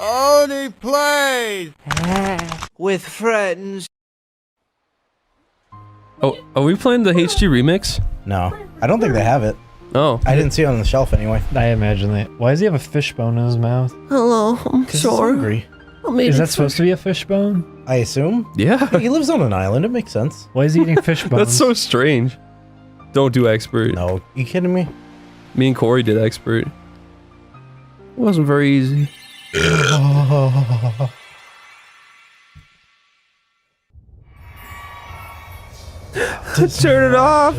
Oney Plays with friends. Oh, are we playing the HD remix? No, I don't think they have it. Oh. I didn't see it on the shelf anyway. I imagine that. Why does he have a fishbone in his mouth? Hello, I'm He's sorry. hungry. Is that supposed to be a fishbone? I assume. Yeah. He lives on an island. It makes sense. Why is he eating fish bones? That's so strange. Don't do expert. No, you kidding me? Me and Corey did expert. It wasn't very easy. Turn it off!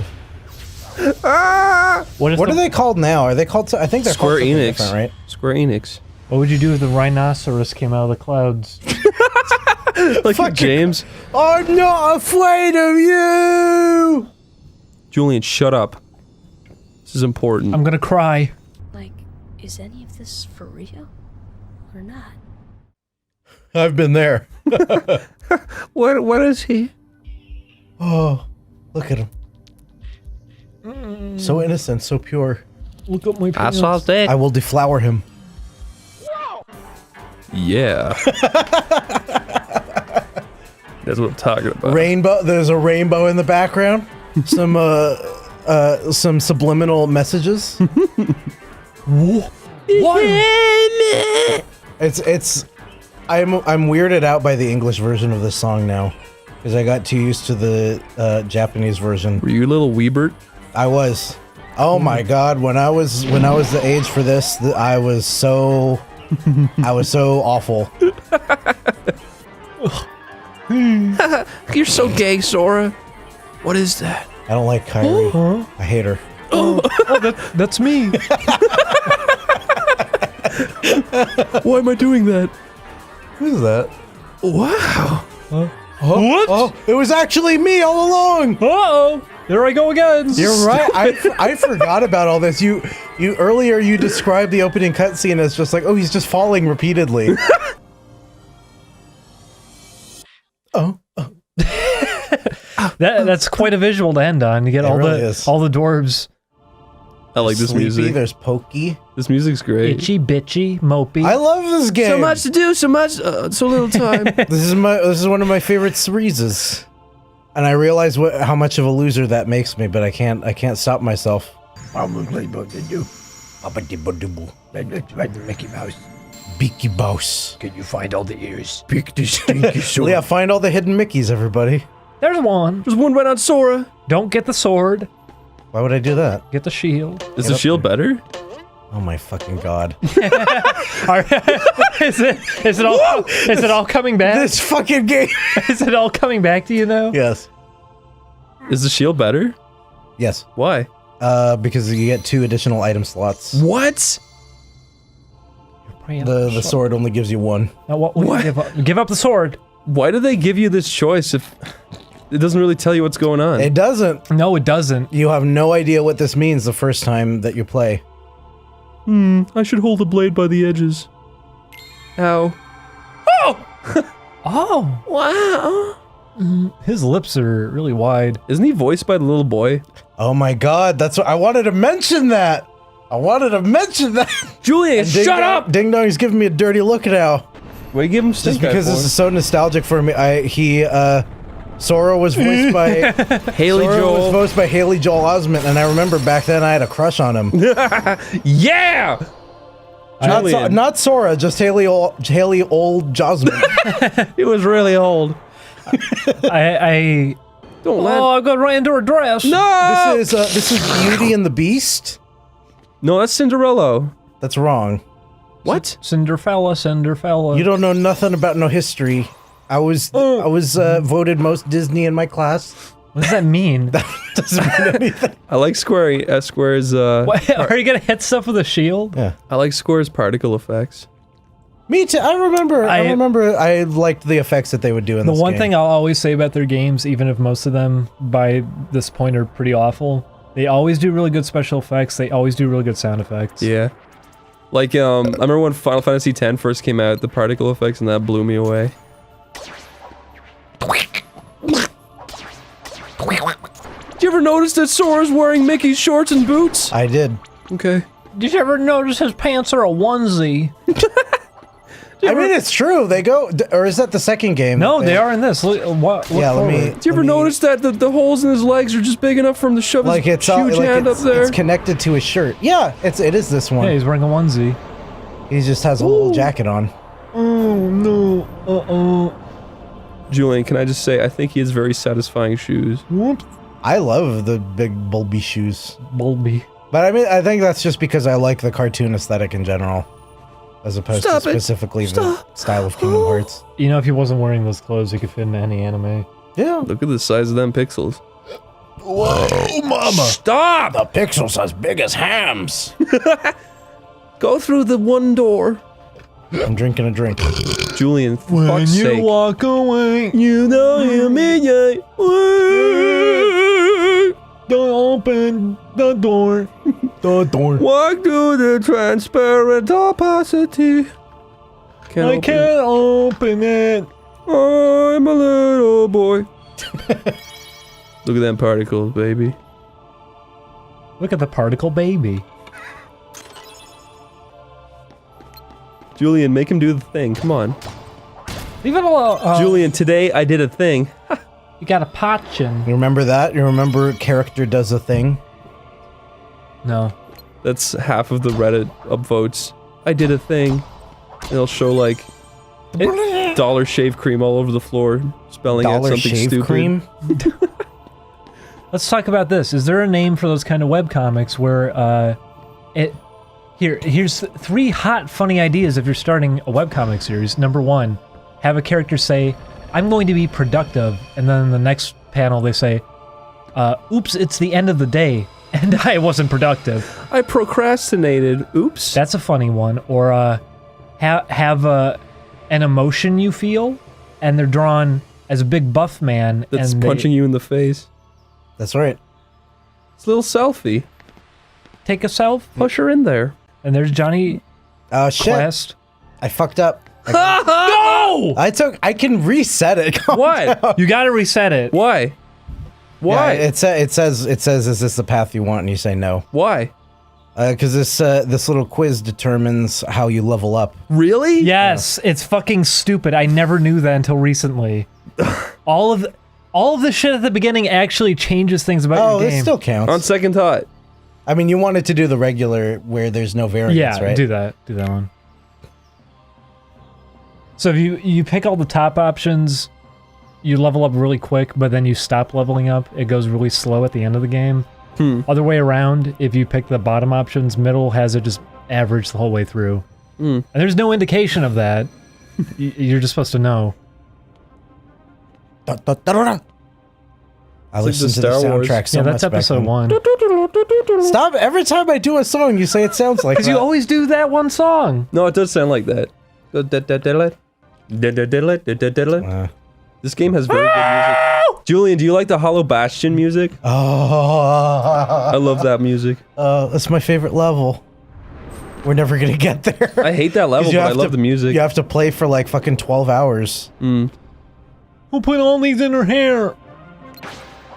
Ah! What are they called now? Are they called? I think they're Square called something Enix. different, right? Square Enix. What would you do if the rhinoceros came out of the clouds? Like James. I'm not afraid of you. Julian, shut up. This is important. I'm gonna cry. Like, is any of this for real? Or not? I've been there. What is he? Oh, look at him. So innocent, so pure. Look at my I penis. saw that. I will deflower him. Yeah. That's what I'm talking about. Rainbow. There's a rainbow in the background. Some subliminal messages. What? It's. I'm weirded out by the English version of this song now, because I got too used to the Japanese version. Were you a little Weebert? I was. Oh my God! When I was the age for this, I was so awful. You're so gay, Sora. What is that? I don't like Kyrie. I hate her. That's me. Why am I doing that? Who's that? Wow. What? What? Oh, it was actually me all along. Uh-oh! There I go again. You're right. I forgot about all this. You earlier you described the opening cutscene as just like, oh, he's just falling repeatedly. Oh. That's quite a visual to end on. You get It all really the is. all the dwarves. I like this Sleepy, music. There's Pokey. This music's great. Itchy, bitchy, mopey. I love this game. So much to do, so little time. This is one of my favorite series, and I realize how much of a loser that makes me, but I can't stop myself. Mickey Mouse. Beaky Mouse. Can you find all the ears? Pick the stinky sword. Yeah, find all the hidden Mickeys, everybody. There's one. There's one right on Sora. Don't get the sword. Why would I do that? Get the shield. Is the shield better? Oh my fucking God! Is it all coming back? This fucking game. Is it all coming back to you now? Yes. Is the shield better? Yes. Why? Because you get 2 additional item slots. What? The sword only gives you 1. Now, what? Give up the sword. Why do they give you this choice if it doesn't really tell you what's going on? It doesn't. No, it doesn't. You have no idea what this means the first time that you play. I should hold the blade by the edges. Ow. Oh! Oh, Wow. his lips are really wide. Isn't he voiced by the little boy? Oh my God, that's what I wanted to mention that. Julian, And shut up! Ding Dong's giving me a dirty look now. Why you give him Just stink because eye this for? is so nostalgic for me. Sora was voiced by Haley Sora was Joel. voiced by Haley Joel Osment, and I remember back then I had a crush on him. Yeah! Julian. Not Sora, just Haley Old Josment. It was really old. I Don't let. I got right into her dress. No! This is Beauty and the Beast. No, that's Cinderella. That's wrong. What? Cinderfella. You don't know nothing about no history. I was voted most Disney in my class. What does that mean? Doesn't mean anything. I like Square's. What, are you gonna hit stuff with a shield? Yeah. I like Square's particle effects. Me too. I remember I liked the effects that they would do in The this one game. thing I'll always say about their games, even if most of them by this point are pretty awful, they always do really good special effects. They always do really good sound effects. Yeah. Like, I remember when Final Fantasy X first came out, the particle effects, and that blew me away. Did you ever notice that Sora's wearing Mickey's shorts and boots? I did. Okay. Did you ever notice his pants are a onesie? I mean, it's true. They go, or is that the second game? No, they are in this. Look Yeah, let me. Do you ever notice that the holes in his legs are just big enough for him to shove Like his it's all, huge like hand up there? it's connected to his shirt. Yeah, it is this one. Yeah, he's wearing a onesie. He just has a little jacket on. Oh no. Julian, can I just say, I think he has very satisfying shoes. Whoops. I love the big bulby shoes. Bulby. But I mean, I think that's just because I like the cartoon aesthetic in general, as opposed to specifically the style of Kingdom Hearts. You know, if he wasn't wearing those clothes, he could fit into any anime. Yeah. Look at the size of them pixels. Whoa, mama! Stop! The pixels as big as hams. Go through the one door. I'm drinking a drink. Julian, for fuck's sake. walk away, You don't hear me, yeah. don't open the door. The door. Walk through the transparent opacity. I can't open it. I'm a little boy. Look at them particles, baby. Look at the particle baby. Julian, make him do the thing. Come on. Leave it alone. Julian, today I did a thing. You got a potchin. You remember that? You remember character does a thing? No. That's half of the Reddit upvotes. I did a thing. It'll show like Dollar Shave Cream all over the floor, spelling out Dollar something Shave stupid. Cream? Let's talk about this. Is there a name for those kind of webcomics where here's 3 hot, funny ideas if you're starting a webcomic series. Number 1, have a character say, I'm going to be productive, and then in the next panel they say, oops, it's the end of the day, and I wasn't productive. I procrastinated. Oops. That's a funny one. Or have an emotion you feel, and they're drawn as a big buff man. That's and punching you in the face. That's right. It's a little selfie. Take a selfie. Push her in there. And there's Johnny Oh shit! Quest. I fucked up. No! I can reset it. Calm What? down. You gotta reset it. Why? Why? Yeah, it says, is this the path you want? And you say no. Why? Because this little quiz determines how you level up. Really? Yes, it's fucking stupid. I never knew that until recently. all of the shit at the beginning actually changes things about Oh, your game. it still counts. On second thought. I mean, you wanted to do the regular where there's no variance, yeah, right? do that one. So if you pick all the top options, you level up really quick, but then you stop leveling up. It goes really slow at the end of the game. Other way around, if you pick the bottom options, middle has it just average the whole way through. And there's no indication of that. You're just supposed to know. Da, da, da, da, da. I It's listen like to the the Star Wars. soundtrack so Yeah, much that's back episode then. 1. Stop! Every time I do a song, you say it sounds like Because that. you always do that one song. No, it does sound like that. This game has very good music. Julian, do you like the Hollow Bastion music? I Oh, love that music. that's my favorite level. We're never gonna get there. I hate that level, 'Cause but you I have love to- the music. You have to play for like fucking 12 hours. Who put all these in her hair?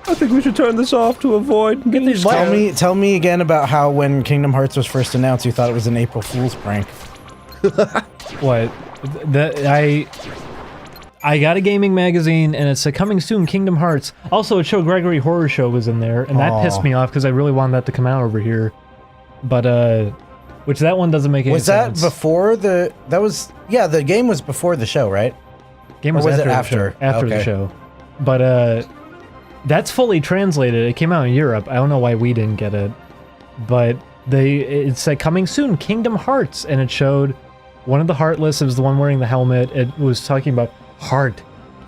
I think we should turn this off to avoid getting these. Tell me again about how when Kingdom Hearts was first announced, you thought it was an April Fool's prank. What? I got a gaming magazine, and it said coming soon, Kingdom Hearts. Also, it showed Gregory Horror Show was in there, and that pissed me off because I really wanted that to come out over here. But which that one doesn't make any Was that sense. before the? That was the game was before the show, right? Game or was it after the show, after the Okay. show. But that's fully translated. It came out in Europe. I don't know why we didn't get it, but it said coming soon, Kingdom Hearts, and it showed one of the Heartless. It was the one wearing the helmet. It was talking about heart,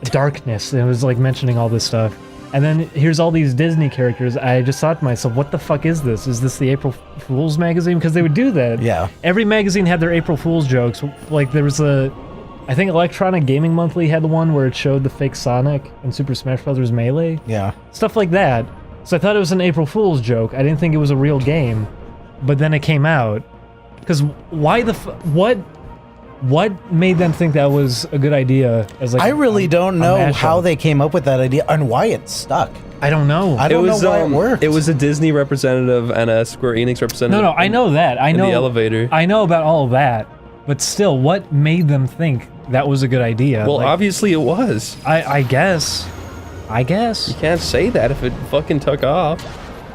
darkness, and it was like mentioning all this stuff. And then here's all these Disney characters. I just thought to myself, what the fuck is this? Is this the April Fool's magazine? Because they would do that. Yeah. Every magazine had their April Fool's jokes. Like there was I think Electronic Gaming Monthly had the one where it showed the fake Sonic and Super Smash Bros. Melee. Yeah. Stuff like that. So I thought it was an April Fool's joke. I didn't think it was a real game. But then it came out. Because why what made them think that was a good idea? As like I really don't know mashup? how they came up with that idea and why it stuck. I don't know. I don't know why it worked. It was a Disney representative and a Square Enix representative. No, I know that. I in know the elevator. I know about all of that. But still, what made them think that was a good idea? Well, Like, obviously it was. I guess. You can't say that if it fucking took off.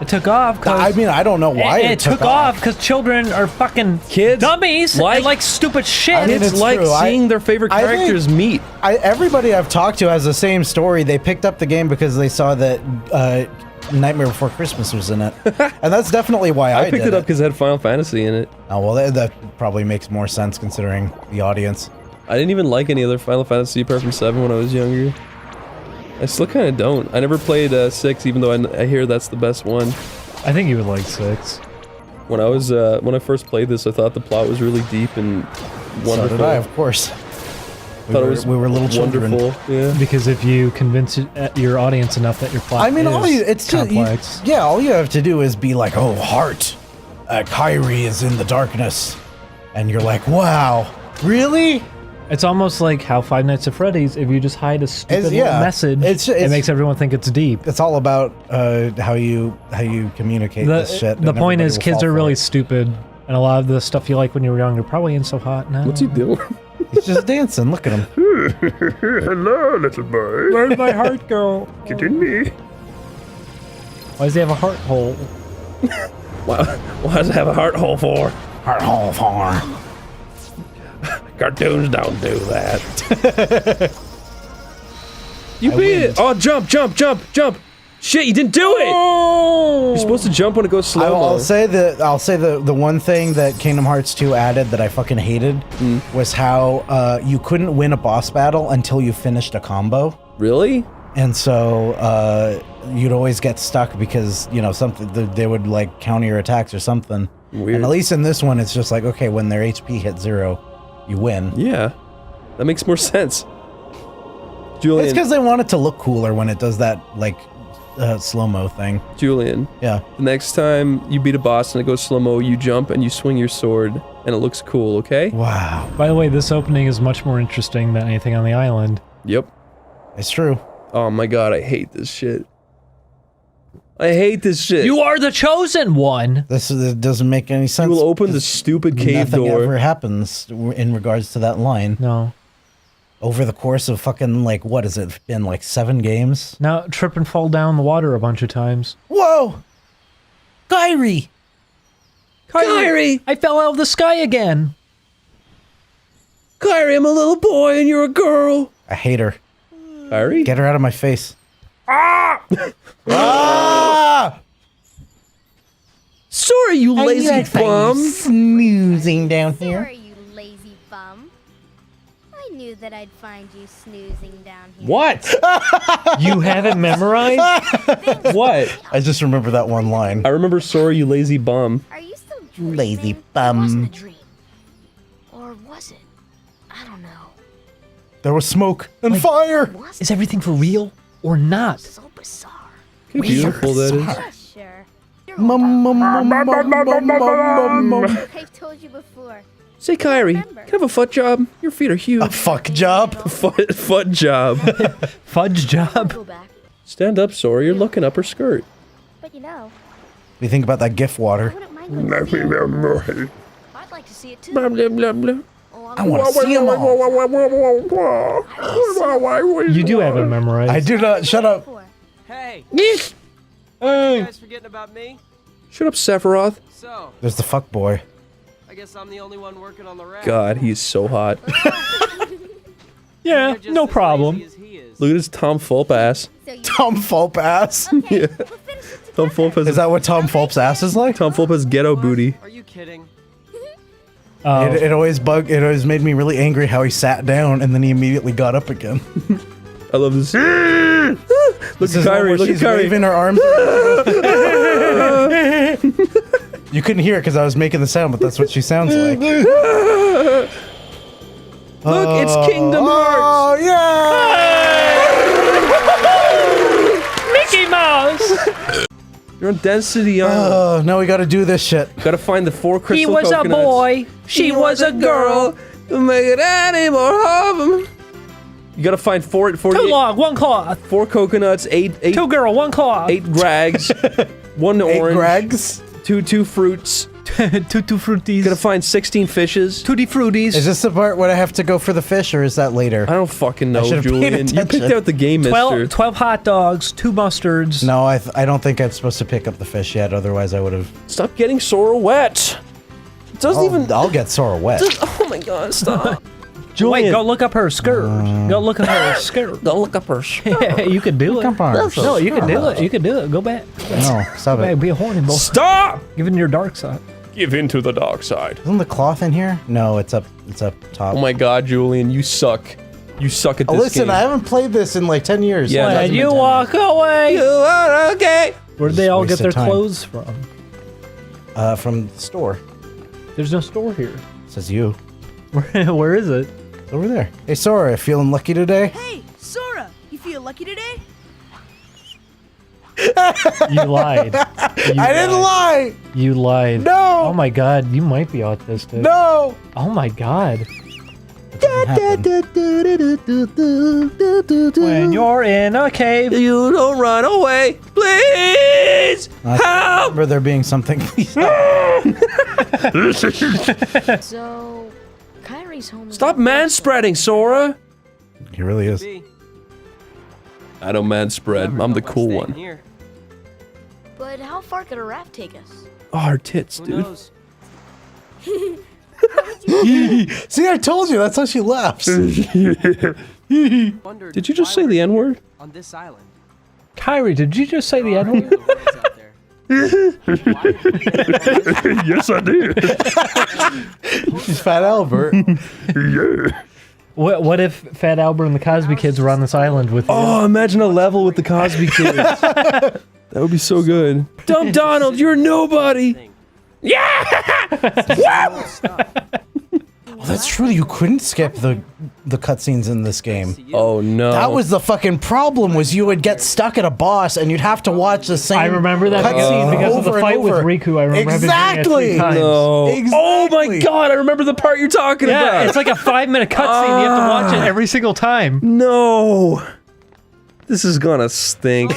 It took off because I mean, I don't know why it took off because children are fucking Kids dummies and like- like stupid shit. I mean, It's it's like true. seeing their favorite I think- characters meet. Everybody I've talked to has the same story. They picked up the game because they saw that Nightmare Before Christmas was in it, and that's definitely why I picked did it up because it had Final Fantasy in it. Oh well, that probably makes more sense considering the audience. I didn't even like any other Final Fantasy apart from 7 when I was younger. I still kind of don't. I never played 6, even though I hear that's the best one. I think you would like 6. When I first played this, I thought the plot was really deep and wonderful. So did I, of course. We were little children. wonderful. Yeah. Because if you convince your audience enough that your plot I mean, is it's just complex. yeah. All you have to do is be like, "Oh, heart, Kyrie is in the darkness," and you're like, "Wow, really?" It's almost like how Five Nights at Freddy's, if you just hide a stupid yeah, little message, it's- it makes everyone think it's deep. It's all about how you communicate this shit. The and point everybody is, will kids fall are for really it. stupid, and a lot of the stuff you like when you were younger probably ain't so hot now. What's he doing? He's just dancing. Look at him. Hello, little boy. Where'd my heart go? Get in me. Why does he have a heart hole? Why does it have a heart hole for? Heart hole farm. Cartoons don't do that. You beat it! Oh, jump! Shit, you didn't do it! You're supposed to jump when it goes slow. I'll say the one thing that Kingdom Hearts 2 added that I fucking hated was how you couldn't win a boss battle until you finished a combo. Really? And so you'd always get stuck because, you know, they would like counter your attacks or something. Weird. And at least in this one, it's just like, okay, when their HP hits 0, you win. Yeah. That makes more sense. Julian. It's because they want it to look cooler when it does that, like, slow-mo thing. Julian. Yeah. The next time you beat a boss and it goes slow-mo, you jump and you swing your sword and it looks cool, okay? Wow. By the way, this opening is much more interesting than anything on the island. Yep. It's true. Oh my god, I hate this shit. I hate this shit. You are the chosen one! This doesn't make any sense. You will open the stupid cave Nothing door. ever happens in regards to that line. No. Over the course of fucking, like, what has it been, like 7 games? Now trip and fall down the water a bunch of times. Whoa! Kyrie! Kyrie! I fell out of the sky again! Kyrie, I'm a little boy and you're a girl. I hate her. Kyrie? Get her out of my face. Ah! Sorry, you lazy bum. Snoozing down here. Sorry, you lazy bum. I knew that I'd find you snoozing down here. What? You have it memorized? What? I just remember that one line. I remember sorry, you lazy bum. Are you still dreaming? Lazy It wasn't a bum. dream. Or was it? I don't know. There was smoke and fire. Was Is everything for real or not? so bizarre. Look how beautiful that is. Yeah, sure. I've told you before. Say, Kyrie, can I have a foot job? Your feet are huge. A fuck job. Foot job. Fudge job? Go back. Stand up, Sora. You're looking up her skirt. But you know, We think about that GIF I water. wouldn't mind going to see it. I'd like to see it too. Blah, blah, blah, blah. I want to see them all. You do have it memorized. I do not. Shut up. before. Hey, Hey. you guys forgetting about me? Shut up, Sephiroth. So, There's the fuck boy. I guess I'm the only one working on the raft. God, he's so hot. Yeah, You're just no as problem. lazy as he is. Look at his Tom Fulp ass. So you Tom Fulp ass. okay, Yeah. we'll finish it Tom Fulp has Is that what Tom Fulp's ass is like? Tom Fulp has ghetto booty. Are you kidding? It always made me really angry how he sat down and then he immediately got up again. I love this. Look This at is one Kyrie. where Look at she's Kyrie. waving her arms. You couldn't hear it because I was making the sound, but that's what she sounds like. Look, it's Kingdom Hearts. Oh yeah! Mickey Mouse! You're on Density Island. Oh, now we got to do this shit. Gotta find the 4 crystal He was a coconuts. boy, she was a girl. Make it any more harm. You gotta find 4 Two log, one cloth. 4 coconuts, 8 Two girl, one cloth. 8 grags, 1 Eight orange, Gregs. 2 fruits, Tutti fruities. Gotta find 16 fishes. Tutti fruities. Is this the part when I have to go for the fish, or is that later? I don't fucking know, should've paid Julian. You attention. picked out the game, mister. 12 hot dogs, 2 mustards. No, I don't think I'm supposed to pick up the fish yet. Otherwise, I would have. Stop getting Sora wet. It doesn't even... I'll get Sora wet. Oh my god, stop. Julian, Julian. go look up her skirt. Go look up her skirt. Go look up her skirt. You can do it. Come on. No, you can do it. You can do it. Go back. No, stop Hey, it. be a horny boy. Stop! Give in your dark side. Give in to the dark side. Isn't the cloth in here? No, it's up. It's up top. Oh my god, Julian, you suck. You suck at this Listen, game. I haven't played this in like 10 years. Yeah, so it no. hasn't And you been 10 walk away. You are okay. Where'd they all get wasted their time. clothes from? years. From the store. There's no store here. It says you. Where is it? It's over there. Hey, Sora, feeling lucky today? Hey, Sora, you feel lucky today? You lied. I didn't lie! You lied. No! Oh my god, you might be autistic. No! Oh my god. It doesn't happen. When you're in a cave. You don't run away, please. I remember there being something. So, Kyrie's home. Stop man-spreading, Sora. He really is. Be. I don't man-spread. Never I'm the felt like cool staying one. Here. But how far could a raft take us? Oh, her tits, Who dude. knows? See, I told you. That's how she laughs. Wondered Did you just why say the we're N-word? on this island? Kyrie, did you just say the There are N-word? other worlds out there. Yes, I did. She's Fat Albert. Yeah. What if Fat Albert and the Cosby Kids were on this island with you? Oh, imagine a level with the Cosby Kids. That would be so good. Dumb Donald, you're nobody. Thing. Oh, that's true. You couldn't skip the cutscenes in this game. Oh no. That was the fucking problem. Was you would get stuck at a boss and you'd have to watch the same. I remember that cutscene because of the over and fight with over. Riku. I remember Exactly. having to do it 3 times. No. Oh my Exactly. god, I remember the part you're talking Yeah, about. it's like a 5-minute cutscene. You have to watch it every single time. No. This is gonna stink.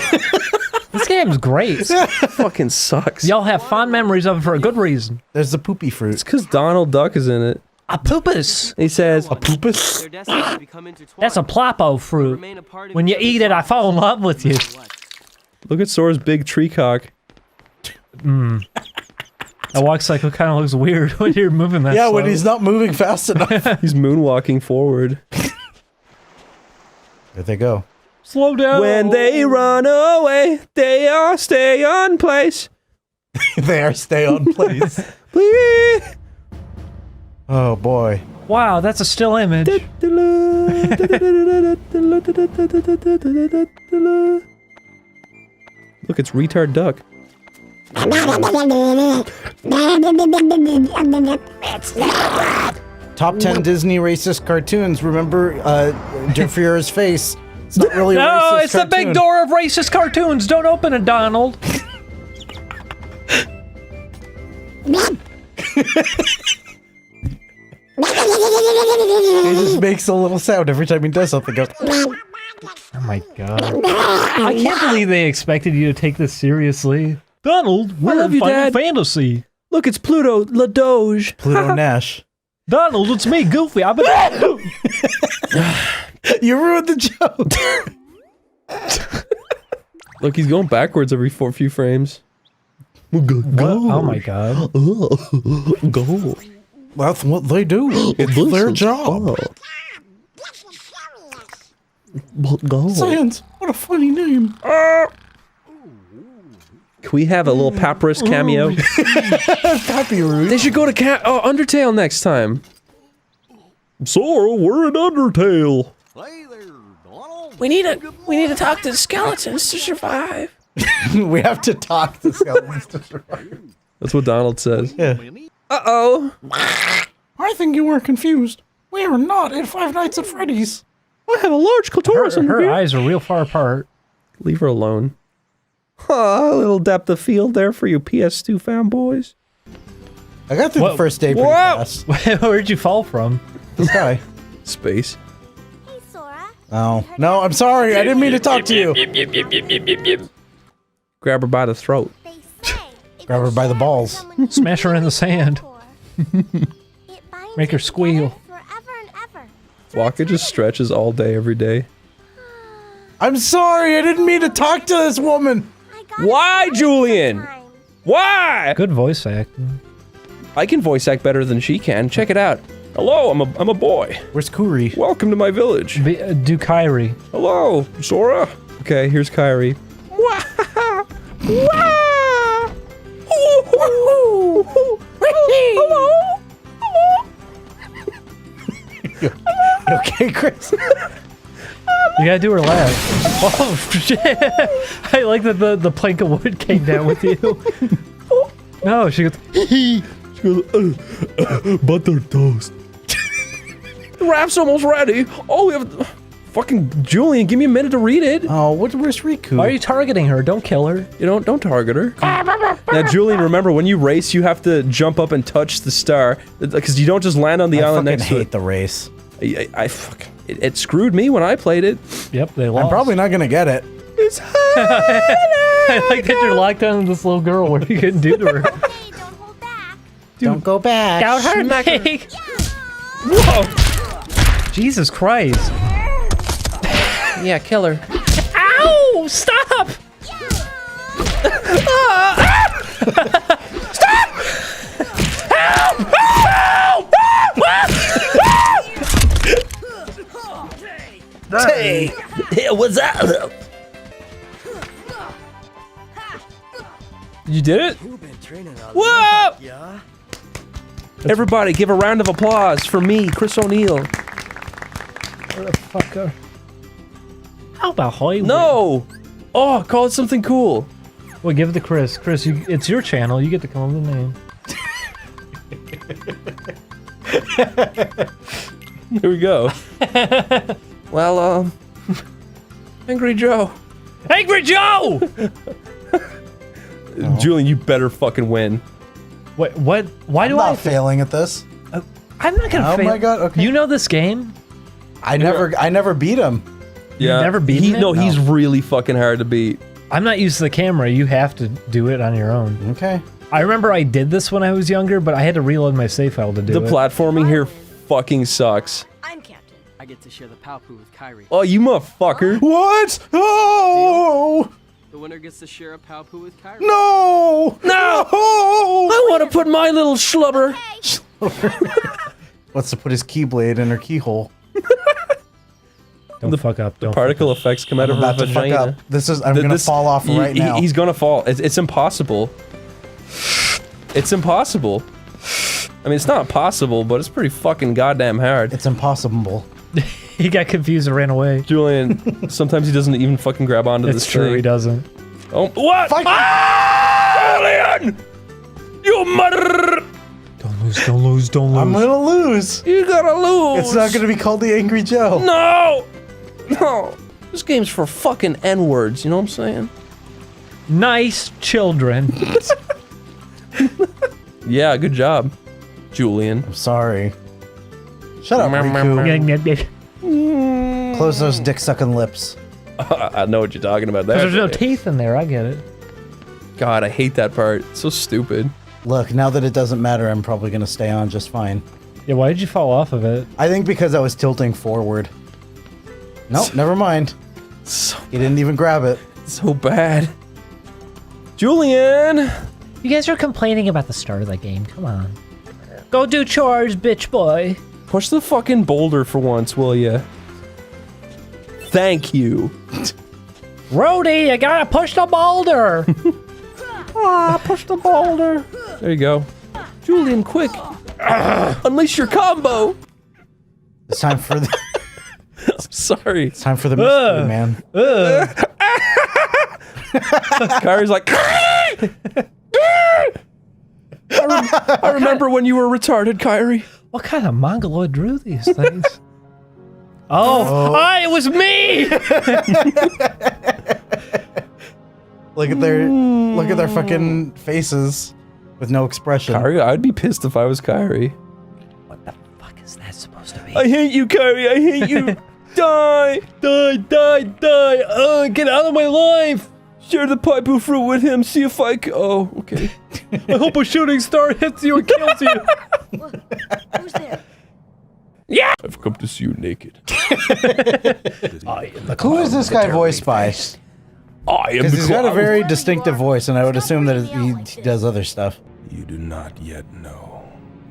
This game's great. Fucking sucks. Y'all have fond memories of it for a good reason. There's the poopy fruit. It's because Donald Duck is in it. A poopus. He says, Poopus? Their destinies to become intertwined. That's a plopo fruit. Remain a part of When each you other's eat it, I lives. fall in love with you. What? look at Sora's big tree cock. That walk cycle kind of looks weird when you're moving that Yeah, slow. when he's not moving fast enough. He's moonwalking forward. There they go. Slow down. When they run away, they all stay on place. They are stay on place. Please. Oh boy. Wow, that's a still image. Look, it's retard duck. Top 10 Disney racist cartoons. Remember Fuhrer's face. It's not really a No, racist it's the big cartoon. door of racist cartoons. Don't open it, Donald. He just makes a little sound every time he does something. Goes, Oh my god. I can't believe they expected you to take this seriously. Donald, we're love in you, Final Dad. Fantasy. Look, it's Pluto, La Doge. Pluto Nash. Donald, it's me, Goofy. I've been. You ruined the joke. Look, he's going backwards every few frames. What? Oh my god. Go. That's what they do. It's their job. Go. Science. What a funny name. Can we have a little Papyrus cameo? Happy Root. They should go to Undertale next time. Sora, we're in Undertale. We need to talk to the skeletons to survive. We have to talk to skeletons to survive. That's what Donald says. Yeah. Uh-oh. I think you were confused. We are not in Five Nights at Freddy's. I have a large clitoris under Her here. eyes are real far apart. Leave her alone. A little depth of field there for you PS2 fanboys. I got through Whoa. the first day pretty Whoa. fast. Where'd you fall from? This guy. Space. Hey, Sora. Oh. No, I'm sorry. I didn't mean to talk to you. Grab her by the throat. They say Grab her by the balls. Smash her in the sand. Make her squeal. Waka just stretches all day, every day. I'm sorry, I didn't mean to talk to this woman. Why, Julian? Why? Good voice acting. I can voice act better than she can. Check it out. Hello, I'm a boy. Where's Kuri? Welcome to my village. Do Kyrie. Hello, Sora. Okay, here's Kyrie. Wah! Wah! Hello. Okay, Chris. You gotta do her laugh. Oh shit! I like that the plank of wood came down with you. No, she goes. She goes, butter toast. The rap's almost ready. Oh, we have fucking Julian. Give me a minute to read it. Oh, where's Riku? Why are you targeting her? Don't kill her. You don't target her. Now, Julian, remember when you race, you have to jump up and touch the star because you don't just land on the island next to I it. hate the race. I fuck. It screwed me when I played it. Yep, they lost. I'm probably not gonna get it. It's I like that you're locked down to this little girl. What are you gonna do to her? Hey, don't hold back. Don't go back. Don't hurt me! Whoa! Jesus Christ! Yeah, kill her. Ow! Stop! Hey, What's up? You did it? Whoa! Everybody, give a round of applause for me, Chris O'Neill. Fucker. How about Hollywood? No! Oh, call it something cool. Well, give it to Chris. Chris, it's your channel. You get to come up with the name. Here we go. Well, Angry Joe. Angry Joe! Julian, you better fucking win. What? Why do I'm I? not failing at this. I'm not gonna Oh fail. my God, okay. You know this game? I never beat him. Yeah. never beaten it? No, he's No. really fucking hard to beat. I'm not used to the camera. You have to do it on your own. Okay. I remember I did this when I was younger, but I had to reload my save file to do The it. platforming here fucking sucks. I'm captain. I get to share the Palpoo with Kyrie. Oh, you motherfucker. What? Oh The winner gets to share a Palpoo with Kyrie. no! No! I want to put my little schlubber. Wants to put his keyblade in her keyhole. Don't fuck up. Don't Particle effects come out I'm of her about to fuck vagina. up. I'm gonna fall off right now. He's gonna fall. It's impossible. It's impossible. I mean, it's not possible, but it's pretty fucking goddamn hard. It's impossible. Fuck. He got confused and ran away. Julian, sometimes he doesn't even fucking grab onto It's this true, thing. he doesn't. Oh, what? Fuck. Julian! You mother! Don't lose, don't lose, don't lose. I'm gonna lose. You gotta lose! It's not gonna be called the Angry Joe. No! No! This game's for fucking N-words, you know what I'm saying? Nice children. Yeah, good job, Julian. I'm sorry. Shut up, Riku. Close those dick-sucking lips. I know what you're talking about there. There's no teeth in there, I get it. God, I hate that part. It's so stupid. Look, now that it doesn't matter, I'm probably gonna stay on just fine. Yeah, why did you fall off of it? I think because I was tilting forward. Nope, never mind. So, He didn't even grab it. so bad. Julian! You guys are complaining about the start of the game, come on. Go do chores, bitch boy. Push the fucking boulder for once, will ya? Thank you. Rhodey, you gotta push the boulder. Push the boulder. There you go. Julian, quick. Unleash your combo. It's time for the Sorry. time for the mystery, man. Kyrie's like, I remember when you were retarded, Kyrie. What kind of mongoloid drew these things? It was me! Look at their fucking faces with no expression. Kyrie, I'd be pissed if I was Kyrie. What the fuck is that supposed to be? I hate you, Kyrie. I hate you. Die. Die, die, die. Get out of my life. Share the Paipu fruit with him. See if I oh, okay. I hope a shooting star hits you and kills you. Who's there? I've come to see you naked. Who is this guy voiced by? I am Because the he's got a clown. very distinctive voice, and I would assume that he does other stuff. You do not yet know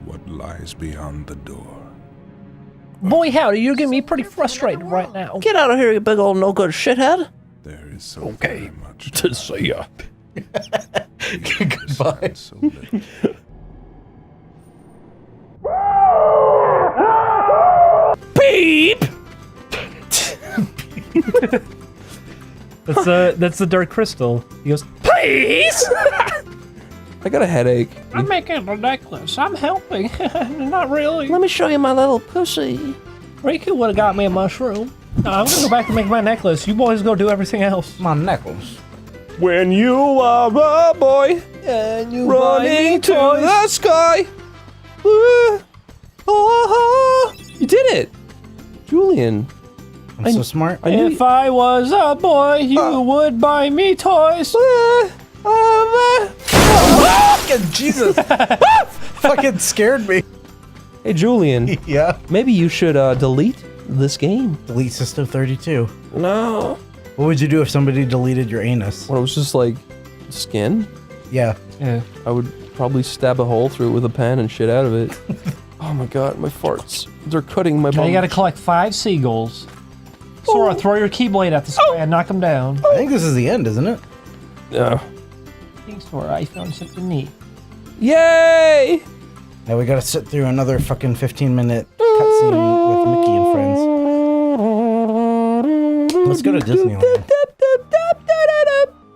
what lies beyond the door. Boy, howdy, you're getting me pretty frustrated right now. Get out of here, you big old no-good shithead. There is so very much To see ya. Goodbye. so little. Beep! That's the Dark Crystal. He goes, Please! I got a headache. I'm making a necklace. I'm helping. Not really. Let me show you my little pussy. Riku would have got me a mushroom. No, I'm gonna go back and make my necklace. You boys go do everything else. My knuckles. When you are a boy And you running to the sky. You did it! Julian. I'm so smart. I knew If I was a boy, you would buy me toys. Fucking Jesus. Fucking scared me. Hey, Julian. Yeah. Maybe you should delete this game. Delete System 32. No. What would you do if somebody deleted your anus? When it was just like skin, Yeah. Yeah. I would probably stab a hole through it with a pen and shit out of it. Oh my god, my farts. They're cutting my Now bum. you gotta collect 5 seagulls. Sora, throw your keyblade at the sky and knock them down. I think this is the end, isn't it? Yeah. Thanks, Sora. I found something neat. Yay! Now we gotta sit through another fucking 15-minute cutscene with Mickey and friends. Let's go to Disneyland.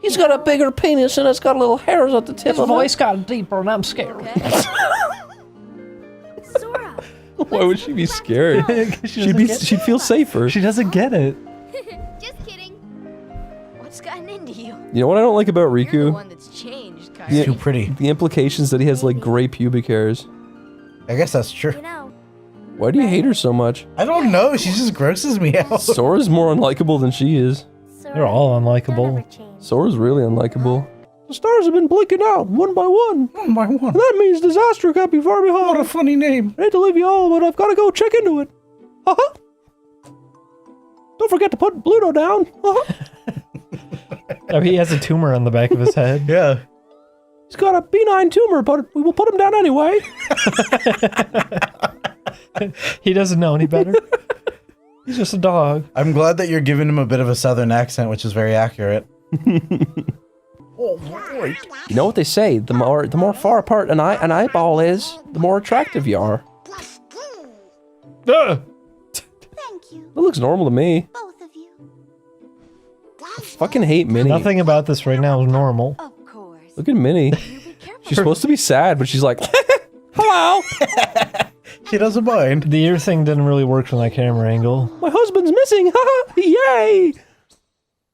He's got a bigger penis and it's got little hairs at the tip His of voice it. got deeper and I'm scared. Sora, Why would she be scared? She'd feel safer. She doesn't get it. just kidding. What's gotten into you? You know what I don't like about You're the Riku? one that's changed, Kyrie. Yeah. Too pretty. The implications that he has like gray pubic hairs. I guess that's true. You know, Why do you hate her so much? I don't know. She just grosses me out. Sora's more unlikable than she is. Sora, They're all don't unlikable. ever change. Sora's really unlikable. The stars have been blinking out, one by one. Oh my one. And that means disaster can't be far What a behind. funny name. I hate to leave you all, but I've got to go check into it. Uh-huh. Don't forget to put Pluto down. Uh-huh. Oh, he has a tumor on the back of his head. Yeah. He's got a benign tumor, but we will put him down anyway. He doesn't know any better. He's just a dog. I'm glad that you're giving him a bit of a southern accent, which is very accurate. You know what they say? The more far apart an eyeball is, the more attractive you are. Ugh. Thank you, That looks normal to me. both of you. I fucking hate Minnie. Nothing about this right now is normal. Of course. Look at Minnie. You be careful. She's supposed to be sad, but she's like, hello. She doesn't mind. The ear thing didn't really work from that camera angle. My husband's missing. Yay.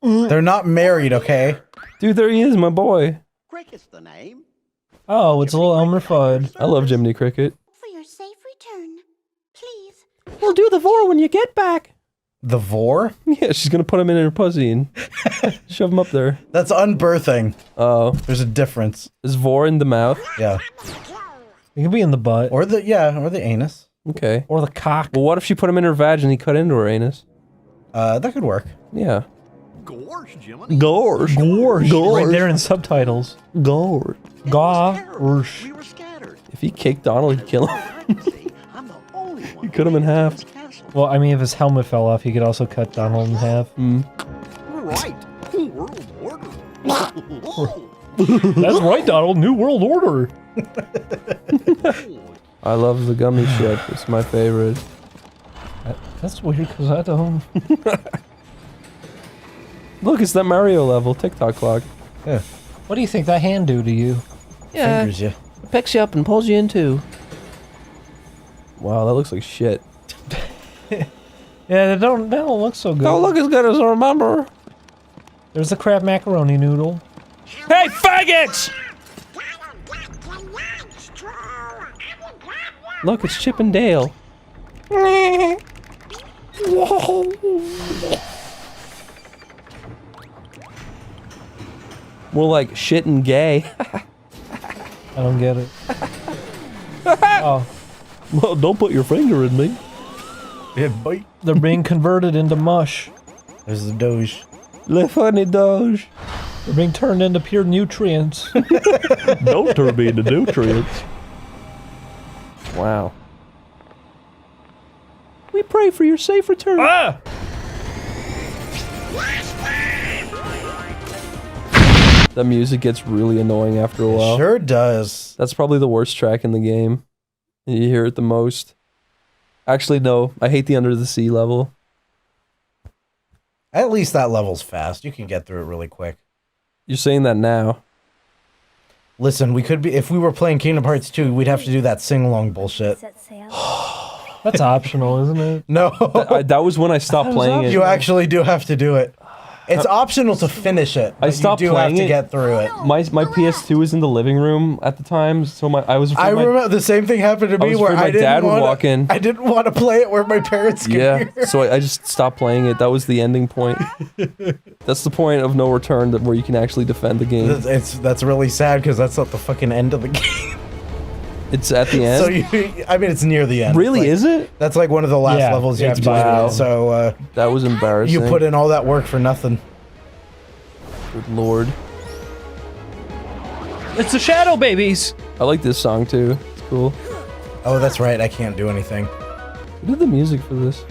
They're not married, okay? Dude, there he is, my boy. Cricket's the name. Oh, it's a little Elmer Fudd. I love Jiminy Cricket. For your safe return, please. We'll do the vor when you get back. The vor? Yeah, she's gonna put him in her pussy and shove him up there. That's unbirthing. Oh, There's a difference. is vor in the mouth? Yeah. It can be in the butt. Or the anus. Okay. Or the cock. Well, what if she put him in her vag and he cut into her anus? That could work. Yeah. Gorge, Jiminy. Gorge. Gorge. Right there in subtitles. Gorge. Gorge. We were scattered. If he kicked Donald, he'd kill him. I'm the only one. He cut him in half. Well, I mean, if his helmet fell off, he could also cut Donald in half. Right. World order. That's right, Donald. New World Order. I love the gummy ship. It's my favorite. That's weird, because I don't... Look, it's that Mario level. TikTok clock. Yeah. What do you think that hand do to you? Yeah, Fingers you. it picks you up and pulls you in too. Wow, that looks like shit. Yeah, they don't look so good. Don't look as good as I remember. There's the crab macaroni noodle. Hey, faggots! Look, it's Chip and Dale. More like shit and gay. I don't get it. Oh, Well, don't put your finger in me. Yeah, boy. they're being converted into mush. There's the Doge. Le funny doge. They're being turned into pure nutrients. Don't turn me into nutrients. Wow. We pray for your safe return. Ah! That music gets really annoying after a while. Sure does. That's probably the worst track in the game. You hear it the most. Actually, no. I hate the Under the Sea level. At least that level's fast. You can get through it really quick. You're saying that now. Listen, we could be if we were playing Kingdom Hearts 2, we'd have to do that sing-along bullshit. Set sail. That's optional, isn't it? No. That was when I stopped playing it. You actually do have to do it. It's optional to finish it. I but stopped you do playing have to it. get through it. My PS2 was in the living room at the time, so I was afraid I remember the same thing happened to me was where afraid my I didn't dad would wanna, walk in. I didn't want to play it where my parents could Yeah, hear. so I just stopped playing it. That was the ending point. That's the point of no return, where you can actually defend the game. That's really sad because that's not the fucking end of the game. It's at the end? So I mean, it's near the end. Really, Like, is it? That's like one of the last Yeah, levels you have it's to wow. do. So That was embarrassing. you put in all that work for nothing. Good lord. It's the Shadow Babies! I like this song too. It's cool. Oh, that's right. I can't do anything. Who did the music for this?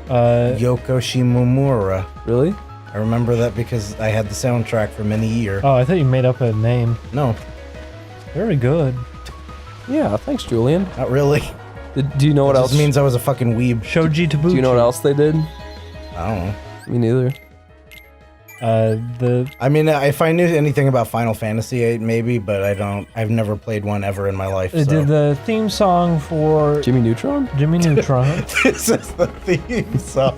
Yoko Shimomura. Really? I remember that because I had the soundtrack for many years. Oh, I thought you made up a name. No, Very good. Yeah, thanks, Julian. not really. Do you know what It else? just means I was a fucking weeb. Shoji Tabuchi. Do you know what else they did? I don't know. Me neither. I mean, if I knew anything about Final Fantasy VIII, maybe, but I don't. I've never played one ever in my life. They So. did the theme song for Jimmy Neutron? Jimmy Neutron. This is the theme song.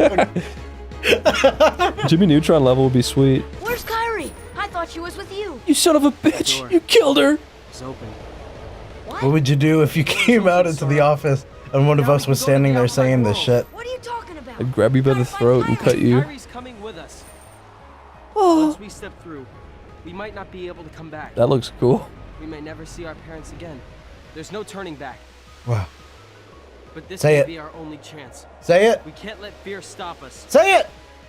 Jimmy Neutron level would be sweet. Where's Kyrie? I thought she was with you. You son of a bitch! Door. You killed her! It's open. What would you do if you came out into the office and one of us was standing there saying this shit? What are you talking about? I'd grab you by the throat and cut you. Kyrie's coming with us. Once we step through, we might not be able to come back. That looks cool. We may never see our parents again. There's no turning back. Wow. But this Say may it. be our only chance. Say it. We can't let fear stop us. Say it.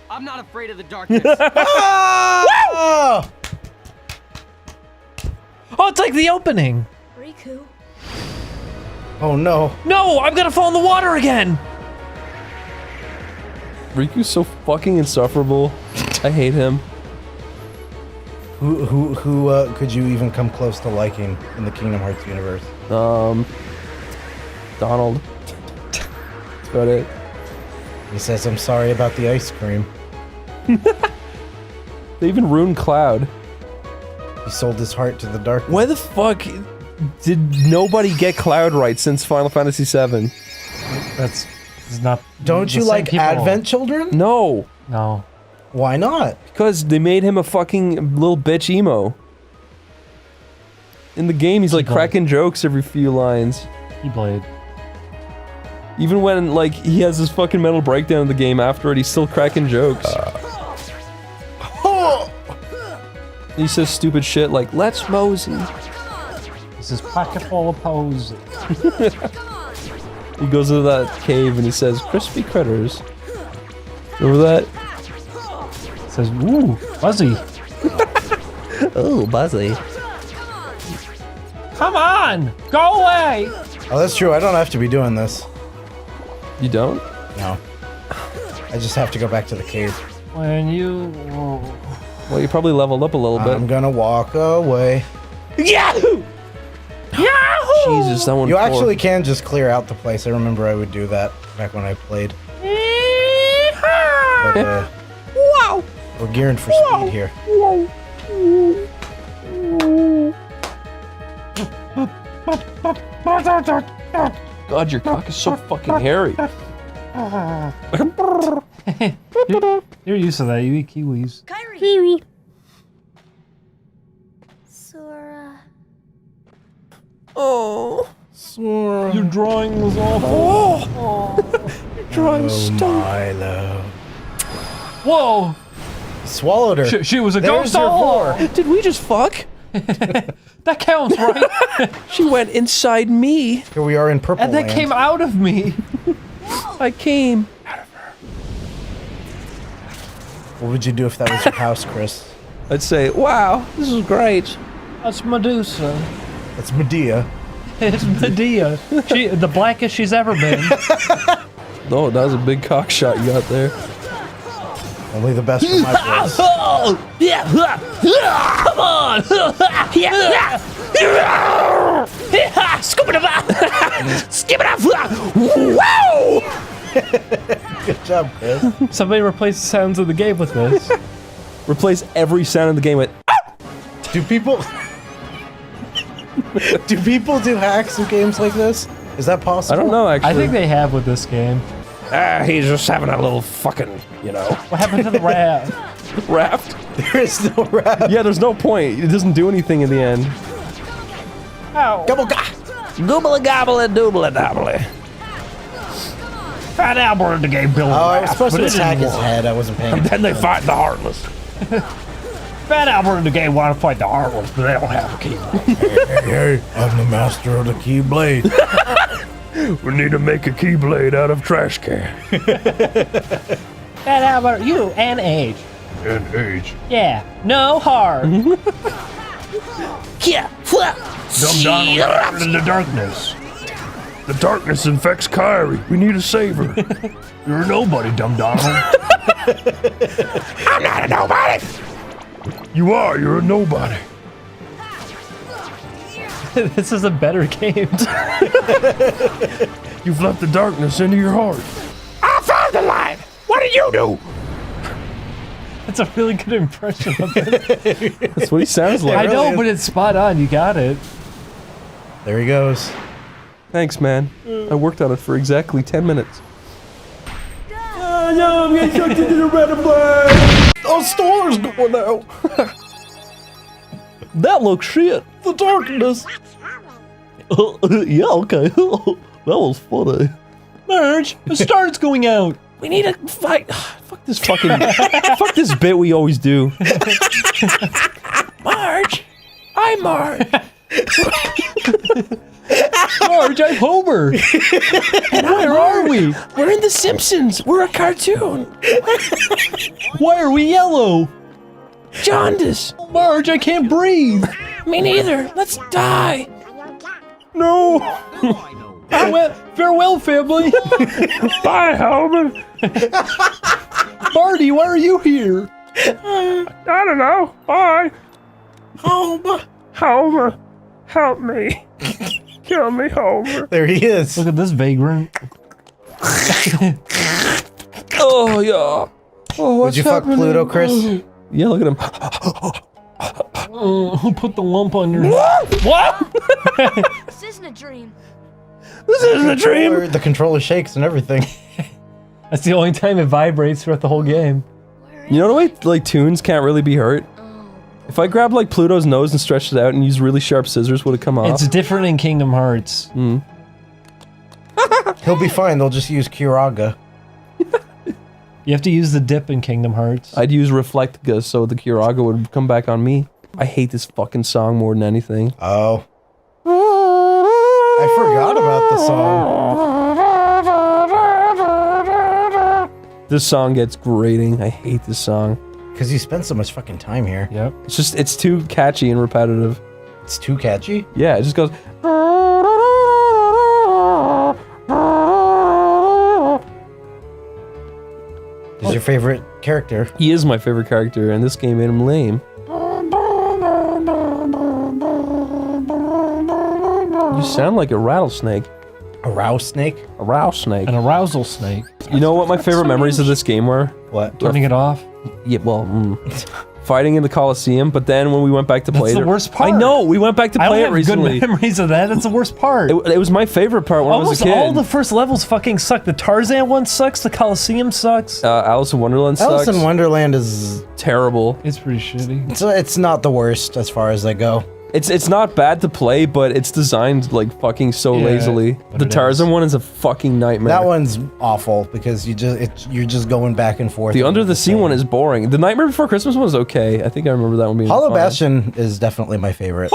I'm not afraid of the darkness. Ah! Oh, it's like the opening! Riku. Oh no. No, I'm gonna fall in the water again! Riku's so fucking insufferable. I hate him. Who could you even come close to liking in the Kingdom Hearts universe? Donald. That's about it. He says, "I'm sorry about the ice cream." They even ruined Cloud. He sold his heart to the darkness. Why the fuck did nobody get Cloud right since Final Fantasy VII? That's not. Don't the you same like people. Advent Children? No, No. Why not? because they made him a fucking little bitch emo. In the game, he's like Keyblade. cracking jokes every few lines. Keyblade. Even when like he has his fucking mental breakdown in the game after it, he's still cracking jokes. He says stupid shit like "Let's mosey." This is pocket full of pose. He goes into that cave and he says "crispy critters." Remember that? It says, ooh, fuzzy. Oh, Buzzy. Come on! Go away! Oh, that's true. I don't have to be doing this. You don't? No. I just have to go back to the cave. When you... Well, you probably leveled up a little bit. I'm gonna walk away. Yahoo! Yahoo! Jesus, that one. You actually can just clear out the place. I remember I would do that back when I played. But, Wow! we're gearing for speed here. God, your cock is so fucking hairy. You're used to that. You eat kiwis. Kyrie. Sora. Oh, Your drawing was awful. drawing Oh, stunk. my love. Whoa! Swallowed her. She was a There's ghost your all four. Did we just fuck? That counts, right? She went inside me. Here we are in purple And that land. came out of me. I came. What would you do if that was your house, Chris? I'd say, wow, this is great. That's Medusa. That's Medea. It's Medea. The blackest she's ever been. Oh, that was a big cock shot you got there. Only the best for my place. Oh, yeah, come on. Scoop it up. Skip it up. Wow. Good job, Chris. Somebody replace the sounds of the game with this. Replace every sound in the game with. Do people do hacks in games like this? Is that possible? I don't know, actually. I think they have with this game. He's just having a little fucking, you know. What happened to the raft? Raft? There is no rap. Yeah, there's no point. It doesn't do anything in the end. Ow. Goobly gobbly doobly dobbly. Fat Albert in the game building. Oh, I was supposed but to it didn't attack his work. head. I wasn't paying attention. Then they fight the Heartless. Fat Albert in the game want to fight the Heartless, but they don't have a key. Hey, I'm the master of the Keyblade. We need to make a Keyblade out of trash can. Fat Albert, you and Age. And age. Yeah, no hard. Yeah. Dumb Donald in the darkness. The darkness infects Kyrie. We need to save her. You're a nobody, Dumb Donald. I'm not a nobody. You are. You're a nobody. This is a better game. You've let the darkness into your heart. I found the light. What did you do? That's a really good impression of it. That's what he sounds like. I know, really but it's spot on. You got it. There he goes. Thanks, man. I worked on it for exactly 10 minutes. Oh no, I'm getting sucked into the red and black. Oh, store's going out. That looks shit. The darkness. Yeah, okay. That was funny. Marge, the star's going out. We need to fight. Fuck this fucking. Fuck this bit we always do. Marge. I'm Marge. Marge, I'm Homer. And Where are we? We're in The Simpsons. We're a cartoon. Why are we yellow? Jaundice. Marge, I can't breathe. Me neither. Let's die. No. Farewell, family. Bye, Homer. Marty, why are you here? I don't know. Bye. Homer. Homer, help me. Kill me, Homer. There he is. Look at this vagrant. Oh, yeah. Oh, what's Would you fuck happening? Pluto, Chris? Yeah, look at him. Who put the lump on your... What? This isn't a dream. This isn't a dream. The controller shakes and everything. That's the only time it vibrates throughout the whole game. You know the way, like, tunes can't really be hurt? If I grabbed, like, Pluto's nose and stretched it out and used really sharp scissors, would it come off? It's different in Kingdom Hearts. He'll be fine. They'll just use Kiraga. You have to use the dip in Kingdom Hearts. I'd use Reflectica so the Kiraga would come back on me. I hate this fucking song more than anything. Oh. I forgot about the song. This song gets grating. I hate this song. Because you spend so much fucking time here. Yep. It's just, it's too catchy and repetitive. It's too catchy. Yeah, it just goes... Who's your favorite character? He is my favorite character, and this game made him lame. You sound like a rattlesnake. A rouse snake? A rattlesnake. An arousal snake. You know what my favorite memories of this game were? What? Turning it off. Yeah, well, fighting in the Coliseum, but then when we went back to play That's it... the worst part. I know, we went back to I play it don't have recently. good memories of that. That's the worst part. It was my favorite part when I was Almost a kid. all the first levels fucking suck. The Tarzan one sucks. The Coliseum sucks. Alice in Wonderland sucks. Alice in Wonderland is... Terrible. It's pretty shitty. It's not the worst as far as they go. It's not bad to play, but it's designed like fucking so Yeah, lazily. but The it Tarzan is. one is a fucking nightmare. That one's awful because you're just going back and forth. The and Under the Sea same. one is boring. The Nightmare Before Christmas one was okay. I think I remember that one being Hollow fine. Bastion is definitely my favorite.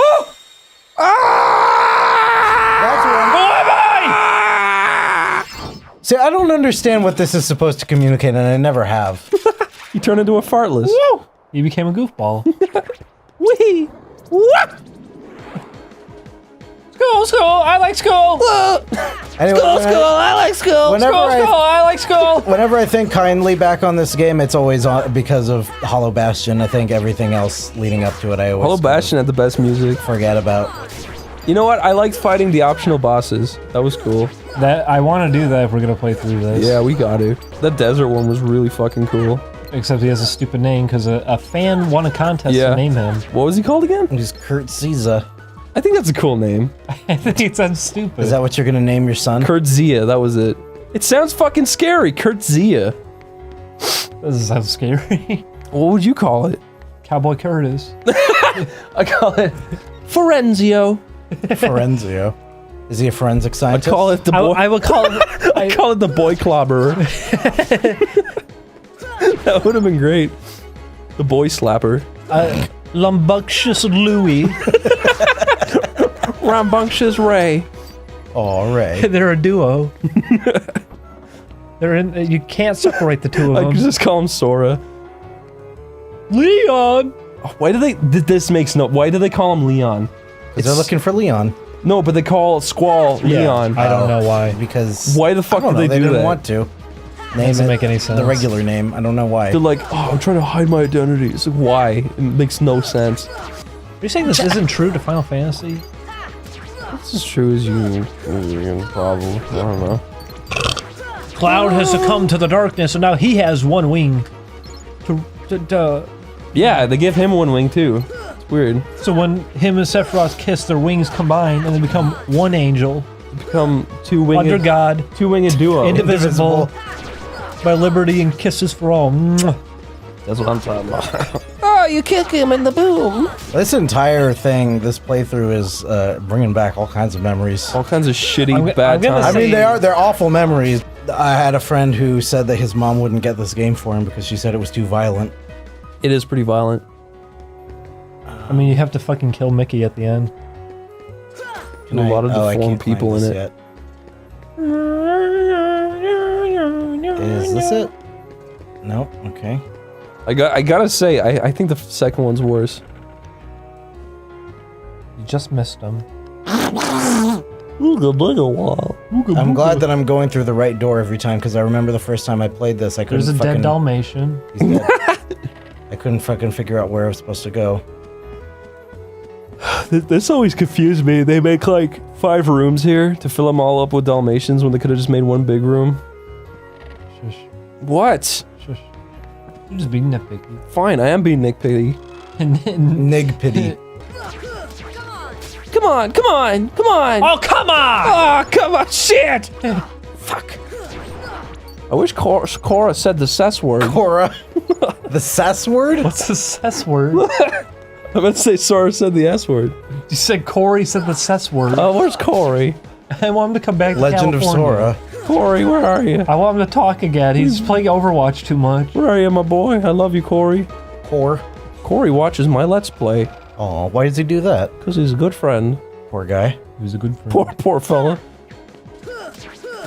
See, I don't understand what this is supposed to communicate, and I never have. You turn into a fartless. You became a goofball. Wee! What? School! I like school! Anyway, I like school. whenever I like school! whenever I think kindly back on this game, it's always because of Hollow Bastion. I think everything else leading up to it, I always Hollow Bastion had the best music. forget about. You know what? I liked fighting the optional bosses. That was cool. That I want to do that if we're gonna play through this. Yeah, we got to. That desert one was really fucking cool. Except he has a stupid name because a fan won a contest Yeah. to name him. What was he called again? He's Kurt Caesar. I think that's a cool name. I think it sounds stupid. Is that what you're gonna name your son? Kurt Zia, that was it. It sounds fucking scary, Kurt Zia. Doesn't sound scary. What would you call it? Cowboy Curtis. I call it Forenzio. Forenzio. Is he a forensic I scientist? call it the boy. I would call it. I call it the boy clobberer. That would have been great. The boy slapper. Lumbunctious Louie. Rambunctious Ray. Oh, Ray. They're a duo. They're in. You can't separate the two of I them. could just call him Sora. Leon. Why do they? This makes no. Why do they call him Leon? They're looking for Leon. No, but they call Squall Leon. I don't know why. Because Why the fuck I don't did know, they do didn't that? want to. Name Doesn't it make any sense. the regular name. I don't know why. They're like, oh, I'm trying to hide my identity. It's like, why? It makes no sense. Are you saying this isn't true to Final Fantasy? It's as true as you probably. I don't know. Cloud has succumbed to the darkness, and now he has one wing. Yeah, they give him one wing too. It's weird. So when him and Sephiroth kiss, their wings combine, and they become one angel. Become two-winged. Under God. Two-winged duo. Indivisible. By liberty and kisses for all. Mwah. That's what I'm talking about. Oh, you kick him in the boom. This entire thing, this playthrough is bringing back all kinds of memories. All kinds of shitty, I'm bad gonna times. I mean, say- they're awful memories. I had a friend who said that his mom wouldn't get this game for him because she said it was too violent. It is pretty violent. I mean, you have to fucking kill Mickey at the end. And a lot of I deformed can't people find in this it. yet. Is this it? Nope. Okay. I gotta say, I think the second one's worse. You just missed him. I'm glad that I'm going through the right door every time because I remember the first time I played this, I couldn't There's a fucking. dead Dalmatian. He's dead. I couldn't fucking figure out where I was supposed to go. This always confused me. They make like 5 rooms here to fill them all up with Dalmatians when they could have just made one big room. Shush. What? Shush. You're just being nitpicky. Fine, I am being nitpicky. And then... Nig pity. Come on, come on, come on. Oh, come on! Oh, come on, shit. Fuck. I wish Cora said the cess word. Cora. The sass word? What's the cess word? I meant to say Sora said the S word. You said Corey said the cess word. Oh, where's Corey? I want him to come back to Legend of California. Sora. Corey, where are you? I want him to talk again. He's playing Overwatch too much. Where are you, my boy? I love you, Corey. Core. Corey watches my Let's Play Oh, why does he do that? because he's a good friend. Poor guy. He was a good friend. Poor fella.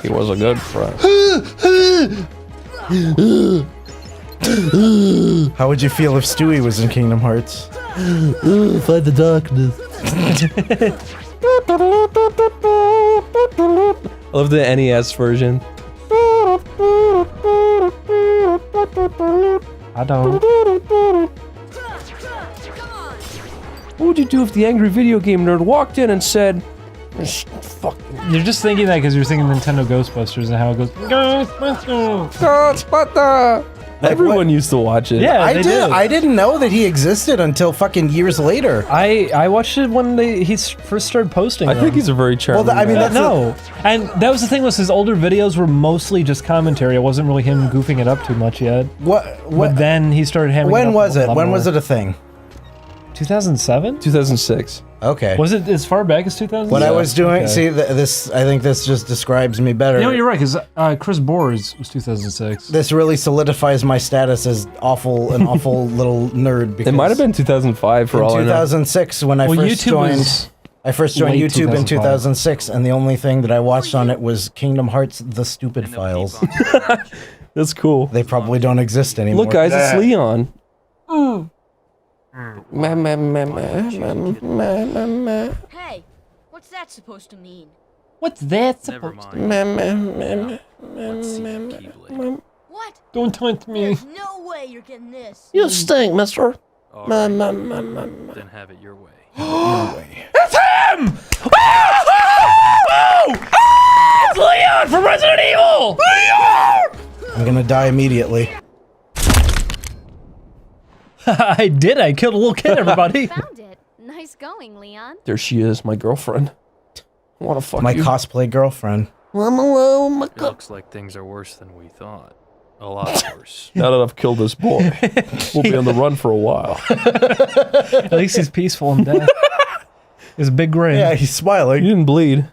He was a good friend. How would you feel if Stewie was in Kingdom Hearts? Fight the darkness. I love the NES version. I don't. What would you do if the angry video game nerd walked in and said, "Fucking You're just thinking that because you're thinking Nintendo Ghostbusters and how it goes. Ghostbusters! Ghostbuster!" Everyone used to watch it. Yeah, I they did. did. I didn't know that he existed until fucking years later. I watched it when he first started posting. I think he's a very charming. Well, I mean, guy. that's no, and that was the thing was his older videos were mostly just commentary. It wasn't really him goofing it up too much yet. What? But then he started hamming. When it up was a it? lot When more. was it a thing? 2007? 2006. Okay. Was it as far back as 2000? What I was doing, Okay. see, this, I think this just describes me better. You know, you're right, because Chris Boers was 2006. This really solidifies my status as an awful little nerd. Because It might have been 2005 for in all I know. 2006 when I Well, first YouTube joined. was I first joined late YouTube in 2005. 2006, and the only thing that I watched on it was Kingdom Hearts: The Stupid Files. That's cool. They probably don't exist anymore. Look, guys, it's Leon. Hey, what's that supposed to mean? What's that Never supposed to mind. Let's see the Keyblade. What? Don't taunt me. There's no way you're getting this. You stink, mister. All right, then have it your way. It's him! It's Leon from Resident Evil! I'm gonna die immediately. I did. I killed a little kid, everybody. Found it. Nice going, Leon. There she is, my girlfriend. I wanna fuck My you. cosplay girlfriend. I'm alone. It looks like things are worse than we thought. A lot worse. Now that I've killed this boy, we'll be on the run for a while. At least he's peaceful in death. It's a big grin. Yeah, he's You smiling. didn't bleed.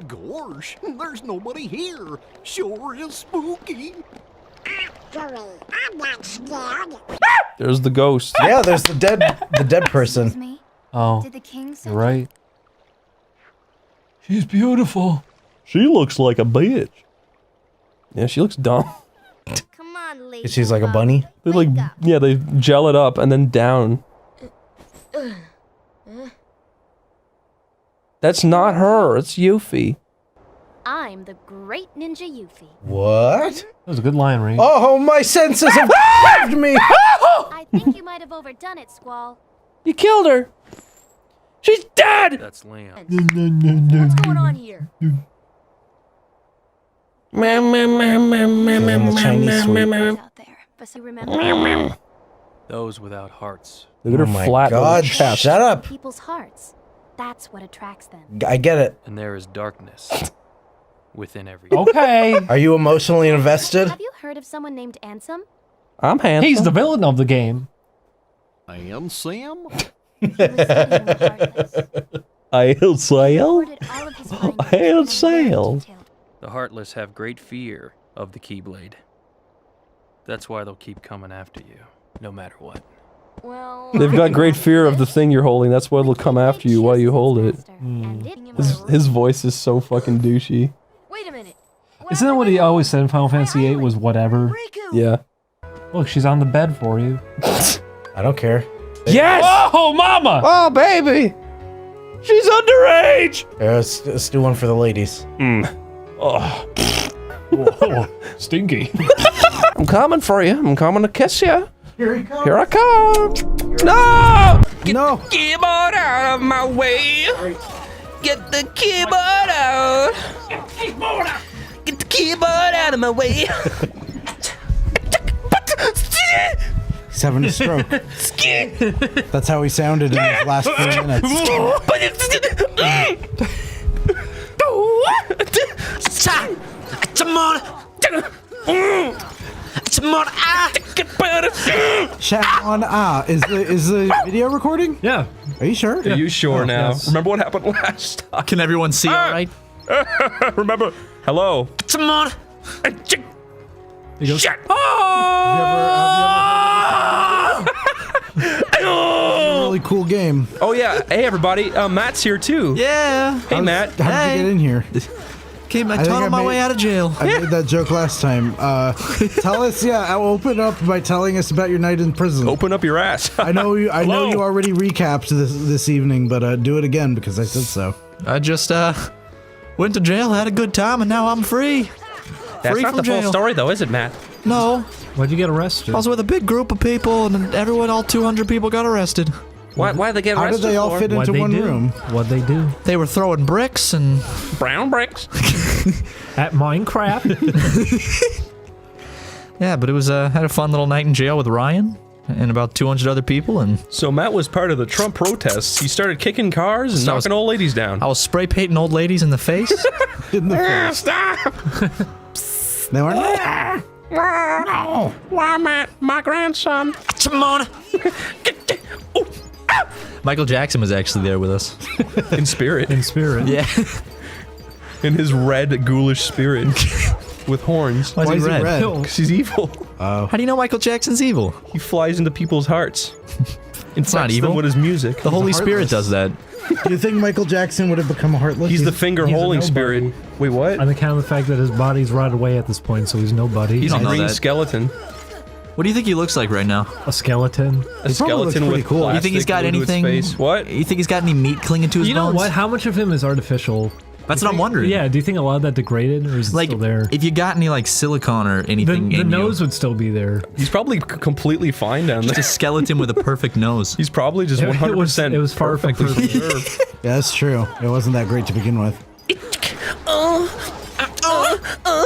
Gosh, there's nobody here. Sure is spooky. There's the ghost. Yeah, there's the dead person. Me? Oh, Did the king say you're right. She's beautiful. She looks like a bitch. Yeah, she looks dumb. Come on, lady. She's like a bunny. They like, Wake up. yeah, they gel it up and then down. That's not her. It's Yuffie. I'm the great ninja Yuffie. What? That was a good line, Ray. Oh, my senses have left me. I think you might have overdone it, Squall. You killed her. She's dead. That's Leon. What's going on here? In the Chinese suite. Out there. But you remember Those without hearts. Look at Oh her my flat little God! chest. Shut up. people's hearts. That's what attracts them. I get it. And there is darkness within every. Okay. Are you emotionally invested? Have you heard of someone named Ansem? I'm handsome. He's the villain of the game. I am Sam. He was studying the Heartless. I'll sail. Recorded all of his findings I'll in a very sail. detailed- The Heartless have great fear of the Keyblade. That's why they'll keep coming after you, no matter what. Well, They've got great fear of the thing you're holding. That's why they'll come after you while you hold it. His voice is so fucking douchey. wait a minute. Isn't that what he always said in Final Fantasy VIII was whatever? Riku! Yeah. Look, she's on the bed for you. I don't care. Yes! Oh, mama! Oh, baby! She's underage! Yeah, let's do one for the ladies. Oh. Whoa, stinky. I'm coming for you. I'm coming to kiss you. Here he comes. Here I come. No! No. Keyboard out of my way. Get the keyboard out. Get the keyboard out of my way. He's having a stroke. That's how he sounded in his last 3 minutes. Chat on is the video recording? Yeah. Are you sure? Are you sure now? yes. Remember what happened last time? Can everyone see all right? Remember? Hello? Come on. He goes, Really cool game. Oh yeah. Hey everybody. Matt's here too. Yeah. Hey Matt. How did you get in here? I think tunneled my way out of jail. I made that joke last time. Tell us, I'll open up by telling us about your night in prison. Open up your ass. I know you Hello. already recapped this evening, but do it again because I said so. I just went to jail, had a good time, and now I'm free. That's Free not from the full jail. story though, is it, Matt? No, why'd you get arrested? I was with a big group of people, and everyone, all 200 people, got arrested. Why did they get How arrested did they all for? fit What'd into they one do? room? What'd they do? They were throwing bricks and Brown bricks. At Minecraft? yeah, but it was had a fun little night in jail with Ryan and about 200 other people, and So Matt was part of the Trump protests. He started kicking cars and So I was- knocking old ladies down. I was spray painting old ladies in the face. In the face. Stop! They weren't. No! Why, Matt? My grandson. Come on. Michael Jackson was actually there with us. In spirit. In spirit. Yeah. In his red, ghoulish spirit. With horns. Why is he red? Because he's evil. How do you know Michael Jackson's evil? He flies into people's hearts. It's not evil. Them with his music. The Holy Spirit does that. Do you think Michael Jackson would have become heartless? He's the finger-holding spirit. Wait, what? On account of the fact that his body's rotted away at this point, so he's nobody. He's a don't know green that. skeleton. What do you think he looks like right now? A skeleton. A skeleton with cool. You think he's got plastic glued to anything? his face. What? You think he's got any meat clinging to his You know bones? what? How much of him is artificial? That's what I'm wondering. Yeah, do you think a lot of that degraded, or is it Like, still there? if you got any like silicone or anything The in nose you, would still be there. He's probably completely fine down just there. a skeleton with a perfect nose. He's probably just 100% It was far from perfectly perfect. preserved. Yeah, that's true. It wasn't that great to begin with.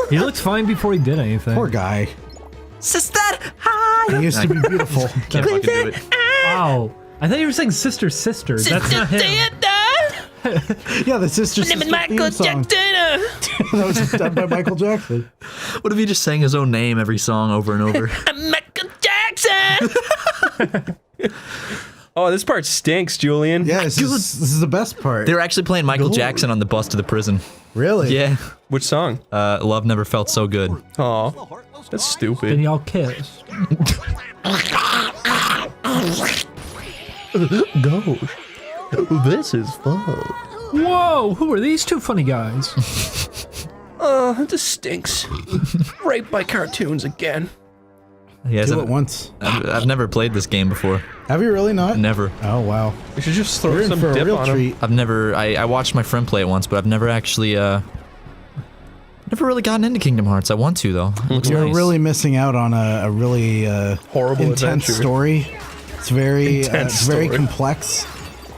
He looked fine before he did anything. Poor guy. Sister, hi. He used to be beautiful. Can't fucking do it. Wow. I thought you were saying sister, sister. That's not him. Yeah, the sister My name is Michael song. Jackson. That was just done by Michael Jackson. What if he just sang his own name every song over and over? I'm Michael Jackson. Oh, this part stinks, Julian. Yeah, this is the best part. They were actually playing Michael Jackson on the bus to the prison. Really? Yeah. Which song? Love Never Felt So Good. Aw, that's Then stupid. y'all kiss. Gosh, this is fun. Whoa, who are these two funny guys? This stinks. Raped by cartoons again. He Do it once. I've never played this game before. Have you really not? Never. Oh, wow. We should just throw You're in some for a dip real on him. treat. I've never. I watched my friend play it once, but I've never actually. Never really gotten into Kingdom Hearts. I want to though. It looks You're nice. really missing out on a really Horrible intense adventure. story. It's very Intense it's very story. complex.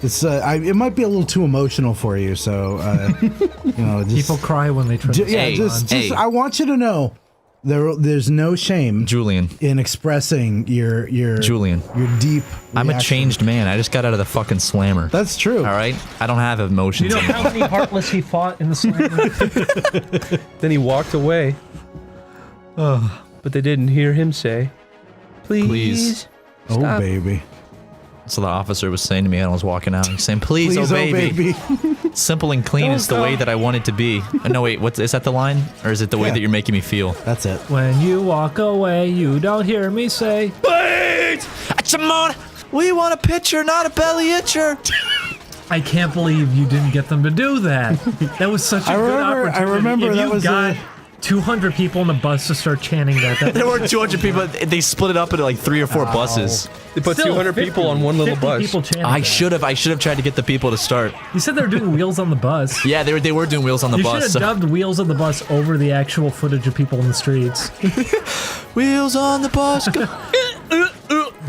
It's it might be a little too emotional for you, so you know, just, People cry when they try to yeah, Hey, just hey. I want you to know there's no shame Julian. in expressing your Julian. your deep. I'm a reaction. changed man. I just got out of the fucking slammer. That's true. All right. I don't have emotions. You know how many Heartless he fought in the slammer? Then he walked away. Ugh. But they didn't hear him say, "Please." Please. Oh Stop. baby. So the officer was saying to me, and I was walking out. He's saying, "Please, Please, oh baby." baby. Simple and clean is the way that I want it to be. No, wait. Is that the line, or is it the way Yeah. that you're making me feel? That's it. When you walk away, you don't hear me say. We want a picture, not a belly itcher. I can't believe you didn't get them to do that. That was such a good opportunity. I remember if that you was got 200 people on the bus to start chanting that. There were 200 people. They split it up into like 3 or 4 buses. They put Still, 200 people 50 on one little 50 bus. people chanting I that. should have tried to get the people to start. You said they were doing wheels on the bus. Yeah, they were doing wheels on the You bus. should have dubbed wheels on the bus over the actual footage of people in the streets. Wheels on the bus.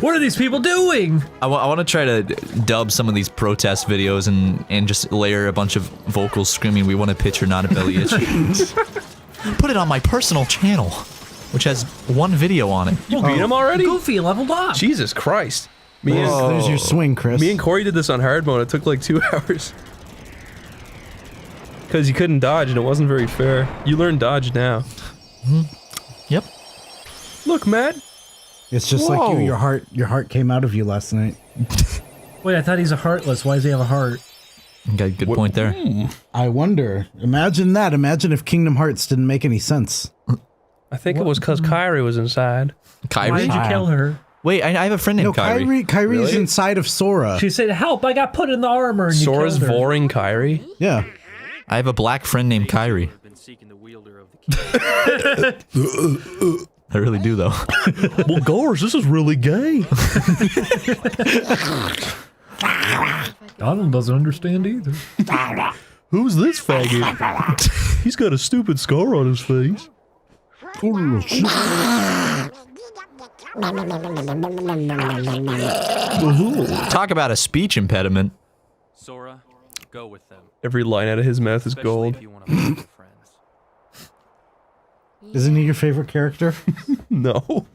What are these people doing? I want to try to dub some of these protest videos and just layer a bunch of vocals screaming, "We want a picture, not a belly itch." Put it on my personal channel, which has 1 video on it. You beat him already? Goofy leveled up. Jesus Christ. Me and, There's your swing, Chris. me and Corey did this on hard mode. It took like 2 hours. Because you couldn't dodge and it wasn't very fair. You learn dodge now. Yep. Look, Matt. It's just like Whoa. you. Your heart came out of you last night. Wait, I thought he's a heartless. Why does he have a heart? Okay, good point there. I wonder. Imagine that. Imagine if Kingdom Hearts didn't make any sense. I think it was because Kyrie was inside. Why Kyrie? did you kill her? Wait, I have a friend named No, Kyrie. Kyrie's Really? inside of Sora. She said, "Help! I got put in the armor." And you Sora's killed her. voring Kyrie. Yeah. I have a black friend named Kyrie. Been seeking the wielder of the key. I really do, though. Well, gosh, this is really gay. Donald doesn't understand either. Who's this faggot? He's got a stupid scar on his face. Oh, shit. Talk about a speech impediment. Sora, go with them. Every line out of his mouth is Especially gold. if you want to find your friends. Isn't he your favorite character? No.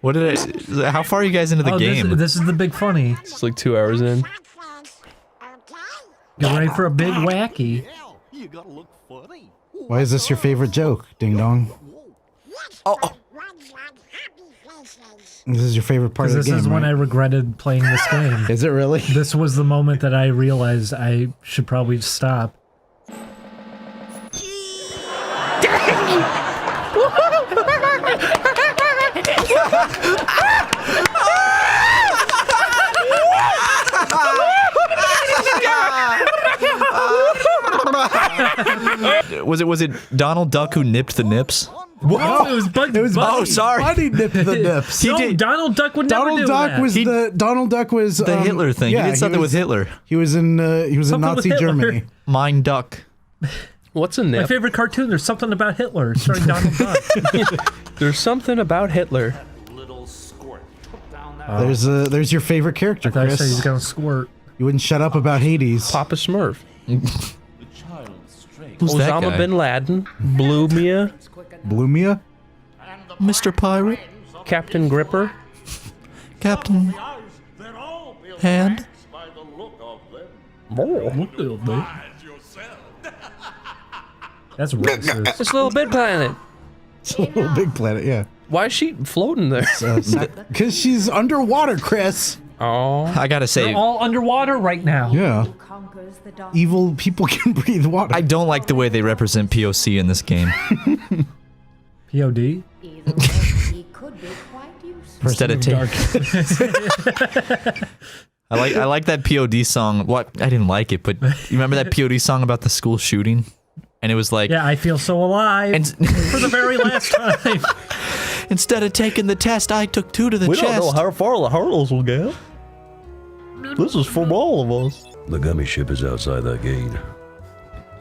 What did I? How far are you guys into the game? This is the big funny. It's like 2 hours in. Get ready for a big wacky. You gotta look funny. Why is this your favorite joke, Ding Dong? This is your favorite part of the This game, is when right? I regretted playing this game. Is it really? This was the moment that I realized I should probably stop. Was it Donald Duck who nipped the nips? No, it was Bugs Bunny. Oh, sorry. Buddy nipped the nips. He No, did. Donald Duck would never do that. Donald Duck was The Hitler thing. Yeah, he did something was, with Hitler. He was in Something Nazi with Hitler. Germany. Mein Duck. What's a My nip? favorite cartoon, there's something about Hitler, starring Donald Duck. There's something about Hitler. There's your favorite character, I thought I said he was Chris. gonna squirt. You wouldn't shut up about Hades. Papa Smurf. Who's that Osama guy? bin Laden. Blumia. Blumia? Mr. Pirate? Captain Gripper. Captain Hand? That's racist. This little big planet. It's a little big planet, yeah. Why is she floating there? Because she's underwater, Chris. Oh. I gotta say, They're all underwater right now. Yeah. Evil people can breathe water. I don't like the way they represent POC in this game. POD? Instead of I like that POD song. What I didn't like it, but you remember that POD song about the school shooting? And it was like, Yeah, I feel so alive and for the very last time. instead of taking the test, I took 2 to the chest. how far the hurdles will get. This is for all of us. The gummy ship is outside that gate.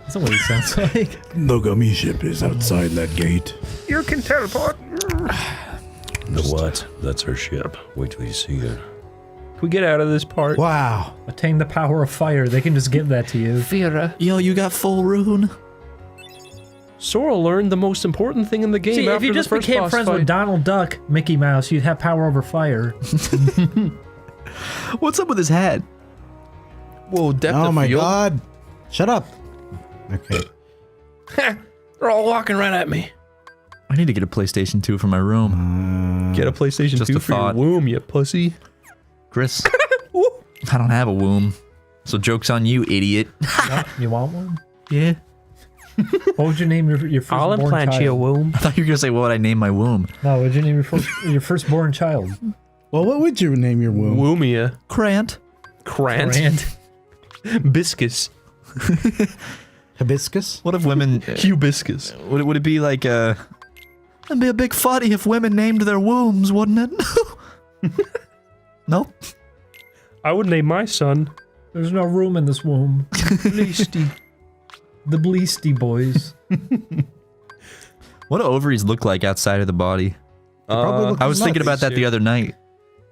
That's what it sounds like. The gummy ship is outside that gate. You can teleport. The what? That's her ship. Wait till you see her. Can we get out of this part? Wow. Attain the power of fire. They can just give that to you. Vera. Yo, you got full rune? Sora learned the most important thing in the game See, after if you the just first became boss friends fight. with Donald Duck, Mickey Mouse, you'd have power over fire. What's up with his hat? Whoa, depth Oh of my field. god. Shut up. Okay. They're all walking right at me. I need to get a PlayStation 2 for my room. Get a PlayStation Just 2 a for your thought. womb, you pussy. Chris, I don't have a womb. So joke's on you, idiot. You want one? Yeah. What would you name your first I'll implant child? you a womb. I thought you were gonna say what would I name my womb? No, what would you name your firstborn child? Well, what would you name your womb? Woomia. Crant. Crant. Biscus. Hibiscus? What if women Hibiscus. would it be like it'd be a big funny if women named their wombs, wouldn't it? Nope. I would name my son There's no room in this womb. Bleasty. The Bleasty boys. What do ovaries look like outside of the body? probably look I was thinking about that the other night.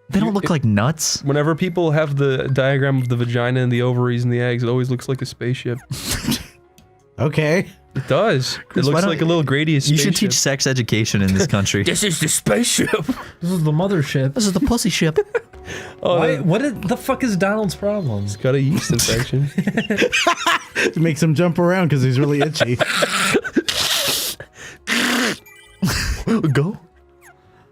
They don't look like nuts. Whenever people have the diagram of the vagina and the ovaries and the eggs, it always looks like a spaceship. Okay. It does. Chris, it why looks don't- like a little Gradius You spaceship. should teach sex education in this country. This is the spaceship. This is the mothership. This is the pussy ship. Oh, Why, that- what the fuck is Donald's problem? He's got a yeast infection. It makes him jump around because he's really itchy. Go.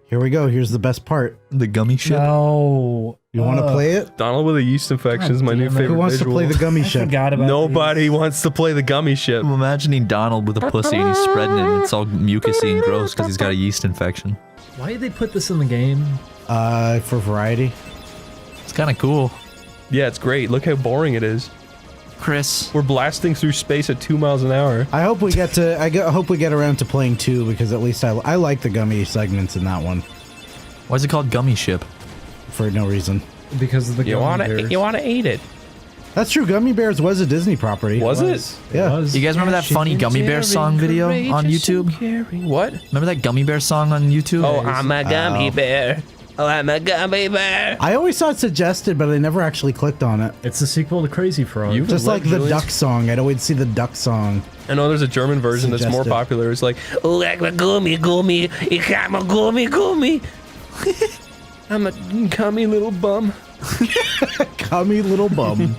Here we go. Here's the best part. The gummy ship. No. You want to play it? Donald with a yeast infection is my new damn it. favorite Who wants visual. to play the gummy I ship? forgot about Nobody wants to play the gummy ship. I'm imagining Donald with a pussy and he's spreading it and it's all mucusy and gross because he's got a yeast infection. these. Why did they put this in the game? For variety. It's kind of cool. Yeah, it's great. Look how boring it is. Chris. We're blasting through space at 2 miles an hour. I hope we get to. I hope we get around to playing 2 because at least I like the gummy segments in that one Why is it called Gummy Ship? for no reason. Because of the gummy bears. You wanna eat it? That's true. Gummy Bears was a Disney property. Was it? Yeah. was. You guys remember that funny Gummy Bear song video on YouTube? What? Remember that Gummy Bear song on YouTube? Oh, I'm a gummy bear. Oh, I'm a gummy bear. I always saw it suggested, but I never actually clicked on it. It's the sequel to Crazy Frog. You- Just like the Julius? duck song. I'd always see the duck song. I know there's a German version that's more Suggested. popular. It's like, oh, I'm a gummy. I'm a gummy. I'm a gummy little bum. Gummy little bum.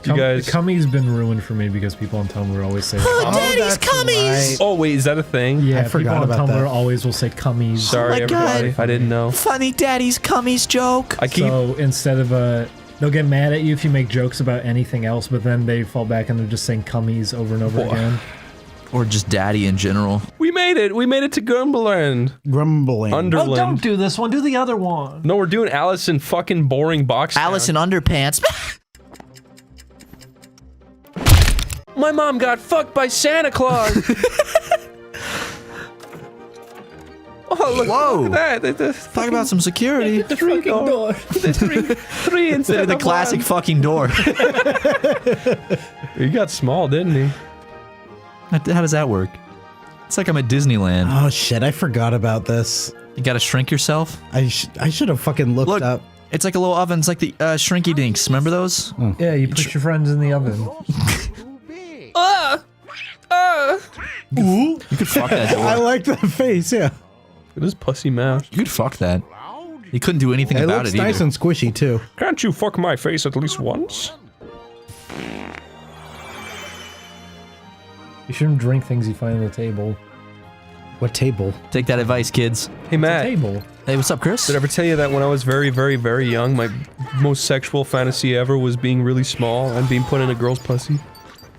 You guys. Cummy's been ruined for me because people on Tumblr always say. Oh, Daddy's that's cummies. right. Oh wait, is that a thing? Yeah, I people forgot on about Tumblr that. always will say Cummy's. Sorry, my everybody. God. I didn't know. Funny Daddy's cummies joke. I keep. So instead of they'll get mad at you if you make jokes about anything else, but then they fall back and they're just saying Cummy's over and over again. Or just daddy in general. We made it. We made it to Grumbleland. Grumbling. Underland. Oh, don't do this one. Do the other one. No, we're doing Alice in fucking boring box. Alice in underpants. My mom got fucked by Santa Claus. Oh, look, Whoa. look at that. Talk about some security. Three door. Three instead of The classic fucking door. He got small, didn't he? How does that work? It's like I'm at Disneyland. Oh shit, I forgot about this. You gotta shrink yourself. I should have fucking looked Look, up. it's like a little oven. It's like the Shrinky Dinks. Remember those? Yeah, you put your friends in the oven. You could fuck that I door. like that face, yeah. Look at his pussy mouth. You could fuck that. You couldn't do anything It about looks it either. nice and squishy too. Can't you fuck my face at least once? You shouldn't drink things you find on the table. What table? Take that advice, kids. Hey, Matt. Table. Hey, what's up, Chris? Did I ever tell you that when I was very, very, very young, my most sexual fantasy ever was being really small and being put in a girl's pussy?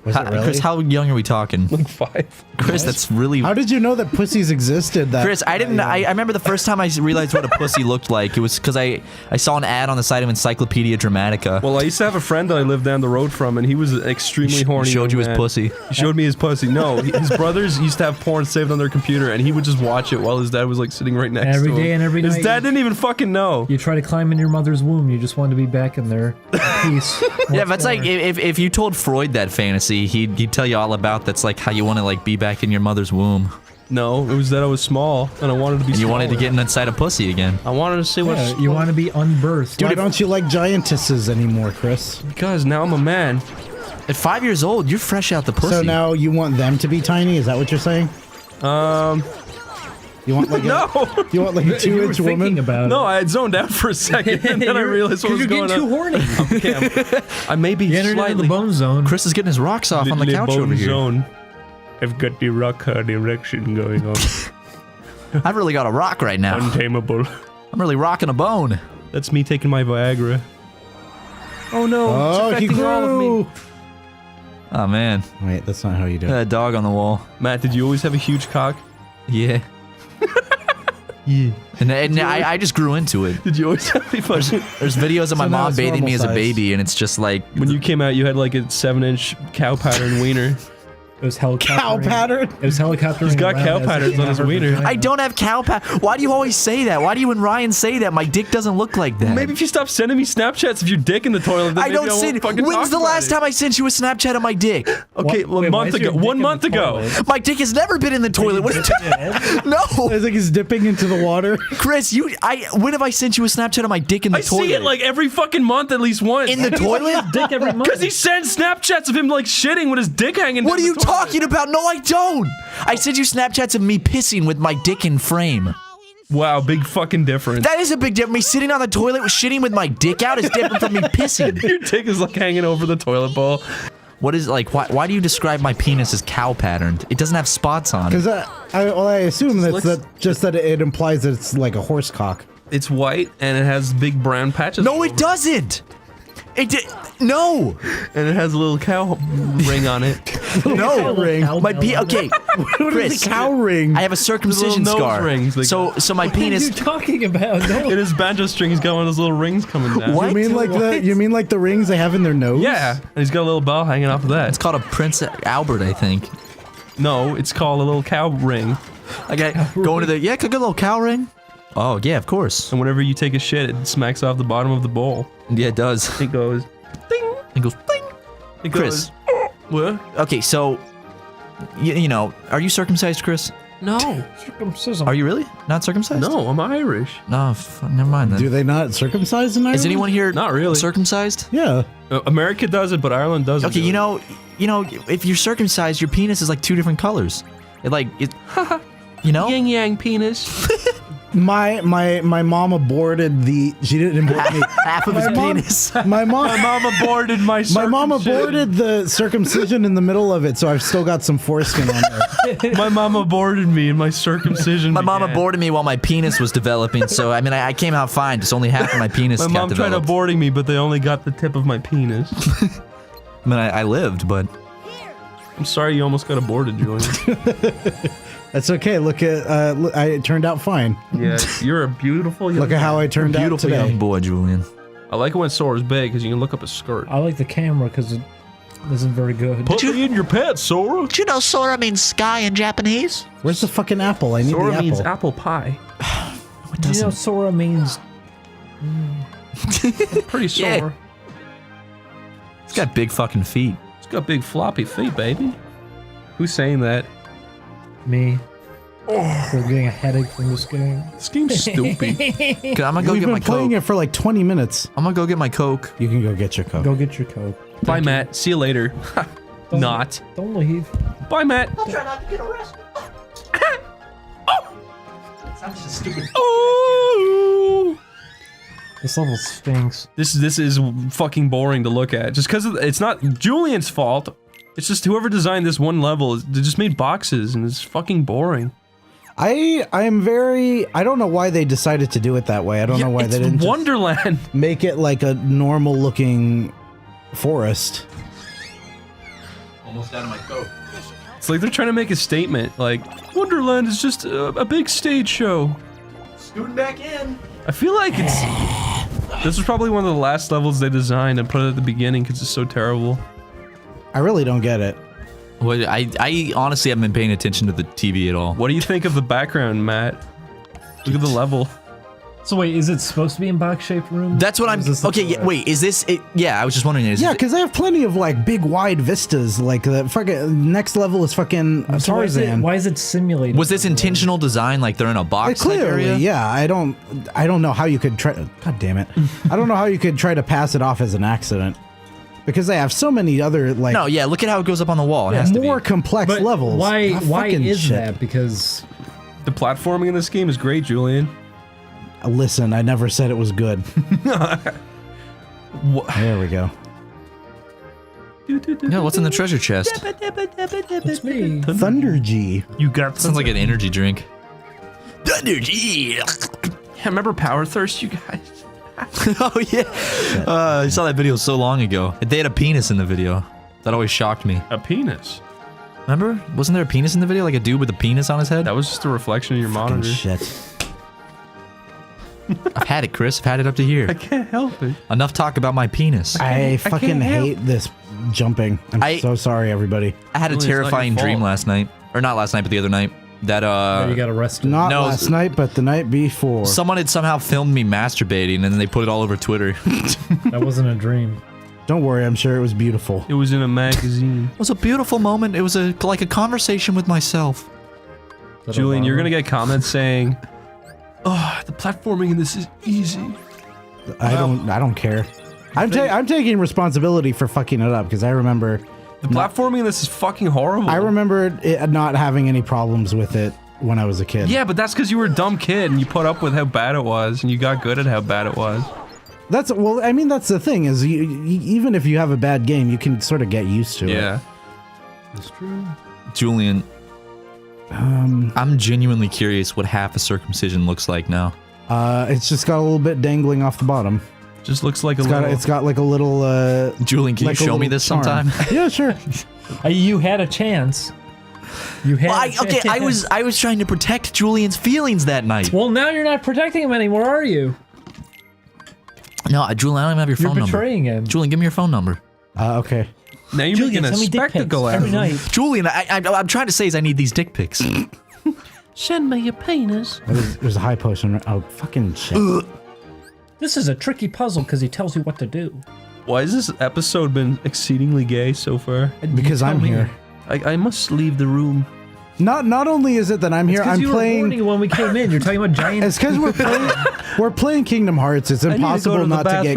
Was it really? Chris, how young are we talking? Like 5. Chris, that's really... How did you know that pussies existed? That Chris, I didn't. I remember the first time I realized what a pussy looked like. It was because I saw an ad on the side of Encyclopedia Dramatica. Well, I used to have a friend that I lived down the road from, and he was an extremely horny. Showed young you his man. pussy. He showed me his pussy. No, his brothers used to have porn saved on their computer, and he would just watch it while his dad was like sitting right next Every to him. day and every His night. dad didn't even fucking know. You try to climb in your mother's womb. You just want to be back in there. Peace. Yeah, that's like if you told Freud that fantasy, he'd tell you all about that's like how you want to like be back in your mother's womb. No, it was that I was small, and I wanted to be. And you wanted to smaller. get inside a pussy again. I wanted to see what. Yeah, you want to be unbirthed. Why don't you like giantesses anymore, Chris? Because now I'm a man. At 5 years old, you're fresh out the pussy. So now you want them to be tiny? Is that what you're saying? You want like No. you want like a You were 2-inch woman? thinking about No, it. I had zoned out for a second, and then I realized what was you're going getting too on. horny. Okay, I may be You entered into slightly. the bone zone. Chris is getting his rocks off on the couch over here. Zone. I've got the rock hard erection going on. I've really got a rock right now. Untamable. I'm really rocking a bone. That's me taking my Viagra. Oh no, Oh, it's he affecting all of me. grew. Oh man, Wait, that's not how you do it. that dog on the wall. Matt, did you always have a huge cock? Yeah. Yeah. And I just grew into it. Did you always have a fucking... There's videos of my So now mom it's bathing me normal as a size. baby, and it's just like When you came out, you had like a 7-inch cow pattern wiener. It was helicoptering. Cow pattern? It was helicoptering. He's got around cow as it patterns came on out his her wiener. vagina. I don't have cow pat. Why do you always say that? Why do you and Ryan say that? My dick doesn't look like that. Maybe if you stop sending me Snapchats of your dick in the toilet, then I maybe don't won't send. fucking When's talk the about last it. time I sent you a Snapchat of my dick? Okay, Wait, a why month is your ago. dick 1 in month the ago. toilet? My dick has never been in the toilet. What are you talking? No, It's like he's dipping into the water. Chris. When have I sent you a Snapchat of my dick in the I toilet? see it like every fucking month at least once. in the toilet. Dick every month. Because he sends Snapchats of him like shitting with his dick hanging What down are you the toilet. talking about? No, I don't. I sent you Snapchats of me pissing with my dick in frame. Wow, big fucking difference. That is a big difference. Me sitting on the toilet with shitting with my dick out is different from me pissing. Your dick is like hanging over the toilet bowl. What is like? Why do you describe my penis as cow patterned? It doesn't have spots on it. Because I assume that's just that it implies that it's like a horse cock. It's white and it has big brown patches. No, all it over doesn't. No. And it has a little cow ring on it. No. ring. My okay, What Chris. is a cow ring? I have a circumcision nose scar. rings they So my What are you penis. talking about? No. In his banjo string, he's got one of those little rings coming down. What? You mean like the rings they have in their nose? Yeah, and he's got a little bell hanging off of that. It's called a Prince Albert, I think. No, it's called a little cow ring. Okay, going to the could get a little cow ring. Oh yeah, of course. And whenever you take a shit, it smacks off the bottom of the bowl. Yeah, it does. It goes, ding. It goes. Ding. It Chris. goes, what? Okay, so you know, are you circumcised, Chris? No. Circumcision. Are you really not circumcised? No, I'm Irish. No, never mind then. Do they not circumcise in Ireland? Is anyone here Not really. circumcised? Yeah. America does it, but Ireland doesn't. Okay, do you it. know, if you're circumcised, your penis is like 2 different colors. You know? Yin yang penis. My mom aborted the. She didn't abort me. Half of his penis. My mom aborted my My mom aborted the circumcision in the middle of it, so I've still got some foreskin on there. My mom aborted me in my circumcision. My mom aborted me while my penis was developing, so I mean, I came out fine. Just only half of my penis My got mom tried developed. aborting me, but they only got the tip of my penis. I mean, I lived, but I'm sorry you almost got aborted, Julian. That's okay. Look at it turned out fine. Yeah, you're a beautiful young Look at how I turned out beautiful today. young boy, Julian. I like it when Sora's big because you can look up his skirt. I like the camera because it isn't very good. Put me in your pants, Sora. Did you know Sora means sky in Japanese? Where's the fucking apple? I need Sora the apple. means apple pie. What Do you know Sora means... Pretty sore. Yeah. He's got big fucking feet. It's got big floppy feet, baby. Who's saying that? Me. We're getting a headache from this game. This game's stupid. I'm gonna go We've get been my playing Coke. it for like 20 minutes. I'm gonna go get my Coke. You can go get your Coke. Go get your Coke. Bye, Matt. See you later. Not. Don't leave. Bye, Matt. I'll try not to get arrested. Sounds just stupid. Oh! This level stinks. This is fucking boring to look at. Just because it's not Julian's fault. It's just whoever designed this one level, they just made boxes and it's fucking boring. I don't know why they decided to do it that way. I don't know why they didn't It's just Wonderland. make it like a normal looking forest. Almost out of my Coke. It's like they're trying to make a statement. Like Wonderland is just a big stage show. Scooting back in. I feel like it's. This was probably one of the last levels they designed and put it at the beginning because it's so terrible. I really don't get it. Well, I honestly haven't been paying attention to the TV at all. What do you think of the background, Matt? Look at the level. So wait, is it supposed to be in box-shaped room? That's what I'm. Okay, yeah, wait. Is this it? Yeah, I was just wondering. Yeah, because they have plenty of like big wide vistas. Like the fucking next level is fucking So Tarzan. why is it simulated? Was this intentional design? Like they're in a box Clearly, area? yeah. I don't know how you could try. God damn it! I don't know how you could try to pass it off as an accident, because they have so many other like. No, yeah. Look at how it goes up on the wall. It has to be more complex But levels. Why Fucking is shit. that? Because The platforming in this game is great, Julian. Listen, I never said it was good. There we go. No, what's in the treasure chest? it's me. Thunder G. You got Sounds like an energy drink. Thunder G. Yeah, remember Power Thirst, you guys? Oh yeah. I saw that video so long ago. They had a penis in the video. That always shocked me. A penis. Remember? Wasn't there a penis in the video? Like a dude with a penis on his head? That was just a reflection of your Fucking monitor. shit. I've had it, Chris. I've had it up to here. I can't help it. Enough talk about my penis. I fucking can't help- hate this jumping. I'm so sorry, everybody. I had a Really, it's not your terrifying dream fault. last night. Or not last night, but the other night. That, You got arrested. Not No, last night, but the night before. someone had somehow filmed me masturbating and then they put it all over Twitter. That wasn't a dream. Don't worry, I'm sure it was beautiful. It was in a magazine. It was a beautiful moment. It was like a conversation with myself. Is that Julian, you're Obama? gonna get comments saying, "Oh, the platforming in this is easy." I don't care. I'm taking responsibility for fucking it up because I remember The platforming in this is fucking horrible. I remember it not having any problems with it when I was a kid. Yeah, but that's because you were a dumb kid and you put up with how bad it was and you got good at how bad it was. That's I mean that's the thing is you even if you have a bad game you can sort of get used to it. Yeah. It's true. Julian, I'm genuinely curious what half a circumcision looks like now. It's just got a little bit dangling off the bottom. Just looks like It's got like a little Julian, can like you a show me little this charm. sometime? Yeah, sure. You had a chance. You had. Well, a chance. I was trying to protect Julian's feelings that night. Well, now you're not protecting him anymore, are you? No, Julian, I don't even have your You're phone number. betraying him. Julian, give me your phone number. Okay. Now you're Julian, making a send me dick pics spectacle out every of it. night. Julian, I'm trying to say is I need these dick pics. Send me your penis. There's a high potion. Oh, fucking shit. This is a tricky puzzle because he tells you what to do. Why has this episode been exceedingly gay so far? Because I'm here. I must leave the room. Not only is it that I'm here, Because I'm you were playing. warning when we came in. You're talking about giant. It's because we're playing Kingdom Hearts. It's need to go to impossible the not to get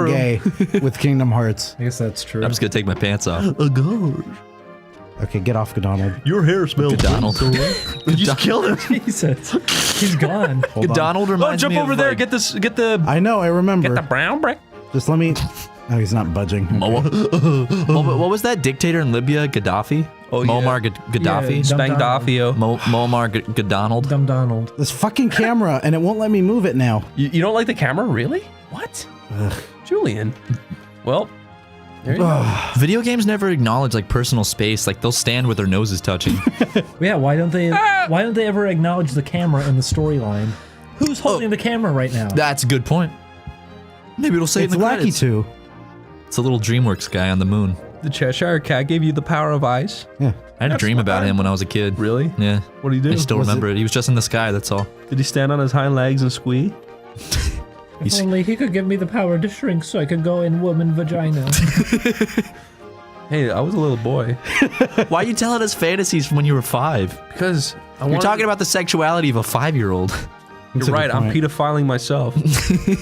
gay with Kingdom Hearts. I guess that's true. I'm just gonna take my pants off. Okay, get off, Donald. Your hair smells Donald. You just killed him. Jesus. He's gone. Hold on. Donald Oh, reminds jump me over of, there. like, Get this. Get the. I know, I remember. Get the brown brick. Just let me... Oh, he's not budging. what was that dictator in Libya? Gaddafi? Oh, Muammar yeah. Gaddafi? Yeah, Spang Dafio. Muammar Gadonald? Dumb Donald. This fucking camera, and it won't let me move it now. You don't like the camera, really? What? Julian. Well, there you go. Video games never acknowledge like personal space. Like they'll stand with their noses touching. Yeah, why don't they ever acknowledge the camera in the storyline? Who's holding the camera right now? That's a good point. Maybe it'll say It's in the Lackey credits. 2. It's a little DreamWorks guy on the moon. The Cheshire Cat gave you the power of eyes. Yeah. I had a dream about him when I was a kid. Really? Yeah. What did he do? I still Was remember it? He was just in the sky, that's all. Did he stand on his hind legs and squee? If only he could give me the power to shrink so I could go in woman vagina. Hey, I was a little boy. Why are you telling us fantasies from when you were 5? Because You're talking about the sexuality of a 5-year-old. You're right. I'm pedophiling myself.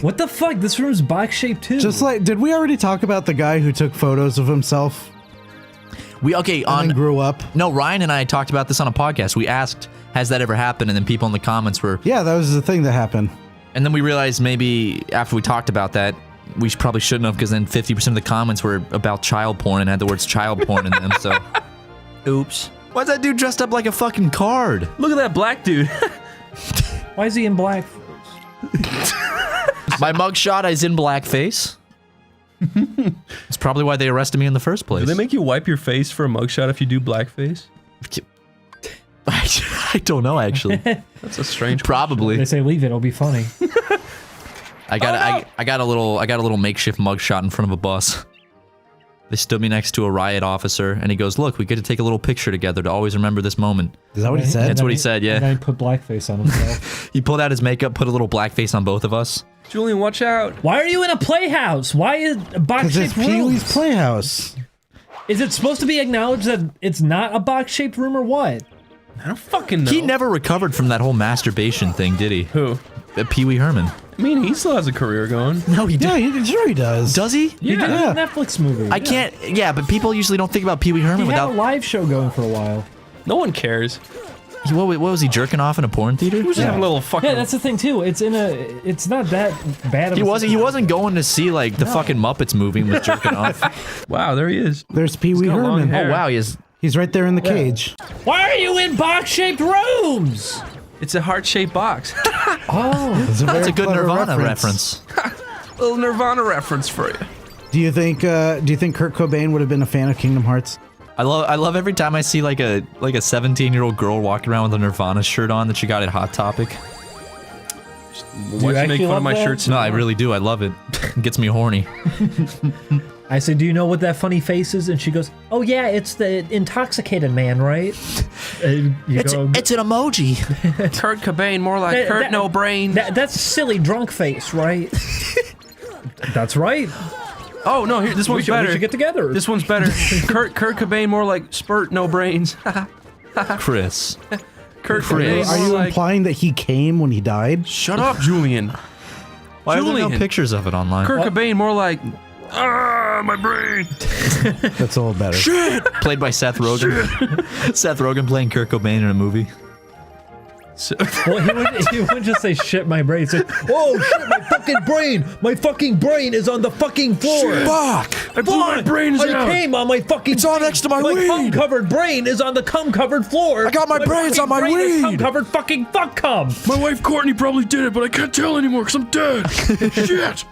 What the fuck? This room's box shaped too. Just like, did we already talk about the guy who took photos of himself and then grew up? No, Ryan and I talked about this on a podcast. We asked, has that ever happened? And then people in the comments were... Yeah, that was the thing that happened. And then we realized maybe after we talked about that, we probably shouldn't have, because then 50% of the comments were about child porn and had the words child porn in them, so... Oops. Why's that dude dressed up like a fucking card? Look at that black dude. Why is he in black? My mugshot is in blackface. That's probably why they arrested me in the first place. Do they make you wipe your face for a mugshot if you do blackface? I don't know, actually. That's a strange. Probably. They say leave it, it'll be funny. I got a little makeshift mugshot in front of a bus. They stood me next to a riot officer, and he goes, "Look, we get to take a little picture together to always remember this moment." Is that what he said? That's what he said, And then yeah. he put blackface on himself. He pulled out his makeup, put a little blackface on both of us. Julian, watch out. Why are you in a playhouse? Why is a box Because it's shaped Pee-wee's room? Playhouse. Is it supposed to be acknowledged that it's not a box shaped room or what? I don't fucking know. He never recovered from that whole masturbation thing, did he? Who? Pee Wee Herman. I mean, he still has a career going. No, he Yeah, sure he does. Does he? He did Yeah. a Netflix movie. I can't. Yeah, but people usually don't think about Pee Wee Herman He had a without. live show going for a while. No one cares. What was he jerking off in a porn theater? He was just having a little fucking. Yeah, that's the thing too. It's not that bad. Of He a wasn't. He wasn't going to see like the fucking Muppets movie and was jerking off. Wow, there he is. There's Pee-wee got long Herman. hair. Oh wow, he is. He's right there in the cage. Why are you in box-shaped rooms? It's a heart-shaped box. Oh, It's That's very a good clever Nirvana reference. Little Nirvana reference for you. Do you think Kurt Cobain would have been a fan of Kingdom Hearts? I love every time I see like a 17-year-old girl walking around with a Nirvana shirt on that she got at Hot Topic. Why'd you actually make fun love of my that? shirts? No, I really do. I love it. It gets me horny. I said, do you know what that funny face is? And she goes, oh yeah, it's the intoxicated man, right? It's an emoji. Kurt Cobain, more like Kurt No Brain. That's a silly drunk face, right? That's right. Oh no, here, this one's We better. should get together. This one's better. Kurt Cobain, more like Spurt No Brains. Chris. Kurt Chris. Cobain, Are more you like. implying that he came when he died? Shut up, Julian. Why are there no Julian. pictures of it online? Kurt Cobain, more like. My brain. That's a little better. Played by Seth Rogen. Seth Rogen playing Kurt Cobain in a movie. So, Well, he wouldn't just say shit my brain. He'd say, oh shit, my fucking brain! My fucking brain is on the fucking floor! Fuck! I blew my brains I out. came on my fucking. It's on next to my weed. cum-covered brain is on the cum-covered floor. I got my brains fucking on my brain is weed. Cum-covered fucking fuck cum. My wife Courtney probably did it, but I can't tell anymore because I'm dead. Shit!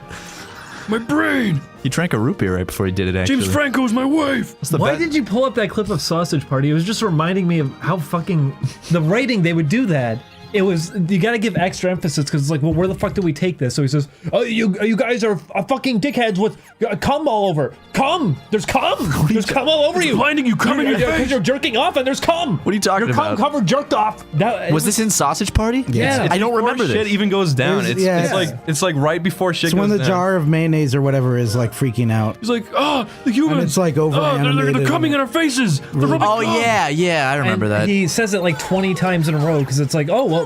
My brain! He drank a root beer right before he did it, actually. James Franco's my wife! What's the Why bet? did you pull up that clip of Sausage Party? It was just reminding me of how fucking the writing they would do that. It was, you gotta give extra emphasis because it's like, well, where the fuck do we take this? So he says, oh, you guys are fucking dickheads with cum all over. Cum! There's cum! There's cum all over you! blinding you, cum in your Because face. you're jerking off and there's cum! What are you talking You're about? cum-covered jerked off. That, Was this in Sausage Party? Yeah. I don't remember Before shit this. even goes down. There's- It's, yeah. it's like right before shit It's goes when the down. jar of mayonnaise or whatever is like freaking out. He's like, oh, the humans! And it's like over they're coming in our faces! They're rubbing Oh, cum. yeah, I remember and that. he says it like 20 times in a row because it's like, oh, well,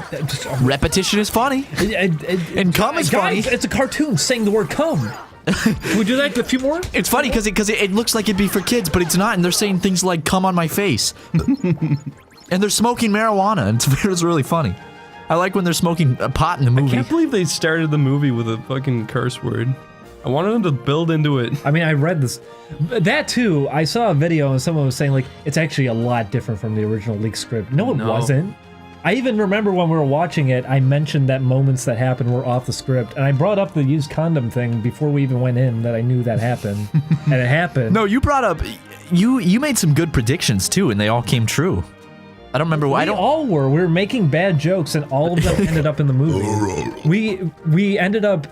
Repetition is funny. And cum is guys, funny. it's a cartoon saying the word cum. Can we do that a few more? It's funny because it looks like it'd be for kids, but it's not, and they're saying things like "come on my face," and they're smoking marijuana. And it's really funny. I like when they're smoking pot in the movie. I can't believe they started the movie with a fucking curse word. I wanted them to build into it. I mean, I read this. That too, I saw a video and someone was saying, like, it's actually a lot different from the original leaked script. No, it wasn't. I even remember when we were watching it, I mentioned that moments that happened were off the script. And I brought up the used condom thing before we even went in, that I knew that happened. And it happened. No, you brought up... You made some good predictions, too, and they all came true. I don't remember why. We all were. We were making bad jokes, and all of them ended up in the movie. We ended up...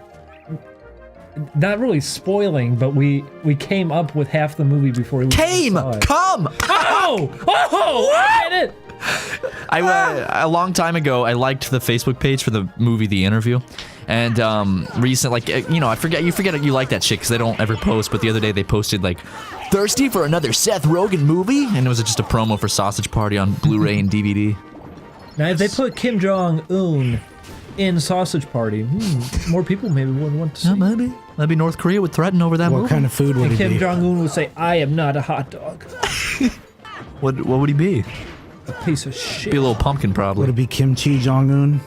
Not really spoiling, but we came up with half the movie before we saw it. Come! Oh! Oh! I did it! A long time ago, I liked the Facebook page for the movie The Interview, and recent, like, you know, you forget you like that shit because they don't ever post. But the other day they posted like, thirsty for another Seth Rogen movie, and it was just a promo for Sausage Party on Blu-ray and DVD. Now, if they put Kim Jong-un in Sausage Party, more people maybe would want to see. Maybe North Korea would threaten over that movie. What kind of food would And it Kim be? Jong-un would say, "I am not a hot dog." What would he be? A piece of shit. Be a little pumpkin, probably. Would it be kimchi Jong-un?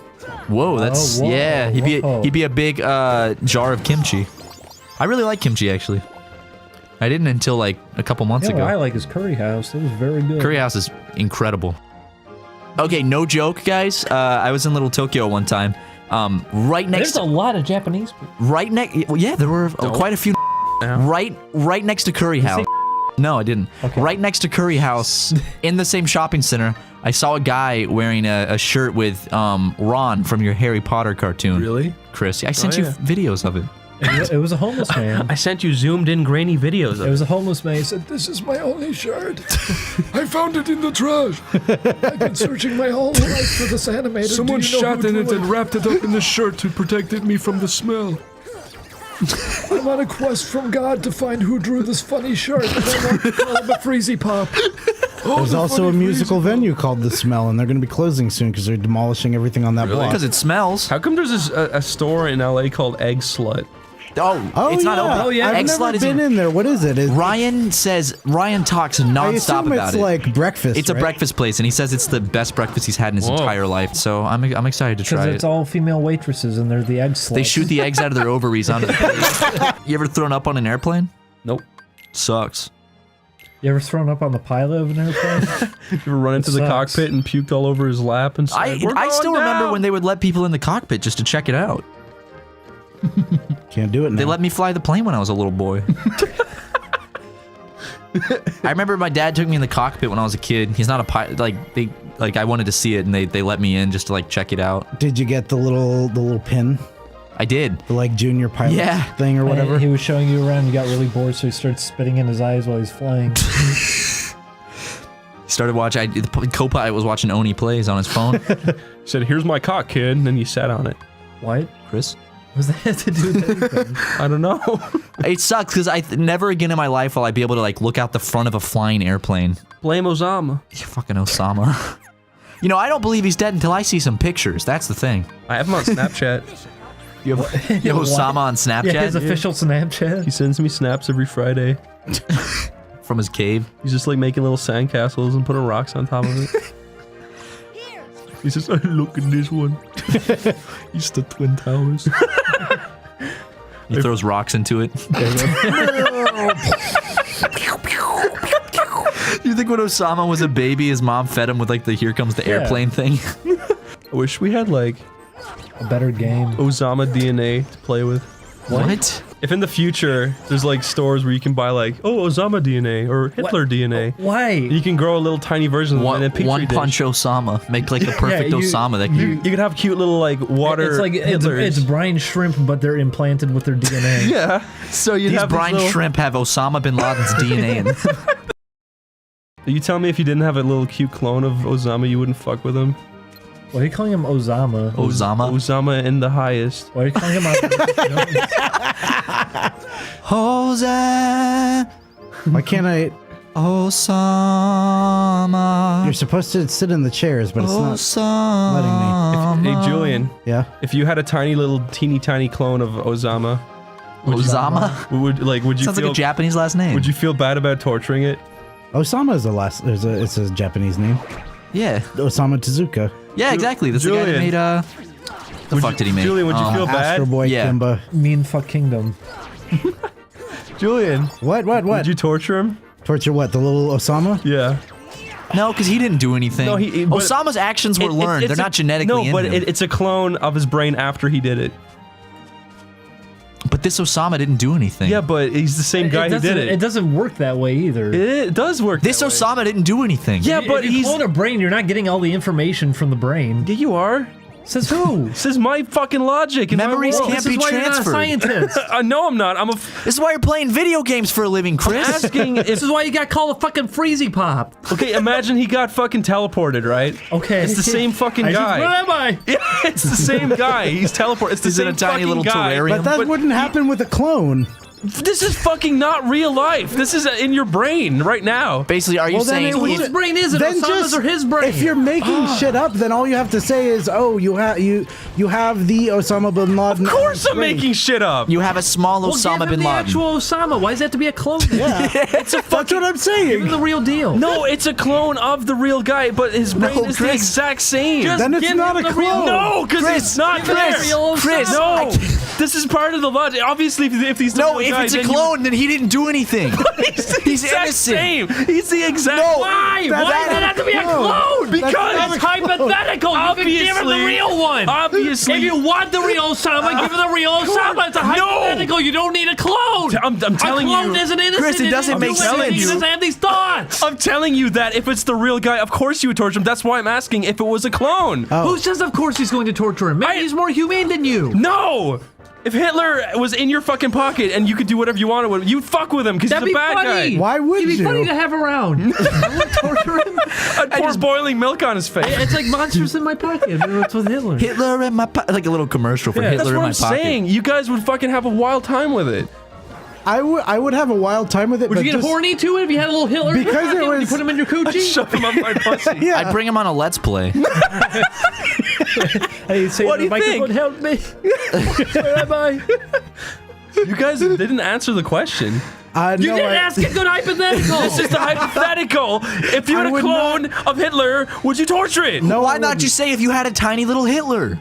Whoa, that's whoa, yeah. He'd be a big jar of kimchi. I really like kimchi, actually. I didn't until like a couple months What ago. I like is Curry House. It was very good. Curry House is incredible. Okay, no joke, guys. I was in Little Tokyo one time. Right next. There's a lot of Japanese people. Right next. Well, yeah, there were quite a few. Right next to Curry House. No, I didn't. Okay. Right next to Curry House, in the same shopping center, I saw a guy wearing a shirt with Ron from your Harry Potter cartoon. Really? Chris, I sent you videos of it. It was a homeless man. I sent you zoomed in grainy videos of It was a homeless man. He said, "This is my only shirt. I found it in the trash. I've been searching my whole life for this animated. Someone shot in it and wrapped it up in the shirt to protect me from the smell. I'm on a quest from God to find who drew this funny shirt, and I want to call him a Freezy Pop." There's also a musical venue called The Smell, and they're going to be closing soon because they're demolishing everything on that block. Because it smells. How come there's a store in LA called Egg Slut? Oh, it's not open. Oh, yeah. I've never been in there. What is it? Ryan talks I nonstop assume about it's it. like breakfast. It's a right? breakfast place, and he says it's the best breakfast he's had in his entire life. So I'm excited to try Because it. it's all female waitresses, and they're the egg sluts. They shoot the eggs out of their ovaries onto the plate. You ever thrown up on an airplane? Nope. Sucks. You ever thrown up on the pilot of an airplane? You ever run into the sucks. cockpit and puked all over his lap and said, I still remember when they would let people in the cockpit just to check it out. Can't do it now. They let me fly the plane when I was a little boy. I remember my dad took me in the cockpit when I was a kid. He's not a pilot. Like I wanted to see it, and they let me in just to like check it out. Did you get the little pin? I did. The like junior pilot thing or whatever? He was showing you around, you got really bored, so he started spitting in his eyes while he's flying. Started watching. The co-pilot was watching Oney Plays on his phone. He said, "Here's my cock, kid," and then you sat on it. What? Chris? What does that have to do with anything? I don't know. It sucks because never again in my life will I be able to like look out the front of a flying airplane. Blame Osama. You fucking Osama. You know, I don't believe he's dead until I see some pictures. That's the thing. I have him on Snapchat. You have Osama on Snapchat? Yeah, his official Snapchat. He sends me snaps every Friday. From his cave? He's just like making little sandcastles and putting rocks on top of it. He says, "Oh, look at this one." It's the Twin Towers. He throws rocks into it. You think when Osama was a baby, his mom fed him with like the "Here Comes the Airplane" thing? I wish we had like a better game. Osama DNA to play with. What? If in the future there's like stores where you can buy like, oh, Osama DNA or Hitler DNA. Why? You can grow a little tiny version of them in a petri One dish. punch Osama. Make like the perfect Osama that you could have cute little like water. It's like it's brine shrimp, but they're implanted with their DNA. Yeah. So you These have brine shrimp have Osama bin Laden's DNA in them. Are you telling me if you didn't have a little cute clone of Osama, you wouldn't fuck with him? Why are you calling him Osama? Osama? Osama in the highest. Why are you calling him Jose. Why can't I? Osama. You're supposed to sit in the chairs, but it's not letting me. Hey, Julian. Yeah. If you had a teeny tiny clone of Osama, would you Sounds feel, like a Japanese last name. Would you feel bad about torturing it? Osama is it's a Japanese name. Yeah. Osamu Tezuka. Yeah, exactly. That's the guy that Julian. made, the fuck did he make? Julian, would you feel bad? Astro Boy Yeah. Kimba. Mean fuck kingdom. Julian, What? did you torture him? Torture what? The little Osama? Yeah. No, because he didn't do anything. No, but- Osama's actions were learned. They're not genetically No, but in him. it's a clone of his brain after he did it. But this Osama didn't do anything. Yeah, but he's the same guy who did It it. doesn't work that way either. It does work. This that way. Osama didn't do anything. Yeah, but if you he's. clone a brain, you're not getting all the information from the brain. Yeah, you are. Says who? This is my fucking logic. And Memories my world. can't This is be why you're not a transferred. scientist. No, I'm not. I'm a. This is why you're playing video games for a living, Chris. Asking if. This is why you got called a fucking freezy pop. Okay, imagine he got fucking teleported, right? Okay. It's the same fucking Where guy. am I? Yeah, it's the same guy. He's teleported. It's the He's in same a tiny fucking little guy. terrarium. But that wouldn't happen with a clone. This is fucking not real life. This is in your brain right now. Basically, are you Well, then saying it would- Whose brain is it? Then Osama's just or his brain? if you're making shit up, then all you have to say is, "Oh, you have the Osama bin Laden." Of course, I'm brain. making shit up. you have a small well, Osama give him bin the Laden? actual Osama. Why does it have to be a clone? Yeah, that's what I'm Give saying. him the real deal. No, it's a clone of the real guy, but his brain is the Chris. exact same. Just Then it's give not him a the real- clone. No, because it's not Give him the there. real Chris, Osama. No, this is part of the logic. Obviously, if he's the No, real if guy, it's a then clone, then he didn't do anything. he's innocent. Same. He's the exact. No, Why? Why does it have to be a clone? Because It's hypothetical. You can give him the Obviously. real one. Obviously. If you want the real Osama, give him the real Osama. It's a hypothetical. You don't need a clone. I'm telling a clone you. isn't innocent. Chris, it doesn't make sense. He doesn't have these thoughts. I'm telling you that if it's the real guy, of course you would torture him. That's why I'm asking if it was a clone. Who says of course he's going to torture him? Maybe he's more humane than you. No! If Hitler was in your fucking pocket and you could do whatever you wanted with him, you'd fuck with him because he's That'd a be bad funny. guy. Why would It'd be you? funny to have around. I would torture him. I'd pour boiling milk on his face. It's like monsters in my pocket. But it's with Hitler. Hitler in my pocket. Like a little commercial for That's Hitler what in my I'm pocket. saying. You guys would fucking have a wild time with it. I would have a wild time with it. Would but you get just, horny to it if you had a little Hitler? in your Because it pocket? Would you was- put him in your coochie. Shove him up my pussy. Yeah. I'd bring him on a Let's Play. Hey, say What do the you think? microphone help me. Where am I? You guys didn't answer the question. No, You didn't ask a good hypothetical. This is the hypothetical. If you had I a would clone of Hitler, would you torture it? No, Why I not wouldn't. just say if you had a tiny little Hitler?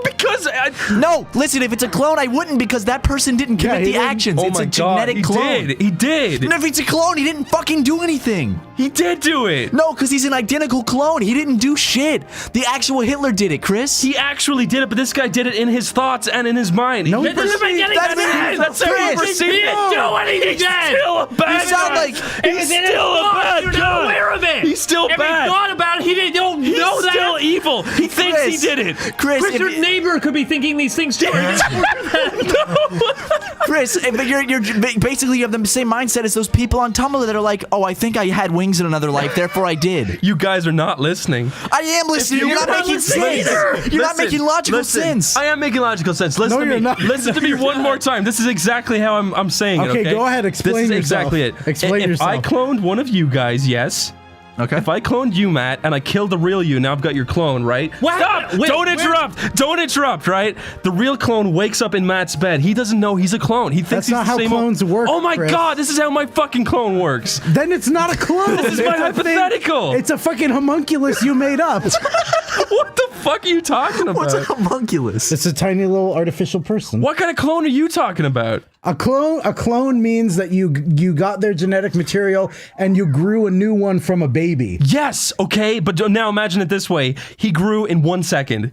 Because No, listen, if it's a clone, I wouldn't because that person didn't commit he the didn't- actions. oh It's my a god, genetic he clone. did. He did. And if it's a clone, he didn't fucking do anything. He did do it. No, because he's an identical clone. He didn't do shit. The actual Hitler did it, Chris. He actually did it, but this guy did it in his thoughts and in his mind. No, He he perceived- doesn't make any that's sense. it. That's how he Chris, perceived He it. didn't do anything He's then. still a bad You sound guy. like- If it's in his still a thoughts, bad you're guy. not aware of it. He's still if bad. he thought about it, he didn't don't He's know that. still evil. He thinks he Chris, did it. Chris, Chris, if your you- neighbor could be thinking these things too. Chris, but you're basically you have the same mindset as those people on Tumblr that are like, oh, I think I had wings in another life, therefore I did. You guys are not listening. I am listening. You're not making sense. You're not making logical sense. I am making logical sense. Listen No, to you're me. not. Listen to me one more time. This is exactly how I'm saying it. Okay, Okay, go ahead, explain This is yourself. exactly it. Explain if I yourself. cloned one of you guys, yes. Okay. If I cloned you, Matt, and I killed the real you, now I've got your clone, right? What? Stop! Wait, Don't where- interrupt! Don't interrupt, right? The real clone wakes up in Matt's bed. He doesn't know he's a clone. He thinks That's he's not the how same clones work, Oh my Chris. god, this is how my fucking clone works. Then it's not a clone. This is my It's a thing- hypothetical. It's a fucking homunculus you made up. What the fuck are you talking about? What's a homunculus? It's a tiny little artificial person. What kind of clone are you talking about? A clone means that you got their genetic material and you grew a new one from a baby. Yes, okay, but now imagine it this way. He grew in 1 second.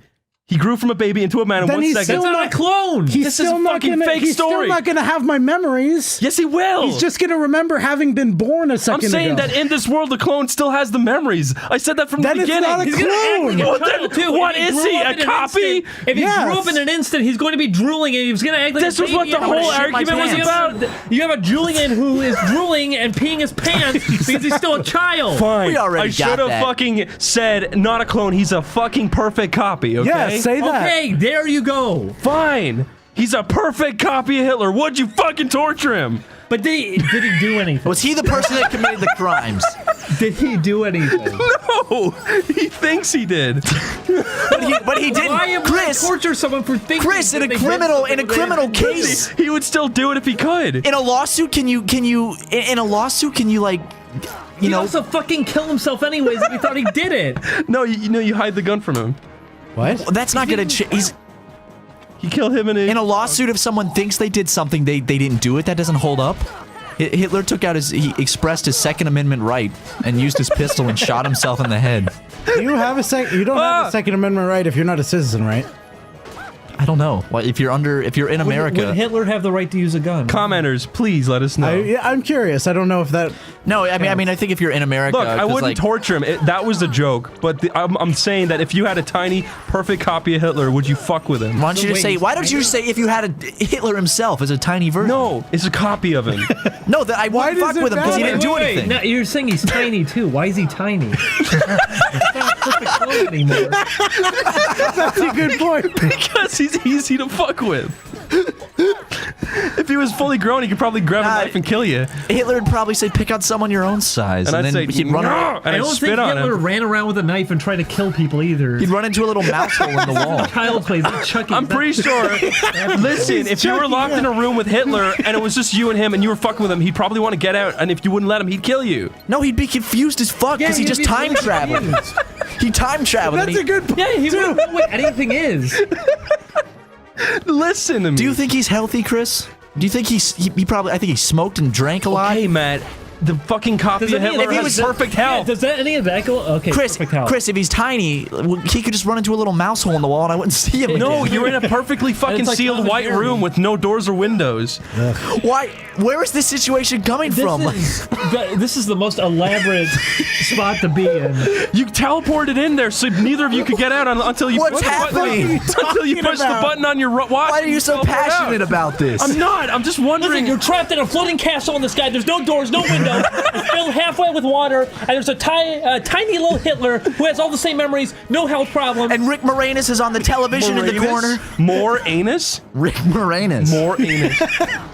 He grew from a baby into a man in Then 1 he's second. still not a clone. He's This is still a not fucking gonna, fake he's story. still not gonna have my memories. Yes, he will. He's just gonna remember having been born a second I'm saying ago. that in this world, the clone still has the memories. I said that from Then the it's beginning. not a He's gonna act like a clone. child, too. What If he is grew he, up a in an copy? instant- If he Yes. grew up in an instant, he's going to be drooling and he's going to act like This a was baby. what the I'm gonna whole shit my argument was pants. about. You have a Julian who is drooling and peeing his pants because he's still a child. Fine. We already I should got have that. fucking said not a clone. He's a fucking perfect copy. Okay. Yeah, say that. Okay, there you go. Fine. He's a perfect copy of Hitler. Would you fucking torture him? But did he do anything? Was he the person that committed the crimes? Did he do anything? No, he thinks he did. But he didn't. Why Chris, torture someone for thinking? Chris, in a that they did criminal something they case, He would still do it if he could. in a lawsuit, can you like you know. He'd also fucking kill himself anyways if he thought he did it. No, you hide the gun from him. What? That's not gonna. He killed him in a lawsuit. If someone thinks they did something, they didn't do it. That doesn't hold up. Hitler took out he expressed his Second Amendment right and used his pistol and shot himself in the head. You don't have a Second Amendment right if you're not a citizen, right? I don't know. Well, if you're in America, Would Hitler have the right to use a gun? Commenters, please let us know. I'm curious. I don't know if that. No, I mean, I think if you're in America, look, I wouldn't torture him. That was a joke. But I'm saying that if you had a tiny, perfect copy of Hitler, would you fuck with him? Why don't you just say? Why don't you say if you had a Hitler himself as a tiny version? No, it's a copy of him. No, that I wouldn't fuck with him because he didn't do anything. No, you're saying he's tiny too. Why is he tiny? It's not perfect clone anymore. That's a good point. Because he's easy to fuck with. If he was fully grown, he could probably grab a knife and kill you. Hitler would probably say, "Pick out someone your own size," and I'd then say, he'd run. I don't think Hitler ran around with a knife and tried to kill people either. He'd run into a little mouse hole in the wall. Child's Play. Chucky. I'm pretty sure. Listen, if you were locked in a room with Hitler and it was just you and him and you were fucking with him, he'd probably want to get out. And if you wouldn't let him, he'd kill you. No, he'd be confused as fuck because he just time traveled. He time traveled. That's a good point. Yeah, he wouldn't know what anything is. Listen to me. Do you think he's healthy, Chris? Do you think he probably? I think he smoked and drank a lot. Hey, Matt. The fucking copy of Hitler has perfect health. Yeah, does that any of that go? Okay, perfect health. Chris, if he's tiny, he could just run into a little mouse hole in the wall and I wouldn't see him. No, again. you're in a perfectly fucking sealed white room with no doors or windows. Why? Where is this situation coming from? This is the most elaborate spot to be in. You teleported in there so neither of you could get out until you What's happening? Until you push the button on your watch. Why are you so passionate about this? I'm not. I'm just wondering. Listen, you're trapped in a floating castle in the sky. There's no doors, no windows. It's filled halfway with water, and there's a tiny little Hitler who has all the same memories, no health problems. And Rick Moranis is on the television in the corner. More anus? Rick Moranis. More anus.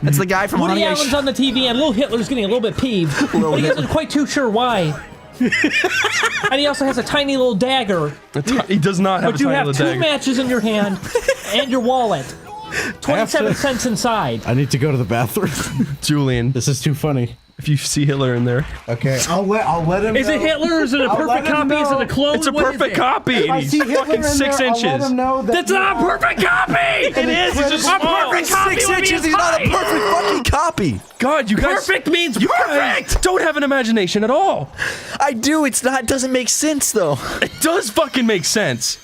That's the guy from Woody Allen's on the TV, and little Hitler's getting a little bit peeved, but he isn't quite too sure why. And he also has a tiny little dagger. He does not have a tiny little dagger. But you have two matches in your hand and your wallet. 27 cents inside. I need to go to the bathroom. Julian, this is too funny. If you see Hitler in there. Okay, I'll let him know. Is it Hitler or is it a perfect copy? Is it a clone? It's a perfect copy. If I see He's fucking 6 inches. I'll let him know that That's not a perfect copy! It is. It's just a small. perfect copy. 6 inches. He's not a perfect fucking copy. God, you guys. Perfect means you perfect. guys don't have an imagination at all. I do. It's not. It doesn't make sense though. It does fucking make sense.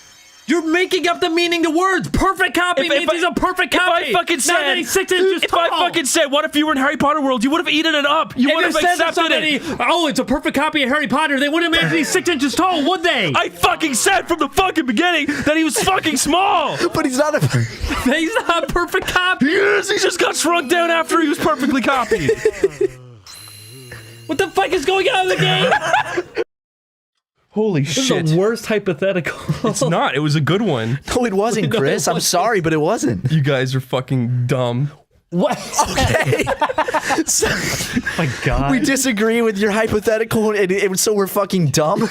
You're making up the meaning to words. Perfect copy means he's a perfect copy. If I fucking said, not that he's 6 inches if tall. I fucking said, what if you were in Harry Potter world? You would have eaten it up. You would have accepted it. Oh, it's a perfect copy of Harry Potter. They wouldn't imagine he's 6 inches tall, would they? I fucking said from the fucking beginning that he was fucking small. But he's not a. He's not a perfect copy. He is. He just got shrunk down after he was perfectly copied. What the fuck is going on in the game? Holy This shit. is the worst hypothetical. It's not. It was a good one. No, it wasn't, Chris. I'm sorry, but it wasn't. You guys are fucking dumb. What? Okay. So, My God. we disagree with your hypothetical, and so we're fucking dumb.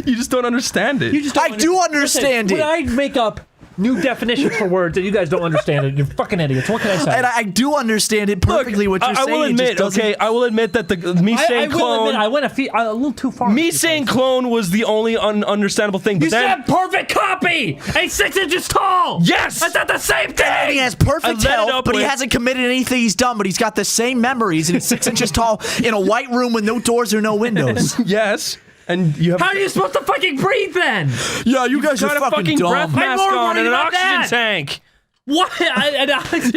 You just don't understand it. You just don't I do understand Listen, it. When I make up new definitions for words that you guys don't understand it, you're fucking idiots. What can I say? And I do understand it perfectly. what you're I saying. will It just admit, doesn't- okay, I will admit that me saying I will clone. admit, I went a little too far. Me saying clone was the only understandable thing. But You then, said perfect copy! And he's 6 inches tall! Yes! That's not the same thing! And he has I perfect let it health, up but he with- hasn't committed anything he's done. But he's got the same memories, and he's 6 inches tall in a white room with no doors or no windows. yes, and you have. How are you supposed to fucking breathe then? Yeah, you guys got are a fucking breath dumb. mask more on and worried an about oxygen that. tank. What?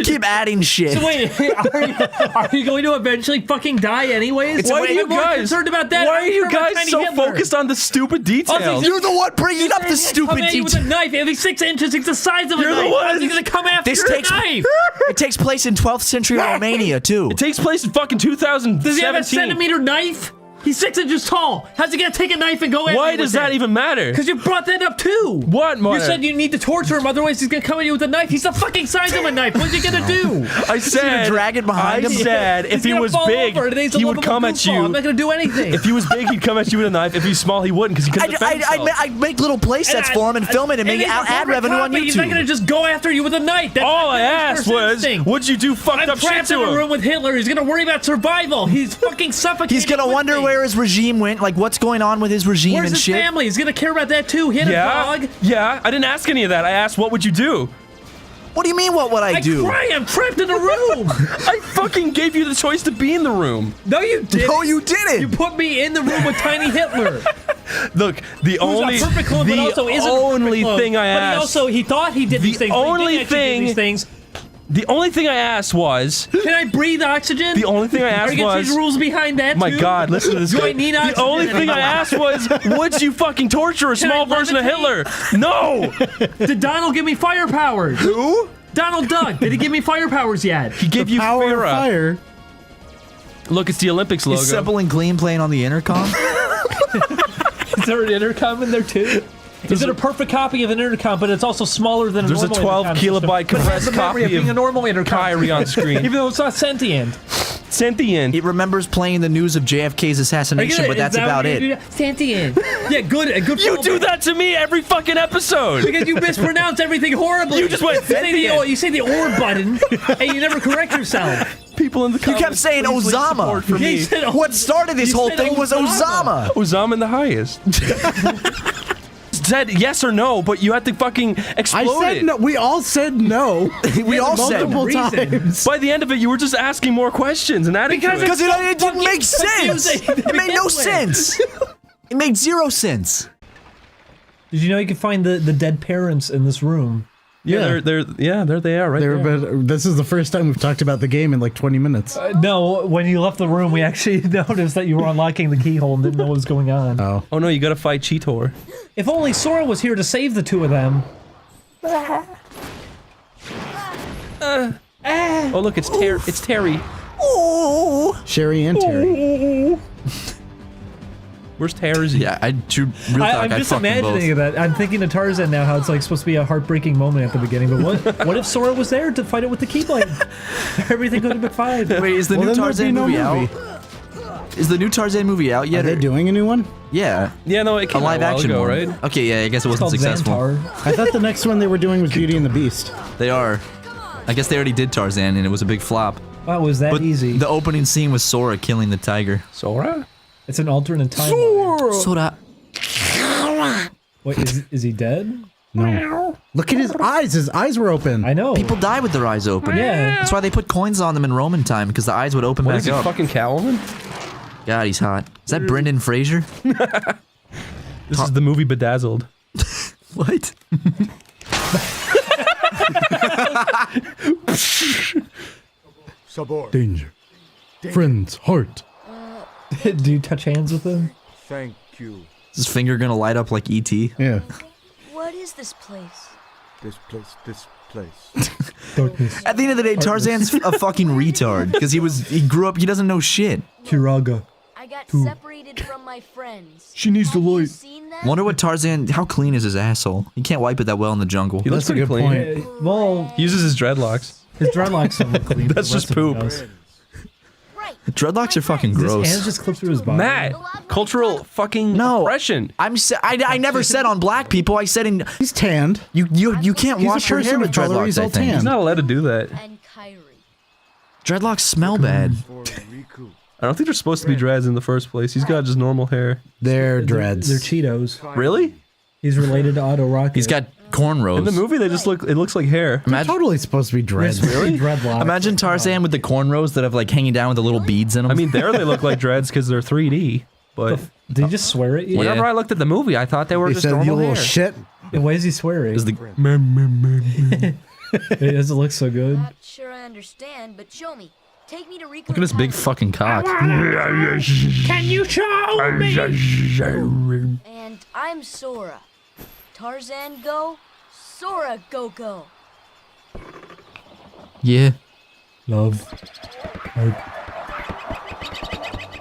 Keep adding shit. So wait, are you going to eventually fucking die anyways? Why are you I'm more guys concerned about that? Why are I'm you concerned about guys Tiny so Hitler. focused on the stupid details? You're the one bringing up the Come stupid at you with a details. knife. If he's 6 inches, it's the size of a You're the knife. one. How's he gonna come after This your takes knife? it takes place in 12th century Romania too. It takes place in fucking 2017. Does he have a centimeter knife? He's 6 inches tall. How's he gonna take a knife and go at Why me does with that it? even matter? Because you brought that up too. What, Marta? You said you need to torture him, otherwise he's gonna come at you with a knife. He's the fucking size of a knife. What's he gonna do? I said, drag it behind I him? said if He's he gonna was fall big, over, and he's a he would lovable come at goofball. I'm you. not gonna do anything. If he was big, he'd come at you with a knife. If he's small, he wouldn't because he couldn't defend himself. I'd make little play sets for him and film it and make he's a ad perfect revenue on copy. He's not gonna YouTube. just go after you with a knife. That's All I not asked first was, instinct. would you do fucked I'm up shit trapped in to a him? room with Hitler. He's gonna worry about survival. He's fucking suffocating. He's gonna with wonder me. where his regime went? Like, what's going on with his regime Where's and his shit? family? He's gonna care about that too. Hit Yeah, a dog. yeah. I didn't ask any of that. I asked, what would you do? What do you mean, what would I do? I'm trapped in a room. I fucking gave you the choice to be in the room. No, you didn't. No, you didn't. You put me in the room with Tiny Hitler. Look, the only, Who's a perfect clone, but also isn't a only perfect clone. thing I But asked. he thought he did these things. but he only didn't actually do thing- these things. The only thing I asked was. Can I breathe oxygen? The only thing I Are asked you gonna was. change rules behind that My too? God, listen to this. Do guy. I need The oxygen only thing I anymore? asked was, would you fucking torture a Can small I version of Hitler? No. Did Donald give me fire powers? Who? Donald Duck. Did he give me fire powers yet? He gave you Power of Farah. fire. Look, it's the Olympics logo. Is Sepple and Gleam playing on the intercom? Is there an intercom in there too? Is it a perfect copy of an intercom, but it's also smaller than a There's a normal 12 intercom system, kilobyte but it has compressed the memory of copy being a of normal intercom Kyrie on screen. even though it's not sentient. Sentient. It remembers playing the news of JFK's assassination, but that's about it. Sentient. Yeah, good. Good. You do that to me every fucking episode. Because you mispronounce everything horribly. You just went You say the or button, and you never correct yourself. People in the You comments, kept saying please leave Osama. support for Yeah, you me. said What started this You whole said thing was Osama. Osama. Osama in the highest. Said yes or no, but you had to fucking explode I said it. no. We all said no. We all said multiple reason. times. By the end of it, you were just asking more questions and adding to it. Because it didn't make sense. confusing to It made begin no with. sense. It made zero sense. Did you know you can find the dead parents in this room? Yeah, there they are, right They were, there. but this is the first time we've talked about the game in like 20 minutes. No, when you left the room, we actually noticed that you were unlocking the keyhole and didn't know what was going on. Oh. Oh no, you gotta fight Cheetor. If only Sora was here to save the two of them. Oh look, it's Terry. Sherry and Terry. Where's Terry? Yeah, I real talk, I'm I'd just fuck them imagining both. that. I'm thinking of Tarzan now, how it's like supposed to be a heartbreaking moment at the beginning. But what if Sora was there to fight it with the Keyblade? Everything could have been fine. Wait, is the Well, new then there'd Tarzan be no movie movie. out? Is the new Tarzan movie out Are yet? they or- doing a new one? Yeah, Yeah, no, it a came live out a while action ago, one. right? Okay, yeah, I guess it It's wasn't called successful. Xantar. I thought the next one they were doing was Beauty and the Beast. They are. I guess they already did Tarzan, and it was a big flop. Wow, was that But easy? the opening scene was Sora killing the tiger. Sora? It's an alternate timeline. Sora. Wait, is he dead? No. Look at his eyes. His eyes were open. I know. People die with their eyes open. Yeah. That's why they put coins on them in Roman time, because the eyes would open What back is he, up. fucking Catwoman? God, he's hot. Is that Brendan Fraser? This is the movie Bedazzled. What? Danger. Friend's heart. Do you touch hands with him? Thank you. Is his finger gonna light up like E.T.? Yeah. What is this place? This place. Darkness. At the end of the day, Tarzan's a fucking retard, because he grew up, he doesn't know shit. Kiraga. I got separated from my friends. She needs the Have you light. seen that? Wonder what Tarzan, how clean is his asshole? He can't wipe it that well in the jungle. He looks That's a pretty good clean. point. Well, He uses his dreadlocks. his dreadlocks don't look clean. That's The just rest of him poop. does. Right. Dreadlocks are fucking His hands gross. just clip through his body. Matt, cultural fucking No. oppression. I never said on black people. I said in He's tanned. you can't He's a wash your hair person with of color, he's dreadlocks. I all think tan. He's not allowed to do that. And Kyrie. dreadlocks smell bad. For Riku. I don't think they're supposed to be dreads in the first place. He's got just normal hair. They're dreads. They're Cheetos. Really? He's related to Otto Rocket. He's got cornrows. In the movie, they just it looks like hair. They're Imagine, totally supposed to be dreads. really dreadlocks. imagine Tarzan with the cornrows that have like hanging down with the little beads in them. I mean, there they look like dreads because they're 3D. But Did he just swear at you? Yeah. whenever I looked at the movie, I thought they were He just said, normal you little hair. shit. And why is he swearing? is the It doesn't look so good. Not sure I understand, but show me. Take me to Riku. look at this big fucking cock. Can you show me? And I'm Sora. Tarzan go, Sora go. Yeah. Love.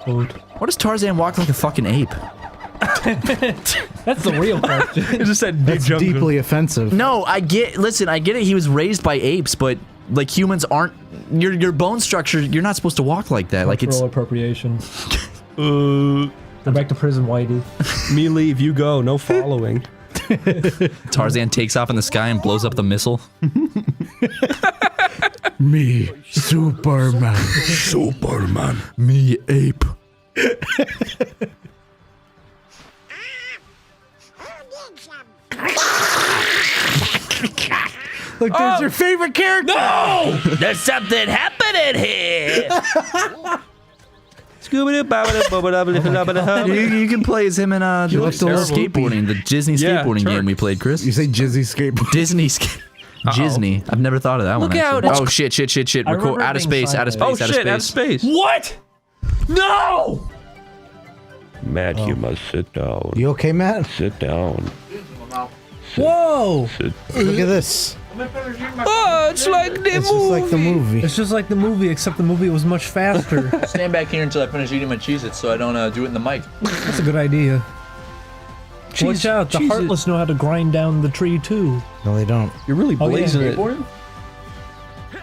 Quote. What does Tarzan walk like a fucking ape? That's the real question. It just said big That's jungle. deeply offensive. No, I get it. He was raised by apes, but like humans aren't. Your bone structure. You're not supposed to walk like that. Like it's. Cultural appropriation. Go back to prison, Whitey. Me leave, you go. No following. Tarzan takes off in the sky and blows up the missile. Me, Superman. Superman. Me ape. Look, there's your favorite character. No! There's something happening here. You can play as him in the skateboarding, the Disney skateboarding game we played, Chris. You say Jizzy skateboard. Disney. Disney. I've never thought of that one. Look out, actually. Oh shit! We're remember out of being space. Out of sideways. space. Oh shit, out of space. What? No! Matt, you must sit down. You okay, Matt? Sit down. Whoa! Look at this. Oh, it's like the It's just like the movie. It's just like the movie, except the movie was much faster. Stand back here until I finish eating my Cheez-Its so I don't do it in the mic. That's a good idea. Watch out, the Heartless know how to grind down the tree too. No, they don't. You're really Oh, yeah. blazing it.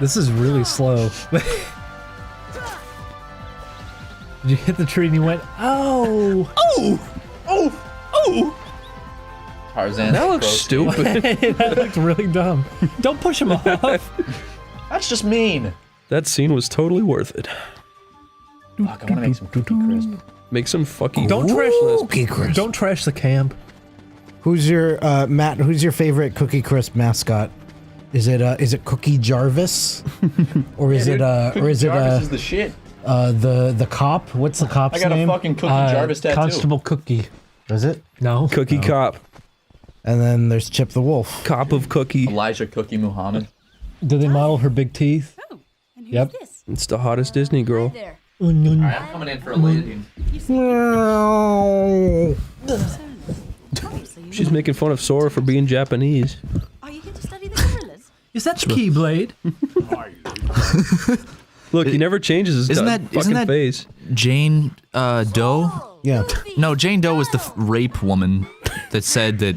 This is really slow. Did you hit the tree and you went, oh! Oh! Tarzan. That looks stupid. That looked really dumb. Don't push him off. That's just mean. That scene was totally worth it. Fuck, I want to make some cookie crisp. Make some fucking Don't trash Cookie Crisp. Don't trash the camp. Who's your Matt? Who's your favorite Cookie Crisp mascot? Is it Cookie Jarvis, or is it Jarvis is the shit. the cop? What's the cop's I got name? a fucking Cookie Jarvis tattoo. Constable Cookie. Is it? No. Cookie Cop. And then there's Chip the Wolf. Cop of Cookie. Elijah Cookie Muhammad. Did they model her big teeth? Oh, and who's Yep. this? It's the hottest Disney girl. There. Alright, I'm coming in for a landing. Obviously, you She's making fun of Sora for being Japanese. Are you here to study the gorillas? Is that the Keyblade? Look, he never changes his Isn't fucking that face. Jane Doe? Yeah. No, Jane Doe was the rape woman that said that.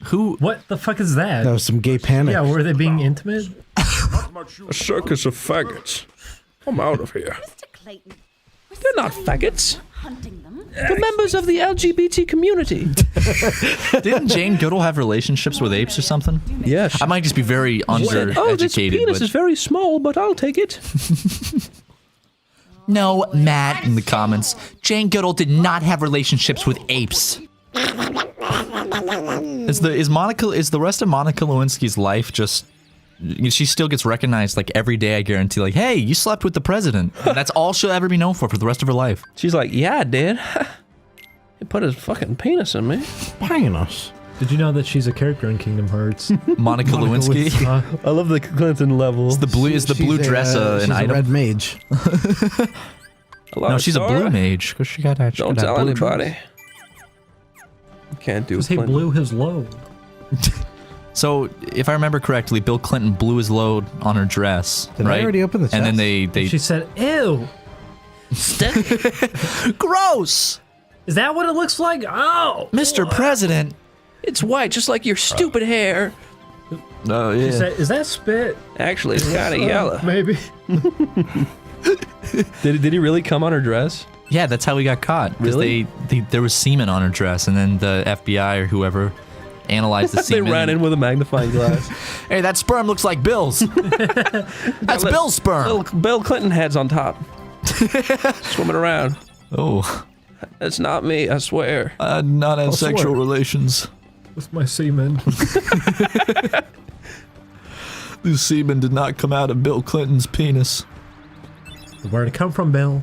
Who? What the fuck is that? That was some gay panic. Yeah, were they being intimate? A circus of faggots. I'm out of here. Mr. Clayton. They're not faggots. Hunting them. They're members of the LGBT community. Didn't Jane Goodall have relationships with apes or something? Yeah. I might just be very undereducated. Oh, this penis but- is very small, but I'll take it. No, Matt in the comments. Jane Goodall did not have relationships with apes. Is the rest of Monica Lewinsky's life just? She still gets recognized like every day. I guarantee. Like, hey, you slept with the president. And that's all she'll ever be known for the rest of her life. She's like, yeah, I did. He put his fucking penis in me. Penis. Did you know that she's a character in Kingdom Hearts? Monica Lewinsky. I love the Clinton level. The blue dress she's an a item. red mage. Hello, No, she's a Sora. blue mage because she got that. Don't tell anybody. Can't do Because he Clinton. blew his load. So, if I remember correctly, Bill Clinton blew his load on her dress, Did I right? already open the And then chest? they She said, ew. gross, Is that what it looks like? Oh. Mr. President. It's white, just like your stupid hair. Oh She said, is that spit? Actually, it's kind of yellow. Maybe. Did he really come on her dress? Yeah, that's how we got caught. Because Really? there was semen on her dress, and then the FBI or whoever analyzed the They semen. ran in with a magnifying glass. Hey, that sperm looks like Bill's. That's Bill's sperm. Little Bill Clinton head's on top. Swimming around. Oh, That's not me, I swear. not have swear. sexual relations. With my semen. The semen did not come out of Bill Clinton's penis. Where'd it come from, Bill?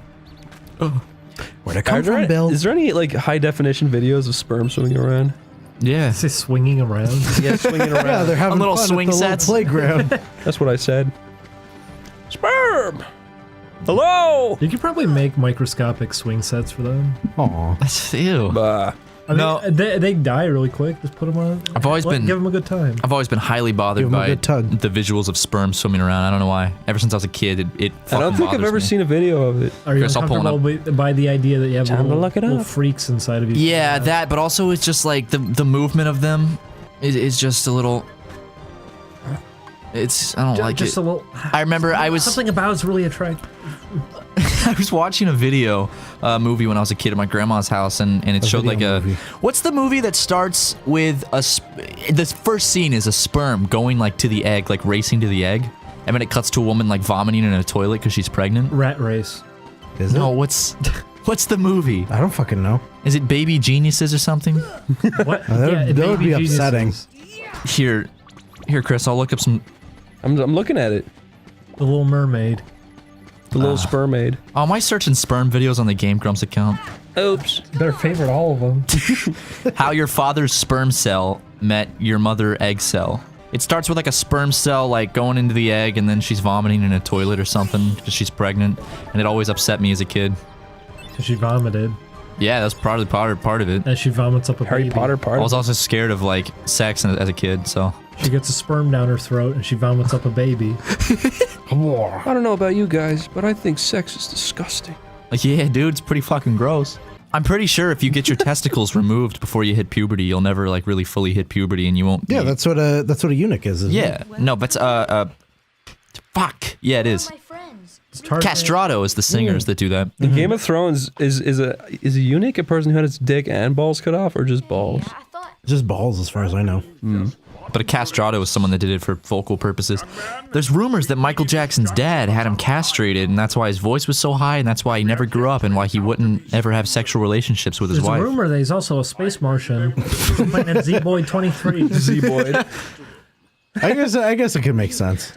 Where'd it come from, Bill? Is there any like high definition videos of sperm swimming around? Yeah. Is it swinging around? Yeah, swinging around. Yeah, they're having little fun swing at the sets. little playground. That's what I said. Sperm! Hello! You could probably make microscopic swing sets for them. Aw. That's ew. Bah. I mean, No. they die really quick. Just put them on. I've always been- give them a good time. I've always been highly bothered Give 'em a by good tug. the visuals of sperm swimming around. I don't know why. Ever since I was a kid, it I don't think I've ever seen a video of it. Are you Chris, I'll pull it up. uncomfortable by the idea that you have Time to little, look it little up. freaks inside of you? Yeah, that, but also it's just like the movement of them is just a little. It's I don't like just it. a little. I remember I was Something about it's really attractive. I was watching a video movie when I was a kid at my grandma's house, and it showed like video a. movie. What's the movie that starts with the first scene is a sperm going like to the egg, like racing to the egg, and then it cuts to a woman like vomiting in a toilet because she's pregnant. Rat race. Is it? No, what's What's the movie? I don't fucking know. Is it Baby Geniuses or something? What? That would be Baby upsetting. Here, Chris, I'll look up some... I'm looking at it. The Little Mermaid. The little sperm maid. Oh, am I searching sperm videos on the Game Grumps account? Oops. Better favorite all of them. How your father's sperm cell met your mother egg cell. It starts with like a sperm cell like going into the egg and then she's vomiting in a toilet or something because she's pregnant. And it always upset me as a kid. So she vomited. Yeah, that's probably part of it. And she vomits up a Harry baby. Potter part. I was also scared of like sex as a kid, so. She gets a sperm down her throat and she vomits up a baby. I don't know about you guys, but I think sex is disgusting. Yeah, dude, it's pretty fucking gross. I'm pretty sure if you get your testicles removed before you hit puberty, you'll never like really fully hit puberty, and you won't. Yeah, that's what a eunuch is. Isn't Yeah, it? no, but fuck. Yeah, it is. Castrato is the singers that do that. In Game of Thrones, is a eunuch a person who had its dick and balls cut off, or just balls? Just balls, as far as I know. But a castrato is someone that did it for vocal purposes. There's rumors that Michael Jackson's dad had him castrated, and that's why his voice was so high, and that's why he never grew up, and why he wouldn't ever have sexual relationships with his There's wife. a rumor that he's also a space Martian. Playing at Z-Boy 23. Z-Boy. I guess it could make sense.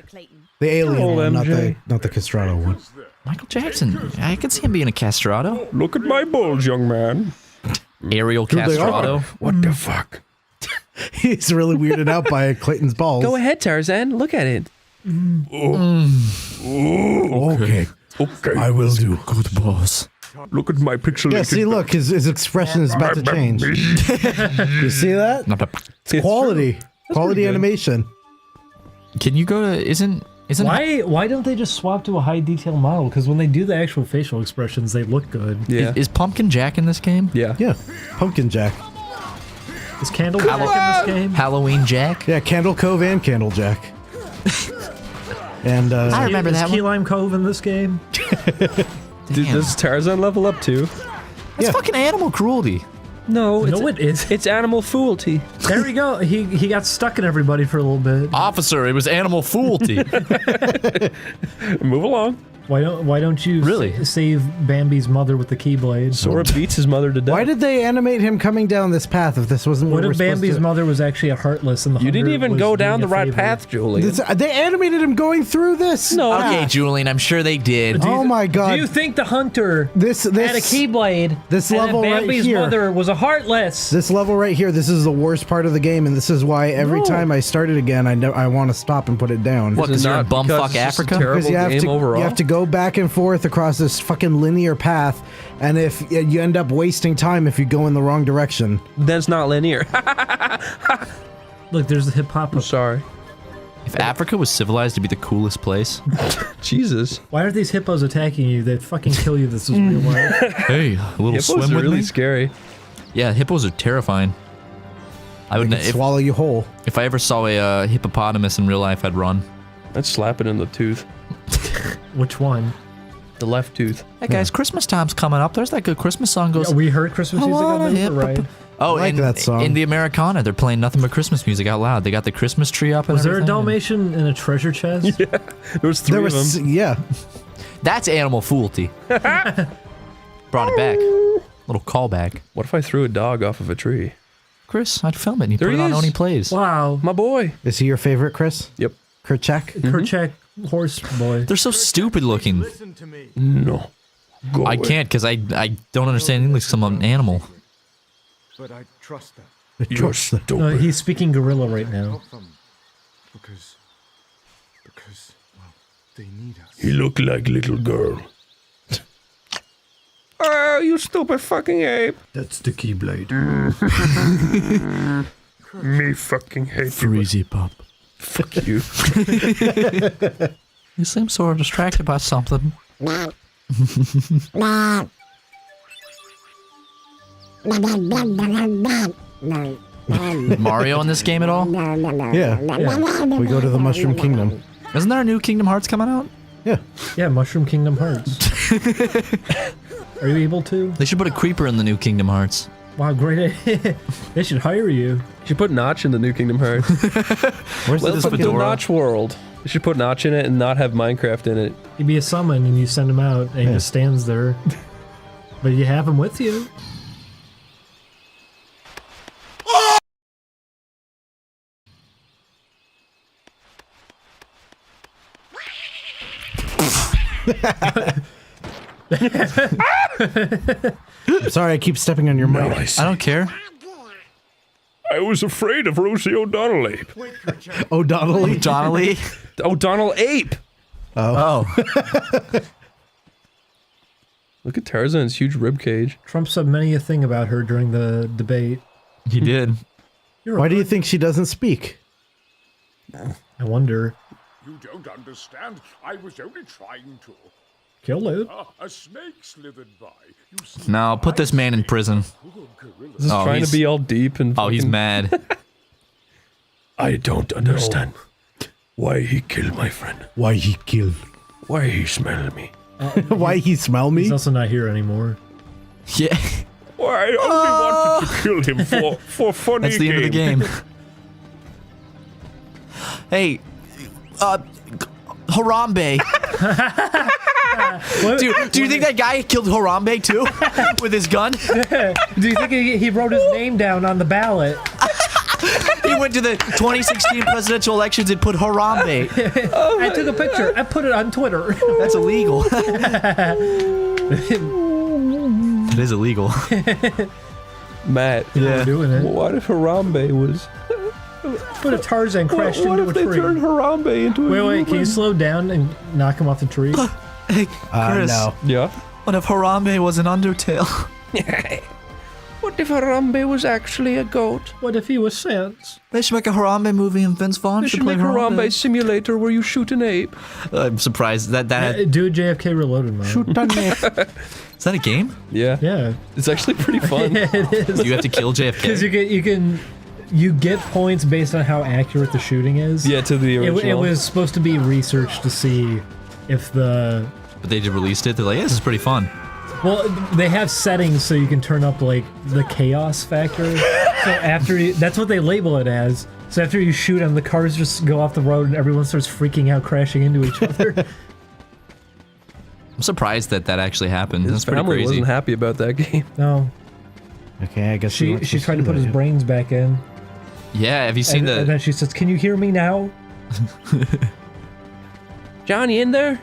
The alien Old one, MJ. not the castrato one. Michael Jackson, I could see him being a castrato. Look at my balls, young man. Aerial they are. castrato. What the fuck? He's really weirded out by Clayton's balls. Go ahead, Tarzan. Look at it. Okay. Okay. I will do. Good boss. Look at my pixelated... Yeah, see, look, his expression is about to change. You see that? It's quality. Quality animation. Can you go to... Isn't... Why don't they just swap to a high detail model? Because when they do the actual facial expressions, they look good. Yeah. Is Pumpkin Jack in this game? Yeah. Yeah. Pumpkin Jack. Is Candle Jack in this game? Halloween Jack? Yeah, Candle Cove and Candle Jack. And I remember that Is Key one. Lime Cove in this game? Does Tarzan level up too? That's fucking animal cruelty. No, it is. It's animal cruelty. There we go. He got stuck in everybody for a little bit. Officer, it was animal cruelty. Move along. Why don't you Really? save Bambi's mother with the Keyblade? Sora beats his mother to death. why did they animate him coming down this path if this wasn't What what we're if supposed Bambi's to... mother was actually a Heartless and the You didn't hunter even was go doing down a the right favor? path, Julian. They animated him going through this? No. Okay, Julian, I'm sure they did. Oh my god. Do you think the hunter This had a Keyblade this and level that right Bambi's here. mother was a Heartless? This level right here, this is the worst part of the game, and this is why every time I start it again, I want to stop and put it down. What, because you're in Not bumfuck because it's just a Africa? terrible Because you have to go back and forth across this fucking linear path, and if you end up wasting time if you go in the wrong direction. That's not linear. Look, there's the hip hop. I'm sorry. If Africa was civilized, it'd be the coolest place. Jesus. Why are these hippos attacking you? They'd fucking kill you if this was real life. Hey, a little Hippos swim are with really me? scary. Yeah, hippos are terrifying. I would They could swallow you whole. if I ever saw a hippopotamus in real life, I'd run. I'd slap it in the tooth. Which one? The left tooth. Hey guys, Christmas time's coming up. There's that good Christmas song goes. Yeah, we heard Christmas music on this, right? Oh, I like in, that song. in the Americana, they're playing nothing but Christmas music out loud. They got the Christmas tree up. And Was there a everything, and- Dalmatian in a treasure chest? Yeah. There was three There of was, them. yeah. That's animal cruelty. Brought it back. Little callback. What if I threw a dog off of a tree? Chris, I'd film it and you There put it he on is. Oney Plays. Wow. My boy. Is he your favorite, Chris? Yep. Kerchak? Kerchak horse boy. They're so stupid looking. Listen to me. No. Go I away. can't because I don't understand English because I'm an animal. But I trust them. You're stupid. No, he's speaking gorilla right now. Help them. Because, well, they need us. You look like little girl. Oh, you stupid fucking ape. That's the Keyblade. Me fucking hate you. Freezy pup. Fuck you. You seem sort of distracted by something. Mario in this game at all? Yeah. We go to the Mushroom Kingdom. Isn't there a new Kingdom Hearts coming out? Yeah. Yeah, Mushroom Kingdom Hearts. Are you able to? They should put a creeper in the new Kingdom Hearts. Wow, great idea. They should hire you. You should put Notch in the new Kingdom Hearts. Where's Let's the put the fucking... Notch world. You should put Notch in it and not have Minecraft in it. He'd be a summon and you send him out and he just stands there. But you have him with you. I'm sorry, I keep stepping on your mic. I don't care. I was afraid of Rosie O'Donnell Ape. O'Donnell. Donnelly. O'Donnell Ape! Oh. Look at Tarzan's huge rib cage. Trump said many a thing about her during the debate. He did. Why do you think she doesn't speak? I wonder. You don't understand. I was only trying to. Kill it. A snake slithered by. You see, No, put this man in prison. This is trying to be all deep and Oh, he's fucking- mad. I don't understand why he killed my friend. Why he killed? Why he smelled me. Why he smell me? He's also not here anymore. Yeah. Why I only wanted to kill him for funny That's the end of the game. Hey, Harambe. Do you think that guy killed Harambe too? With his gun? Do you think he wrote his name down on the ballot? He went to the 2016 presidential elections and put Harambe. I took a picture. I put it on Twitter. That's illegal. It is illegal. Matt. Yeah. Doing it. What if Harambe was... What if Tarzan crashed What into if a they tree? turned Harambe into a Wait, can you human? slow down and knock him off the tree? Hey, Chris. No. Yeah? What if Harambe was an Undertale? What if Harambe was actually a goat? What if he was Sans? They should make a Harambe movie and Vince Vaughn They should should play make Harambe. Harambe Simulator where you shoot an ape. I'm surprised that Do a JFK Reloaded mode. Shoot on me. is that a game? Yeah. Yeah. It's actually pretty fun. It is. You have to kill Because JFK. you get points based on how accurate the shooting is. Yeah, to the original. It was supposed to be research to see if the... But they just released it. They're like, yeah, this is pretty fun. Well, they have settings so you can turn up, like, the chaos factor. So after you... That's what they label it as. So after you shoot them, the cars just go off the road and everyone starts freaking out, crashing into each other. I'm surprised that actually happened. His That's pretty family crazy. wasn't happy about that game. No. Okay, I guess She tried to put his brains back in. Yeah, have you seen And the... then she says, "Can you hear me now?" Johnny in there?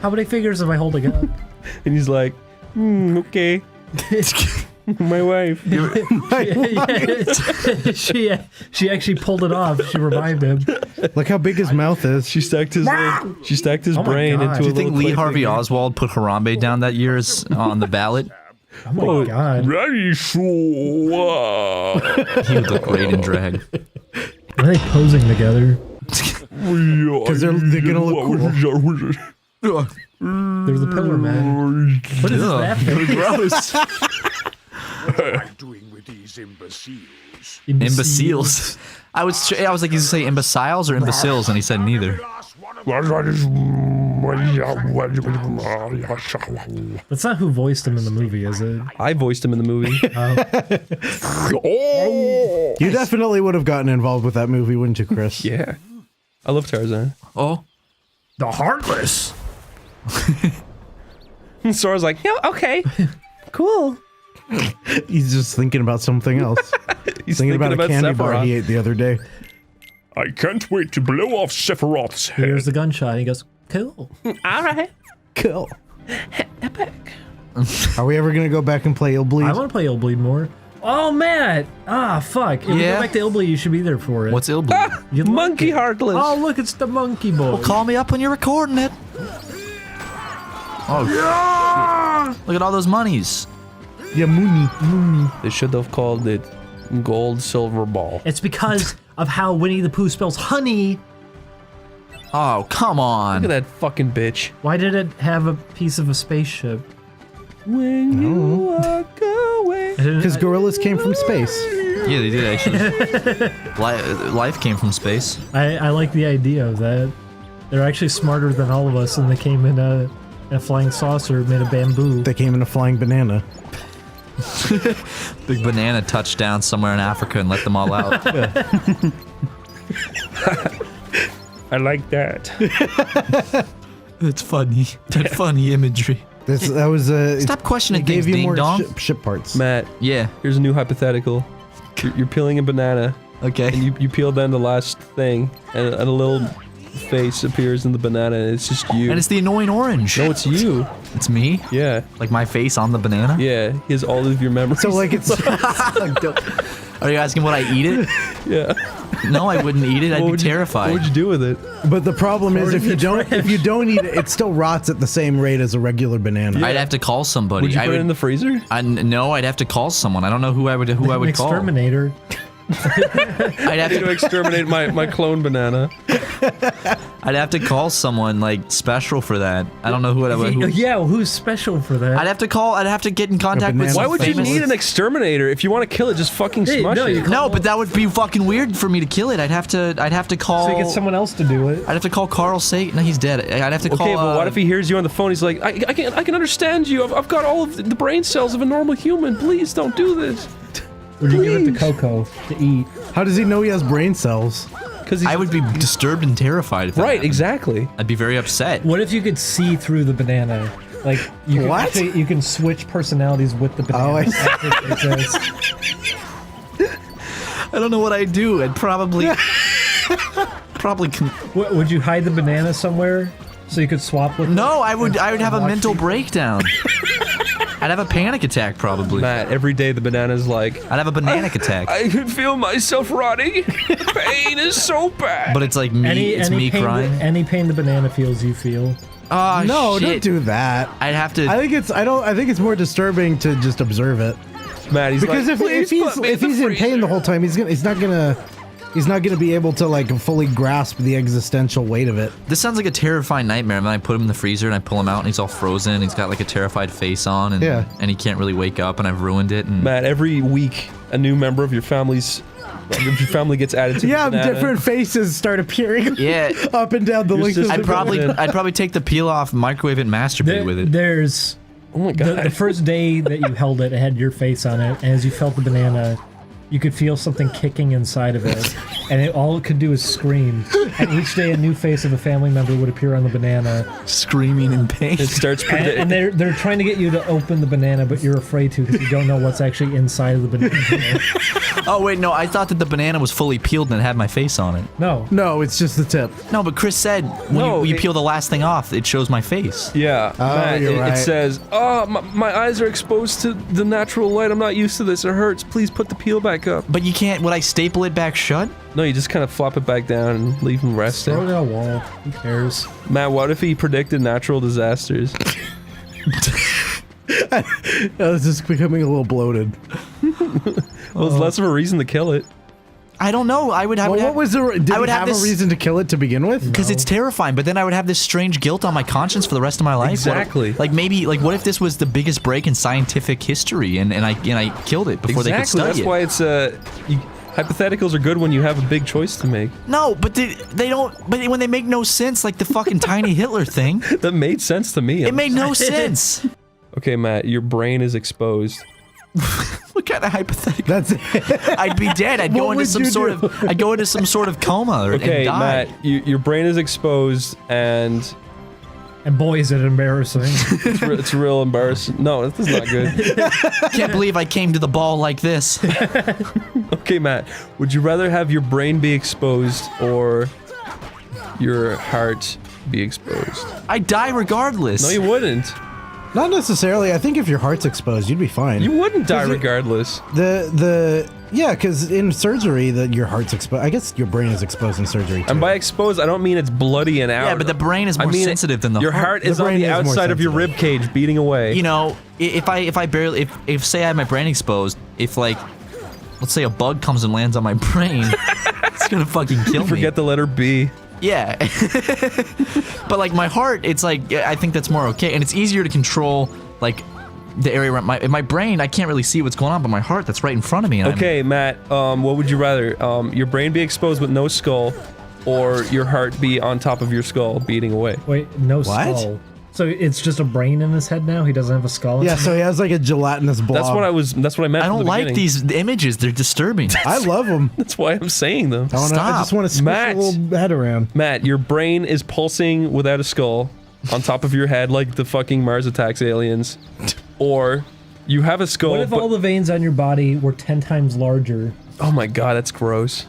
How many figures am I holding up? And he's like, okay. My wife. She actually pulled it off. She revived him. Look how big his mouth is. She stacked his my brain God. into Do a you think little Lee clay Harvey figure. Oswald put Harambe down that year on the ballot? Oh my god. Very sure. He would look great in drag. Are they posing together? Because they're gonna look cool. There's a pillar man. What is that thing? Gross. What am I doing with these imbeciles? Imbeciles. I was like, he's say imbeciles or imbeciles, and he said neither. That's not who voiced him in the movie, is it? I voiced him in the movie. You definitely would have gotten involved with that movie, wouldn't you, Chris? Yeah. I love Tarzan. Oh. The Heartless. And Sora's like, yeah, okay. Cool. He's just thinking about something else. He's thinking about a candy bar Sephiroth. he ate the other day. I can't wait to blow off Sephiroth's head. Here's the gunshot. He goes, "Cool." All right. Cool. Are we ever gonna go back and play I Illbleed? want to play Illbleed more. Oh, Matt! Ah, fuck. If we Yeah? go back to Illbleed, you should be there for it. What's Illbleed? You'd like Monkey it. Heartless. Oh, look, it's the monkey boy. Well, call me up when you're recording it. Oh, shit. Look at all those monies. Yeah, Mooney. They should have called it Gold Silver Ball. It's because of how Winnie the Pooh spells honey. Oh, come Look on. at that fucking bitch. Why did it have a piece of a spaceship? When you walk away. Because gorillas came from space. Yeah, they did actually. Life came from space. I like the idea of that. They're actually smarter than all of us, and they came in a flying saucer made of bamboo. They came in a flying banana. Big banana touched down somewhere in Africa and let them all out. I like that. It's funny. That funny imagery. That was Stop questioning it gave things, you more ding-dong. ship parts. Matt, Yeah. here's a new hypothetical. You're peeling a banana, Okay. and you peel down the last thing, and a little face appears in the banana, and it's just you. And it's the annoying orange. No, it's you. It's me? Yeah. Like my face on the banana? Yeah, he has all of your memories. So like it's Are you asking would I eat it? Yeah. No, I wouldn't eat it. I'd be terrified. What would you do with it? but the problem is if you don't eat it, it still rots at the same rate as a regular banana. I'd have to call somebody. Would you put it in the freezer? No, I'd have to call someone. I don't know who I would call. Exterminator. I'd have to exterminate my clone banana. I'd have to call someone like special for that. I don't know who I would. Yeah, who's special for that? I'd have to get in contact with. Why some would you famous- need an exterminator? If you want to kill it, just fucking smush it. No, but that would be fucking weird for me to kill it. I'd have to call. So you get someone else to do it. I'd have to call Carl Sagan. No, he's dead. I'd have to call. Okay, but what if he hears you on the phone? He's like, I can understand you. I've got all of the brain cells of a normal human. Please don't do this. Would you give it to Coco to eat? How does he know he has brain cells? Because I would be disturbed and terrified. If that happened. Exactly. I'd be very upset. What if you could see through the banana? Like you can What? actually, you can switch personalities with the banana. Oh, I I don't know what I'd do. I'd probably Would you hide the banana somewhere so you could swap with? No, I would have a watch mental people? breakdown. I'd have a panic attack probably. Matt, every day the banana's like, I'd have a bananic attack. I can feel myself rotting. The pain is so bad. But it's like me. It's me pain crying. Any pain the banana feels, you feel. Oh No, shit. don't do that. I'd have to. I think it's more disturbing to just observe it. Matt, he's Because like, if he's in pain the whole time, he's not gonna be able to like fully grasp the existential weight of it. This sounds like a terrifying nightmare. And then I put him in the freezer and I pull him out and he's all frozen. And he's got like a terrified face on and and he can't really wake up and I've ruined it. And Matt, every week a new member of your family gets added to the banana. Different faces start appearing. Yeah. Up and down the length of the I'd probably take the peel off, microwave it, and masturbate with it. There's oh my god. The first day that you held it, it had your face on it, and as you felt the banana, you could feel something kicking inside of it, and all it could do is scream. And each day, a new face of a family member would appear on the banana, screaming in pain. It starts. and they're trying to get you to open the banana, but you're afraid to because you don't know what's actually inside of the banana. Oh wait, no, I thought that the banana was fully peeled and it had my face on it. No, it's just the tip. No, but Chris said when you peel the last thing off, it shows my face. Yeah, Matt, you're it right. says, "Oh, my eyes are exposed to the natural light. I'm not used to this. It hurts. Please put the peel back up." But you can't. Would I staple it back shut? No, you just kind of flop it back down and leave him resting. Throw it at a wall. Who cares? Matt, what if he predicted natural disasters? This is becoming a little bloated. Well, it's less of a reason to kill it. I don't know. I would have. What was the? Did he have a reason to kill it to begin with? Because it's terrifying. But then I would have this strange guilt on my conscience for the rest of my life. Exactly. What what if this was the biggest break in scientific history and I killed it before they could study That's it? why it's hypotheticals are good when you have a big choice to make. No, but they don't. But when they make no sense, like the fucking tiny Hitler thing. That made sense to me. It made no sense. Okay, Matt, your brain is exposed. What kind of hypothetical? That's it. I'd be dead. I'd go into some sort of. I'd go into some sort of coma or Okay, and die. Matt, your brain is exposed and boy, is it embarrassing. it's real embarrassing. No, this is not good. Can't believe I came to the ball like this. Okay, Matt, would you rather have your brain be exposed or your heart be exposed? I'd die regardless. No, you wouldn't. Not necessarily. I think if your heart's exposed, you'd be fine. You wouldn't die regardless. Yeah, because in surgery, your heart's exposed. I guess your brain is exposed in surgery too. And by exposed, I don't mean it's bloody and out. Yeah, but the brain is more sensitive than the your heart. heart is on the outside of your rib cage, beating away. You know, if say I have my brain exposed, if like, let's say a bug comes and lands on my brain, it's gonna fucking kill me. Forget the letter B. Yeah. But like my heart, it's like, I think that's more okay. And it's easier to control, like, the area around my brain. I can't really see what's going on, but my heart, that's right in front of me. And okay, Matt, what would you rather? Your brain be exposed with no skull, or your heart be on top of your skull, beating away? Wait, no skull. So it's just a brain in his head now? He doesn't have a skull? Yeah, so he has like a gelatinous blob. That's what I meant. I don't like these images. They're disturbing. I love them. That's why I'm saying them. I just want to smash a little head around. Matt, your brain is pulsing without a skull, on top of your head like the fucking Mars Attacks aliens, or you have a skull. What if all the veins on your body were 10 times larger? Oh my god, that's gross.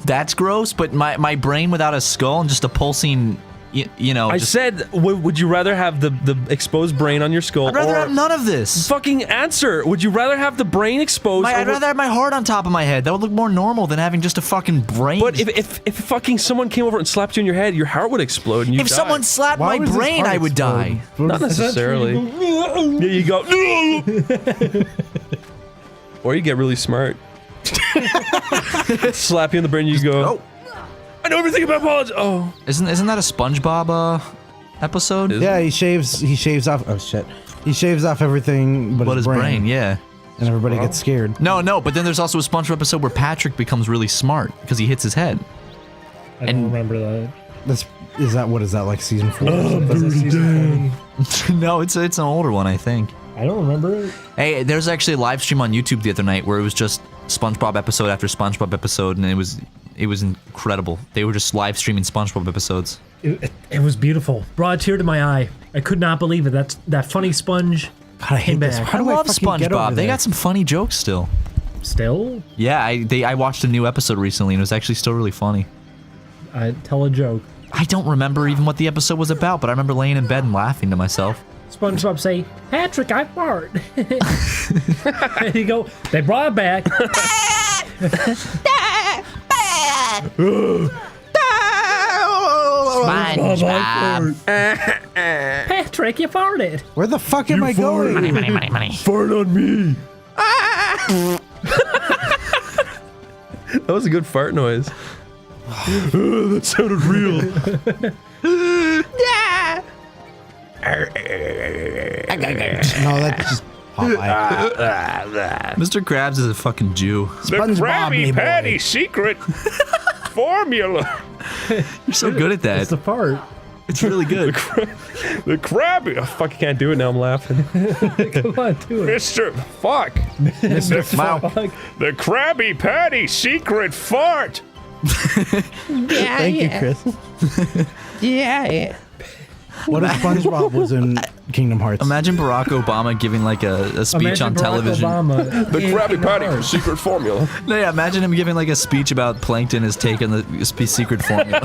That's gross, but my brain without a skull and just a pulsing, you know. I just, said, would you rather have the exposed brain on your skull? I'd rather or have none of this. Fucking answer. Would you rather have the brain exposed? I'd rather have my heart on top of my head. That would look more normal than having just a fucking brain. But if fucking someone came over and slapped you in your head, your heart would explode and you. If someone slapped my brain, I would die. Not necessarily. Yeah, you go. Or you get really smart. Slap you in the brain, you go. Oh. I know everything about politics. Oh, isn't that a SpongeBob episode? Yeah, he shaves off. Oh shit, he shaves off everything but his brain. Yeah, and everybody gets scared. No, but then there's also a SpongeBob episode where Patrick becomes really smart because he hits his head. I don't remember that. Is that like season 4? No, it's an older one, I think. I don't remember it. Hey, there's actually a live stream on YouTube the other night where it was just SpongeBob episode after SpongeBob episode, and it was incredible. They were just live streaming SpongeBob episodes. It was beautiful. Brought a tear to my eye. I could not believe it. That funny sponge. God, I hate this. I love SpongeBob. They got some funny jokes still. Still? Yeah, I watched a new episode recently, and it was actually still really funny. Tell a joke. I don't remember even what the episode was about, but I remember laying in bed and laughing to myself. SpongeBob say, "Patrick, I fart." And you go, they brought it back. SpongeBob. Patrick, you farted. Where the fuck am I going? Money. Fart on me. that was a good fart noise. That sounded real. No, that's just Popeye. Mr. Krabs is a fucking Jew. The Krabby Patty secret formula. You're so good at that. It's the fart. It's really good. The Krabby. Oh, fuck, I can't do it now. I'm laughing. Come on, do it. Mr. Fuck. Mr. Fuck. The Krabby Patty secret fart. Thank you, Chris. Yeah. What if SpongeBob was in Kingdom Hearts? Imagine Barack Obama giving like a speech on television. The Krabby Patty secret formula. No, yeah, imagine him giving like a speech about plankton has taken the secret formula.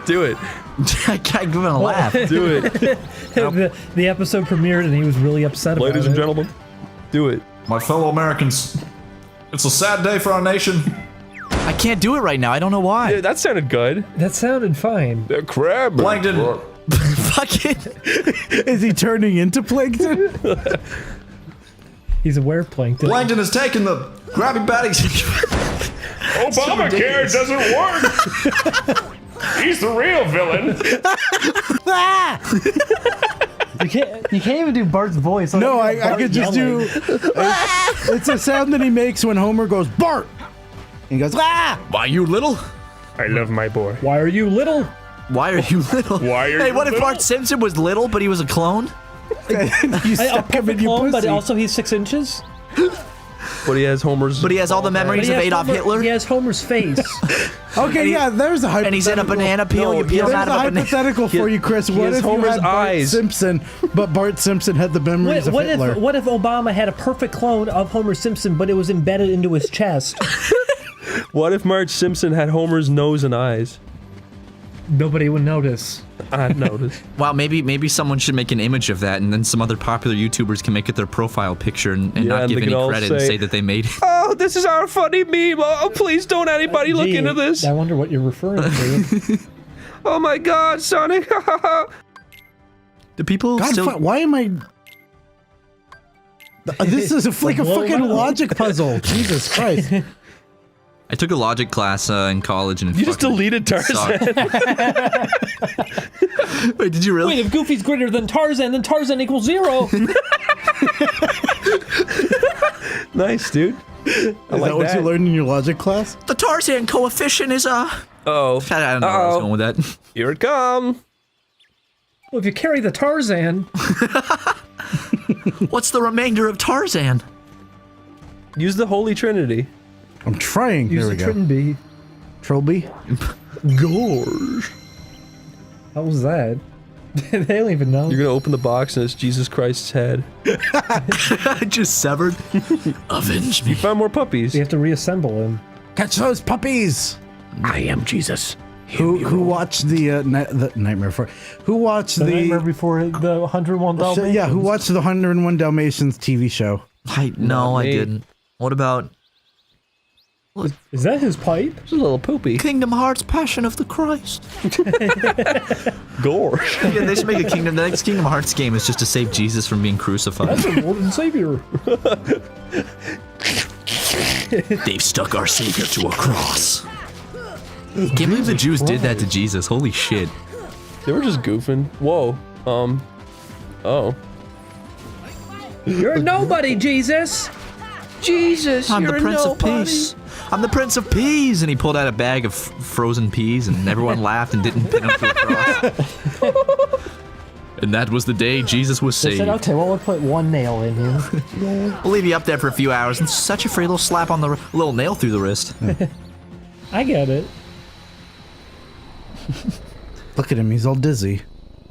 Do it. I can't give him a laugh. Do it. The episode premiered and he was really upset about it. Ladies and gentlemen, do it. My fellow Americans, it's a sad day for our nation. I can't do it right now. I don't know why. Yeah, that sounded good. That sounded fine. The Krabby. Plankton. Fuck it. Is he turning into plankton? He's aware of plankton. Plankton has taken the Krabby Patty. Obamacare doesn't work. He's the real villain. You can't even do Bart's voice. No, I could just do. It's a sound that he makes when Homer goes Bart. And he goes, ah! Why you little? I love my boy. Why are you little? Why are you little? Why are Hey, you what if little? Bart Simpson was little, but he was a clone? You A stuck him in perfect your clone, but pussy. also he's 6 inches. But he has Homer's. But he has all the memories of Adolf Hitler? He has Homer's face. Okay, yeah, there's a hypothetical. And he's in a banana peel. You peel him There's out a of a banana. hypothetical for you, Chris. What has if you Homer's had Bart eyes. Simpson, but Bart Simpson had the memories of Hitler? What if Obama had a perfect clone of Homer Simpson, but it was embedded into his chest? What if Marge Simpson had Homer's nose and eyes? Nobody would notice. I'd notice. Wow, maybe someone should make an image of that, and then some other popular YouTubers can make it their profile picture and not give any credit and say that they made it. Oh, this is our funny meme. Oh, please don't anybody look into this. I wonder what you're referring to. Oh my God, Sonic. Do people God, still... why am I... This is a fucking logic puzzle. Jesus Christ. I took a logic class in college, and it You just fucking deleted Tarzan. sucked. Wait, did you really? Wait, if Goofy's greater than Tarzan, then Tarzan equals 0. Nice, dude. Is that what you learned in your logic class? The Tarzan coefficient is Oh. I don't know where I was going with that. Here it comes. Well, if you carry the Tarzan... What's the remainder of Tarzan? Use the Holy Trinity. I'm trying. Use There we the go. Trinity. Trilby? Gorge. How was that? They don't even know. You're gonna open the box and it's Jesus Christ's head. Just severed. Avenge me. You found more puppies. You have to reassemble him. Catch those puppies! I am Jesus. Who watched the Nightmare Before? Who watched The Nightmare Before the 101 Dalmatians. Yeah, who watched the 101 Dalmatians TV show? No, I didn't. What about Is that his pipe? It's a little poopy. Kingdom Hearts Passion of the Christ? Gore. Yeah, they should make a Kingdom. The next Kingdom Hearts game is just to save Jesus from being crucified. That's the Lord and Savior. They've stuck our Savior to a cross. Can't believe the Jews did that to Jesus. Holy shit. They were just goofing. Whoa. Oh. You're nobody, Jesus. Jesus, I'm the you're Prince of nobody. Peace. I'm the Prince of Peas. And he pulled out a bag of frozen peas, and everyone laughed and didn't pin him to a cross. And that was the day Jesus was They saved. said, okay, well, we'll put one nail in him. We'll leave you up there for a few hours and such a free little slap on the little nail through the wrist. I get it. Look at him, he's all dizzy.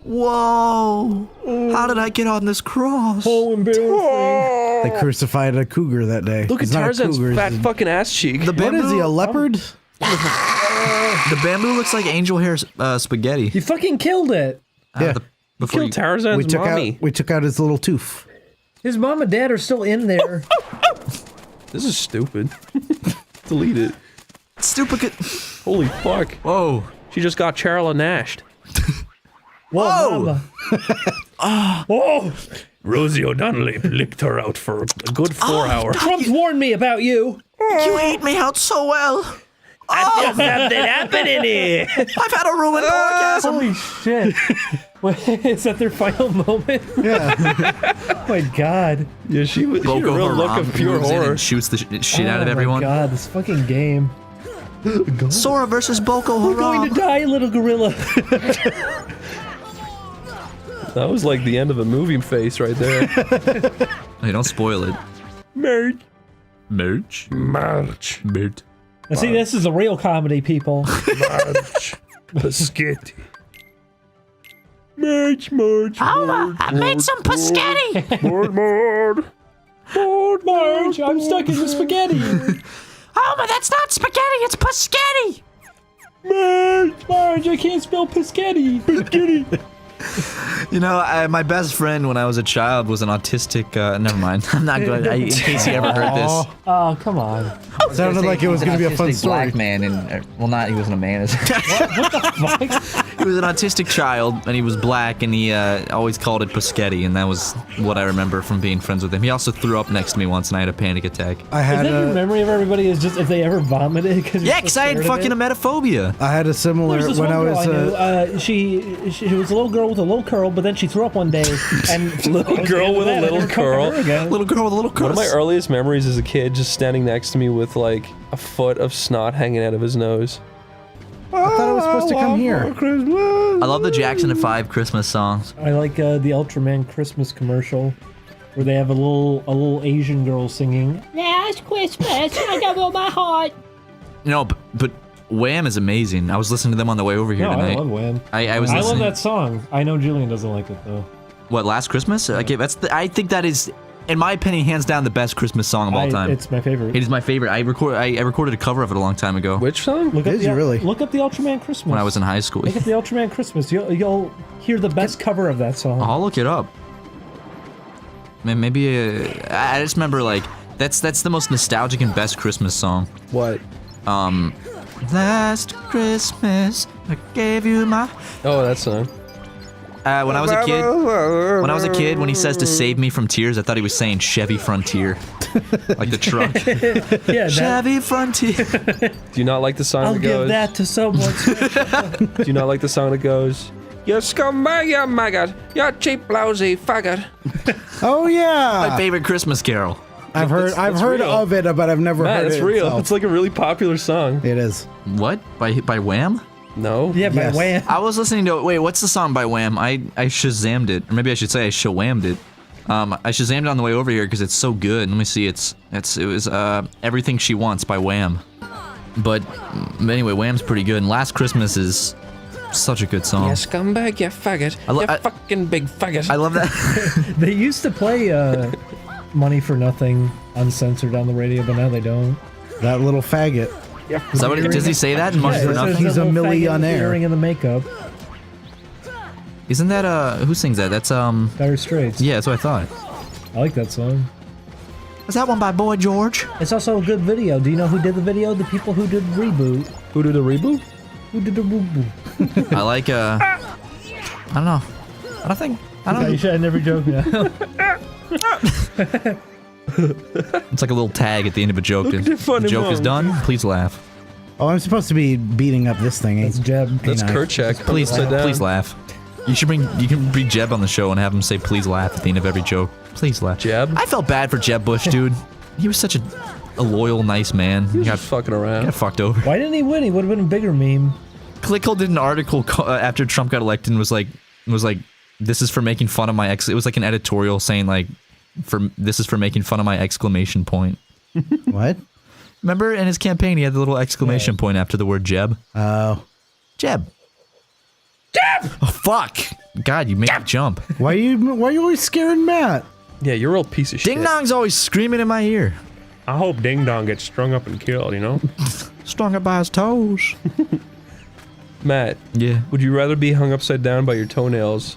Whoa! How did I get on this cross? Oh, embarrassing. They crucified a cougar that day. Look at He's not a Tarzan's cougar, fat he's- fucking ass cheek. The What bamboo, is he, a leopard? the bamboo looks like angel hair spaghetti. You fucking killed it. Yeah. Before Killed Tarzan's mommy. we took out his little tooth. His mom and dad are still in there. This is stupid. Delete it. Stupid. Holy fuck. Whoa. She just got Charla Nashed. Whoa! Oh! Rosie O'Donnell licked her out for a good 4 hours. Trump's warned me about you. You ate me out so well. There's something happening here. I've had a ruined orgasm. Holy shit. Wait, is that their final moment? Yeah. Oh my god. Yeah, she had a Boko real look Haram of pure moves in horror. and shoots the shit out of Oh everyone. my god, this fucking game. Sora versus Boko We're going Haram. to die, little gorilla. That was like the end of a movie face right there. Hey, don't spoil it. Merch. Merch. March. Merch. Now see, this is a real comedy, people. March. Paschetti. Merch. I made some paschetti. More. Lord Marge, I'm stuck in the spaghetti. But that's not spaghetti, it's paschetti. Marge, I can't spell piscetti. You know, my best friend when I was a child was an autistic. Never mind. I'm not good. In case you ever heard this. Oh, come on. Sounded like it was going to be a fun story. Black man, and well, not he wasn't a man. He was an autistic child, and he was black, and he always called it paschetti, and that was what I remember from being friends with him. He also threw up next to me once, and I had a panic attack. I Is had that your memory of everybody is just if they ever vomited? Yeah, because I had fucking emetophobia. I had a similar There's this when one I girl was I knew. She was a little girl with a little curl, but then she threw up one day, and Little girl with a little curl. Little girl with a little curl. One of my earliest memories as a kid just standing next to me with like a foot of snot hanging out of his nose. I thought it was supposed to come here. I love the Jackson 5 Christmas songs. I like the Ultraman Christmas commercial, where they have a little Asian girl singing. Last Christmas, I got all my heart. You know, but Wham is amazing. I was listening to them on the way over here No, tonight. I love Wham. I was I love listening. that song. I know Julian doesn't like it though. What, Last Christmas? Okay, I think that is, in my opinion, hands down the best Christmas song of all time. It's my favorite. It is my favorite. I recorded a cover of it a long time ago Which song? Look up Did you really? Look up the Ultraman Christmas. when I was in high school. Look up the Ultraman Christmas. You'll hear the best cover of that song. I'll look it up. Man, maybe I just remember like that's the most nostalgic and best Christmas song. What? Last Christmas I gave you my. Oh, that song. When I was a kid, when he says to save me from tears, I thought he was saying Chevy Frontier, like the truck. Yeah, Chevy Frontier. Do you not like the song I'll that give goes? that to someone. Do you not like the song that goes? You scumbag, you maggot. You cheap, lousy faggot. Oh My yeah, favorite Christmas carol. I've heard that's heard real. of it, but I've never Matt, heard it's it. real. itself. It's like a really popular song. It is. What? By Wham? No. Yeah, by Yes. Wham. I was listening to. Wait, what's the song by Wham? I Shazammed it, or maybe I should say I Shawammed it. I Shazammed it on the way over here because it's so good. Let me see. It was Everything She Wants by Wham. But anyway, Wham's pretty good. And Last Christmas is Such a good song. You scumbag, you faggot. You fucking big faggot. I love that. They used to play Money for Nothing uncensored on the radio, but now they don't. That little faggot. Is that what does he say that in Money for Nothing? He's a millionaire. Earring in the makeup. Isn't that who sings that? That's Dire Straits. Yeah, that's what I thought. I like that song. Is that one by Boy George? It's also a good video. Do you know who did the video? The people who did Reboot. Who did the reboot? Who did the Reboot? I like I don't know. I don't You know. should end every joke now. It's like a little tag at the end of a joke. Look at the funny The joke is mom. done. Please laugh. Oh, I'm supposed to be beating up this thing. That's Jeb. That's Ain't I? Kerchak. Please laugh. You can bring Jeb on the show and have him say please laugh at the end of every joke. Please laugh. Jeb? I felt bad for Jeb Bush, dude. He was such a loyal, nice man. He got fucking around. Got fucked over. Why didn't he win? He would have been a bigger meme. Clickhole did an article after Trump got elected and was like, this is for making fun of my ex. It was like an editorial saying like, this is for making fun of my exclamation point. What? Remember in his campaign he had the little exclamation point after the word Jeb. Oh. Jeb. Jeb. Oh fuck. God, you made me jump. Why are you always scaring Matt? Yeah, you're a real piece of shit. Ding Dong's always screaming in my ear. I hope Ding Dong gets strung up and killed, you know? Strung up by his toes. Matt. Yeah. Would you rather be hung upside down by your toenails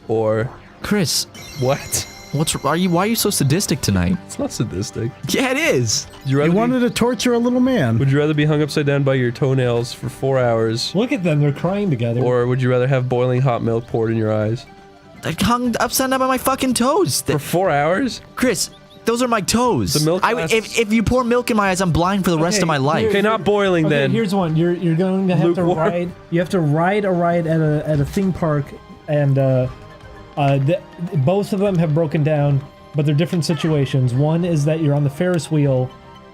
or Chris? What? Why are you so sadistic tonight? It's not sadistic. Yeah, it is. You wanted to torture a little man. Would you rather be hung upside down by your toenails for 4 hours? Look at them, they're crying together. Or would you rather have boiling hot milk poured in your eyes? I hung upside down by my fucking toes. For 4 hours? Chris, those are my toes. The milk if you pour milk in my eyes, I'm blind for the rest of my life. Okay, not boiling then. Here's one. You're going to have to Lukewarm. ride. You have to ride a ride at a theme park, and both of them have broken down, but they're different situations. One is that you're on the Ferris wheel,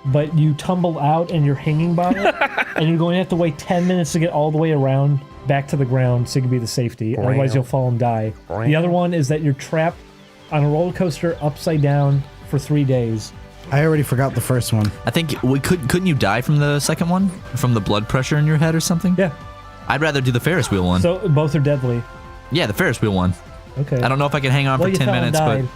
but you tumble out and you're hanging by it, and you're going to have to wait 10 minutes to get all the way around back to the ground so you can be the safety. Otherwise, you'll fall and die. The other one is that you're trapped on a roller coaster upside down for 3 days. I already forgot the first one. I think couldn't you die from the second one? From the blood pressure in your head or something? Yeah. I'd rather do the Ferris wheel one. So both are deadly. Yeah, the Ferris wheel one. Okay. I don't know if I can hang on Well, for you 10 fell and minutes, died.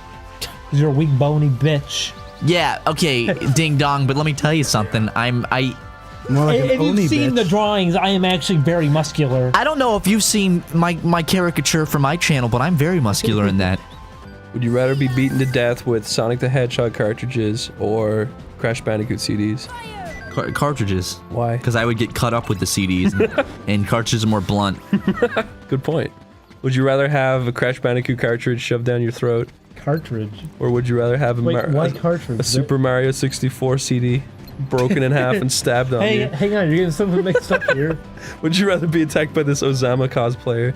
but 'Cause you're a weak, bony bitch. yeah, okay, ding dong. But let me tell you something. More like an If you've Oney seen bitch. the drawings, I am actually very muscular. I don't know if you've seen my caricature for my channel, but I'm very muscular in that. Would you rather be beaten to death with Sonic the Hedgehog cartridges or Crash Bandicoot CDs? Cartridges. Why? Because I would get cut up with the CDs, and cartridges are more blunt. Good point. Would you rather have a Crash Bandicoot cartridge shoved down your throat? Cartridge? Or would you rather have Wait, what cartridge? a Super Mario 64 CD broken in half and stabbed on you? Hang on, you're getting something mixed up here. Would you rather be attacked by this Osama cosplayer?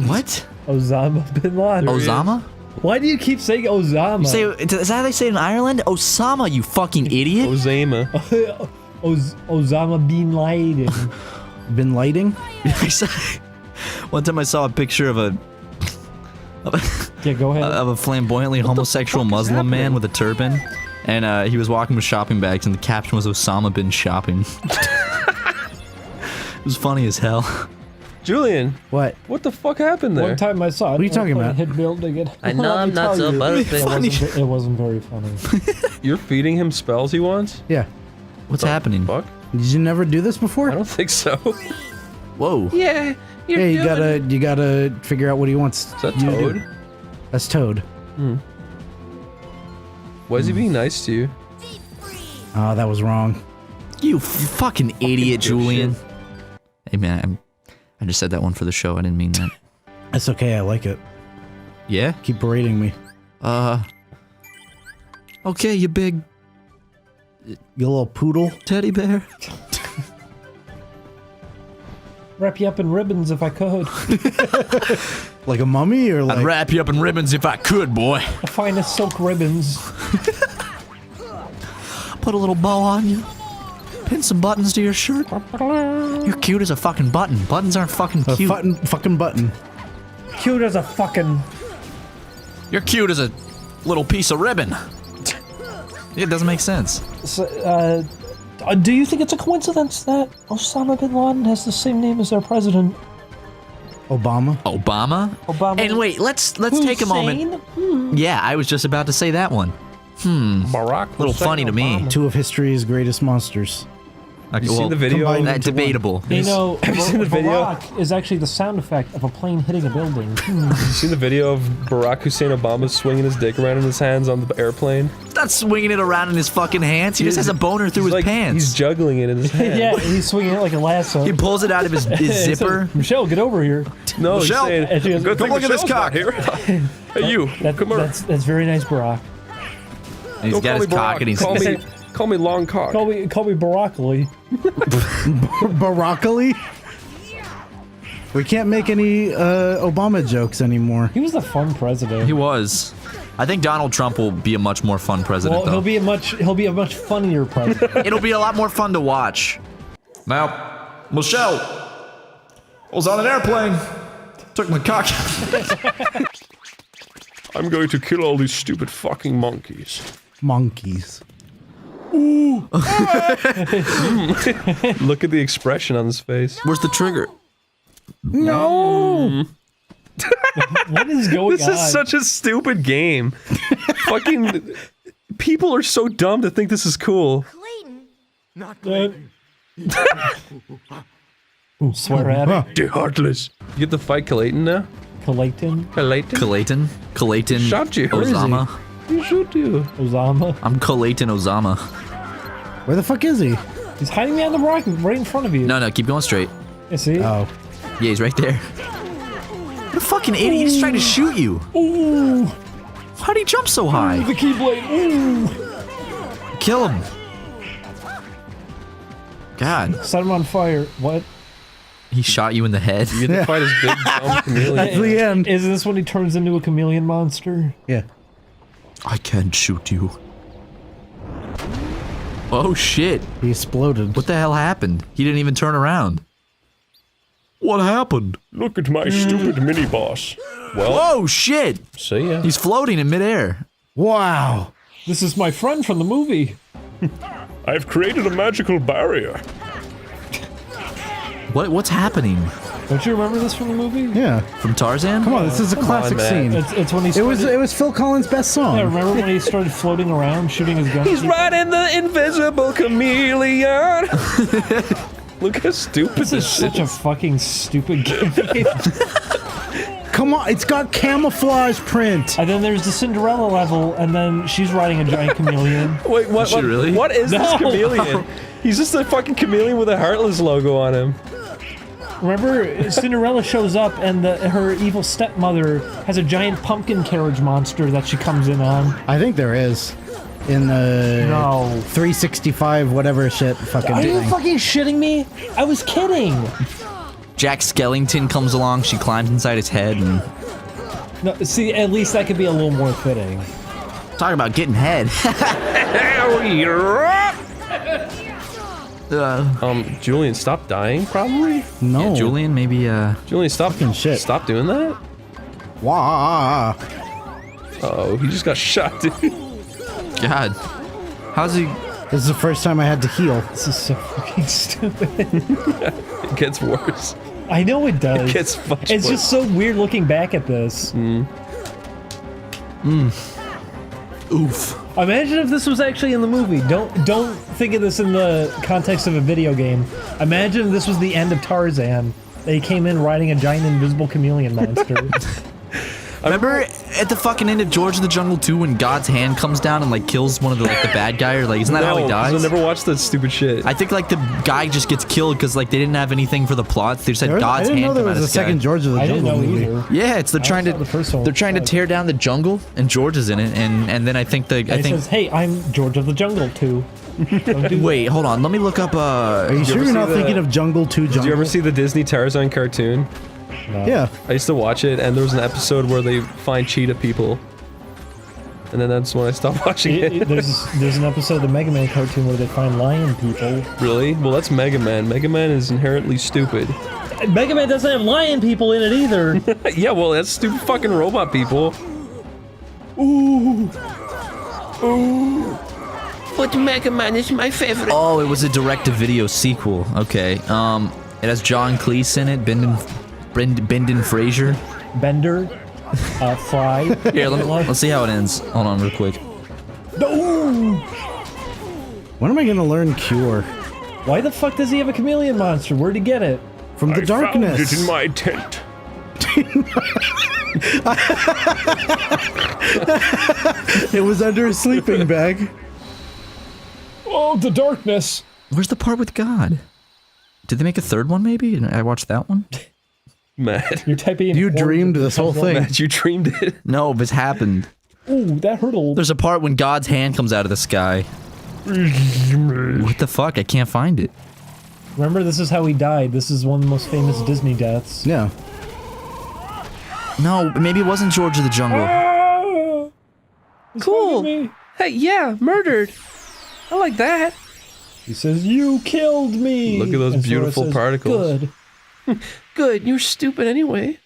What? Osama bin Laden. Osama? Why do you keep saying Osama? Is that how they say it in Ireland? Osama, you fucking idiot. Osama. Osama bin Laden. Been lighting? One time I saw a picture of a Yeah, go ahead. of a flamboyantly homosexual Muslim man with a turban, and he was walking with shopping bags, and the caption was Osama bin shopping. It was funny as hell. Julian, What? what the fuck happened there? One time I saw it. What are you talking about? Hit building it. I know I'm not so butterfly. It wasn't very funny. You're feeding him spells he wants? Yeah. What's happening? Fuck? Did you never do this before? I don't think so. Whoa. Yeah, Yeah, you gotta figure out what he wants. Is that you to do. Toad? That's Toad. Why is he being nice to you? Oh, that was wrong. You fucking idiot, Julian. Hey man, I just said that one for the show. I didn't mean that. That's okay, I like it. Yeah? Keep berating me. Okay, you big You little poodle. teddy bear. Wrap you up in ribbons if I could. Like a mummy or like... I'd wrap you up in ribbons if I could, boy. The finest silk ribbons. Put a little bow on you. Pin some buttons to your shirt. You're cute as a fucking button. Buttons aren't fucking A cute. fucking button. Cute as a fucking... You're cute as a little piece of ribbon. It doesn't make sense. So, do you think it's a coincidence that Osama bin Laden has the same name as our president? Obama. Obama? And wait, let's take a moment. Yeah, I was just about to say that one. Barack. Little funny to me. Two of history's greatest monsters. Okay, You seen the video? combined That's into one. debatable. You know, Have you seen the video? Barack is actually the sound effect of a plane hitting a building. You seen the video of Barack Hussein Obama swinging his dick around in his hands on the airplane? He's not swinging it around in his fucking hands. He just has a boner through his Like, pants. He's juggling it in his hand. Yeah, he's swinging it like a lasso. He pulls it out of his zipper. Michelle, get over here. No, Michelle, he's saying, and she goes, good "Come thing look at this Michelle's not cock." here. Hey, you, come here. That's very nice, Barack. And he's Don't got call his me cock Barack. and he's Call me long cock. Call me broccoli. Broccoli? We can't make any Obama jokes anymore. He was a fun president. He was. I think Donald Trump will be a much more fun president, Well, though. he'll be a much funnier president. It'll be a lot more fun to watch. Now, Michelle, I was on an airplane, took my cock. I'm going to kill all these stupid fucking monkeys. Monkeys. Look at the expression on his face. Where's the trigger? No! What is going on? This is such a stupid game. Fucking people are so dumb to think this is cool. Clayton. Ooh, swear at it. They're heartless. You get to fight Clayton now? Clayton. Clayton. Shot you. Osama. He shoot you. Osama. I'm Clayton Osama. Where the fuck is he? He's hiding behind the rock right in front of you. No, keep going straight. You see? Oh. Yeah, he's right there. What a fucking idiot. He's trying to shoot you. Ooh. How'd he jump so high? The Keyblade. Ooh. Kill him. God. Set him on fire. What? He shot you in the head. You get to fight his big dumb chameleon. That's the end. Is this when he turns into a chameleon monster? Yeah. I can't shoot you. Oh shit. He exploded. What the hell happened? He didn't even turn around. What happened? Look at my stupid mini boss. Well, Whoa, shit! see ya. He's floating in midair. Wow. This is my friend from the movie. I've created a magical barrier. What's happening? Don't you remember this from the movie? Yeah. From Tarzan? Come on, this is a classic man. scene. It's when he It started, was Phil Collins' best song. Yeah, remember when he started floating around, shooting his gun? He's riding the invisible chameleon. Look how stupid This is this shit such a fucking stupid game. Come on, it's got camouflage print. And then there's the Cinderella level, and then she's riding a giant chameleon. Wait, what? Is she really? What is this No. chameleon? He's just a fucking chameleon with a Heartless logo on him. Remember, Cinderella shows up, and her evil stepmother has a giant pumpkin carriage monster that she comes in on. I think there is. In the No. 365 whatever shit fucking Are you thing. fucking shitting me? I was kidding. Jack Skellington comes along, she climbs inside his head and... No, see, at least that could be a little more fitting. Talk about getting head. Julian, stop dying, probably? No. Yeah, Julian, maybe, Julian, stop. Fucking shit. Stop doing that? Wah. Oh, he just got shot, dude. God. How's he... This is the first time I had to heal. This is so fucking stupid. It gets worse. I know it does. It gets much It's worse. just so weird looking back at this. Oof. Imagine if this was actually in the movie. Don't think of this in the context of a video game. Imagine this was the end of Tarzan. They came in riding a giant invisible chameleon monster. Remember at the fucking end of George of the Jungle 2 when God's hand comes down and like kills one of the bad guy, or like isn't that how he No, 'cause dies? I never watched that stupid shit. I think like the guy just gets killed because like they didn't have anything for the plot. They just had I God's didn't hand know there come out was of a the second sky. George of the I didn't Jungle know movie. either. Yeah, it's they're trying saw the first one. to tear down the jungle and George is in it, and then I think And he says, "Hey, I'm George of the Jungle too." Don't do wait, hold on, let me look up. Are you sure ever you're see not the- thinking of Jungle 2 Jungle? Did you ever see the Disney Tarzan cartoon? Yeah. I used to watch it, and there was an episode where they find cheetah people. And then that's when I stopped watching it. There's an episode of the Mega Man cartoon where they find lion people. Really? Well, that's Mega Man. Mega Man is inherently stupid. Mega Man doesn't have lion people in it either. Yeah, well, that's stupid fucking robot people. Ooh. Ooh. But Mega Man is my favorite. Oh, it was a direct-to-video sequel. Okay. It has John Cleese in it, Brendan Brendan Fraser. Bender, Fry. Here, let's see how it ends. Hold on real quick. No! When am I gonna learn Cure? Why the fuck does he have a chameleon monster? Where'd he get it? From the darkness. I found it in my tent. It was under a sleeping bag. Oh, the darkness. Where's the part with God? Did they make a third one maybe? I watched that one? Matt. You're typing. You dreamed this whole thing. Matt, you dreamed it. No, this happened. Ooh, that hurt a little. There's a part when God's hand comes out of the sky. What the fuck? I can't find it. Remember, this is how he died. This is one of the most famous Disney deaths. Yeah. No, maybe it wasn't George of the Jungle. Ah! Cool. Hey, yeah, murdered. I like that. He says, "You killed me." Look at those And Sora beautiful says, particles. Good. Good, you're stupid anyway.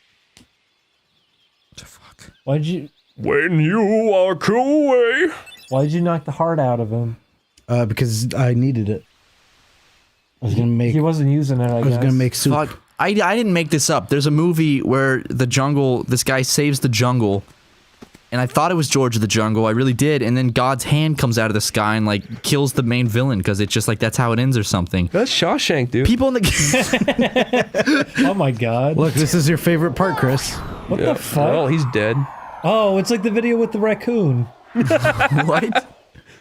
Why'd you? When you walk away. Why'd you knock the heart out of him? Because I needed it. I was gonna make. He wasn't using it. I was guess. gonna make soup. Fuck. I didn't make this up. There's a movie where this guy saves the jungle, and I thought it was George of the Jungle. I really did, and then God's hand comes out of the sky and like kills the main villain because it's just like that's how it ends or something. That's Shawshank, dude. People in the Oh my god. Look, this is your favorite part, Chris. What the fuck? Well, he's dead. Oh, it's like the video with the raccoon. What?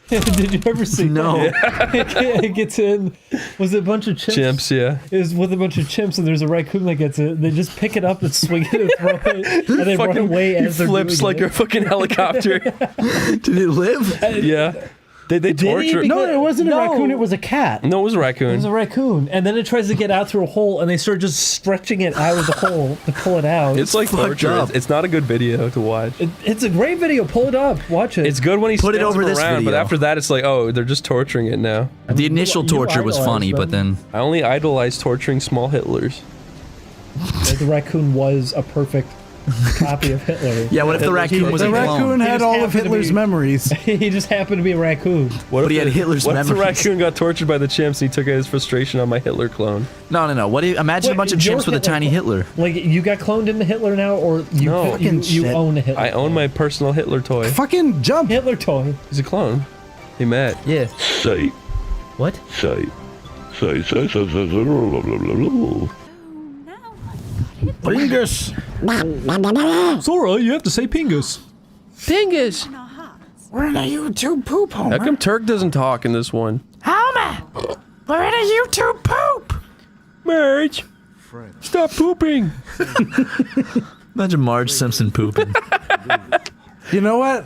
Did you ever see No. that? It gets in. Was it a bunch of chimps? Chimps, yeah. It was with a bunch of chimps, and there's a raccoon that gets it. They just pick it up and swing it and throw it, and they run away He as they're flips doing like it. a fucking helicopter. Did it live? Yeah. They torture. No, it wasn't a No. raccoon. It was a cat. No, it was a It raccoon. was a raccoon, and then it tries to get out through a hole, and they start just stretching it out of the hole to pull it out. It's like fucked torture. up. It's not a good video to watch. It's a great video. Pull it up. Watch it. It's good when he Put it spins over them this around, but video. after that, it's like, oh, they're just torturing it now. The initial you torture was idolize funny, but them. then I only idolize torturing small Hitlers. The raccoon was a perfect copy of Hitler. yeah. What if the raccoon was a The clone? raccoon had just all of happened to Hitler's be- memories. He just happened to be a raccoon. What But he if had Hitler's what if the memories. raccoon got tortured by the chimps and he took out his frustration on my Hitler clone? No. What? Imagine Wait, a bunch of your chimps with a Hitler tiny clone- Hitler. Like, you got cloned into Hitler now, or you No. you Shit. own a Hitler? I own my personal Hitler toy. Fucking jump. Hitler toy. He's a clone. Hey, Matt. Yeah. Say. What? Say. Say. Blah, blah, blah, blah. Bringus. Sora, you have to say Pingus. Dingus. We're in a YouTube poop home. How come Turk doesn't talk in this one? Homer, we're in a YouTube poop. Marge, stop pooping. Imagine Marge Simpson pooping. You know what?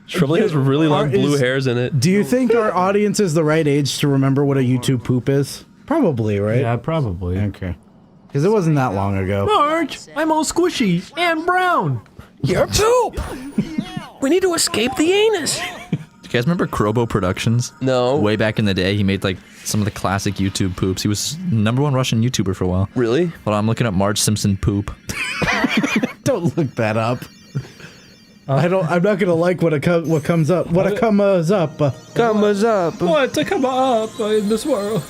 She probably has really long blue Is- hairs in it. Do you think our audience is the right age to remember what a YouTube poop is? Probably, right? Yeah, probably. Okay. Because it wasn't that long ago. Marge, I'm all squishy and brown. You're poop. We need to escape the anus. Do you guys remember Krobo Productions? No. Way back in the day, he made like some of the classic YouTube poops. He was #1 Russian YouTuber for a while. Really? Hold on, I'm looking up Marge Simpson poop. Don't look that up. I'm not gonna like what comes up. What comes up. Comes up. What to come up in this world?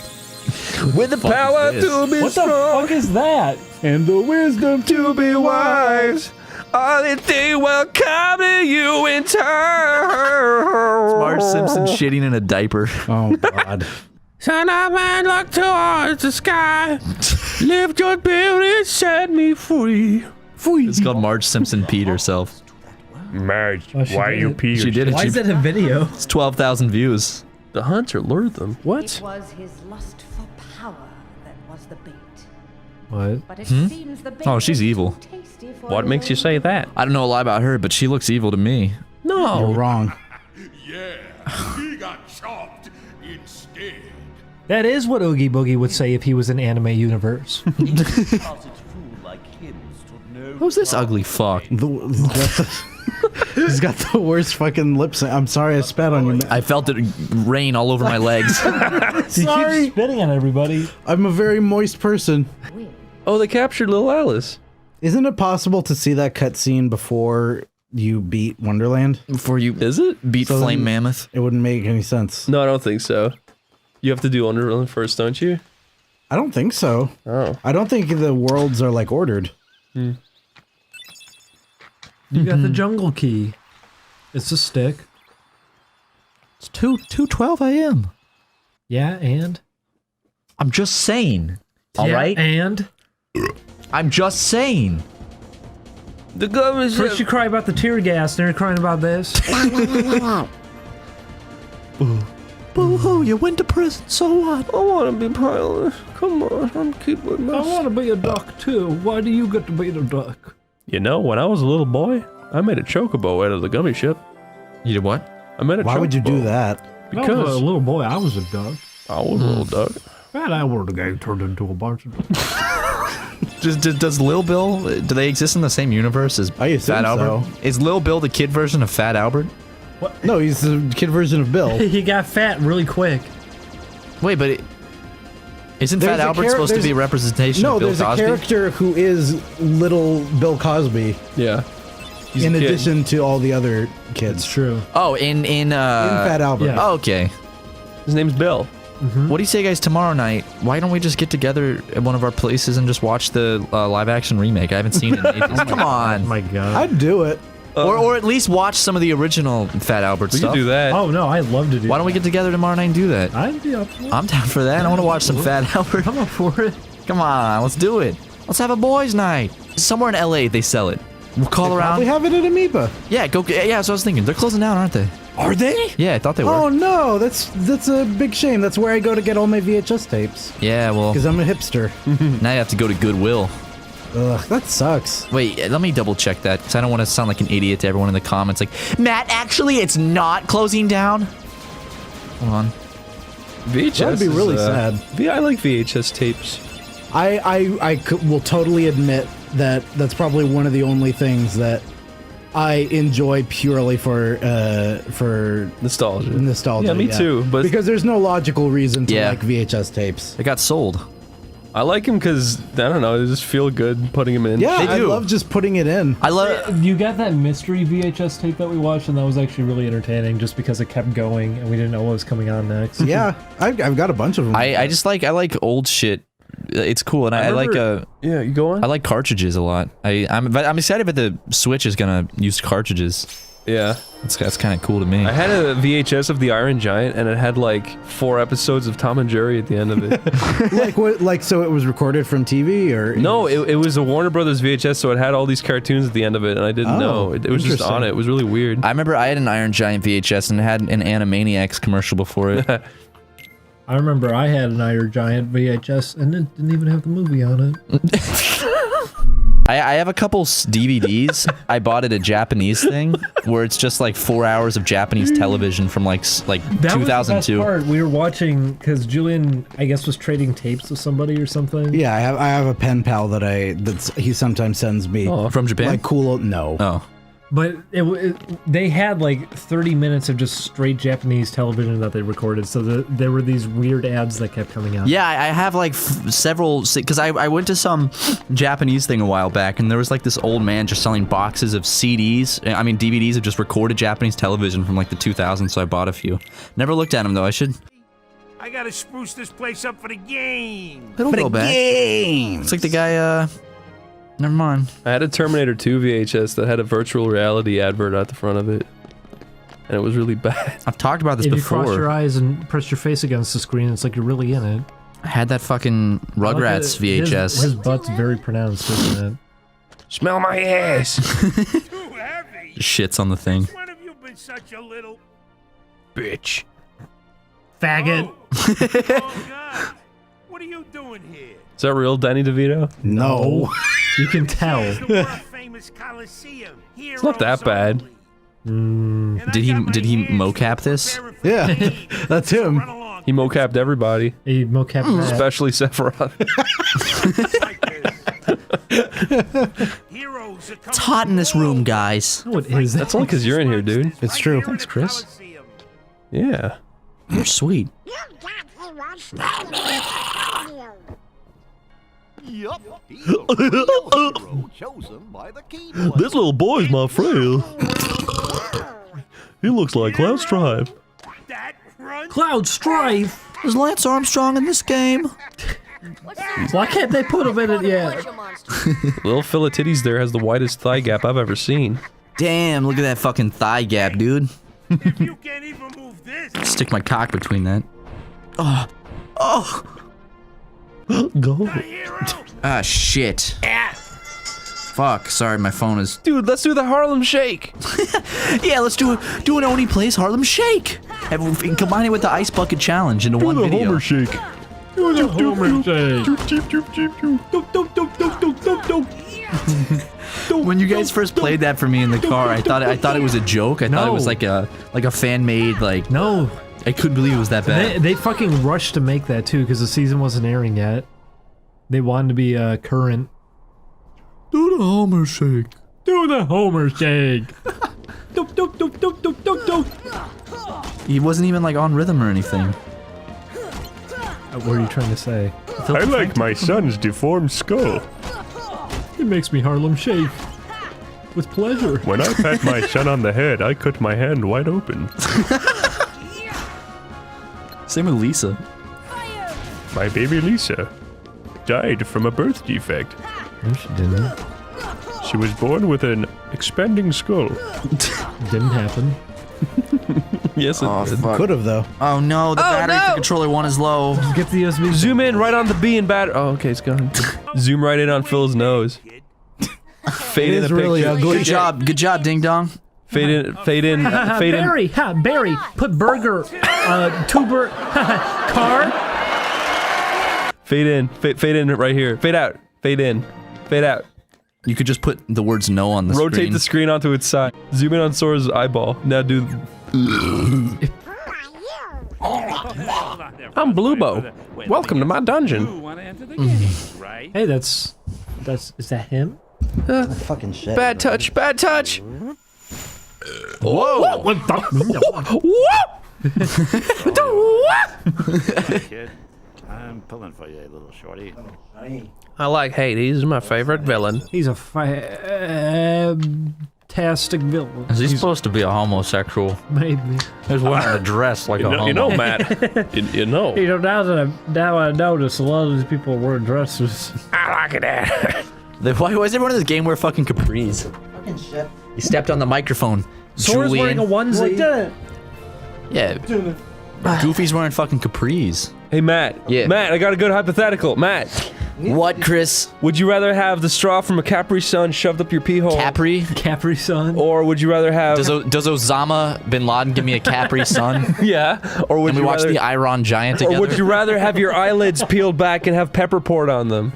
With the power is this? to be What the strong fuck is that? And the wisdom to be wise. Only thing will come to you in time. Marge Simpson shitting in a diaper. Oh God. Son of man, look towards the sky. Lift your spirit, set me free. It's called Marge Simpson peed herself. Marge, Oh, she why did you it. pee? She did it. Why She- is that a video? It's 12,000 views. The hunter lured them. What? It was his lust for power that was the bait. What? But it seems the bait Oh, she's was evil. too tasty for What his makes you own say that? I don't know a lot about her, but she looks evil to me. You're No. wrong. He got chopped instead. That is what Oogie Boogie would say if he was an anime universe. Who's this ugly fuck? He's got the worst fucking lip sync. I'm sorry I spat on you. I felt it rain all over my legs. Sorry. He keeps spitting on everybody. I'm a very moist person. Oh, they captured little Alice. Isn't it possible to see that cutscene before you beat Wonderland? Before you Is it? beat So Flame then- Mammoth. It wouldn't make any sense. No, I don't think so. You have to do Underland first, don't you? I don't think so. Oh. I don't think the worlds are like ordered. You got the jungle key. It's a stick. It's 2:12 a.m. Yeah, and? I'm just saying. All Yeah, right? and? I'm just saying. The government. First you cry about the tear gas, then you're crying about this. Boo-hoo, you went to prison, so what? I want to be pilot. Come on, I'm keeping I want to be a duck too. Why do you get to be the duck? You know, when I was a little boy, I made a chocobo out of the gummy ship. You did what? I made a chocobo. Why would you do that? Because I was a little boy, I was a duck. I was a little duck. That hour of the game turned into a bunch of ducks. Does Lil Bill, do they exist in the same universe as I assume Fat Albert? so. Is Lil Bill the kid version of Fat Albert? No, he's the kid version of Bill. He got fat really quick. Wait, but isn't There's Fat a Albert supposed to be a representation No, of Bill there's Cosby? a character who is little Bill Cosby. Yeah. He's In a kid. addition to all the other kids. It's true. Oh, in Fat Albert. yeah. Oh, okay. His name's Bill. What do you say, guys, tomorrow night? Why don't we just get together at one of our places and just watch the live-action remake? I haven't seen it in ages. Come on. Oh my god. I'd do it. Or at least watch some of the original Fat Albert We stuff. can do that. Oh no, I'd love to do Why don't we get together tomorrow night and do that? I'd be up for it. I'm down for that. I want to watch some Fat Albert. I'm up for it. Come on, let's do it. Let's have a boys' night. Somewhere in LA, they sell it. We'll call around. We have it at Amoeba. Yeah, go. Yeah, that's what I was thinking. They're closing down, aren't they? Are they? Yeah, I thought they were. Oh no, that's a big shame. That's where I go to get all my VHS tapes. Yeah, well, Because I'm a hipster. now you have to go to Goodwill. Ugh, that sucks. Wait, let me double check that, because I don't want to sound like an idiot to everyone in the comments. Like, Matt, actually, it's not closing down. Hold on. VHS. That'd be really sad. I like VHS tapes. I will totally admit that that's probably one of the only things that I enjoy purely for Nostalgia. nostalgia. Yeah, me too. But because there's no logical reason to Yeah. like VHS tapes. It got sold. I like him because I don't know. They just feel good putting him in. Yeah, They I do. love just putting it in. I love. You got that mystery VHS tape that we watched, and that was actually really entertaining, just because it kept going and we didn't know what was coming on next. Yeah, I've got a bunch of them. I like old shit. It's cool, and I like Yeah, you go on. I like cartridges a lot. I'm excited that the Switch is gonna use cartridges. Yeah, That's kind of cool to me. I had a VHS of the Iron Giant, and it had like 4 episodes of Tom and Jerry at the end of it. like what? Like so, it was recorded from TV or No, it was a Warner Brothers VHS, so it had all these cartoons at the end of it, and I didn't Oh, know. It was just on interesting. it. It was really weird. I remember I had an Iron Giant VHS and it had an Animaniacs commercial before it. I remember I had an Iron Giant VHS, and it didn't even have the movie on it. I have a couple DVDs. I bought at a Japanese thing where it's just like 4 hours of Japanese television from like That was the best 2002. part. We were watching because Julian, I guess, was trading tapes with somebody or something. Yeah, I have a pen pal he sometimes sends me. Oh, from Japan? Like cool. No. Oh. But they had like 30 minutes of just straight Japanese television that they recorded, so there were these weird ads that kept coming out. Yeah, I have like several, because I went to some Japanese thing a while back, and there was like this old man just selling boxes of DVDs of just recorded Japanese television from like the 2000s, so I bought a few. Never looked at them though, I should. I gotta spruce this place up for the game. It'll go back. It's like the guy, never mind. I had a Terminator 2 VHS that had a virtual reality advert at the front of it, and it was really bad. I've talked about this If you before. cross your eyes and press your face against the screen, it's like you're really in it. I had that fucking Rugrats VHS. His butt's very pronounced, isn't it? Smell my ass. Too heavy. Shits on the thing. When have you been such a little Bitch. Faggot. Oh God! What are you doing here? Is that real, Danny DeVito? No. You can tell. It's the world-famous Coliseum. It's not that bad. Did he mocap this? Yeah, that's him. He mocapped everybody, He mocap that. especially Sephiroth. It's hot in this room, guys. What is that? That's only because you're in here, dude. It's true. Thanks, Chris. Yeah. You're sweet. Yup, he's a real hero chosen by the keyboard. This little boy's my friend. He looks like Cloud Stripe. Cloud Strife. Is Lance Armstrong in this game? Why can't they put him in it yet? Little Phila Titties there has the widest thigh gap I've ever seen. Damn, look at that fucking thigh gap, dude. If you can't even move this. Stick my cock between that. Oh. Oh. Go. Ah, shit. Fuck, sorry, my phone is... Dude, let's do the Harlem Shake. Yeah, let's do an Oney Plays Harlem Shake. And combine it with the Ice Bucket Challenge into one video. Homer Shake. The Homer shake. When you guys first played that for me in the car, I thought it was a joke. I thought it was like a fan-made, like... No. I couldn't believe it was that bad. They fucking rushed to make that too because the season wasn't airing yet. They wanted to be current. Do the Homer Shake. Do the Homer shake. He wasn't even like on rhythm or anything. What are you trying to say? I like my son's deformed skull. It makes me Harlem shake. With pleasure. When I pat my son on the head, I cut my hand wide open. Same with Lisa. My baby Lisa died from a birth defect. No, she didn't. She was born with an expanding skull. Didn't happen. Yes, it did. Could have though. Oh no, the battery for controller 1 is low. Get the USB. Zoom in right on the B and bat. Oh, okay, it's gone. Zoom right in on Phil's nose. Fade It in is a really picture. ugly. Good job, Ding Dong. Fade in, fade in, fade in. Barry, Barry, put burger, tuber, car. Fade in, fade in right here. Fade out, fade in, fade out. You could just put the words no on the Rotate screen. the screen onto its side. Zoom in on Sora's eyeball. Now do. I'm Bluebo. Welcome to my dungeon. Hey, that's, is that him? Fucking shit. Bad touch, bad touch. Whoa! What the? Kid, I'm pulling for you, little shorty. I like Hades. He's my favorite villain. He's a fantastic villain. Is he supposed to be a homosexual? Maybe. He's wearing a dress like a homo. You know, Matt. you know. You know, now I notice a lot of these people are wearing dresses. I like it. Why is everyone in this game wear fucking capris? Fucking shit. You stepped on the microphone. Sora's wearing a onesie. Yeah. Goofy's wearing fucking capris. Hey, Matt. Yeah. Matt, I got a good hypothetical. Matt. What, Chris? Would you rather have the straw from a Capri Sun shoved up your pee hole? Capri? Capri Sun. Or would you rather have... Does Osama bin Laden give me a Capri Sun? Yeah. Or would And we you watch rather... the Iron Giant together? Or would you rather have your eyelids peeled back and have pepper poured on them?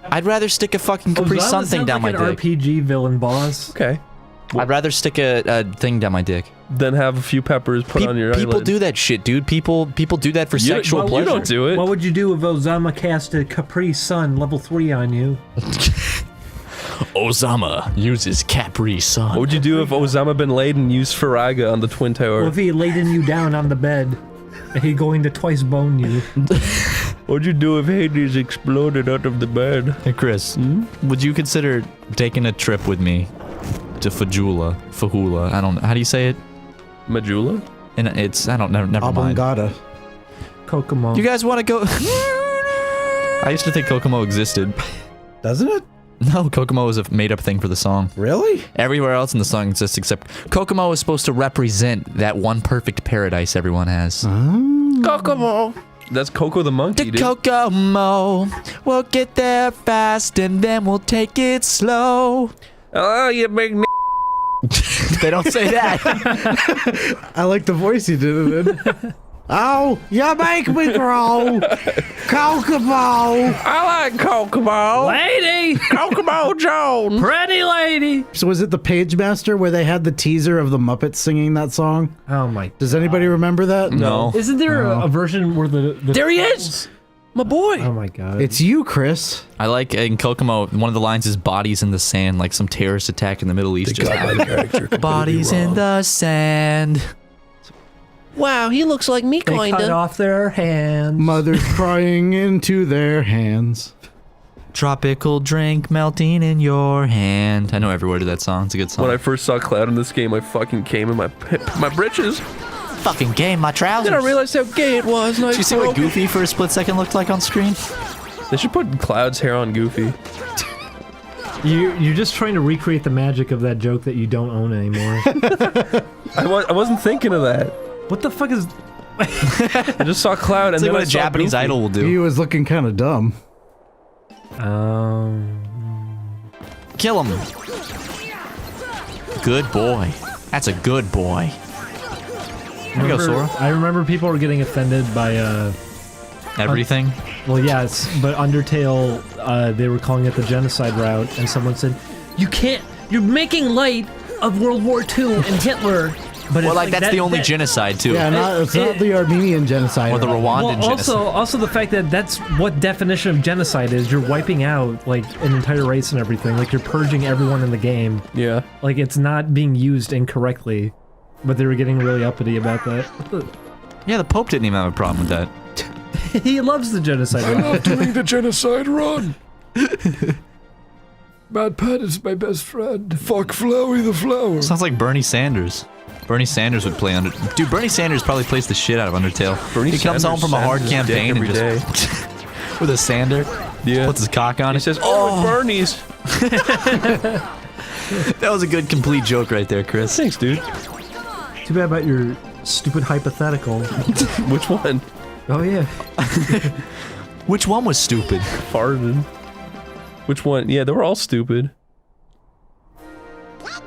I'd rather stick a fucking Capri Sun thing down my dick. An RPG villain boss. Okay. I'd rather stick a thing down my dick. Then have a few peppers put on your eyelids. People do that shit, dude. People do that for sexual pleasure. You don't do it. What would you do if Osama cast a Capri Sun level 3 on you? Osama uses Capri Sun. What would you do if Osama bin Laden used Faraga on the Twin Tower? Well, if he laid you down on the bed, and he going to twice bone you. What would you do if Hades exploded out of the bed? Hey, Chris, would you consider taking a trip with me to Fahula? I don't know. How do you say it? Majula? And it's, I don't know, never mind. Abongada. Kokomo. You guys want to go? I used to think Kokomo existed. Doesn't it? No, Kokomo is a made-up thing for the song. Really? Everywhere else in the song exists except Kokomo is supposed to represent that one perfect paradise everyone has. Kokomo! That's Coco the monkey, dude. Kokomo, we'll get there fast and then we'll take it slow. Oh, you big n***. They don't say that. I like the voice you did it in. Oh, you make me grow. Kokomo. I like Kokomo. Lady! Kokomo Jones. Pretty lady! So was it the Page Master where they had the teaser of the Muppets singing that song? Oh my. Does anybody remember that? No. Isn't there a version where the There he is! My boy! Oh my god. It's you, Chris. I like in Kokomo, one of the lines is bodies in the sand, like some terrorist attack in the Middle East. Just bodies in the sand. Wow, he looks like me, they cut off their hands. Mothers crying into their hands. Tropical drink melting in your hand. I know every word of that song. It's a good song. When I first saw Cloud in this game, I fucking came in my britches. fucking gay in my trousers. Then I realized how gay it was. And Did you see what Goofy for a split second looked like on screen? They should put Cloud's hair on Goofy. You're just trying to recreate the magic of that joke that you don't own anymore. I wasn't thinking of that. What the fuck is... I just saw Cloud and It's then like what I a saw Japanese Goofy. idol will do. He was looking kind of dumb. Kill him. Good boy. That's a good boy. Here we go, Sora. I remember people were getting offended by, Everything. well, yes, but Undertale, they were calling it the genocide route, and someone said, you can't, you're making light of World War II and Hitler. But Well, it's like that's the only genocide too. Yeah, it's not the Armenian genocide. Or the Rwandan genocide. Also the fact that that's what definition of genocide is. You're wiping out, like, an entire race and everything. Like, you're purging everyone in the game. Yeah. Like, it's not being used incorrectly. But they were getting really uppity about that. Yeah, the Pope didn't even have a problem with that. He loves the genocide. I love doing the genocide run. Mad Pat is my best friend. Fuck Flowey the Flower. Sounds like Bernie Sanders. Bernie Sanders would play Dude, Bernie Sanders probably plays the shit out of Undertale. He comes home from a hard campaign and just with a sander. Yeah. Puts his cock on He it. says, "Oh, Bernie's." That was a good complete joke right there, Chris. Thanks, dude. Too bad about your stupid hypothetical. Which one? Oh yeah. Which one was stupid? Farted. Which one? Yeah, they were all stupid.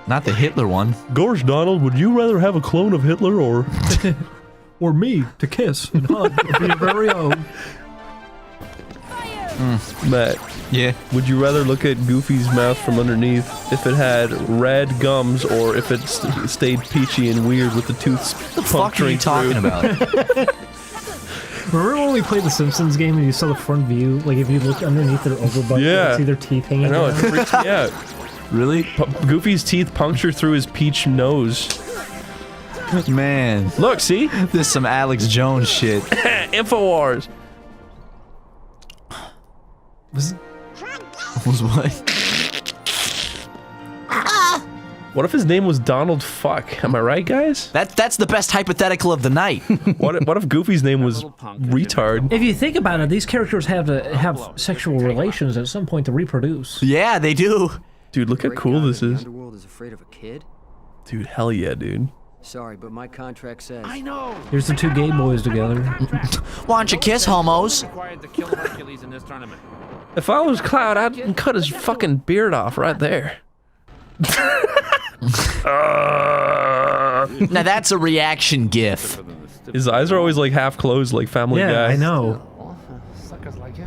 Not the Hitler one. Gosh, Donald, would you rather have a clone of Hitler or... Or me to kiss and hug and be your very own. Matt, Yeah. would you rather look at Goofy's mouth from underneath if it had red gums or if it stayed peachy and weird with the tooths Fuck are you talking about? Remember when we played the Simpsons game and you saw the front view? Like if you look underneath their overbutt, you Yeah. could see their teeth hanging I know, it down. freaks me out. Really? Goofy's teeth puncture through his peach nose. Man. Look, see? This is some Alex Jones shit. Infowars. Was what? What if his name was Donald Fuck? Am I right, guys? That's the best hypothetical of the night. What if Goofy's name was Retard? If you think about it, these characters have to have sexual relations at some point to reproduce. Yeah, they do. Dude, look how cool this is. Underworld is afraid of a kid? Dude, hell yeah, dude. Sorry, but my contract says. I know. Here's the two gay boys together. Why don't you kiss, homos? Required to kill Hercules in this tournament. If I was Cloud, I'd cut his fucking beard off right there. Now that's a reaction gif. His eyes are always like half closed, like Family Guy. Yeah, I know.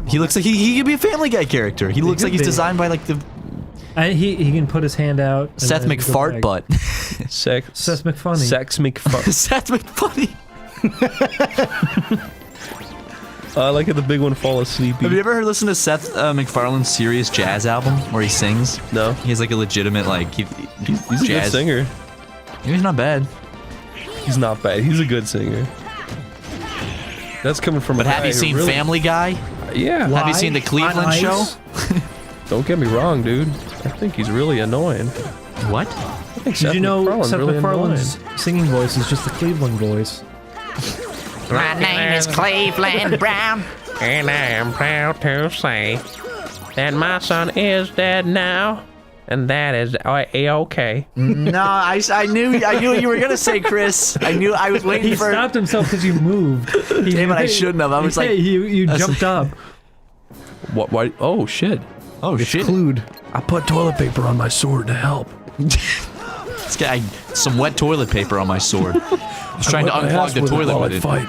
He looks like he could be a Family Guy character. He looks like he's be. designed by like the He can put his hand out. and Seth then go McFart back. butt. Seth McFunny. Sex McFun. Seth McFunny. I like it. The big one fall asleep. Have you ever listened to Seth MacFarlane's Serious Jazz album where he sings? No. He has like a legitimate like He's a good singer. He's not bad. He's not bad. He's a good singer. That's coming from. But a have guy you who seen really- Family Guy? Yeah. Have you seen the Cleveland On show? Ice? Don't get me wrong, dude. I think he's really annoying. What? I think Did Seth you know MacFarlane's Seth really MacFarlane's singing voice is just the Cleveland voice? My name is Cleveland Brown. And I am proud to say that my son is dead now, and that is a-okay. No, I knew what you were gonna say, Chris. I was waiting He for. stopped himself because you moved. Damn it, I shouldn't have. I was like, you jumped up. What? Why? Oh shit! oh shit. Clued. I put toilet paper on my sword to help. This guy, some wet toilet paper on my sword. I was trying to unclog the toilet with it. Fight.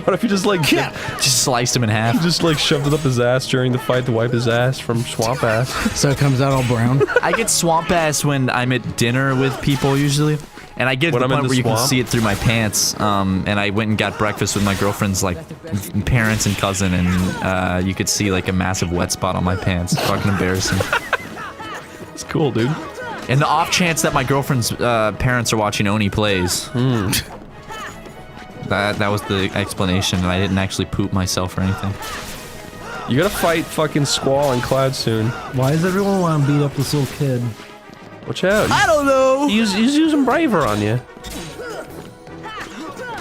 What if you just like Just sliced him in half. just like shoved it up his ass during the fight to wipe his ass from swamp ass? So it comes out all brown. I get swamp ass when I'm at dinner with people usually. And I get to When the I'm in point the where you can swamp? see it through my pants. And I went and got breakfast with my girlfriend's like parents and cousin, and you could see like a massive wet spot on my pants. It's fucking embarrassing. It's cool, dude. And the off chance that my girlfriend's parents are watching Oney Plays. That was the explanation, and I didn't actually poop myself or anything. You gotta fight fucking Squall and Cloud soon. Why does everyone want to beat up this little kid? Watch out. I don't know. He's using Braver on you.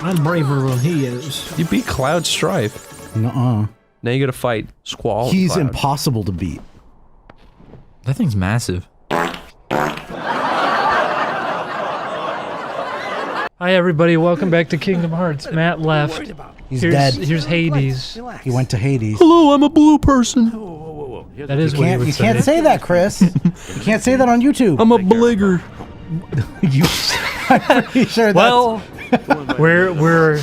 I'm braver than he is. You beat Cloud Strife. Nuh-uh. Now you gotta fight Squall. and He's Cloud. impossible to beat. That thing's massive. Hi everybody, welcome back to Kingdom Hearts. Matt left. He's dead. Here's Hades. He went to Hades. Hello, I'm a blue person. That is what you can't say that, Chris. You can't say that on YouTube. I'm a bligger. I'm pretty sure that's... Well, we're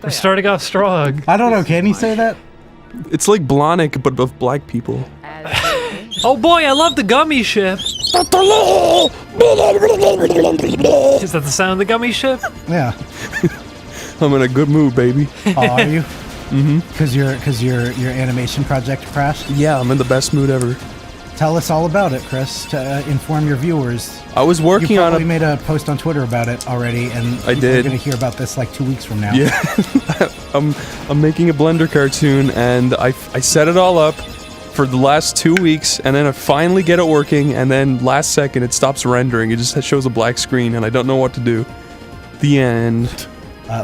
starting off strong. I don't know. Can he say that? It's like Blahnik, but of black people. Oh boy, I love the gummy ship. Is that the sound of the gummy ship? Yeah. I'm in a good mood, baby. Oh, are you? Mm-hmm. Because your animation project crashed? Yeah, I'm in the best mood ever. Tell us all about it, Chris, to inform your viewers. I was working on You made a post on Twitter about it already, and I did. We're going to hear about this like 2 weeks from now. Yeah. I'm making a Blender cartoon, and I set it all up for the last 2 weeks, and then I finally get it working, and then last second it stops rendering. It just shows a black screen, and I don't know what to do. The end.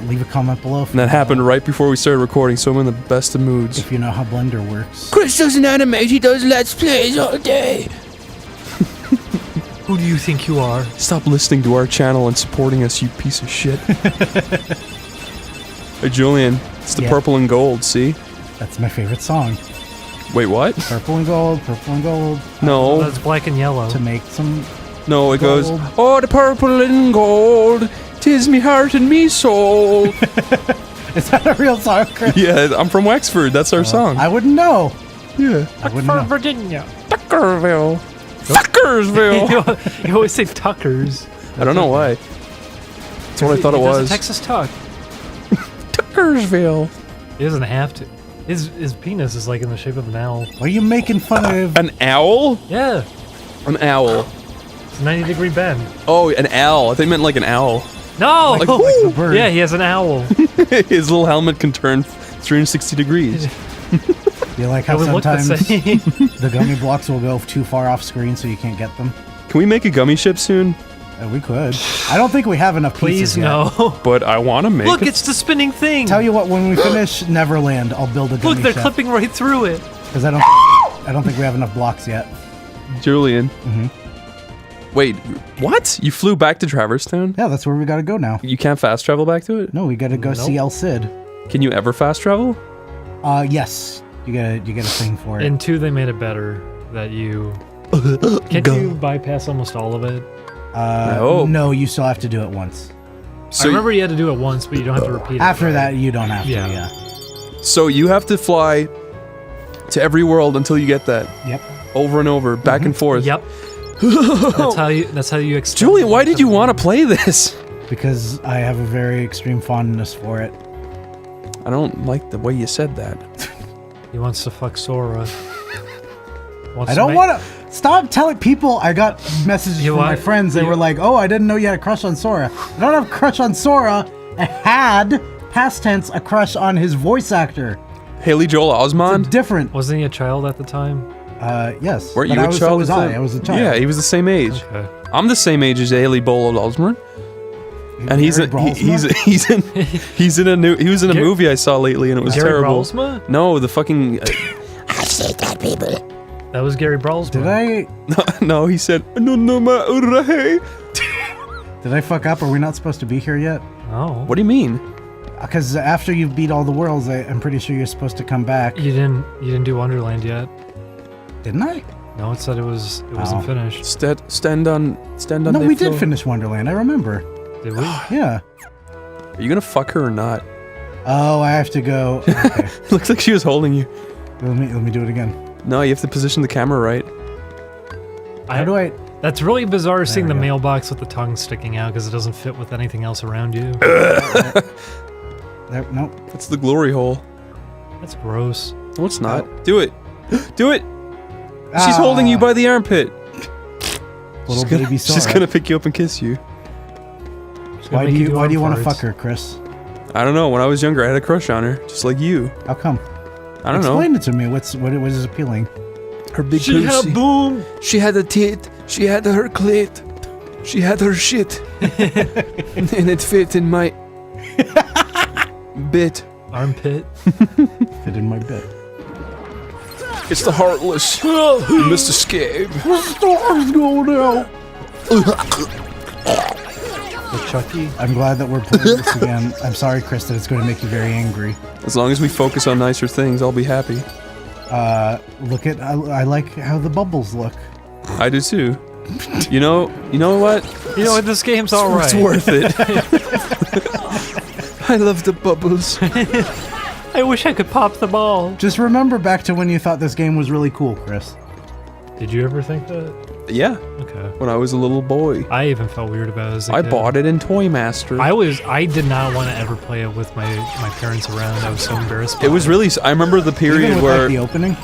Leave a comment below. And that happened right before we started recording, so I'm in the best of moods. If you know how Blender works. Chris doesn't animate, he does Let's Plays all day. Who do you think you are? Stop listening to our channel and supporting us, you piece of shit. Hey, Julian, it's the purple and gold, see? That's my favorite song. Wait, what? Purple and gold, purple and gold. No. That's black and yellow. To make some No, it gold. goes, oh, the purple and gold, 'tis me heart and me soul. Is that a real song, Chris? Yeah, I'm from Wexford, that's our song. I wouldn't know. Yeah. I wouldn't know. Virginia. Tuckerville. Tuckersville. You always say Tuckers. I don't know why. That's what I thought it He does was. a Texas Tuck. Tuckersville. He doesn't have to. His penis is like in the shape of an owl. What are you making fun of? An owl? Yeah. An owl. It's a 90-degree bend. Oh, an owl. I think it meant like an owl. No! Like, Like the bird. Yeah, he has an owl. His little helmet can turn 360 degrees. You like how It would look the sometimes same. the gummy blocks will go too far off screen so you can't get them? Can we make a gummy ship soon? We could. I don't think we have enough pieces Please, yet. no. But I want to make Look, it. it's the spinning thing. Tell you what, when we finish Neverland, I'll build a gummy Look, they're ship. clipping right through it. Because I don't think we have enough blocks yet. Julian. Wait, what? You flew back to Traverse Town? Yeah, that's where we gotta go now. You can't fast travel back to it? No, we gotta go see El Cid. Can you ever fast travel? Yes. You get a thing for it. In 2, they made it better that you... Can't you bypass almost all of it? No. No, you still have to do it once. So I remember you had to do it once, but you don't have to repeat it. After that, you don't have to, Yeah. yeah. So you have to fly to every world until you get that. Yep. Over and over, back and forth. Yep. That's how you extend Julian, why did you everything. want to play this? Because I have a very extreme fondness for it. I don't like the way you said that. He wants to fuck Sora. I don't want to... Stop telling people I got messages from my friends. They were like, oh, I didn't know you had a crush on Sora. I don't have a crush on Sora. I had, past tense, a crush on his voice actor. Haley Joel Osment? It's different. Wasn't he a child at the time? Yes. Weren't but you a so child? was I. I was a child. Yeah, he was the same age. Okay. I'm the same age as Haley Joel Osment. And he's in a movie I saw lately and it was Gary terrible. Brolsma? No, the fucking I've seen that people. That was Gary Brolsma. Did I... No, he said Did I fuck up? Are we not supposed to be here yet? Oh. What do you mean? Because after you beat all the worlds, I'm pretty sure you're supposed to come back. You didn't do Wonderland yet. Didn't I? No, it said it wasn't finished. Stand on No, the we floor. did finish Wonderland. I remember. Did we? Yeah. Are you gonna fuck her or not? Oh, I have to go. Okay. Looks like she was holding you. let me do it again. No, you have to position the camera right. How do I? That's really bizarre seeing we the go. mailbox with the tongue sticking out because it doesn't fit with anything else around you. There, nope. That's the glory hole. That's gross. No, it's not. Do it. Do it. She's holding you by the armpit. Little baby Sora. She's gonna pick you up and kiss you. Why do you want to fuck her, Chris? I don't know. When I was younger, I had a crush on her, just like you. How come? I don't know. Explain it to me. What is appealing? Her big She had a boom. She had a tit. She had her clit. She had her shit. And it fit in my... bit. Armpit. Fit in my bit. It's the Heartless. You must escape. The star's going out. The Chucky. I'm glad that we're playing this again. I'm sorry, Kristen. It's going to make you very angry. As long as we focus on nicer things, I'll be happy. Look at. I like how the bubbles look. I do too. You know what? You know what? This game's alright. It's worth it. I love the bubbles. I wish I could pop the ball. Just remember back to when you thought this game was really cool, Chris. Did you ever think that? Yeah. Okay. When I was a little boy. I even felt weird about it as a I kid. bought it in Toy Master. I did not want to ever play it with my parents around. I was so embarrassed by It was really. I remember the period Even with, where like, the opening.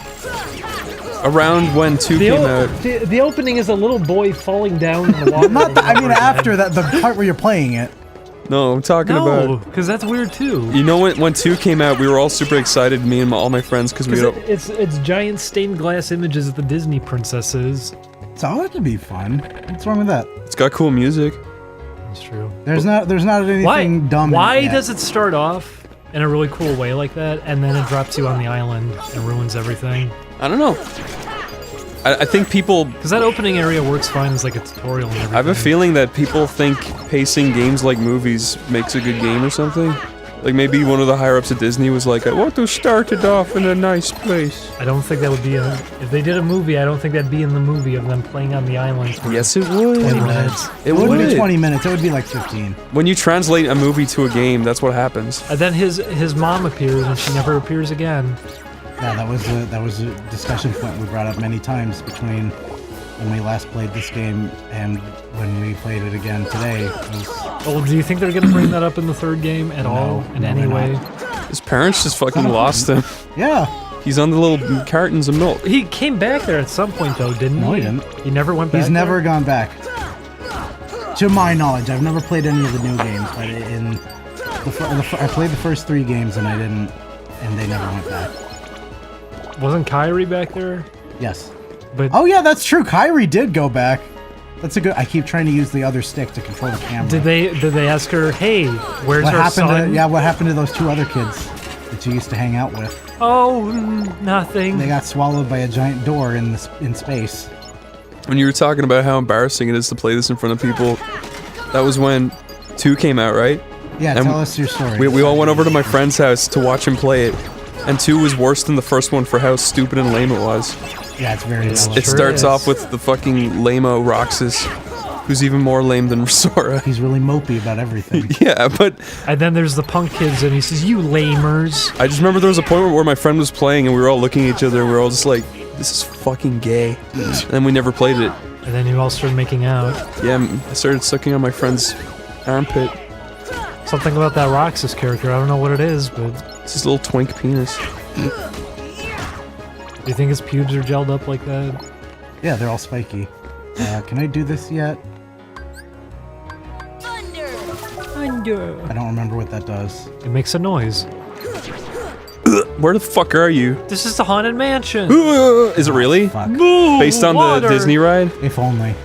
Around when 2 came out. The opening is a little boy falling down in the water. Not. I mean, after that, the part where you're playing it. No, I'm talking about. because that's weird too. You know when 2 came out, we were all super excited, me and all my friends, because we. It's giant stained glass images of the Disney princesses. It's ought to be fun. What's wrong with that? It's got cool music. That's true. There's not anything dumb. Why in it does it start off in a really cool way like that, and then it drops you on the island and ruins everything? I don't know. I think people... Because that opening area works fine as like a tutorial and everything. I have a feeling that people think pacing games like movies makes a good game or something. Like maybe one of the higher-ups at Disney was like, I want to start it off in a nice place. I don't think that would be if they did a movie, I don't think that'd be in the movie of them playing on the island for Yes, it would. 20 minutes. It wouldn't would. be 20 minutes. It would be like 15. When you translate a movie to a game, that's what happens. And then his mom appears and she never appears again. Yeah, that was a discussion point we brought up many times between when we last played this game and when we played it again today. Well, do you think they're gonna bring that up in the third game at all in any way? His parents just fucking lost him. Yeah. He's on the little cartons of milk. He came back there at some point though, didn't he? No, he didn't. He never went back. He's never gone back. To my knowledge, I've never played any of the new games, but I played the first 3 games and they never went back. Wasn't Kyrie back there? Yes. But oh yeah, that's true. Kyrie did go back. That's a good. I keep trying to use the other stick to control the camera. Did they ask her, hey, where's what our happened son? what happened to those 2 other kids that you used to hang out with? Oh, nothing. They got swallowed by a giant door in space. When you were talking about how embarrassing it is to play this in front of people, that was when 2 came out, right? Yeah, and tell us your story. We all went over to my friend's house to watch him play it, and 2 was worse than the first one for how stupid and lame it was. Yeah, it's very It starts off with the fucking lame-o Roxas, who's even more lame than Sora. He's really mopey about everything. Yeah, but... And then there's the punk kids, and he says, you lamers. I just remember there was a point where my friend was playing, and we were all looking at each other, and we were all just like, this is fucking gay. And then we never played it. And then you all started making out. Yeah, I started sucking on my friend's armpit. Something about that Roxas character, I don't know what it is, but... It's his little twink penis. Do you think his pubes are gelled up like that? Yeah, they're all spiky. Can I do this yet? Thunder. I don't remember what that does. It makes a noise. Where the fuck are you? This is the Haunted Mansion. Is it really? Fuck. Based on the Disney ride? If only.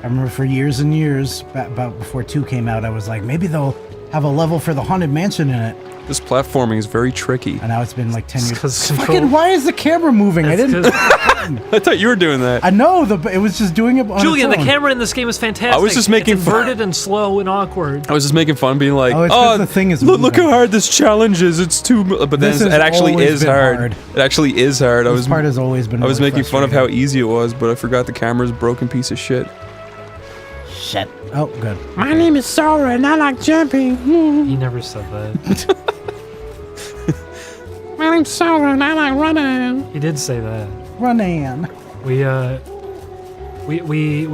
I remember for years and years, about before 2 came out, I was like, maybe they'll have a level for the Haunted Mansion in it. This platforming is very tricky. And now it's been like 10 years. Fucking Fucking, why is the camera moving? I didn't. I thought you were doing that. I know, it was just doing it on Julian, its the own. camera in this game is fantastic. I was just making it's inverted and slow and awkward. I was just making fun, being like, Oh, it's 'cause the thing is look moving. how hard this challenge is. It's too... But then This it has actually always is been hard. hard. It actually is hard. This part has always been I was really making fun of how frustrating. easy it was, but I forgot the camera's a broken piece of shit. Shit. Oh, good. My name is Sora and I like jumping. He never said that. My name's Sora and I like running. He did say that. Run-an. We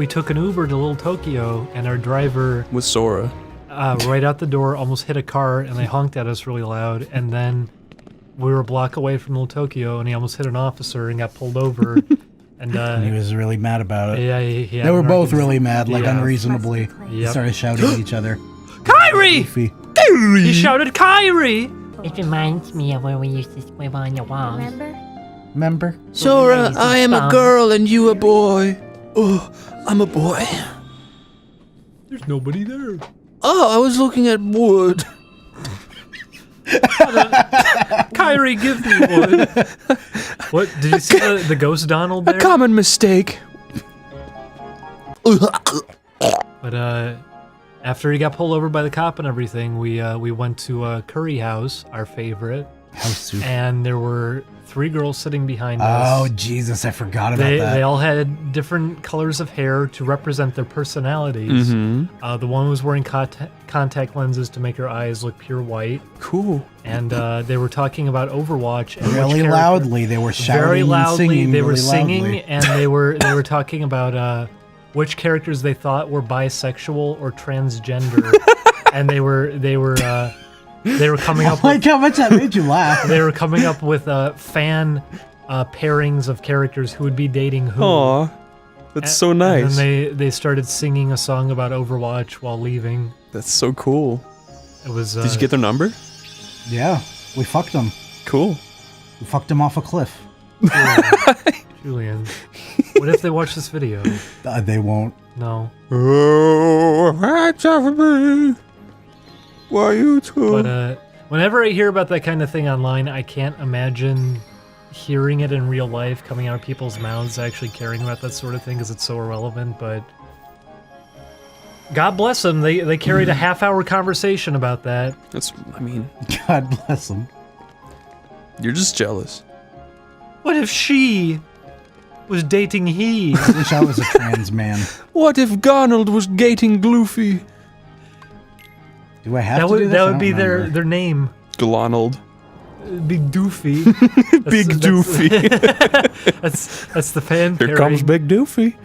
took an Uber to Little Tokyo, and our driver With Sora. right out the door almost hit a car, and they honked at us really loud. And then we were a block away from Little Tokyo, and he almost hit an officer and got pulled over. And he was really mad about it. Yeah, they were both really mad, like unreasonably. They Yep. started shouting at each other. Kyrie! Goofy. He shouted Kyrie! It reminds me of where we used to swim on the walls. Remember? Sora, I am a girl and you a boy. Oh, I'm a boy. There's nobody there. Oh, I was looking at wood. Kyrie, give me one. What, did you see the ghost Donald there? A common mistake. But, after he got pulled over by the cop and everything, we went to Curry House, our favorite. House soup. And there were 3 girls sitting behind us. Oh, Jesus, I forgot about that. They all had different colors of hair to represent their personalities. The one was wearing contact lenses to make her eyes look pure white. Cool. And they were talking about Overwatch. And Really loudly, they were shouting very loudly, and singing. they were really singing, loudly. and they were talking about which characters they thought were bisexual or transgender, and they were coming up. I like how much that made you laugh. They were coming up with fan pairings of characters who would be dating who. Aw, that's so nice. And then they started singing a song about Overwatch while leaving. That's so cool. It was. Did you get their number? Yeah, we fucked them. Cool. We fucked them off a cliff. Julian, what if they watch this video? They won't. No. Oh, watch out for me. Why you too? But whenever I hear about that kind of thing online, I can't imagine hearing it in real life, coming out of people's mouths, actually caring about that sort of thing because it's so irrelevant. But God bless them, they carried a half-hour conversation about that. That's, I mean, God bless them. You're just jealous. What if she was dating he? I wish I was a trans man. What if Garnold was gating Gloofy? Do I have that to would do this? that I would don't be remember. their name. Glonald. Big Doofy. Big Doofy. That's the fan. Here comes Big Doofy.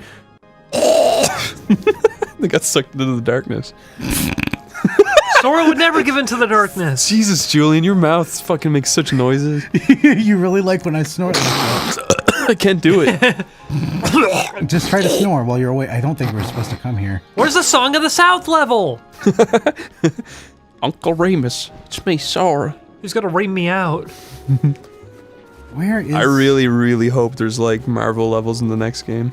They got sucked into the darkness. Sora would never give into the darkness. Jesus, Julian, your mouth fucking makes such noises. You really like when I snort like that. I can't do it. Just try to snore while you're away. I don't think we're supposed to come here. Where's the Song of the South level? Uncle Remus, it's me, Sora. Who's gonna ream me out? Where is... I really, really hope there's like Marvel levels in the next game.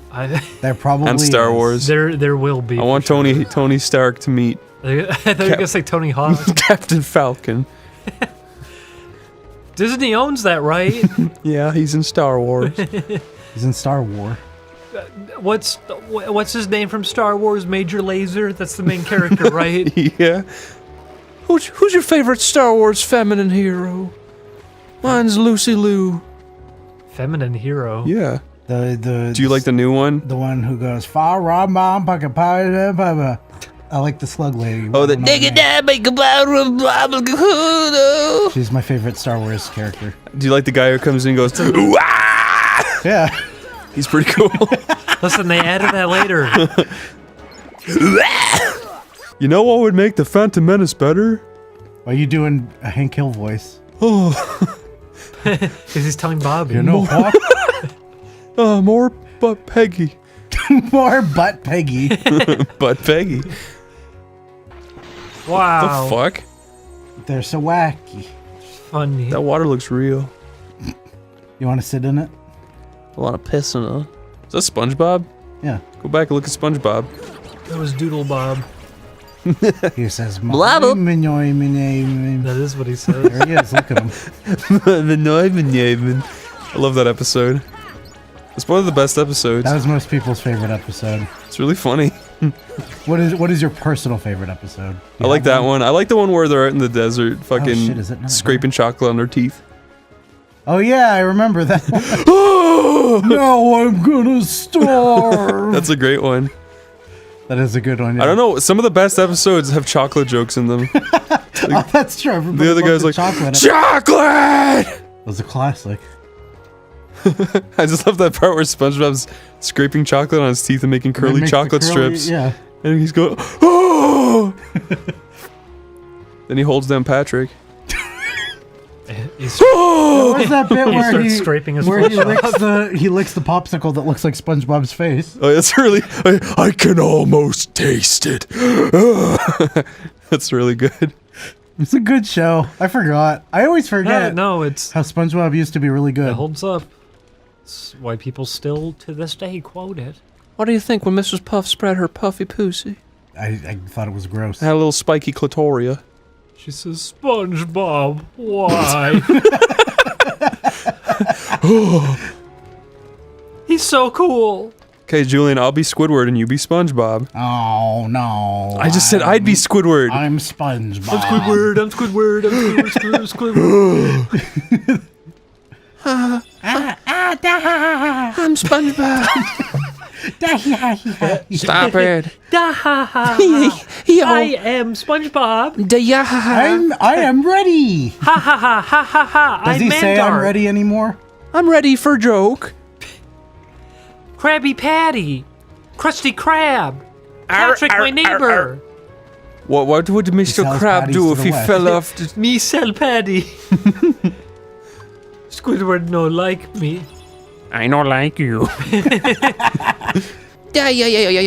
There probably and Star Wars. There will be. I want Tony Stark to meet. I thought you were gonna say Tony Hawk. Captain Falcon. Disney owns that, right? Yeah, he's in Star Wars. He's in Star Wars. What's his name from Star Wars? Major Lazer. That's the main character, right? Yeah. Who's your favorite Star Wars feminine hero? Mine's Lucy Liu. Feminine hero. Yeah. Do you like the new one? The one who goes far rom mom pocket pie. I like the slug lady. Oh, the She's my favorite Star Wars character. Do you like the guy who comes in and goes, "Ooh, ah!" Yeah. He's pretty cool. Listen, they added that later. You know what would make the Phantom Menace better? Are you doing a Hank Hill voice? Oh. Because he's telling Bobby. You know what? More butt Peggy. More butt Peggy. Butt Peggy. Wow. The fuck? They're so wacky. Funny. That water looks real. You want to sit in it? A lot of piss in it. Is that SpongeBob? Yeah. Go back and look at SpongeBob. That was Doodle Bob. He says, Blabble. That is what he says. There he is. Look at him. I love that episode. It's one of the best episodes. That was most people's favorite episode. It's really funny. What is your personal favorite episode? I like that one. I like the one where they're out in the desert, fucking shit, is it not scraping chocolate on their teeth. Oh yeah, I remember that one. Now I'm gonna starve. That's a great one. That is a good one. Yeah. I don't know. Some of the best episodes have chocolate jokes in them. Oh, that's true. Everybody The other loves guy's like, chocolate. chocolate! That was a classic. I just love that part where SpongeBob's scraping chocolate on his teeth and making curly makes the chocolate curly- strips. yeah. And he's going, oh! Then he holds down Patrick. What was that bit He where starts scraping his where he flesh licks the popsicle that looks like SpongeBob's face? Oh, that's really... I can almost taste it. That's really good. It's a good show. I forgot. I always forget. No, it's how SpongeBob used to be really good. It holds up. It's why people still, to this day, quote it. What do you think when Mrs. Puff spread her puffy pussy? I thought it was gross. It had a little spiky clitoria. She says, SpongeBob, why? He's so cool. Okay, Julian, I'll be Squidward and you be SpongeBob. Oh, no. I just said I'd be Squidward. I'm SpongeBob. I'm Squidward, I'm Squidward, I'm Squidward. I'm SpongeBob. Stop it. I am SpongeBob. I am ready. Ha ha ha ha ha ha. Does he say I'm ready anymore? I'm ready for joke. Krabby Patty. Krusty Krab. Patrick, my neighbor. What would Mr. Crab do if he fell off the... Me sell patty. Squidward no like me. I don't like you. Yeah. Yo, yo, yo, yo.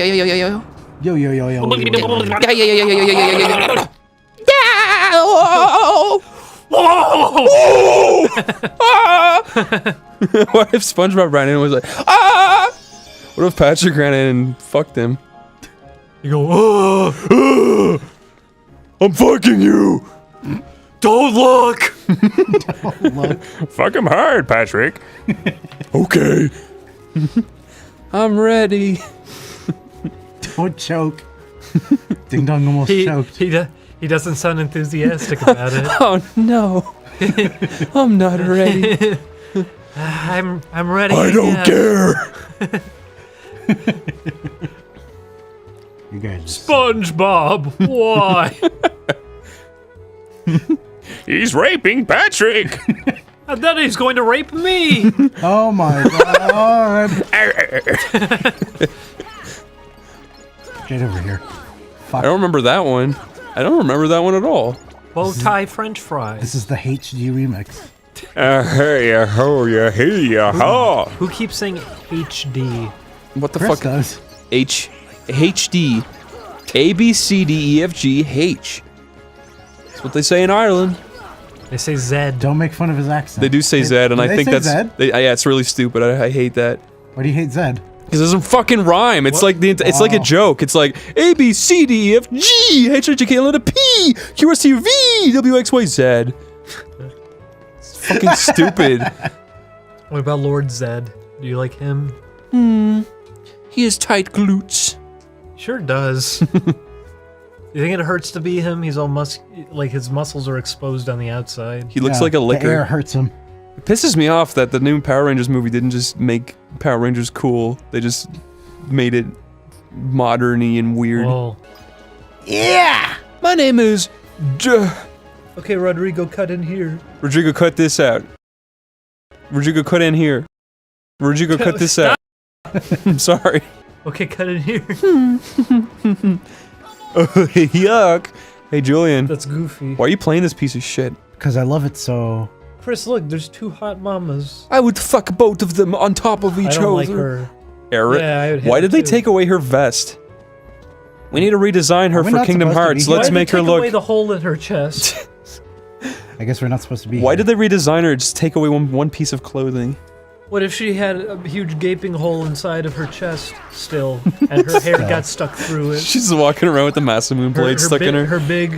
Yeah. What if SpongeBob ran in and was like, ah? What if Patrick ran in and fucked him? You go, oh, I'm fucking you! don't look! Don't look. Fuck him hard, Patrick. Okay. I'm ready. Don't choke. Ding Dong almost choked. He doesn't sound enthusiastic about it. Oh no. I'm not ready. I'm ready. I don't care. You guys. SpongeBob, why? He's raping Patrick. And then he's going to rape me. Oh my god. Get over here. Fuck. I don't remember that one. I don't remember that one at all. Bow tie French fries. This is the HD remix. Hey, ho, yeah, hey, yeah, ha. Who keeps saying HD? What the Chris fuck? does. HD. A, B, C, D, E, F, G, H. That's what they say in Ireland. They say Z. Don't make fun of his accent. They do say Z, and do I they think say that's... Zed? yeah, it's really stupid. I hate that. Why do you hate Zed? Because it doesn't fucking rhyme. It's What? like it's like a joke. It's like A, B, C, D, E, F, G, H, I, J, K, L, M, N, P, Q, R, S, T, U, V, W, X, Y, Z. It's fucking stupid. What about Lord Zed? Do you like him? He has tight glutes. Sure does. You think it hurts to be him? He's all like his muscles are exposed on the outside. He looks Yeah, like a liquor. The air hurts him. It pisses me off that the new Power Rangers movie didn't just make Power Rangers cool. They just made it modern-y and weird. Whoa. Yeah! My name is Okay, Rodrigo, cut in here. Rodrigo, cut this out. Rodrigo, cut in here. Rodrigo, cut this out. I'm sorry. Okay, cut in here. Yuck. Hey, Julian. That's goofy. Why are you playing this piece of shit? Because I love it so... Chris, look, there's two hot mamas. I would fuck both of them on top of each I other. don't like her. Eric, Yeah, I would hate why her did they too. take away her vest? We need to redesign her Are we for not Kingdom supposed to Hearts. be- Let's Why'd make they her take away look. the hole in her chest? I guess we're not supposed to be Why here. did they redesign her? Just take away one piece of clothing. What if she had a huge gaping hole inside of her chest still, and her hair got stuck through it? She's just walking around with the Masamune blade stuck in her. Her big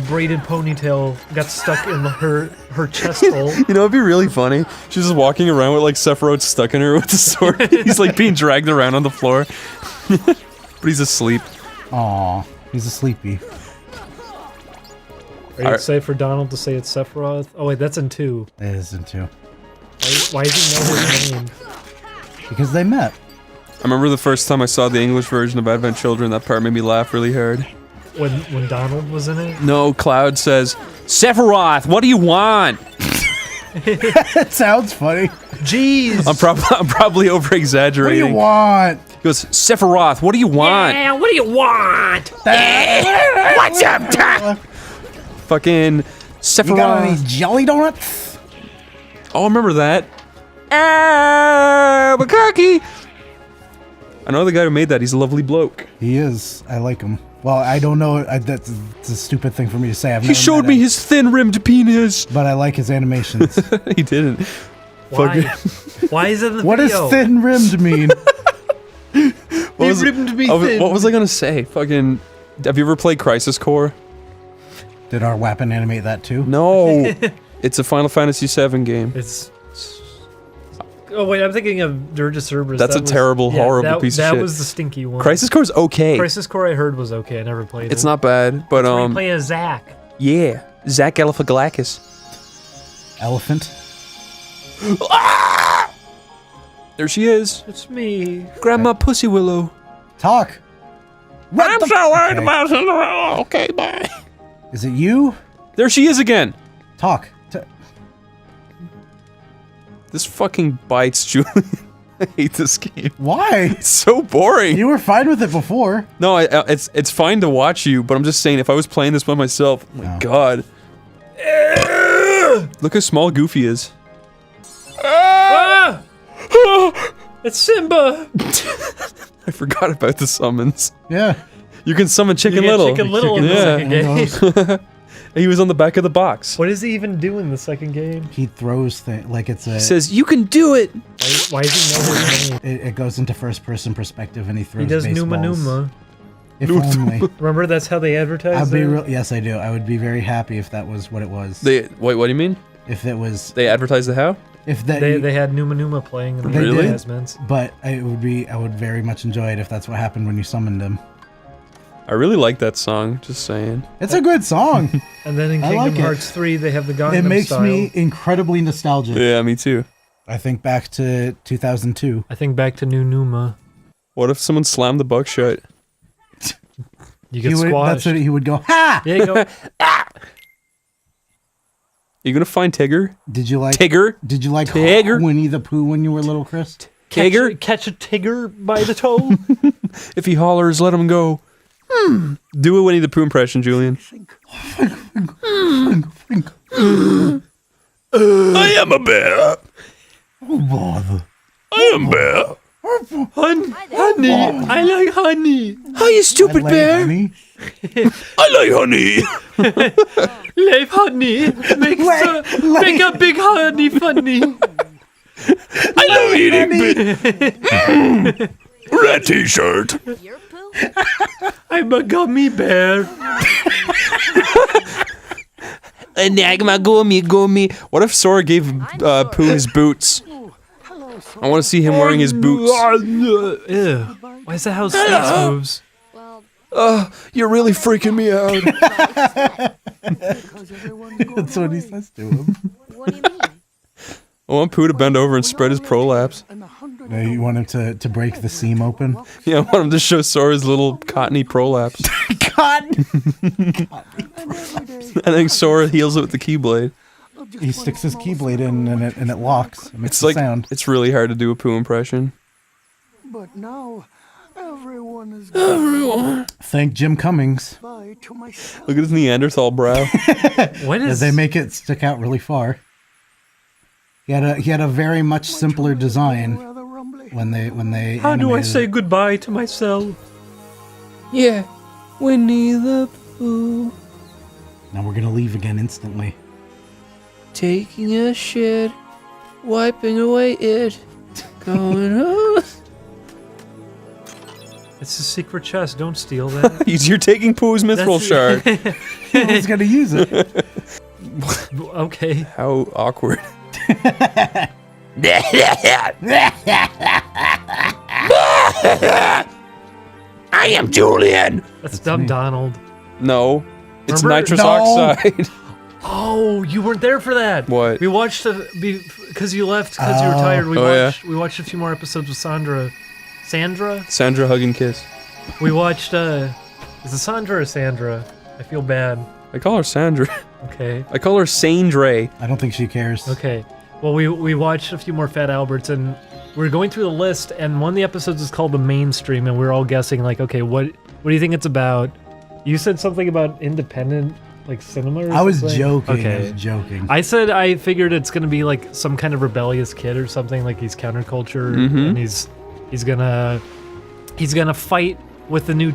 braided ponytail got stuck in her chest hole. You know, it'd be really funny. She's just walking around with like Sephiroth stuck in her with the sword. He's like being dragged around on the floor. But he's asleep. Aw, he's a sleepy. Are you excited for Donald to say it's Sephiroth? Oh wait, that's in 2. It is in 2. Why does he know his name? Because they met. I remember the first time I saw the English version of Advent Children, that part made me laugh really hard. When Donald was in it? No, Cloud says, Sephiroth, what do you want? That sounds funny. Jeez! What I'm probably do you over-exaggerating. want? He goes, Sephiroth, what do you want? Yeah, what do you want? What's up, Doc? Fucking Sephiroth. You got any jelly donuts? Oh, I remember that. Albuquerque! I know the guy who made that. He's a lovely bloke. He is. I like him. Well, I don't know. That's a stupid thing for me to say. I've He never showed met me him, his thin-rimmed penis. but I like his animations. He didn't. Why? Fucking- Why is it in the What does video? thin-rimmed mean? What was, rimmed me what thin. was I gonna say? Fucking. Have you ever played Crisis Core? Did our weapon animate that too? No, it's a Final Fantasy VII game. It's. Oh wait, I'm thinking of Dirge Cerberus. That's a terrible, horrible piece of shit. That was the stinky one. Crisis Core's okay. Crisis Core I heard was okay. I never played it. It's not bad, but You play as Zack. Yeah, Zack Galifianakis. Elephant. There she is. It's me. Grandma Pussy Willow. Talk. I'm so worried about Cinderella. Okay, bye. Is it you? There she is again. Talk. This fucking bites, Julian. I hate this game. Why? It's so boring. You were fine with it before. No, it's fine to watch you, but I'm just saying if I was playing this by myself, oh my god. Look how small Goofy is. Ah! It's Simba. I forgot about the summons. Yeah. You can summon Chicken You get Little. Chicken Little in the second game. He was on the back of the box. What does he even do in the second game? He throws things like it's a. He says, "You can do it." Why does he know his name? It goes into first-person perspective, and he throws. He does baseballs. Numa Numa. If only. Remember, that's how they advertise. I'd be yes, I do. I would be very happy if that was what it was. Wait, what do you mean? If it was. They advertised the how? If that they had Numa Numa playing in the advertisements. But I would very much enjoy it if that's what happened when you summoned him. I really like that song, just saying. It's a good song. And then in Kingdom Hearts 3, they have the Gangnam It makes style. me incredibly nostalgic. Yeah, me too. I think back to 2002. I think back to New Numa. What if someone slammed the buck shut? You get squashed. That's what he would go, ha! Yeah, you go, You gonna find Tigger? Did you like Tigger? Did you like Tigger? Winnie the Pooh when you were little, Chris? Tigger? Catch a Tigger by the toe. If he hollers, let him go. Do a Winnie the Pooh impression, Julian. I am a bear. Oh, bother. I am bear. Honey, I like honey. Hi, you stupid bear. Honey. I like honey. Leave honey. Make a big honey funny. I love eating big. Red t-shirt. I'm a gummy bear. Gummy. What if Sora gave Pooh his boots? I want to see him wearing his boots. Ew. Why is that how Snakes moves? You're really freaking me out. That's what he says to him. What do you mean? I want Pooh to bend over and spread his prolapse. No, you want him to break the seam open? Yeah, I want him to show Sora his little cottony prolapse. Cotton! I think Sora heals it with the Keyblade. He sticks his Keyblade in and it locks. It makes It's a like sound. it's really hard to do a Pooh impression. But now everyone is Thank Jim Cummings. by to myself. Look at his Neanderthal brow. What is? They make it stick out really far. He had a very much simpler design when they How do I animated say it. goodbye to myself? Yeah, Winnie the Pooh Now we're gonna leave again instantly. Taking a shit, wiping away it, going on. It's a secret chest. Don't steal that. You're taking Pooh's mithril shard. Who's gonna use it? Okay. How awkward. I am Julian. That's Dumb Donald. No, it's Remember- nitrous No. oxide. Oh, you weren't there for that. What? We watched because you left because you were tired. Oh, We watched a few more episodes with Sandra. Sandra hug and kiss. We watched. Is it Sandra or Sandra? I feel bad. I call her Sandra. Okay. I call her Sandra. I don't think she cares. Okay. Well, we watched a few more Fat Alberts, and we were going through the list, and one of the episodes is called The Mainstream, and we were all guessing, like, okay, what do you think it's about? You said something about independent, like, cinema or I was something? joking. Okay. I was joking. I said I figured it's gonna be like some kind of rebellious kid or something, like he's counterculture, and he's gonna fight with the new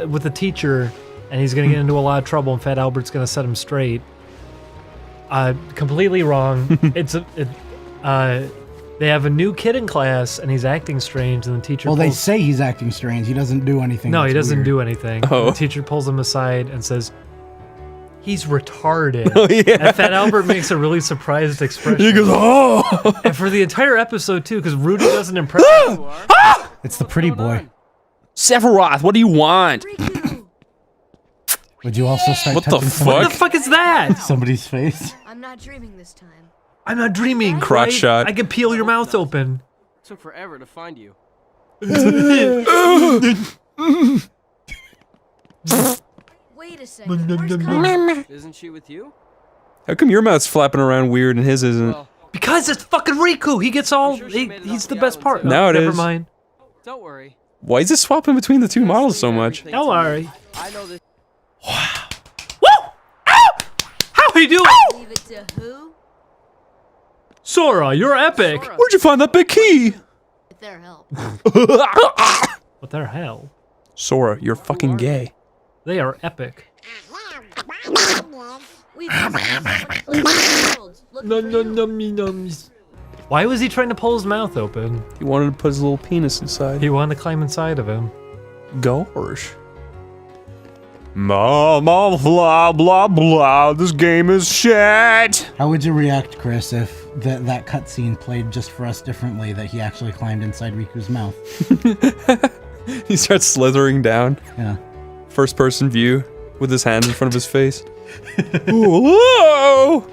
with the teacher, and he's gonna get into a lot of trouble, and Fat Albert's gonna set him straight. Completely wrong. They have a new kid in class, and he's acting strange, and the teacher. Well, they say he's acting strange. He doesn't do anything. No, he that's doesn't weird. do anything. Oh. The teacher pulls him aside and says, He's retarded. Oh, yeah. And Fat Albert makes a really surprised expression. He goes, oh! And for the entire episode, too, because Rudy doesn't impress him. It's the pretty boy. Sephiroth, what do you want? Would you also start What the touching fuck? What the fuck is that? somebody's face? I'm not dreaming this time. I'm not dreaming. Crotch right? shot. I can peel your mouth open. Took forever to find you. Wait a second. Where's Kyle? Isn't she with you? How come your mouth's flapping around weird and his isn't? Well, Because it's fucking Riku. He gets all. sure she made it He's off the the best island part. too. Now it Never is. mind. don't worry. Why is it swapping between the two models so much? Everything Don't to me. worry. I know this. Woo! Ow! How are you doing? Leave it to who? Sora, you're epic. Sora. Where'd you find that big key? With their help. What the hell? Sora, you're fucking gay. They are epic. We've worlds. Look Why was he trying to pull his mouth open? He wanted to put his little penis inside. He wanted to climb inside of him. Gosh. Blah, blah, blah, blah. This game is shit. How would you react, Chris, if that cutscene played just for us differently, that he actually climbed inside Riku's mouth? He starts slithering down. Yeah. First person view with his hand in front of his face. Whoa!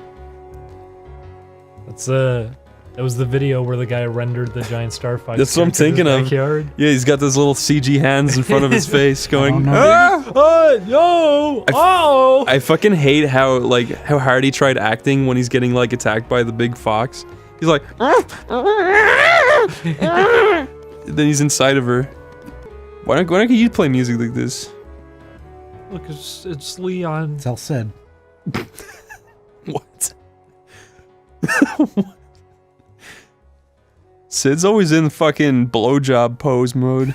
That was the video where the guy rendered the giant Star Fox. That's what I'm character in his thinking of. backyard. Yeah, he's got those little CG hands in front of his face going, know. ah! No! Oh! I fucking hate how hard he tried acting when he's getting like attacked by the big fox. He's like, then he's inside of her. Why don't you play music like this? Look, it's Leon. Tell Sid. What? Sid's always in fucking blowjob pose mode.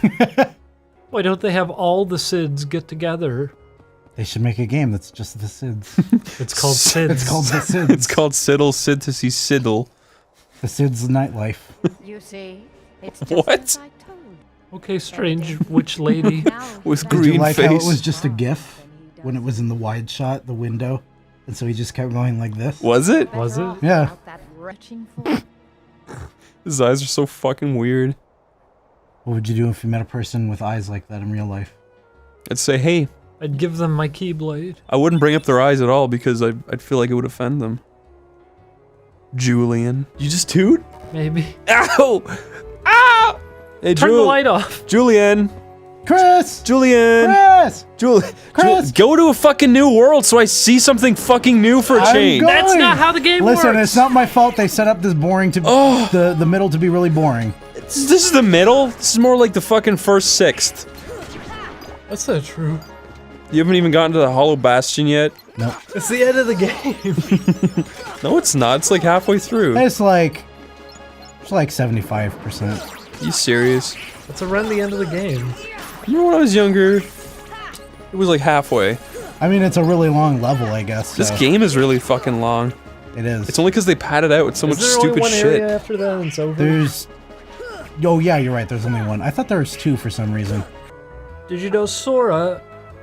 Why don't they have all the Sids get together? They should make a game that's just the Sids. It's called Sids. It's called the Sids. It's called Siddle Sid to see Siddle. The Sids Nightlife. You see, it's just What? as I told. Okay, strange witch lady. Now With he Did green you like face. how it was just a GIF when it was in the wide shot, the window, and so he just kept going like this? Was it? Was better it? off Yeah. without that retching fool. His eyes are so fucking weird. What would you do if you met a person with eyes like that in real life? I'd say, hey, I'd give them my Keyblade. I wouldn't bring up their eyes at all because I'd feel like it would offend them. Julian. You just toot? Maybe. Ow! Ow! Hey, Turn the light off. Julian. Chris! Julian. Chris! Chris! Go to a fucking new world so I see something fucking new for a I'm change. going. That's not how the game Listen, works. it's not my fault they set up this boring to the middle to be really boring. This is the middle? This is more like the fucking first sixth. That's not true. You haven't even gotten to the Hollow Bastion yet? Nope. It's the end of the game. No, it's not. It's like halfway through. It's like 75%. You serious? It's around the end of the game. Remember when I was younger? It was like halfway. I mean, it's a really long level, I guess. This so game is really fucking long. It is. It's only because they padded out with so much Is there only stupid one shit. area after that and it's over? There's... Oh, yeah, you're right. There's only one. I thought there was two for some reason. Did you know Sora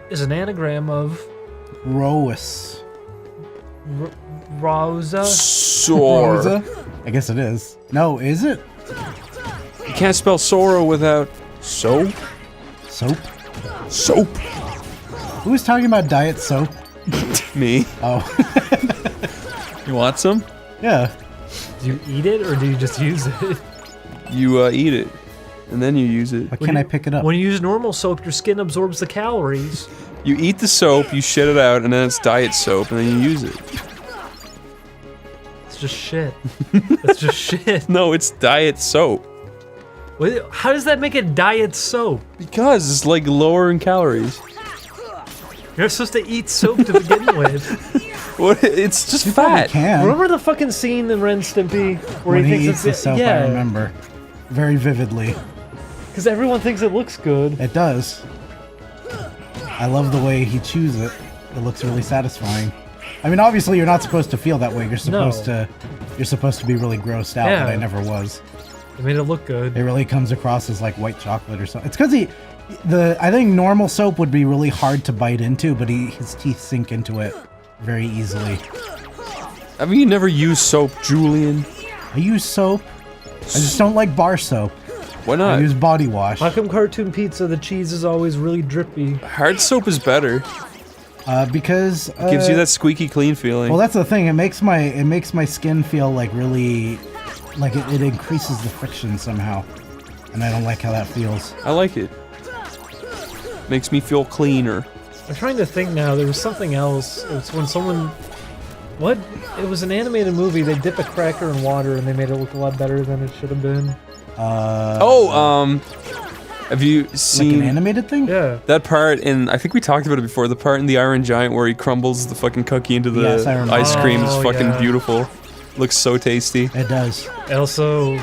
is an anagram of Roas. Rosa? Sore. Rosa? I guess it is. No, is it? You can't spell Sora without soap. Soap? Soap. Who was talking about diet soap? Me. Oh. You want some? Yeah. Do you eat it or do you just use it? You eat it, and then you use it. Why can't I pick it up? When you use normal soap, your skin absorbs the calories. You eat the soap, you shit it out, and then it's diet soap, and then you use it. It's just shit. It's just shit. No, it's diet soap. Wait, how does that make it diet soap? Because it's like lower in calories. You're supposed to eat soap to begin with. What? It's just You probably fat. can. Remember the fucking scene in Ren Stimpy where When he he thinks eats the it's soap, I remember. Very vividly. Because everyone thinks it looks good. It does. I love the way he chews it. It looks really satisfying. I mean, obviously, you're not supposed to feel that way. You're supposed to. You're supposed to be really grossed out, but I Yeah. never was. It made it look good. It really comes across as like white chocolate or something. It's because I think normal soap would be really hard to bite into, but his teeth sink into it very easily. Have you never used soap, Julian? I use soap. I just don't like bar soap. Why not? I use body wash. How come cartoon pizza, the cheese is always really drippy? Hard soap is better. Because Gives you that squeaky clean feeling. well, that's the thing. It makes my skin feel like really, like it increases the friction somehow, and I don't like how that feels. I like it. Makes me feel cleaner. I'm trying to think now. There was something else. It's when someone... What? It was an animated movie. They dip a cracker in water and they made it look a lot better than it should have been. Have you seen... Like an animated thing? Yeah. That part in... I think we talked about it before. The part in The Iron Giant where he crumbles the fucking cookie into the Yes, I remember. ice cream is Oh, fucking yeah. beautiful. Looks so tasty. It does. Also,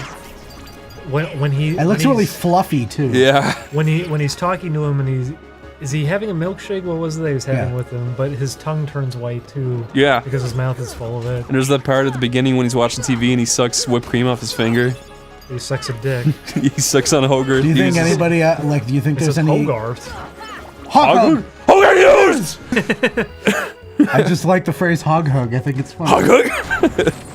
when he... It looks really fluffy too. Yeah. When he's talking to him and is he having a milkshake? What was it that he was having Yeah. with him? But his tongue turns white too. Yeah. Because his mouth is full of it. And there's that part at the beginning when he's watching TV and he sucks whipped cream off his finger. He sucks a dick. He sucks on Hogarth. Do you think uses- anybody do you think It's there's a any Hogarth. hog? Hogarth! I just like the phrase hog hug. I think it's funny. Hogarth!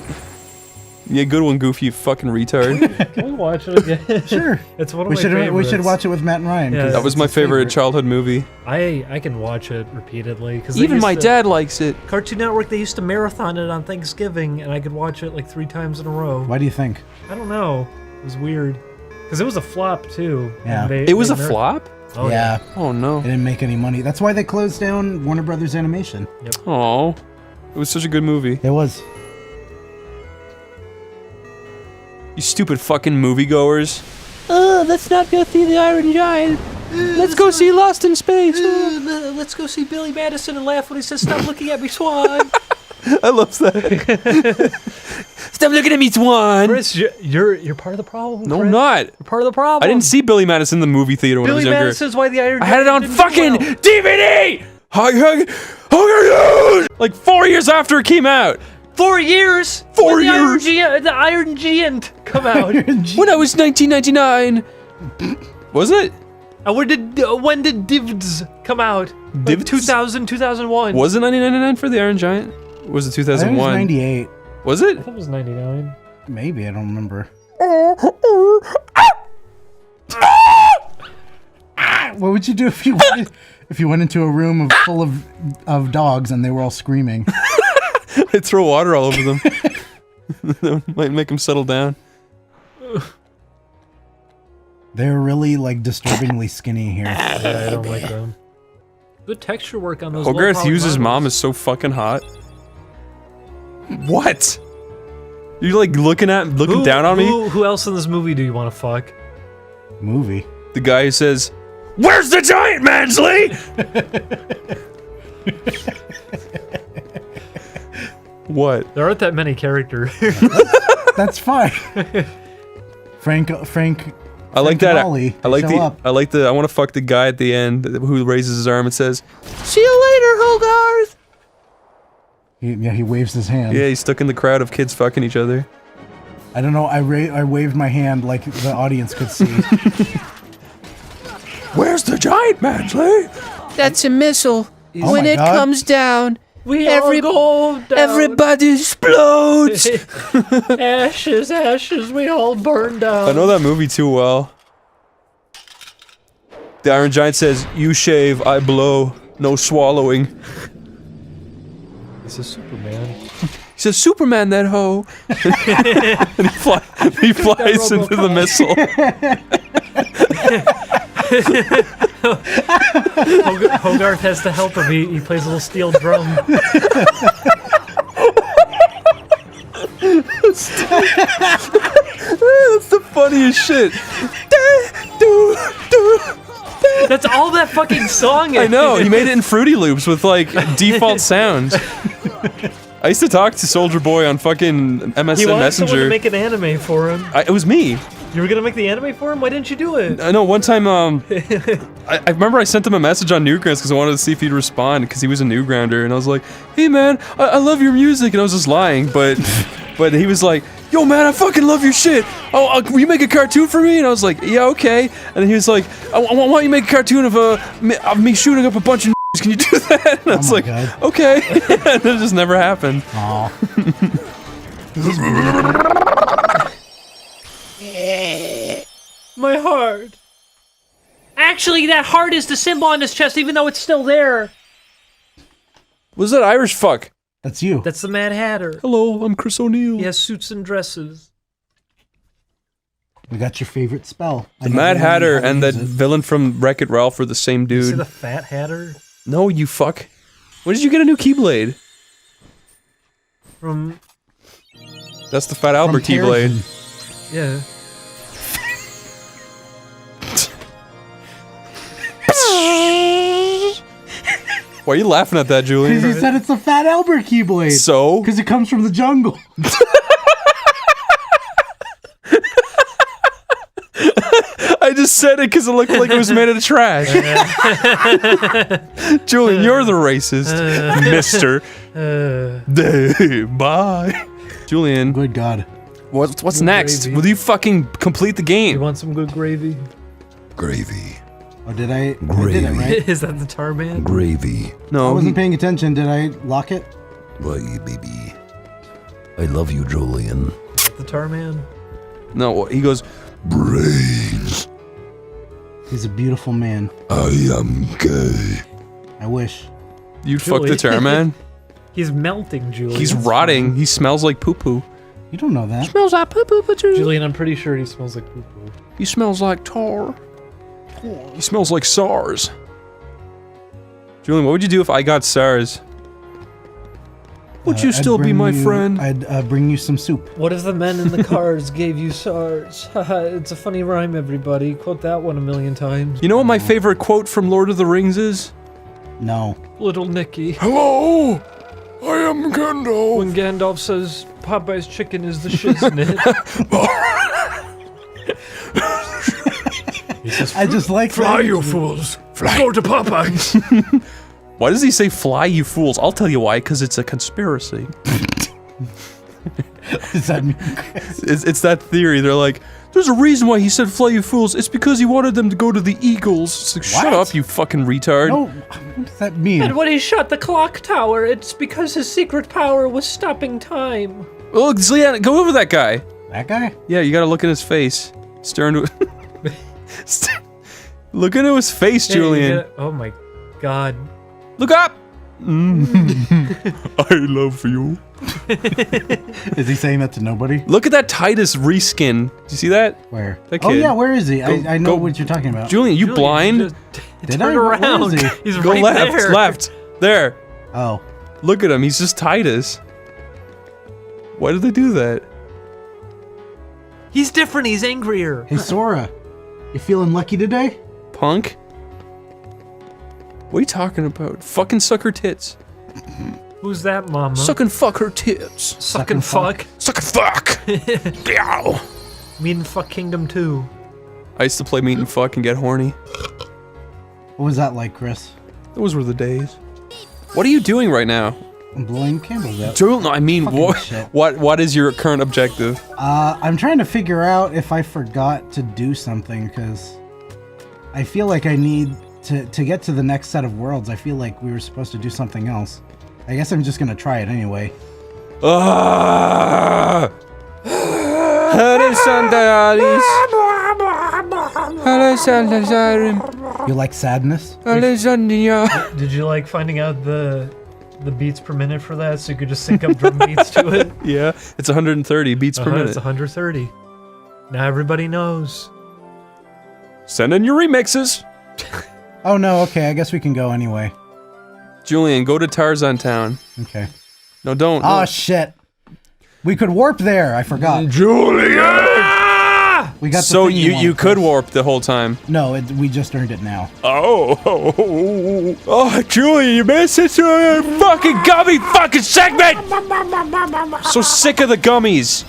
Yeah, good one, Goofy, you fucking retard. Can we watch it again? Sure. It's one of We my should favorites. watch it with Matt and Ryan. Yeah, 'cause That was it's my his favorite childhood movie. I can watch it repeatedly because Even my dad likes it. Cartoon Network, they used to marathon it on Thanksgiving, and I could watch it like 3 times in a row. Why do you think? I don't know. It was weird. Because it was a flop, too. Yeah. It was a flop? Oh, yeah. Oh, no. It didn't make any money. That's why they closed down Warner Brothers Animation. Oh, it was such a good movie. It was. You stupid fucking moviegoers. Oh, let's not go see the Iron Giant. Let's go see Lost in Space. Let's go see Billy Madison and laugh when he says, "Stop looking at me, Swan." I love that. Stop looking at me, Swan. Chris, you're part of the problem. No, Chris. I'm not. You're part of the problem. I didn't see Billy Madison in the movie theater when I was Billy younger. Madison's why the Iron I had it on Giant didn't do fucking well. DVD! Hug, like 4 years after it came out. 4 years. 4 when years. The Iron Giant come out. When I was 1999. Was it? And when did Divs come out? Like Divs? 2000, 2001. Was it 1999 for the Iron Giant? Or was it I think it 2001? was 98. Was it? I thought it was 99. Maybe, I don't remember. What would you do if you went into a room full of dogs and they were all screaming? I'd throw water all over them. That might make them settle down. They're really like disturbingly skinny here. Yeah, I don't like them. Good texture work on those. Hogarth low Hughes' poly mom models. is so fucking hot. What? You're like looking down on me? Who else in this movie do you want to fuck? Movie. The guy who says, "Where's the giant, Mansley?" What? There aren't that many characters. That's fine. Frank. I like that. Cavalli, I like show the. up. I like the. I want to fuck the guy at the end who raises his arm and says, "See you later, Hogarth." He waves his hand. Yeah, he's stuck in the crowd of kids fucking each other. I don't know. I waved my hand like the audience could see. Where's the giant, Mansley? That's a missile. Oh when my it God. comes down, Every go down. everybody explodes. Ashes, ashes, we all burn down. I know that movie too well. The Iron Giant says, "You shave, I blow, no swallowing." This is Superman. He says, "Superman, that hoe." And he flies into the missile. Hogarth has to help him. He plays a little steel drum. That's the funniest shit. That's all that fucking song is. I know, he made it in Fruity Loops with like default sounds. I used to talk to Soldier Boy on fucking MSN He wanted Messenger. someone to make an anime for him. It was me. You were gonna make the anime for him? Why didn't you do it? I know, one time, I remember I sent him a message on Newgrounds because I wanted to see if he'd respond because he was a Newgrounder, and I was like, "Hey man, I love your music," and I was just lying, but he was like, "Yo man, I fucking love your shit. Oh, will you make a cartoon for me?" And I was like, "Yeah, okay." And he was like, "I want you to make a cartoon of me shooting up a bunch of because can you do that? And I was like, God. okay. And it just never happened. Aw. My heart. Actually, that heart is the symbol on his chest, even though it's still there. Was that Irish fuck? That's you. That's the Mad Hatter. Hello, I'm Chris O'Neill. He has suits and dresses. We got your favorite spell. The Mad Hatter and that villain from Wreck-It Ralph are the same dude. Is it the Fat Hatter? No, you fuck. When did you get a new Keyblade? From... That's the Fat Albert Keyblade. Yeah. Why are you laughing at that, Julian? Because he said it's the Fat Albert Keyblade. So? Because it comes from the jungle. I just said it because it looked like it was made of trash. Julian, you're the racist, mister. Bye. Julian. Good God. What's Good next? gravy. Will you fucking complete the game? You want some good gravy? Gravy. Oh, did I? Gravy. I did it, right? Is that the tar man? Gravy. No. I wasn't paying attention. Did I lock it? Why, baby. I love you, Julian. The tar man? No, he goes, Brains. He's a beautiful man. I am gay. I wish. you'd fuck the tar man? He's melting, Julian. He's rotting. He smells like poo-poo. You don't know that. Smells like poo-poo, but Julian, I'm pretty sure he smells like poo-poo. He smells like tar. He smells like SARS. Julian, what would you do if I got SARS? Would you I'd still be bring my you- friend? I'd bring you some soup. What if the men in the cars gave you SARS? Haha, it's a funny rhyme, everybody. Quote that one 1,000,000 times. You know what my favorite quote from Lord of the Rings is? No. Little Nicky. Hello, I am Gandalf. When Gandalf says Popeye's chicken is the shiznit. He says, I just like Fly, that. you fools. Go to Popeyes. Why does he say fly, you fools? I'll tell you why, because it's a conspiracy. Does that mean It's that theory. They're like, there's a reason why he said fly, you fools. It's because he wanted them to go to the Eagles. It's like, shut What? up, you fucking retard. No, what does that mean? And when he shot the clock tower, it's because his secret power was stopping time. Look, Zlian, go over that guy. That guy? Yeah, you gotta look in his face. Stare into Look into his face, Yeah, you Julian. get it. Oh my god. Look up! I love you. Is he saying that to nobody? Look at that Titus reskin. Did you see that? Where? That Oh kid. yeah, where is he? Go- I know go- what you're talking about. Julian, you blind? Did Turn I? Where around. is he? He's Go right left, there. left. There. Oh. Look at him, he's just Titus. Why did they do that? He's different, he's angrier. Hey Sora, you feeling lucky today? Punk? What are you talking about? Fucking suck her tits. Who's that, mama? Suck and fuck her tits. Suck and fuck. Suck and fuck! Meow. Mean fuck Kingdom 2. I used to play meat and fuck and get horny. What was that like, Chris? Those were the days. What are you doing right now? I'm blowing candles out. Julian, no, I mean, Fucking shit. what is your current objective? I'm trying to figure out if I forgot to do something, because I feel like I need to get to the next set of worlds. I feel like we were supposed to do something else. I guess I'm just gonna try it anyway. Ah! Hello, Santa You like sadness? Did you like finding out the beats per minute for that so you could just sync up drum beats to it? Yeah, it's 130 beats per minute. It's 130. Now everybody knows. Send in your remixes. Oh no, okay, I guess we can go anyway. Julian, go to Tarzan Town. Okay. No, don't. Oh no. shit. We could warp there, I forgot. Julian! We got the So thing you wanted. could warp the whole time. No, we just earned it now. Oh, Julian, you missed it to a fucking gummy fucking segment! So sick of the gummies.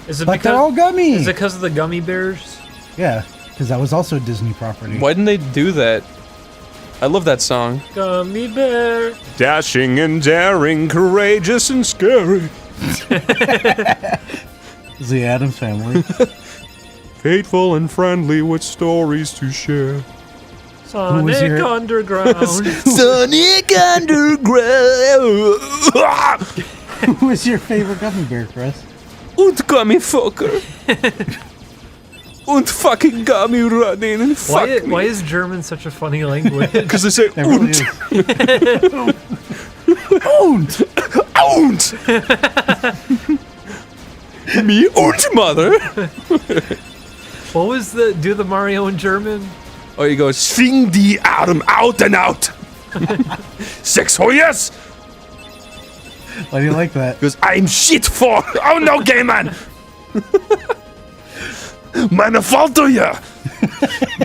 Is it But they're all gummy! Is it because of the gummy bears? Yeah, because that was also a Disney property. Why didn't they do that? I love that song. Gummy bear. Dashing and daring, courageous and scary. It's the Addams Family. Faithful and friendly with stories to share. Sonic Underground. Sonic Underground. Who is your favorite gummy bear, Chris? Und gummy fucker. Und fucking gummy running and fuck me. Why is German such a funny language? Because they say und. Und! Und! Me und mother. What was do the Mario in German? Oh, you go, swing die Arm out and out. Sex, oh yes. Why do you like that? Because I'm shit for. Oh no, gay man. Meine Falte hier.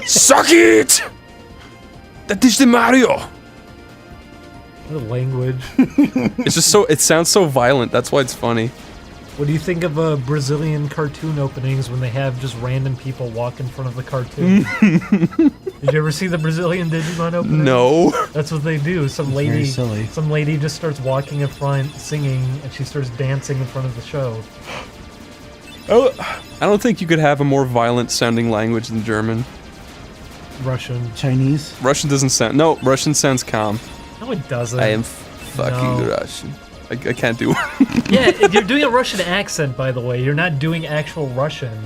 Suck it. That is the Mario. What a language. It's just so, it sounds so violent. That's why it's funny. What do you think of Brazilian cartoon openings when they have just random people walk in front of the cartoon? Did you ever see the Brazilian Digimon opening? No. That's what they do. Some lady just starts walking in front, singing, and she starts dancing in front of the show. Oh, I don't think you could have a more violent sounding language than German. Russian. Chinese? Russian doesn't sound, no, Russian sounds calm. No, it doesn't. I am fucking Russian. I can't do it. Yeah, you're doing a Russian accent, by the way. You're not doing actual Russian.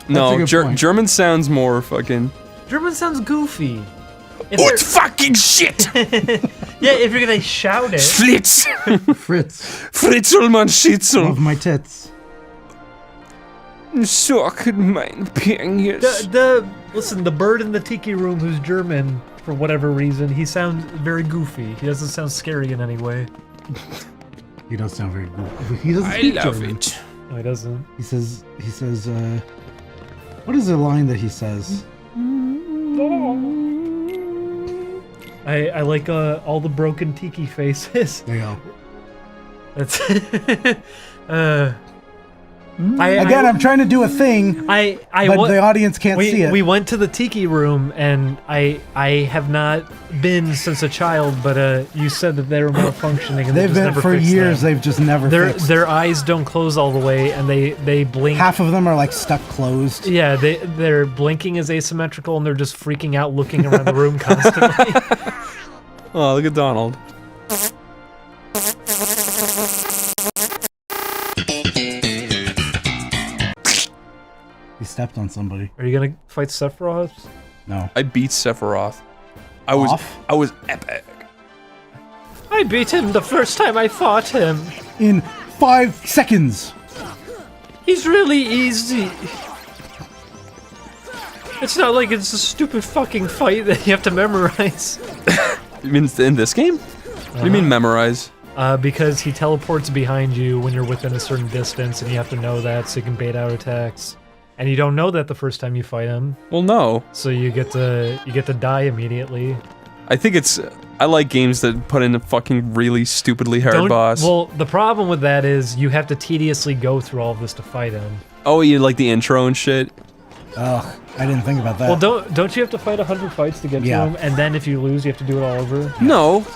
No, German sounds more fucking... German sounds goofy. What fucking shit! Yeah, if you're gonna shout it. Flitz! Fritz. Fritzelmann Schitzel. Love my tits. Suck mein penis. Listen, the bird in the tiki room who's German, for whatever reason, he sounds very goofy. He doesn't sound scary in any way. He does sound very goofy. He doesn't speak German. It. No, he doesn't. He says, what is the line that he says? I like all the broken tiki faces. There you go. That's Again, I'm trying to do a thing, but the audience can't see it. We went to the tiki room, and I have not been since a child, but you said that they were malfunctioning, and they've been for years. They've just never fixed. Their eyes don't close all the way, and they blink. Half of them are like stuck closed. Yeah, their blinking is asymmetrical, and they're just freaking out, looking around the room constantly. Oh, look at Donald. He stepped on somebody. Are you gonna fight Sephiroth? No. I beat Sephiroth. I was epic. I beat him the first time I fought him. In 5 seconds. He's really easy. It's not like it's a stupid fucking fight that you have to memorize. You mean in this game? What do you mean memorize? Because he teleports behind you when you're within a certain distance, and you have to know that so you can bait out attacks. And you don't know that the first time you fight him. Well, no. So you get to die immediately. I think it's... I like games that put in a fucking really stupidly hard boss. Well, the problem with that is you have to tediously go through all of this to fight him. Oh, you like the intro and shit? Ugh, I didn't think about that. Well, don't you have to fight 100 fights to get to him, and then if you lose, you have to do it all over? No.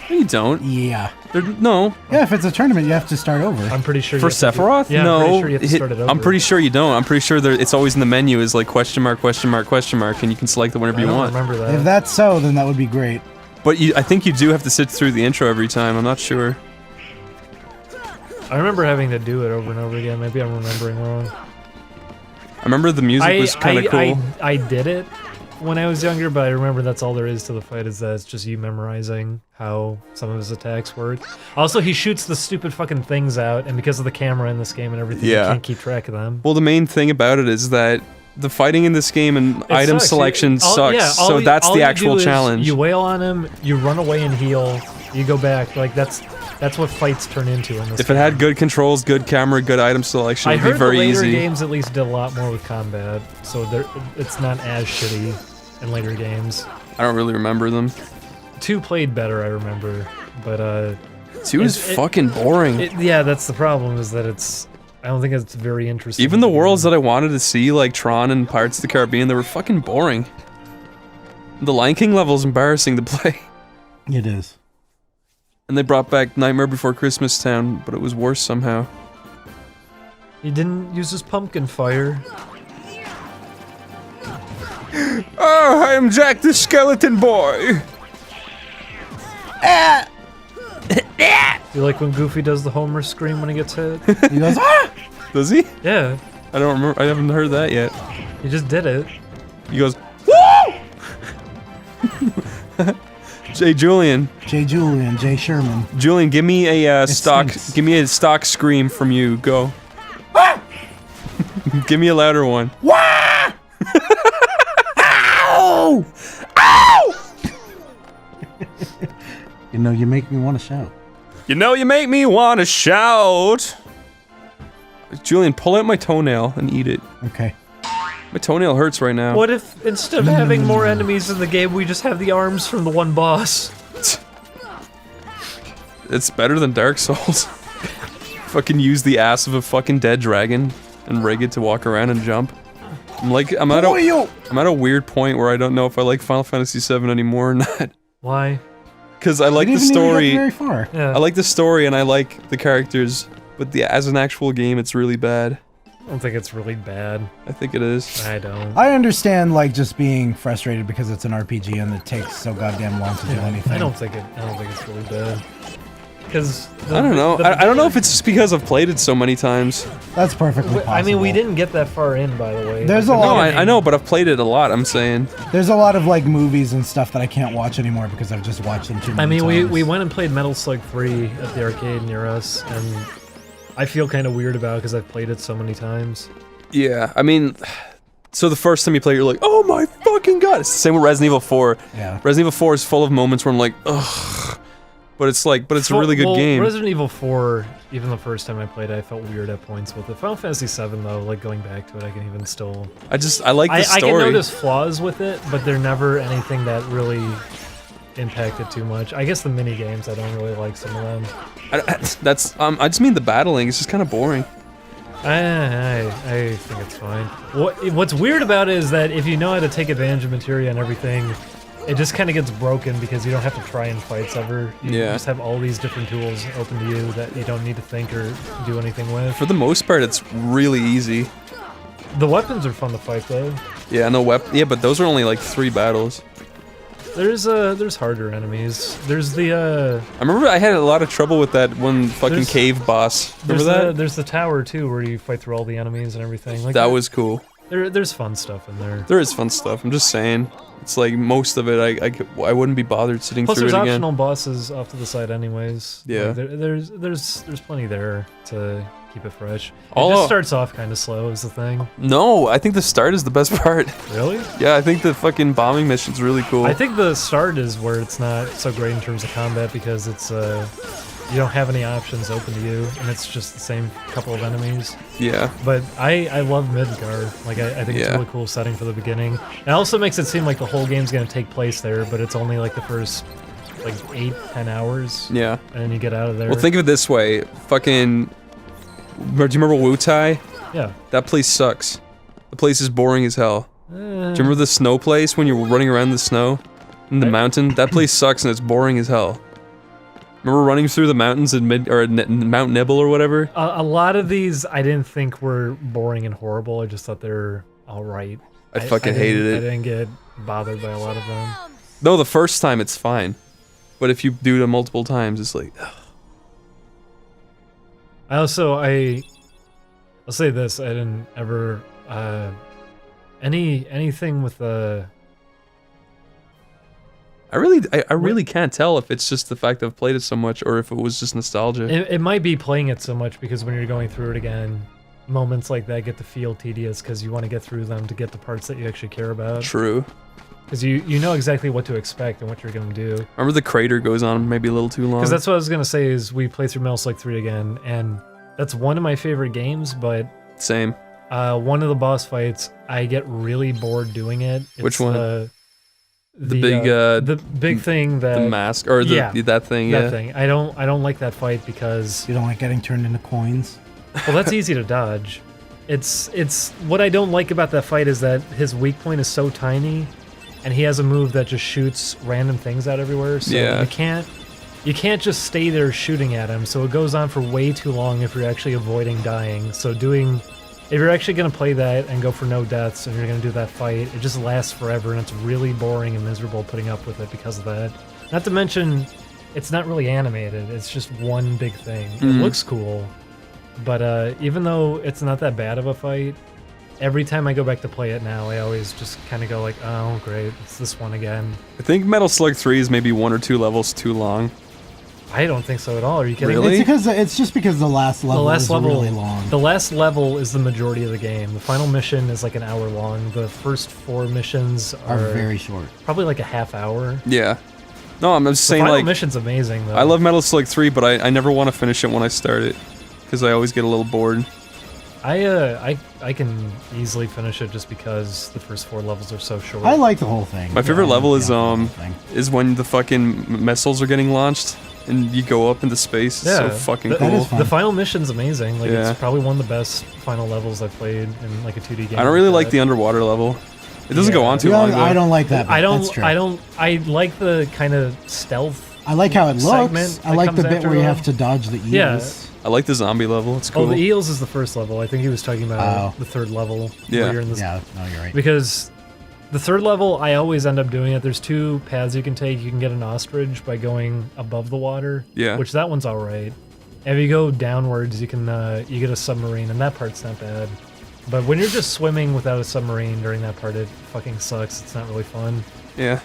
You don't. Yeah. No. Yeah, if it's a tournament, you have to start over. I'm pretty sure For Sephiroth? Yeah, no. I'm pretty sure you have to start it over. I'm pretty sure you don't. I'm pretty sure it's always in the menu is like question mark, question mark, question mark, and you can select it whenever you want. I don't remember that. If that's so, then that would be great. But I think you do have to sit through the intro every time. I'm not sure. I remember having to do it over and over again. Maybe I'm remembering wrong. I remember the music was kind of cool. I did it when I was younger, but I remember that's all there is to the fight, is that it's just you memorizing how some of his attacks work. Also, he shoots the stupid fucking things out, and because of the camera in this game and everything, you can't keep track of them. Well, the main thing about it is that the fighting in this game and item selection sucks, Yeah, so that's the actual challenge. You wail on him, you run away and heal, you go back. Like, that's what fights turn into in this If it had good controls, good camera, good item selection, it'd be very easy. I heard the later games at least did a lot more with combat, so it's not as shitty in later games. I don't really remember them. 2 played better, I remember, but 2 is fucking boring. Yeah, that's the problem, is that I don't think it's very interesting. Even the worlds that I wanted to see, like Tron and Pirates of the Caribbean, they were fucking boring. The Lion King level is embarrassing to play. It is. And they brought back Nightmare Before Christmas Town, but it was worse somehow. He didn't use his pumpkin fire. Oh, I am Jack the Skeleton Boy. You like when Goofy does the Homer scream when he gets hit? He goes, ah! Does he? Yeah. I don't remember. I haven't heard that yet. He just did it. He goes, woo! Jay Julian. Jay Sherman. Julian, give me a stock. stinks. Give me a stock scream from you. Go. Give me a louder one. Wah! Ow! Ow! You know, you make me want to shout. You know, you make me want to shout. Julian, pull out my toenail and eat it. Okay. My toenail hurts right now. What if instead of having more enemies in the game, we just have the arms from the one boss? It's better than Dark Souls. Fucking use the ass of a fucking dead dragon and rig it to walk around and jump. I'm at a weird point where I don't know if I like Final Fantasy VII anymore or not. Why? Because I like the story. Very far. Yeah. I like the story and I like the characters, but as an actual game, it's really bad. I don't think it's really bad. I think it is. I don't. I understand, like, just being frustrated because it's an RPG and it takes so goddamn long to do anything. I don't think it's really bad. Because I don't know. I don't know if it's just because I've played it so many times. That's perfectly possible. I mean, we didn't get that far in, by the way. There's a lot. No, I know, but I've played it a lot. I'm saying. There's a lot of like movies and stuff that I can't watch anymore because I've just watched them too many times. I mean, we went and played Metal Slug 3 at the arcade near us, and I feel kind of weird about it because I've played it so many times. Yeah, I mean, so the first time you play, you're like, oh my fucking god! It's the same with Resident Evil 4. Yeah. Resident Evil 4 is full of moments where I'm like, ugh. But it's a really good game. Resident Evil 4, even the first time I played it, I felt weird at points with it. Final Fantasy 7 though, like going back to it, I can even still. I like the story. I can notice flaws with it, but they're never anything that really impacted too much. I guess the mini games, I don't really like some of them. I just mean the battling. It's just kind of boring. I think it's fine. What's weird about it is that if you know how to take advantage of materia and everything, it just kind of gets broken because you don't have to try in fights ever. You just have all these different tools open to you that you don't need to think or do anything with. For the most part, it's really easy. The weapons are fun to fight though. Yeah, yeah, but those are only like 3 battles. There's harder enemies. There's the I remember I had a lot of trouble with that one fucking cave boss. Remember that? There's the tower too, where you fight through all the enemies and everything. Like that was cool. There's fun stuff in there. There is fun stuff. I'm just saying. It's like most of it, I wouldn't be bothered sitting through it again. Plus, there's optional bosses off to the side, anyways. Yeah. Like, there's plenty there to keep it fresh. It just starts off kind of slow, is the thing. No, I think the start is the best part. Really? Yeah, I think the fucking bombing mission's really cool. I think the start is where it's not so great in terms of combat because it's you don't have any options open to you, and it's just the same couple of enemies. Yeah. But I love Midgar. Like I think it's a really cool setting for the beginning. It also makes it seem like the whole game's gonna take place there, but it's only like the first like 8-10 hours. Yeah. And then you get out of there. Well, think of it this way. Fucking. Do you remember Wutai? Yeah. That place sucks. The place is boring as hell. Do you remember the snow place when you're running around the snow? In the mountain? That place sucks and it's boring as hell. Remember running through the mountains in Mount Nibble or whatever? A lot of these I didn't think were boring and horrible. I just thought they were alright. I fucking hated it. I didn't get bothered by a lot of them. No, the first time it's fine. But if you do it multiple times, it's like... Ugh. I'll say this, I didn't ever, anything with the... I really can't tell if it's just the fact that I've played it so much or if it was just nostalgia. It might be playing it so much because when you're going through it again, moments like that get to feel tedious because you want to get through them to get the parts that you actually care about. True. Because you know exactly what to expect and what you're going to do. Remember the crater goes on maybe a little too long. Because that's what I was going to say is we play through Metal Slug 3 again, and that's one of my favorite games, but... Same. One of the boss fights, I get really bored doing it. It's which one? The big thing that... The mask, or that thing, That thing. I don't like that fight because... You don't like getting turned into coins? Well, that's easy to dodge. It's what I don't like about that fight is that his weak point is so tiny, and he has a move that just shoots random things out everywhere. So you can't just stay there shooting at him. So it goes on for way too long if you're actually avoiding dying. So doing if you're actually gonna play that and go for no deaths and you're gonna do that fight, it just lasts forever and it's really boring and miserable putting up with it because of that. Not to mention, it's not really animated. It's just one big thing. It looks cool, but even though it's not that bad of a fight, every time I go back to play it now, I always just kind of go like, oh great, it's this one again. I think Metal Slug 3 is maybe 1 or 2 levels too long. I don't think so at all. Are you kidding Really? me? It's just because the last level is really long. The last level is the majority of the game. The final mission is like an hour long. The first 4 missions are very short. Probably like a half hour. Yeah. No, I'm just saying, the final like, mission's amazing though. I love Metal Slug 3, but I never want to finish it when I start it, because I always get a little bored. I can easily finish it just because the first 4 levels are so short. I like the whole thing. My favorite level is when the fucking missiles are getting launched and you go up into space. It's so fucking cool. The final mission's amazing. Like it's probably one of the best final levels I've played in like a 2D game. I don't really like the underwater level. It doesn't go on too long. I don't like that. I like the kind of stealth. I like how it looks. I like the bit where you them. have to dodge the eels. Yeah. I like the zombie level. It's cool. Oh, the eels is the first level. I think he was talking about the 3rd level. Yeah. Where you're in this, no, you're right. Because the 3rd level, I always end up doing it. There's 2 paths you can take. You can get an ostrich by going above the water. Yeah. Which that one's all right. And if you go downwards, you can you get a submarine, and that part's not bad. But when you're just swimming without a submarine during that part, it fucking sucks. It's not really fun. Yeah.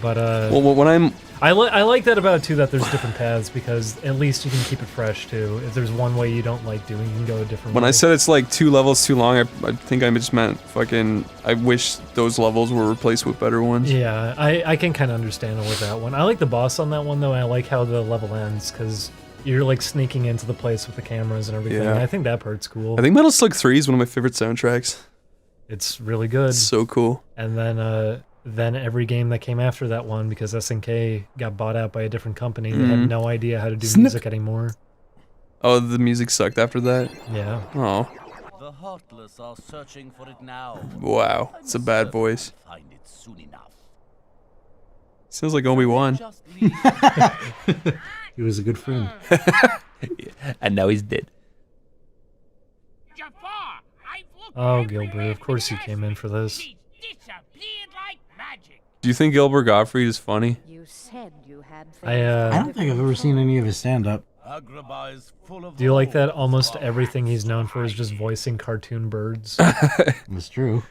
But well, when I like that about it too, that there's different paths, because at least you can keep it fresh too. If there's one way you don't like doing, you can go a different way. When I said it's like 2 levels too long, I think I just meant fucking, I wish those levels were replaced with better ones. Yeah, I can kind of understand it with that one. I like the boss on that one though. I like how the level ends, because you're like sneaking into the place with the cameras and everything. Yeah. I think that part's cool. I think Metal Slug 3 is one of my favorite soundtracks. It's really good. It's so cool. And then every game that came after that one, because SNK got bought out by a different company, they had no idea how to do music anymore. Oh, the music sucked after that? Yeah. Oh. The heartless are searching for it now. Wow, it's a bad voice. Find it soon enough. Sounds like Obi-Wan. He was a good friend. And now he's dead. Oh, Gilbert, of course you came in for this. Do you think Gilbert Gottfried is funny? I don't think I've ever seen any of his stand-up. Do you like that almost everything he's known for is just voicing cartoon birds? That's true.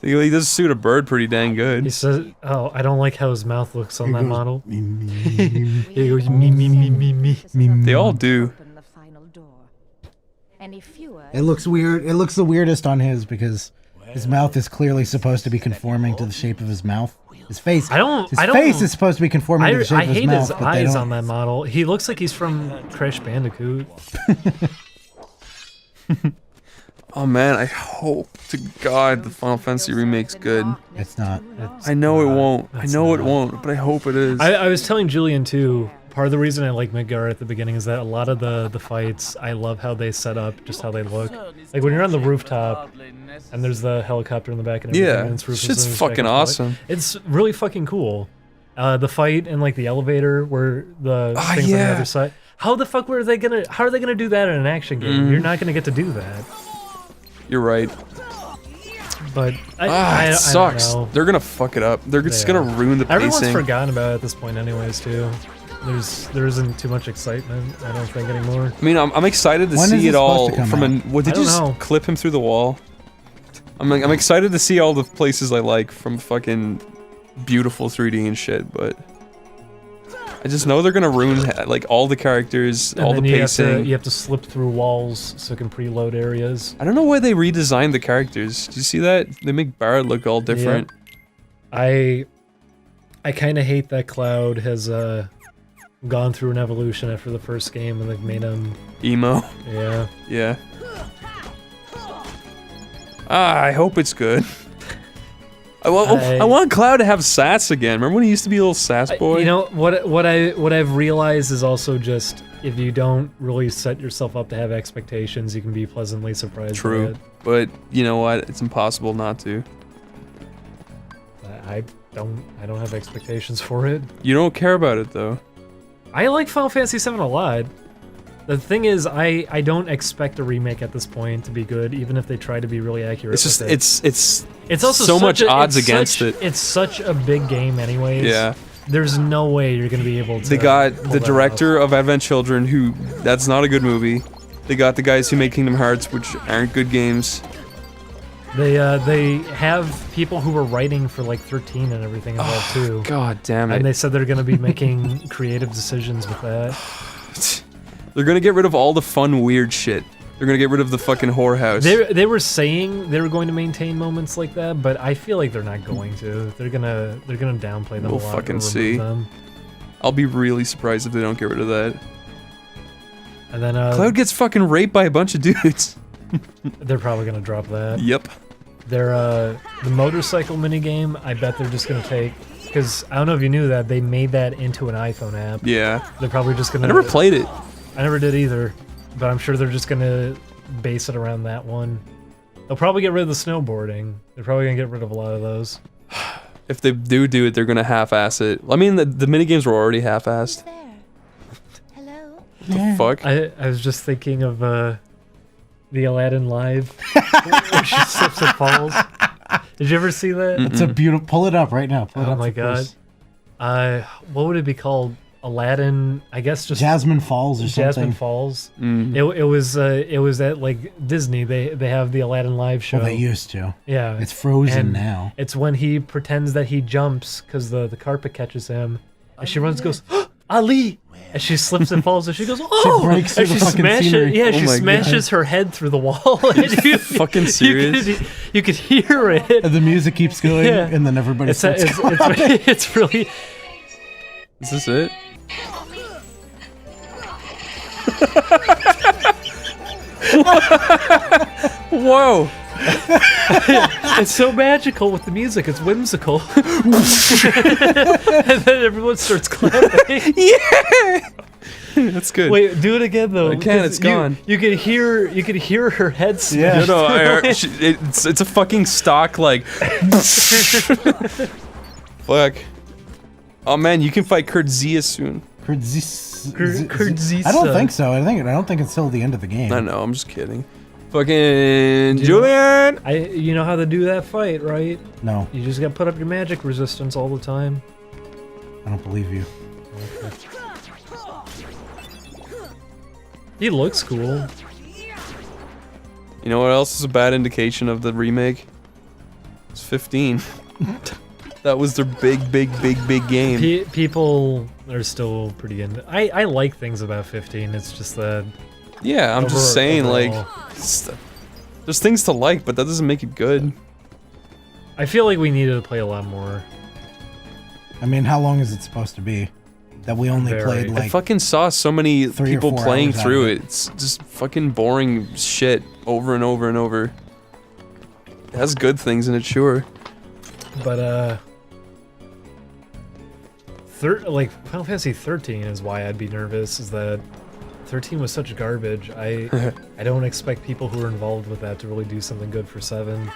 He does suit a bird pretty dang good. He says, "Oh, I don't like how his mouth looks on that model." He goes, me. They all do. It looks weird. It looks the weirdest on his because his mouth is clearly supposed to be conforming to the shape of his mouth. His face. His face is supposed to be conforming to the shape of his mouth. I hate his eyes on that model. He looks like he's from Crash Bandicoot. Oh man, I hope to God the Final Fantasy remake's good. It's not. I know it won't. I know it won't, but I hope it is. I was telling Julian too, part of the reason I like Midgar at the beginning is that a lot of the fights, I love how they set up, just how they look. Like when you're on the rooftop and there's the helicopter in the back and everything. Yeah, and it's shit's fucking awesome. It's really fucking cool. The fight in like the elevator where the things on the other side. How the fuck were they gonna? How are they gonna do that in an action game? You're not gonna get to do that. You're right. But it sucks. They're gonna fuck it up. They're just gonna ruin the pacing. Everyone's forgotten about it at this point, anyways. Too. There isn't too much excitement. I don't think anymore. I mean, I'm excited to see it all from a. What did you just clip him through the wall? I'm excited to see all the places I like from fucking beautiful 3D and shit, but. I just know they're gonna ruin like all the characters, all the pacing. You have to slip through walls so it can preload areas. I don't know why they redesigned the characters. Did you see that? They make Barret look all different. Yeah. I kind of hate that Cloud has gone through an evolution after the first game and they've made him emo. Yeah. Yeah. I hope it's good. I want Cloud to have sass again. Remember when he used to be a little sass boy? You know what I've realized is also just if you don't really set yourself up to have expectations, you can be pleasantly surprised. True, but you know what? It's impossible not to. I don't have expectations for it. You don't care about it though. I like Final Fantasy VII a lot. The thing is, I don't expect a remake at this point to be good, even if they try to be really accurate. It's just with it. it's also so much odds it's against such, it. It's such a big game, anyways. Yeah. There's no way you're gonna be able to. They got pull the that director of Advent Children, who that's not a good movie. They got the guys who make Kingdom Hearts, which aren't good games. They have people who were writing for like 13 and everything involved too. God damn it! And they said they're gonna be making creative decisions with that. They're gonna get rid of all the fun, weird shit. They're gonna get rid of the fucking whorehouse. They were saying they were going to maintain moments like that, but I feel like they're not going to. They're gonna downplay them We'll a lot. fucking or remove see. them. I'll be really surprised if they don't get rid of that. And then Cloud gets fucking raped by a bunch of dudes. They're probably gonna drop that. Yep. They're the motorcycle minigame. I bet they're just gonna take, because I don't know if you knew that they made that into an iPhone app. Yeah. They're probably just gonna. I never played it. I never did either, but I'm sure they're just gonna base it around that one. They'll probably get rid of the snowboarding. They're probably gonna get rid of a lot of those. If they do it, they're gonna half-ass it. I mean, the minigames were already half-assed. Hello? What the fuck? I was just thinking of the Aladdin Live where she slips and falls. Did you ever see that? It's a beautiful. Pull it up right now. Pull it Oh up my for god. Chris. What would it be called? Aladdin, I guess just Jasmine Falls or Jasmine something. Falls. Mm. It was at like Disney. They have the Aladdin Live show. Well, they used to. Yeah. It's frozen and now. It's when he pretends that he jumps because the carpet catches him, and she runs, goes, "Oh, Ali!" And she slips and falls, and she goes, "Oh!" She breaks through and the she fucking smashes. scenery. Yeah, Oh she my smashes her head through the wall. And Fucking serious? You could hear it. And the music keeps going, Yeah. and then everybody It's starts going. it's really. Is this it? Whoa! It's so magical with the music. It's whimsical. And then everyone starts clapping. Yeah! That's good. Wait, do it again though. I can't, because it's gone. You could hear her head smash. No, through it. it's a fucking stock, like... Fuck. Oh man, you can fight Kurtzia soon. Kurtzisa. I don't think so. I don't think it's till the end of the game. I know, I'm just kidding. Fucking Julian! You know how to do that fight, right? No, You just gotta put up your magic resistance all the time. I don't believe you. He looks cool. You know what else is a bad indication of the remake? It's 15. That was their big game. People are still pretty into. I like things about 15. It's just that. Yeah, I'm just saying, overall. there's things to like, but that doesn't make it good. I feel like we needed to play a lot more. I mean, how long is it supposed to be? That we only Very. played I like fucking saw so many 3 or people 4 playing hours out through of it. It's just fucking boring shit over and over and over. It has good things in it, sure. But like Final Fantasy 13 is why I'd be nervous. Is that 13 was such garbage. I don't expect people who are involved with that to really do something good for 7.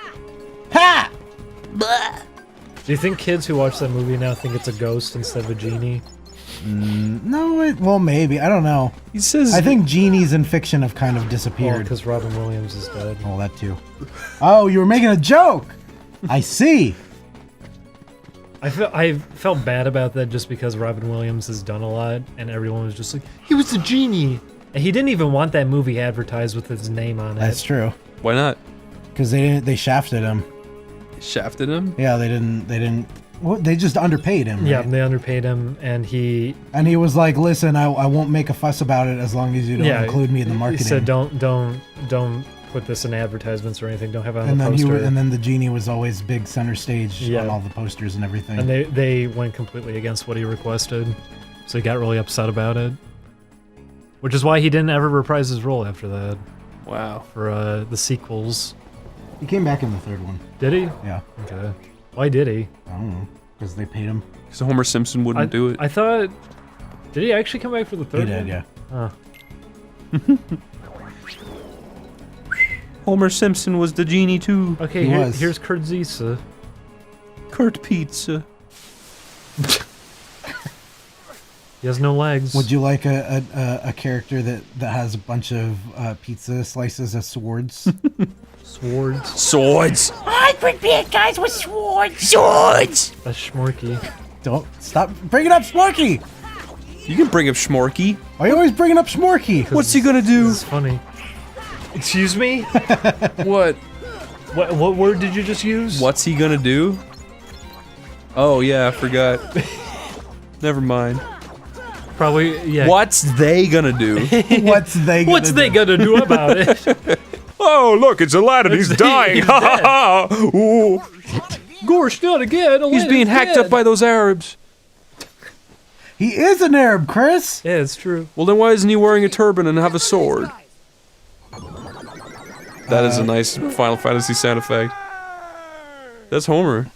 Ha! Do you think kids who watch that movie now think it's a ghost instead of a genie? No, well, maybe. I don't know. He says. I think genies in fiction have kind of disappeared. Because Robin Williams is dead. Oh, that too. Oh, you were making a joke. I see. I felt bad about that just because Robin Williams has done a lot, and everyone was just like, he was the genie. And he didn't even want that movie advertised with his name on it. That's true. Why not? Because they shafted him. Shafted him? Yeah, they didn't. Well, they just underpaid him. Yeah, right? they underpaid him, and he was like, "Listen, I won't make a fuss about it as long as you don't include me in the marketing." He said, "Don't put this in advertisements or anything. Don't have it on the then poster." and then the genie was always big center stage on all the posters and everything. And they went completely against what he requested, so he got really upset about it. Which is why he didn't ever reprise his role after that. Wow. For the sequels. He came back in the third one. Did he? Yeah. Okay. Why did he? I don't know. Because they paid him. Because Homer Simpson wouldn't do it. I thought... Did he actually come back for the third He one? did, yeah. Oh. Homer Simpson was the genie too. Okay, here's Kurt Zisa. Kurt Pizza. He has no legs. Would you like a character that has a bunch of pizza slices as swords? Swords. I prepare guys with swords. Swords. That's Schmorky. Don't stop bringing up Smorky. You can bring up Schmorky. Why are you always bringing up Smorky? What's he gonna do? It's funny. Excuse me? What? What word did you just use? What's he gonna do? Oh yeah, I forgot. Never mind. Probably, yeah. What's they gonna do? What's they gonna do about it? Oh, look, it's Aladdin. He's dying. Ha ha ha. Gosh, not again. He's being hacked up by those Arabs. He is an Arab, Chris. Yeah, it's true. Well, then why isn't he wearing a turban and have a sword? That is a nice Final Fantasy sound effect. That's Homer.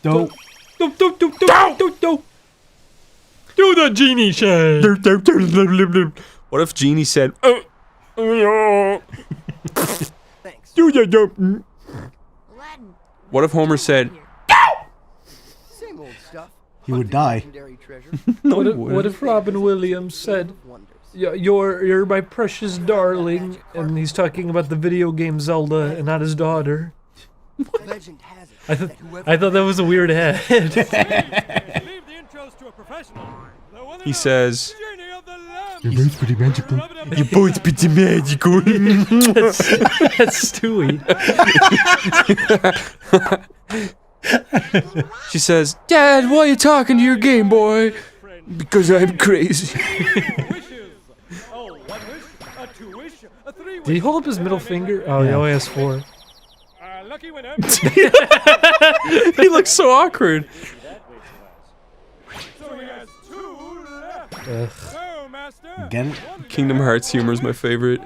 Don't. Do the genie shade. What if Genie said, What if Homer said, Same old stuff. He would die. Legendary treasure. No, What if Robin Williams said, "You're my precious darling," and he's talking about the video game Zelda and not his daughter? Legend has it. I thought that was a weird head. He says, Your boat's pretty magical. Your boat's pretty magical. That's Stewie. She says, Dad, why are you talking to your Game Boy? Because I'm crazy. Did he hold up his middle finger? Oh, he only has 4. He looks so awkward. Again? Kingdom Hearts humor is my favorite.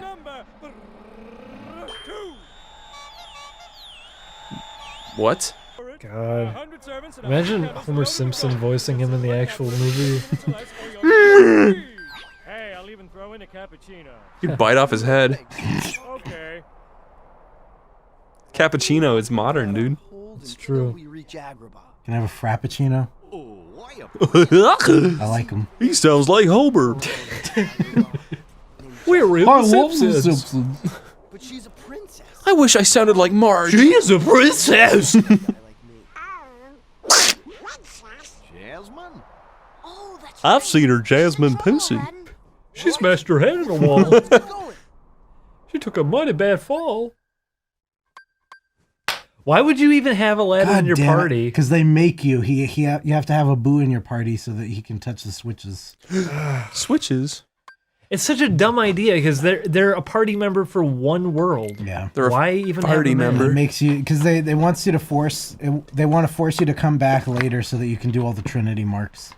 What? God. Imagine Homer Simpson voicing him in the actual movie. Hey, I'll even throw in a cappuccino. He'd bite off his head. Okay. Cappuccino is modern, dude. It's true. Can I have a frappuccino? I like them. He sounds like Homer. We're real I love Simpsons. the Simpsons. But she's a princess. I wish I sounded like Marge. She is a princess. Jasmine? Oh, that's I've seen her Jasmine Pussy. She smashed her head in a wall. She took a mighty bad fall. Why would you even have Aladdin in your party? Because they make you. You have to have a boo in your party so that he can touch the switches. Switches? It's such a dumb idea because they're a party member for one world. Yeah, they're why a even party have them in? member. It makes you because they want you to force. They want to force you to come back later so that you can do all the Trinity marks.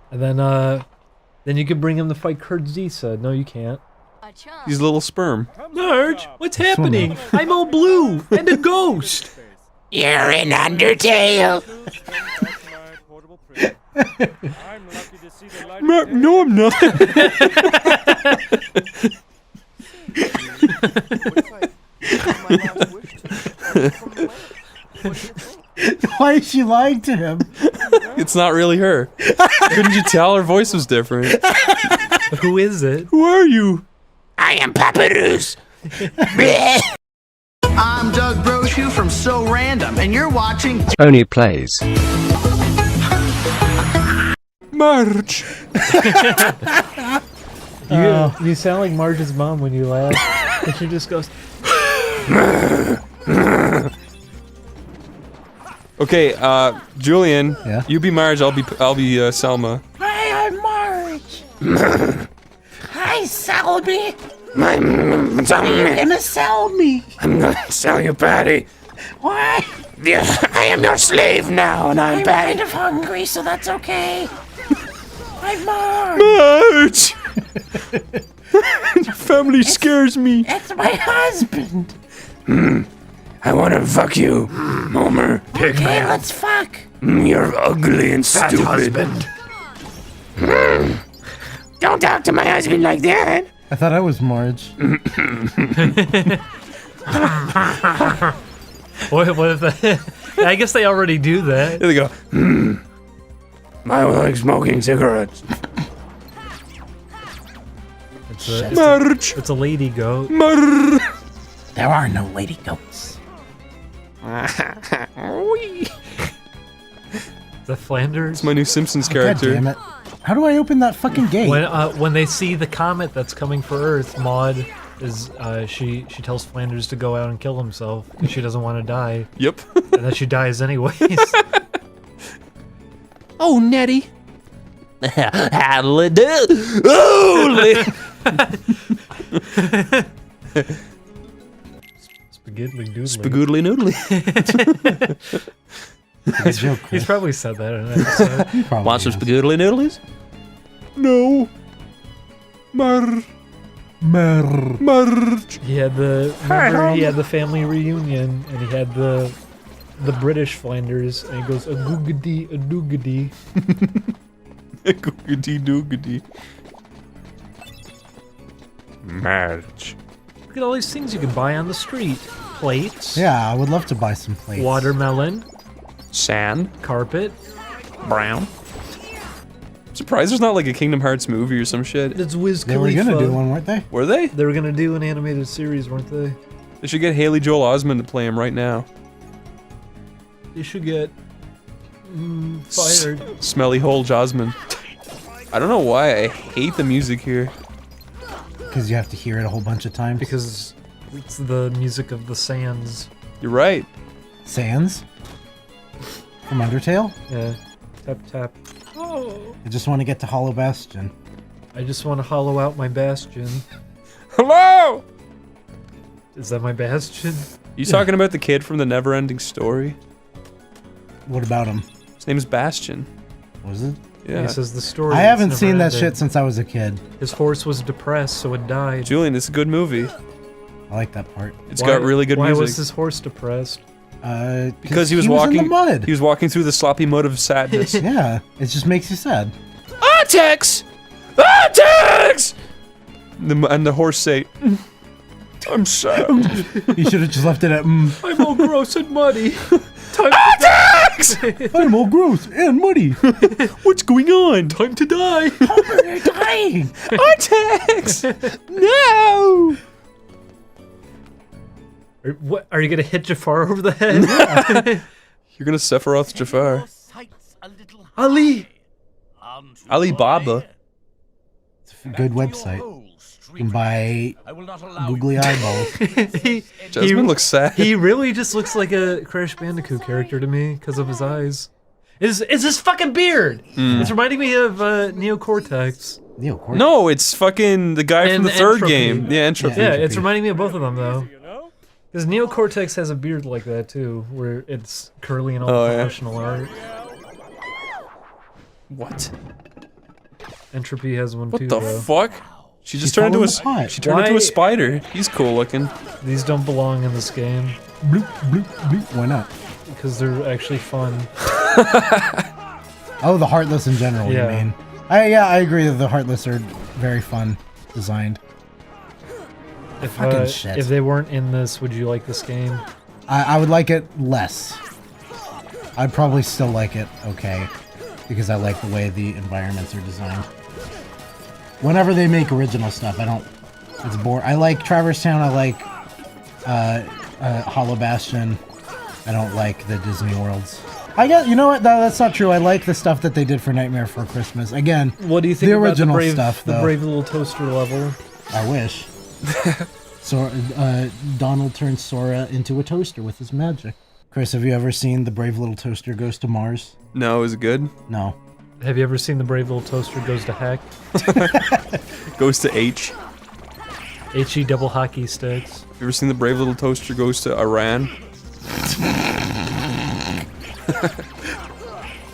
And then you could bring him to fight Kurt Zisa. No, you can't. He's a little sperm. Marge, what's happening? I'm all blue and a ghost. You're an Undertale. No, I'm not. Why is she lying to him? It's not really her. Couldn't you tell her voice was different? Who is it? Who are you? I am Paparooz. I'm Doug Brochu from So Random, and you're watching Oney Plays. Marge. You sound like Marge's mom when you laugh. And she just goes. Okay, Julian. Yeah? You be Marge. I'll be Selma. Hi, I'm Marge. Hi, Selby. I'm You're gonna sell me. I'm gonna sell you, Patty. Why? Yeah, I am your slave now, and I'm I'm Patty. kind of hungry, so that's okay. I'm Marge. Marge. Your family scares me. It's my husband. I wanna fuck you, Homer. Okay, let's fuck. You're ugly and stupid. husband. Don't talk to my husband like that. I thought I was Marge. What if that? I guess they already do that. There they go. I like smoking cigarettes. It's a lady goat. There are no lady goats. The Flanders. It's my new Simpsons God character. damn it. How do I open that fucking gate? When they see the comet that's coming for Earth, Maud is she tells Flanders to go out and kill himself because she doesn't want to die. Yep. And then she dies anyways. Oh, Nettie. How'll do? Oh, Spaghetti doodly. Spagoodly noodly. He's probably said that in an episode. Want some spaghetti noodles? No. Marge. He had the family reunion, and he had the British Flanders, and he goes a googity, a doogity. A googity doogity. Marge. Look at all these things you can buy on the street. Plates. Yeah, I would love to buy some plates. Watermelon. Sand. Carpet. Brown. I'm surprised there's not like a Kingdom Hearts movie or some shit. It's Wiz They were gonna do one, weren't they? Were they? They were gonna do an animated series, weren't they? They should get Haley Joel Osment to play him right now. They should get fired. Smelly hole Jasmine. I don't know why I hate the music here. Because you have to hear it a whole bunch of times. Because it's the music of the sands. You're right. Sans? From Undertale? Yeah. Tap tap. Oh. I just want to get to Hollow Bastion. I just want to hollow out my bastion. Hello! Is that my bastion? You talking about the kid from the Neverending Story? What about him? His name is Bastion. Was it? Yeah. He says the story. I haven't seen that shit since I was a kid. His horse was depressed, so it died. Julian, it's a good movie. I like that part. It's got really good music. Why was his horse depressed? Because he was walking in the mud. He was walking through the sloppy mud of sadness. Yeah, it just makes you sad. Artex! Artex! And the horse say, I'm sad. You should have just left it at I'm all gross and muddy. Artex! I'm all gross and muddy. What's going on? Time to die. You're dying. Artex! No! What? Are you gonna hit Jafar over the head? You're gonna Sephiroth Jafar. Ali! Alibaba. It's a good website. You can buy googly eyeballs. Jasmine looks sad. He really just looks like a Crash Bandicoot character to me because of his eyes. Is his fucking beard? It's reminding me of Neocortex. Neocortex? No, it's fucking the guy from the third Entropy. game. Yeah, Entropy. Yeah, it's reminding me of both of them though. Because Neocortex has a beard like that too, where it's curly and all professional art. What? Entropy has one What too. the though. fuck? She just turned into a she turned into a spider. He's cool looking. These don't belong in this game. Bloop, bloop, bloop. Why not? Because they're actually fun. Oh, the Heartless in general, Yeah. you mean? I agree that the Heartless are very fun designed. Fucking shit. If they weren't in this, would you like this game? I would like it less. I'd probably still like it okay. Because I like the way the environments are designed. Whenever they make original stuff, I don't... It's boring. I like Traverse Town, I like Hollow Bastion. I don't like the Disney Worlds. You know what? No, that's not true. I like the stuff that they did for Nightmare Before Christmas. Again, What do you think the about original the brave, stuff, though. the brave little toaster level? I wish. So Donald turns Sora into a toaster with his magic. Chris, have you ever seen The Brave Little Toaster Goes to Mars? No, is it good? No. Have you ever seen the brave little toaster goes to heck? Goes to H. HE double hockey sticks. You ever seen the brave little toaster goes to Iran?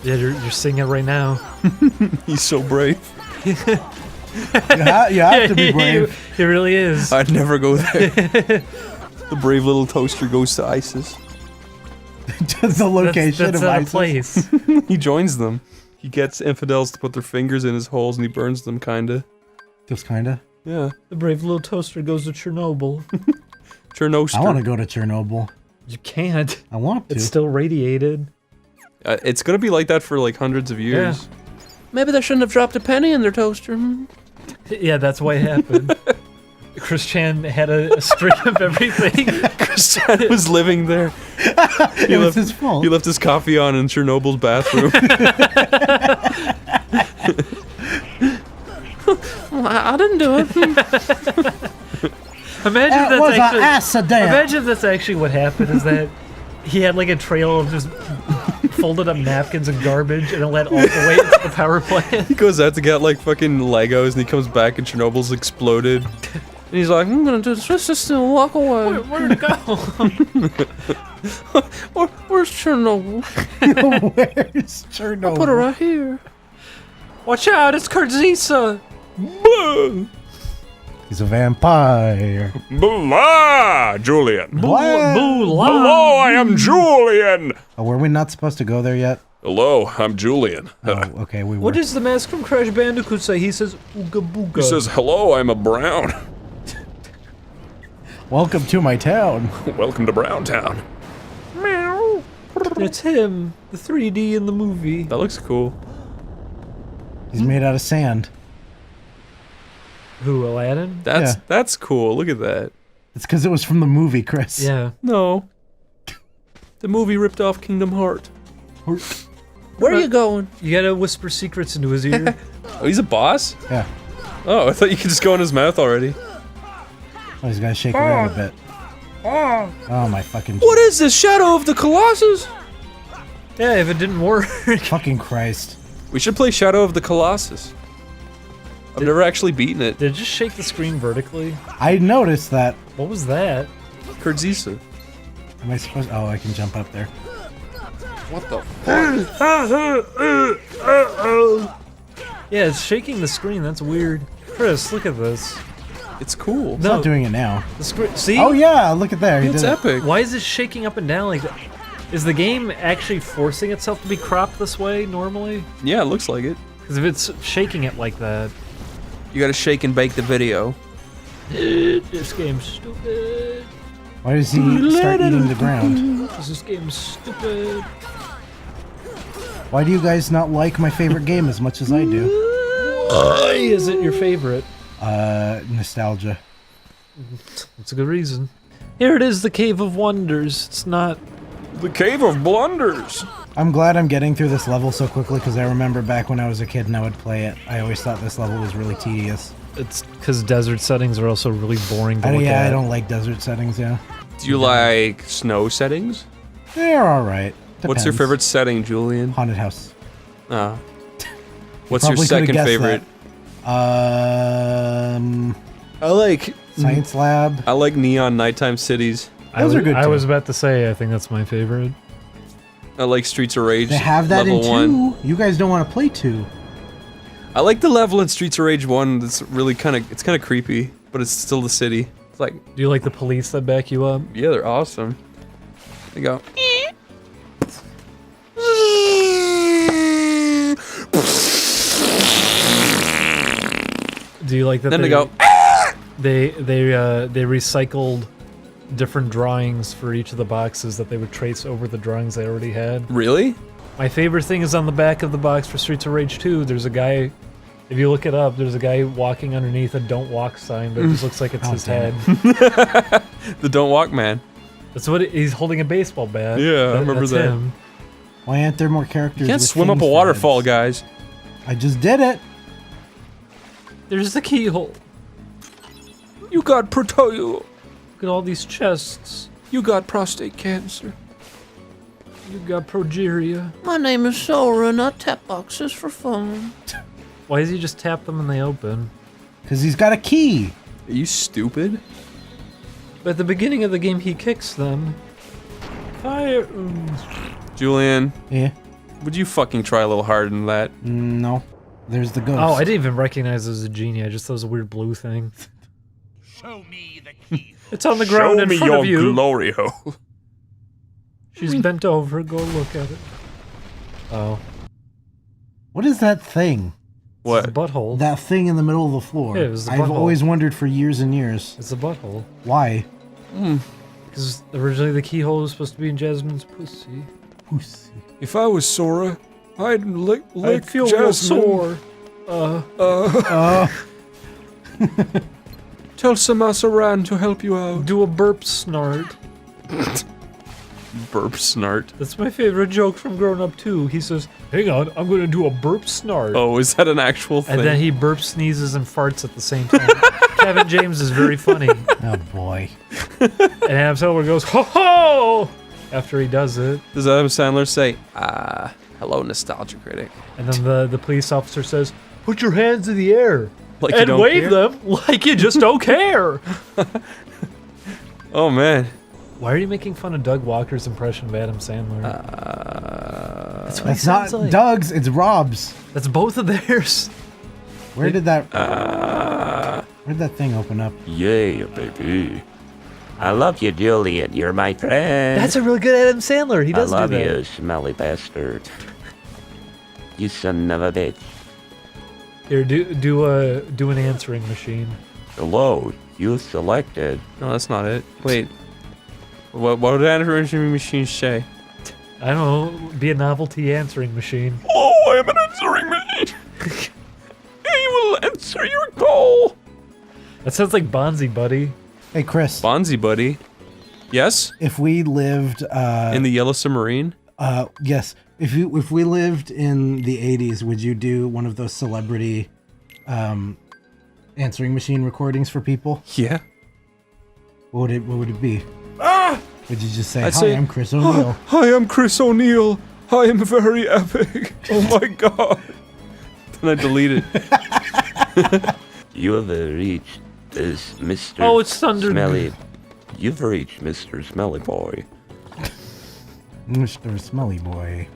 Yeah, you're singing it right now. He's so brave. You have to be brave. He really is. I'd never go there. The brave little toaster goes to ISIS. The location that's of not a ISIS. place. He joins them. He gets infidels to put their fingers in his holes and he burns them, kinda. Just kinda. Yeah. The brave little toaster goes to Chernobyl. Chernobyl. I want to go to Chernobyl. You can't. I want to. It's still radiated. It's gonna be like that for like hundreds of years. Yeah. Maybe they shouldn't have dropped a penny in their toaster. Yeah, that's what happened. Chris Chan had a string of everything. Chris Chan was living there. It was his fault. He left his coffee on in Chernobyl's bathroom. I didn't do it. Imagine if that's actually what happened, is that he had like a trail of just folded up napkins and garbage and it led all the way into the power plant. He goes out to get like fucking Legos and he comes back and Chernobyl's exploded. And he's like, I'm gonna do this, just walk away. Where'd it go? Where's Chernobyl? Where's Chernobyl? I put it right here. Watch out, it's Kurtzisa. He's a vampire. Blah, Julian. Hello, I am Julian. Oh, were we not supposed to go there yet? Hello, I'm Julian. Oh, okay, we were. What does the mask from Crash Bandicoot say? He says, ooga booga. He says, hello, I'm a Brown. Welcome to my town. Welcome to Browntown. Meow. It's him, the 3D in the movie. That looks cool. He's made out of sand. Who, Aladdin? That's cool. Look at that. It's because it was from the movie, Chris. Yeah. No. The movie ripped off Kingdom Hearts. Where are you going? You gotta whisper secrets into his ear. Oh, he's a boss? Yeah. Oh, I thought you could just go in his mouth already. Oh, he's gotta shake around a bit. Oh my fucking... What is this, Shadow of the Colossus? Yeah, if it didn't work. Fucking Christ. We should play Shadow of the Colossus. I've never actually beaten it. Did it just shake the screen vertically? I noticed that. What was that? Kurtzisa. Am I supposed... Oh, I can jump up there. What the Yeah, it's shaking the screen. That's weird. Chris, look at this. It's cool. It's not doing it now. The screen. See? Oh yeah, look at there. It's epic. Why is it shaking up and down like that? Is the game actually forcing itself to be cropped this way normally? Yeah, it looks like it. Because if it's shaking it like that... You gotta shake and bake the video. This game's stupid. Why does he start eating the ground? This game's stupid. Why do you guys not like my favorite game as much as I do? Why is it your favorite? Nostalgia. That's a good reason. Here it is, the Cave of Wonders. It's not... The Cave of Blunders. I'm glad I'm getting through this level so quickly because I remember back when I was a kid and I would play it. I always thought this level was really tedious. It's because desert settings are also really boring to look yeah, at. I don't like desert settings, yeah. Do you like snow settings? They're alright. What's your favorite setting, Julian? Haunted house. Ah. What's your second favorite? That. I like Science Lab. I like neon nighttime cities. Those are good too. I was about to say, I think that's my favorite. I like Streets of Rage. They have that level in 2. 1. You guys don't want to play 2. I like the level in Streets of Rage 1 that's really kind of creepy, but it's still the city. It's like... Do you like the police that back you up? Yeah, they're awesome. They go... Do you like that? Then they go... They recycled different drawings for each of the boxes that they would trace over the drawings they already had. Really? My favorite thing is on the back of the box for Streets of Rage 2, there's a guy, if you look it up, there's a guy walking underneath a don't walk sign, but it just looks like it's his head. The don't walk man. That's what he's holding a baseball bat. Yeah, I remember that's that. Him. Why aren't there more characters? You can't with swim up a fin waterfall, threads? guys. I just did it. There's the keyhole. You got Look at all these chests. You got prostate cancer. You got progeria. My name is Sora, and I tap boxes for fun. Why does he just tap them and they open? Because he's got a key. Are you stupid? But at the beginning of the game, he kicks them. Fire. Julian. Yeah? Would you fucking try a little harder than that? No. There's the ghost. Oh, I didn't even recognize it as a genie. I just thought it was a weird blue thing. Show me the key. It's on the ground in front of you. Show me your glory hole. She's bent over. Go look at it. Oh. What is that thing? What? It's a butthole. That thing in the middle of the floor. Yeah, it was the I've butthole. always wondered for years and years. It's a butthole. Why? Because originally the keyhole was supposed to be in Jasmine's pussy. Pussy. If I was Sora, I'd lick I'd feel Jasmine. real sore. Tell Samasaran to help you out. Do a burp snort. Burp snart. That's my favorite joke from Grown Up too. He says, "Hang on, I'm gonna do a burp snort." Oh, is that an actual thing? And then he burps, sneezes, and farts at the same time. Kevin James is very funny. Oh boy. And Adam Sandler goes, "Ho ho!" after he does it. Does Adam Sandler say, hello, nostalgia critic? And then the police officer says, "Put your hands in the air Like you and don't wave care? them like you just don't care." Oh man. Why are you making fun of Doug Walker's impression of Adam Sandler? That's what It's it not sounds like. Doug's, it's Rob's. That's both of theirs. Where did that where'd that thing open up? Yeah, baby. I love you, Julian. You're my friend. That's a really good Adam Sandler. He does I love do that. you, smelly bastard. You son of a bitch. Here, do an answering machine. Hello, you selected. No, that's not it. Wait. What would an answering machine say? I don't know. Be a novelty answering machine. Oh, I am an answering machine. I will answer your call. That sounds like Bonzi Buddy. Hey Chris. Bonzi buddy. Yes? If we lived in the Yellow Submarine? Yes. If we lived in the 80s, would you do one of those celebrity answering machine recordings for people? Yeah. What would it be? Ah! Would you just say, I'd "Hi, say, I'm Chris O'Neill"? Hi, I'm Chris O'Neill. I am very epic. Oh my god. Then I delete it. You have reached this Mr. Oh, it's Thunder. Smelly. You've reached Mr. Smelly Boy. Mr. Smelly Boy.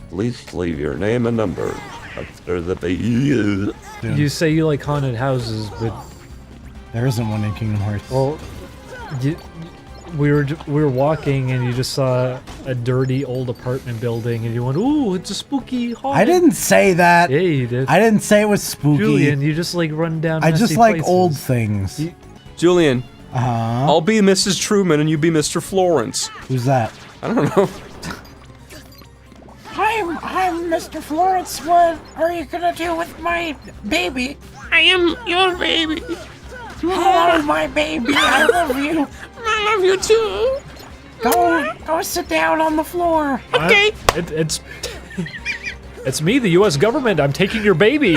Please leave your name and number after the beep. You say you like haunted houses, but there isn't one in Kingdom Hearts. Well, we were walking and you just saw a dirty old apartment building and you went, "Ooh, it's a spooky haunted." I didn't say that. Yeah, you did. I didn't say it was spooky. Julian, you just like run down. I just messy like places. old things. Julian. Uh-huh. I'll be Mrs. Truman and you be Mr. Florence. Who's that? I don't know. I'm Mr. Florence. What are you gonna do with my baby? I am your baby. Hello, my baby. I love you. I love you too. Go sit down on the floor. Okay. It's me, the U.S. government. I'm taking your baby.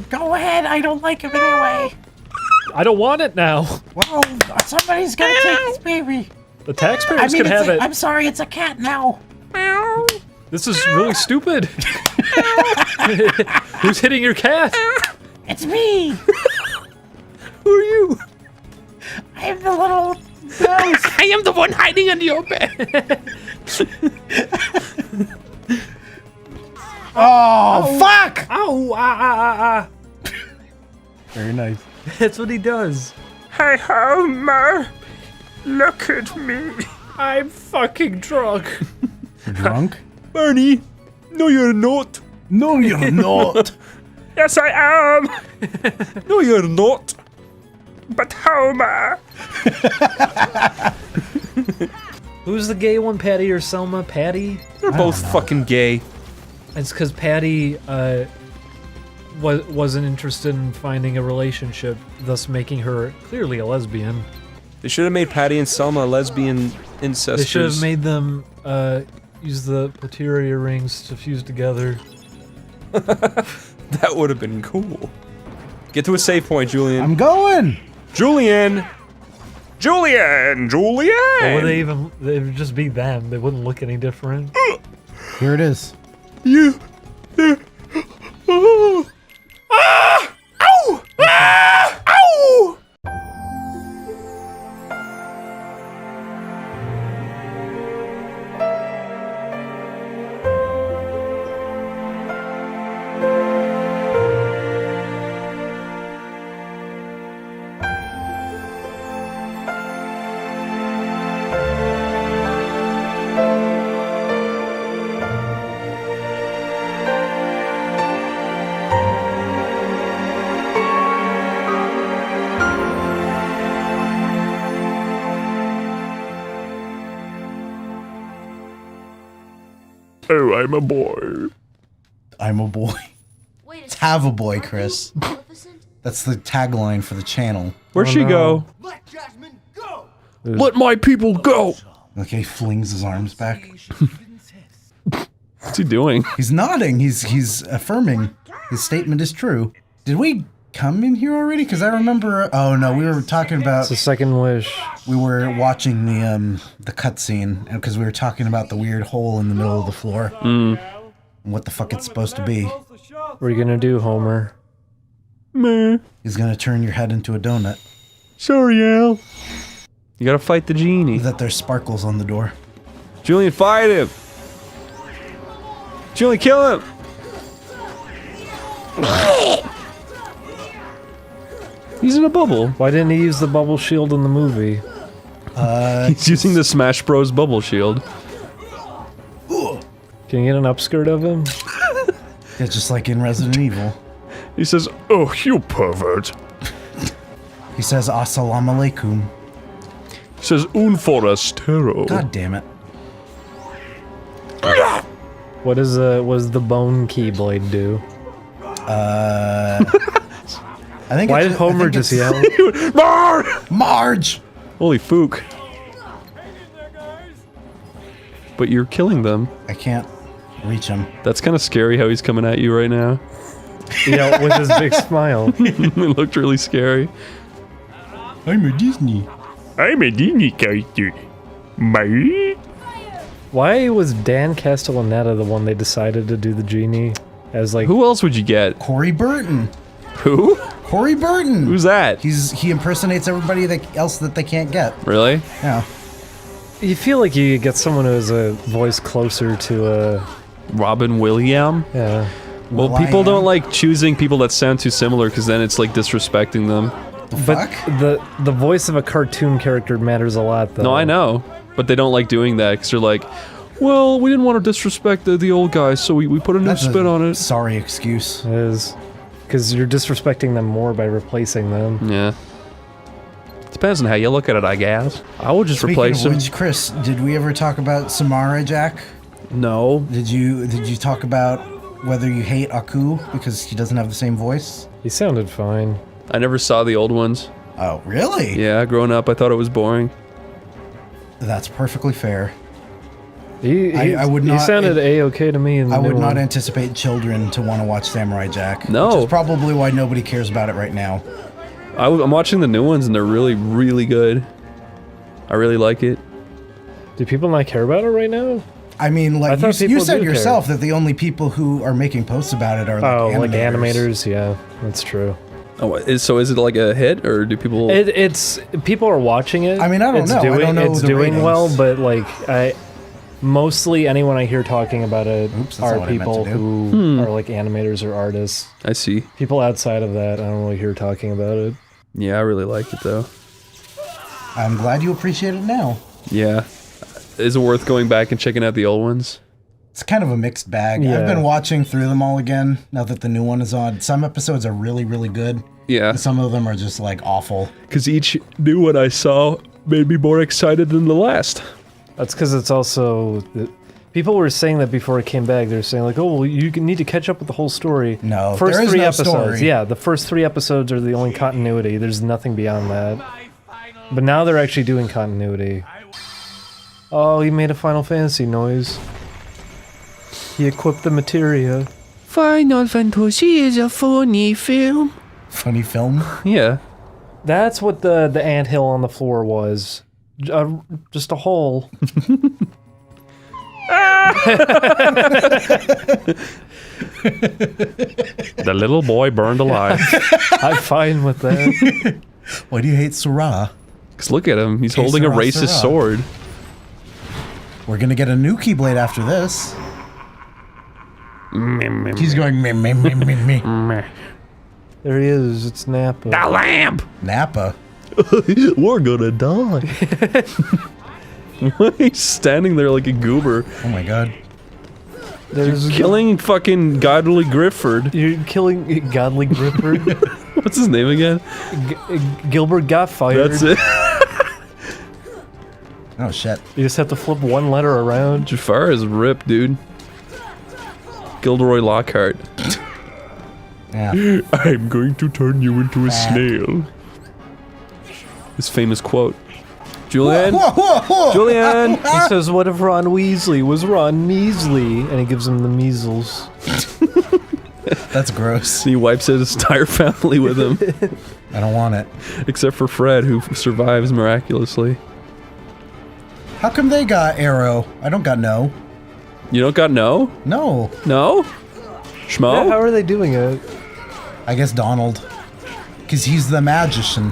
Go ahead. I don't like him anyway. I don't want it now. Well, somebody's gonna take this baby. The taxpayers can have it. I'm sorry, it's a cat now. This is really stupid. Who's hitting your cat? It's me. Who are you? I am the little ghost. I am the one hiding under your bed. Oh, fuck! Ow! Very nice. That's what he does. Hey, Homer. Look at me. I'm fucking drunk. Drunk? Barney, no you're not. No you're not. Yes, I am. No you're not. But Homer. Who's the gay one, Patty or Selma? Patty? They're both fucking gay. It's because Patty wasn't interested in finding a relationship, thus making her clearly a lesbian. They should have made Patty and Selma lesbian incestors. They should have made them use the Poteria rings to fuse together. That would have been cool. Get to a save point, Julian. I'm going! Julian! Julian! Julian! Or would they even, they would just be them. They wouldn't look any different. Here it is. You. Oh. Ah! Ow! Ah! Ow! Oh, I'm a boy. I'm a boy. It's have a boy, Chris. That's the tagline for the channel. Where'd she go? Let my people go! Okay, he flings his arms back. What's he doing? He's nodding. He's affirming his statement is true. Did we come in here already? Because I remember. Oh no, we were talking about. It's a second wish. We were watching the cutscene because we were talking about the weird hole in the middle of the floor. And what the fuck it's supposed to be. What are you gonna do, Homer? Meh. He's gonna turn your head into a donut. Sorry, Al. You gotta fight the genie. That there's sparkles on the door. Julian, fight him! Julian, kill him! He's in a bubble. Why didn't he use the bubble shield in the movie? He's using the Smash Bros. Bubble shield. Can you get an upskirt of him? Yeah, just like in Resident Evil. He says, "Oh, you pervert." He says, "Assalamu alaikum." He says, "Un forastero." God damn it. What does the bone keyblade do? I think. Why did Homer just yell? Marge! Holy fook. But you're killing them. I can't reach him. That's kind of scary how he's coming at you right now. Yeah, with his big smile. It looked really scary. I'm a Disney. I'm a Disney character. My. Why was Dan Castellaneta the one they decided to do the genie as like? Who else would you get? Corey Burton. Who? Corey Burton. Who's that? He impersonates everybody else that they can't get. Really? Yeah. You feel like you get someone who has a voice closer to Robin Williams? Yeah. Well, people don't like choosing people that sound too similar because then it's like disrespecting them. But the voice of a cartoon character matters a lot, though. No, I know. But they don't like doing that because they're like, well, we didn't want to disrespect the old guys, so we put a new spin on it. Sorry excuse. It is. Because you're disrespecting them more by replacing them. Yeah. Depends on how you look at it, I guess. I will just Speaking replace of him. which, Chris, did we ever talk about Samara, Jack? No. Did you talk about whether you hate Aku because he doesn't have the same voice? He sounded fine. I never saw the old ones. Oh, really? Yeah, growing up, I thought it was boring. That's perfectly fair. I would not. He sounded a-okay to me. In the I would new not one. anticipate children to want to watch Samurai Jack. No. Which is probably why nobody cares about it right now. I'm watching the new ones and they're really, really good. I really like it. Do people not care about it right now? I mean, like thought you people said do yourself that the only people who are making posts about it are like animators. Yeah, that's true. Oh, so is it like a hit or do people? It's people are watching it. I mean, I don't know. I don't know It's the doing ratings. well, but like mostly anyone I hear talking about it that's are not what I meant people to do. who are like animators or artists. I see. People outside of that, I don't really hear talking about it. Yeah, I really like it though. I'm glad you appreciate it now. Yeah. Is it worth going back and checking out the old ones? It's kind of a mixed bag. Yeah. I've been watching through them all again now that the new one is on. Some episodes are really, really good. Yeah. And some of them are just like awful. Because each new one I saw made me more excited than the last. That's because it's also people were saying that before it came back. They were saying like, "Oh, well, you need to catch up with the whole story." No, first there is 3 no episodes. story. Yeah, the first 3 episodes are the only continuity. There's nothing beyond that. But now they're actually doing continuity. Oh, he made a Final Fantasy noise. He equipped the materia. Final Fantasy is a funny film. Funny film? Yeah. That's what the anthill on the floor was. Just a hole. The little boy burned alive. I'm fine with that. Why do you hate Surah? Because look at him. He's Okay, holding a Surah, racist Surah. sword. We're gonna get a new Keyblade after this. He's going me me me me me. There he is. It's Nappa. The lamp! Nappa. We're gonna die. He's standing there like a goober. Oh my god. There's Killing fucking Godly Grifford. You're killing Godly Grifford. What's his name again? Gilbert got fired. That's it. Oh shit. You just have to flip one letter around. Jafar is ripped, dude. Gilderoy Lockhart. Yeah. I'm going to turn you into a snail. His famous quote. Julian? Julian! He says, what if Ron Weasley was Ron Measley? And he gives him the measles. That's gross. He wipes out his entire family with him. I don't want it. Except for Fred, who survives miraculously. How come they got arrow? I don't got no. You don't got no? No. No? Schmo? Yeah, how are they doing it? I guess Donald. Because he's the magician.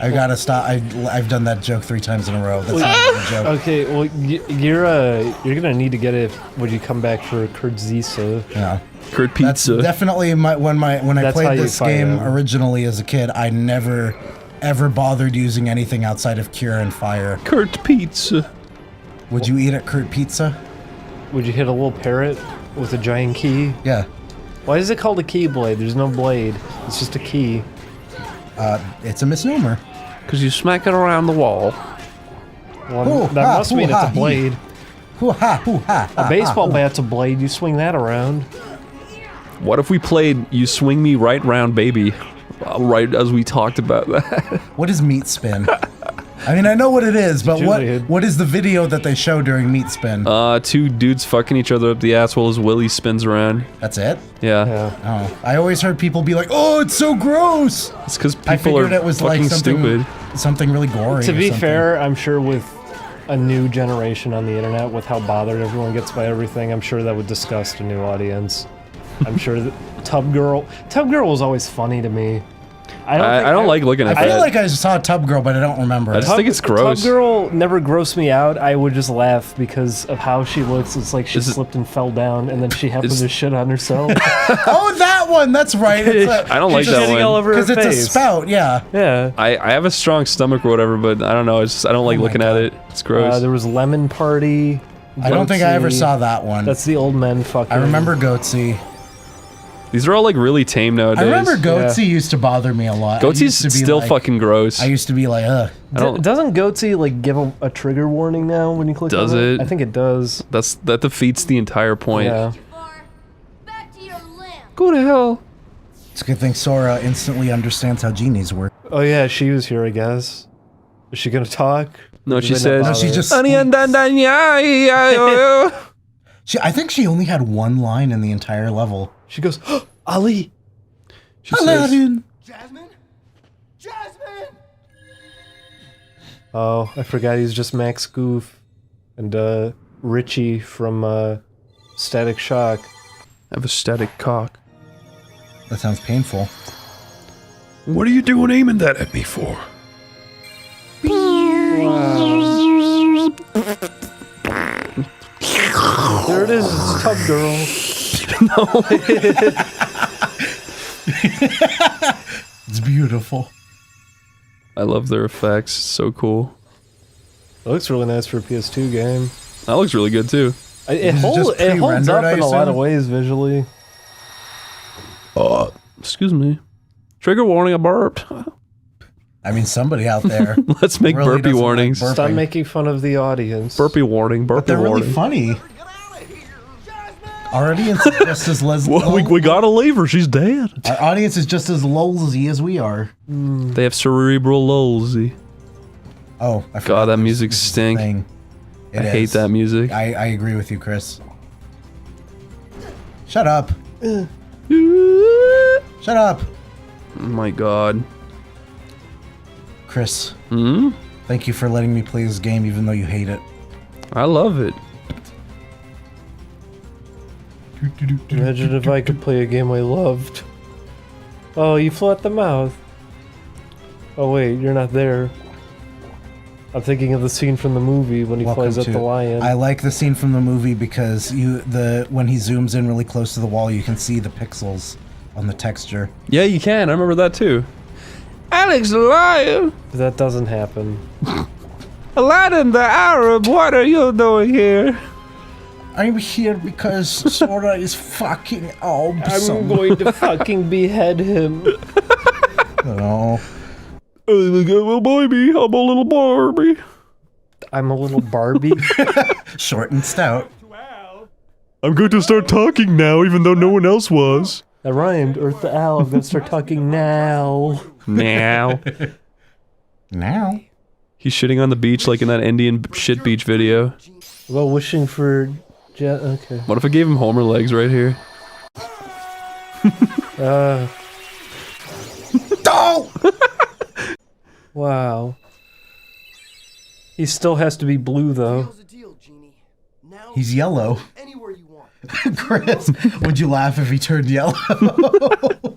I gotta stop. I've done that joke 3 times in a row. That's not a joke. Okay, well, you're gonna need to get it when you come back for Kurt Zisa. Yeah. Kurt Pizza. That's definitely when I That's how played you this find game out. originally as a kid. I never ever bothered using anything outside of Cure and Fire. Kurt Pizza. Would you eat at Kurt Pizza? Would you hit a little parrot with a giant key? Yeah. Why is it called a keyblade? There's no blade. It's just a key. It's a misnomer. Because you smack it around the wall. Well, that must mean it's a blade. Hoo-ha. A baseball bat's a blade. You swing that around. What if we played You Swing Me Right Round Baby? Right as we talked about that. What is Meat Spin? I mean, I know what it is, but Julian. what is the video that they show during Meat Spin? 2 dudes fucking each other up the ass while his willy spins around. That's it? Yeah. Oh, I always heard people be like, "Oh, it's so gross." It's because I people figured are it was fucking like something, stupid. something really gory. To or be something. fair, I'm sure with a new generation on the internet, with how bothered everyone gets by everything, I'm sure that would disgust a new audience. I'm sure that Tub Girl was always funny to me. I don't like looking at I that. feel like I saw Tub Girl, but I don't remember. I just think it's gross. Tub Girl never grossed me out. I would just laugh because of how she looks. It's like she Is it- slipped and fell down, and then she happened to shit on herself. Oh, that one! That's right. I don't like that one. Because it's a spout. Yeah. Yeah. I have a strong stomach or whatever, but I don't know. It's just I don't like looking at it. It's gross. There was Lemon Party. I don't think I ever Goatsy. saw that one. That's the old men fucking. I remember Goatsy. These are all like really tame nowadays. I remember Goatsy used to bother me a lot. I used Goatsy's to be still like- fucking gross. I used to be like, ugh. Doesn't Goatsy like give a trigger warning now when you click Does on it? I think it does. That defeats the entire point. Yeah. Go to hell. It's a good thing Sora instantly understands how genies work. Oh yeah, she was here, I guess. Is she gonna talk? No, Or she did they says. not No, she bother? just. I think she only had one line in the entire level. She goes, Ali. She says, Aladdin. Oh, I forgot he's just Max Goof and Richie from Static Shock. I have a static cock. That sounds painful. What are you doing aiming that at me for? There it is, it's Tub Girl. It's beautiful. I love their effects. So cool. It looks really nice for a PS2 game. That looks really good too. It Is it holds just up in pre-rendered, I a lot of assume? ways visually. Excuse me. Trigger warning, I burped. I mean, somebody out there. Let's make really burpee doesn't like warnings. burping. Stop making fun of the audience. Burpee warning, burpee But they're warning. really funny. Our audience is just as Well, we gotta leave her. She's dead. Our audience is just as lolsy as we are. They have cerebral lulzy. Oh, I forgot. God, that music stink. Thing. I It hate is. that music. I agree with you, Chris. Shut up. Shut up. Oh my God. Chris, Hmm? thank you for letting me play this game even though you hate it. I love it. Imagine if I could play a game I loved. Oh, you flew at the mouth. Oh wait, you're not there. I'm thinking of the scene from the movie when he flies at the lion. I like the scene from the movie because when he zooms in really close to the wall, you can see the pixels on the texture. Yeah, you can. I remember that too. Alex the lion. That doesn't happen. Aladdin the Arab, what are you doing here? I'm here because Sora is fucking awesome. I'm going to fucking behead him. No. Oh, baby, I'm a little Barbie. I'm a little Barbie. Short and stout. I'm going to start talking now, even though no one else was. That rhymed. Earth the Owl. I'm gonna start talking now. Now. Now. He's shitting on the beach like in that Indian shit beach video. Well, wishing for... okay. What if I gave him Homer legs right here? Oh! Wow. He still has to be blue, though. He's yellow. Chris, would you laugh if he turned yellow?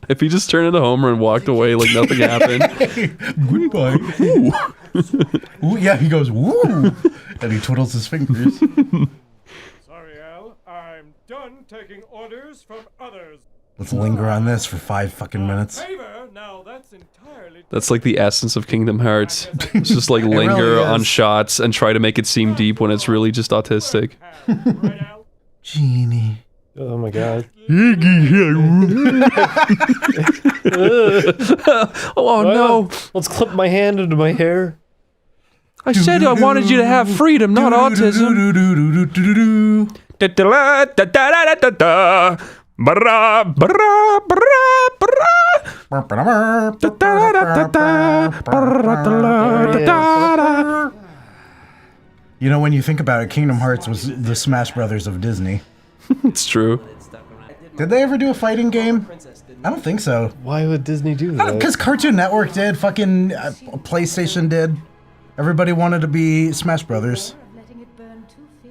If he just turned into Homer and walked away like nothing happened. Goodbye. Ooh. Ooh, yeah, he goes, woo! And he twiddles his fingers. Sorry, Al. I'm done taking orders from others. Let's linger on this for 5 fucking minutes. Now, that's entirely... That's like the essence of Kingdom Hearts. It's just like linger really on is. shots and try to make it seem deep when it's really just autistic. Genie. Oh my god. Oh no! Let's clip my hand into my hair. I said I wanted you to have freedom, not autism. You know, when you think about it, Kingdom Hearts was the Smash Brothers of Disney. It's true. Did they ever do a fighting game? I don't think so. Why would Disney do that? Because Cartoon Network did, fucking PlayStation did. Everybody wanted to be Smash Brothers.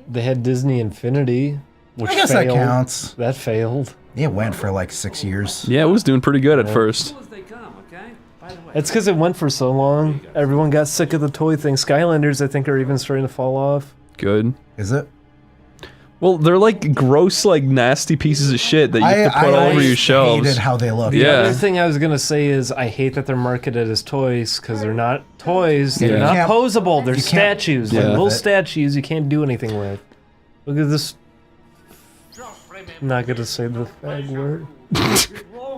They had Disney Infinity, which I guess failed. that counts. That failed. It went for like 6 years. Yeah, it was doing pretty good at first. It's because it went for so long. Everyone got sick of the toy thing. Skylanders, I think, are even starting to fall off. Good. Is it? Well, they're like gross, like nasty pieces of shit that you have to put all over your shelves. I hated how they look. The Yeah. other thing I was gonna say is I hate that they're marketed as toys because they're not toys. Yeah. They're You not can't- posable. They're you can't- statues. Yeah. Like little with it. statues you can't do anything with. Look at this. I'm not gonna say the fag word.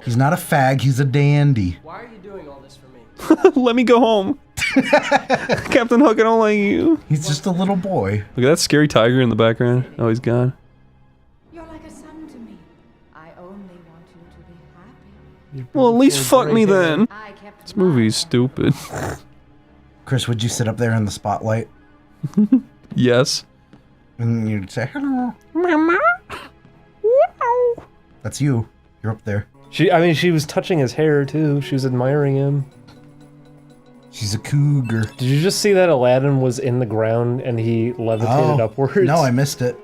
He's not a fag, he's a dandy. Why are you doing all this for me? Let me go home. Captain Hook, I don't like you. He's just a little boy. Look at that scary tiger in the background. Oh, he's gone. You're like a son to me. I only want you to be happy. Well, at least fuck me then. I kept This movie's stupid. Chris, would you sit up there in the spotlight? Yes. And you'd say, hello. That's you. You're up there. I mean, she was touching his hair too. She was admiring him. She's a cougar. Did you just see that Aladdin was in the ground and he levitated upwards? No, I missed it.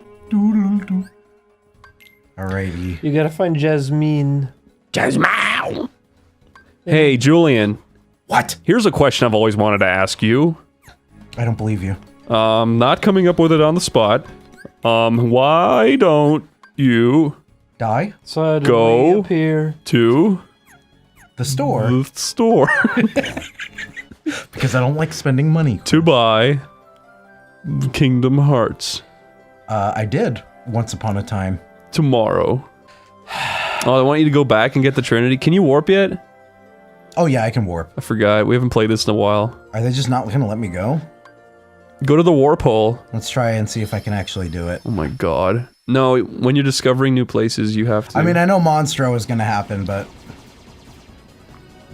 Alrighty. You gotta find Jasmine. Jasmine! Hey, Julian. What? Here's a question I've always wanted to ask you. I don't believe you. Not coming up with it on the spot. Why don't you Die? Suddenly go appear. to the store? The store. Because I don't like spending money. To buy Kingdom Hearts. I did once upon a time. Tomorrow. Oh, I want you to go back and get the Trinity. Can you warp yet? Oh yeah, I can warp. I forgot. We haven't played this in a while. Are they just not gonna let me go? Go to the warp hole. Let's try and see if I can actually do it. Oh my god. No, when you're discovering new places, you have to... I mean, I know Monstro is gonna happen, but...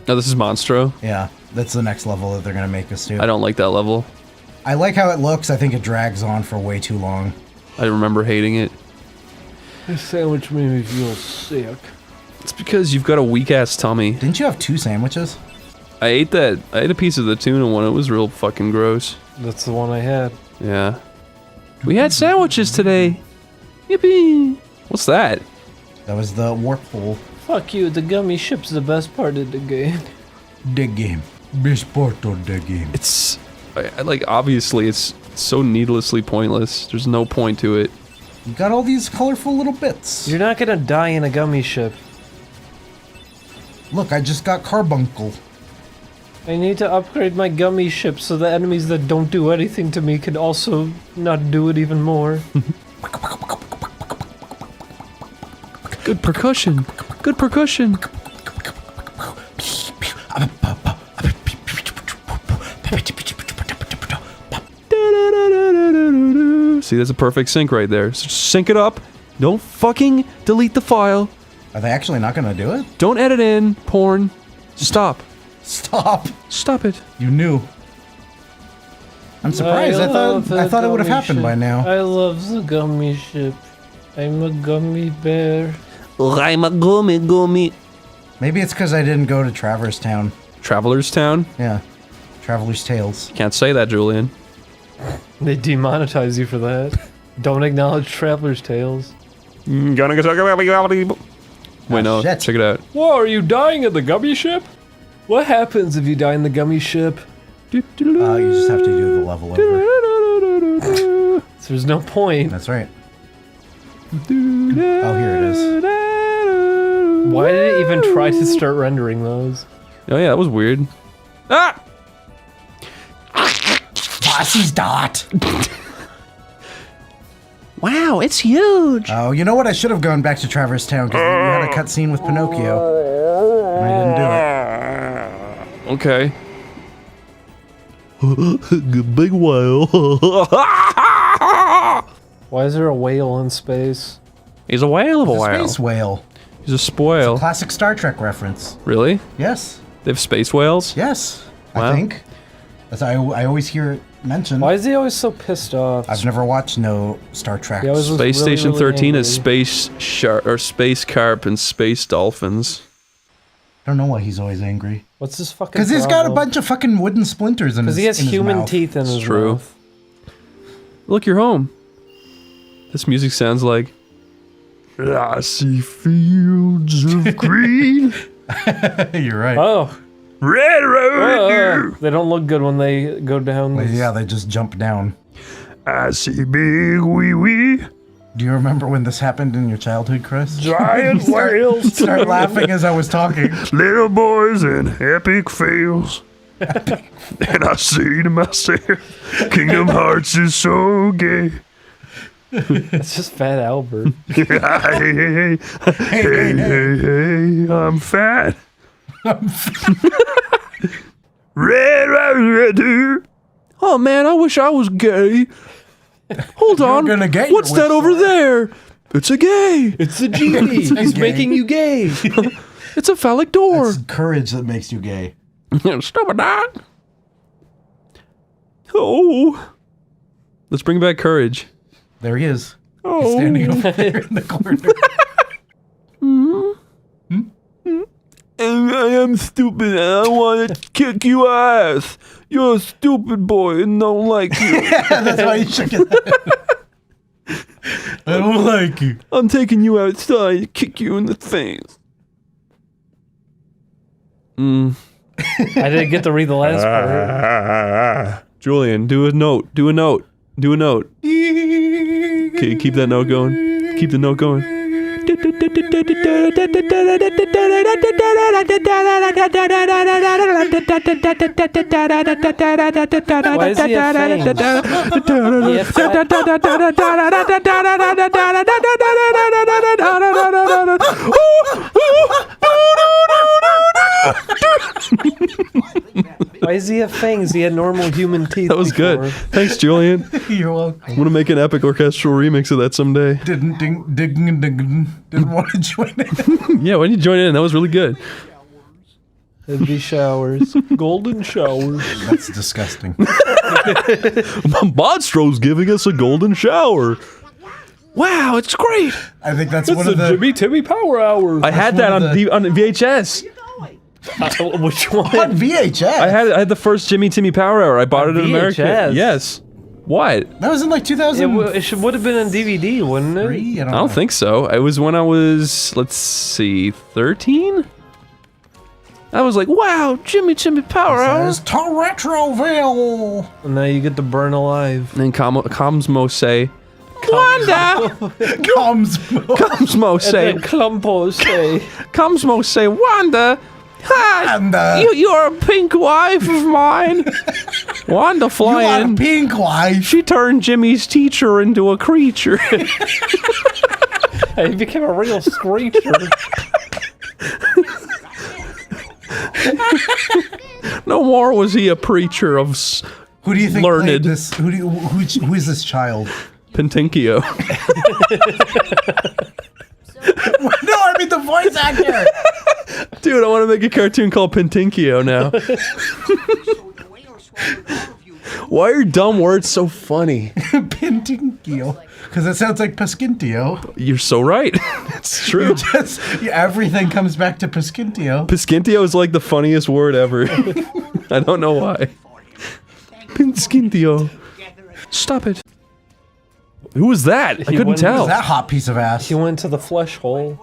Oh, this is Monstro? Yeah, that's the next level that they're gonna make us do. I don't like that level. I like how it looks. I think it drags on for way too long. I remember hating it. This sandwich made me feel sick. It's because you've got a weak-ass tummy. Didn't you have 2 sandwiches? I ate that. I ate a piece of the tuna one. It was real fucking gross. That's the one I had. Yeah. We had sandwiches today. Yippee! What's that? That was the warp hole. Fuck you, the gummy ship's the best part of the game. The game. Best part of the game. It's... like, obviously, it's so needlessly pointless. There's no point to it. You got all these colorful little bits. You're not gonna die in a gummy ship. Look, I just got carbuncle. I need to upgrade my gummy ship so the enemies that don't do anything to me can also not do it even more. Good percussion. Good percussion. See, that's a perfect sync right there. So just sync it up, Don't fucking delete the file. Are they actually not gonna do it? Don't edit in porn. Stop. Stop. Stop it. You knew. I'm surprised. I thought it would have happened by now. I love the gummy ship. I'm a gummy bear. I'm a gummy. Maybe it's because I didn't go to Traverse Town. Traveler's Town? Yeah. Traveler's Tales. Can't say that, Julian. They demonetize you for that. Don't acknowledge Traveler's Tales. Wait, no, shit. check it out. Whoa, are you dying at the gummy ship? What happens if you die in the gummy ship? You just have to do the level over. So there's no point. That's right. Oh, here it is. Why did it even try to start rendering those? Oh yeah, that was weird. Ah! Bossy's dot. Wow, it's huge. Oh, you know what? I should have gone back to Traverse Town because you had a cutscene with Pinocchio. And I didn't do it. Okay. Big whale. Why is there a whale in space? He's a whale of a whale. Space whale. He's a spoil. Classic Star Trek reference. Really? Yes. They have space whales? Yes. Wow. I think. That's I always hear it mentioned. Why is he always so pissed off? I've never watched no Star Trek. Space Station 13 is space shark or space carp and space dolphins. I don't know why he's always angry. What's this fucking Because he's got a bunch of fucking wooden splinters in his Because he has human mouth. teeth in his True. mouth. Look, you're home. This music sounds like I see fields of green. You're right. Oh. Red road. They don't look good when they go down. Well, yeah, they just jump down. I see big wee wee. Do you remember when this happened in your childhood, Chris? Giant whales. Start laughing as I was talking. Little boys and epic fails. And I say to myself, Kingdom Hearts is so gay. It's just Fat Albert. hey, I'm fat. Red, dude. Oh man, I wish I was gay. Hold on. Gonna get What's your that wish over there? It's a gay. It's a genie. He's making you gay. It's a phallic door. It's courage that makes you gay. Stop that. Oh. Let's bring back courage. There he is. Oh. He's standing over there in the corner. I am stupid and I want to kick you ass. You're a stupid boy and don't like you. Yeah, that's why you should get that. I don't like you. I'm taking you outside to kick you in the face. I didn't get to read the last part. Julian, do a note. Do a note. Do a note. Okay, keep that note going. Keep the note going. Why is he a Why is he have fangs? He had normal human teeth. That was good. Thanks, Julian. You're welcome. I'm gonna make an epic orchestral remix of that someday. Didn't want to join in. Yeah, why didn't you join in? That was really good. It'd be showers. Golden showers. That's disgusting. Monstro's giving us a golden shower. Wow, it's great. I think that's It's one the of the Jimmy Timmy Power Hour. I had that on VHS. Which one? on VHS. I had the first Jimmy Timmy Power Hour. I bought it in America. VHS? Yes. What? That was in like 2000. It would have been on DVD, wouldn't it? I I don't think so. It was when I was, let's see, 13? I was like, wow, Jimmy Timmy Power Hour. Says to Retroville. And now you get to burn alive. And then Comsmo say, Wanda! Comsmo say, And then Clumpo say, Comsmo say, Wanda! Hi! Wanda. You're a pink wife of mine. Wanda You flying. are a pink wife. She turned Jimmy's teacher into a creature. he became a real screecher. No more was he a preacher of Who do you think learned. played this? Who is this child? Pintinkio. No, I mean the voice actor. Dude, I want to make a cartoon called Pintinkio now. Why are dumb words so funny? Pintinkio. Because it sounds like Pasquintio. You're so right. It's true. Everything comes back to Pasquintio. Pasquintio is like the funniest word ever. I don't know why. Pasquintio. Stop it. Who was that? I couldn't tell. Who was that hot piece of ass? He went to the flesh hole.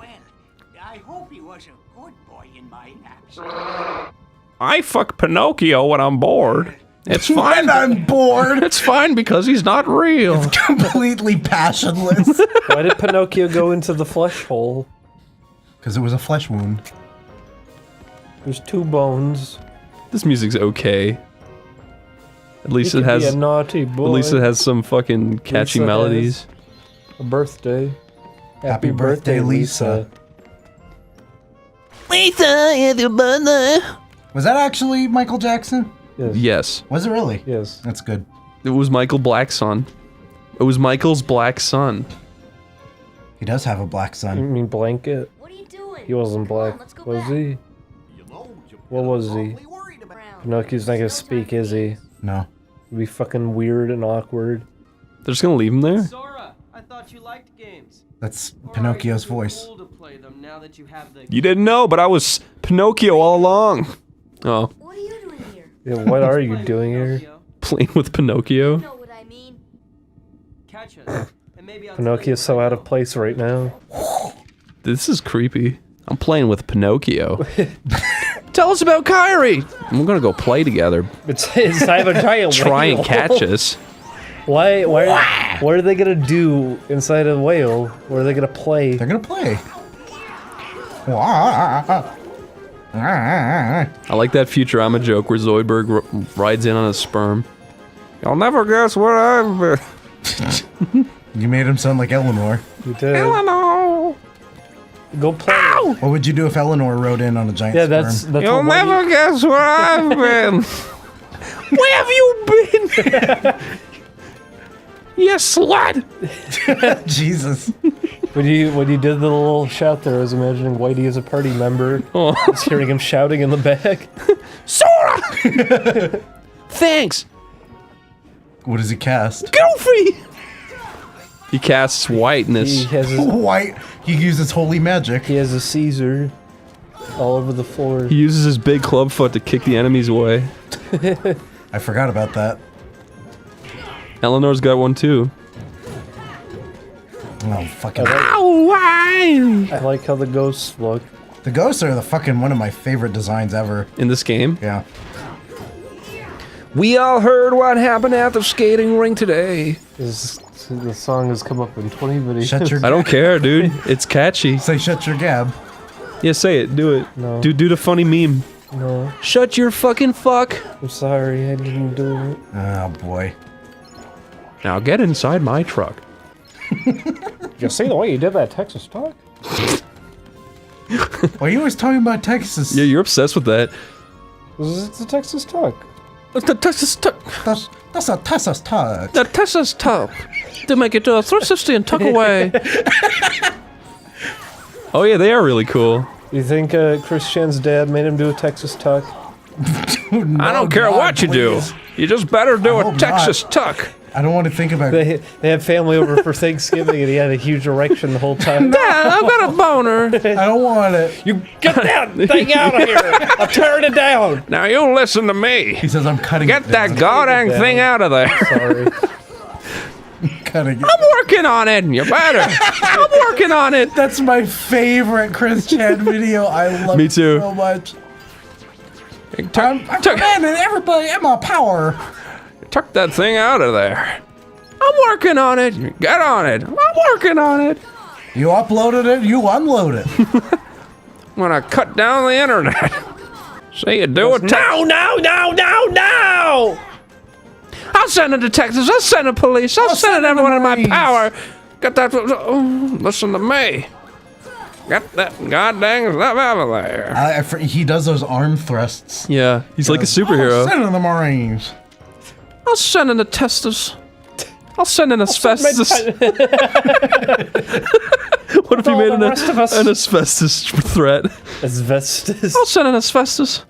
I hope he was a good boy in my absence. I fuck Pinocchio when I'm bored. It's fine. When I'm bored. It's fine because he's not real. It's completely passionless. Why did Pinocchio go into the flesh hole? Because it was a flesh wound. There's 2 bones. This music's okay. At least He it could has. be a naughty boy. At least it has some fucking catchy Lisa melodies. has a birthday. Happy birthday, Lisa. Lisa, happy birthday. Was that actually Michael Jackson? Yes. Was it really? Yes. That's good. It was Michael Black's son. It was Michael's black son. He does have a black You son. mean blanket? What are you doing? He wasn't black, was he? What was he? Pinocchio's not gonna speak, is he? No. It'd be fucking weird and awkward. They're just gonna leave him there? Sora, I thought you liked games. That's Pinocchio's voice. Cool to play them now that you have the. You didn't know, but I was Pinocchio all along. Oh. What are you doing here? Yeah, what are you doing here? Playing with Pinocchio? You know what I mean? Catch us, and maybe I'll Pinocchio's so out of place right now. This is creepy. I'm playing with Pinocchio. Tell us about Kyrie! I'm gonna go play together. It's inside a giant Try and whale. catch us. Why? What are they gonna do inside a whale? What are they gonna play? They're gonna play. I like that Futurama joke where Zoidberg rides in on a sperm. You'll never guess where I've been. You made him sound like Eleanor. You did. Eleanor! Go play. Ow! What would you do if Eleanor rode in on a giant Yeah, sperm? that's You'll what never guess where I've been. Where have you been? You slut! Jesus. When you did the little shout there, I was imagining Whitey as a party member. Oh. Just hearing him shouting in the back. Sora! Thanks! What does he cast? Goofy! He casts whiteness. He has his, White. He uses holy magic. he has a Caesar all over the floor. He uses his big club foot to kick the enemies away. I forgot about that. Eleanor's got one too. Oh, fucking. I like how the ghosts look. The ghosts are the fucking one of my favorite designs ever. In this game? Yeah. We all heard what happened at the skating rink today. The song has come up in 20 videos. Shut your. I don't care, dude. It's catchy. Say shut your gab. Yeah, say it. Do it. No. Do the funny meme. No, Shut your fucking fuck. I'm sorry, I didn't do it. Oh boy. Now get inside my truck. You see the way you did that Texas talk? Why are you always talking about Texas? Yeah, you're obsessed with that. It's a Texas talk. That's the Texas tuck. That's a Texas talk. The Texas tuck. To make it to a 360 and tuck away. Oh yeah, they are really cool. You think Chris Chen's dad made him do a Texas tuck? I don't care what you do. You just better do a Texas tuck. I don't want to think about They had family over for Thanksgiving and he had a huge erection the whole time. Dad, I've got a boner. I don't want it. You get that thing out of here! I'm tearing it down! Now you listen to me. He says I'm cutting Get it that down. goddamn thing out of there. Sorry. Cutting it. I'm working on it. You better. I'm working on it. That's my favorite Chris Chan video. I love Me it too. so much. I'm commanding everybody in my power. Tuck that thing out of there. I'm working on it. Get on it. I'm working on it. You uploaded it, you unload it. I'm gonna cut down the internet. Say you do it. No! I'll send it to Texas. I'll send the police. I'll send everyone in my power. Get that. Listen to me. Get that goddamn stuff out of there. He does those arm thrusts. Yeah, he's like a superhero. Send in the Marines. I'll send in the testers. I'll send an asbestos. What if you made an asbestos threat? Asbestos. I'll send an asbestos.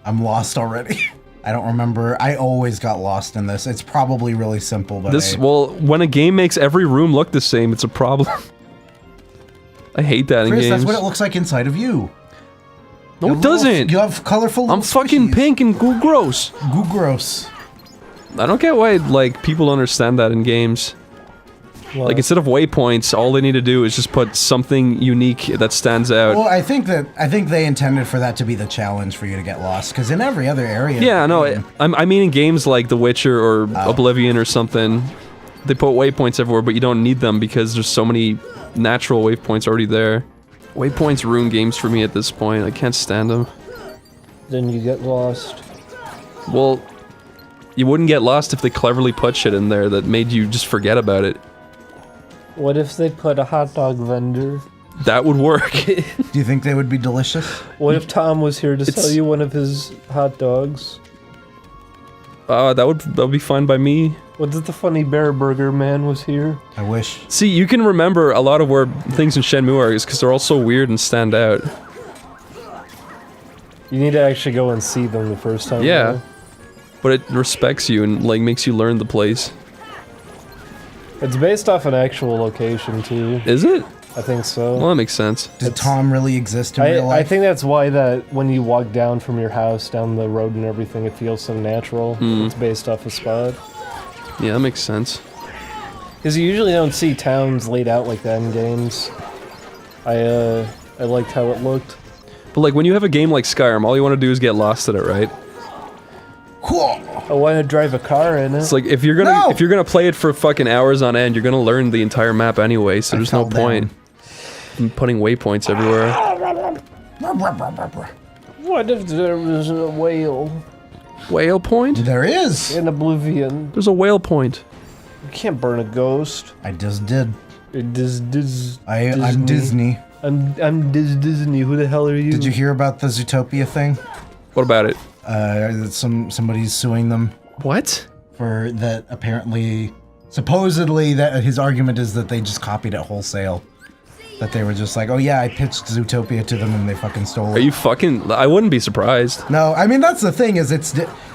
I'm lost already. I don't remember. I always got lost in this. It's probably really simple, but well, when a game makes every room look the same, it's a problem. I hate that in Chris, games. that's what it looks like inside of you. No, it doesn't. You have colorful. I'm fucking pink and goo gross. Goo gross. I don't get why like people understand that in games. What? Like instead of waypoints, all they need to do is just put something unique that stands out. Well, I think they intended for that to be the challenge for you to get lost, because in every other area. Yeah, no, I mean in games like The Witcher or Oblivion or something, they put waypoints everywhere, but you don't need them because there's so many natural waypoints already there. Waypoints ruin games for me at this point. I can't stand them. Then you get lost. Well, you wouldn't get lost if they cleverly put shit in there that made you just forget about it. What if they put a hot dog vendor? That would work. Do you think they would be delicious? What if Tom was here to sell you one of his hot dogs? That would be fine by me. What if the funny bear burger man was here? I wish. See, you can remember a lot of where things in Shenmue are because they're all so weird and stand out. You need to actually go and see them the first time. Yeah. Though. But it respects you and like makes you learn the place. It's based off an actual location too. Is it? I think so. Well, that makes sense. Did Tom really exist in real life? I think that's why that when you walk down from your house, down the road and everything, it feels so natural. It's based off a spot. Yeah, that makes sense. Because you usually don't see towns laid out like that in games. I liked how it looked. But like when you have a game like Skyrim, all you want to do is get lost at it, right? I want to drive a car in it. It's like if you're gonna play it for fucking hours on end, you're gonna learn the entire map anyway. So there's no point in putting waypoints everywhere. What if there was a whale? Whale point? There is. In Oblivion. There's a whale point. You can't burn a ghost. I just did. I'm Disney. I'm Disney. Who the hell are you? Did you hear about the Zootopia thing? What about it? Somebody's suing them. What? For that apparently, supposedly that his argument is that they just copied it wholesale. That they were just like, oh yeah, I pitched Zootopia to them and they fucking stole it. Are you fucking? I wouldn't be surprised. No, I mean that's the thing is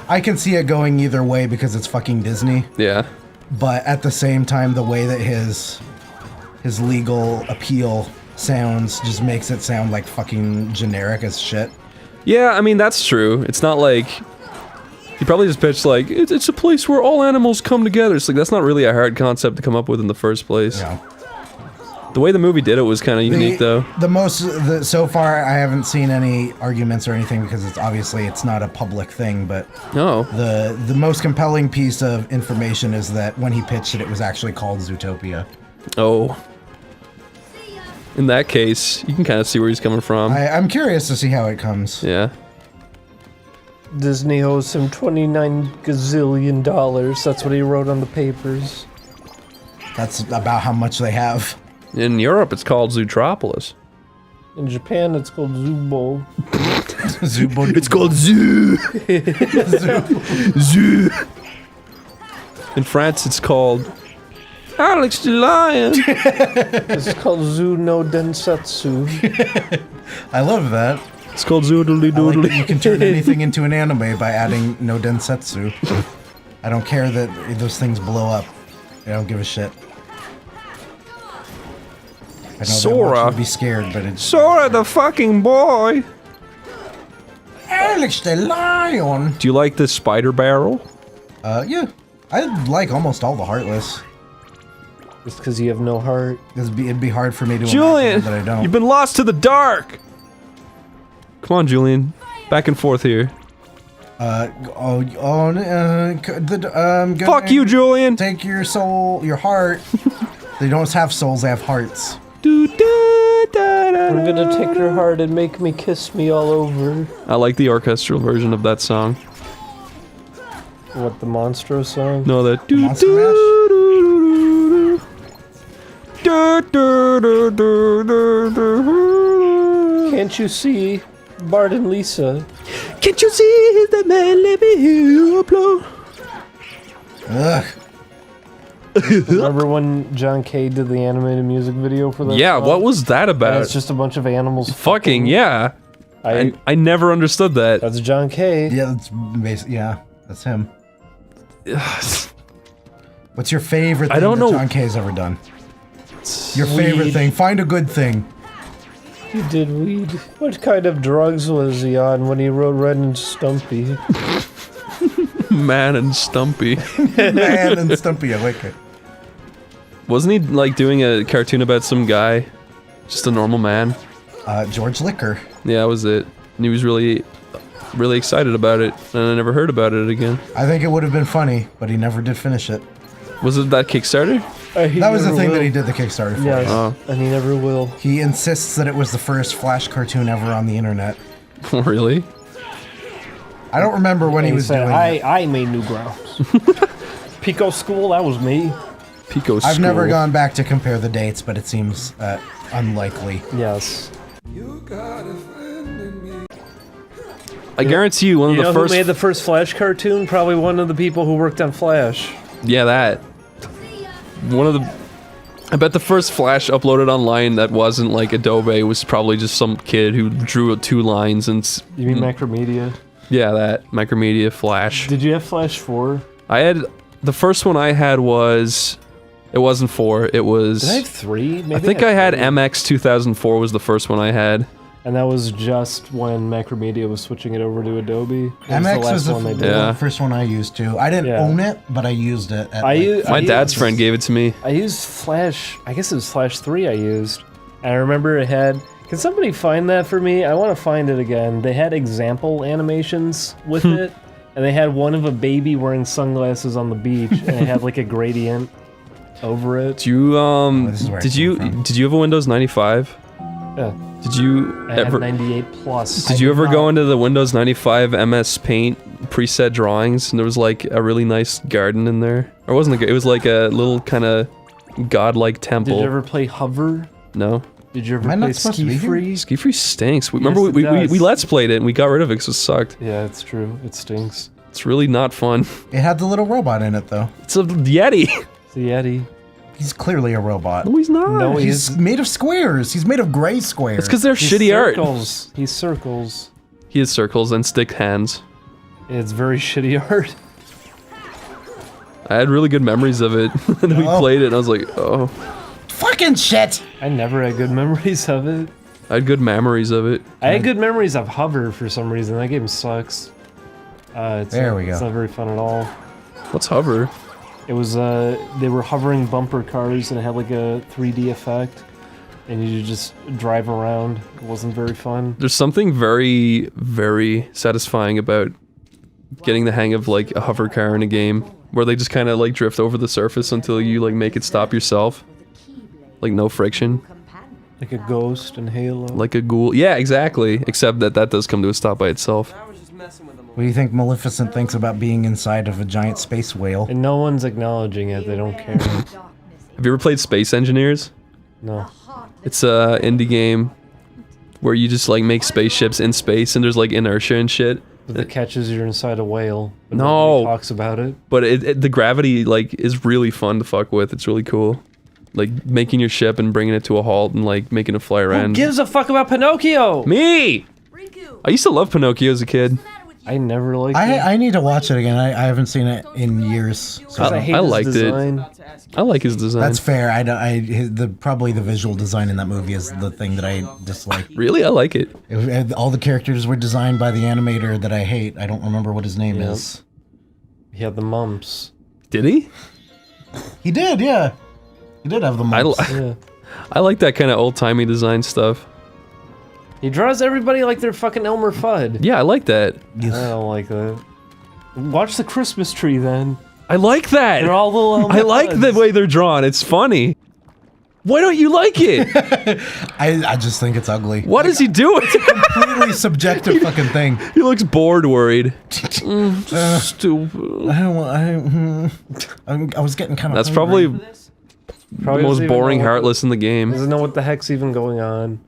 I can see it going either way because it's fucking Disney. Yeah. But at the same time, the way that his legal appeal sounds just makes it sound like fucking generic as shit. Yeah, I mean that's true. It's not like he probably just pitched like it's a place where all animals come together. It's like that's not really a hard concept to come up with in the first place. No. The way the movie did it was kind of unique, though. So far, I haven't seen any arguments or anything because it's not a public thing. But no, the most compelling piece of information is that when he pitched it, it was actually called Zootopia. Oh. In that case, you can kind of see where he's coming from. I'm curious to see how it comes. Yeah. Disney owes him $29 gazillion. That's what he wrote on the papers. That's about how much they have. In Europe, it's called Zootropolis. In Japan, it's called Zubo. Zubo. It's called Zoo. Zoo. In France, it's called Alex the Lion. It's called Zoo no Densetsu. I love that. It's called Zoodly Doodly. Like you can turn anything into an anime by adding no Densetsu. I don't care that those things blow up. I don't give a shit. I know Sora would be scared, but it's Sora the fucking boy. Alex the Lion. Do you like the spider barrel? Yeah. I like almost all the Heartless. It's because you have no heart. It'd be hard for me to Julian, imagine that I don't. You've been lost to the dark. Come on, Julian. Back and forth here. Fuck you, Julian. Take your soul, your heart. They don't have souls, they have hearts. I'm gonna take your heart and make me kiss me all over. I like the orchestral version of that song. What, the Monstro song? No, the Can't you see Bart and Lisa? Can't you see the man let me hear you blow? Ugh. Remember when John K did the animated music video for that? Yeah, song? what was that about? It's just a bunch of animals. Fucking yeah. I never understood that. That's John K. Yeah, that's basically, yeah, that's him. What's your favorite thing that John K's ever done? Your favorite thing. Find a good thing. He did weed. What kind of drugs was he on when he wrote Red and Stumpy? Man and Stumpy. Man and Stumpy, I like it. Wasn't he like doing a cartoon about some guy? Just a normal man? George Liquor. Yeah, that was it. And he was really excited about it, and I never heard about it again. I think it would have been funny, but he never did finish it. Was it that Kickstarter? That was the thing that he did the Kickstarter for. Yes, and he never will. He insists that it was the first Flash cartoon ever on the internet. Really? I don't remember when he was doing it. I made Newgrounds. Pico School, that was me. Pico School. I've never gone back to compare the dates, but it seems unlikely. Yes. I guarantee you, one of the know first. Who made the first Flash cartoon? Probably one of the people who worked on Flash. Yeah, that. One of the. I bet the first Flash uploaded online that wasn't like Adobe was probably just some kid who drew 2 lines and. You mean Macromedia? Yeah, that Macromedia Flash. Did you have Flash 4? I had the first one I had was. It wasn't 4. It was. Did I have 3? Maybe I think I had MX 2004 was the first one I had. And that was just when Macromedia was switching it over to Adobe. MX was the first one I used too. I didn't own it, but I used it. My dad's friend gave it to me. I used Flash. I guess it was Flash 3 I used. And I remember it had. Can somebody find that for me? I want to find it again. They had example animations with it, and they had one of a baby wearing sunglasses on the beach, and it had like a gradient over it. Do you did you have a Windows 95? Yeah. Did you I ever? had 98 plus. Did you ever go into the Windows 95 MS Paint preset drawings and there was like a really nice garden in there? Or wasn't it? It was like a little kind of godlike temple. Did you ever play Hover? No. Did you ever play Ski Free? Ski Free stinks. Remember we Let's Played it and we got rid of it because it sucked. Yeah, it's true. It stinks. It's really not fun. It had the little robot in it though. It's a Yeti. It's a Yeti. He's clearly a robot. No, he's not. No, he's made of squares. He's made of gray squares. It's because they're shitty circles. He's circles. He has circles and stick hands. It's very shitty art. I had really good memories of it. And we played it and I was like, oh. Fucking shit! I never had good memories of it. I had good memories of it. I had good memories of Hover for some reason. That game sucks. There we go. It's not very fun at all. What's Hover? It was, they were hovering bumper cars and it had like a 3D effect. And you just drive around. It wasn't very fun. There's something very, very satisfying about getting the hang of like a hover car in a game. Where they just kind of like drift over the surface until you like make it stop yourself. Like no friction. Like a ghost in Halo. Like a ghoul. Yeah, exactly. Except that does come to a stop by itself. What do you think Maleficent thinks about being inside of a giant space whale? And no one's acknowledging it, they don't care. Have you ever played Space Engineers? No. It's a indie game where you just like make spaceships in space and there's like inertia and shit. But the catch is you're inside a whale. But no. Nobody talks about it. But the gravity like is really fun to fuck with. It's really cool. Like making your ship and bringing it to a halt and like making it fly around. Who gives a fuck about Pinocchio? Me! I used to love Pinocchio as a kid. I never liked it. I need to watch it again. I haven't seen it in years. So I liked it. I like his design. That's fair. Probably the visual design in that movie is the thing that I dislike. Really? I like it. All the characters were designed by the animator that I hate. I don't remember what his name is. He had the mumps. Did he? He did, yeah. He did have the mumps. I like that kind of old-timey design stuff. He draws everybody like they're fucking Elmer Fudd. Yeah, I like that. I don't like that. Watch the Christmas tree then. I like that. They're all little Elmer I like Fudds. the way they're drawn. It's funny. Why don't you like it? I just think it's ugly. What is he doing? It's a completely subjective fucking thing. He looks bored, worried. Stupid. I was getting kind of. That's hungry. probably the most boring Heartless in the game. Doesn't know what the heck's even going on.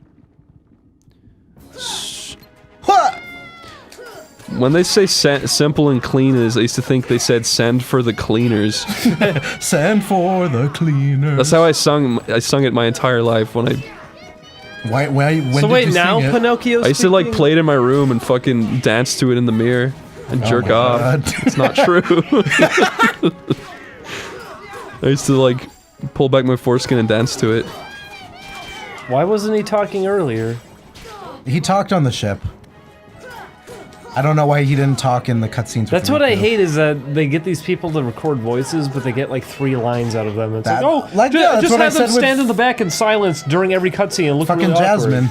When they say simple and clean is, I used to think they said send for the cleaners. Send for the cleaners. That's how I sung it my entire life when I... When so did wait, you now sing it? Pinocchio's I used to like play it in my room and fucking dance to it in the mirror and jerk off. God. It's not true. I used to like pull back my foreskin and dance to it. Why wasn't he talking earlier? He talked on the ship. I don't know why he didn't talk in the cutscenes. That's what I hate is that they get these people to record voices, but they get like 3 lines out of them. It's just have them stand in the back in silence during every cutscene and look fucking really awkward. Jasmine.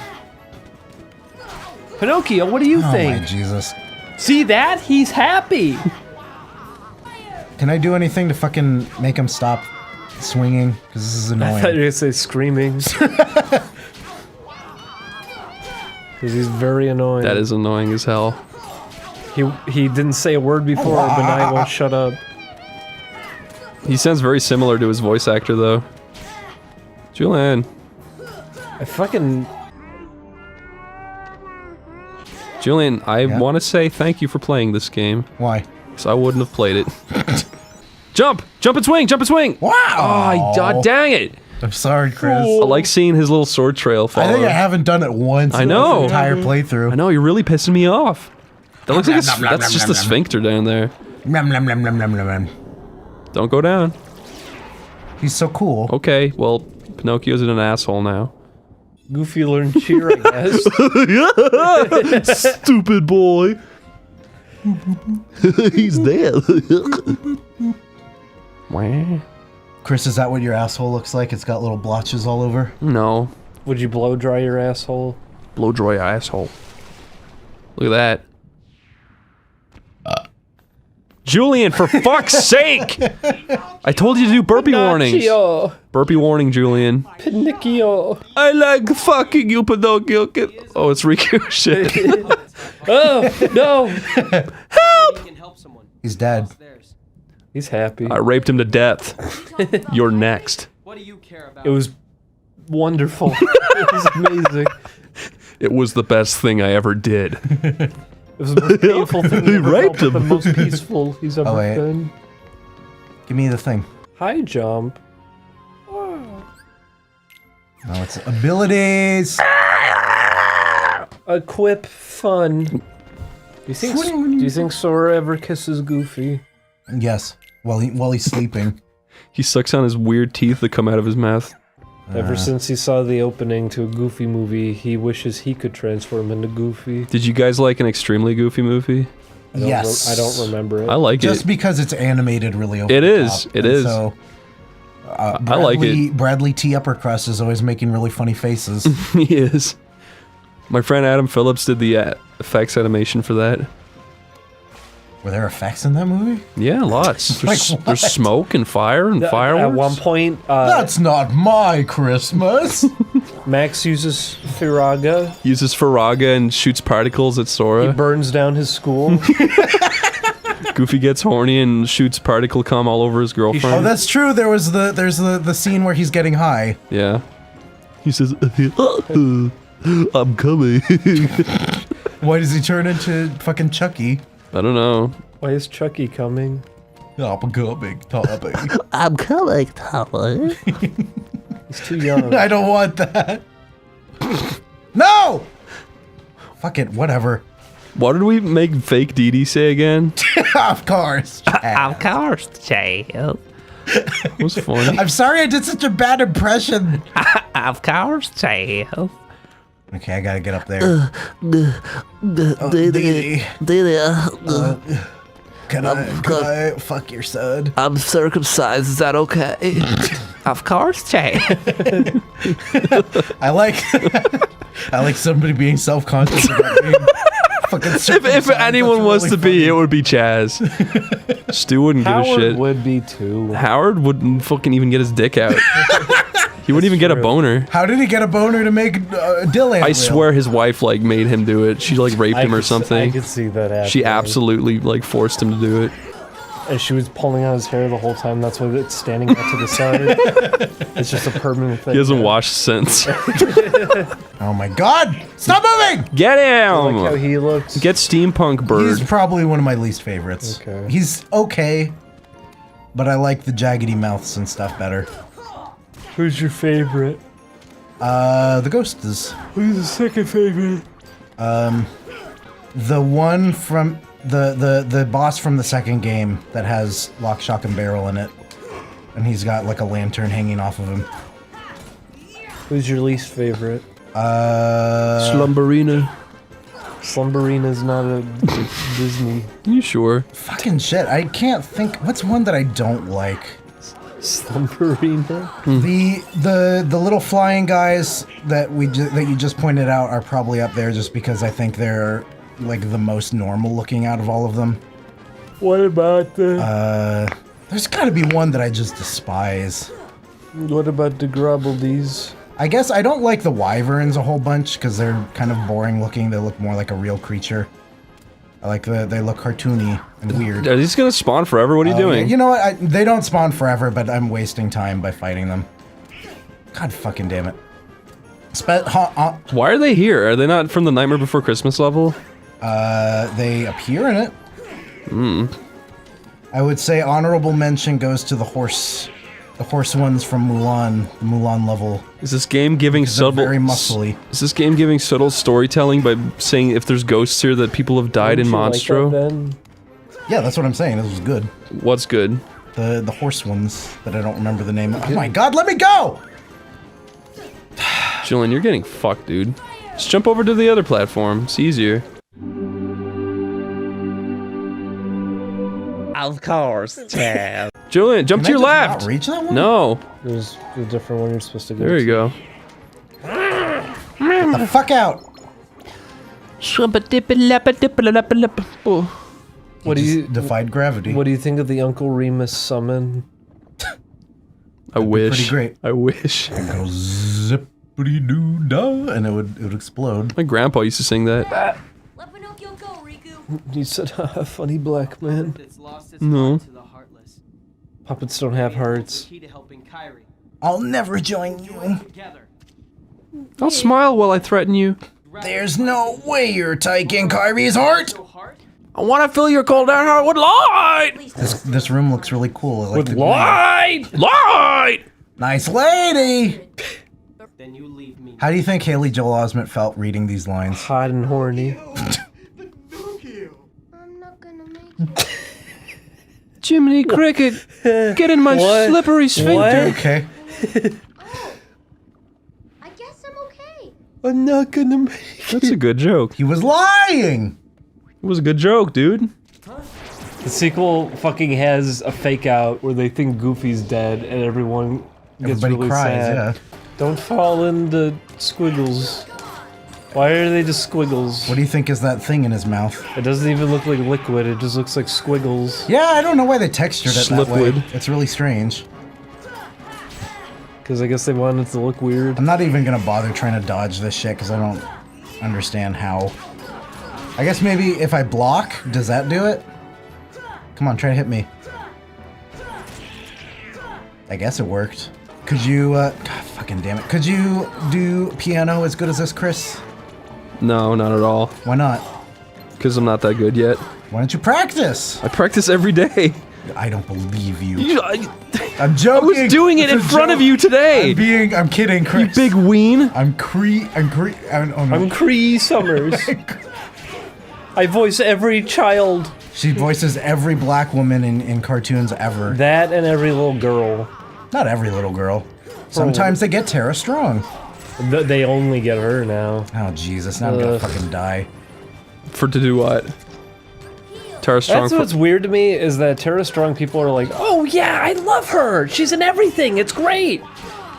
Pinocchio, what do you think? Oh my Jesus. See that? He's happy. Can I do anything to fucking make him stop swinging? Because this is annoying. I thought you were gonna say screaming. Because he's very annoying. That is annoying as hell. He didn't say a word before, but now he won't shut up. He sounds very similar to his voice actor, though. Julian. Julian, I want to say thank you for playing this game. Why? Because I wouldn't have played it. Jump! Jump and swing! Jump and swing! Wow! Oh, god dang it! I'm sorry, Chris. I like seeing his little sword trail follow. I think I haven't done it once. I know. This entire playthrough. I know, you're really pissing me off. That looks like that's just a sphincter down there. Don't go down. He's so cool. Okay, well, Pinocchio's an asshole now. Goofy learned cheer, I guess. Stupid boy. He's dead. Chris, is that what your asshole looks like? It's got little blotches all over? No. Would you blow dry your asshole? Blow dry your asshole. Look at that. Julian, for fuck's sake! I told you to do burpee warnings. Burpee warning, Julian. Pinocchio. I like fucking you, Pinocchio. Oh, it's Ricochet. Oh, no! Help! He's dead. He's happy. I raped him to death. You're next. What do you care about? It was wonderful. It was amazing. It was the best thing I ever did. It was the most painful thing he ever raped felt, but him. the most peaceful he's ever been. Give me the thing. High jump. Oh, it's abilities. Equip fun. Do you think Sora ever kisses Goofy? Yes, while he's sleeping. He sucks on his weird teeth that come out of his mouth. Ever since he saw the opening to a Goofy movie, he wishes he could transform into Goofy. Did you guys like an extremely goofy movie? Yes. I don't remember it. I like it. Just because it's animated really over It the is. top. It And is. So, I like it. Bradley T. Uppercrust is always making really funny faces. He is. My friend Adam Phillips did the effects animation for that. Were there effects in that movie? Yeah, lots. There's, Like what? there's smoke and fire and fireworks. At one point, That's not my Christmas. Max uses Firaga. Uses Faraga and shoots particles at He Sora. burns down his school. Goofy gets horny and shoots particle cum all over his girlfriend. Oh, that's true. There's the scene where he's getting high. Yeah. He says, I'm coming. Why does he turn into fucking Chucky? I don't know. Why is Chucky coming? I'm coming, Tommy. I'm coming, Tommy. He's too young. I don't want that. No! Fuck it, whatever. What did we make fake Dee Dee say again? Of course. Of course, Child. It was funny. I'm sorry I did such a bad impression. Of course, Child. Okay, I gotta get up there. Dee Can I fuck your son? I'm circumcised. Is that okay? Of course, Child. I like somebody being self-conscious about being fucking If anyone was to be, it would be Chaz. Stu wouldn't give a Howard shit. would be too. Howard wouldn't fucking even get his dick out. He wouldn't even get a boner. How did he get a boner to make Dylan? I swear his wife like made him do it. She like raped him or something. I could see that happening. She absolutely like forced him to do it. And she was pulling out his hair the whole time. That's why it's standing out to the side. It's just a permanent thing. He hasn't washed since. Oh my god! Stop moving! Get him! I like how he looks. Get Steampunk Bird. He's probably one of my least favorites. Okay. He's okay, but I like the jaggedy mouths and stuff better. Who's your favorite? The ghost is. Who's the second favorite? The one from the boss from the second game that has lock, shock, and barrel in it, and he's got like a lantern hanging off of him. Who's your least favorite? Slumberina. Slumberina's not a Disney. You sure? Fucking shit! I can't think. What's one that I don't like? Slumberina. The little flying guys that that you just pointed out are probably up there just because I think they're like the most normal looking out of all of them. What about the? There's got to be one that I just despise. What about the Grobbledies? I guess I don't like the wyverns a whole bunch because they're kind of boring looking. They look more like a real creature. I like they look cartoony and weird. Are these gonna spawn forever? What are you doing? You know what? They don't spawn forever, but I'm wasting time by fighting them. God fucking damn it. Why are they here? Are they not from the Nightmare Before Christmas level? They appear in it. I would say honorable mention goes to the horse ones from Mulan, the Mulan level. Is this game giving subtle? Very muscly. Is this game giving subtle storytelling by saying if there's ghosts here that people have died in Monstro? Yeah, that's what I'm saying. This was good. What's good? The horse ones that I don't remember the name of. Oh my god, let me go! Julian, you're getting fucked, dude. Just jump over to the other platform. It's easier. Of course, Chad. Julian, jump to your left. Not reach that one? No. There's a different one you're supposed to go. There you go. Get the fuck out! What do you defied gravity? What do you think of the Uncle Remus summon? I wish. Pretty great. I wish. It goes zippity doo dah, and it would explode. My grandpa used to sing that. Let Pinocchio go, Riku. You said, funny black man. No. Puppets don't have hearts. I'll never join you. I'll smile while I threaten you. There's no way you're taking Kyrie's heart! I want to fill your cold dead heart with light! This room looks really cool. I like With the light! Light! Nice lady! Then you leave me. How do you think Haley Joel Osment felt reading these lines? Hot and horny. Jiminy Cricket, get in my slippery sphincter. Okay. I guess I'm okay. I'm not gonna make That's a good joke. He was lying! It was a good joke, dude. The sequel fucking has a fake out where they think Goofy's dead and everyone gets Everybody really cries, sad. yeah. Don't fall into squiggles. Why are they just squiggles? What do you think is that thing in his mouth? It doesn't even look like liquid, it just looks like squiggles. Yeah, I don't know why they textured it that way. Slipwood. It's really strange. Because I guess they wanted it to look weird. I'm not even gonna bother trying to dodge this shit because I don't understand how. I guess maybe if I block, does that do it? Come on, try to hit me. I guess it worked. Could you, God fucking damn it. Could you do piano as good as this, Chris? No, not at all. Why not? Because I'm not that good yet. Why don't you practice? I practice every day. I don't believe you. I'm joking. I was doing it in front of you today. I'm kidding, Chris. You big ween. I'm Cree Summers. I voice every child. She voices every black woman in cartoons ever. That and every little girl. Not every little girl. Sometimes they get Tara Strong. They only get her now. Oh, Jesus. Now I'm gonna fucking die. To do what? Tara Strong. That's what's weird to me is that Tara Strong people are like, oh yeah, I love her. She's in everything. It's great.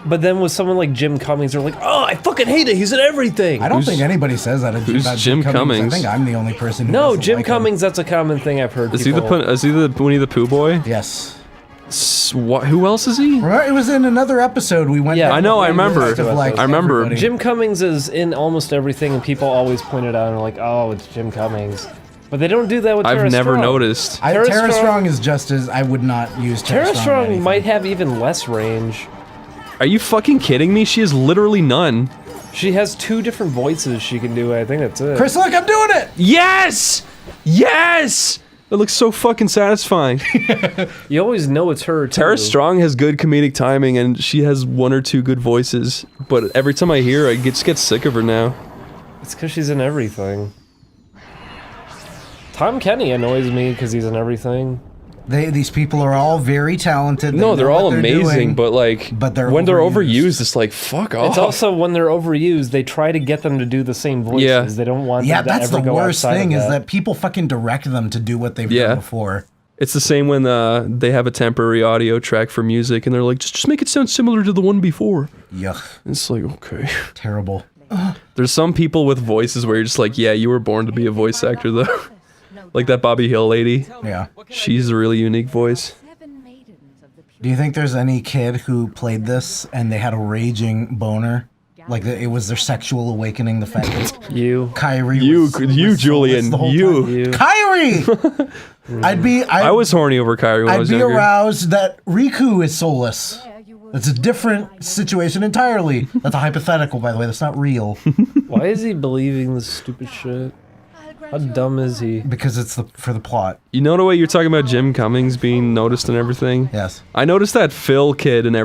But then with someone like Jim Cummings, they're like, oh, I fucking hate it. He's in everything. I don't think anybody says that about Jim Cummings. I think I'm the only person who doesn't Jim like Cummings, that's a common thing I've heard. Is he the Winnie the Pooh boy? Yes. Who else is he? It was in another episode we went. Yeah, I know. I remember. I remember. Everybody. Jim Cummings is in almost everything, and people always point it out and are like, oh, it's Jim Cummings. But they don't do that with Tara I've never Strong. noticed. Tara Strong is just as I would not use Tara Tara Strong might have even less range. Are you fucking kidding me? She has literally none. She has 2 different voices she can do. I think that's it. Chris, look, I'm doing it! Yes! Yes! That looks so fucking satisfying. You always know it's her, too. Tara Strong has good comedic timing, and she has 1 or 2 good voices. But every time I hear her, I just get sick of her now. It's because she's in everything. Tom Kenny annoys me because he's in everything. These people are all very talented. No, they're all amazing, but like, when they're overused. overused, it's like, fuck off. It's also when they're overused, they try to get them to do the same voices. Yeah. They don't want Yeah, them to that's ever the go worst outside thing of is that people fucking direct them to do what they've done before. It's the same when they have a temporary audio track for music, and they're like, just make it sound similar to the one before. Yuck. It's like, okay. Terrible. There's some people with voices where you're just like, yeah, you were born to be a voice actor, though. Like that Bobby Hill lady. Yeah. She's a really unique voice. Do you think there's any kid who played this and they had a raging boner? Like it was their sexual awakening, the fact that Kyrie was Julian, the whole you. time. Kyrie! I was horny over Kyrie when I I'd was be younger. aroused that Riku is soulless. That's a different situation entirely. That's a hypothetical, by the way. That's not real. Why is he believing this stupid shit? How dumb is he? Because it's for the plot. You know the way you're talking about Jim Cummings being noticed and everything? Yes. I noticed that Phil kid and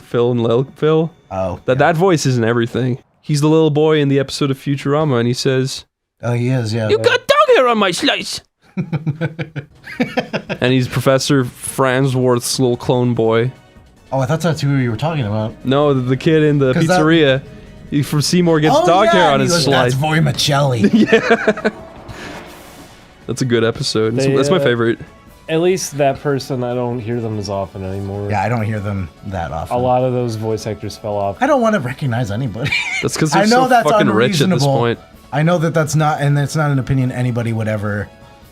Phil and Lil Phil. Oh. That voice isn't everything. He's the little boy in the episode of Futurama, and he says, "Oh, he is, yeah." You got dog hair on my slice. And he's Professor Farnsworth's little clone boy. Oh, I thought that's who you were talking about. No, the kid in the 'Cause pizzeria. He from Seymour gets dog hair on and he his goes, slice. That's Voimicelli. Yeah. That's a good episode. That's my favorite. At least that person, I don't hear them as often anymore. Yeah, I don't hear them that often. A lot of those voice actors fell off. I don't want to recognize anybody. That's because they're so fucking rich at this point. I know that that's not, and that's not an opinion anybody would ever.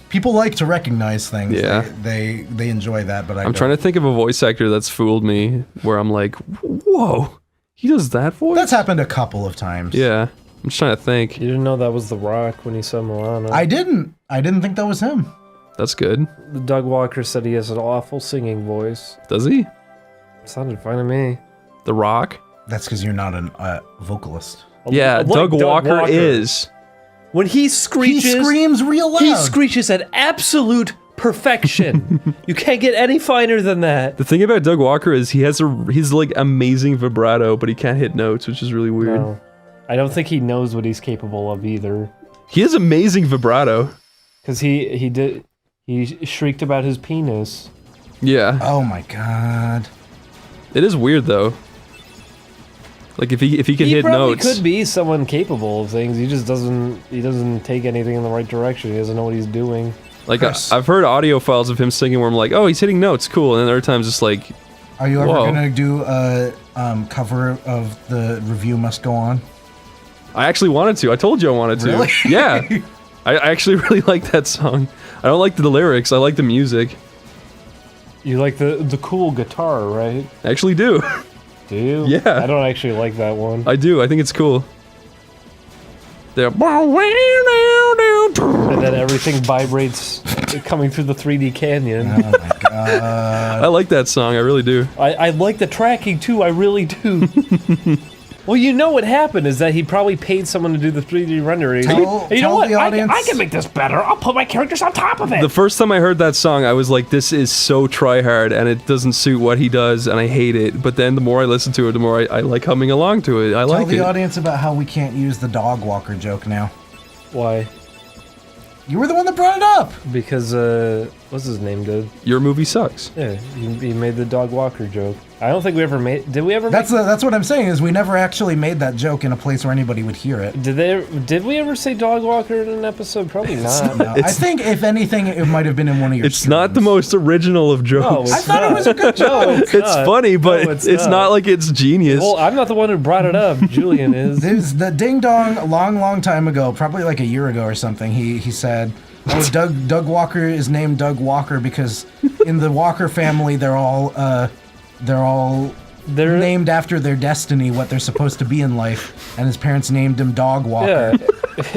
People like to recognize things. Yeah. They enjoy that, but I'm trying to think of a voice actor that's fooled me, where I'm like, whoa, he does that voice? That's happened a couple of times. Yeah. I'm just trying to think. You didn't know that was The Rock when he said Milano. I didn't think that was him. That's good. Doug Walker said he has an awful singing voice. Does he? Sounded fine to me. The Rock? That's because you're not a vocalist. Yeah, Like Doug Walker is. When he screeches, he screams real loud. He screeches at absolute perfection. You can't get any finer than that. The thing about Doug Walker is he's like amazing vibrato, but he can't hit notes, which is really weird. No. I don't think he knows what he's capable of either. He has amazing vibrato. Because he shrieked about his penis. Yeah. Oh my god. It is weird though. Like if he can hit notes. He could be someone capable of things. He just doesn't take anything in the right direction. He doesn't know what he's doing. Like I've heard audio files of him singing where I'm like, oh, he's hitting notes, cool, and then other times it's like, Are you ever whoa. gonna do a cover of the Review Must Go On? I actually wanted to. I told you I wanted to. Really? Yeah. I actually really like that song. I don't like the lyrics. I like the music. You like the cool guitar, right? I actually do. Do you? Yeah. I don't actually like that one. I do. I think it's cool. And then everything vibrates coming through the 3D canyon. Oh my god. I like that song. I really do. I like the tracking too. I really do. Well, you know what happened is that he probably paid someone to do the 3D rendering. Tell you know what? the audience. I can make this better. I'll put my characters on top of it. The first time I heard that song, I was like, this is so try-hard, and it doesn't suit what he does, and I hate it. But then the more I listen to it, the more I like humming along to it. I like Tell the it. audience about how we can't use the dog walker joke now. Why? You were the one that brought it up. Because, what's his name, dude? Your movie sucks. Yeah, he made the dog walker joke. I don't think we ever made... Did we ever That's what I'm saying, is we never actually made that joke in a place where anybody would hear it. Did we ever say dog walker in an episode? Probably not. No, I think, if anything, it might have been in one of your It's not the most original of jokes. I thought it was a good joke. No, it's not. funny, but No, it's not like it's genius. Well, I'm not the one who brought it up. Julian is. There's the ding dong a long time ago, probably like a year ago or something. He said, "Oh, Doug Walker is named Doug Walker because in the Walker family they're all They're named after their destiny, what they're supposed to be in life, and his parents named him Dog Walker.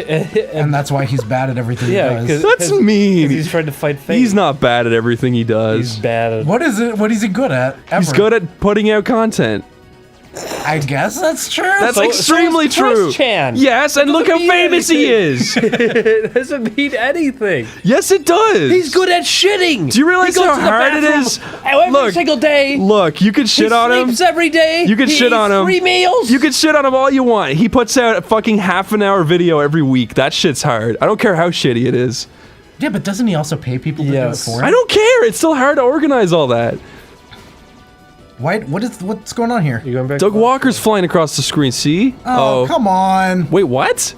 And that's why he's bad at everything he does. That's mean. He's trying to fight fate. He's not bad at everything he does. He's bad at... What is it? What is he good at? Ever? He's good at putting out content. I guess that's true. That's extremely true. Chan. Yes, and look how famous he is. It doesn't mean anything. Yes, it does. He's good at shitting. Do you realize how hard it is? Every single day. Look, you could shit on him. He sleeps every day. You could He shit on eats him. 3 meals. You could shit on him all you want. He puts out a fucking half-an-hour video every week. That shit's hard. I don't care how shitty it is. Yeah, but doesn't he also pay people to do it for him? I don't care. It's still hard to organize all that. What's going on here? You going back? Doug Walker's flying across the screen. See? Oh, come on. Wait, what?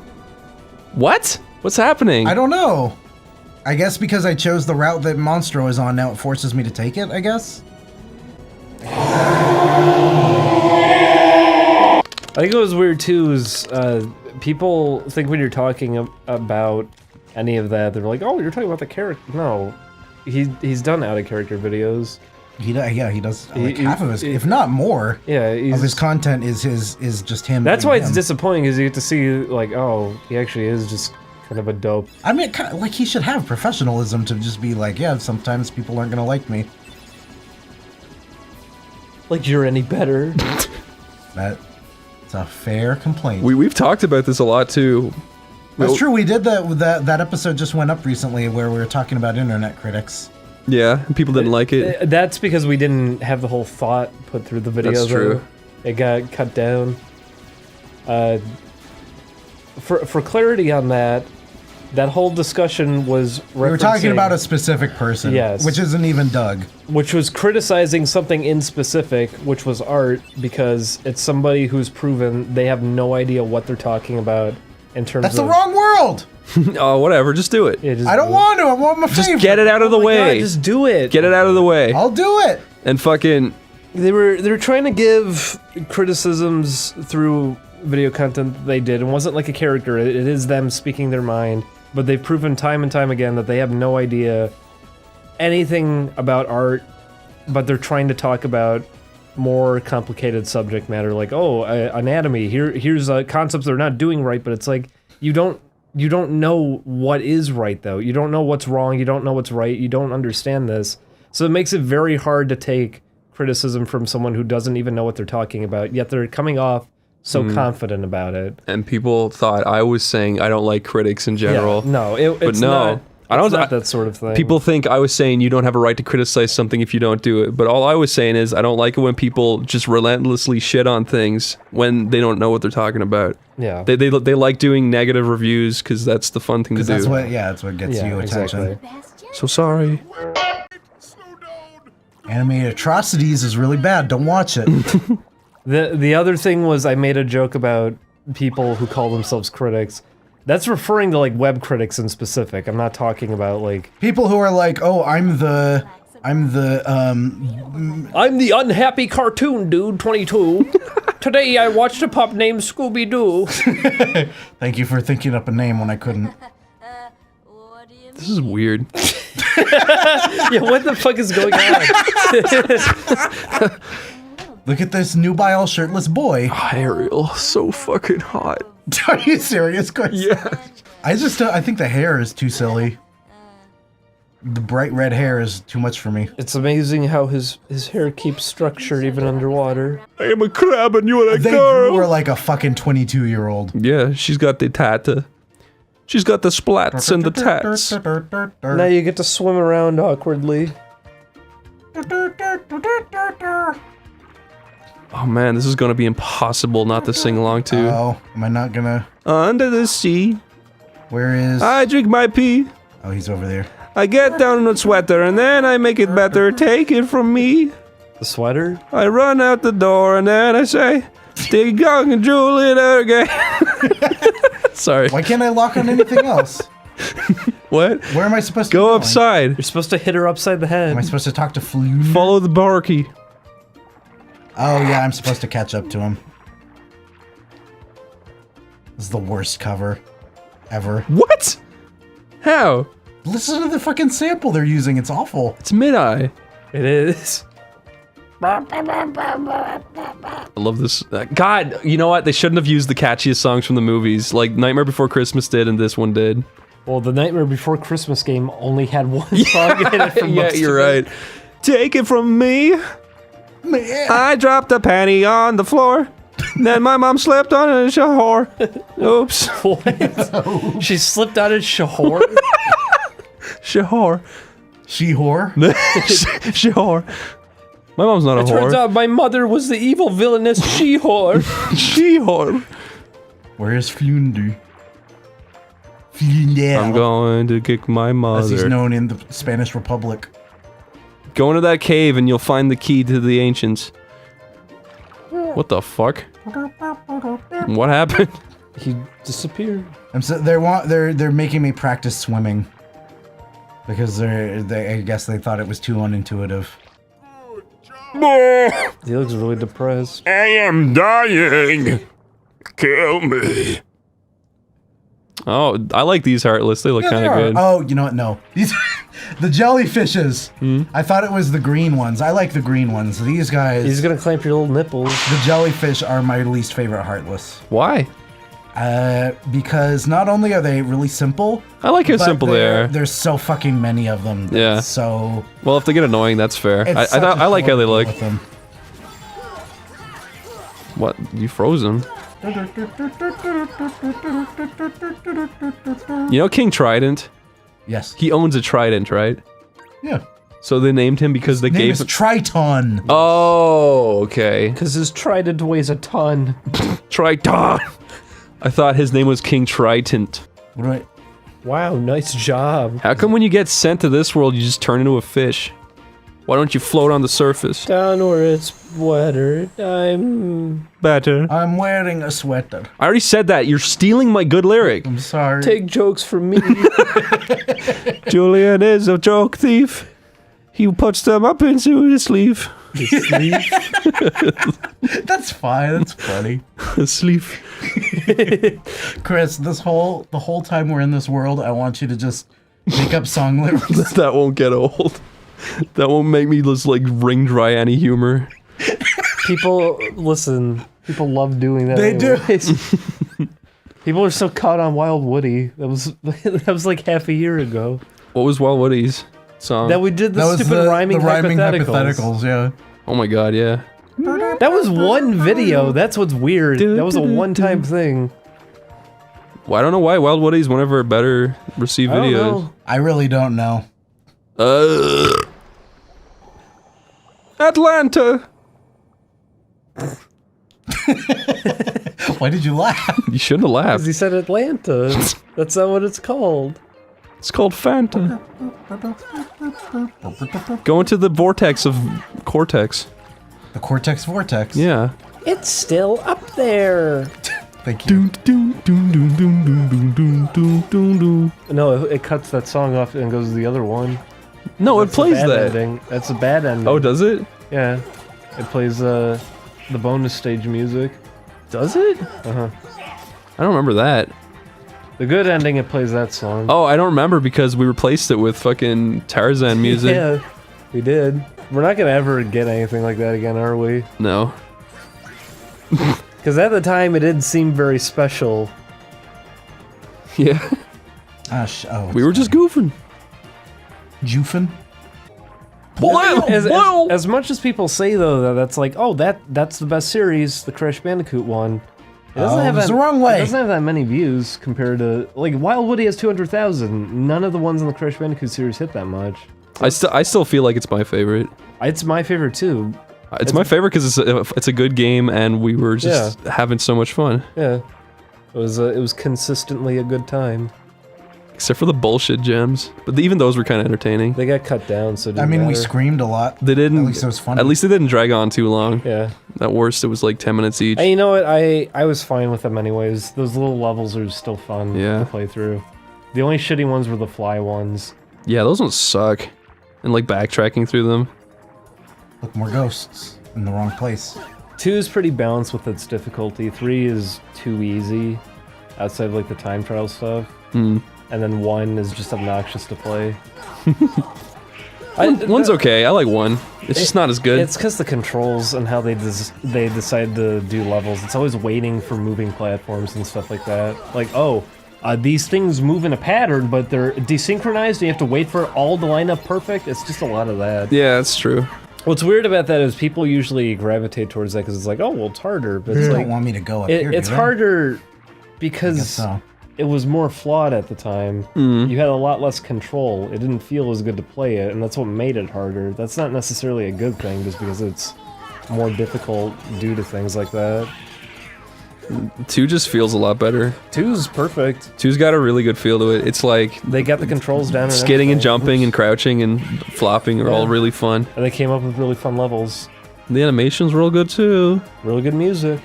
What? What's happening? I don't know. I guess because I chose the route that Monstro is on now, it forces me to take it, I guess? I think it was weird too, is people think when you're talking about any of that, they're like, oh, you're talking about the character. No, he's done out-of-character videos. He does like half of his, if not more. Yeah, of his content is just him. That's being why it's him. disappointing, is you get to see like, oh, he actually is just kind of a dope. I mean, kind of, like he should have professionalism to just be like, yeah, sometimes people aren't gonna like me. Like you're any better. It's a fair complaint. We've talked about this a lot too. That's true. We did that episode just went up recently where we were talking about internet critics. Yeah, people didn't like it. That's because we didn't have the whole thought put through the video. That's true. It got cut down. For clarity on that whole discussion was We were talking about a specific person, yes, which isn't even Doug. Which was criticizing something in specific, which was art, because it's somebody who's proven they have no idea what they're talking about in terms That's of... the wrong world! Oh, whatever, just do it. Yeah, I don't want to, I want my favorite. Just get it out of the way. God, just do it. Get it out of the way. I'll do it! And fucking... They were trying to give criticisms through video content that they did. It wasn't like a character, it is them speaking their mind. But they've proven time and time again that they have no idea anything about art, but they're trying to talk about more complicated subject matter, like, oh, anatomy, here's concepts they're not doing right, but it's like, you don't know what is right, though. You don't know what's wrong, you don't know what's right, you don't understand this. So it makes it very hard to take criticism from someone who doesn't even know what they're talking about, yet they're coming off so confident about it. And people thought I was saying I don't like critics in general. Yeah, no, it's not. I don't. Not that sort of thing. People think I was saying you don't have a right to criticize something if you don't do it. But all I was saying is I don't like it when people just relentlessly shit on things when they don't know what they're talking about. Yeah. They like doing negative reviews because that's the fun thing to do. That's what gets you attention. Exactly. So sorry. Animated atrocities is really bad. Don't watch it. The other thing was I made a joke about people who call themselves critics. That's referring to like web critics in specific. I'm not talking about like people who are like, oh, I'm the unhappy cartoon dude 22. Today I watched a pup named Scooby-Doo. Thank you for thinking up a name when I couldn't. This is weird. Yeah, what the fuck is going on? Look at this nubile shirtless boy. Oh, Ariel, so fucking hot. Are you serious, Chris? Yeah. I think the hair is too silly. The bright red hair is too much for me. It's amazing how his hair keeps structured even underwater. I am a crab and you are a They girl. drew her like a fucking 22-year-old. Yeah, she's got the tata. She's got the splats and the tats. Now you get to swim around awkwardly. Oh man, this is gonna be impossible not to sing along to. Oh, am I not gonna? Under the sea. Where is? I drink my pee. Oh, he's over there. I get down in a sweater and then I make it better. Take it from me. The sweater? I run out the door and then I say, "Dig young and Juliet again." Sorry. Why can't I lock on anything else? What? Where am I supposed to go upside? You're supposed to hit her upside the head. Am I supposed to talk to Floon? Follow the bar key. Oh yeah, I'm supposed to catch up to him. This is the worst cover ever. What? How? Listen to the fucking sample they're using. It's awful. It's mid-eye. It is. I love this. God, you know what? They shouldn't have used the catchiest songs from the movies, like Nightmare Before Christmas did, and this one did. Well, the Nightmare Before Christmas game only had one song in it for Yeah, most you're of it. right. Take it from me. I dropped a panty on the floor. Then my mom slipped on a shahor. Oops. What? She slipped out of shahor? Shahor. She-whore? Shahor. My mom's not a It whore. turns out my mother was the evil villainous she-whore. She-whore. Where's Fundu? Fundel. I'm going to kick my As he's mother. known in the Spanish Republic. Go into that cave and you'll find the key to the ancients. What the fuck? What happened? He disappeared. They're making me practice swimming. Because I guess they thought it was too unintuitive. He looks really depressed. I am dying. Kill me. Oh, I like these Heartless. They look Yeah, kind they of are. good. Oh, you know what? No. These the jellyfishes. I thought it was the green ones. I like the green ones. These guys. He's gonna clamp your little nipples. The jellyfish are my least favorite Heartless. Why? Because not only are they really simple. I like how but simple they are. There's so fucking many of them. Yeah. So. Well, if they get annoying, that's fair. It's I like how they look. with them. What? You froze them? You know King Trident? Yes. He owns a trident, right? Yeah. So they named him because they Name gave is Triton. Oh, okay. Because his trident weighs a ton. Triton. I thought his name was King Trident. Right. Wow, nice job. How come when you get sent to this world, you just turn into a fish? Why don't you float on the surface? Down where it's wetter, I'm better. I'm wearing a sweater. I already said that. You're stealing my good lyric. I'm sorry. Take jokes from me. Julian is a joke thief. He puts them up into his sleeve. That's fine. That's funny. Sleeve. Chris, the whole time we're in this world, I want you to just make up song lyrics. That won't get old. That won't make me just like wring dry any humor. People, listen, people love doing that. They do. People are so caught on Wild Woody. That was like half a year ago. What was Wild Woody's song? That we did the That was stupid rhyming hypotheticals. hypotheticals, yeah. Oh my god, yeah. That was one video. That's what's weird. That was a one-time thing. Well, I don't know why Wild Woody's one of our better received I don't videos. know. I really don't know. Atlanta. Why did you laugh? You shouldn't have laughed. Because he said Atlanta. That's not what it's called. It's called Fanta. Go into the vortex of Cortex. The Cortex Vortex. Yeah. It's still up there. Thank you. No, it cuts that song off and goes to the other one. No, That's it plays the bad that. ending. That's a bad ending. Oh, does it? Yeah. It plays the bonus stage music. Does it? Uh-huh. I don't remember that. The good ending, it plays that song. Oh, I don't remember because we replaced it with fucking Tarzan music. Yeah, we did. We're not gonna ever get anything like that again, are we? No. Because at the time, it did seem very special. Yeah. Oh, We were just goofing. Joofing? As much as people say though that's like, oh, that's the best series, the Crash Bandicoot one. It doesn't have it's that, the wrong way. It doesn't have that many views compared to like Wild Woody has 200,000. None of the ones in the Crash Bandicoot series hit that much. I still feel like it's my favorite. It's my favorite too. It's my favorite because it's a good game and we were just having so much fun. Yeah, it was consistently a good time. Except for the bullshit gems, but even those were kind of entertaining. They got cut down, so it didn't I mean, we matter. screamed a lot. They didn't. At least it was funny. At least they didn't drag on too long. Yeah. At worst, it was like 10 minutes each. And you know what? I was fine with them anyways. Those little levels are still fun to play through. The only shitty ones were the fly ones. Yeah, those ones suck. And like backtracking through them. Look, more ghosts in the wrong place. 2 is pretty balanced with its difficulty. 3 is too easy, outside of like the time trial stuff. Hmm. And then 1 is just obnoxious to play. One's okay. I like 1. It's just not as good. It's because the controls and how they decide to do levels. It's always waiting for moving platforms and stuff like that. Like, these things move in a pattern, but they're desynchronized, and you have to wait for it all to line up perfect. It's just a lot of that. Yeah, that's true. What's weird about that is people usually gravitate towards that because it's like, oh, well, it's harder. But it's You like, don't want me to go up here, it's do they? harder because so. it was more flawed at the time. You had a lot less control. It didn't feel as good to play it, and that's what made it harder. That's not necessarily a good thing, just because it's more difficult due to things like that. 2 just feels a lot better. 2's perfect. 2's got a really good feel to it. It's like they got the controls down. Skidding and jumping and crouching and flopping are all really fun. And they came up with really fun levels. The animation's real good too. Really good music.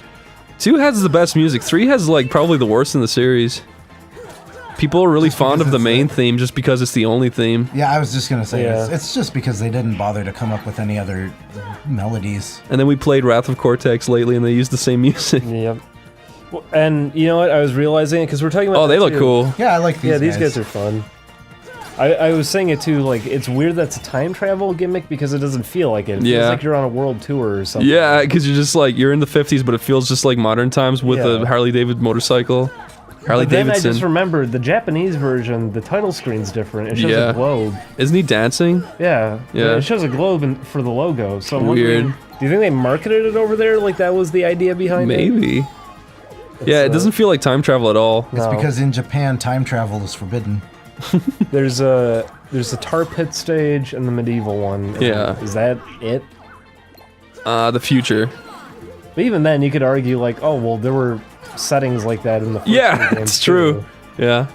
2 has the best music. 3 has like probably the worst in the series. People are really fond of the main theme just because it's the only theme. Yeah, I was just gonna say, it's just because they didn't bother to come up with any other melodies. And then we played Wrath of Cortex lately and they used the same music. Yep. Well, and you know what? I was realizing it because we're talking about. Oh, they look cool. Yeah, I like these. Yeah, these guys are fun. I was saying it too. Like, it's weird that's a time travel gimmick because it doesn't feel like it. It feels like you're on a world tour or something. Yeah, because you're just like you're in the 50s, but it feels just like modern times with a Harley Davidson motorcycle. Harley But then Davidson. I just remembered the Japanese version. The title screen's different. It shows a globe. Isn't he dancing? Yeah. Yeah. It shows a globe for the logo. So I'm Weird. wondering, do you think they marketed it over there like that was the idea behind it? Maybe. Yeah, it doesn't feel like time travel at all. It's because in Japan, time travel is forbidden. There's a tar pit stage and the medieval one. Is that it? The future. But even then, you could argue like, oh well, there were settings like that in the first Yeah, two games it's true. too. Yeah.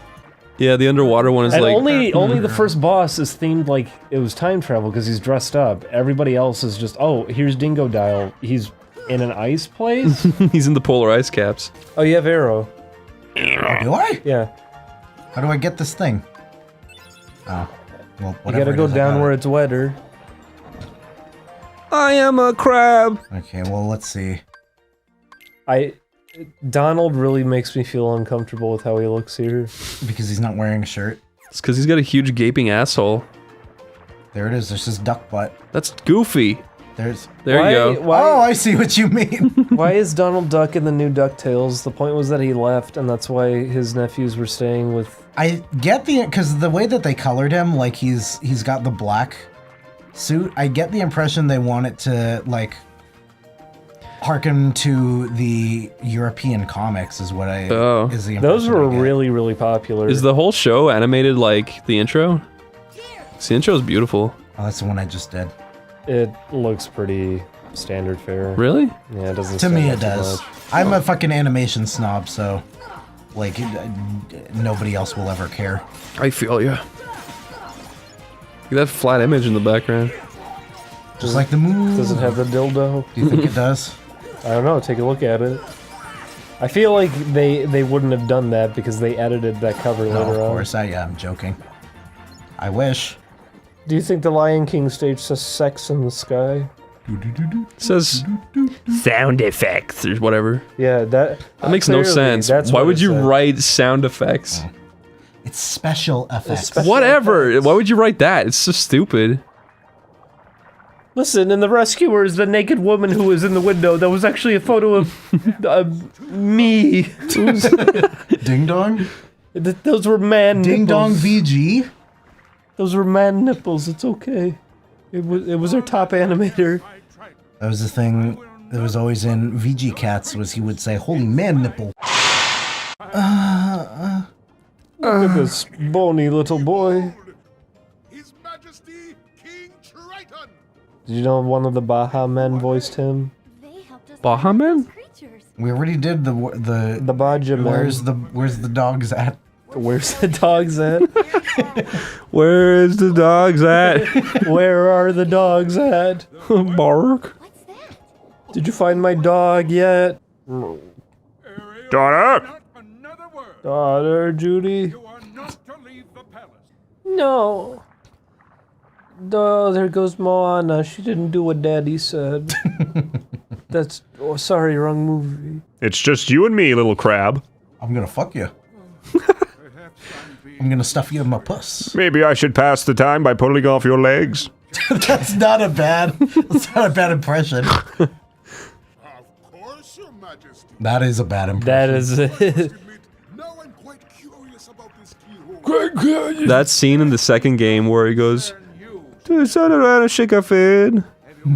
Yeah, the underwater one is And like... only the first boss is themed like it was time travel because he's dressed up. Everybody else is just, oh, here's Dingo Dial. He's in an ice place? He's in the polar ice caps. Oh, you have Arrow. Oh, do I? Yeah. How do I get this thing? Oh, well, You whatever. gotta go down where it's wetter. I am a crab. Okay, well, let's see. Donald really makes me feel uncomfortable with how he looks here. Because he's not wearing a shirt. It's because he's got a huge gaping asshole. There it is. There's his duck butt. That's Goofy. There you go. Oh, I see what you mean. Why is Donald Duck in the new DuckTales? The point was that he left, and that's why his nephews were staying with... I get because the way that they colored him, like he's got the black suit, I get the impression they want it to, like, harken to the European comics is what is the impression. Those were really, really popular. Is the whole show animated like the intro? The intro is beautiful. Oh, that's the one I just did. It looks pretty standard fare. Really? Yeah, it doesn't. To me, stand it out too does. much. I'm a fucking animation snob, so like nobody else will ever care. I feel you. Look at that flat image in the background. Just like the moon. Does it have the dildo? Do you think it does? I don't know. Take a look at it. I feel like they wouldn't have done that because they edited that cover No, later of on. course. I'm joking. I wish. Do you think the Lion King stage says "sex in the sky"? It says sound effects or whatever. Yeah, that makes no clearly, sense. that's Why what would it you said. write sound effects? It's special effects. Whatever. Why would you write that? It's so stupid. Listen, in The Rescuers, the naked woman who was in the window, that was actually a photo of me. Ding dong? Those were man Ding dong nipples. VG? Those were man nipples, it's okay. It was our top animator. That was the thing that was always in VG Cats was he would say, holy man nipple. Look at this bony little boy. Did you know one of the Baja Men voiced him? Baja Men? We already did the Baja Men. Where's the dogs at? Where's the dogs at? Where's the dogs at? Where are the dogs at? Bark. Did you find my dog yet? Daughter! Daughter, Judy? No. Oh, there goes Moana. She didn't do what Daddy said. That's... Oh, sorry, wrong movie. It's just you and me, little crab. I'm gonna fuck you. I'm gonna stuff you in my puss. Maybe I should pass the time by pulling off your legs. That's not a bad impression. That is a bad impression. That is it. That scene in the second game where he goes, "To sit around and shake a fin." I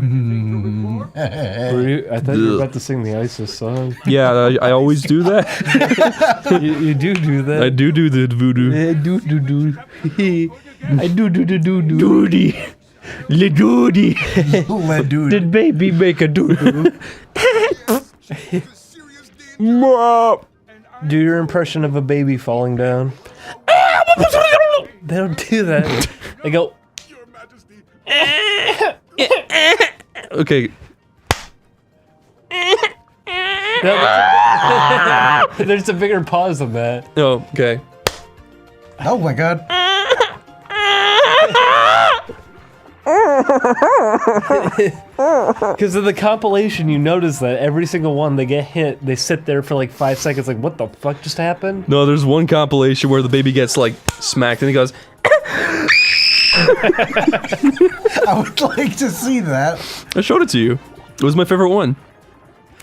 thought you were about to sing the ISIS song. Yeah, I always do that. You do that. I do the voodoo. I do. I do. Doody. Le doody. Le doody. Did baby make a doo-doo? Do your impression of a baby falling down. They don't do that. They go. Okay. There's a bigger pause than that. Oh, okay. Oh my god. Because of the compilation, you notice that every single one they get hit, they sit there for like 5 seconds, like, what the fuck just happened? No, there's one compilation where the baby gets like smacked and he goes. I would like to see that. I showed it to you. It was my favorite one.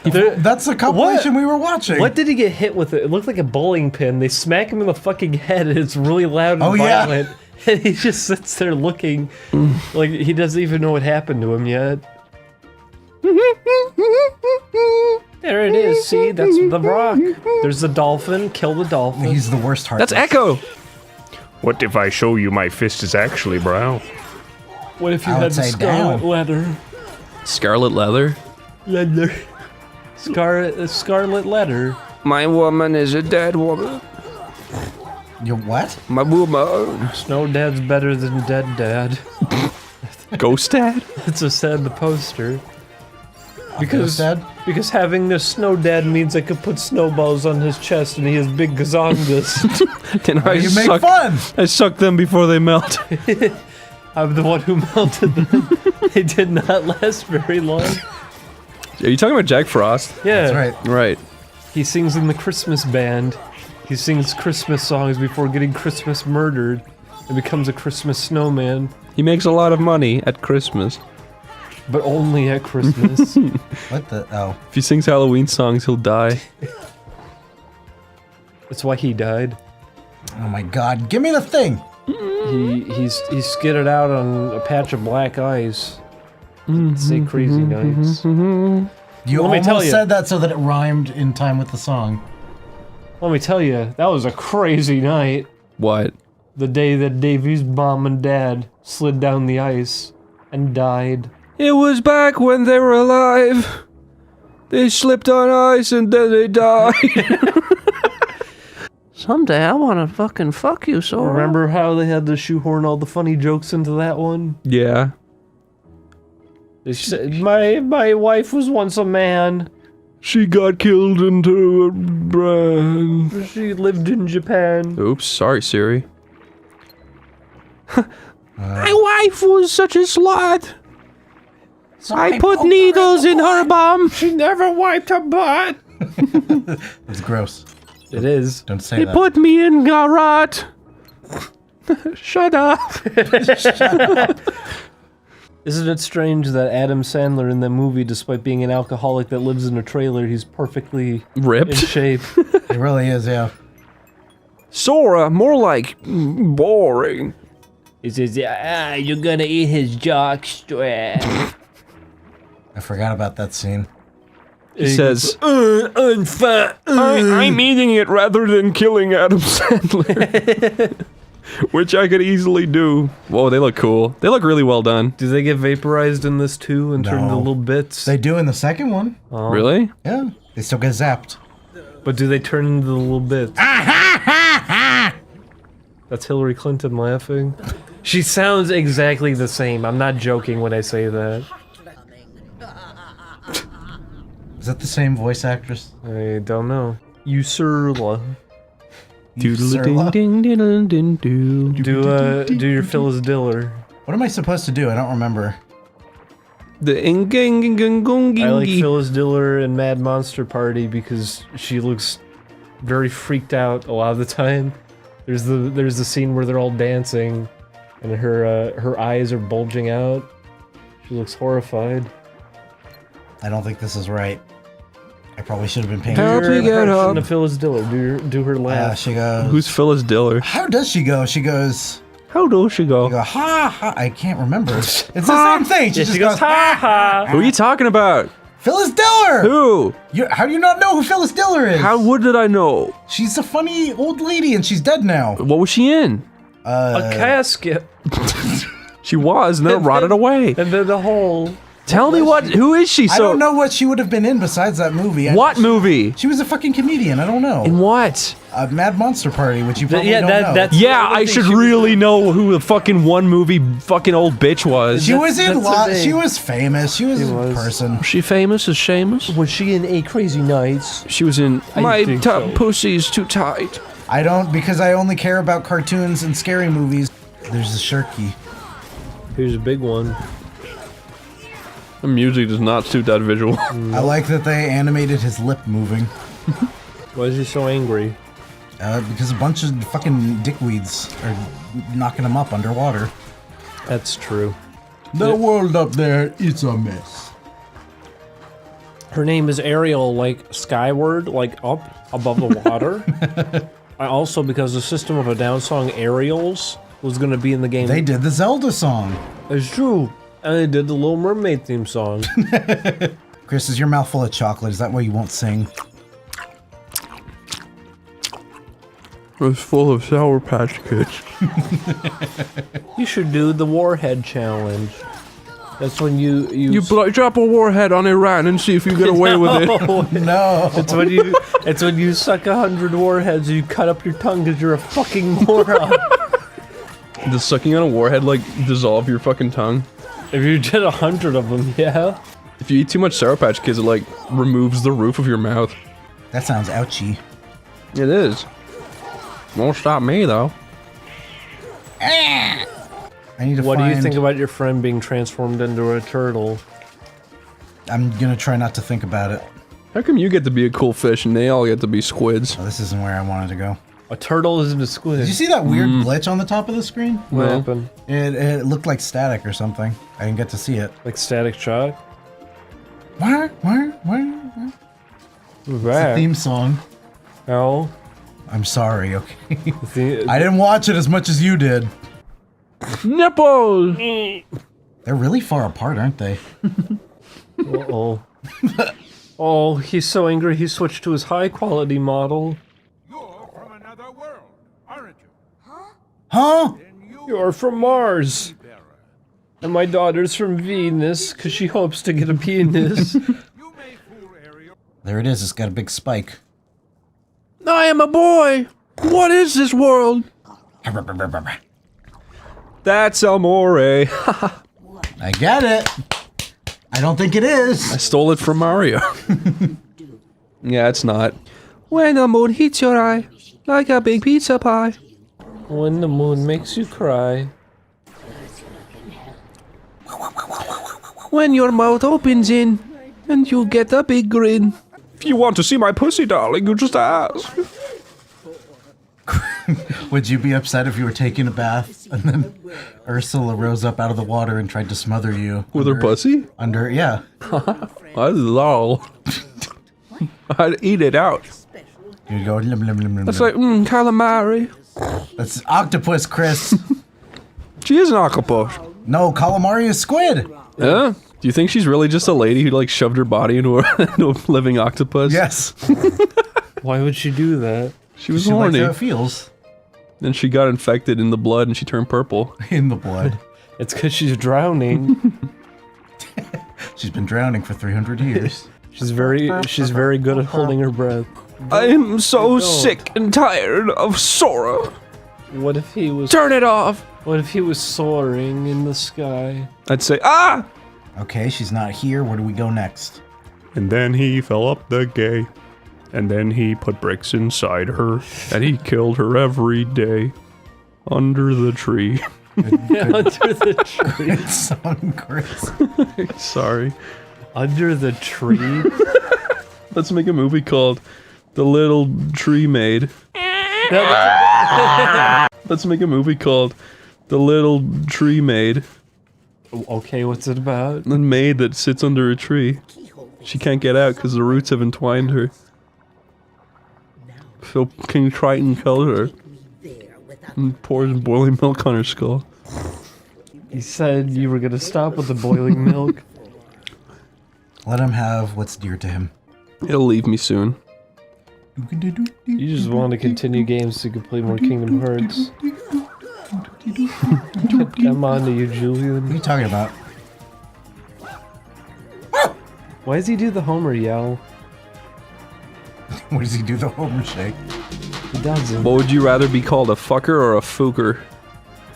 That's the compilation we were watching. What did he get hit with? It looked like a bowling pin. They smack him in the fucking head and it's really loud and violent. And he just sits there looking like he doesn't even know what happened to him yet. There it is, see? That's the rock. There's the dolphin. Kill the dolphin. He's the worst heart. That's Echo! What if I show you my fist is actually brown? What if you had the scarlet leather? Scarlet leather? Leather. Scarlet letter. My woman is a dead woman. Your what? My woman. Snow Dad's better than Dead Dad. Ghost Dad? It's a said the poster. Ghost Dad? Because having this Snow Dad means I could put snowballs on his chest and he has big gazongas. Then you make fun! I suck them before they melt. I'm the one who melted them. They did not last very long. Are you talking about Jack Frost? Yeah. That's right. Right. He sings in the Christmas band. He sings Christmas songs before getting Christmas murdered and becomes a Christmas snowman. He makes a lot of money at Christmas. But only at Christmas. What the? Oh. If he sings Halloween songs, he'll die. That's why he died. Oh my god, give me the thing! He skidded out on a patch of black ice. Say crazy nights. You Let me tell almost you. said that so that it rhymed in time with the song. Let me tell you, that was a crazy night. What? The day that Davy's mom and dad slid down the ice and died. It was back when they were alive. They slipped on ice and then they died. Someday I wanna fucking fuck you, so. Remember how they had to shoehorn all the funny jokes into that one? Yeah. They said, my wife was once a man. She got killed into a brand. She lived in Japan. Oops, sorry, Siri. My wife was such a slut. I put needles in her bum. She never wiped her butt. It's gross. It is. Don't say He that. put me in garrot. Shut up. Shut up. Isn't it strange that Adam Sandler in that movie, despite being an alcoholic that lives in a trailer, he's perfectly ripped in shape? It really is, yeah. Sora, more like boring. He says, you're gonna eat his jockstrap. I forgot about that scene. He says, unfat. I'm eating it rather than killing Adam Sandler. Which I could easily do. Whoa, they look cool. They look really well done. Do they get vaporized in this too and turn into No. little bits? They do in the second one. Oh. Really? Yeah. They still get zapped. But do they turn into the little bits? That's Hillary Clinton laughing. She sounds exactly the same. I'm not joking when I say that. Is that the same voice actress? I don't know. Usurla. Usurla? Do your Phyllis Diller. What am I supposed to do? I don't remember. The I like Phyllis Diller in Mad Monster Party because she looks very freaked out a lot of the time. There's the scene where they're all dancing And her eyes are bulging out. She looks horrified. I don't think this is right. I probably should have been paying Help me get up. Phyllis Diller, do her laugh. She goes. Who's Phyllis Diller? How does she go? She goes. How does she go? You go ha ha. I can't remember. It's the same thing. She just goes ha ha. Who are you talking about? Phyllis Diller. Who? How do you not know who Phyllis Diller is? What did I know? She's a funny old lady, and she's dead now. What was she in? A casket. She was, and then it rotted away. And then the whole. Tell me who is she? I don't know what she would have been in besides that movie. What movie? She was a fucking comedian. I don't know. In what? Mad Monster Party, which you probably don't know. I should really know who the fucking one movie fucking old bitch was. She was in she was famous. She was a person. Was she famous as Seamus? Was she in A Crazy Nights? She was in My Pussy's Too Tight. I don't, because I only care about cartoons and scary movies. There's the Shirky. Here's a big one. The music does not suit that visual. I like that they animated his lip moving. Why is he so angry? Because a bunch of fucking dickweeds are knocking him up underwater. That's true. The world up there is a mess. Her name is Ariel, like skyward, like up above the water. Also, because the System of a Down song Ariels was going to be in the game. They did the Zelda song. It's true. And they did the Little Mermaid theme song. Chris, is your mouth full of chocolate? Is that why you won't sing? It's full of Sour Patch Kids. You should do the Warhead Challenge. That's when you drop a warhead on Iran and see if you get away with it. No. It's when you suck 100 warheads and you cut up your tongue because you're a fucking moron. Does sucking on a warhead like dissolve your fucking tongue? If you did 100 of them, yeah. If you eat too much Sour Patch Kids, it like removes the roof of your mouth. That sounds ouchy. It is. Won't stop me though. I need to What do you think about your friend being transformed into a turtle? I'm gonna try not to think about it. How come you get to be a cool fish and they all get to be squids? Oh, this isn't where I wanted to go. A turtle isn't a squid. Did you see that weird glitch on the top of the screen? What happened? It looked like static or something. I didn't get to see it. Like Static Shock? Where? It's a theme song. Oh. I'm sorry, okay? I didn't watch it as much as you did. Nipples! They're really far apart, aren't they? Uh-oh. Oh, he's so angry he switched to his high-quality model. You're from another world, aren't you? Huh? You're from Mars. And my daughter's from Venus, because she hopes to get a penis. There it is, it's got a big spike. I am a boy! What is this world? That's Amore. I get it. I don't think it is. I stole it from Mario. Yeah, it's not. When the moon hits your eye, like a big pizza pie. When the moon makes you cry. When your mouth opens in, and you get a big grin. If you want to see my pussy, darling, you just ask. Would you be upset if you were taking a bath and then Ursula rose up out of the water and tried to smother you? With her pussy? Yeah. I lol. I'd eat it out. You'd go lim lim lim lim. That's like, calamari. That's octopus, Chris. She is an octopus. No, calamari is squid. Yeah? Do you think she's really just a lady who like shoved her body into a living octopus? Yes. Why would she do that? She was horny. Like how it feels. Then she got infected in the blood and she turned purple. In the blood. It's because she's drowning. She's been drowning for 300 years. She's very good at holding her breath. I am so sick and tired of Sora. What if he was... Turn it off! What if he was soaring in the sky? I'd say, ah! Okay, she's not here. Where do we go next? And then he fell up the gay. And then he put bricks inside her. And he killed her every day. Under the tree. Under the tree. Good song, Chris. Sorry. Under the tree? Let's make a movie called The Little Tree Maid. Let's make a movie called The little tree maid. Okay, what's it about? The maid that sits under a tree. She can't get out because the roots have entwined her. So King Triton killed her. And pours boiling milk on her skull. You said you were gonna stop with the boiling milk. Let him have what's dear to him. It'll leave me soon. You just want to continue games so you can play more Kingdom Hearts. Come on to you, Julian. What are you talking about? Why does he do the Homer yell? What does he do, the Homer shake? He doesn't. What would you rather be called, a fucker or a fooker?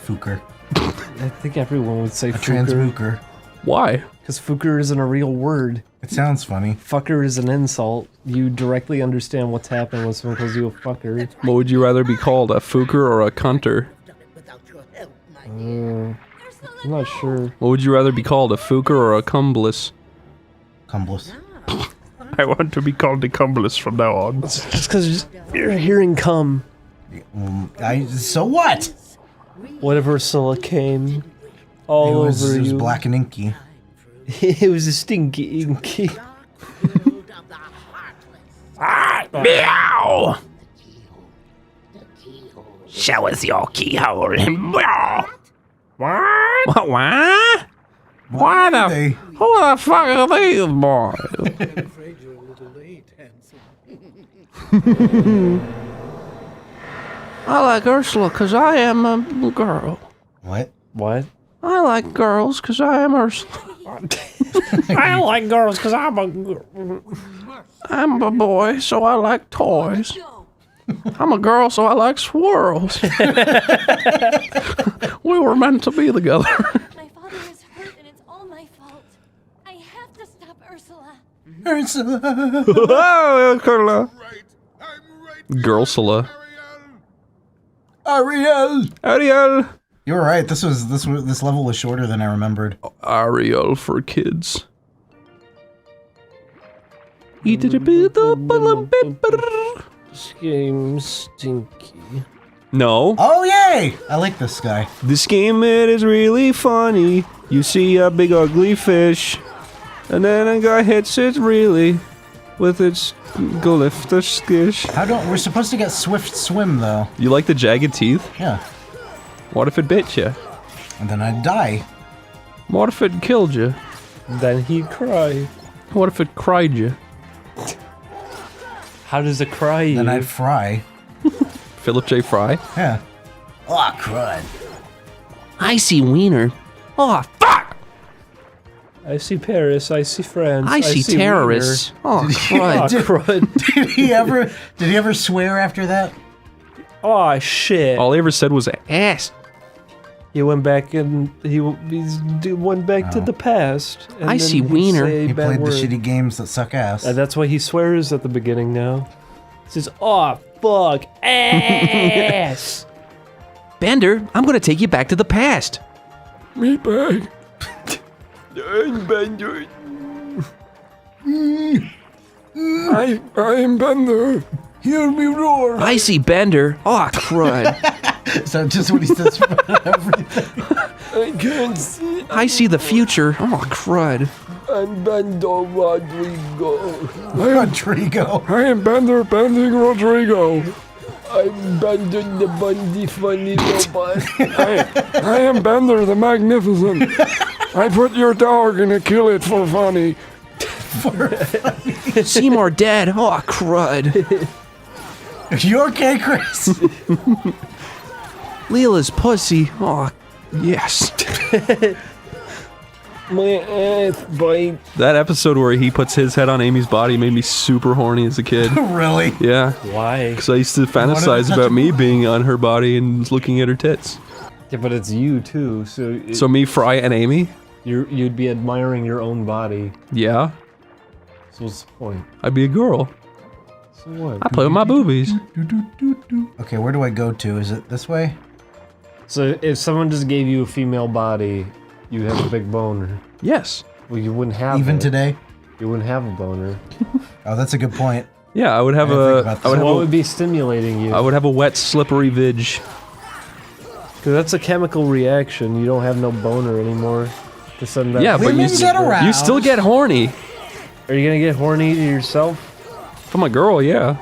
Fooker. I think everyone would say A fooker. transmooker. Why? Because fooker isn't a real word. It sounds funny. Fucker is an insult. You directly understand what's happening when someone calls you a fucker. What would you rather be called, a fooker or a cunter? I'm not sure. What would you rather be called, a fooker or a cumbliss? Cumbliss. I want to be called the Cumbliss from now on. Just because you're hearing cum. So what? Whatever Ursula came all over you. It was black and inky. It was a stinky inky. Meow! Show us your keyhole. Meow. What? What? Who the fuck are these boys? I like Ursula because I am a girl. What? What? I like girls because I am Ursula. I like girls because I'm a... I'm a boy, so I like toys. I'm a girl, so I like swirls. We were meant to be together. My father is hurt and it's all my fault. I have to stop Ursula. Ursula. Oh, Ursula. Girlsula. Ariel. Ariel. You were right. This level was shorter than I remembered. Ariel for kids. This game's stinky. No. Oh, yay! I like this guy. This game, it is really funny. You see a big ugly fish, and then a guy hits it really with its glifter skish. We're supposed to get swift swim, though. You like the jagged teeth? Yeah. What if it bit you? And then I'd die. What if it killed you? Then he'd cry. What if it cried you? How does it cry you? Then I'd fry. Philip J. Fry? Yeah. Oh, crud. I see wiener. Oh, fuck! I see Paris, I see France. I see terrorists. Wiener. Oh, crud. crud. Did he ever swear after that? Oh, shit. All he ever said was ass. He went back and he went back to the past. And I then see he'd wiener. say a He bad played word. the shitty games that suck ass. And that's why he swears at the beginning now. He says, "Oh, fuck, ass." Bender, I'm gonna take you back to the past. Me back. I'm Bender. I am Bender. Hear me roar. I see Bender. Oh, crud. Is that just what he says for everything? I can't see. I see the future. Oh, crud. I'm Bendo Rodrigo. Rodrigo. I am Bender bending Rodrigo. I'm Bender the Bundy Funny Robot. I am Bender the Magnificent. I put your dog in a kill it for funny. Seymour dead. Oh, crud. You okay, Chris? Leela's pussy. Oh, yes. My ass bite. That episode where he puts his head on Amy's body made me super horny as a kid. Really? Yeah. Why? Because I used to fantasize about me being on her body and looking at her tits. Yeah, but it's you too. So. So me, Fry, and Amy? You'd be admiring your own body. Yeah. So what's the point? I'd be a girl. So what? I play with my boobies. Okay, where do I go to? Is it this way? So if someone just gave you a female body, you'd have a big boner. Yes. Well, you wouldn't have Even it. today? You wouldn't have a boner. Oh, that's a good point. Yeah, I would have I didn't think about this. What would be stimulating you? I would have a wet, slippery vig. Because that's a chemical reaction. You don't have no boner anymore to send that. Yeah, but you still get horny. Are you gonna get horny to yourself? From a girl, yeah.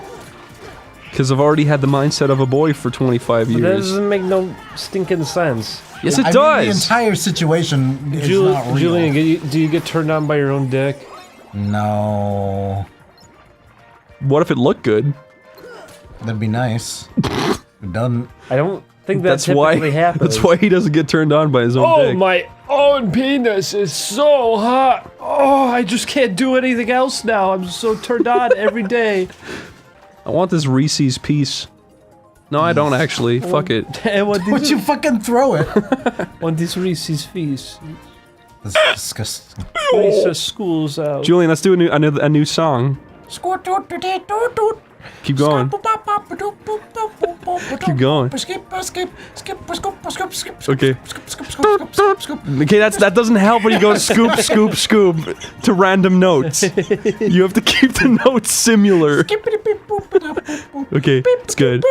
Because I've already had the mindset of a boy for 25 years. That doesn't make no stinking sense. Yes, it I does. mean, the entire situation is not real. Julian, do you get turned on by your own dick? No. What if it looked good? That'd be nice. It doesn't. I don't think that typically happens. That's why he doesn't get turned on by his own dick. Oh, my own penis is so hot. Oh, I just can't do anything else now. I'm so turned on every day. I want this Reese's piece. No, I don't actually. Fuck it. Would you fucking throw it? Want this Reese's piece? That's disgusting. Recess school's out. Julian, let's do a new song. Keep going. Keep going. Okay. Okay, that doesn't help when you go scoop, scoop, scoop to random notes. You have to keep the notes similar. Okay, it's good.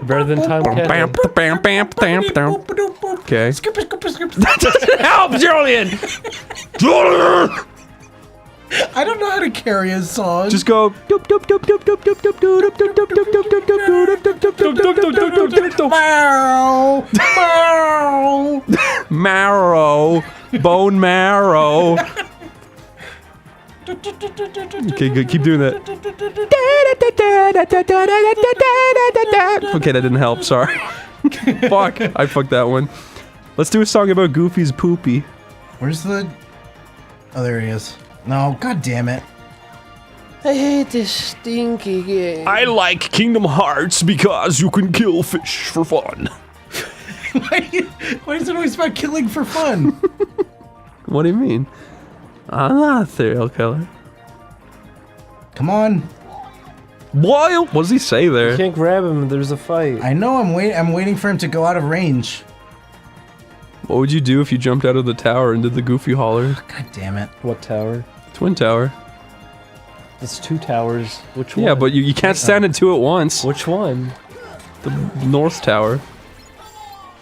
Better than Tom Cat. Okay. That doesn't help, Julian! Julian! I don't know how to carry a song. Just go. Marrow. Bone marrow. Okay, good. Keep doing that. Okay, that didn't help. Sorry. Fuck. I fucked that one. Let's do a song about Goofy's poopy. Where's the... Oh, there he is. No, god damn it. I hate this stinky game. I like Kingdom Hearts because you can kill fish for fun. Why is it always about killing for fun? What do you mean? I'm not a serial killer. Come on. What does he say there? You can't grab him, there's a fight. I know, I'm waiting for him to go out of range. What would you do if you jumped out of the tower and did the Goofy holler? God damn it. What tower? Twin Tower. It's 2 towers. Which one? Yeah, but you can't stand at 2 at once. Which one? The North Tower.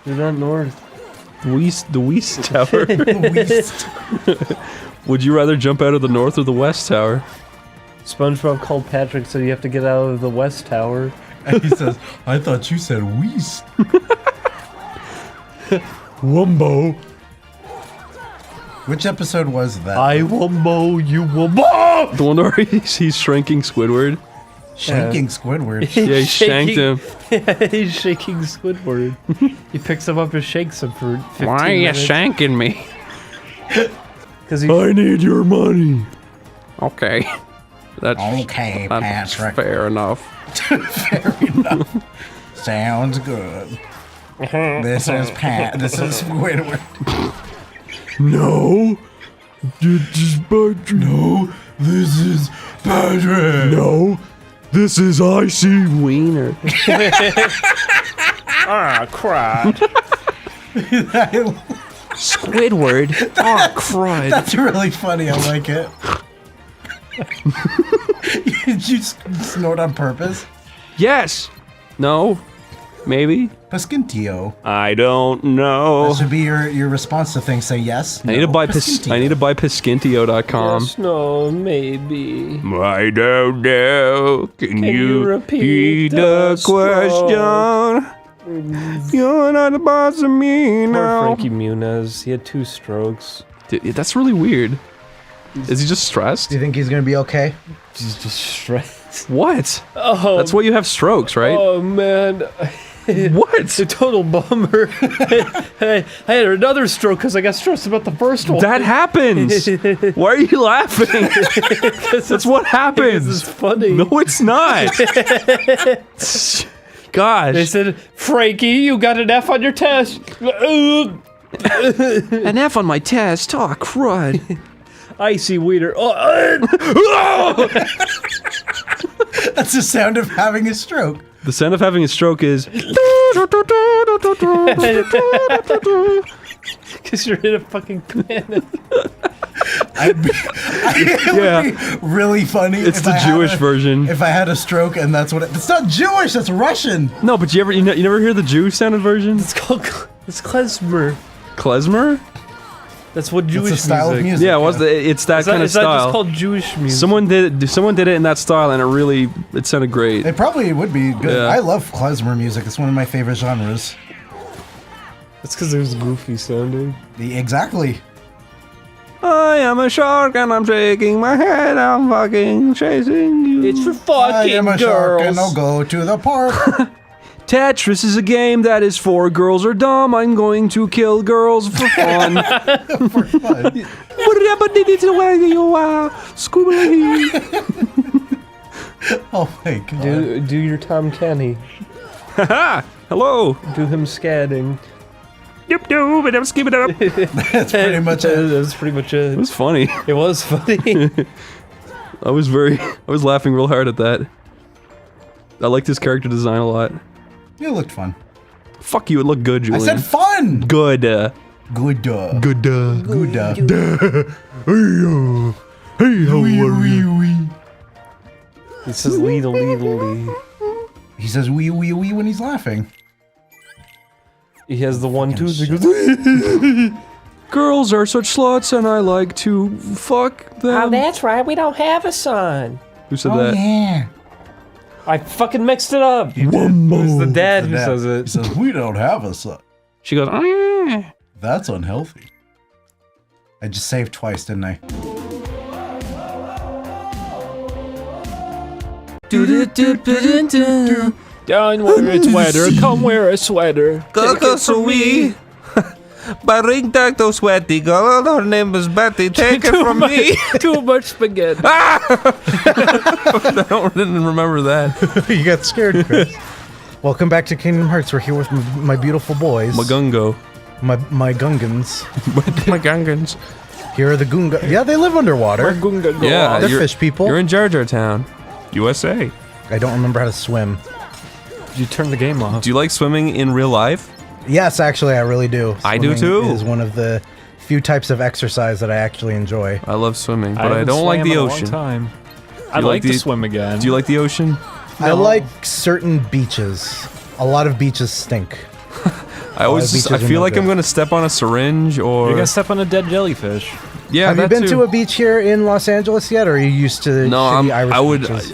You're not north. The West Tower. Would you rather jump out of the North or the West Tower? SpongeBob called Patrick, so you have to get out of the West Tower. And he says, I thought you said West. Wumbo. Which episode was that? I wumbo, you wumbo! The one where he's shrinking Squidward. Shanking Squidward? Yeah, he shanked him. Yeah, he's shaking Squidward. He picks him up and shakes him for 15 Why are you minutes. shanking me? I need your money. Okay. That's Patrick. fair enough. Fair enough. Sounds good. This is Squidward. No. This is Patrick. No. This is Patrick. No. This is Icy Wiener. Ah, crud. Squidward. Oh, crud. That's really funny. I like it. Did you snort on purpose? Yes. No. Maybe. Pasquintio. I don't know. That should be your response to things. Say yes. I need to buy Pasquintio.com. Yes, no, maybe. I don't know. Can you repeat the question? You're not the boss of me Poor now. Frankie Muniz. He had 2 strokes. Dude, that's really weird. Is he just stressed? Do you think he's gonna be okay? He's just stressed. What? Oh, That's why you have strokes, right? Oh, man. What? It's a total bummer. I had another stroke because I got stressed about the first one. That happens. Why are you laughing? That's what happens. This is funny. No, it's not. Gosh. They said, Frankie, you got an F on your test. An F on my test. Oh, crud. Icy Weeder. That's the sound of having a stroke. The sound of having a stroke is. Because you're in a fucking panic. It would be really funny. It's if the I had Jewish version. If I had a stroke and that's what it's not Jewish, that's Russian. No, but you never hear the Jew sounded version? It's called It's klezmer. Klezmer? That's what Jewish It's a style of music. Yeah, it's that kind of Is that style. just called Jewish music? Someone did it in that style, and it sounded great. It probably would be good. Yeah. I love klezmer music. It's one of my favorite genres. It's because it was goofy sounding. Exactly. I am a shark and I'm shaking my head. I'm fucking chasing you. It's for I am fucking a shark and girls. I'll go to the park. Tetris is a game that is for girls are dumb. I'm going to kill girls for fun. For fun. Oh my god. Do your Tom Kenny. Haha! Hello! Do him scadding. Yep, doop, and I'm skipping up. That's pretty much it. That's pretty much it. It was funny. It was funny. I was laughing real hard at that. I liked his character design a lot. You looked fun. Fuck you, it looked good, Julian. I said fun! Good. Good. Good. Good. Hey, how are you? He says leedle leedle. He says wee wee wee when he's laughing. He has the 1 2 he goes. Girls are such sluts and I like to fuck them. Oh, that's right. We don't have a son. Who said Oh that? yeah. I fucking mixed it up. It was the dad who says it. He says we don't have a son. She goes, That's unhealthy. I just saved twice, didn't I? Don't wear a sweater. Come wear a sweater. Take it from me. Baring tacto sweaty girl, her name is Betty. Take it from me. Too much spaghetti. I didn't remember that. You got scared, Chris. Welcome back to Kingdom Hearts. We're here with my beautiful boys. Magungo. My Gungans. My Gungans. Here are the Gunga. Yeah, they live underwater. Yeah, they're fish people. You're in Jar Jar Town, USA. I don't remember how to swim. You turn the game off. Do you like swimming in real life? Yes, actually, I really do. I do too. Swimming is one of the few types of exercise that I actually enjoy. I love swimming, but I don't like the ocean. I'd like to swim again. Do you like the ocean? I like certain beaches. A lot of beaches stink. I feel like I'm gonna step on a syringe or. You're gonna step on a dead jellyfish. Yeah, Have you been to a beach here in Los Angeles yet, or are you used to shitty Irish beaches?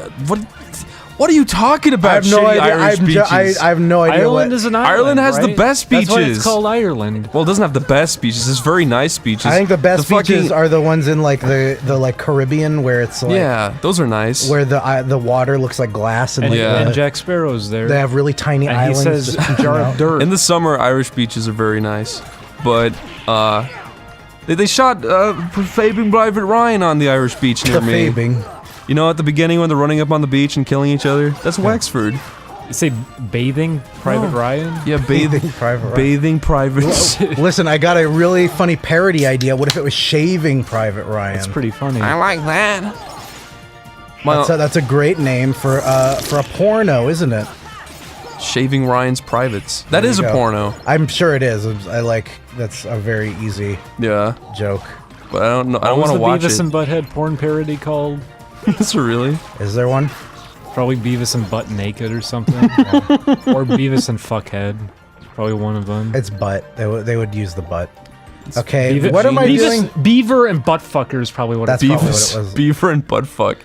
What are you talking about? I have no idea. Irish beaches? I have no idea. Ireland is an island. Ireland has the right? best beaches. That's why it's called Ireland. Well, it doesn't have the best beaches. It's very nice beaches. I think the best beaches are the ones in like the like Caribbean, where it's like those are nice. Where the water looks like glass and And Jack Sparrow's there. They have really tiny and islands. He says just jar of dirt. In the summer, Irish beaches are very nice, but they shot Saving Private Ryan on the Irish beach near me. Fabing. You know, at the beginning when they're running up on the beach and killing each other. That's Wexford. You say bathing Private Ryan? Yeah, bathing Private Ryan. Bathing privates. Listen, I got a really funny parody idea. What if it was Shaving Private Ryan? That's pretty funny. I like that. That's a great name for a porno, isn't it? Shaving Ryan's Privates. That is a porno. I'm sure it is. That's a very easy joke. But I don't know. I What don't was want to the watch Beavis it. and Butthead porn parody called? Is there really? Is there one? Probably Beavis and Butt Naked or something. Or Beavis and Fuckhead. Probably one of them. It's butt. They would use the butt. Okay, what am I Beavis, doing? Beaver and Buttfucker is probably what That's it's probably called. what it was. Beaver and Buttfuck.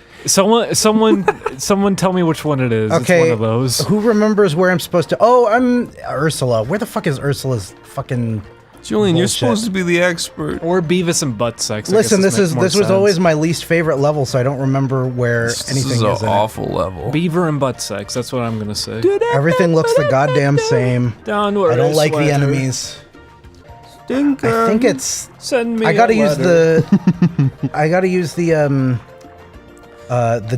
Someone tell me which one it is. Okay, It's one of those. who remembers where I'm supposed to? Oh, I'm Ursula. Where the fuck is Ursula's fucking? Julian, you're bullshit? supposed to be the expert. Or Beavis and Butt Sex. Listen, this was always my least favorite level, so I don't remember where anything This is is. an in it. awful level. Beaver and Butt Sex. That's what I'm gonna say. Everything looks the goddamn same. Downward I don't like the sweater. enemies. Stinker. I think it's. Send me. I gotta a use letter. the. I gotta use the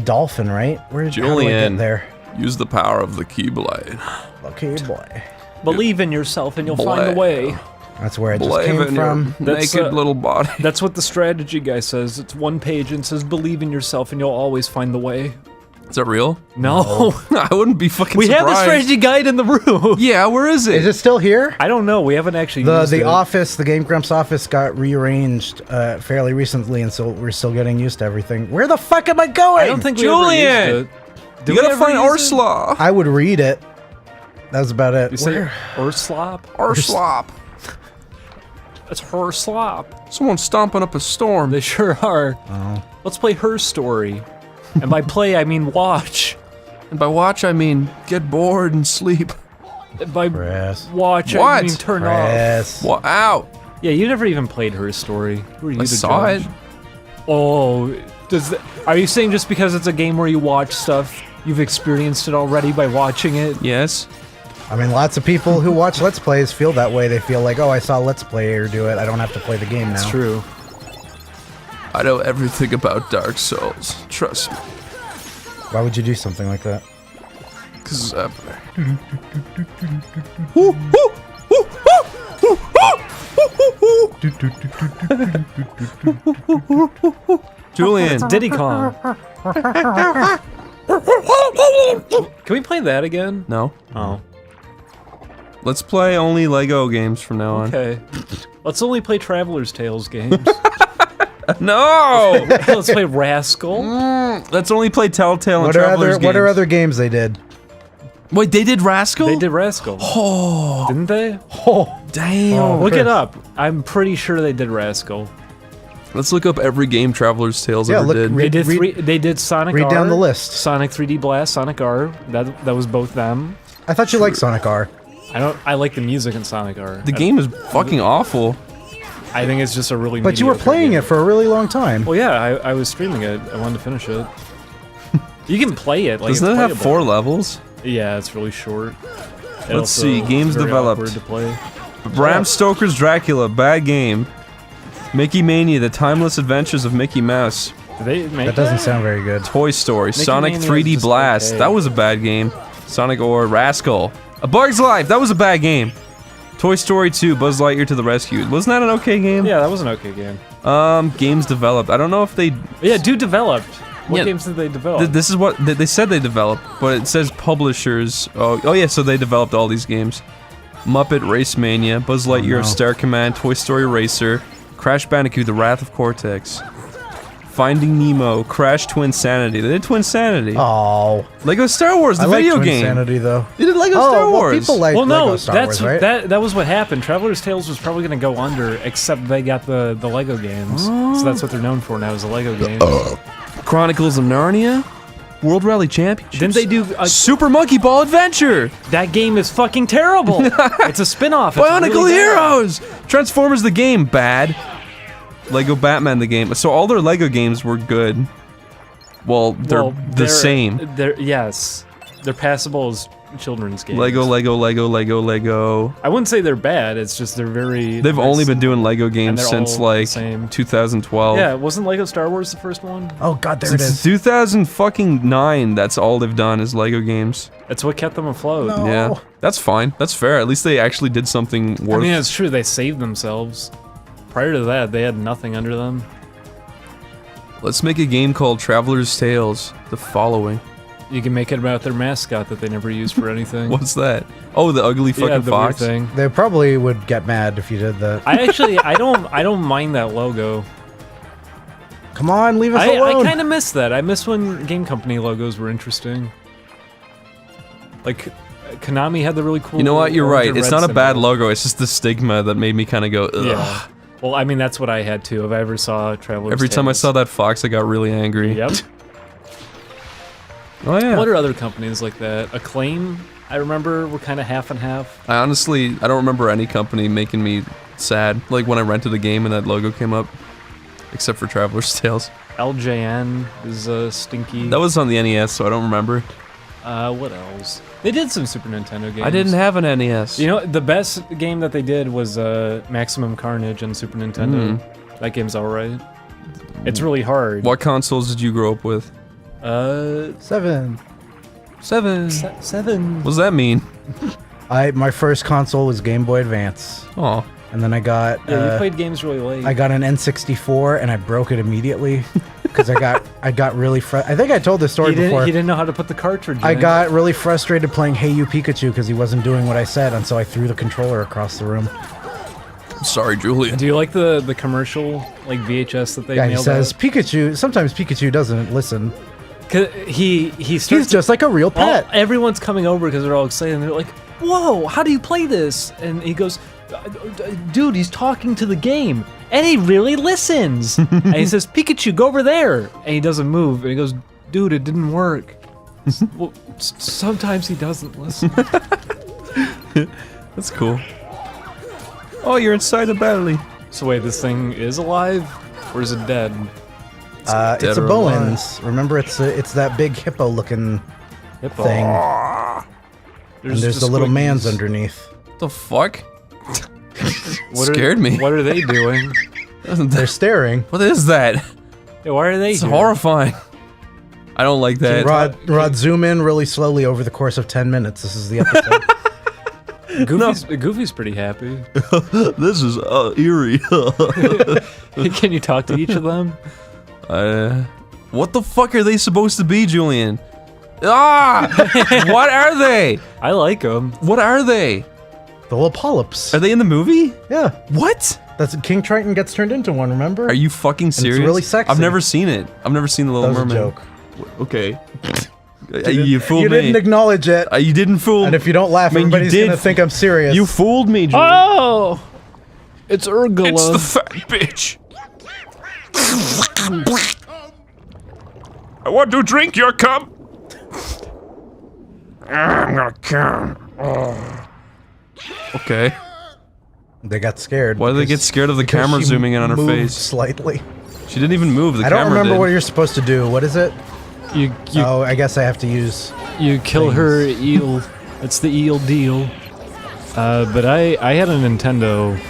dolphin, right? How do I Julian, get there? use the power of the Keyblade. Okay, boy. Believe in yourself and you'll find the way. That's where I just Believe came in from. your naked little body. That's what the strategy guy says. It's one page and says, "Believe in yourself and you'll always find the way." Is that real? No. I wouldn't be fucking We surprised. have the strategy guide in the room. Yeah, where is it? Is it still here? I don't know. We haven't actually The used it. office, the Game Grumps office got rearranged fairly recently, and so we're still getting used to everything. Where the fuck am I going? I don't think we Julian! ever used it. Did You we gotta ever find use it? Ursula. I would read it. That was about it. You say Urslop? Urslop. That's her slop. Someone's stomping up a storm. They sure are. Oh. Let's play Her Story. And by play, I mean watch. And by watch, I mean get bored and sleep. And by watch, I What? mean turn off. What? Ow. Yeah, you never even played Her Story. Who are you I to saw judge? it. Oh, are you saying just because it's a game where you watch stuff, you've experienced it already by watching it? Yes. I mean, lots of people who watch Let's Plays feel that way. They feel like, oh, I saw a Let's Player do it. I don't have to play the game now. It's true. I know everything about Dark Souls. Trust me. Why would you do something like that? Cause Julian. It's Diddy Kong. Can we play that again? No. Oh. Let's play only Lego games from now on. Okay. Let's only play Traveler's Tales games. No! Let's play Rascal. Let's only play Telltale and Traveler's games. What are other games they did? Wait, they did Rascal? They did Rascal. Oh. Didn't they? Oh. Damn. Look it up. I'm pretty sure they did Rascal. Let's look up every game Traveler's Tales ever did. They did Sonic read R. down the list. Sonic 3D Blast, Sonic R. That was both them. I thought you liked Sonic R. I like the music in Sonic R. The game is fucking awful. I think it's just a really But you were playing it for a really long time. Well, yeah, I was streaming it. I wanted to finish it. You can play it. Like, Doesn't it have 4 levels? Yeah, it's really short. Let's see. Games very developed. awkward to play. Bram Stoker's Dracula, bad game. Mickey Mania, The Timeless Adventures of Mickey Mouse. Did they make That doesn't sound very good. Toy Story, Mickey Sonic Mania 3D is just Blast. okay. That was a bad game. Sonic or Rascal. A Bug's Life. That was a bad game. Toy Story 2, Buzz Lightyear to the Rescue. Wasn't that an okay game? Yeah, that was an okay game. Games developed. I don't know if they... Yeah, dude developed. What Yeah, games did they develop? This is what they said they developed, but it says publishers. Oh yeah, so they developed all these games. Muppet Race Mania, Buzz Lightyear of Star Command, Toy Story Racer, Crash Bandicoot, The Wrath of Cortex, Finding Nemo, Crash Twinsanity. They did Twinsanity. Oh. Lego Star Wars, the I like video game. Twinsanity, though. They did Lego Star Wars. Well, people like Lego Star Wars, right? that was what happened. Traveler's Tales was probably going to go under, except they got the Lego games. So that's what they're known for now, is the Lego games. Chronicles of Narnia, World Rally Championships. Didn't they do Super Monkey Ball Adventure? That game is fucking terrible. It's a spin-off. It's Bionicle really bad. Heroes! Transformers the game, bad. Lego Batman the game. So all their Lego games were good. Well, they're the same. Yes. They're passable as children's games. Lego. I wouldn't say they're bad, it's just they're very... They've only been doing Lego games they're since all like the same. 2012. Yeah, wasn't Lego Star Wars the first one? Oh god, there it Since is. 2009, that's all they've done is Lego games. That's what kept them afloat. No. Yeah, that's fine. That's fair. At least they actually did something worth. I mean, it's true, they saved themselves. Prior to that, they had nothing under them. Let's make a game called Traveler's Tales. The following. You can make it about their mascot that they never used for anything. What's that? Oh, the ugly fucking the fox. weird thing. They probably would get mad if you did that. I don't mind that logo. Come on, leave us alone. I kind of miss that. I miss when game company logos were interesting. Like, Konami had the really cool... You know what? You're orange right. and It's red not a bad symbol. logo. It's just the stigma that made me kind of go, ugh. Yeah. Well, I mean, that's what I had too. If I ever saw Traveler's Every time I Tales. saw that fox, I got really angry. Yep. Oh yeah. What are other companies like that? Acclaim, I remember, were kind of half and half. I honestly, I don't remember any company making me sad. Like when I rented a game and that logo came up. Except for Traveler's Tales. LJN is stinky. That was on the NES, so I don't remember. What else? They did some Super Nintendo games. I didn't have an NES. You know, the best game that they did was Maximum Carnage on Super Nintendo. That game's alright. It's really hard. What consoles did you grow up with? 7. Seven. Seven. What does that mean? My first console was Game Boy Advance. Oh. And then I got... Yeah, you played games really late. I got an N64 and I broke it immediately. Because I got really I think I told this story before. He didn't know how to put the cartridge in. I got really frustrated playing Hey You Pikachu because he wasn't doing what I said, and so I threw the controller across the room. Sorry, Julian. Do you like the commercial, like VHS that they Yeah, he mailed says, out? Pikachu, sometimes Pikachu doesn't listen. He's just like a real pet. Everyone's coming over because they're all excited, and they're like, whoa, how do you play this? And he goes, dude, he's talking to the game, and he really listens. And he says, Pikachu, go over there. And he doesn't move, and he goes, dude, it didn't work. Well, sometimes he doesn't listen. That's cool. Oh, you're inside the belly. So wait, this thing is alive, or is it dead? It's a Bowen's. Remember, it's that big hippo-looking thing. And there's the little man's underneath. What the fuck? Scared me. What are they doing? They're staring. What is that? Yeah, why are they It's here? horrifying. I don't like that. Rod, zoom in really slowly over the course of 10 minutes. This is the episode. Goofy's pretty happy. This is eerie. Can you talk to each of them? What the fuck are they supposed to be, Julian? Ah! What are they? I like them. What are they? The little polyps. Are they in the movie? Yeah. What? That's King Triton gets turned into one, remember? Are you fucking serious? And it's really sexy. I've never seen it. I've never seen The Little That was Mermaid. a joke. Okay. You fooled me. You didn't acknowledge it. You didn't fool me. And if you don't laugh, everybody's gonna think I'm serious. You fooled me, Julian. Oh! It's Urgula. It's the fat bitch. I want to drink your cum. I'm gonna come. Okay. They got scared. Why do they get scared of the camera she zooming in on her moved face? Slightly. She didn't even move. The I camera don't remember did. what you're supposed to do. What is it? You oh, I guess I have to use. You kill her eel. It's the eel deal. But I had a Nintendo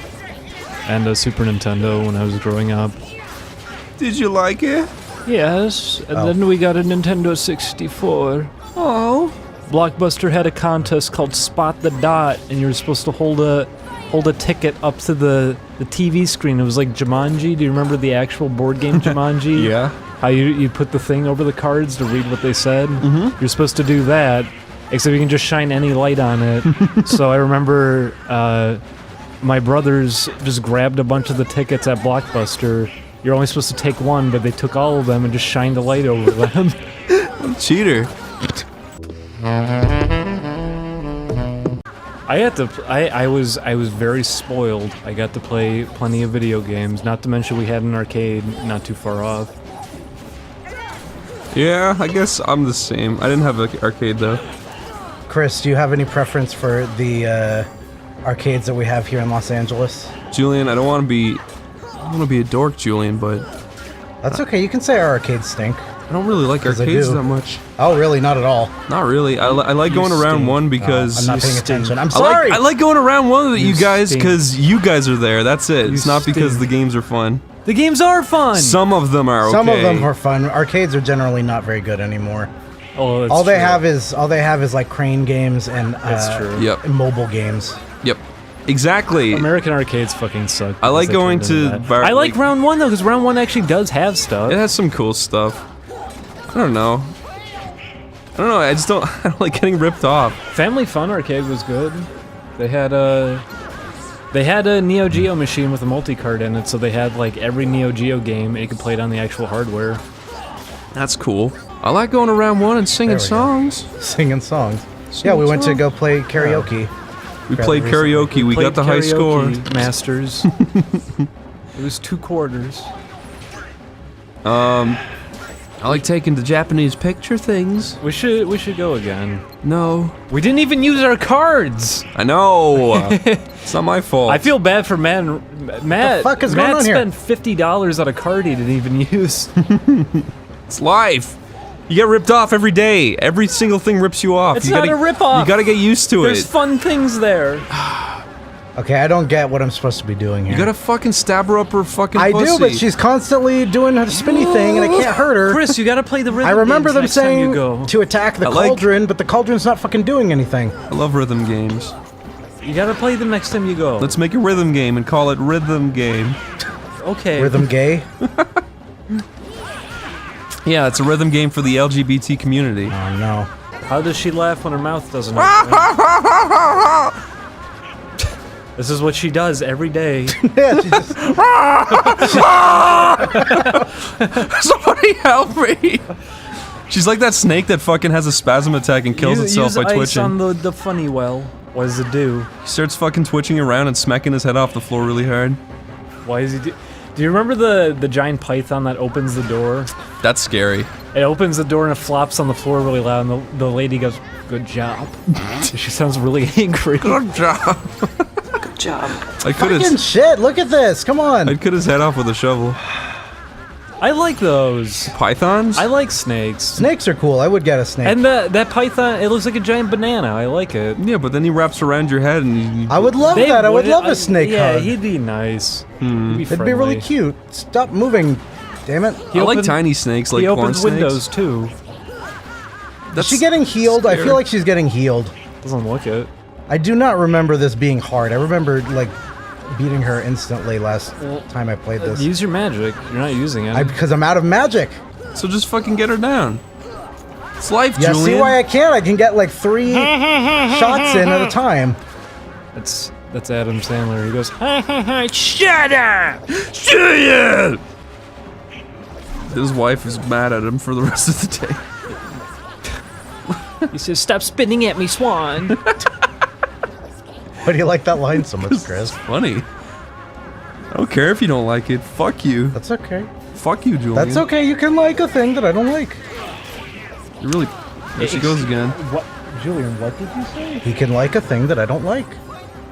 and a Super Nintendo when I was growing up. Did you like it? Yes, and then we got a Nintendo 64. Oh. Blockbuster had a contest called Spot the Dot, and you were supposed to hold a ticket up to the TV screen. It was like Jumanji. Do you remember the actual board game Jumanji? Yeah. How you put the thing over the cards to read what they said? Mm-hmm. You're supposed to do that, except you can just shine any light on it. So I remember my brothers just grabbed a bunch of the tickets at Blockbuster. You're only supposed to take one, but they took all of them and just shined a light over them. Cheater. I was very spoiled. I got to play plenty of video games, not to mention we had an arcade not too far off. Yeah, I guess I'm the same. I didn't have an arcade though. Chris, do you have any preference for the arcades that we have here in Los Angeles? Julian, I don't want to be a dork, Julian, but that's okay. You can say our arcades stink. I don't really like arcades that much. Oh, really? Not at all. Not really. I like going around one because I'm not paying attention. I'm sorry. I like going around one with you guys because you guys are there. That's it. It's not because the games are fun. The games are fun. Some of them are okay. Some of them are fun. Arcades are generally not very good anymore. Oh, that's all they true. have is like crane games and mobile games. Yep. Exactly. American arcades fucking suck. I like going to. I like round one though, because round one actually does have stuff. It has some cool stuff. I don't know. I just don't. I don't like getting ripped off. Family Fun arcade was good. They had a Neo Geo machine with a multi-card in it, so they had like every Neo Geo game. And you could play it on the actual hardware. That's cool. I like going around one and singing songs. Singing songs. Yeah, we went to go play karaoke. We played karaoke. We got the high score. Masters. It was 2 quarters. I like taking the Japanese picture things. We should go again. No. We didn't even use our cards. I know. It's not my fault. I feel bad for Matt. What the fuck is going on here? Matt spent $50 on a card he didn't even use. It's life. You get ripped off every day. Every single thing rips you off. It's not a rip-off. You gotta get used to it. There's fun things there. Okay, I don't get what I'm supposed to be doing here. You gotta fucking stab her up her fucking I pussy. do, but she's constantly doing her spinny thing, and I can't hurt her. Chris, you gotta play the rhythm I remember games them next time saying you go. to attack the cauldron, but the cauldron's not fucking doing anything. I love rhythm games. You gotta play them next time you go. Let's make a rhythm game and call it Rhythm Game. Okay. Rhythm gay? Yeah, it's a rhythm game for the LGBT community. Oh no. How does she laugh when her mouth doesn't open? This is what she does every day. Yeah, she just... Somebody help me! She's like that snake that fucking has a spasm attack and kills itself by twitching. Use ice on the funny well. What does it do? He starts fucking twitching around and smacking his head off the floor really hard. Why is he do you remember the giant python that opens the door? That's scary. It opens the door and it flops on the floor really loud and the lady goes, "Good job." She sounds really angry. Good job. Good job. Fucking shit, look at this, come on. I'd cut his head off with a shovel. I like those. Pythons? I like snakes. Snakes are cool, I would get a snake. And that python, it looks like a giant banana. I like it. Yeah, but then he wraps around your head and I would love that, I would love a snake Yeah, hug. he'd be nice. It'd be really cute. Stop moving, damn it. I like tiny snakes like he corn opens snakes. windows too. Is she getting healed? I feel like she's getting healed. Doesn't look it. I do not remember this being hard. I remember, like, beating her instantly last time I played this. Use your magic. You're not using it. Because I'm out of magic. So just fucking get her down. It's life, Yeah, Julian. see why I can't? I can get like 3 shots in at a time. That's Adam Sandler. He goes, Shut up! Shut up! His wife is mad at him for the rest of the day. He says, "Stop spitting at me, Swan." Why do you like that line so much, Chris? It's funny. I don't care if you don't like it. Fuck you. That's okay. Fuck you, Julian. That's okay. You can like a thing that I don't like. You really... There she goes again. What? Julian, what did you say? He can like a thing that I don't like.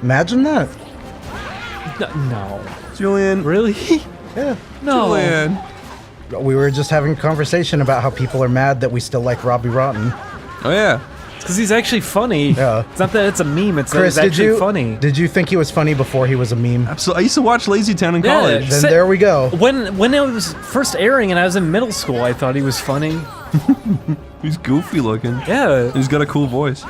Imagine that. No. Julian. Really? Yeah. No. Julian. We were just having a conversation about how people are mad that we still like Robbie Rotten. Oh, yeah. It's because he's actually funny. Yeah. It's not that it's a meme, it's Chris, that he's actually did you, funny. Did you think he was funny before he was a meme? Absolutely. I used to watch Lazy Town in college. Then there we go. When it was first airing and I was in middle school, I thought he was funny. He's goofy looking. Yeah. He's got a cool voice.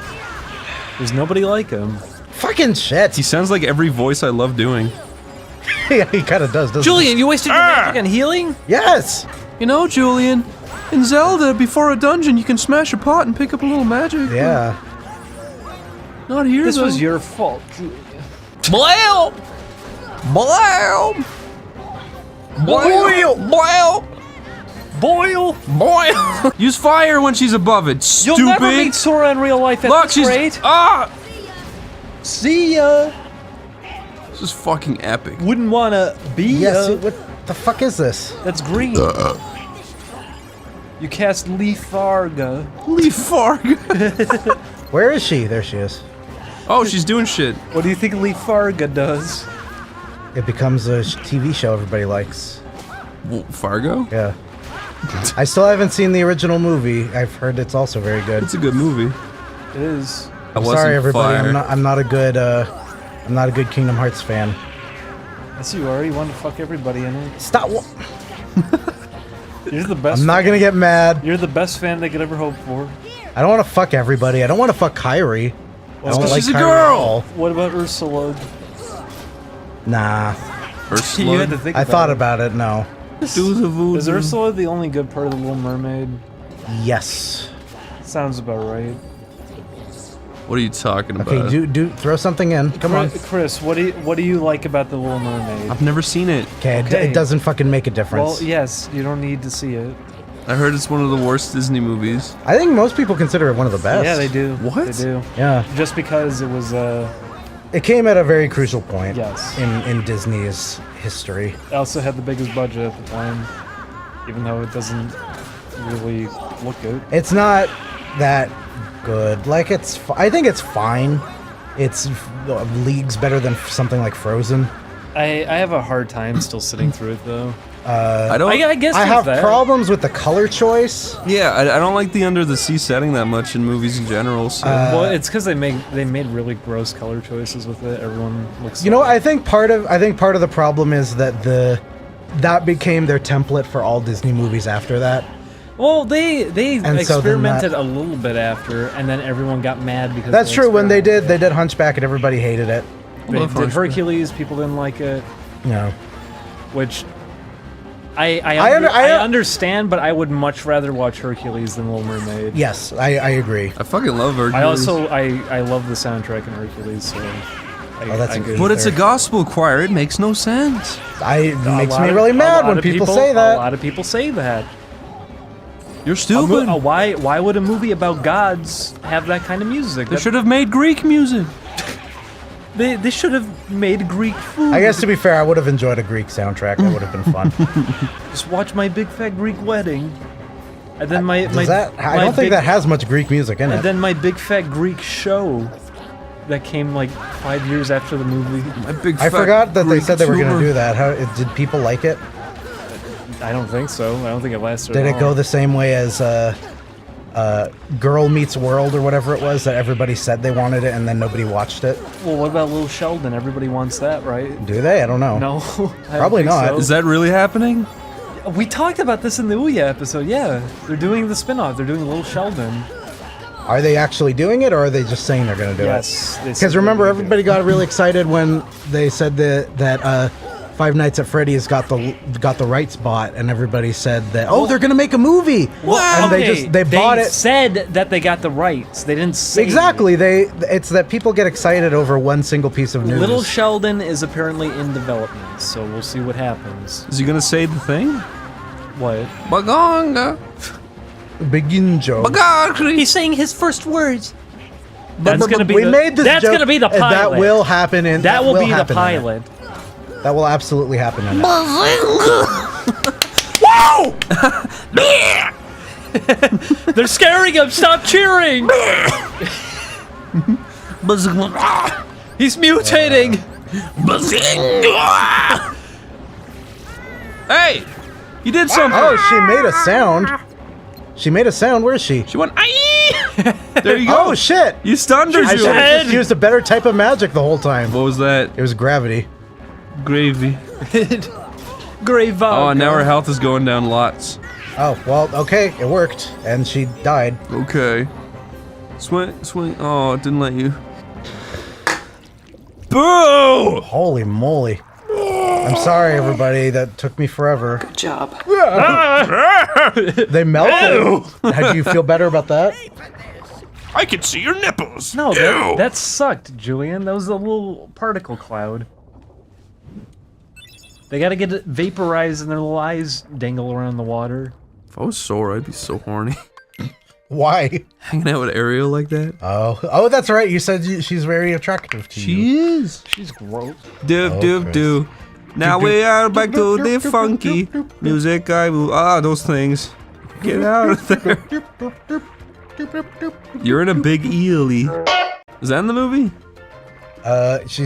There's nobody like him. Fucking shit. He sounds like every voice I love doing. Yeah, he kind of does, doesn't Julian, you wasted your magic on healing? he? Yes! You know, Julian, in Zelda, before a dungeon, you can smash a pot and pick up a little magic. Yeah. Not here, This though. was your fault, Julian. Blam! Blam! Boil! Boil! Boil! Boil! Use fire when she's above it, stupid! You'll never meet Sora in real life, that's Look, she's... great. Ah! See ya! This is fucking epic. Wouldn't wanna be Yes, ya. what the fuck is this? That's green. You cast Leaf Farga. Leaf Farga. Where is she? There she is. Oh, she's doing shit. What do you think Leaf Farga does? It becomes a TV show everybody likes. Fargo? Yeah. I still haven't seen the original movie. I've heard it's also very good. It's a good movie. It is. I'm sorry, everybody. I'm not a good Kingdom Hearts fan. Yes, you are. You want to fuck everybody in it. Stop. You're the best. I'm not gonna get mad. You're the best fan they could ever hope for. I don't want to fuck everybody. I don't want to fuck Kyrie. I don't like she's a Kyrie girl. at all. What about Ursula? Nah. Ursula. You had to think I about thought it. about it. No. Is Ursula the only good part of the Little Mermaid? Yes. Sounds about right. What are you talking about? Okay, do throw something in. Come on. Chris, what do you like about the Little Mermaid? I've never seen it. Okay, it doesn't fucking make a difference. Well, yes, you don't need to see it. I heard it's one of the worst Disney movies. I think most people consider it one of the best. Yeah, they do. What? They do. Yeah. Just because it was It came at a very crucial point. Yes. In Disney's history. it also had the biggest budget at the time, even though it doesn't really look good. It's not that good. Like I think it's fine. It's leagues better than something like Frozen. I have a hard time still sitting through it though. I don't. I guess I there's have that. problems with the color choice. Yeah, I don't like the under the sea setting that much in movies in general. So. Well, it's because they made really gross color choices with it. Everyone looks. You know, I think part of the problem is that that became their template for all Disney movies after that. Well, they And so then experimented a little bit after, and then everyone got mad because That's they true. When they experimented. did Hunchback and everybody hated it. They did Hercules, people didn't like it. No. Which I understand, but I would much rather watch Hercules than Little Mermaid. Yes, I agree. I fucking love Hercules. I also I love the soundtrack in Hercules, so that's good. But it's a gospel choir. It makes no sense. It makes me really mad when people say that. A lot of people say that. You're stupid. Why would a movie about gods have that kind of music? They should have made Greek music. They should have made Greek food. I guess to be fair, I would have enjoyed a Greek soundtrack. That would have been fun. Just watch My Big Fat Greek Wedding. And then I don't think that has much Greek music in it. And then My Big Fat Greek Show that came like 5 years after the movie. I forgot that they said they were going to do that. Did people like it? I don't think so. I don't think it lasted. Did it go the same way as Girl Meets World or whatever it was that everybody said they wanted it and then nobody watched it? Well, what about Little Sheldon? Everybody wants that, right? Do they? I don't know. No. Probably not. So. Is that really happening? We talked about this in the Ouya episode, yeah. They're doing the spin-off. They're doing Little Sheldon. Are they actually doing it, or are they just saying they're going to do it? Because remember, everybody got really excited when they said that Five Nights at Freddy's got the rights bought, and everybody said that they're going to make a movie. Well, and they bought it. They said that they got the rights. They didn't say exactly. It's that people get excited over one single piece of news. Little Sheldon is apparently in development, so we'll see what happens. Is he gonna say the thing? What? Baganga. Begin joke. He's saying his first words. That's gonna be we made this That's joke, gonna be the and pilot. that will happen in. That will be the happen in it. pilot. That will absolutely happen in it. Whoa! They're scaring him. Stop cheering. He's mutating. Hey, you did something. Oh, she made a sound. She made a sound. Where is she? She went. There you go. Oh shit! You stunned her. I should have just used a better type of magic the whole time. What was that? It was gravity. Gravy. Grave. Oh, now her health is going down lots. Oh well, okay, it worked, and she died. Okay. Swing. Oh, it didn't let you. Boo! Holy moly! I'm sorry, everybody. That took me forever. Good job. They melted. How do you feel better about that? I can see your nipples. No, that sucked, Julian. That was a little particle cloud. They gotta get it vaporized and their little eyes dangle around in the water. If I was Sora, I'd be so horny. Why? Hanging out with Ariel like that. Oh, that's right. You said she's very attractive to you. She is. She's gross. Do. Now we are back to the funky music. Those things. Get out of there. You're in a big eely. Is that in the movie? It's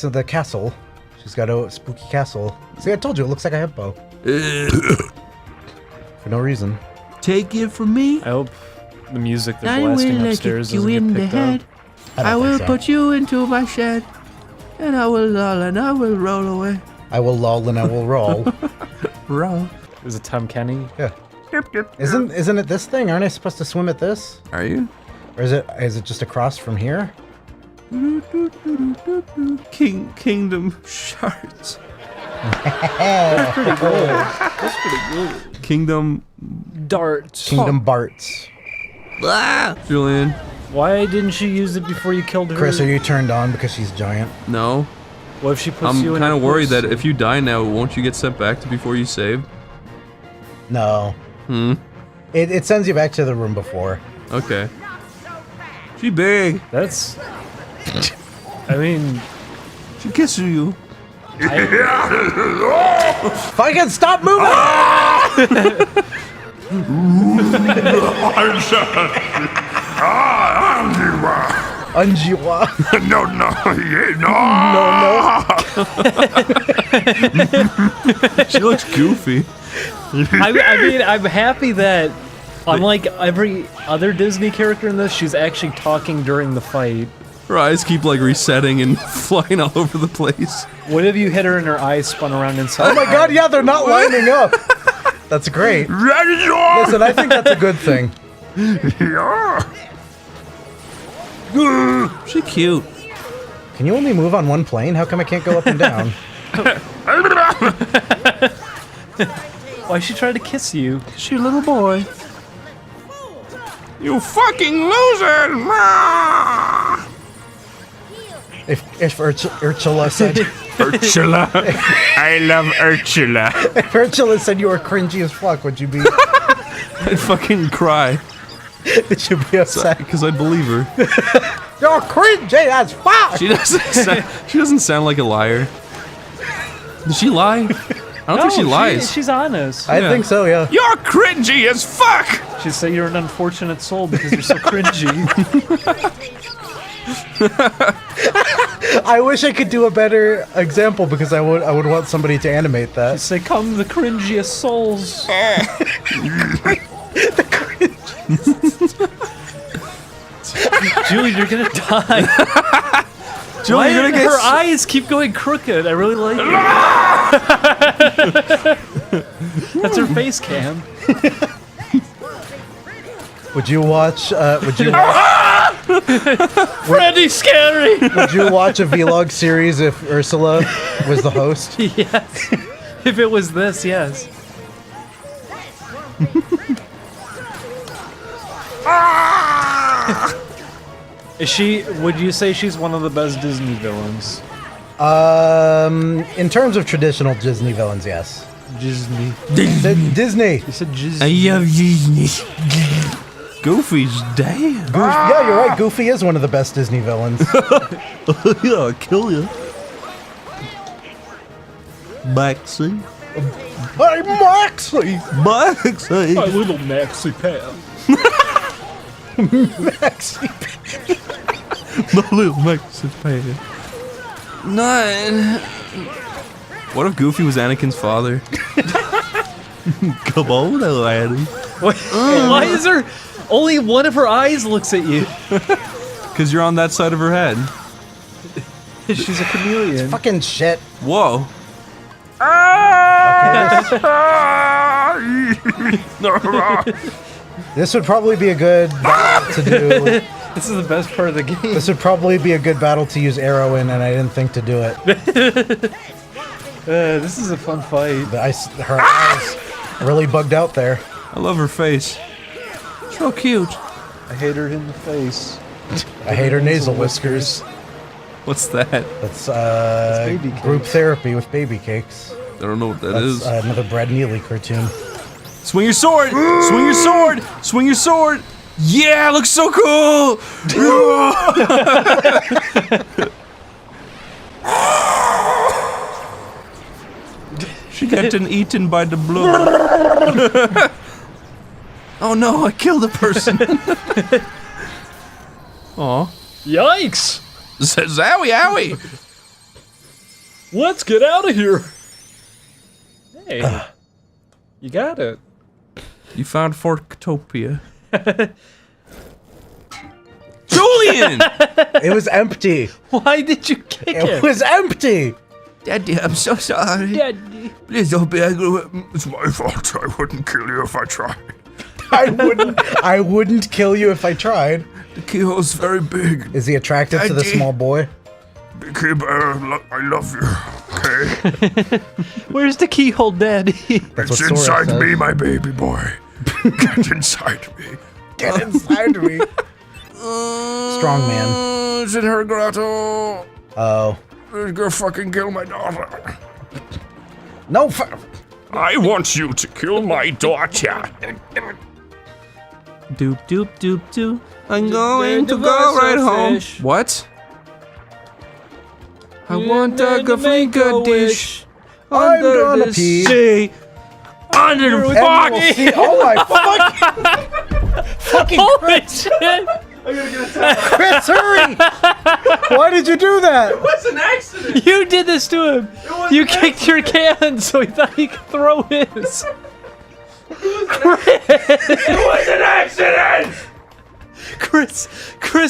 in the castle. She's got a spooky castle. See, I told you, it looks like a hippo. For no reason. Take it from me. I hope the music they're blasting upstairs doesn't get picked up. I will put you into my shed, and I will lull and I will roll away. I will lull and I will roll. Roll. Is it Tom Kenny? Yeah. Isn't it this thing? Aren't I supposed to swim at this? Are you? Or is it just across from here? Kingdom Hearts. That's pretty good. That's pretty good. Kingdom Darts. Kingdom Barts. Julian. Why didn't she use it before you killed her? Chris, are you turned on because she's giant? No. What if she puts I'm you in kind a of worried place? that if you die now, won't you get sent back to before you save? No. It sends you back to the room before. Okay. She big. That's... I mean... She kisses you. Fucking stop moving! Anjiwa. No. She looks goofy. I mean, I'm happy that, unlike every other Disney character in this, she's actually talking during the fight. Her eyes keep like resetting and flying all over the place. What if you hit her and her eyes spun around inside? Oh my god, yeah, they're not lining up. That's great. Listen, I think that's a good thing. She cute. Can you only move on one plane? How come I can't go up and down? Why she tried to kiss you? She a little boy. You fucking loser! If Ursula said... I'd fucking cry. Did you be upset? Because I'd believe her. You're cringy as fuck! She doesn't sound like a liar. Does she lie? I don't think she lies. She's honest. I think so, yeah. You're cringy as fuck! She'd say you're an unfortunate soul because you're so cringy. I wish I could do a better example because I would want somebody to animate that. She'd say, come the cringiest souls. Julie, you're gonna die. Julie, Why you're gonna get her eyes keep going crooked? I really like it. That's her face cam. Would you watch? Freddy's scary. Would you watch a vlog series if Ursula was the host? Yes. If it was this, yes. Is she? Would you say she's one of the best Disney villains? In terms of traditional Disney villains, yes. Disney. Disney. You said Disney. I love Disney. Goofy's damn. Yeah, you're right. Goofy is one of the best Disney villains. Yeah, I'll kill you. Maxie. Hey, Maxie. Maxie. My little Maxie pal. Maxie. My little Maxie pal. Nine. What if Goofy was Anakin's father? Come on, laddie. Why is there only one of her eyes looks at you? Because you're on that side of her head. She's a chameleon. Fucking shit. Whoa. This would probably be a good battle to do. This is the best part of the game. This would probably be a good battle to use arrow in, and I didn't think to do it. This is a fun fight. Her eyes really bugged out there. I love her face. It's real cute. I hate her in the face. I hate her nasal whiskers. What's that? That's baby group cakes. therapy with baby cakes. I don't know what that That's is. another Brad Neely cartoon. Swing your sword! Swing your sword! Swing your sword! Yeah, it looks so cool! She getting eaten by the blood. Oh no, I killed a person. Aw. Yikes! Zowie owie! Let's get out of here. Hey, you got it. You found Forktopia. Julian! It was empty. Why did you kick It was empty. Daddy, I'm so sorry. Daddy. Please don't be angry with me. It's my fault. I wouldn't kill you if I tried. I wouldn't kill you if I tried. The keyhole's very big. Is he attracted to the Daddy. small boy? Big Kid Bear, I love you. Okay? Where's the keyhole, Daddy? That's It's what Sora inside says. me, my baby boy. Get inside me. Get inside me. Strong man. It's in her grotto. Oh. Go fucking kill my daughter. No. I want you to kill my daughter. Doop doop doop doop. I'm going to go right home. What? I want a Gafinka dish. I'm Under gonna the pee. sea. Under the fuck. Oh my fucking Holy Chris. shit! Chris, hurry! Why did you do that? It was an accident. You did this to him. You kicked your can so he thought he could throw his. It was an accident. Chris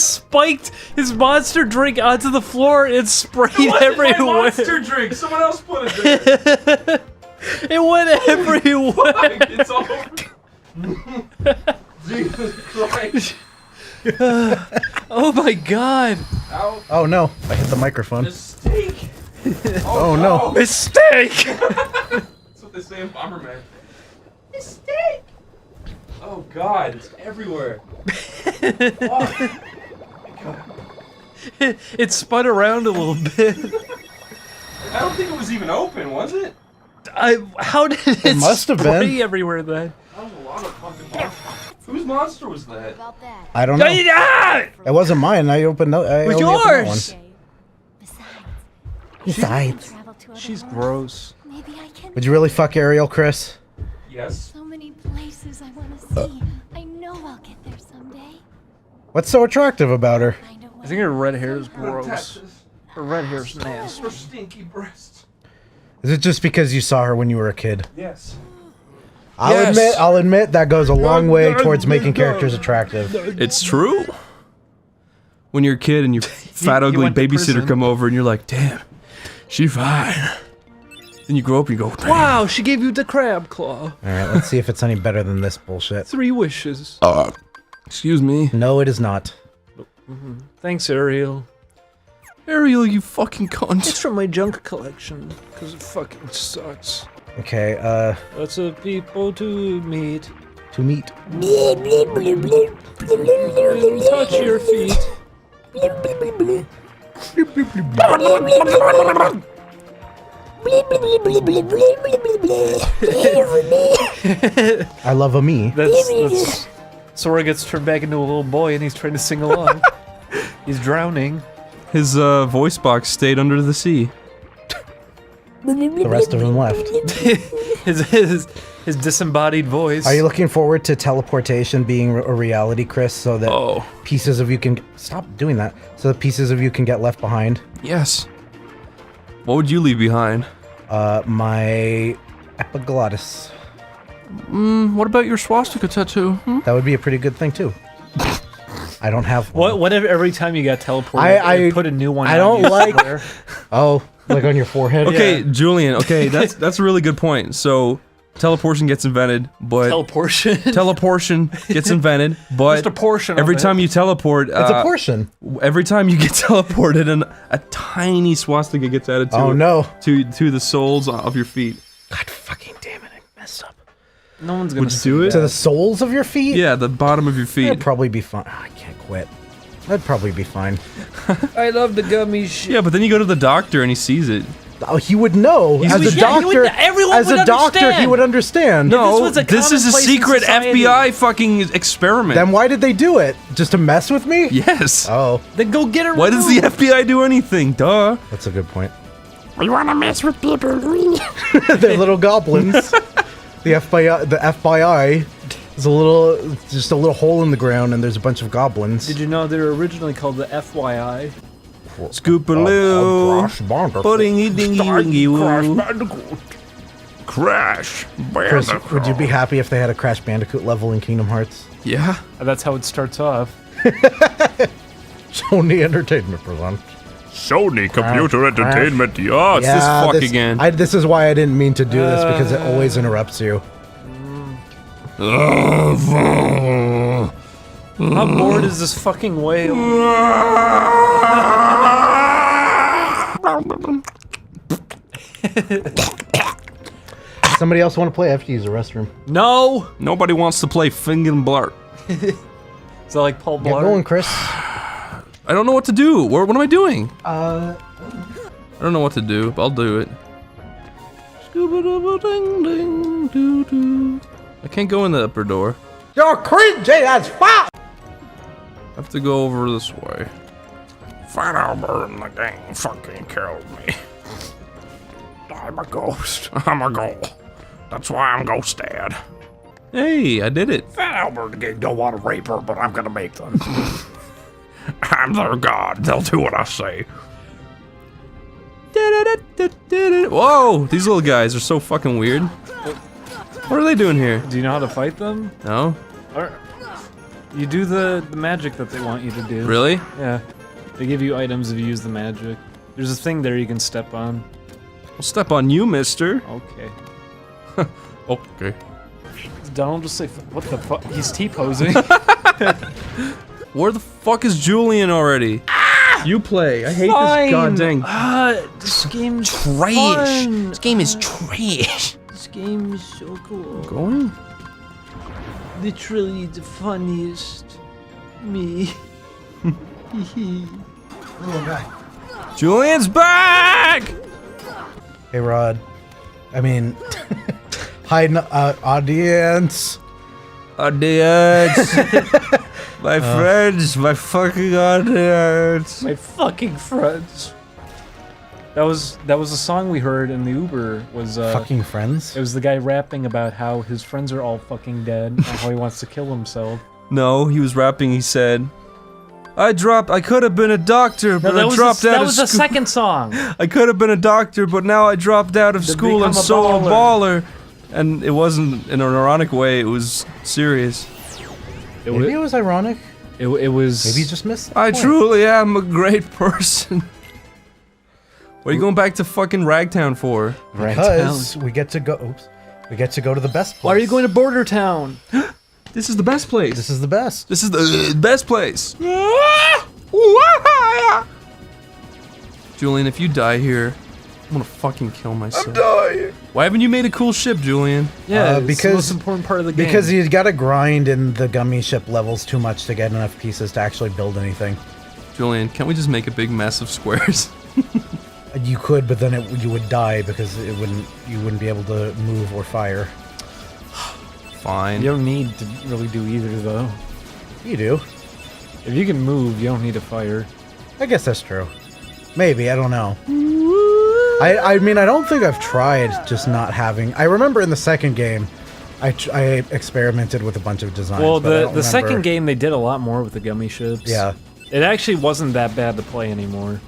spiked his monster drink onto the floor and sprayed everywhere. My monster drink. Someone else put it there. It went everywhere. It's over. Jesus Christ. Oh my god. Ow. Oh no, I hit the microphone. Mistake. Oh no. Mistake. That's what they say in Bomberman. Mistake. Oh god, it's everywhere. Oh. It spun around a little bit. I don't think it was even open, was it? How did it must have spray been. everywhere then? That was a lot. Whose monster was that? I don't know. It wasn't mine. I opened. It was yours. Besides, She's gross. would you really fuck Ariel, Chris? Yes. So many places I want to see. I know I'll get there someday. What's so attractive about her? I think her red hair is gross. Her red hair's nasty. Her stinky breasts. Is it just because you saw her when you were a kid? Yes. I'll admit that goes a long way towards making characters attractive. It's true. When you're a kid and your fat ugly went to babysitter prison. come over and you're like, damn, she fine. Then you grow up and you go, damn. Wow, she gave you the crab claw. All right, let's see if it's any better than this bullshit. 3 wishes. Excuse me. No, it is not. Thanks, Ariel. Ariel, you fucking cunt. It's from my junk collection, because it fucking sucks. Okay, Lots of people to meet. to meet. Touch your feet. I love a me. That's Sora gets turned back into a little boy and he's trying to sing along. He's drowning. His voice box stayed under the sea. The rest of them left. his disembodied voice. Are you looking forward to teleportation being a reality, Chris, so that pieces of you can stop doing that, so that pieces of you can get left behind? Yes. What would you leave behind? My epiglottis. What about your swastika tattoo? That would be a pretty good thing too. I don't have one. What if every time you got teleported, I you put a new one I on, don't you like. swear? Oh, like on your forehead. Okay, Julian. Okay, that's a really good point. So, teleportation gets invented, but teleportation gets invented, but Just a portion every of it. time you teleport, It's a portion. Every time you get teleported, and a tiny swastika gets added to Oh, no. to the soles of your feet. God fucking damn it! I messed up. No one's gonna Would you do it? To the soles of your feet? Yeah, the bottom of your feet. That'd probably be fine. Oh, I can't quit. That'd probably be fine. I love the gummy shit. Yeah, but then you go to the doctor and he sees it. Oh, he would know. He's- As a Yeah, he doctor, would- everyone as would a doctor, he understand. would understand. No, this was a this is a commonplace in secret society. FBI fucking experiment. Then why did they do it? Just to mess with me? Yes. Oh, Then go get her. Why does the FBI do anything? Duh. that's a good point. We want to mess with people. They're little goblins. The FBI is just a little hole in the ground, and there's a bunch of goblins. Did you know they were originally called the FYI? Scoopaloo. Pudding dingy woo. Crash Chris, Bandicoot. would you be happy if they had a Crash Bandicoot level in Kingdom Hearts? Yeah. That's how it starts off. Sony Entertainment presents. Sony Computer Entertainment, yes. this fuck again. This is why I didn't mean to do this, because it always interrupts you. How bored is this fucking whale? Somebody else want to play? I have to use the restroom. No! Nobody wants to play Fingin' Blart. Is that like Paul Get Blart? going, Chris. I don't know what to do. What am I doing? I don't know what to do, but I'll do it. Scooba-dooba-ding-ding-doo-doo. I can't go in the upper door. You're cringy as fuck! I have to go over this way. Fat Albert and the gang fucking killed me. I'm a ghost. I'm a ghoul. That's why I'm Ghost Dad. Hey, I did it. Fat Albert and the gang don't want to rape her, but I'm gonna make them. I'm their god. They'll do what I say. Whoa, these little guys are so fucking weird. What are they doing here? Do you know how to fight them? No? You do the magic that they want you to do. Really? Yeah. They give you items if you use the magic. There's a thing there you can step on. I'll step on you, mister. Okay. Okay. Donald just say, what the fuck? He's T-posing. Where the fuck is Julian already? You play. I hate Fine. this goddamn This game's Trash. fun. This game is trash. This game is so cool. going. Literally the funniest. Me. Julian's back! Hey, Rod. I mean, hi, audience. Audience! My friends, my fucking audience! My fucking friends. That was a song we heard in the Uber. Was Fucking friends? It was the guy rapping about how his friends are all fucking dead and how he wants to kill himself. No, he was rapping. He said, I could have been a doctor, but I dropped out of school. That was the second song. I could have been a doctor, but now I dropped out of school and so a baller. And it wasn't in an ironic way, it was serious. Maybe it was ironic. It was... Maybe you just missed the I point. truly am a great person. What are you going back to fucking Ragtown for? Because we get to go... Oops. We get to go to the best place. Why are you going to Border Town? This is the best place. This is the best. This is the best place. Julian, if you die here, I'm gonna fucking kill myself. I'm dying. Why haven't you made a cool ship, Julian? Yeah, because it's the most important part of the game. Because you gotta grind in the gummy ship levels too much to get enough pieces to actually build anything. Julian, can't we just make a big mess of squares? You could, but then you would die because you wouldn't be able to move or fire. Fine. You don't need to really do either, though. You do. If you can move, you don't need to fire. I guess that's true. Maybe, I don't know. I mean, I don't think I've tried just not having... I remember in the second game, I experimented with a bunch of designs. Well, but the second game, they did a lot more with the gummy ships. Yeah. It actually wasn't that bad to play anymore.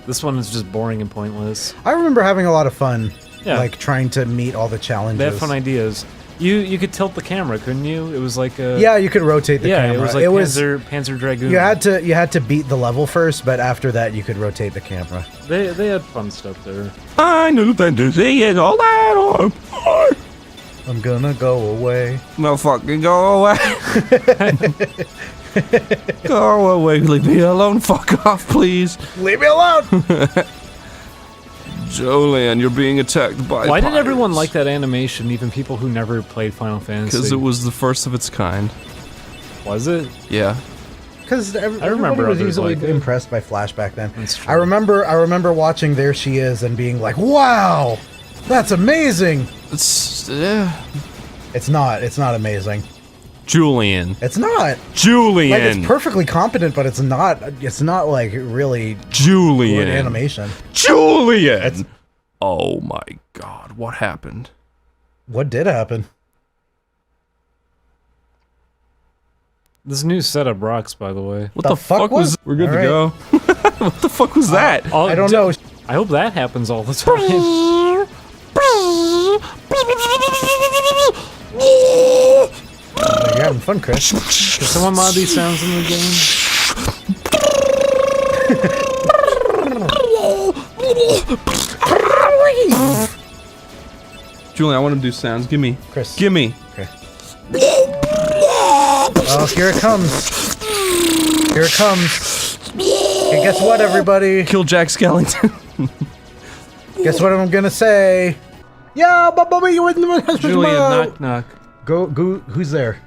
This one is just boring and pointless. I remember having a lot of fun, Yeah. like trying to meet all the challenges. They had fun ideas. You could tilt the camera, couldn't you? It was like a... Yeah, you could rotate the camera. Yeah, it was like Panzer Dragoon. You had to beat the level first, but after that you could rotate the camera. They had fun stuff there. I knew that to see it all that I'm gonna go away. No fucking go away. Go away, leave me alone. Fuck off, please. Leave me alone. Julian, you're being attacked by Why did pirates. everyone like that animation, even people who never played Final Fantasy? Because it was the first of its kind. Was it? Yeah. Because everybody remember was others easily like it. impressed by Flash back then. That's true. I remember watching There She Is and being like, "Wow, that's amazing." It's It's not amazing. Julian. It's not. Julian. Like, it's perfectly competent, but it's not like really Julian. good animation. Julian. Oh my God! What happened? What did happen? This new setup rocks, by the way. What the fuck was? We're good to go. What the fuck was that? I don't know. I hope that happens all the time. You're having fun, Chris. Can someone mod these sounds in the game? Julian, I want him to do sounds. Give me. Chris. Give me. Okay. Oh, here it comes. Here it comes. Okay, guess what, everybody? Kill Jack Skellington. Guess what I'm gonna say? Yeah, Bubba, you in the Julian, knock knock. Go, who's there?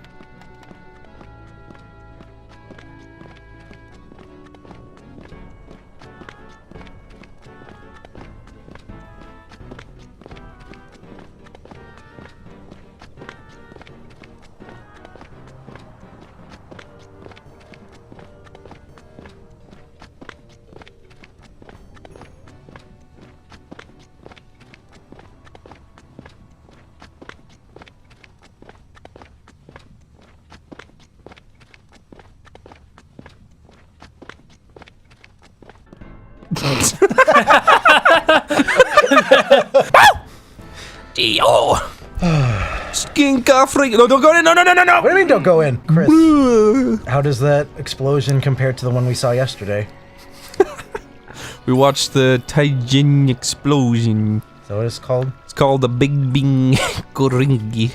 Dio. Skink freak. No, don't go in. No. What do you mean don't go in, Chris? How does that explosion compare to the one we saw yesterday? We watched the Taijin explosion. Is that what it's called? It's called the Big Bing Goringi.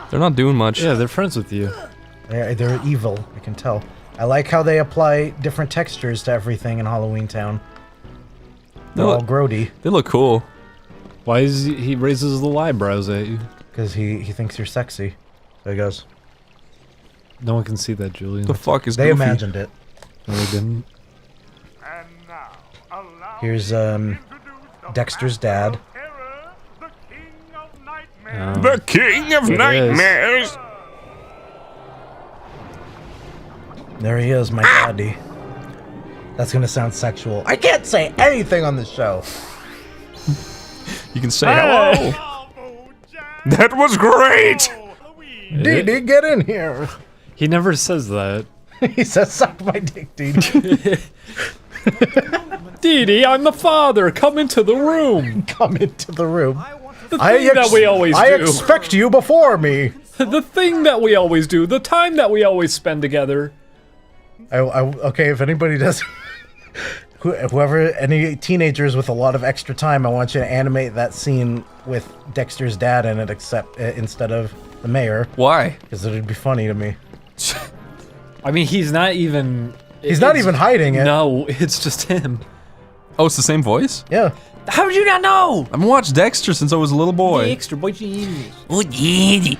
They're not doing much. Yeah, they're friends with you. They're evil, I can tell. I like how they apply different textures to everything in Halloween Town. They're all grody. They look cool. Why is he raises little eyebrows at you? Because he thinks you're sexy. There he goes. No one can see that, Julian. The fuck is They Goofy? imagined it. No, they didn't. Here's Dexter's dad. The King of Nightmares. There he is, my daddy. That's gonna sound sexual. I can't say anything on this show. You can say hello. That was great! Dee Dee, get in here. He never says that. He says, suck my dick, Dee Dee. Dee Dee, I'm the father. Come into the room. Come into the room. The thing that we always do. I expect you before me. The thing that we always do. The time that we always spend together. Okay, if anybody does... Whoever, any teenagers with a lot of extra time, I want you to animate that scene with Dexter's dad in it, instead of the mayor. Why? Because it'd be funny to me. I mean, he's not even... He's not even hiding it. No, it's just him. Oh, it's the same voice? Yeah. How did you not know? I've watched Dexter since I was a little boy. Dexter, boy, Oh, yeah.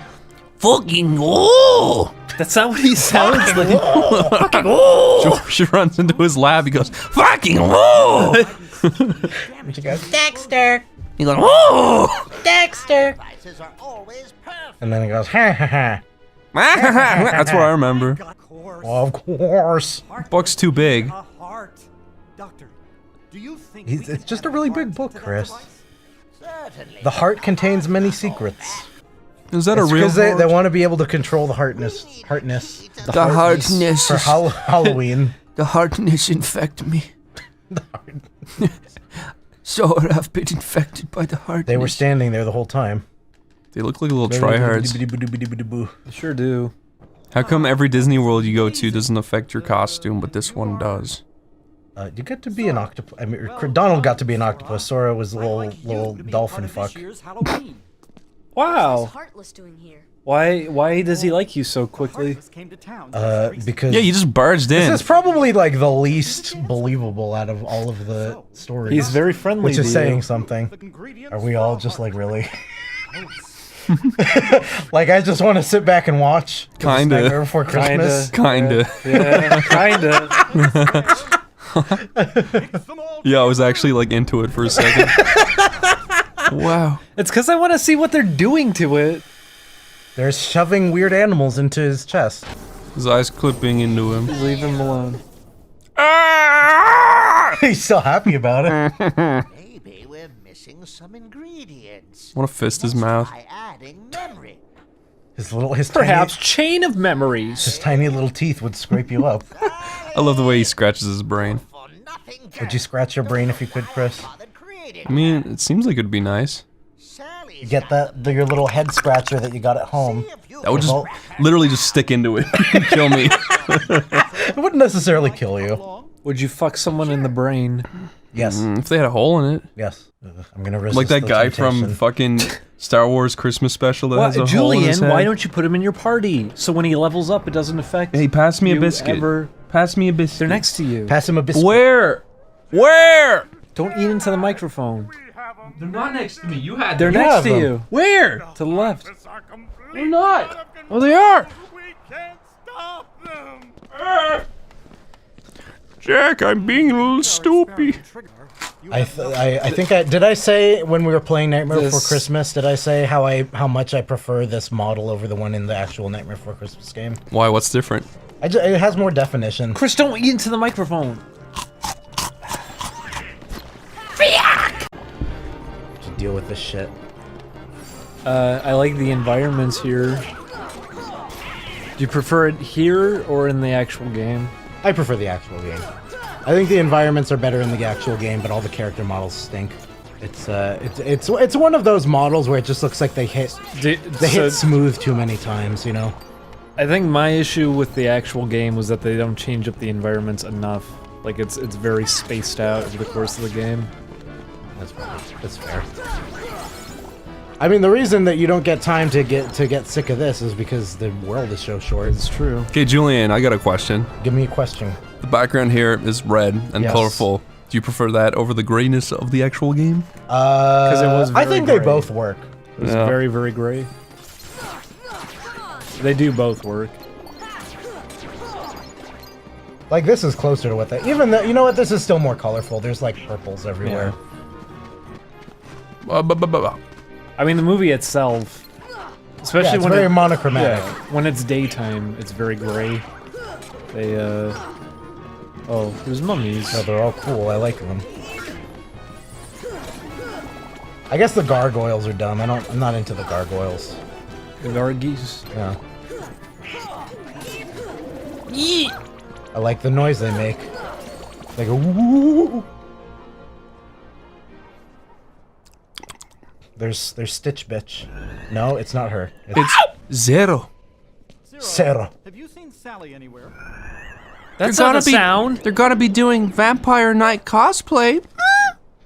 Fucking oh! That's not what he sounds like. Fucking oh! She runs into his lab, he goes, fucking oh! She goes, Dexter. He goes, oh! Dexter. and then he goes, ha ha ha. That's what I remember. Of course. Book's too big. It's just a really big book, Chris. The heart contains many secrets. Is that a real Because they want to be able to control the heartness. The hardness. For Halloween. The hardness infect me. So I've been infected by the hardness. They were standing there the whole time. They look like little tryhards. They sure do. How come every Disney World you go to doesn't affect your costume, but this one does? You get to be an octopus. I mean, Donald got to be an octopus. Sora was a little dolphin fuck. Wow. Heartless doing here? Why does he like you so quickly? Because... Yeah, you just barged in. This is probably like the least believable out of all of the stories. He's very friendly Which is to saying you. something. Are we all just like, really? Like, I just want to sit back and watch. Kinda. Nightmare Before Christmas. Kinda. Yeah, kinda. Yeah, I was actually like into it for a second. Wow. It's because I want to see what they're doing to it. They're shoving weird animals into his chest. His eyes clipping into him. Leave him alone. He's still happy about it. Maybe we're missing some ingredients. I want to fist his mouth. By adding memory. His Perhaps chain of memories. His tiny little teeth would scrape you up. I love the way he scratches his brain. Would you scratch your brain if you could, Chris? I mean, it seems like it'd be nice. You get your little head scratcher that you got at home. That would just literally just stick into it and kill me. It wouldn't necessarily kill you. Would you fuck someone in the brain? Yes. If they had a hole in it. Yes. I'm gonna resist Like that the guy temptation. from fucking Star Wars Christmas special that has a Julian, hole in his head. why don't you put him in your party so when he levels up, it doesn't affect? Hey, pass me a you biscuit. ever- Pass me a biscuit. They're next to you. Pass him a biscuit. Where? Where? Don't eat into the microphone. They're not next to me. You had They're them. next to you. Where? To the left. They're not. Oh, they are. Jack, I'm being a little stupid. I think did I say when we were playing Nightmare Before Christmas? Did I say how much I prefer this model over the one in the actual Nightmare Before Christmas game? Why? What's different? It has more definition. Chris, don't eat into the microphone. To deal with this shit. I like the environments here. Do you prefer it here or in the actual game? I prefer the actual game. I think the environments are better in the actual game, but all the character models stink. It's one of those models where it just looks like they hit smooth too many times, you know. I think my issue with the actual game was that they don't change up the environments enough. Like it's very spaced out over the course of the game. That's fair. I mean, the reason that you don't get time to get sick of this is because the world is so short. It's true. Okay, Julian, I got a question. Give me a question. The background here is red and Yes. colorful. Do you prefer that over the grayness of the actual game? Because it was I very think gray. they both work. It was very, very gray. They do both work. Like, this is closer to what they... Even though, you know what, this is still more colorful. There's, like, purples everywhere. I mean, the movie itself, especially it's when very monochromatic. Yeah, when it's daytime, it's very gray. They, oh, there's mummies. No, they're all cool. I like them. I guess the gargoyles are dumb. I'm not into the gargoyles. The gargies? Yeah. I like the noise they make. They go woo. There's Stitch Bitch. No, it's not her. It's Zero. Zero. Have you seen Sally anywhere? That's not a sound. They're gonna be doing Vampire Night cosplay. You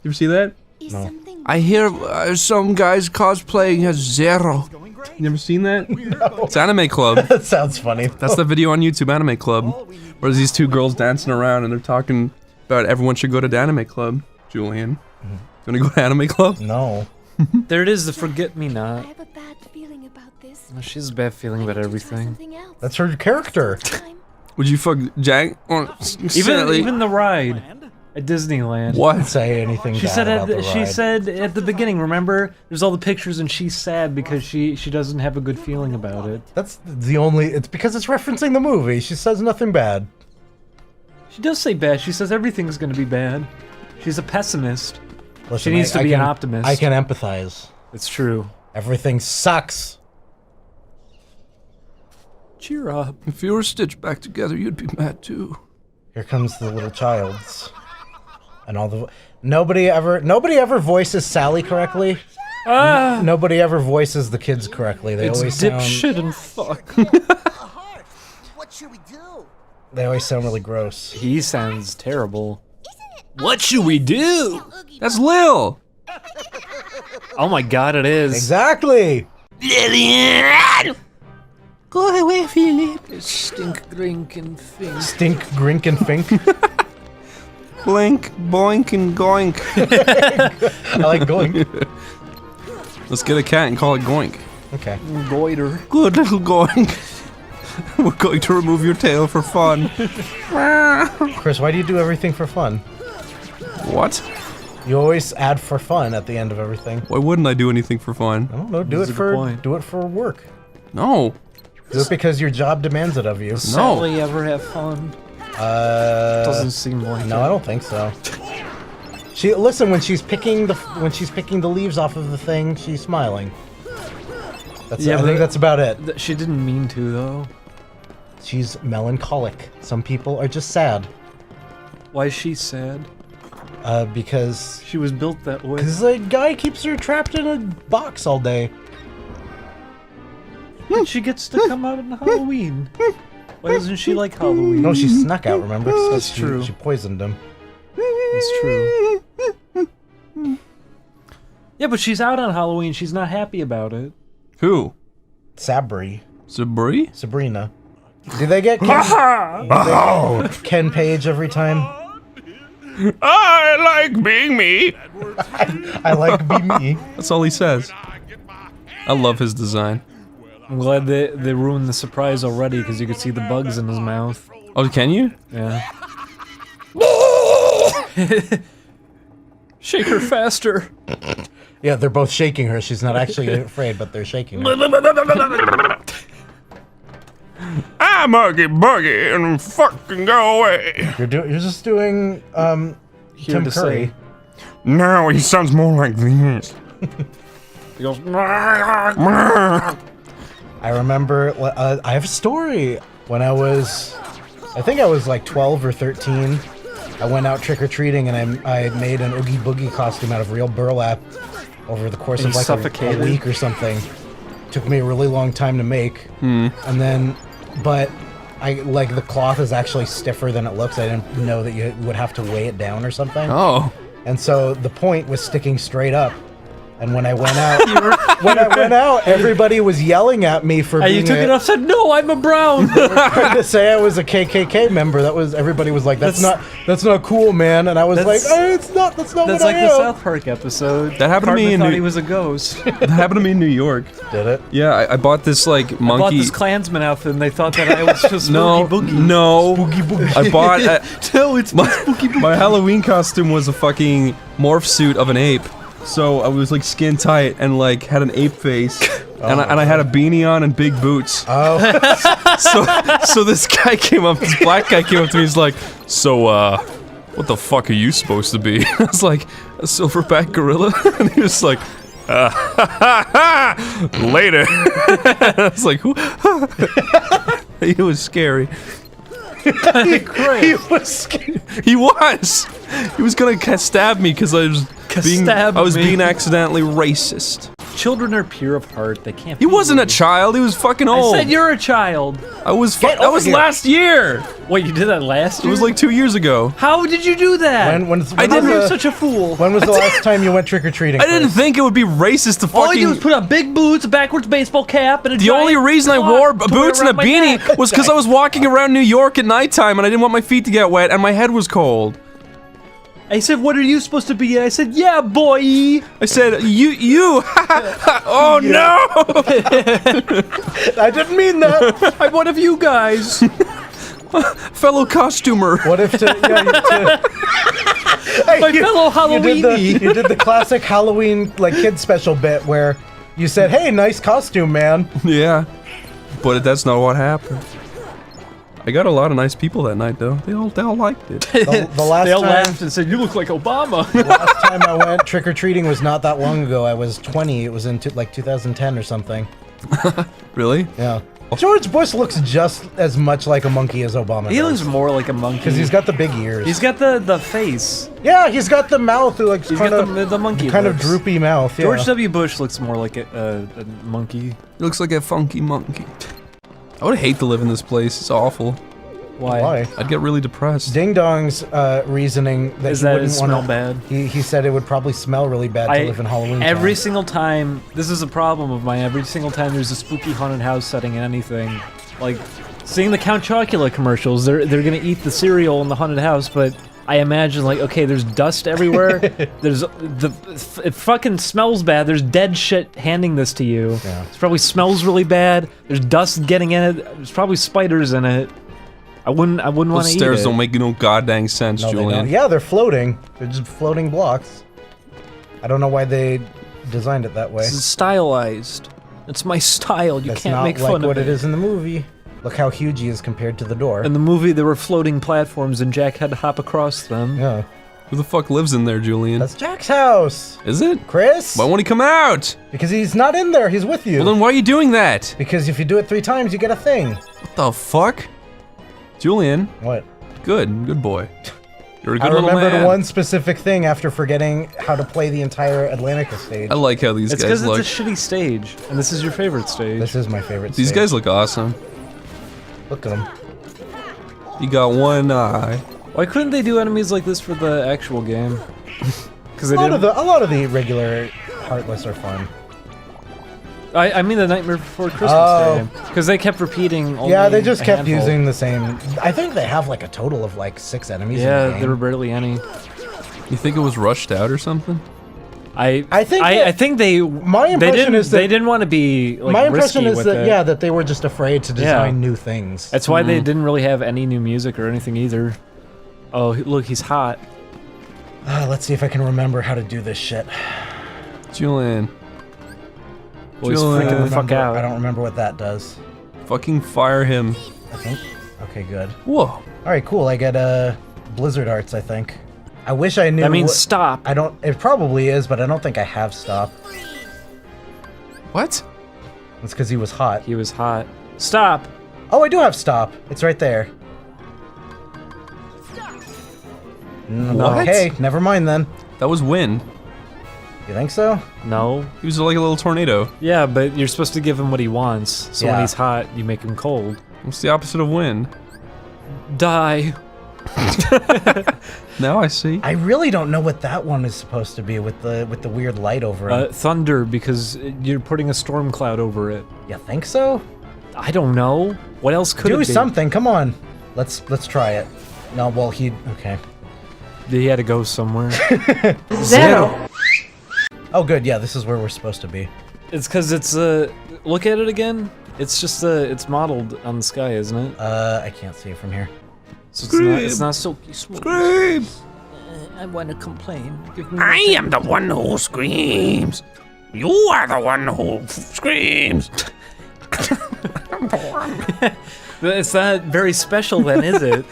ever see that? No. I hear some guys cosplaying as Zero. You never seen that? No. It's Anime Club. That sounds funny. That's the video on YouTube, Anime Club. Where there's these two girls dancing around and they're talking about everyone should go to Anime Club. Julian, you wanna go to Anime Club? No. There it is, the Forget-Me-Not. I have a bad feeling about this. Oh, she has a bad feeling about everything. That's her character. Would you fuck Jack? Or Even the ride at Disneyland. What? Didn't say anything She bad said about the she ride. said at the beginning, remember? There's all the pictures and she's sad because she doesn't have a good feeling about it. That's the only. It's because it's referencing the movie. She says nothing bad. She does say bad. She says everything's gonna be bad. She's a pessimist. Listen, She needs to be an optimist. I can empathize. It's true. Everything sucks. Cheer up. If you were stitched back together, you'd be mad too. Here comes the little childs, and all the nobody ever voices Sally correctly. Nobody ever voices the kids correctly. They It's always sound. dipshit and fuck. What should we do? They always sound really gross. He sounds terrible. What should we do? That's Lil. Oh my god, it is. Exactly. Lillian! Go away, Philip. Stink, drink, and think. Stink, grink, and fink. Blink, boink, and goink. I like goink. Let's get a cat and call it Goink. Okay. Goiter. Good little goink. We're going to remove your tail for fun. Chris, why do you do everything for fun? What? You always add for fun at the end of everything. Why wouldn't I do anything for fun? I don't know. Do That's it a good for point. do it for work. No. Do it because your job demands it of you. Does Sally ever have fun? Doesn't seem like No, it. I don't think so. Listen when she's picking the leaves off of the thing, she's smiling. I think that's about it. She didn't mean to though. She's melancholic. Some people are just sad. Why is she sad? Because she was built that way. Because the guy keeps her trapped in a box all day. But she gets to come out on Halloween. Why doesn't she like Halloween? No, she snuck out, remember? That's true. She poisoned him. That's true. Yeah, but she's out on Halloween. She's not happy about it. Who? Sabri. Sabri? Sabrina. Do they get Ken Page every time? I like being me. I like being me. That's all he says. I love his design. I'm glad they ruined the surprise already because you could see the bugs in his mouth. Oh, can you? Yeah. Shake her faster. Yeah, they're both shaking her. She's not actually afraid, but they're shaking her. I'm Huggy Buggy and fucking go away. You're just doing Tim Curry. No, he sounds more like this. He goes. I remember. I have a story. When I think I was like 12 or 13. I went out trick or treating and I made an Oogie Boogie costume out of real burlap over the course of like a week or something. Took me a really long time to make, and then, but the cloth is actually stiffer than it looks. I didn't know that you would have to weigh it down or something. Oh. And so the point was sticking straight up. And when I went out, everybody was yelling at me for being you took it off. Said no, I'm a brown. to say I was a KKK member. Everybody was like, that's not cool, man. And I was like, that's not That's what like I the am. South Park episode. That happened to me in thought New- he was a ghost. That happened to me in New York. Did it? Yeah, I bought this like I bought monkey. this Klansman outfit and they thought that I was just No, Spooky Boogie. no. Spooky Boogie. I bought. No, it's my Spooky Boogie. My Halloween costume was a fucking morph suit of an ape. So I was like skin tight and like had an ape face. and I had a beanie on and big boots. Oh. So this guy came up, this black guy came up to me, he's like, so, what the fuck are you supposed to be? I was like, a silverback gorilla? And he was like, later. I was like, who? He was scary. He was scary. He was! He was gonna stab me because I was being accidentally racist. Children are pure of heart. They can't. He wasn't a child. He was fucking old. I said you're a child. That was last year. Wait, you did that last year? It was like 2 years ago. How did you do that? I didn't. You're such a fool. When was the last time you went trick-or-treating? I didn't think it would be racist to fucking. All you do is put on big boots, a backwards baseball cap, and a The only reason I wore boots and a beanie was because I was walking around New York at nighttime and I didn't want my feet to get wet and my head was cold. I said, what are you supposed to be? I said, yeah, boy. I said, you. Oh no! I didn't mean that. I'm one of you guys. Fellow costumer. What if My fellow Halloweenie. You did the classic Halloween like kid special bit where you said, "Hey, nice costume, man." Yeah, but that's not what happened. I got a lot of nice people that night, though. They all liked it. The last they all time, laughed and said, "You look like Obama." The last time I went trick or treating was not that long ago. I was 20. It was in like 2010 or something. Really? Yeah. George Bush looks just as much like a monkey as Obama. He looks more like a monkey because he's got the big ears. He's got the face. Yeah, he's got the mouth. Who like he's got the monkey. Kind looks. of droopy mouth. Yeah. George W. Bush looks more like a monkey. He looks like a funky monkey. I would hate to live in this place. It's awful. Why? I'd get really depressed. Ding Dong's reasoning that is he that wouldn't it smell wanna, bad. He said it would probably smell really bad to live in Halloween. Every single time, this is a problem of mine. Every single time there's a spooky haunted house setting in anything, like seeing the Count Chocula commercials, they're gonna eat the cereal in the haunted house, but I imagine like, okay, there's dust everywhere. It fucking smells bad. There's dead shit handing this to you. Yeah. It probably smells really bad. There's dust getting in it. There's probably spiders in it. I wouldn't want to eat it. Those stairs don't make no goddamn sense, No, Julian. yeah, they're floating. They're just floating blocks. I don't know why they designed it that way. This is stylized. It's my style. You can't make fun of it. That's not like what it is in the movie. Look how huge he is compared to the door. In the movie, there were floating platforms, and Jack had to hop across them. Yeah. Who the fuck lives in there, Julian? That's Jack's house. Is it? Chris? Why won't he come out? Because he's not in there. He's with you. Well, then why are you doing that? Because if you do it 3 times, you get a thing. What the fuck? Julian. What? Good boy. You're a good I little remembered man. one specific thing after forgetting how to play the entire Atlantica stage. I like how these It's guys because look. it's a shitty stage, and this is your favorite stage. This is my favorite These stage. guys look awesome. Look at them. You got one eye. Why couldn't they do enemies like this for the actual game? Because A lot of the regular Heartless are fun. I mean the Nightmare Before Christmas game. Because they kept repeating only Yeah, they just a kept handful. using the same. I think they have like a total of like 6 enemies. in the Yeah, game. there were barely any. You think it was rushed out or something? I think they. My impression is that they didn't want to be. Like, my impression risky is with that it. yeah, that they were just afraid to design new things. That's why they didn't really have any new music or anything either. Oh, look, he's hot. Let's see if I can remember how to do this shit. Julian. Well, he's freaking the fuck out. I don't remember what that does. Fucking fire him. I think. Okay, good. Whoa. All right, cool. I get Blizzard Arts. I think. I wish I knew. That means stop. I don't. It probably is, but I don't think I have stop. What? It's because he was hot. He was hot. Stop. Oh, I do have stop. It's right there. What? Okay, never mind then. That was wind. You think so? No. He was like a little tornado. Yeah, but you're supposed to give him what he wants. So when Yeah. he's hot, you make him cold. What's the opposite of wind? Die. Now I see. I really don't know what that one is supposed to be with the weird light over it. Thunder, because you're putting a storm cloud over it. You think so? I don't know. What else could it Do be? something. Come on. Let's try it. No, well okay. He had to go somewhere. Zero. Oh, good. Yeah, this is where we're supposed to be. It's because it's look at it again. It's just it's modeled on the sky, isn't it? I can't see it from here. So it's not silky smooth. Scream! I want to complain. I am the one who screams. You are the one who screams. It's not very special then, is it?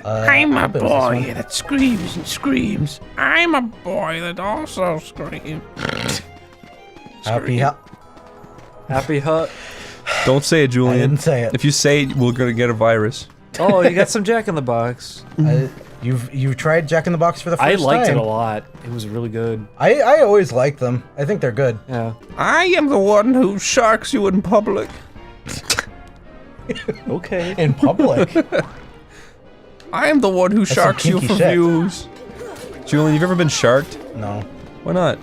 I'm a boy that screams and screams. I'm a boy that also screams. Happy Hut. Don't say it, Julian. I didn't say it. If you say it, we're gonna get a virus. Oh, you got some Jack in the Box. You've tried Jack in the Box for the first I time. liked it a lot. It was really good. I always like them. I think they're good. Yeah. I am the one who sharks you in public. Okay. In public. I am the one who That's sharks some you kinky for shit. views. Julian, you've ever been sharked? No. Why not?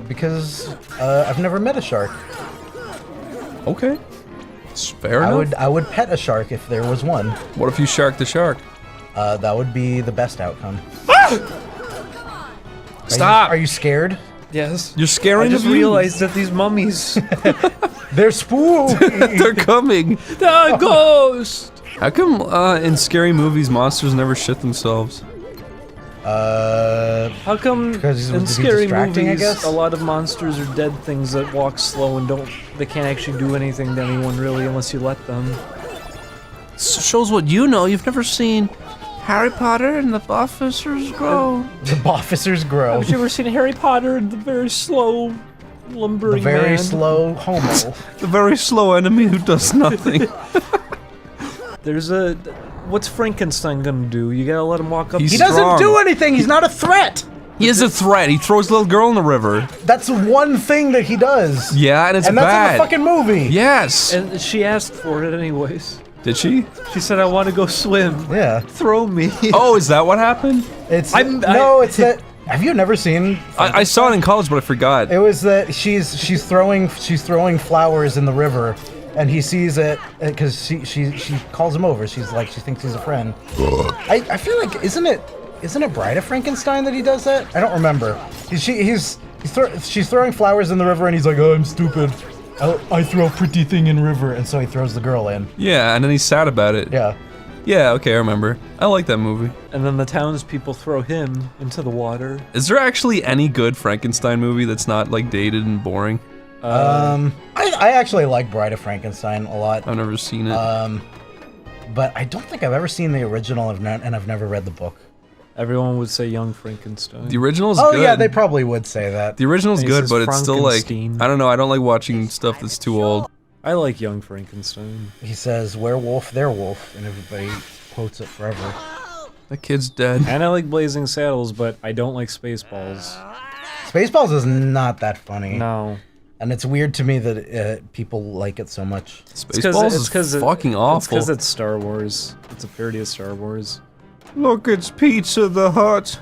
Because I've never met a shark. Okay. It's fair enough. I would pet a shark if there was one. What if you shark the shark? That would be the best outcome. Stop! Are you scared? Yes. You're scaring I just the views. realized that these mummies. They're spooky. They're coming. The ghost! How come in scary movies monsters never shit themselves? How come because it in would be scary distracting, I movies guess? a lot of monsters are dead things that walk slow and they can't actually do anything to anyone really unless you let them? Shows what you know. You've never seen Harry Potter and the Officers Grow. The officers grow. Have you ever seen Harry Potter and the very slow lumbering The very man? slow homo. The very slow enemy who does nothing. There's a... What's Frankenstein gonna do? You gotta let him walk up. He doesn't do anything. He's not a threat. He is a threat. He throws a little girl in the river. That's one thing that he does. Yeah, and it's and bad. that's in the fucking movie. Yes. And she asked for it anyways. Did she? She said, I want to go swim. Yeah. Throw me. Oh, is that what happened? It's it's that. Have you never seen? I saw it in college, but I forgot. It was that she's throwing flowers in the river, and he sees it because she calls him over. She's like she thinks he's a friend. I feel like isn't it Bride of Frankenstein that he does that? I don't remember. She's throwing flowers in the river, and he's like, oh, I'm stupid. I throw pretty thing in river, and so he throws the girl in. Yeah, and then he's sad about it. Yeah. Yeah, okay, I remember. I like that movie. And then the townspeople throw him into the water. Is there actually any good Frankenstein movie that's not, like, dated and boring? I actually like Bride of Frankenstein a lot. I've never seen it. But I don't think I've ever seen the original, and I've never read the book. Everyone would say Young Frankenstein. The original's Oh good. yeah, they probably would say that. The original's He good, says but it's still like, Frankenstein. I don't know, I don't like watching stuff that's too old. I like Young Frankenstein. He says, werewolf, they're wolf, and everybody quotes it forever. That kid's dead. And I like Blazing Saddles, but I don't like Spaceballs. Spaceballs is not that funny. No. And it's weird to me that people like it so much. Spaceballs is fucking awful. It's because it's Star Wars. It's a parody of Star Wars. Look, it's Pizza the Hut.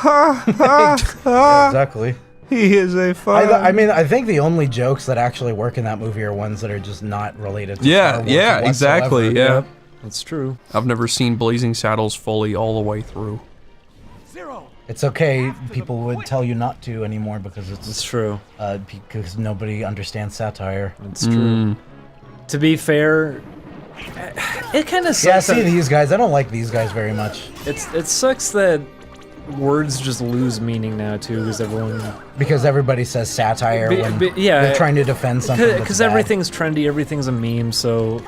Yeah, exactly. He is a fun. I mean, I think the only jokes that actually work in that movie are ones that are just not related to Star Wars yeah, whatsoever. exactly, yeah. Yep, that's true. I've never seen Blazing Saddles fully all the way through. It's okay. People would tell you not to anymore because it's true. Because nobody understands satire. It's true. To be fair, it kind of sucks. Yeah, see these guys. I don't like these guys very much. It sucks that words just lose meaning now too, because everybody says satire when they're trying to defend something. Because everything's trendy, everything's a meme. So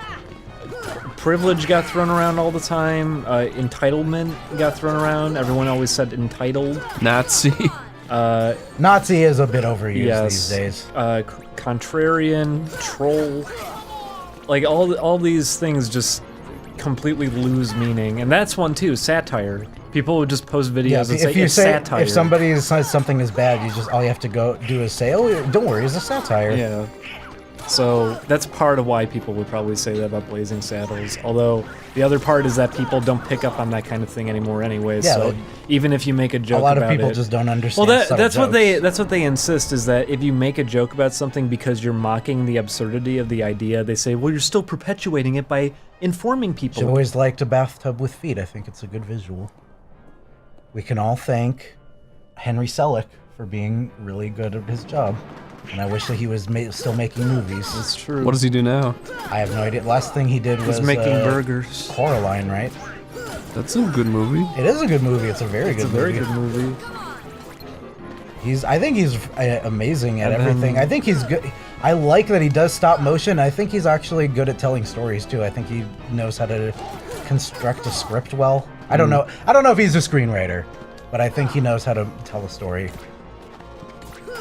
privilege got thrown around all the time. Entitlement got thrown around. Everyone always said entitled. Nazi. Nazi is a bit overused Yes. these days. Contrarian, troll, like all these things just completely lose meaning, and that's one too. Satire. People would just post videos and say it's satire. If somebody says something is bad, all you have to do is say, "Oh, don't worry, it's a satire." Yeah. So that's part of why people would probably say that about Blazing Saddles. Although the other part is that people don't pick up on that kind of thing anymore, anyway. Yeah, so even if you make a joke, a lot of about people it, just don't understand. Well, subtle that's jokes. what they insist is that if you make a joke about something because you're mocking the absurdity of the idea, they say, well, you're still perpetuating it by informing people. I've always liked a bathtub with feet. I think it's a good visual. We can all thank Henry Selick for being really good at his job. And I wish that he was still making movies. That's true. What does he do now? I have no idea. Last thing he did was making burgers. Coraline, right? That's a good movie. It is a good movie. It's a very good movie. movie. I think he's amazing at everything. I think he's good. I like that he does stop motion. I think he's actually good at telling stories too. I think he knows how to construct a script well. I don't know. I don't know if he's a screenwriter, but I think he knows how to tell a story.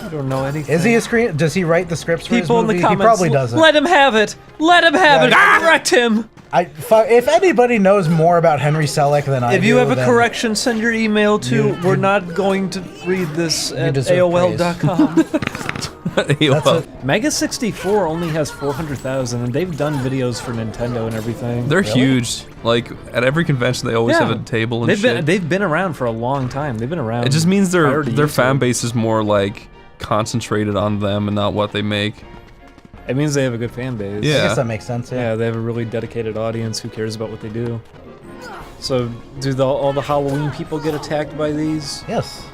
I don't know anything. Is he a screen? Does he write the scripts for his People in movie? the comments, He probably doesn't. let him have it. Let him have it. Correct him. If anybody knows more about Henry Selick than I do, If you have a then correction, send your email to we're not going to read this at AOL.com. Mega 64 only has 400,000, and they've done videos for Nintendo and everything. They're huge. Like at every convention, they always have a table and shit. They've been around for a long time. They've been around. It just means prior to their YouTube. fan base is more like concentrated on them and not what they make. It means they have a good fan base. Yeah. I guess that makes sense. Yeah, they have a really dedicated audience who cares about what they do. So, do all the Halloween people get attacked by these? Yes.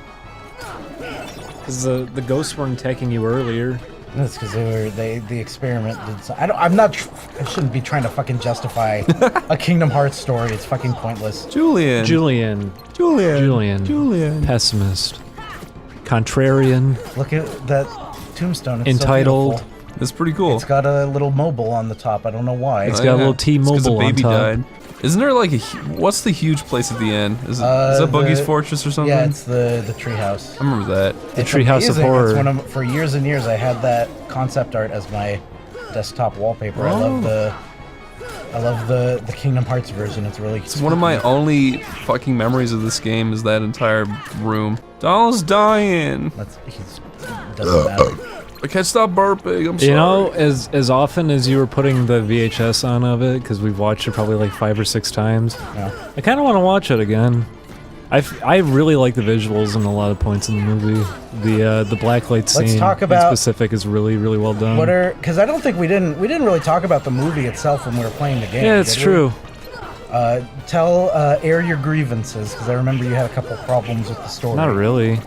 Because the ghosts weren't attacking you earlier. That's because the experiment did. I shouldn't be trying to fucking justify a Kingdom Hearts story. It's fucking pointless. Julian. Pessimist. Contrarian. Look at that tombstone. It's Entitled. So beautiful. It's pretty cool. It's got a little mobile on the top. I don't know why. It's got a little T-Mobile It's 'cause a baby on top. died. Isn't there like what's the huge place at the end? Is that Boogie's Fortress or something? Yeah, it's the treehouse. I remember that. The Treehouse of Horror. It's for years and years, I had that concept art as my desktop wallpaper. I love the Kingdom Hearts version. It's really. It's one of my only fucking memories of this game is that entire room. Donald's dying. Doesn't matter. I can't stop burping. I'm sorry. You know, as often as you were putting the VHS on of it, because we've watched it probably like 5 or 6 times, I kind of want to watch it again. I really like the visuals in a lot of points in the movie. The blacklight scene in specific is really, really well done. Because I don't think we didn't really talk about the movie itself when we were playing the game. Yeah, it's true. Air your grievances, because I remember you had a couple problems with the story. Not really.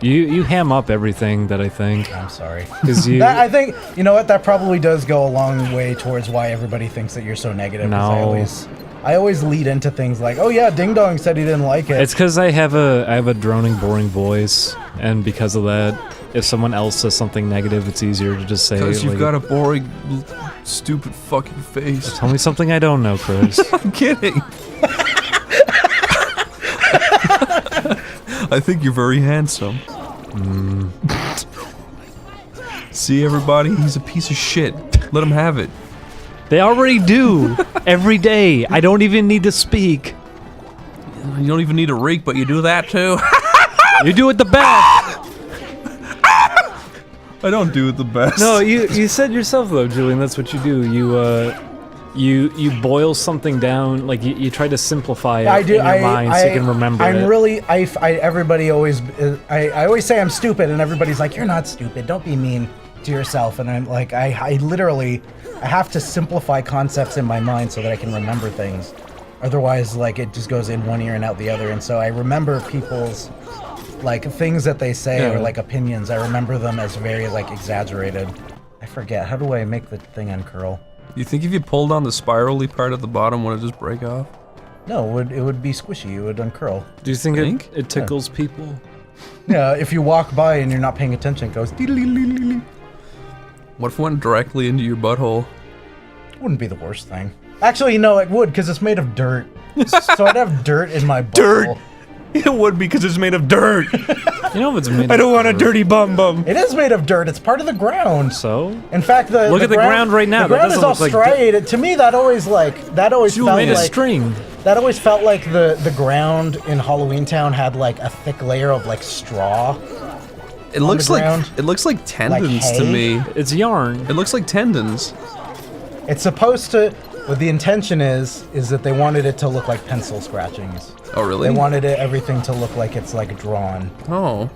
You ham up everything that I think. I'm sorry. Because you. I think, you know what, that probably does go a long way towards why everybody thinks that you're so negative. No. I always lead into things like, oh yeah, Ding Dong said he didn't like it. It's because I have a droning, boring voice, and because of that, if someone else says something negative, it's easier to just say. Because you've like, got a boring, stupid fucking face. Tell me something I don't know, Chris. I'm kidding. I think you're very handsome. See, everybody? He's a piece of shit. Let him have it. They already do. Every day. I don't even need to speak. You don't even need a rake, but you do that too. You do it the best. I don't do it the best. No, you said yourself though, Julian. That's what you do. You boil something down, like you try to simplify it in your mind so you can remember it. Everybody always, I always say I'm stupid, and everybody's like, you're not stupid. Don't be mean to yourself. And I'm like, I literally have to simplify concepts in my mind so that I can remember things. Otherwise, like, it just goes in one ear and out the other. And so I remember people's, like, things that they say or, like, opinions. I remember them as very, like, exaggerated. I forget. How do I make the thing uncurl? You think if you pulled on the spirally part at the bottom, would it just break off? No, it would be squishy. It would uncurl. Do you think it tickles people? Yeah, if you walk by and you're not paying attention, it goes. What if it went directly into your butthole? Wouldn't be the worst thing. Actually, no, it would, because it's made of dirt. So I'd have dirt in my butthole. Dirt! It would be, because it's made of dirt! You know if it's made I don't want a dirty bum bum. It is made of dirt. It's part of the ground. So? In fact, look at the ground right now. The ground is all striated. To me, that always That always felt like the ground in Halloween Town had like a thick layer of like straw. It looks like tendons to me. It's yarn. It looks like tendons. It's supposed to. What the intention is that they wanted it to look like pencil scratchings. Oh really? They wanted everything to look like it's like drawn. Oh.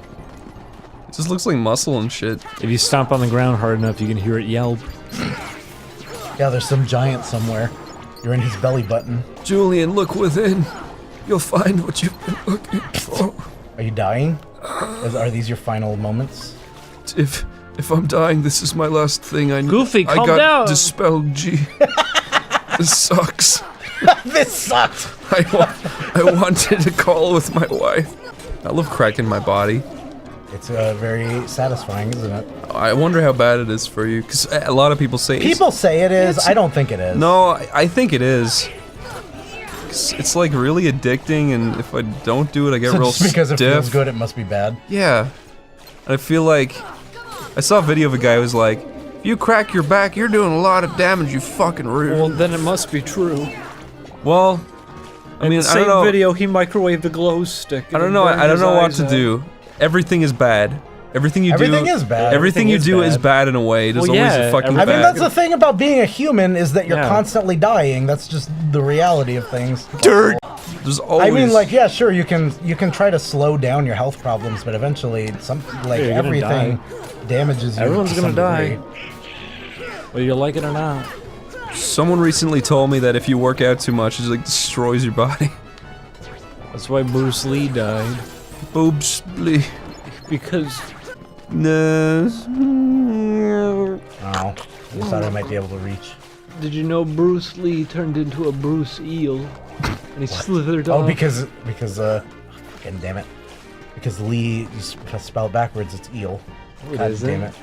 It just looks like muscle and shit. If you stomp on the ground hard enough, you can hear it yelp. Yeah, there's some giant somewhere. You're in his belly button. Julian, look within. You'll find what you've been looking for. Are you dying? Are these your final moments? If I'm dying, this is my last thing. Goofy, calm I got down. dispelled, G. This sucks. This sucks. I wanted to call with my wife. I love cracking my body. It's very satisfying, isn't it? I wonder how bad it is for you, because a lot of people say People say it is. I don't think it is. No, I think it is. It's like really addicting, and if I don't do it, I get real just because stiff. it feels good, it must be bad. Yeah. And I feel like I saw a video of a guy who was like, if you crack your back, you're doing a lot of damage, you fucking rude. Well, then it must be true. Well, I mean, the I don't same know. video, he microwaved a glow stick. I don't know. I don't know what to do. Everything is bad. Everything you do. Everything is bad. Everything you do is bad in a way. There's always a fucking bad. I mean, that's the thing about being a human is that you're constantly dying. That's just the reality of things. Dirt. There's always. I mean, like, yeah, sure, you can try to slow down your health problems, but eventually, everything damages you. Everyone's to gonna some die. degree. Whether you like it or not. Someone recently told me that if you work out too much, it like destroys your body. That's why Bruce Lee died. Bruce Lee. Because. No. Oh, I just thought I might be able to reach. Did you know Bruce Lee turned into a Bruce Eel? And he slithered Oh, off. because fucking damn it. Because Lee, you spell it backwards, it's eel. No, it God isn't. damn it.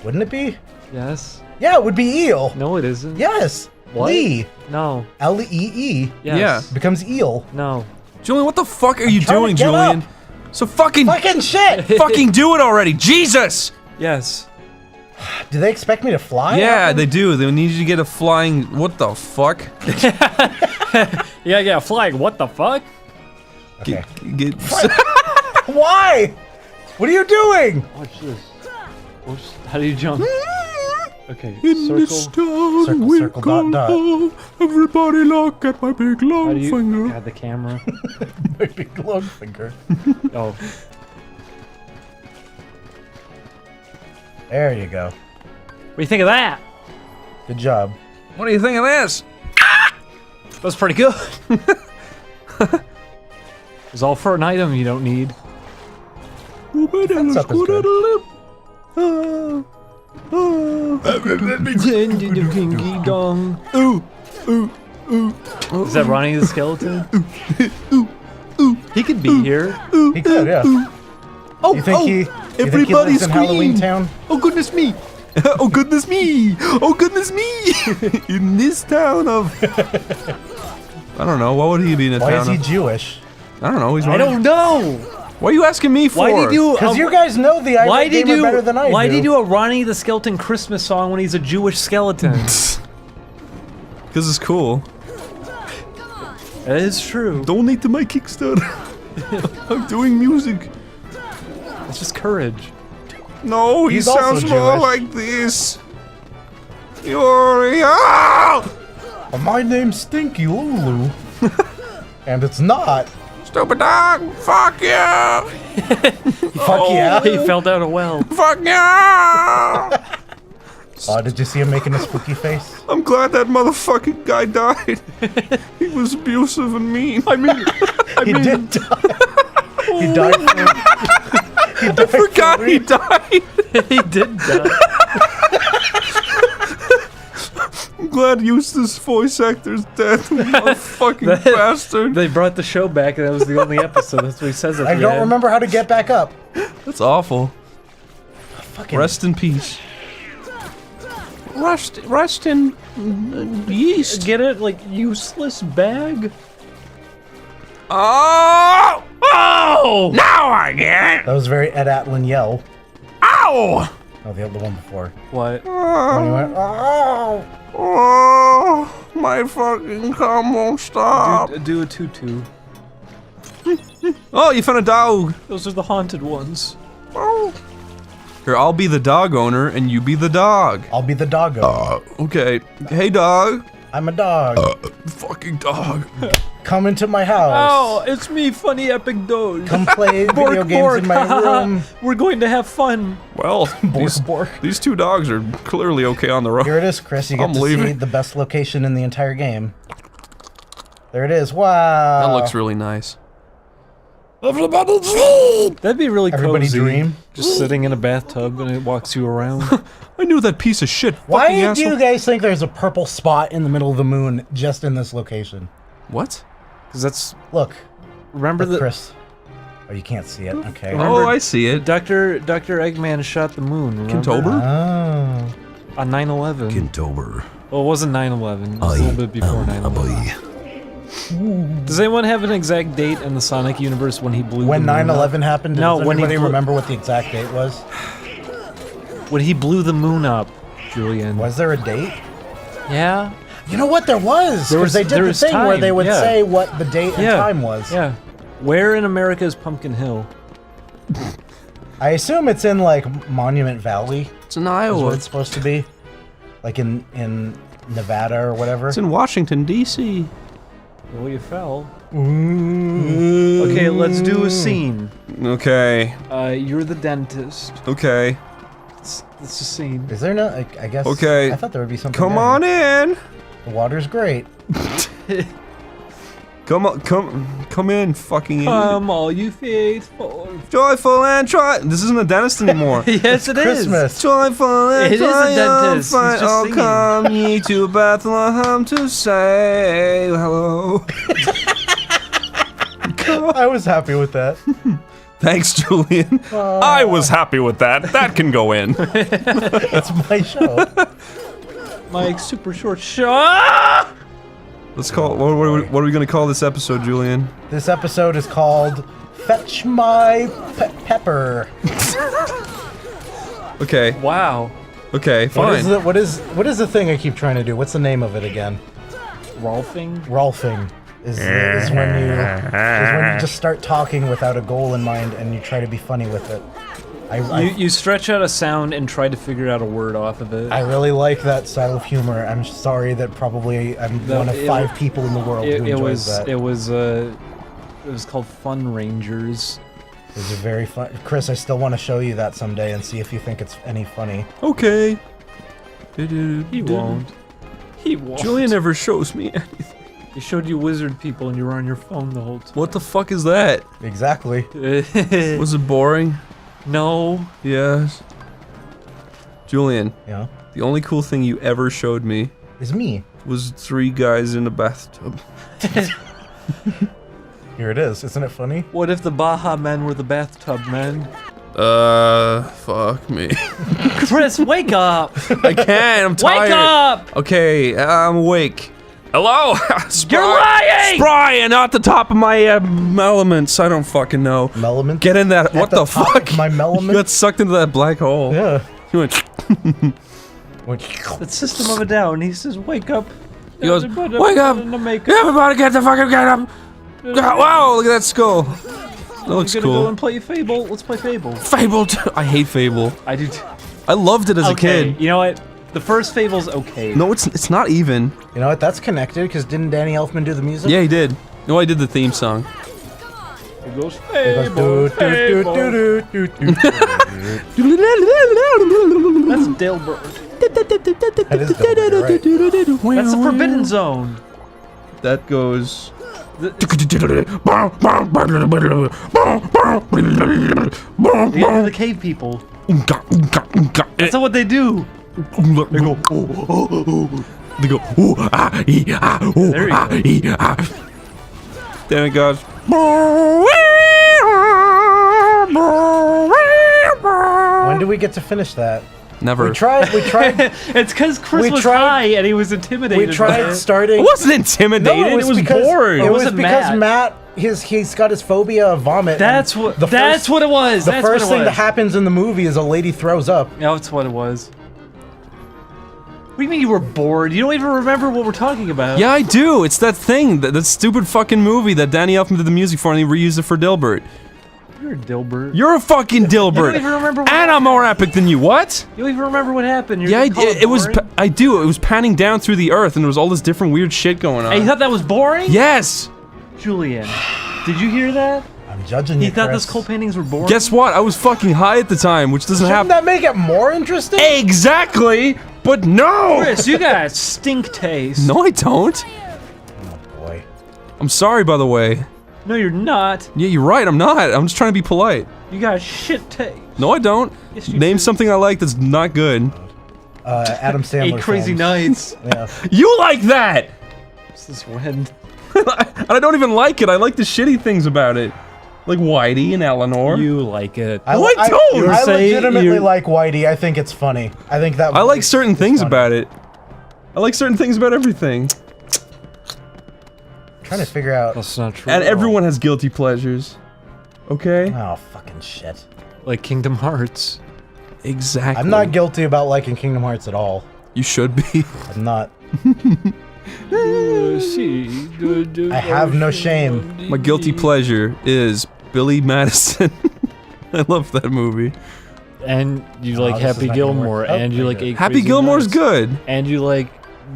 Wouldn't it be? Yes. Yeah, it would be eel. No, it isn't. Yes. What? Lee. No. L-E-E. Yes. Yeah. Becomes eel. No. Julian, what the fuck are you trying to doing, get Julian? up. So fucking shit! Fucking do it already, Jesus! Yes. Do they expect me to fly? Yeah, they do. They need you to get a flying. What the fuck? Yeah, flying. What the fuck? Okay. Get Why? What are you doing? Watch this. How do you jump? Okay, In circle. this town Circle, we circle, call dot, dot. home. Everybody look at my big How long do you? finger. Yeah, the camera. My big long finger. Oh. There you go. What do you think of that? Good job. What do you think of this? That was pretty good. It's all for an item you don't need. That's up is good. Is that Ronnie the Skeleton? He could be here. He could, yeah. Oh, you think he everybody lives in Halloween Town? Oh goodness me! Oh goodness me! Oh goodness me! In this town of I don't know. What would he be in a Why town is he of? Jewish? I don't know. He's I don't know. Why are you asking me for? Why did you? Because you guys know the Why Irate did Gamer you? better than I do. Why did you do a Ronnie the Skeleton Christmas song when he's a Jewish skeleton? Because it's cool. That is true. Donate to my Kickstarter. I'm doing music. It's just courage. No, he He's also sounds more Jewish. like this. You're My name's Stinky Lulu. And it's not. stupid dog. Fuck you. Fuck yeah. He fell down a well. Fuck you. Did you see him making a spooky face? I'm glad that motherfucking guy died. He was abusive and mean. He did die. He died for I forgot he died. He did die. I'm glad Eustace voice actor's dead. Motherfucking bastard. They brought the show back, and that was the only episode. That's what he says at I the don't end. remember how to get back up. That's awful. Fucking Rest in peace. Rest in yeast. Get it? Like, useless bag? Oh! Oh! Now I get it. That was very Ed Atlin yell. Ow! Oh, the other one before. What? When he went, oh! Oh, my fucking cum won't stop. Do a tutu. Oh, you found a dog. Those are the haunted ones. Oh. Here, I'll be the dog owner and you be the dog. I'll be the doggo. Okay. Hey, dog. I'm a dog. Fucking dog. Come into my house. Oh, it's me, Funny Epic Doge. Come play video games in my room. We're going to have fun. Well, these two dogs are clearly okay on the road. Here it is, Chris. You get I'm to leaving. see the best location in the entire game. There it is. Wow. That looks really nice. Everybody dream! That'd be really Everybody cozy. dream? Just sitting in a bathtub and it walks you around. I knew that piece of shit. Why fucking do asshole. you guys think there's a purple spot in the middle of the moon just in this location? What? Because that's... Look. Remember Look, the... Chris. Oh, you can't see it. Okay. Oh, I see it. Dr. Eggman shot the moon. Remember? Kintober? Oh. On 9/11. Kintober. Well, it wasn't 9/11. It was a little bit before 9/11. Does anyone have an exact date in the Sonic universe when he blew When the moon 9/11 up? happened, No, does when he anybody blew, remember what the exact date was? when he blew the moon up, Julian. Was there a date? Yeah. You know what? There was. Because they did the thing where they would say what the date and time was. Yeah. Where in America is Pumpkin Hill? I assume it's in like Monument Valley. It's in Iowa. Is what it's supposed to be. Like in Nevada or whatever. It's in Washington, D.C. Well, you fell. Okay, let's do a scene. Okay. You're the dentist. Okay. It's a scene. Is there no? I guess. Okay. I thought there would be something. Come there. on in. The water's great. Come in, fucking idiot. All you faithful. Joyful and try. This isn't a dentist anymore. Yes, it is. Christmas. Joyful and It is a dentist. He's triumphant. just Oh, singing. come ye to Bethlehem to say hello. I was happy with that. Thanks, Julian. I was happy with that. That can go in. It's my show. Mike's super short shot. Let's call. What are we gonna call this episode, Julian? This episode is called "Fetch My Pepper." Okay. Wow. Okay. Fine. What is the thing I keep trying to do? What's the name of it again? Rolfing. Rolfing is when you just start talking without a goal in mind and you try to be funny with it. You stretch out a sound and try to figure out a word off of it. I really like that style of humor. I'm sorry that probably I'm one of 5 people in the world who enjoys that. It was called Fun Rangers. It was a very fun. Chris, I still want to show you that someday and see if you think it's any funny. Okay. He won't. He won't. Julian never shows me anything. He showed you wizard people and you were on your phone the whole time. What the fuck is that? Exactly. Was it boring? No. Yes. Julian. Yeah. The only cool thing you ever showed me is me. Was 3 guys in a bathtub. Here it is. Isn't it funny? What if the Baja men were the bathtub men? Fuck me. Chris, wake up! I can't. I'm tired. Wake up! Okay, I'm awake. Hello? You're lying! Brian, not the top of my elements. I don't fucking know. Elements? Get in that. What the fuck? My element? You got sucked into that black hole. Yeah. You went. The System of a Down. He says, wake up. He goes, wake up! Everybody get the fucking get up! Wow, look at that skull. That looks cool. Go and play Fable. Let's play Fable. Fable. I hate Fable. I do too. I loved it as a kid. You know what? The first Fable's okay. No, it's not even. You know what? That's connected because didn't Danny Elfman do the music? Yeah, he did. No, I did the theme song. It goes Fable. That's Dilbert. That is Dilbert, right? That's the Forbidden Zone. That goes. You get the cave people. That's not what they do. They go. They go. Ooh, ah, ee, ah, ooh, There you ah, go. ee, ah. Then it goes. When do we get to finish that? Never. We tried. It's because Chris was high and he was intimidated. We tried starting. I wasn't intimidated. No, it was because, bored. It was wasn't because Matt. he's got his phobia of vomit. That's what. That's what it was. The That's first what it thing that was. happens in the movie is a lady throws up. That's what it was. What do you mean you were bored? You don't even remember what we're talking about. Yeah, I do. It's that thing, that stupid fucking movie that Danny Elfman did the music for, and he reused it for Dilbert. You're a Dilbert. You're a fucking Dilbert. You don't even remember what and I'm more epic than you. What? You don't even remember what happened. You're Yeah, gonna call it was. boring? I do. It was panning down through the earth, and there was all this different weird shit going on. And you thought that was boring? Yes. Julian, did you hear that? I'm judging you, He thought Chris. those coal paintings were boring? Guess what? I was fucking high at the time, which doesn't Shouldn't happen. that make it more interesting? Exactly. But no. Chris, you got a stink taste. No, I don't. Oh boy. I'm sorry, by the way. No, you're not. Yeah, you're right. I'm not. I'm just trying to be polite. You got a shit taste. No, I don't. Yes, you Name do. something I like that's not good. Adam Sandler. Eight Crazy films. Nights. Yeah. You like that? This is when. And I don't even like it. I like the shitty things about it. Like Whitey and Eleanor. You like it. I legitimately like Whitey. I think it's funny. I think that. I like certain things about it. I like certain things about everything. Trying to figure out. That's not true. And everyone has guilty pleasures. Okay? Oh, fucking shit. Like Kingdom Hearts. Exactly. I'm not guilty about liking Kingdom Hearts at all. You should be. I'm not. I have no shame. My guilty pleasure is Billy Madison. I love that movie. And you like Happy Gilmore, and you like Happy Gilmore's good. And you like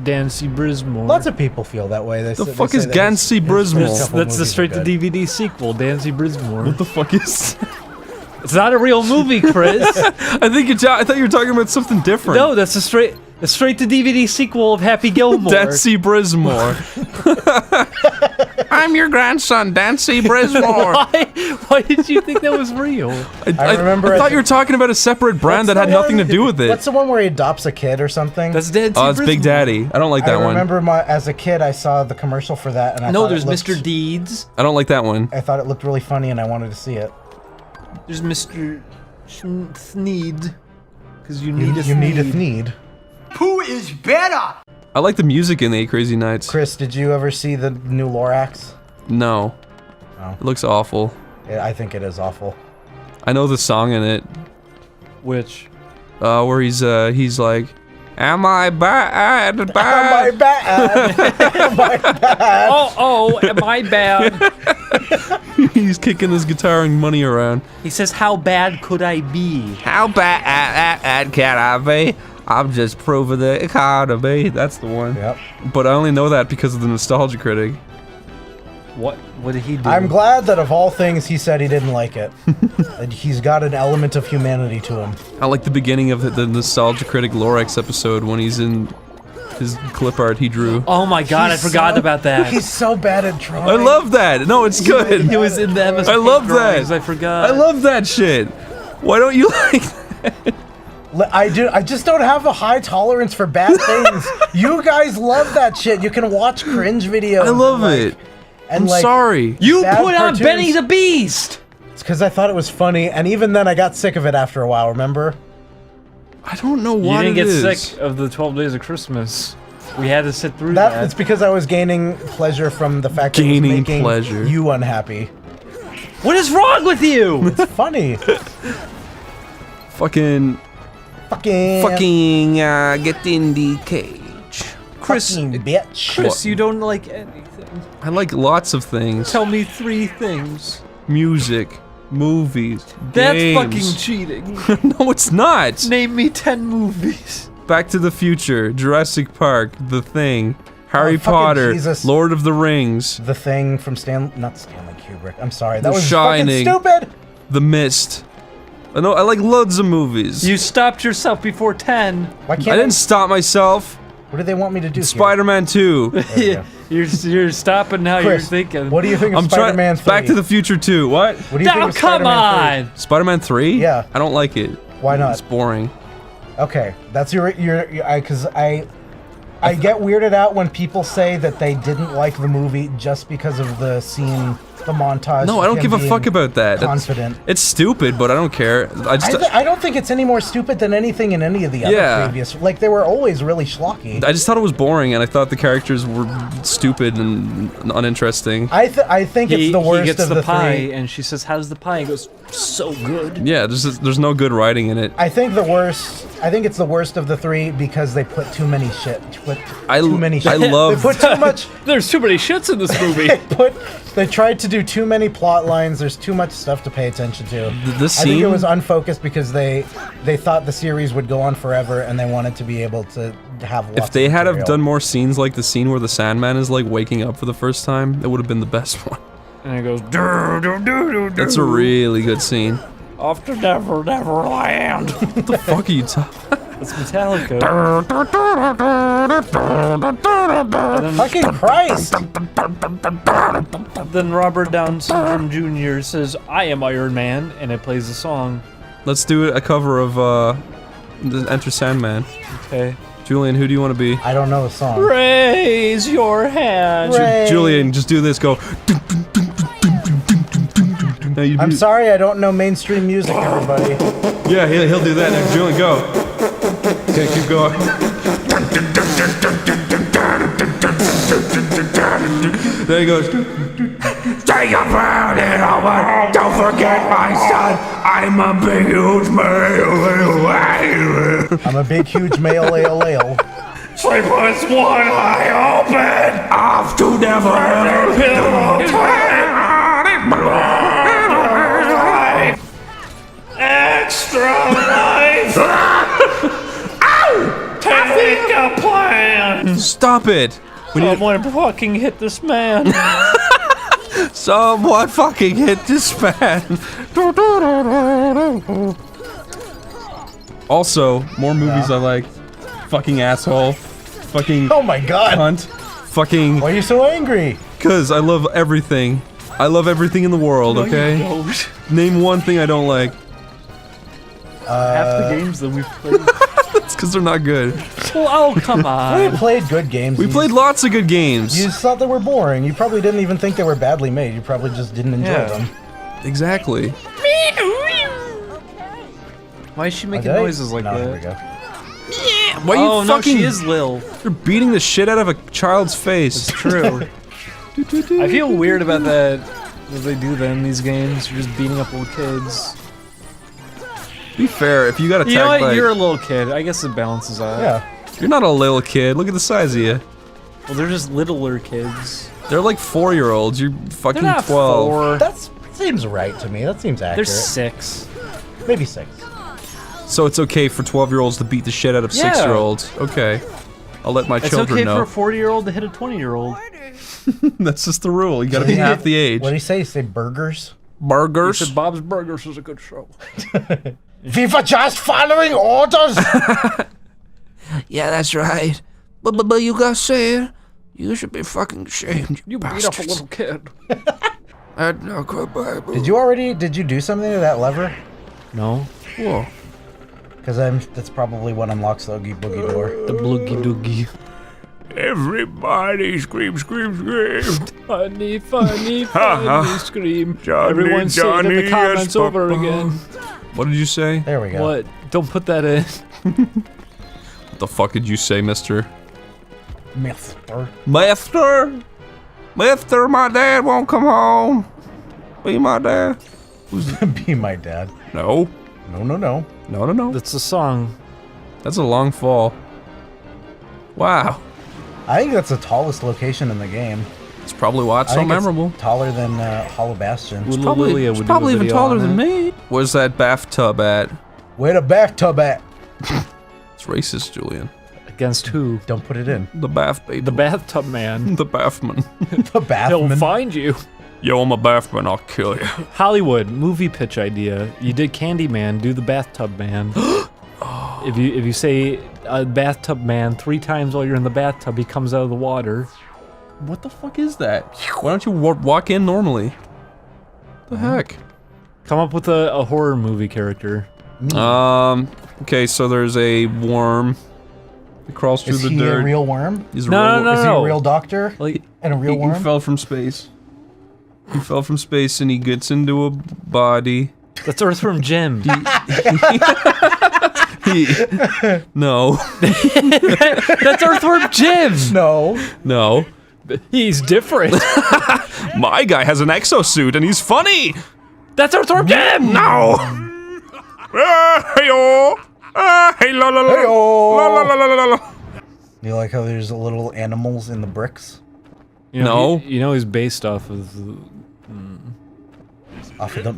Dancy Brismore. Lots of people feel that way. The fuck is Dancy Brismore? That's the straight-to-DVD sequel, Dancy Brismore. What the fuck is? It's not a real movie, Chris. I thought you were talking about something different. No, that's a straight-to-DVD sequel of Happy Gilmore. Dancy Brismore. I'm your grandson, Dancy Brismore. Why did you think that was real? I remember. I thought you were talking about a separate brand that had nothing to do with it. What's the one where he adopts a kid or something? That's Dancy Oh, it's Big Daddy. I don't like that one. I remember as a kid, I saw the commercial for that, and I thought there's it looked, Mr. Deeds. I don't like that one. I thought it looked really funny, and I wanted to see it. There's Mr. Sneed. Because you need a Thneed. Who is better? I like the music in the 8 Crazy Nights. Chris, did you ever see the new Lorax? No. Oh. It looks awful. Yeah, I think it is awful. I know the song in it. Which? Where he's like, am I bad? Am I bad? Am I bad? Oh, am I bad? He's kicking his guitar and money around. He says, how bad could I be? How bad can I be? I'm just proving the economy. That's the one. Yep. But I only know that because of the Nostalgia Critic. What did he do? I'm glad that of all things, he said he didn't like it. And he's got an element of humanity to him. I like the beginning of the Nostalgia Critic Lorax episode when he's in his clip art he drew. Oh my god, I forgot about that. He's so bad at drawing. I love that. No, it's good. He was in the MS I love drawings, that. I forgot. I love that shit. Why don't you like that? I do. I just don't have a high tolerance for bad things. You guys love that shit. You can watch cringe videos. I love it. And I'm sorry. You bad put on cartoons. Benny the Beast! It's because I thought it was funny, and even then I got sick of it after a while, remember? I don't know why You didn't get sick of the 12 Days of Christmas. We had to sit through that. It's because I was gaining pleasure from the fact that it was making you unhappy. What is wrong with you? It's funny. Fucking get in the cage. Chris, bitch. Chris, you don't like anything. I like lots of things. Tell me 3 things. Music, movies, That's games. fucking cheating. No, it's not. Name me 10 movies. Back to the Future, Jurassic Park, The Thing, Harry fucking Potter, Jesus. Lord of the Rings, The Thing from not Stanley Kubrick. I'm sorry, that The was Shining, fucking stupid. The Mist. I know I like loads of movies. You stopped yourself before 10. Why can't I didn't stop myself. What do they want me to do? Spider-Man 2. You're stopping now. Chris, You're thinking. What do you think of I'm Spider-Man 3? Back to the Future 2. What? What do you think of come Spider-Man 3? on! Spider-Man 3? Yeah. I don't like it. Why not? It's boring. Okay, that's because I get weirded out when people say that they didn't like the movie just because of the scene, the montage. No, I don't give a fuck about that. Confident. It's stupid, but I don't care. I don't think it's any more stupid than anything in any of the other previous. Like, they were always really schlocky. I just thought it was boring, and I thought the characters were stupid and uninteresting. I think it's the worst he gets of the pie, three. and she says, "How's the pie?" He goes, "So good." Yeah, there's no good writing in it. I think it's the worst of the three because they put too many shit. I They love. put too much. There's too many shits in this movie. They tried to do too many plot lines. There's too much stuff to pay attention to. The scene. I think it was unfocused because they thought the series would go on forever and they wanted to be able to have lots If they of had have material. done more scenes like the scene where the Sandman is like waking up for the first time, it would have been the best one. And it goes, "Dur, dur, dur, dur, That's a dur." really good scene. Off to Never, Neverland. What the fuck are you talking? It's Metallica. Fucking Christ! Then Robert Downey Syndrome Jr. says, "I am Iron Man," and it plays a song. Let's do a cover of Enter Sandman. Okay. Julian, who do you want to be? I don't know the song. Raise your hand. Julian, just do this. Go. Now you I'm do- sorry, I don't know mainstream music, everybody. Yeah, he'll do that next. Julian, go. Okay, keep going. There he goes. Say your prayer, little one. Don't forget my son. I'm a big, huge male. I'm a big, huge male, ale. Sleepless one eye open. Off to never ever pillow time. Extra life. Ow! Take a plan. Stop it. Someone fucking hit this man. Someone fucking hit this man. Also, more movies I like. Fucking asshole. Fucking. Oh my god. Cunt. Fucking. Why are you so angry? Cause I love everything. I love everything in the world. No, Okay. you don't. Name one thing I don't like. Half the games that we've played. It's because they're not good. Oh, come on. We played good games. We played lots of good games. You just thought they were boring. You probably didn't even think they were badly made. You probably just didn't enjoy them. Exactly. Why is she making Okay. noises like No, that? there we go. Why are you Oh, no, fucking? she is Lil. You're beating the shit out of a child's face. It's true. I feel weird about that. That they do that in these games. You're just beating up little kids. Be fair, if you got attacked You know what? by... You're a little kid. I guess it balances out. Yeah. You're not a little kid. Look at the size of you. Well, they're just littler kids. They're like 4-year-olds. You're fucking They're not 12. 4. That seems right to me. That seems accurate. They're 6. Maybe 6. So it's okay for 12-year-olds to beat the shit out of Yeah. 6-year-olds. Okay. I'll let my It's children okay know. for a 40-year-old to hit a 20-year-old. That's just the rule. You gotta be half the age. What did he say? He said burgers? Burgers? He said Bob's Burgers is a good show. We were just following orders! Yeah, that's right. But you got said, you should be fucking ashamed. You beat up a little kid. Did you do something to that lever? No. Whoa. Because that's probably what unlocks the Oogie Boogie door. The Bloogie Doogie. Everybody scream, scream, scream. Funny, funny, funny scream. Johnny, Everyone say it in Johnny, the comments yes, over Papa. again. What did you say? There we go. What? Don't put that in. What the fuck did you say, mister? Mister. Mister? Mister, my dad won't come home. Be my dad. Be my dad. No. No, no, no. No, no, no. That's a song. That's a long fall. Wow. I think that's the tallest location in the game. That's probably why it's I so think it's memorable. taller than Hollow Bastion. It's probably even taller than me. Where's that bathtub at? Where the bathtub at? It's racist, Julian. Against who? Don't put it in. The bath baby. The bathtub man. The bathman. The bathman. He'll find you. Yo, I'm a bathman, I'll kill you. Hollywood movie pitch idea. You did Candyman, do the bathtub man. If you say bathtub man 3 times while you're in the bathtub, he comes out of the water. What the fuck is that? Why don't you walk in normally? The heck? Come up with a horror movie character. Okay, so there's a worm. He crawls through Is the he dirt. a real worm? He's a No, real no, Is he no. a real doctor? Like, And a real He worm? fell from space. He fell from space and he gets into a body. That's Earthworm Jim. No. That's Earthworm Jim. No. No. He's different. My guy has an exosuit and he's funny. That's Earthworm Jim. No. Hey-o. Hey la la la. Hey-o. La la la la la la. You like how there's little animals in the bricks? You know, No. you know he's based off of Off of the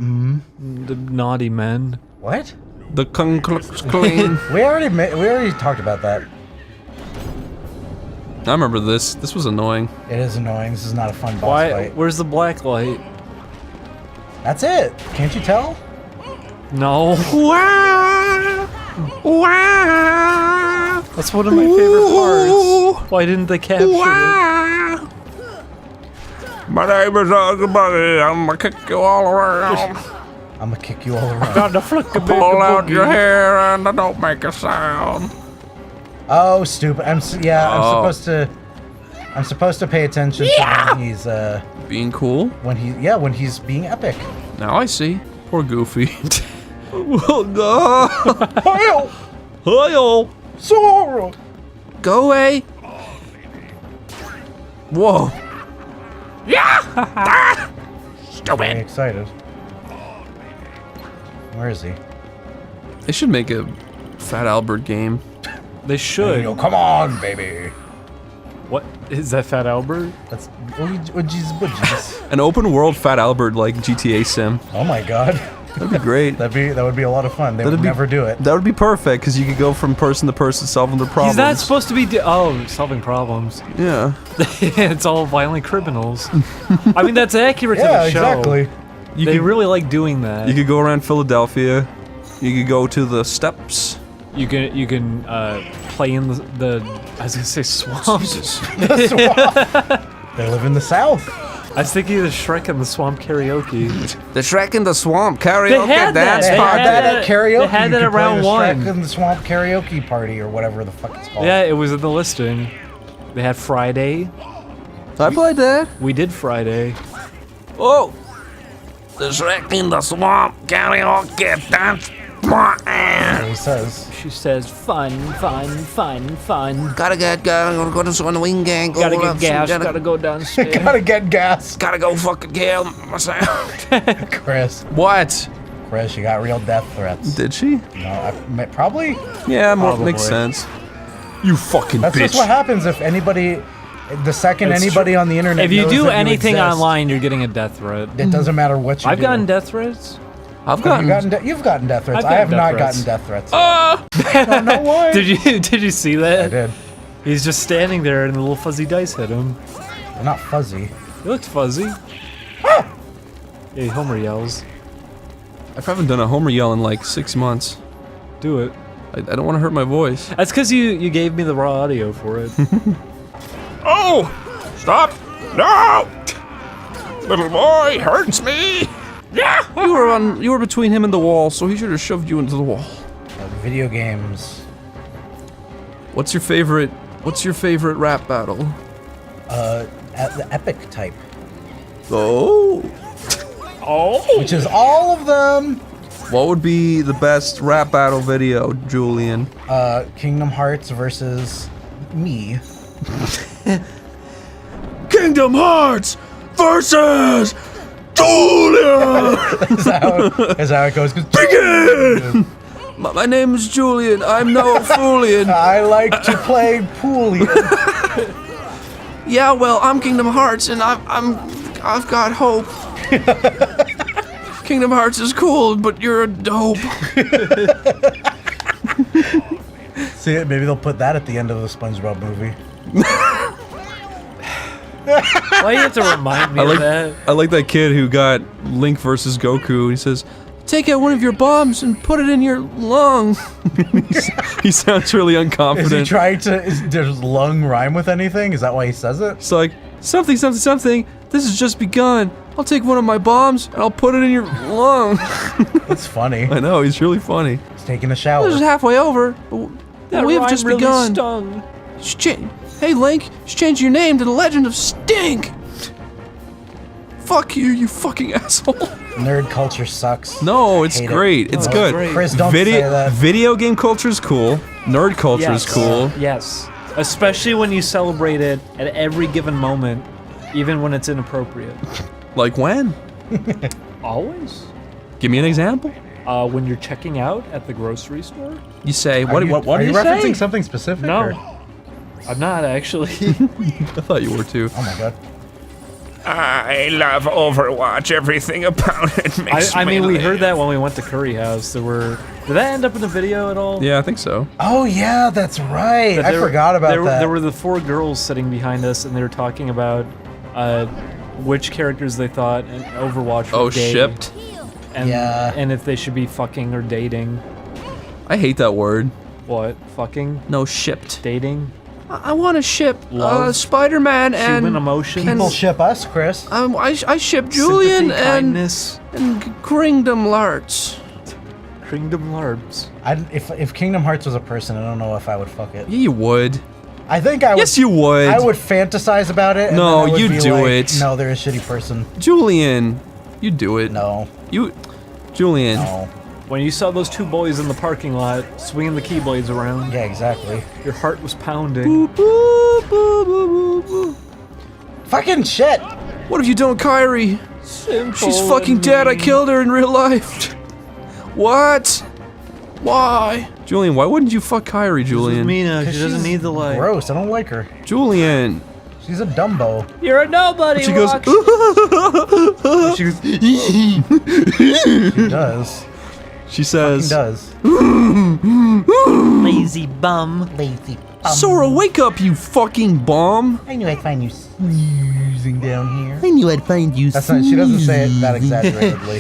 the Naughty Men. What? The Kung Klux Klan. We already talked about that. I remember this. This was annoying. It is annoying. This is not a fun boss Why? fight. Where's the black light? That's it. Can't you tell? No. Wow. Wow. That's one of my favorite parts. Why didn't they capture it? My name is Ugly. I'm gonna kick you all around. I'm gonna kick you all around. Got to flick a Pull out your hair and I don't make a sound. Oh, stupid. I'm Oh. supposed to pay attention to when he's Being cool. when he's being epic. Now I see. Poor Goofy. Oh no! Hi-yo! Sora! Go away! Whoa! Yeah! Very excited. Where is he? They should make a Fat Albert game. They should. Yo, come on, baby. What is that, Fat Albert? That's Woodies. An open world Fat Albert like GTA sim. Oh my god. That'd be great. that would be a lot of fun. They would never do it. That would be perfect because you could go from person to person solving their problems. He's not supposed to be solving problems. Yeah. It's all violent criminals. I mean, that's accurate to the show. Exactly. They really like doing that. You could go around Philadelphia. You could go to the steps. You can play in the I was gonna say swamps. The swamp. They live in the South. I was thinking of the Shrek and the Swamp karaoke. The Shrek and the Swamp karaoke They had dance that. party. They had that at karaoke. They had You that could play around the one. Shrek and the Swamp karaoke party or whatever the fuck it's called. Yeah, it was in the listing. They had Friday. I played that. We did Friday. Oh! The Shrek in the Swamp karaoke dance. He says. She says, fun, fun, fun, fun. Gotta go to some wing gang. Gotta get gas, gotta go downstairs. Gotta get gas. Gotta go fucking kill myself. Chris. What? Chris, you got real death threats. Did she? No, probably. Yeah, Probably. makes sense. You fucking That's bitch. just what happens if anybody. The second That's anybody on the internet. If you knows do that anything exist, online, you're getting a death threat. it doesn't matter what you I've do. gotten death threats. You've gotten death threats. I've I have gotten not death gotten threats. death threats. I don't know why. Did you see that? I did. He's just standing there and the little fuzzy dice hit him. They're not fuzzy. He looked fuzzy. Yeah, Homer yells. I haven't done a Homer yell in like 6 months. Do it. I don't want to hurt my voice. That's because you gave me the raw audio for it. Oh! Stop! No! Little boy hurts me. Yeah! You were between him and the wall, so he should have shoved you into the wall. Video games. What's your favorite rap battle? The epic type. Oh. Which is all of them. What would be the best rap battle video, Julian? Kingdom Hearts versus me. Kingdom Hearts versus Julian! Is that how it goes? Begin! My name is Julian. I'm no Foolian. I like to play Poolian. Yeah, well, I'm Kingdom Hearts, and I've got hope. Kingdom Hearts is cool, but you're a dope. See, maybe they'll put that at the end of the SpongeBob movie. Why do you have to remind me of that? I like that kid who got Link versus Goku. He says, "Take out one of your bombs and put it in your lung." He sounds really unconfident. Is he trying to? Does lung rhyme with anything? Is that why he says it? It's like something, something, something. This has just begun. I'll take one of my bombs and I'll put it in your lung. That's funny. I know, he's really funny. He's taking a shower. This is halfway over. But That we have rhyme just really begun. stung. Hey Link, just change your name to the Legend of Stink. Fuck you, you fucking asshole. Nerd culture sucks. No, it's Hate great. it. It's No, good. great. Chris, don't say that. Video game culture is cool. Nerd culture is cool. Yes. Especially when you celebrate it at every given moment, even when it's inappropriate. Like when? Always. Give me an example. When you're checking out at the grocery store. You say, what Are do you say? referencing something specific? No. or- I'm not actually. I thought you were too. Oh my god. I love Overwatch. Everything about it makes I mean, we live. heard that when we went to Curry House. Did that end up in the video at all? Yeah, I think so. Oh yeah, that's right. But I forgot about that. There were the 4 girls sitting behind us, and they were talking about which characters they thought in Overwatch were gay, shipped? and Yeah. and if they should be fucking or dating. I hate that word. What? Fucking? No, shipped. Dating? I want to ship Love. Spider-Man and Human emotions? People ship us, Chris. I ship Julian Sympathy, kindness. and Kingdom Hearts. Kingdom Hearts. If Kingdom Hearts was a person, I don't know if I would fuck it. Yeah, you would. I think I would. Yes, you would. I would fantasize about it. And No, then I would you be do like, it. No, they're a shitty person. Julian, you do it. No. Julian. No. When you saw those two boys in the parking lot swinging the keyblades around. Yeah, exactly. Your heart was pounding. Fucking shit! What have you done, Kyrie? She's fucking dead. I killed her in real life. What? Why? Julian, why wouldn't you fuck Kyrie, Julian? Mina, she doesn't need the light. Gross, I don't like her. Julian. She's a Dumbo. You're a nobody, She goes, She goes, she does. She says, does. Lazy bum. Lazy Sora, wake up, you fucking bum. I knew I'd find you snoozing down here. I knew I'd find you. That's not, she doesn't say it that exaggeratedly.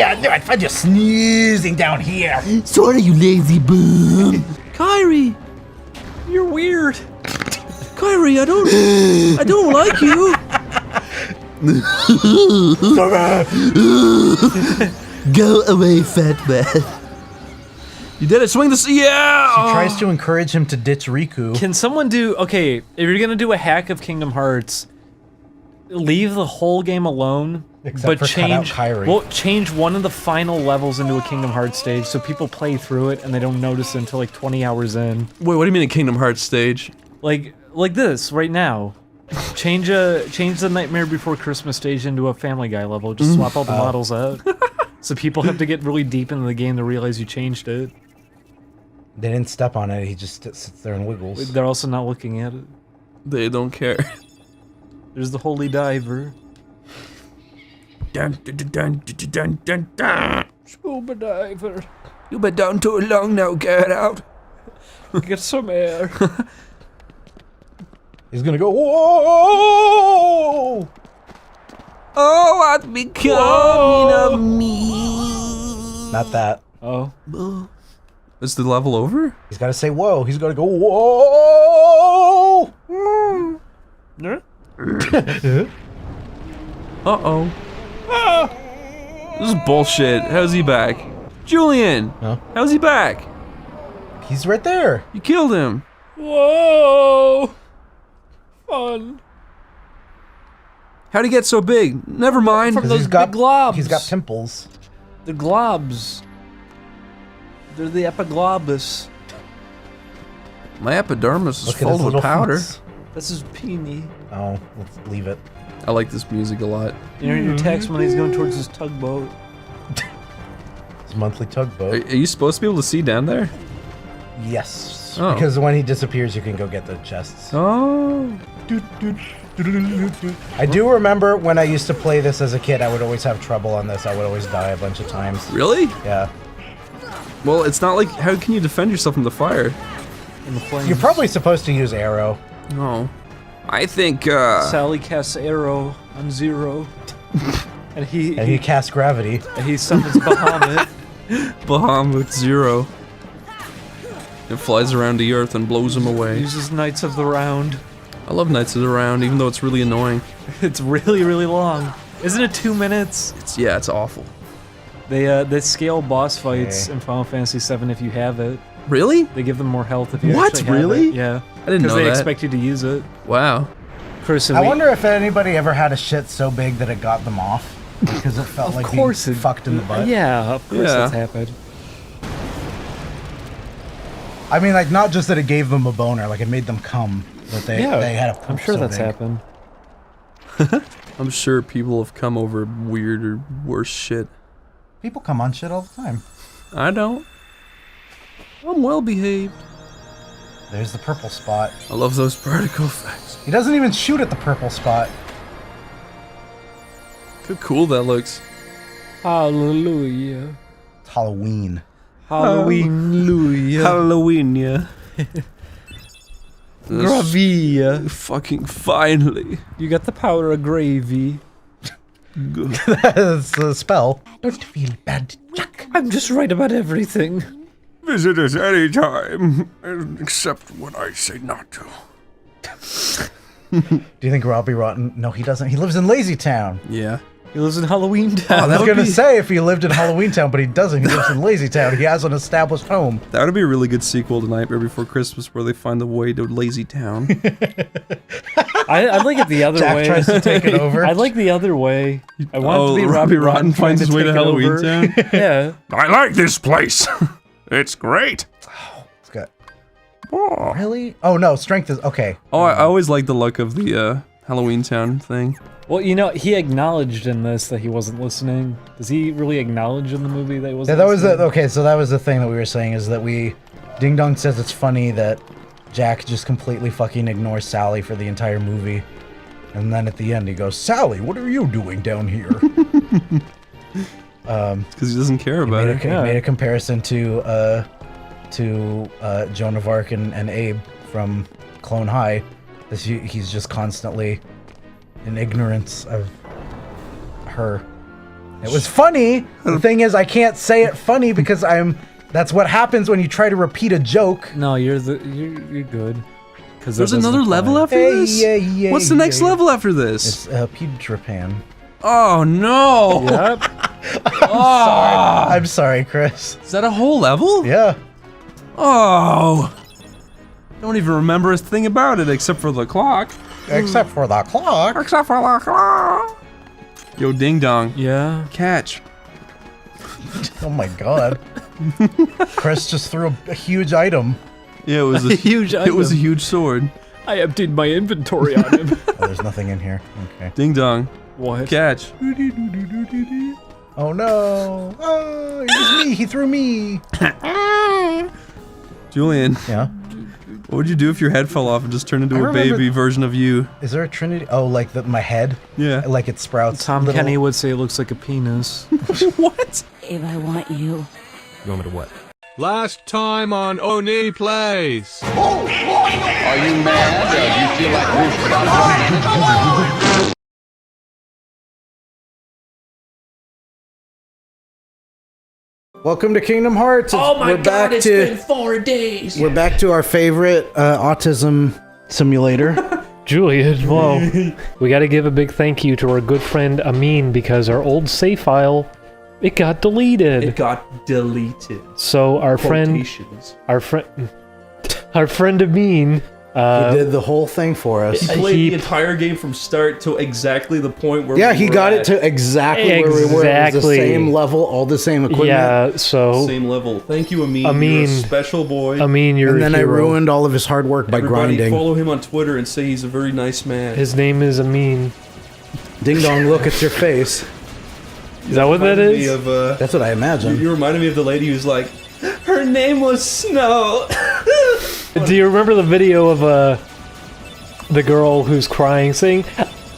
I knew I'd find you snoozing down here. Sora, you lazy bum. Kyrie, you're weird. Kyrie, I don't like you. Go away, fat man. You did it. Swing this. Yeah. She tries to encourage him to ditch Riku. Can someone do, okay, if you're gonna do a hack of Kingdom Hearts, leave the whole game alone, Except but for cut out change, Kyrie. well, change one of the final levels into a Kingdom Hearts stage so people play through it and they don't notice it until like 20 hours in. Wait, what do you mean a Kingdom Hearts stage? Like this, right now. Change the Nightmare Before Christmas stage into a Family Guy level. Just swap all the models out. So people have to get really deep into the game to realize you changed it. They didn't step on it, he just sits there and wiggles. They're also not looking at it. They don't care. There's the Holy Diver. Dun, dun, dun, dun, dun, dun, dun. Scuba diver. You've been down too long now, get out. Get some air. He's gonna go, whoa! Oh, what's becoming of me? Not that. Oh. Is the level over? He's gotta say whoa. He's gotta go, whoa! Uh-oh. This is bullshit. How's he back? Julian! Huh? How's he back? He's right there. You killed him. Whoa! Fun. How'd he get so big? Never mind. From those big globs. He's got pimples. The globs. They're the epiglobus. My epidermis is Look at his full of little powder. feet. This is peony. Oh, let's leave it. I like this music a lot. You know your text when he's going towards his tugboat. His monthly tugboat. Are you supposed to be able to see down there? Yes. Oh. Because when he disappears, you can go get the chests. Oh. I do remember when I used to play this as a kid, I would always have trouble on this. I would always die a bunch of times. Really? Yeah. Well, it's not like, how can you defend yourself from the fire? In the flames. You're probably supposed to use arrow. No. I think, Sally casts arrow on Zero. and he casts gravity. And he summons Bahamut. Bahamut Zero. It flies around the earth and blows him away. Uses Knights of the Round. I love Knights of the Round, even though it's really annoying. It's really, really long. Isn't it 2 minutes? It's awful. They scale boss fights in Final Fantasy VII if you have it. Really? They give them more health if you What? actually have Really? it. Yeah. I didn't know Because they that. expect you to use it. Wow. Chris, I wonder if anybody ever had a shit so big that it got them off. Because it felt like being fucked in the butt. Yeah, of course that's happened. I mean, like, not just that it gave them a boner, like it made them come. That they had a poop I'm sure so that's big. happened. I'm sure people have come over weird or worse shit. People come on shit all the time. I don't. I'm well behaved. There's the purple spot. I love those particle effects. He doesn't even shoot at the purple spot. Look how cool that looks. Hallelujah. It's Halloween. Halloween-luia. Halloween, yeah. Gravia. Fucking finally. You got the power of gravy. That's a spell. Don't feel bad, Jack. I'm just right about everything. Visit us anytime, except when I say not to. Do you think Robbie Rotten? No, he doesn't. He lives in Lazy Town. Yeah. He lives in Halloween Town. I was gonna say if he lived in Halloween Town, but he doesn't. He lives in Lazy Town. He has an established home. That would be a really good sequel to Nightmare Before Christmas where they find the way to Lazy Town. I'd like it the other Jack way. tries to take it over. I'd like the other way. I want it to be Robbie Robbie Rotten trying finds his way to take it Halloween over. Town. Yeah. I like this place. It's great. It's got. Oh. Really? Oh no, strength is okay. Oh, I always like the look of the Halloween Town thing. Well, you know, he acknowledged in this that he wasn't listening. Does he really acknowledge in the movie that he wasn't Yeah, that was listening? the okay. So that was the thing that we were saying is that Ding Dong says it's funny that Jack just completely fucking ignores Sally for the entire movie, and then at the end he goes, "Sally, what are you doing down here?" Because he doesn't care about it. He made a comparison to Joan of Arc and Abe from Clone High. He's just constantly in ignorance of her. It was funny. The thing is, I can't say it funny because that's what happens when you try to repeat a joke. No, you're good. Because There's another level after this? What's the next level after this? It's Peter Pan. Oh no! Yep. I'm sorry, Chris. Is that a whole level? Yeah. Oh! Don't even remember a thing about it except for the clock. Except for the clock. Except for the clock. Yo, Ding Dong. Yeah. Catch. Oh my god. Chris just threw a huge item. Yeah, it was a huge It was a item. huge sword. I emptied my inventory on him. Oh, there's nothing in here. Okay. Ding Dong. What? Catch. Oh no. Oh, it was me. He threw me. Julian. Yeah. What would you do if your head fell off and just turned into I a remember- baby version of you? Is there a Trinity? Oh, like my head? Yeah. Like it sprouts. Tom little- Kenny would say it looks like a penis. What? If I want you. You want me to what? Last time on Oney Plays. Are you mad? Do you feel like we've Welcome to Kingdom Hearts. Oh my We're god, back it's to been 4 days. we're back to our favorite autism simulator. Julian, whoa. We gotta give a big thank you to our good friend Amin because our old save file, it got deleted. It got deleted. So our friend Amin, He did the whole thing for us. He played the entire game from start to exactly the point where Yeah, we he were got at. it to exactly where we were. It was the Exactly. same level, all the same equipment. yeah, so Same level. Thank you, Amin. Amin. You're a special boy. Amin, you're And then a I hero. ruined all of his hard work by Everybody grinding. follow him on Twitter and say he's a very nice man. His name is Amin. Ding dong, look at your face. Is that what that Reminded me is? of, That's what I imagine. you reminded me of the lady who's like, her name was Snow. Do you remember the video of the girl who's crying saying,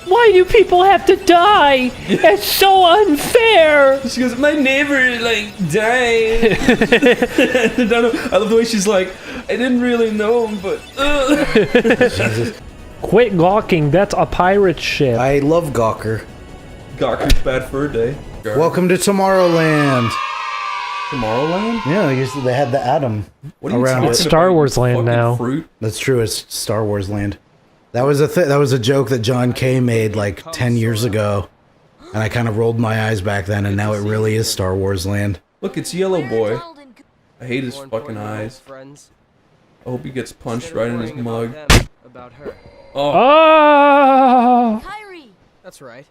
"Why do people have to die? It's so unfair." She goes, my neighbor like died. I love the way she's like, I didn't really know him, but Quit gawking, that's a pirate ship. I love Gawker. Gawker's bad for a day. Welcome to Tomorrowland. Tomorrowland? Yeah, they had the atom around It's it. Star Wars land Fucking now. fruit. That's true. It's Star Wars land. That was a joke that John Kay made like 10 years ago, and I kind of rolled my eyes back then, and now it really is Star Wars land. Look, it's Yellow Boy. I hate his fucking eyes. I hope he gets punched right in his mug. Oh. Ah! That's right.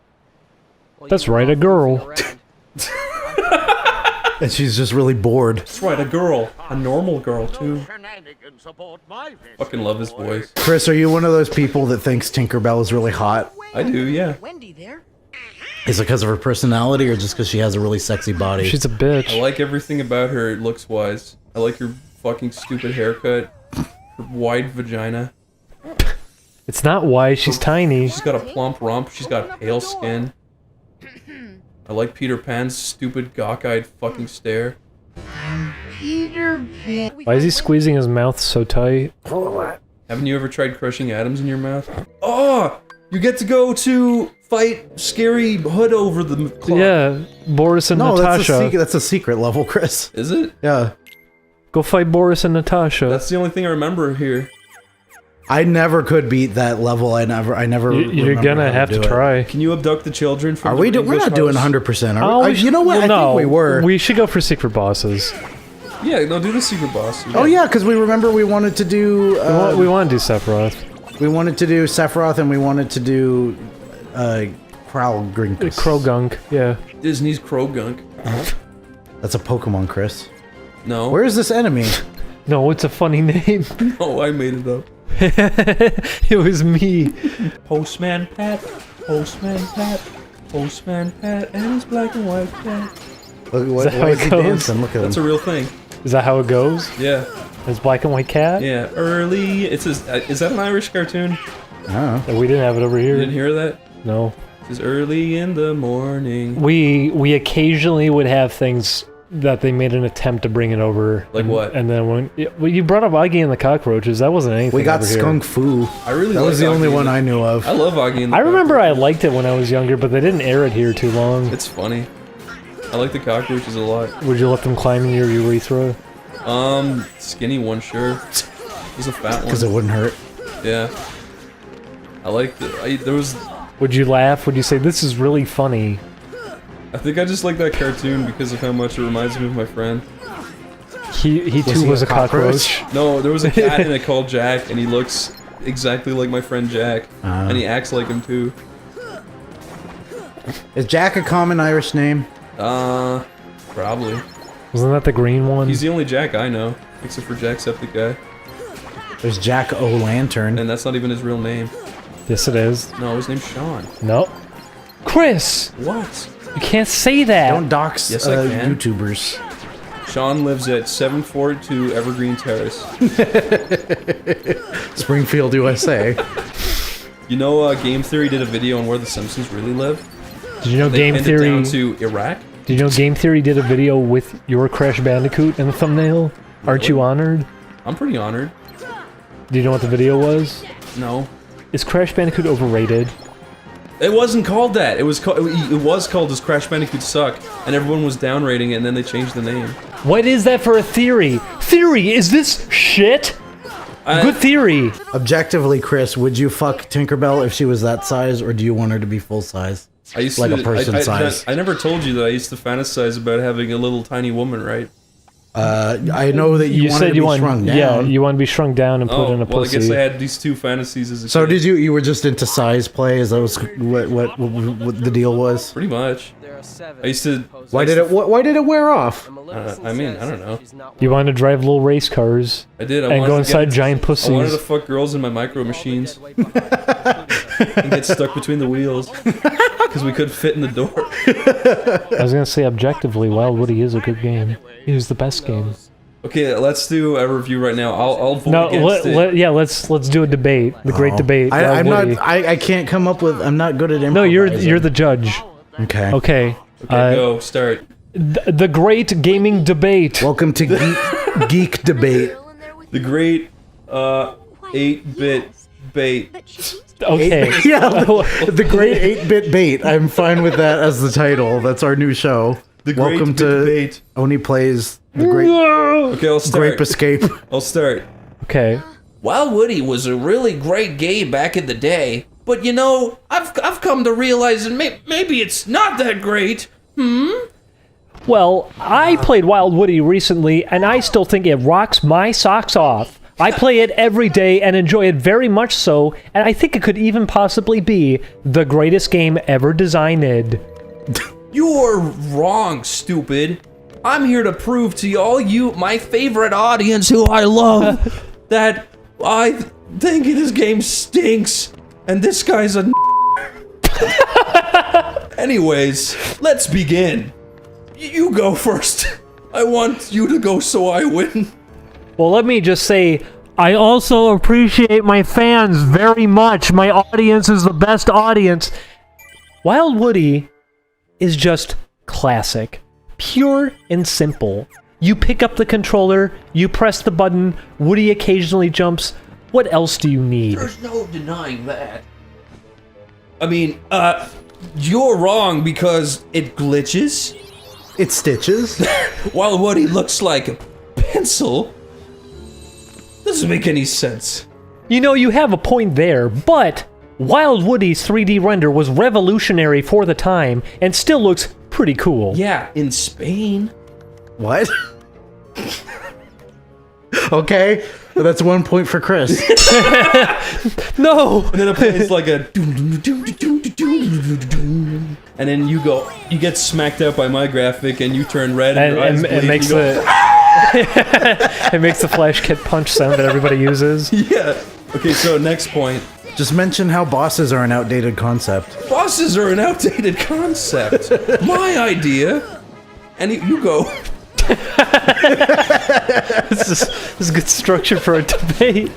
That's right, a girl. And she's just really bored. That's right, a girl. A normal girl, too. Fucking love his voice. Chris, are you one of those people that thinks Tinkerbell is really hot? I do, yeah. Is it because of her personality or just because she has a really sexy body? She's a bitch. I like everything about her looks-wise. I like her fucking stupid haircut. Her wide vagina. It's not wide, she's tiny. She's got a plump rump. She's got pale skin. I like Peter Pan's stupid gawk-eyed fucking stare. Why is he squeezing his mouth so tight? Haven't you ever tried crushing atoms in your mouth? Oh! You get to go to fight Scary Hood over the clock. Yeah, Boris and No, Natasha. that's a secret level, Chris. Is it? Yeah. Go fight Boris and Natasha. That's the only thing I remember here. I never could beat that level. I never. You're remember gonna how have to do it. try. Can you abduct the children from Are the we? We're English not doing house? 100%. Oh, You know what? well, I no, think we were. We should go for secret bosses. Yeah, no, do the secret boss. Oh yeah, because we remember we wanted to do. We want to do Sephiroth. We wanted to do Sephiroth, and we wanted to do Kralgrinkus. Krogunk, yeah. Disney's Krogunk. That's a Pokemon, Chris. No. Where is this enemy? No, it's a funny name. Oh, I made it up. It was me. Postman Pat, Postman Pat, Postman Pat, and his black and white cat. Look, Is that how why it is he goes? dancing? Look at That's a him. real thing. Is that how it goes? Yeah. It's black and white cat? Yeah. Early. It's is that an Irish cartoon? Oh. We didn't have it over You here. didn't hear that? No. It's early in the morning. We occasionally would have things that they made an attempt to bring it over. Like what? And then well, you brought up Augie and the Cockroaches. That wasn't anything. We got over here. Skunk Fu. I really. That was the like only Augie one and I knew of. I love Augie and the I remember I liked it when I was younger, but they didn't air it here too long. It's funny. I like the cockroaches a lot. Would you let them climb in your urethra? Skinny one, sure. He's a fat one. Because it wouldn't hurt. Yeah. I like there was. Would you laugh? Would you say, this is really funny? I think I just like that cartoon because of how much it reminds me of my friend. He too was a cockroach? No, there was a cat in it called Jack, and he looks exactly like my friend Jack. And he acts like him too. Is Jack a common Irish name? Probably. Wasn't that the green one? He's the only Jack I know, except for Jacksepticeye. There's Jack O'Lantern. And that's not even his real name. Yes, it is. No, his name's Sean. No. Chris! What? You can't say that! Don't dox Yes, I can. YouTubers. Sean lives at 742 Evergreen Terrace. Springfield, USA. You know, Game Theory did a video on where the Simpsons really live? Did you know They Game pinned Theory... it down to Iraq? Did you know Game Theory did a video with your Crash Bandicoot in the thumbnail? Aren't you honored? I'm pretty honored. Do you know what the video was? No. Is Crash Bandicoot overrated? It wasn't called that. It was called Does Crash Bandicoot Suck? And everyone was downrating it, and then they changed the name. What is that for a theory? Theory, is this shit? Good theory. Objectively, Chris, would you fuck Tinkerbell if she was that size, or do you want her to be full size? I used like to, a person size. I never told you that I used to fantasize about having a little tiny woman, right? I know that you wanted to be shrunk down. Yeah, you want to be shrunk down and put in a well, pussy. I guess I had these two fantasies as a So kid. did you? You were just into size play? Is that what the deal was? Pretty much. I used to. Why did it wear off? I mean, I don't know. You want to drive little race cars. I did. And go inside giant pussies. I wanted to fuck girls in my micro machines. And get stuck between the wheels. Because we couldn't fit in the door. I was gonna say, objectively, Wild Woody is a good game. It was the best game. Okay, let's do a review right now. I'll vote No, against it. let's do a debate. The great debate. I'm Wild Woody. not. I can't come up with. I'm not good at improvising. No, you're the judge. Okay. Okay. Go start. The great gaming debate. Welcome to Geek Debate. The great 8-bit bait. Okay. Yeah, the great 8-bit bait. I'm fine with that as the title. That's our new show. The great Welcome to debate. Oney Plays the Great. Okay, I'll start. Grape Escape. I'll start. Okay. Wild Woody was a really great game back in the day, but you know, I've come to realize that maybe it's not that great. Well, I played Wild Woody recently, and I still think it rocks my socks off. I play it every day and enjoy it very much so, and I think it could even possibly be the greatest game ever designed. You're wrong, stupid. I'm here to prove to all you, my favorite audience who I love, that I think this game stinks, and this guy's a Anyways, let's begin. You go first. I want you to go so I win. Well, let me just say, I also appreciate my fans very much. My audience is the best audience. Wild Woody is just classic. Pure and simple. You pick up the controller, you press the button, Woody occasionally jumps. What else do you need? There's no denying that. I mean, you're wrong because it glitches. It stitches. Wild Woody looks like a pencil. Doesn't make any sense. You know, you have a point there, but Wild Woody's 3D render was revolutionary for the time and still looks pretty cool. Yeah, in Spain. What? Okay. That's 1 point for Chris. No! And then it plays like a and then you get smacked out by my graphic and you turn red and your eyes bleed. It makes it makes the Flash Kid punch sound that everybody uses. Yeah. Okay, so next point. Just mention how bosses are an outdated concept. Bosses are an outdated concept. My idea. And you go. This is good structure for a debate.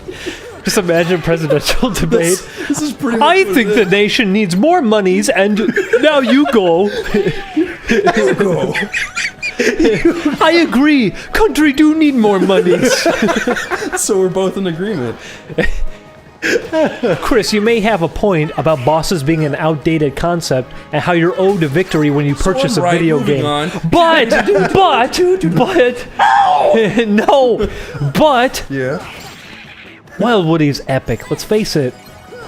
Just imagine a presidential debate. This is pretty much I think the nation needs more monies, and now you go. You go. I agree. Country do need more monies. So we're both in agreement. Chris, you may have a point about bosses being an outdated concept and how you're owed a victory when you purchase a video game. But yeah. Wild Woody's epic. Let's face it.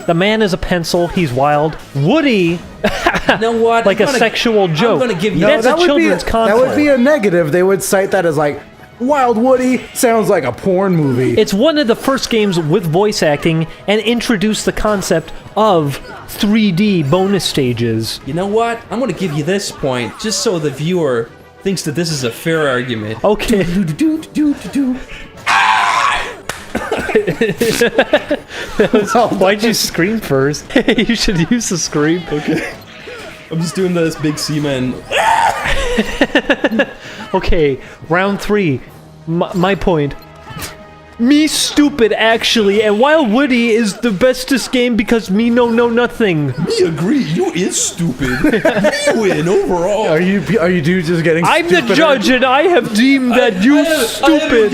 The man is a pencil. He's wild. Woody, you know what? like a sexual joke. I'm gonna give you that's a children's That would be a negative. They would cite that as like, Wild Woody sounds like a porn movie. It's one of the first games with voice acting and introduced the concept of 3D bonus stages. You know what? I'm gonna give you this point just so the viewer thinks that this is a fair argument. Okay. Why'd you scream first? You should use the scream. Okay. I'm just doing this big seaman. Okay, round 3. My point. Me stupid, actually, and Wild Woody is the bestest game because me know nothing. Me agree, you is stupid. You win overall. Are you just getting I'm stupider? the judge and I have deemed that you stupid.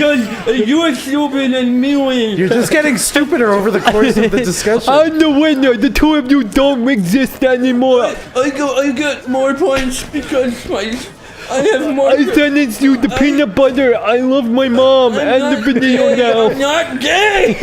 You are stupid and me win. You're just getting stupider over the course of the discussion. I'm the winner. The two of you don't exist anymore. I got more points because I have more. I sentenced you to peanut butter. I love my mom and the video now. I'm not gay.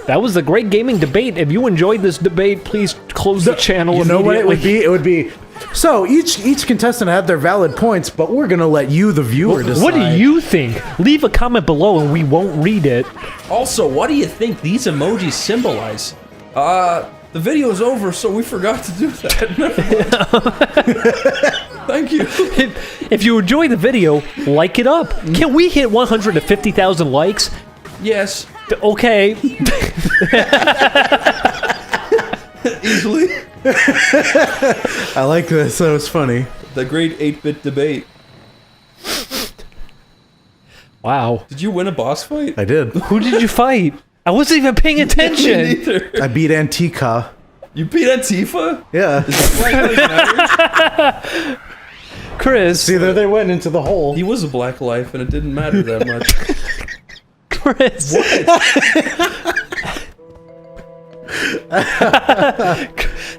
That was a great gaming debate. If you enjoyed this debate, please close the channel. You know what it would be? It would be. So each contestant had their valid points, but we're gonna let you, the viewer, decide. What do you think? Leave a comment below, and we won't read it. Also, what do you think these emojis symbolize? The video is over, so we forgot to do that. Thank you. If you enjoyed the video, like it up. Can we hit 150,000 likes? Yes. Okay. Easily. I like this. That was funny. The great 8-bit debate. Wow. Did you win a boss fight? I did. Who did you fight? I wasn't even paying attention. Me neither. I beat Antica. You beat Antifa? Yeah. Chris. See, there they went into the hole. He was a Black Life, and it didn't matter that much. Chris.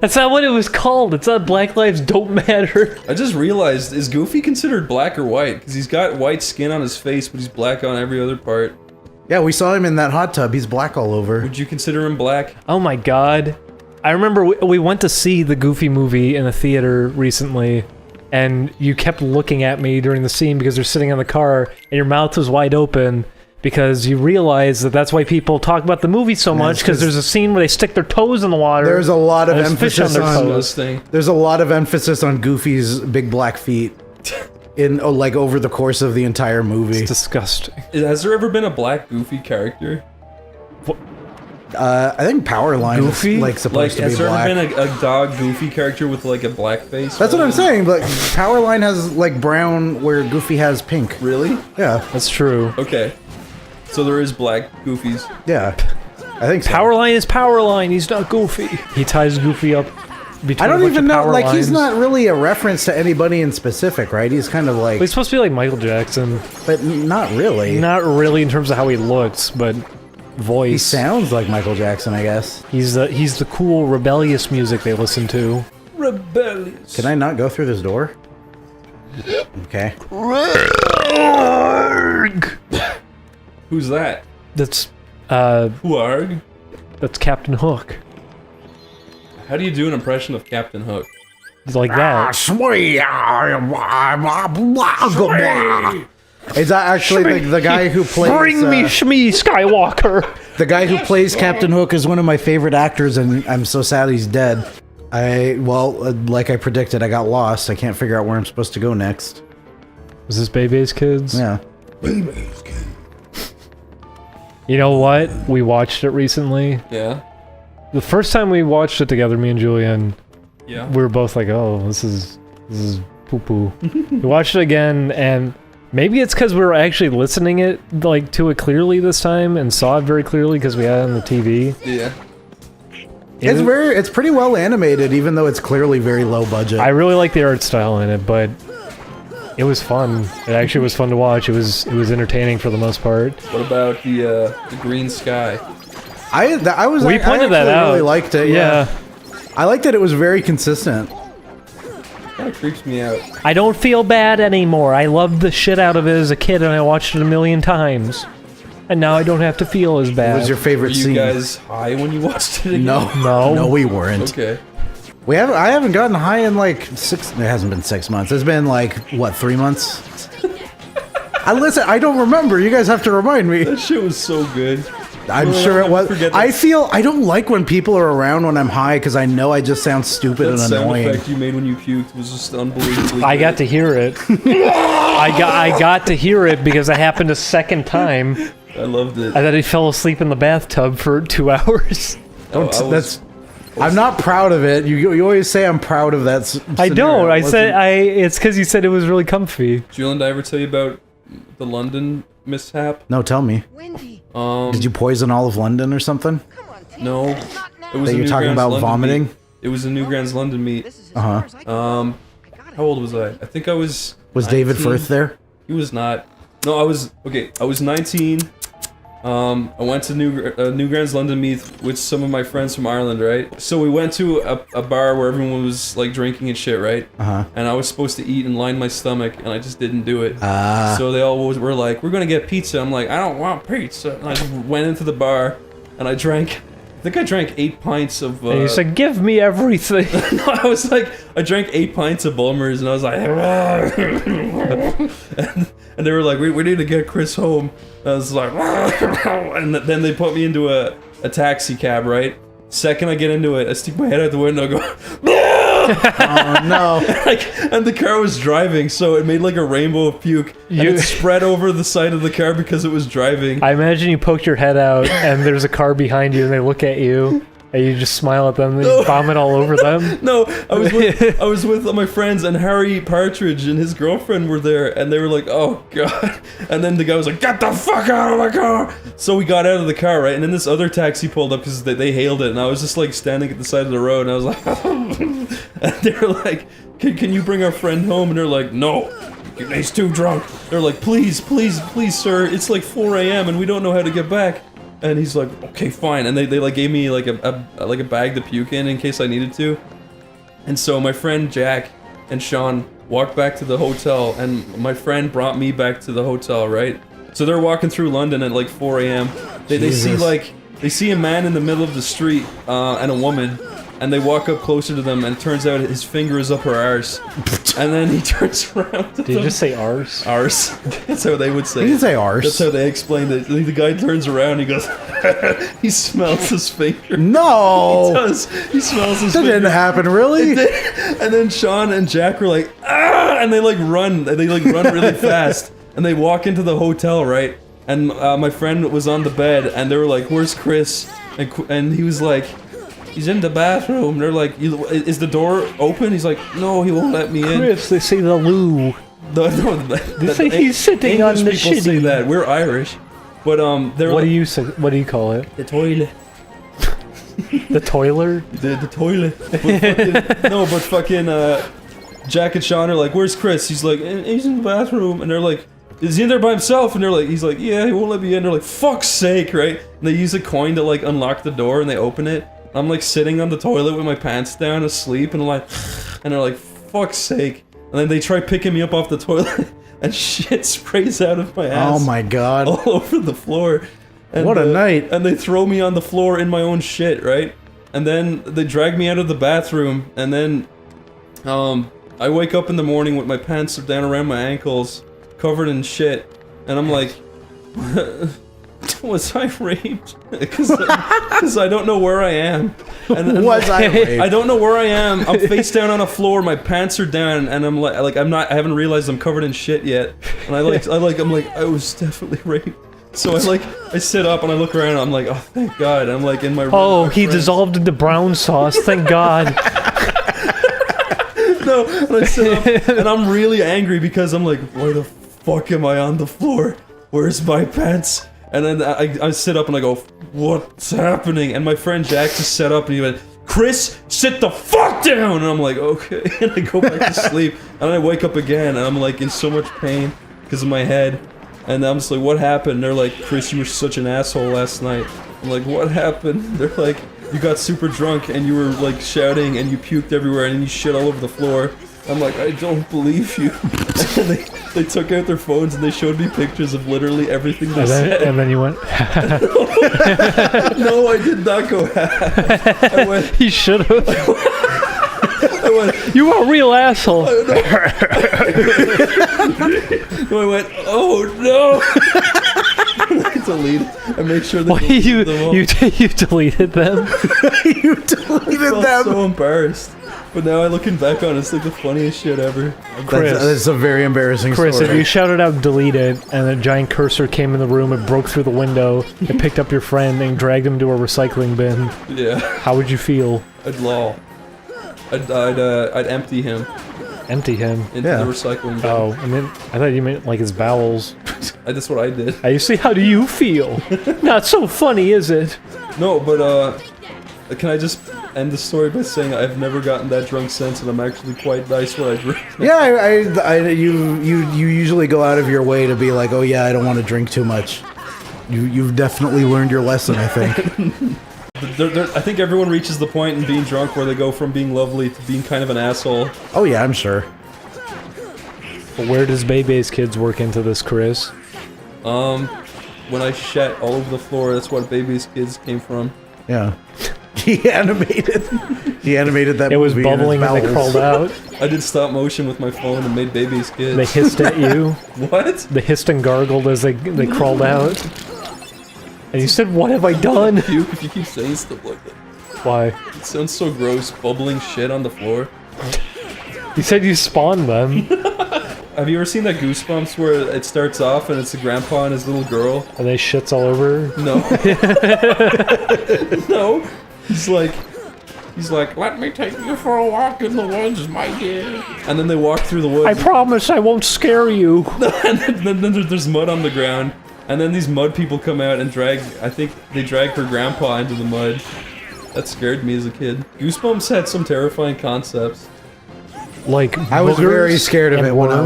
That's not what it was called. It's not Black Lives Don't Matter. I just realized, is Goofy considered black or white? Because he's got white skin on his face, but he's black on every other part. Yeah, we saw him in that hot tub. He's black all over. Would you consider him black? Oh my god. I remember we went to see the Goofy movie in the theater recently, and you kept looking at me during the scene because you're sitting in the car, and your mouth was wide open because you realize that that's why people talk about the movie so much, because there's a scene where they stick their toes in the water. There's a lot of fish on emphasis their on toes. There's a lot of emphasis on Goofy's big black feet. Like over the course of the entire movie. It's disgusting. Has there ever been a black Goofy character? I think Powerline Goofy? is like supposed to be black. Has there ever been a dog Goofy character with like a black face? That's what I'm saying, but Powerline has like brown where Goofy has pink. Really? Yeah. That's true. Okay. So there is black Goofies. Yeah. I think so. Powerline is Powerline, he's not Goofy. He ties Goofy up between I don't even know, like, he's lines. not really a reference to anybody in specific, right? He's kind of like... Well, he's supposed to be like Michael Jackson. But not really. Not really in terms of how he looks, but voice. He sounds like Michael Jackson, I guess. He's the cool, rebellious music they listen to. Rebellious. Can I not go through this door? Okay. Who's that? That's, Whoarg? That's Captain Hook. How do you do an impression of Captain Hook? It's like that. It's actually the guy who plays. Bring me Shmi Skywalker. The guy who plays Captain Hook is one of my favorite actors, and I'm so sad he's dead. Like I predicted, I got lost. I can't figure out where I'm supposed to go next. Was this Bebe's Kids? Yeah. Bebe's Kids. You know what? We watched it recently. Yeah. The first time we watched it together, me and Julian, yeah, we were both like, "Oh, this is poo-poo." We watched it again, and maybe it's because we were actually listening to it clearly this time and saw it very clearly because we had it on the TV. Yeah. It's pretty well animated, even though it's clearly very low budget. I really like the art style in it, but it was fun. It actually was fun to watch. It was entertaining for the most part. What about the green sky? I pointed that out. Really liked it. Yeah. I liked that it was very consistent. Kind of creeps me out. I don't feel bad anymore. I loved the shit out of it as a kid, and I watched it a million times. And now I don't have to feel as bad. What was your favorite scene? Were you guys high when you watched it again? No, we weren't. Okay. I haven't gotten high in like 6. It hasn't been 6 months. It's been like what, 3 months? I don't remember. You guys have to remind me. That shit was so good. I'm sure it was. I don't like when people are around when I'm high because I know I just sound stupid and annoying. That sound effect you made when you puked was just unbelievably I good. got to hear it. I got to hear it because it happened a second time. I loved it. And then he fell asleep in the bathtub for 2 hours. I'm not proud of it. You always say I'm proud of that. I don't. It's because you said it was really comfy. Julian, did I ever tell you about the London mishap? No, tell me. Did you poison all of London or something? No. It was that you're talking about London vomiting? Meet. It was a Newgrounds London meet. Uh-huh. How old was I? I think I was. Was 19. David Firth there? He was not. No, I was. Okay, I was 19. I went to Newgrounds London meet with some of my friends from Ireland, right? So we went to a bar where everyone was like drinking and shit, right? Uh-huh. And I was supposed to eat and line my stomach, and I just didn't do it. So they all were like, "We're gonna get pizza." I'm like, "I don't want pizza." And I just went into the bar, and I drank. I think I drank 8 pints of. And you said, "Give me everything." No, I was like, I drank 8 pints of Bulmers, and I was like, and they were like, we need to get Chris home. I was like, and then they put me into a taxi cab, right? Second I get into it, I stick my head out the window, and go, oh no! And the car was driving, so it made like a rainbow of puke, and it spread over the side of the car because it was driving. I imagine you poked your head out, and there's a car behind you, and they look at you, and you just smile at them, and you vomit all over them. No, I was with my friends, and Harry Partridge and his girlfriend were there, and they were like, "Oh god!" And then the guy was like, "Get the fuck out of the car!" So we got out of the car, right? And then this other taxi pulled up because they hailed it, and I was just like standing at the side of the road, and I was like, and they were like, "Can you bring our friend home?" And they're like, "No, he's too drunk." They're like, "Please, please, please, sir, it's like 4 a.m. and we don't know how to get back." And he's like, "Okay, fine." And they like gave me like a bag to puke in case I needed to. And so my friend Jack and Sean walked back to the hotel, and my friend brought me back to the hotel, right? So they're walking through London at like 4 a.m. They see a man in the middle of the street and a woman, and they walk up closer to them, and it turns out his finger is up her arse. And then he turns around to Did you just say arse? Arse. That's how they would say it. You didn't say arse. That's how they explained it. The guy turns around, he goes, he smells his finger. No! He does. He smells his finger. That didn't happen, really? And then Sean and Jack were like, "Ah!" And they like run. They like run really fast. And they walk into the hotel, right? And my friend was on the bed, and they were like, "Where's Chris?" And he was like, "He's in the bathroom." They're like, "Is the door open?" He's like, "No, he won't let me in." Chris, they say the loo. They say he's sitting on the people say shitty. that. We're Irish. But they're What like, do you say? What do you call it? the toilet. The toiler? The toilet. But fucking Jack and Sean are like, "Where's Chris?" He's like, "He's in the bathroom." And they're like, "Is he in there by himself?" And he's like, "Yeah, he won't let me in." They're like, "Fuck's sake," right? And they use a coin to like unlock the door, and they open it. I'm like sitting on the toilet with my pants down asleep, and they're like, "Fuck's sake." And then they try picking me up off the toilet, and shit sprays out of my ass. Oh my god. All over the floor. And, what a night. And they throw me on the floor in my own shit, right? And then they drag me out of the bathroom, and then I wake up in the morning with my pants down around my ankles, covered in shit. And I'm like, was I raped? Because I don't know where I am. And Was I raped? I don't know where I am. I'm face down on a floor. My pants are down, and I'm like I haven't realized I'm covered in shit yet. And I'm like, I was definitely raped. So I sit up and I look around and I'm like, oh, thank God. And I'm like in my room. Oh, he dissolved into brown sauce. Thank God. No, and I sit up and I'm really angry because I'm like, why the fuck am I on the floor? Where's my pants? And then I sit up and I go, what's happening? And my friend Jack just sat up and he went, Chris, sit the fuck down! And I'm like, okay. And I go back to sleep. And then I wake up again and I'm like in so much pain because of my head. And I'm just like, what happened? And they're like, Chris, you were such an asshole last night. I'm like, what happened? They're like, you got super drunk and you were like shouting and you puked everywhere and you shit all over the floor. I'm like, I don't believe you. And they took out their phones and they showed me pictures of literally everything they said. And then you went... No, I did not go I went... He should have. I went... You are a real asshole. I went, oh no! I deleted. I made sure that you deleted them. You deleted I felt so embarrassed. But now looking back on it, it's like the funniest shit ever. Chris, that's a very embarrassing Chris, story. if you shouted out deleted and a giant cursor came in the room, it broke through the window, it picked up your friend and dragged him to a recycling bin. Yeah. How would you feel? I'd lol. I'd empty him. Empty him? Into the recycling bin. Oh, I mean, I thought you meant like his bowels. That's what I did. I see. How do you feel? Not so funny, is it? No, but can I just end the story by saying I've never gotten that drunk since, and I'm actually quite nice when I drink. Yeah, you usually go out of your way to be like, oh yeah, I don't want to drink too much. You've definitely learned your lesson, I think. I think everyone reaches the point in being drunk where they go from being lovely to being kind of an asshole. Oh yeah, I'm sure. But where does Bebe's kids work into this, Chris? When I shat all over the floor, that's what Baby's Kids came from. Yeah. He animated that It was movie bubbling and they crawled out. I did stop motion with my phone and made Baby's Kids. They hissed at you. What? They hissed and gargled as they crawled out. And you said, what have I done? If you keep saying stuff like that. Why? It sounds so gross, bubbling shit on the floor. You said you spawned them. Have you ever seen that Goosebumps where it starts off and it's a grandpa and his little girl? And they shits all over? No. No. He's like, let me take you for a walk in the woods, my dear. And then they walk through the woods. I promise I won't scare you. And then there's mud on the ground. And then these mud people come out and drag her grandpa into the mud. That scared me as a kid. Goosebumps had some terrifying concepts. Like I was very scared of it when I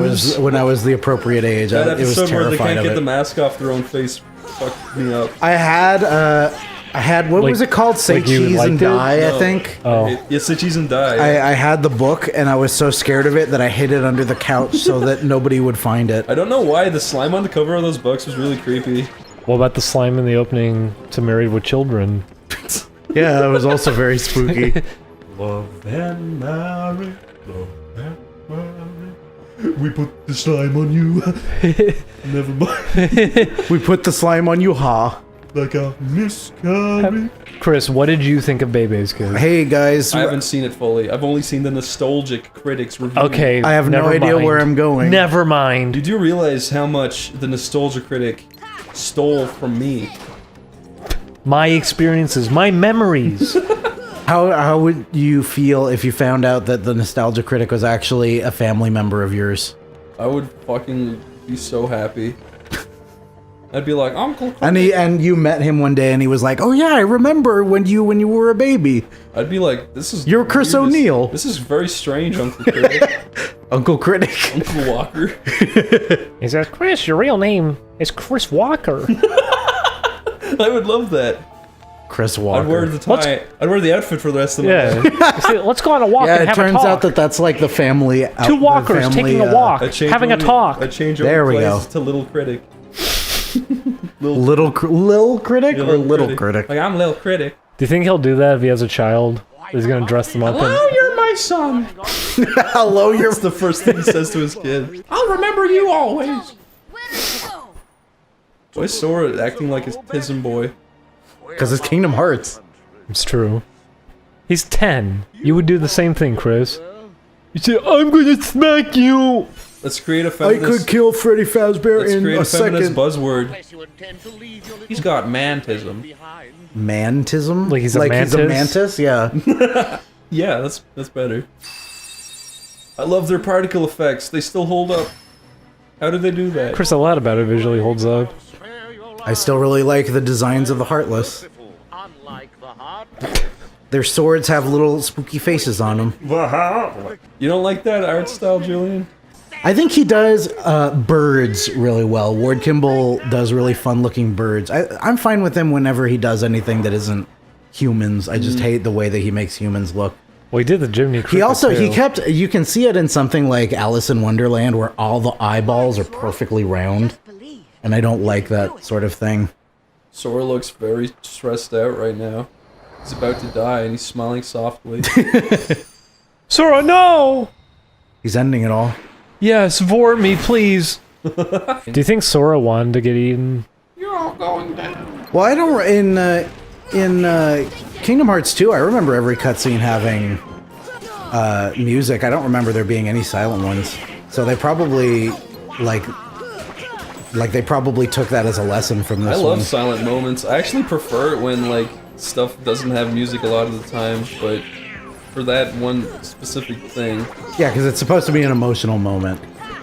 was the appropriate age. That It was episode where they terrified can't of get it. the mask off their own face fucked me up. I had what was it called? Say like you Cheese and liked it? Die, No. I think. Oh. Yeah, Say Cheese and Die. I had the book and I was so scared of it that I hid it under the couch so that nobody would find it. I don't know why the slime on the cover of those books was really creepy. What about the slime in the opening to Married with Children? Yeah, that was also very spooky. Love and marriage, love and marriage. We put the slime on you. Never mind. We put the slime on you, ha. Like a miscarriage. Chris, what did you think of Bebe's Kids? Hey guys, I haven't seen it fully. I've only seen the nostalgic critics review. Okay, I have no never idea mind. where I'm going. Never mind. Did you realize how much the nostalgia critic stole from me? My experiences, my memories. How would you feel if you found out that the nostalgia critic was actually a family member of yours? I would fucking be so happy. I'd be like, Uncle Chris. And you met him one day and he was like, "Oh yeah, I remember when you were a baby." I'd be like, this is... You're Chris O'Neill. This is very strange, Uncle Critic. Uncle Critic. Uncle Walker. He says, Chris, your real name is Chris Walker. I would love that. Chris Walker. I'd wear the tie. I'd wear the outfit for the rest of my life. Yeah. See, let's go on a walk Yeah, and it have a turns talk. out that that's like the family. Two walkers taking a walk, having a talk. I change There we go. to Little Critic. Lil Critic or Little Critic? Like, I'm Little Critic. Do you think he'll do that if he has a child? He's gonna dress them up Hello, you're my son. Hello, That's the first thing he says to his kid. I'll remember you always. Why is Sora acting like a Tism boy? Because it's Kingdom Hearts. It's true. He's 10. You would do the same thing, Chris. You say, I'm gonna smack you! Let's create a I feminist... could kill Freddy Fazbear Let's in create a feminist second. buzzword. He's got mantism. Mantism? Like he's a He's a mantis? Yeah. Yeah, that's better. I love their particle effects. They still hold up. How did they do that? Chris, a lot about it visually holds up. I still really like the designs of the Heartless. Their swords have little spooky faces on them. You don't like that art style, Julian? I think he does birds really well. Ward Kimball does really fun-looking birds. I'm fine with him whenever he does anything that isn't humans. I just hate the way that he makes humans look. Well, he did the Jiminy Cricket He also, too. you can see it in something like Alice in Wonderland where all the eyeballs are perfectly round. And I don't like that sort of thing. Sora looks very stressed out right now. He's about to die and he's smiling softly. Sora, no! He's ending it all. Yes, vor me, please. Do you think Sora wanted to get eaten? You're all going down. Well, I don't... In Kingdom Hearts 2, I remember every cutscene having music. I don't remember there being any silent ones. So they probably, like they probably took that as a lesson from this I one. love silent moments. I actually prefer it when, like, stuff doesn't have music a lot of the time, but for that one specific thing... Yeah, because it's supposed to be an emotional moment.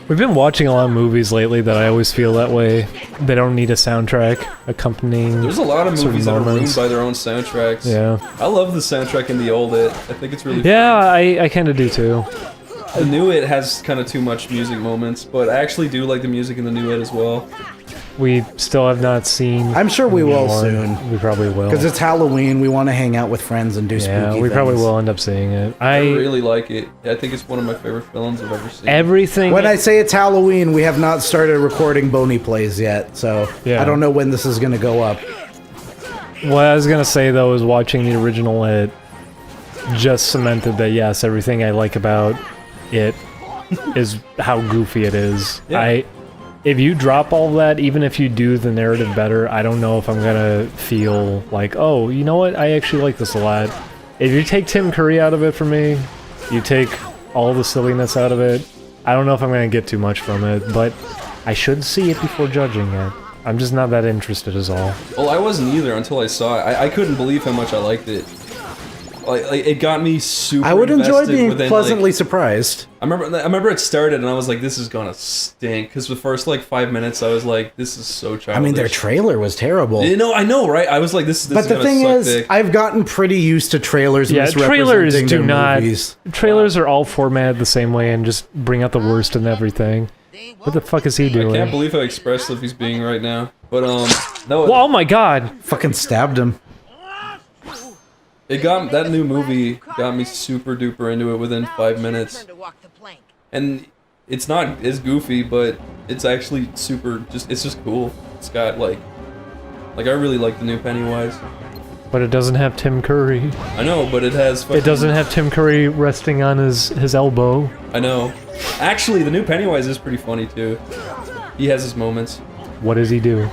We've been watching a lot of movies lately that I always feel that way. They don't need a soundtrack accompanying. There's a lot of certain movies that are ruined moments. by their own soundtracks. Yeah. I love the soundtrack in the old It. I think it's really Yeah, I kind of do too. The new It has kind of too much music moments, but I actually do like the music in the new It as well. We still have not seen. I'm sure we will more. soon. We probably will. Because it's Halloween, we want to hang out with friends and do spooky Yeah, we things. probably will end up seeing it. I really like it. I think it's one of my favorite films I've ever seen. Everything. When I say it's Halloween, we have not started recording Oney Plays yet, so Yeah. I don't know when this is going to go up. What I was gonna say though is watching the original It just cemented that yes, everything I like about it is how goofy it is. Yeah. If you drop all that, even if you do the narrative better, I don't know if I'm gonna feel like, oh, you know what, I actually like this a lot. If you take Tim Curry out of it for me, you take all the silliness out of it, I don't know if I'm gonna get too much from it, but I should see it before judging it. I'm just not that interested is all. Well, I wasn't either until I saw it. I couldn't believe how much I liked it. Like it got me super I would enjoy invested being within, pleasantly like, surprised. I remember it started and I was like, this is gonna stink. Because the first like 5 minutes I was like, this is so childish. I mean, their trailer was terrible. You know, I know, right? I was like, this But is the gonna thing suck is, dick. I've gotten pretty used to trailers Yeah, trailers misrepresenting do their not. movies. Trailers are all formatted the same way and just bring out the worst in everything. What the fuck is he doing? I can't believe how expressive he's being right now. But no. Well, oh my god! Fucking stabbed him. It got that new movie got me super duper into it within 5 minutes. And it's not as goofy, but it's actually super it's just cool. It's got like I really like the new Pennywise. But it doesn't have Tim Curry. I know, but it has It doesn't have Tim Curry resting on his elbow. I know. Actually, the new Pennywise is pretty funny too. He has his moments. What does he do?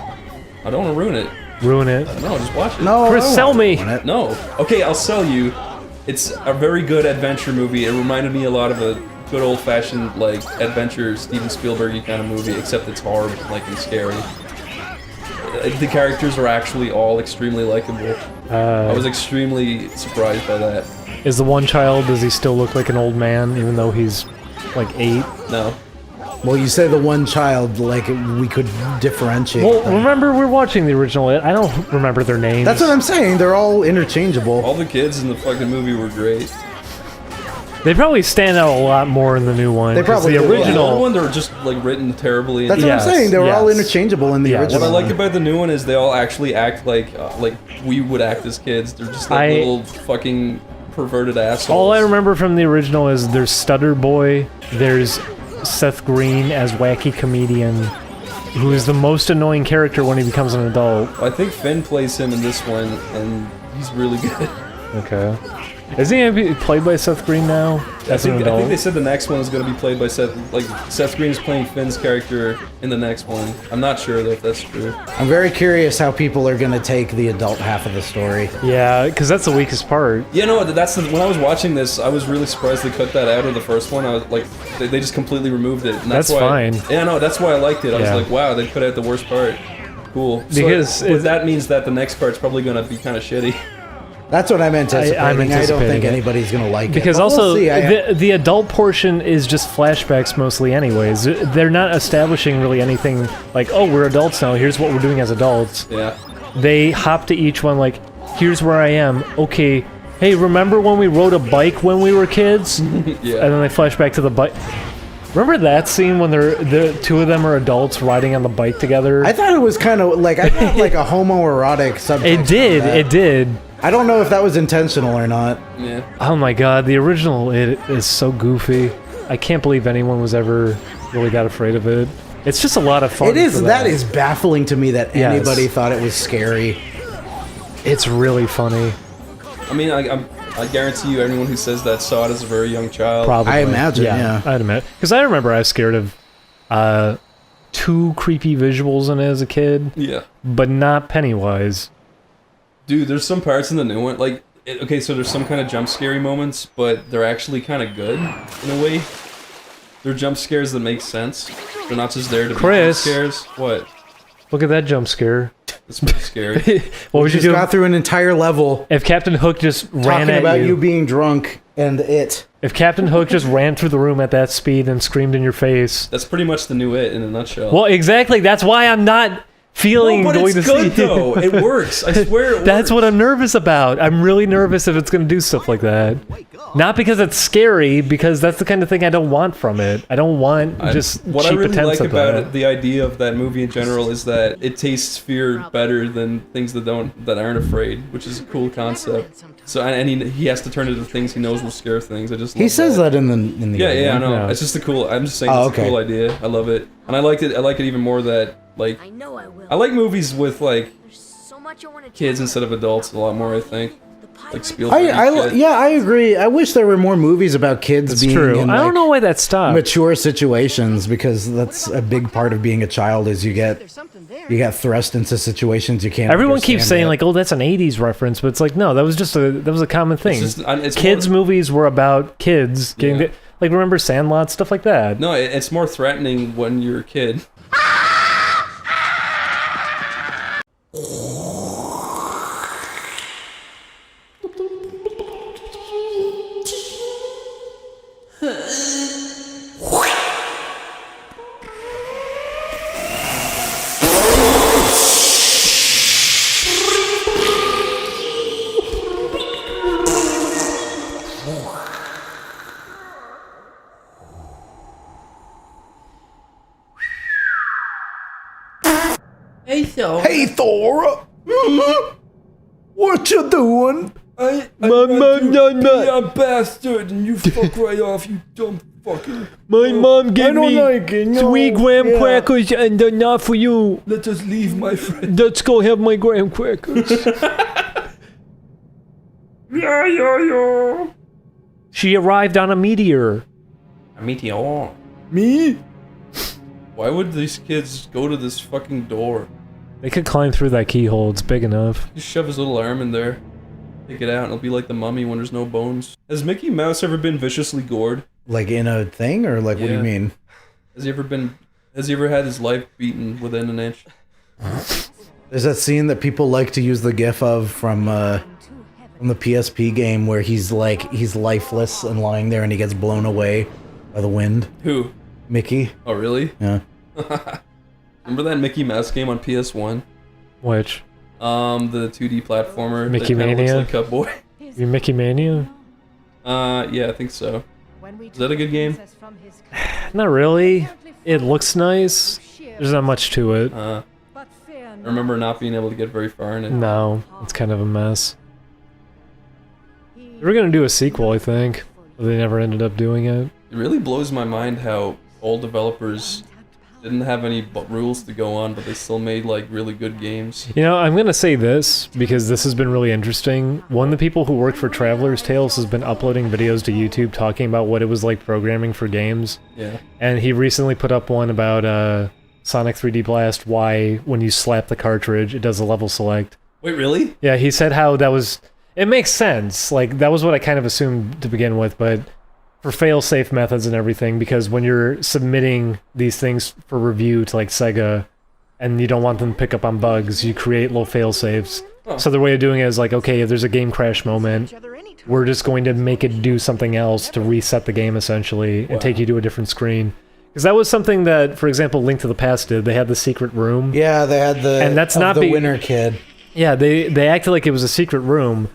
I don't want to ruin it. Ruin it. No, just watch it. No, Chris, sell me! No. Okay, I'll sell you. It's a very good adventure movie. It reminded me a lot of a good old-fashioned, like, adventure Steven Spielberg-y kind of movie, except it's hard, like, and scary. The characters are actually all extremely likable. I was extremely surprised by that. Is the one child, does he still look like an old man, even though he's, like, 8? No. Well, you say the one child, like, we could differentiate Well, them. remember, we're watching the original It. I don't remember their names. That's what I'm saying. They're all interchangeable. All the kids in the fucking movie were great. They probably stand out a lot more in the new one. They 'cause probably the do. The original. old one, they were just, like, written terribly. That's what I'm saying. They were all interchangeable in the original. What I like about the new one is they all actually act like we would act as kids. They're just like little fucking perverted assholes. All I remember from the original is there's Stutter Boy, there's Seth Green as wacky comedian, who is the most annoying character when he becomes an adult. I think Finn plays him in this one, and he's really good. Okay. Isn't he played by Seth Green now? I think they said the next one is going to be played by Seth. Like Seth Green is playing Finn's character in the next one. I'm not sure though if that's true. I'm very curious how people are going to take the adult half of the story. Yeah, because that's the weakest part. Yeah, no, when I was watching this, I was really surprised they cut that out of the first one. I was like, they just completely removed it. And That's why, fine. Yeah, no, that's why I liked it. I was Yeah. like, wow, they cut out the worst part. Cool. Because so that means that the next part's probably going to be kind of shitty. That's what I'm anticipating. I'm anticipating I don't think it. anybody's going to like Because it. But also, we'll see. the adult portion is just flashbacks mostly anyways. They're not establishing really anything like, oh, we're adults now, here's what we're doing as adults. Yeah. They hop to each one like, here's where I am. Okay, hey, remember when we rode a bike when we were kids? Yeah. And then they flash back to the bike. Remember that scene when the two of them are adults riding on the bike together? I thought it was kind of like, I thought like a homoerotic subtext. It did. I don't know if that was intentional or not. Yeah. Oh my god, the original it is so goofy. I can't believe anyone was ever really that afraid of it. It's just a lot of fun. It is. That is baffling to me that anybody thought it was scary. It's really funny. I mean, I guarantee you, anyone who says that saw it as a very young child. Probably. I imagine, yeah. I'd imagine. Because I remember I was scared of two creepy visuals in it as a kid. Yeah. But not Pennywise. Dude, there's some parts in the new one, like, okay, so there's some kind of jump scary moments, but they're actually kind of good, in a way. They're jump scares that make sense. They're not just there to be jump scares. What? Look at that jump scare. It's pretty scary. What would you do? Got through an entire level. If Captain Hook just ran talking at about you being drunk and it. If Captain Hook just ran through the room at that speed and screamed in your face. That's pretty much the new It in a nutshell. Well, exactly. That's why I'm not feeling no, but going it's to good, see though. It works. I swear it works. That's what I'm nervous about. I'm really nervous if it's going to do stuff like that. Not because it's scary, because that's the kind of thing I don't want from it. I don't want just what cheap I really attempts like at about that. it, the idea of that movie in general, is that it tastes fear better than things that aren't afraid, which is a cool concept. So and he has to turn it into things he knows will scare things. I just love He says that in the yeah I know. Yeah. It's just a cool. I'm just saying it's a cool idea. I love it, and I like it even more that like I like movies with like kids instead of adults a lot more. I think like Spielberg. I agree. I wish there were more movies about kids That's being true. in I don't know why that stopped. mature situations, because that's a big part of being a child is you get thrust into situations you can't Everyone keeps understand saying yet. like, "Oh, that's an '80s reference," but it's like, no, that was a common thing. It's Kids' movies were about kids getting like, remember Sandlot, stuff like that. No, it's more threatening when you're a kid. Hey, Thor. Hey, Thor. What you doing? I be a bastard and you fuck right off, you dumb fucker. My mom gave don't me like it, no. 3 graham Yeah. crackers and they're not for you. Let us leave, my friend. Let's go have my graham crackers. Yeah. She arrived on a meteor. A meteor. Me? Why would these kids go to this fucking door? They could climb through that keyhole. It's big enough. Just shove his little arm in there. Take it out and it'll be like the mummy when there's no bones. Has Mickey Mouse ever been viciously gored? Like in a thing, or like what do you Yeah. mean? Has he ever had his life beaten within an inch? There's that scene that people like to use the gif of from the PSP game where he's lifeless and lying there and he gets blown away by the wind. Who? Mickey. Oh, really? Yeah. Remember that Mickey Mouse game on PS1? Which? The 2D platformer. Mickey that kinda Mania? looks like Cupboy. You Mickey Mania? Yeah, I think so. Is that a good game? Not really. It looks nice. There's not much to it. I remember not being able to get very far in it. No, it's kind of a mess. They were gonna do a sequel, I think, but they never ended up doing it. It really blows my mind how old developers didn't have any rules to go on, but they still made like really good games. You know, I'm gonna say this because this has been really interesting. One of the people who worked for Traveler's Tales has been uploading videos to YouTube talking about what it was like programming for games. Yeah. And he recently put up one about Sonic 3D Blast, why when you slap the cartridge, it does a level select. Wait, really? Yeah, he said how that was... It makes sense. Like, that was what I kind of assumed to begin with, but for fail-safe methods and everything, because when you're submitting these things for review to, like, Sega, and you don't want them to pick up on bugs, you create little fail-safes. Huh. So the way of doing it is like, okay, if there's a game crash moment, we're just going to make it do something else to reset the game, essentially, and take you to a different screen. Because that was something that, for example, Link to the Past did. They had the secret room. Yeah, they had the, and that's not the winner kid. Yeah, they acted like it was a secret room,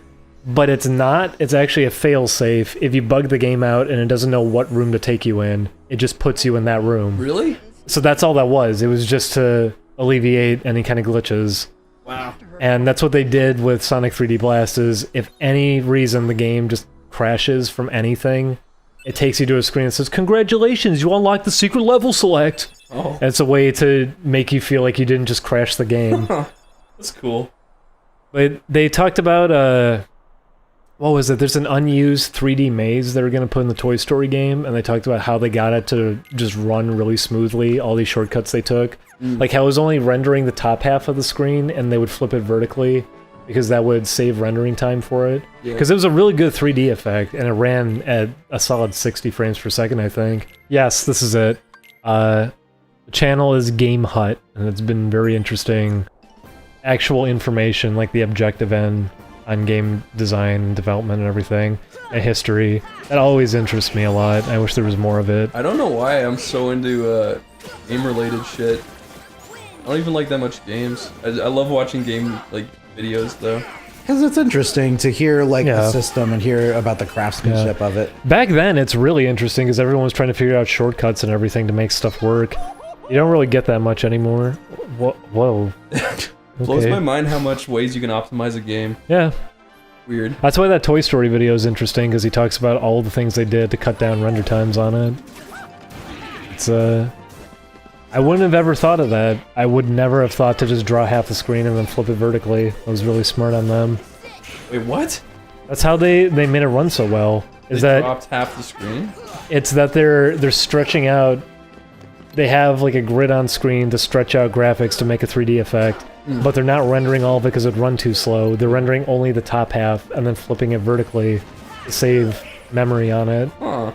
but it's not. It's actually a fail-safe. If you bug the game out and it doesn't know what room to take you in, it just puts you in that room. Really? So that's all that was. It was just to alleviate any kind of glitches. Wow. And that's what they did with Sonic 3D Blast is if any reason the game just crashes from anything, it takes you to a screen that says, "Congratulations, you unlocked the secret level select." Oh. And it's a way to make you feel like you didn't just crash the game. That's cool. But they talked about, what was it? There's an unused 3D maze they were going to put in the Toy Story game, and they talked about how they got it to just run really smoothly, all these shortcuts they took. Like how it was only rendering the top half of the screen, and they would flip it vertically, because that would save rendering time for it. Because it was a really good 3D effect, and it ran at a solid 60 frames per second, I think. Yes, this is it. The channel is Game Hut, and it's been very interesting. Actual information, like the objective end on game design, development, and everything, and history. That always interests me a lot. I wish there was more of it. I don't know why I'm so into game-related shit. I don't even like that much games. I love watching game videos though. Because it's interesting to hear like the system and hear about the craftsmanship of it. Back then, it's really interesting because everyone was trying to figure out shortcuts and everything to make stuff work. You don't really get that much anymore. Whoa. Blows my mind how much ways you can optimize a game. Yeah. Weird. That's why that Toy Story video is interesting, because he talks about all the things they did to cut down render times on it. It's, I wouldn't have ever thought of that. I would never have thought to just draw half the screen and then flip it vertically. I was really smart on them. Wait, what? That's how they made it run so well. Is They that dropped half the screen? It's that they're stretching out. They have like a grid on screen to stretch out graphics to make a 3D effect, but they're not rendering all of it because it'd run too slow. They're rendering only the top half and then flipping it vertically to save memory on it. Huh.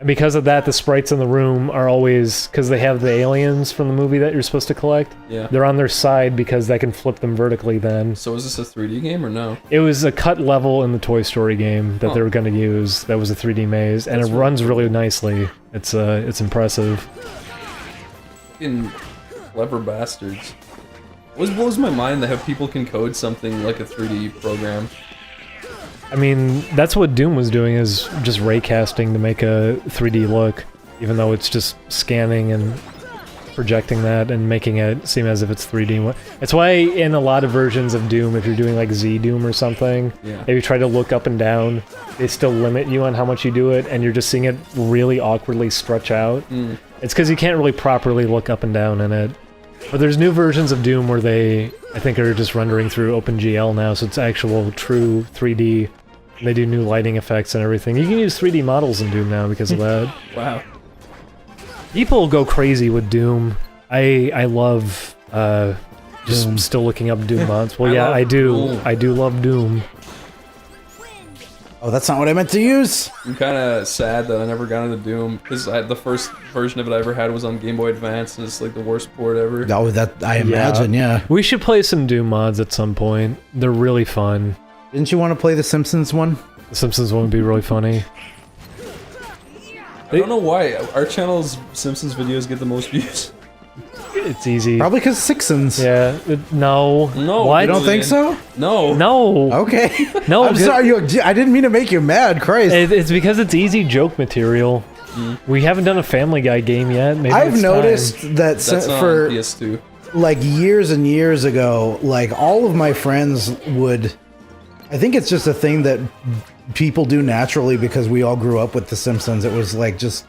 And because of that, the sprites in the room are always, because they have the aliens from the movie that you're supposed to collect, Yeah. they're on their side because they can flip them vertically then. So is this a 3D game or no? It was a cut level in the Toy Story game that they were going to use. That was a 3D maze, and it runs really nicely. It's impressive. Fucking clever bastards. Always blows my mind that how people can code something like a 3D program. I mean, that's what Doom was doing, is just raycasting to make a 3D look, even though it's just scanning and projecting that and making it seem as if it's 3D. It's why in a lot of versions of Doom, if you're doing like Z-Doom or something, if you try to look up and down, they still limit you on how much you do it, and you're just seeing it really awkwardly stretch out. It's because you can't really properly look up and down in it. But there's new versions of Doom where they, I think, are just rendering through OpenGL now, so it's actual true 3D. They do new lighting effects and everything. You can use 3D models in Doom now because of that. Wow. People go crazy with Doom. I love just still looking up Doom mods. Well, yeah, I do. Doom. I do love Doom. Oh, that's not what I meant to use. I'm kind of sad that I never got into Doom, because the first version of it I ever had was on Game Boy Advance, and it's like the worst port ever. Oh, that I imagine, yeah. We should play some Doom mods at some point. They're really fun. Didn't you want to play the Simpsons one? The Simpsons one would be really funny. I don't know why our channel's Simpsons videos get the most views. It's easy. Probably because Sixons. Yeah. No. No. What? You don't think so? No. No. Okay. No. I'm sorry. I didn't mean to make you mad, Christ. It's because it's easy joke material. We haven't done a Family Guy game yet. Maybe I've it's noticed time. that That's on for PS2. like years and years ago, like all of my friends would. I think it's just a thing that people do naturally because we all grew up with The Simpsons. It was like just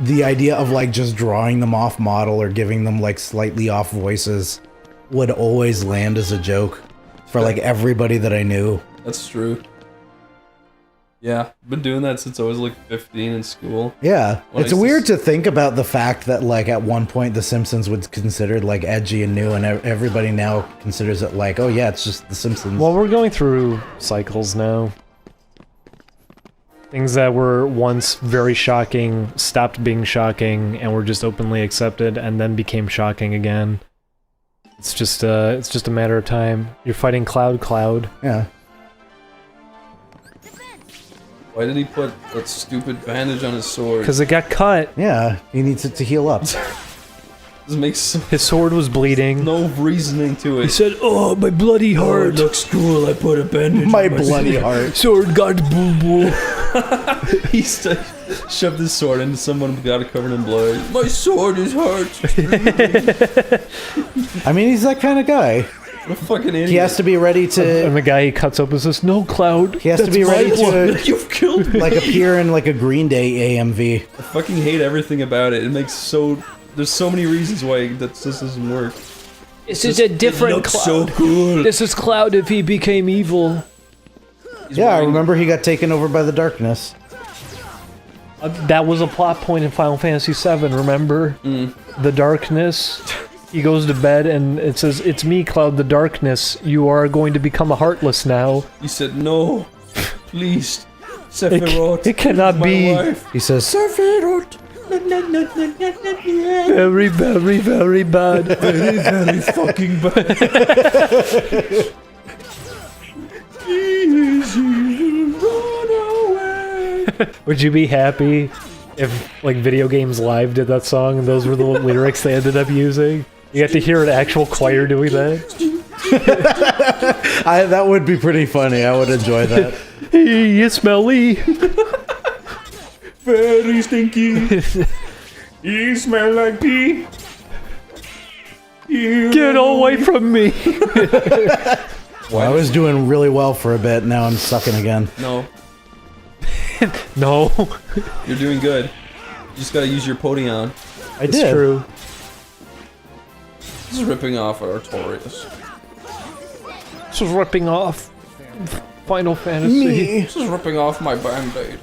the idea of like just drawing them off model or giving them like slightly off voices would always land as a joke for like everybody that I knew. That's true. Yeah, been doing that since I was like 15 in school. Yeah, it's weird to think about the fact that like at one point The Simpsons was considered like edgy and new, and everybody now considers it like, oh yeah, it's just The Simpsons. Well, we're going through cycles now. Things that were once very shocking stopped being shocking and were just openly accepted, and then became shocking again. It's just a matter of time. You're fighting Cloud. Yeah. Why did he put that stupid bandage on his sword? Because it got cut. Yeah, he needs it to heal up. This makes his sword was bleeding. No reasoning to it. He said, "Oh, my bloody heart. Oh, it looks cool. I put a bandage my on bloody heart. Sword got boo-boo." He shoved his sword into someone who got it covered in blood. My sword is hurt. I mean, he's that kind of guy. What a fucking idiot. He has to be ready to... And the guy he cuts open says, "No, Cloud. He has to be ready to... You've killed me. Like appear in like a Green Day AMV. I fucking hate everything about it. It makes so... There's so many reasons why this doesn't work. This is a different Cloud. So cool. This is Cloud if he became evil." Yeah, I remember he got taken over by the darkness. That was a plot point in Final Fantasy VII, remember? The darkness. He goes to bed and it says, "It's me, Cloud the Darkness. You are going to become a Heartless now." He said, "No, please, Sephiroth. It cannot be. Wife. He says, Sephiroth. Very, very, very bad. Very, very fucking bad. Would you be happy if, like, Video Games Live did that song and those were the lyrics they ended up using? You have to hear an actual choir doing that? That would be pretty funny. I would enjoy that. Hey, you smelly. Very stinky. You smell like pee. Get away from me. Well, I was doing really well for a bit. Now I'm sucking again. No. No. You're doing good. You just gotta use your Potion. I did. It's true. This is ripping off Artorias. This is ripping off Final Fantasy. Me. This is ripping off my Band-Aid.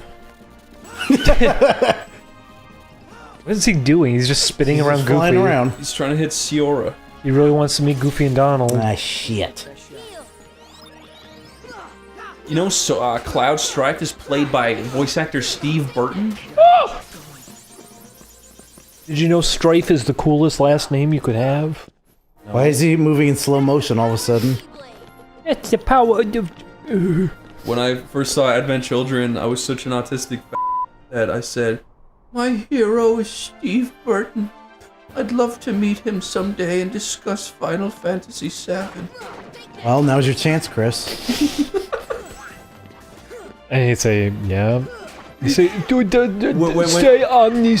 What is he doing? He's just spinning around Goofy. Flying around. He's trying to hit Siora. He really wants to meet Goofy and Donald. Ah, shit. You know, Cloud Strife is played by voice actor Steve Burton. Did you know Strife is the coolest last name you could have? No. Why is he moving in slow motion all of a sudden? It's the power of... When I first saw Advent Children, I was such an autistic that I said, "My hero is Steve Burton. I'd love to meet him someday and discuss Final Fantasy VII." Well, now's your chance, Chris. And he'd say, "Yeah." You say, "Stay Omni/."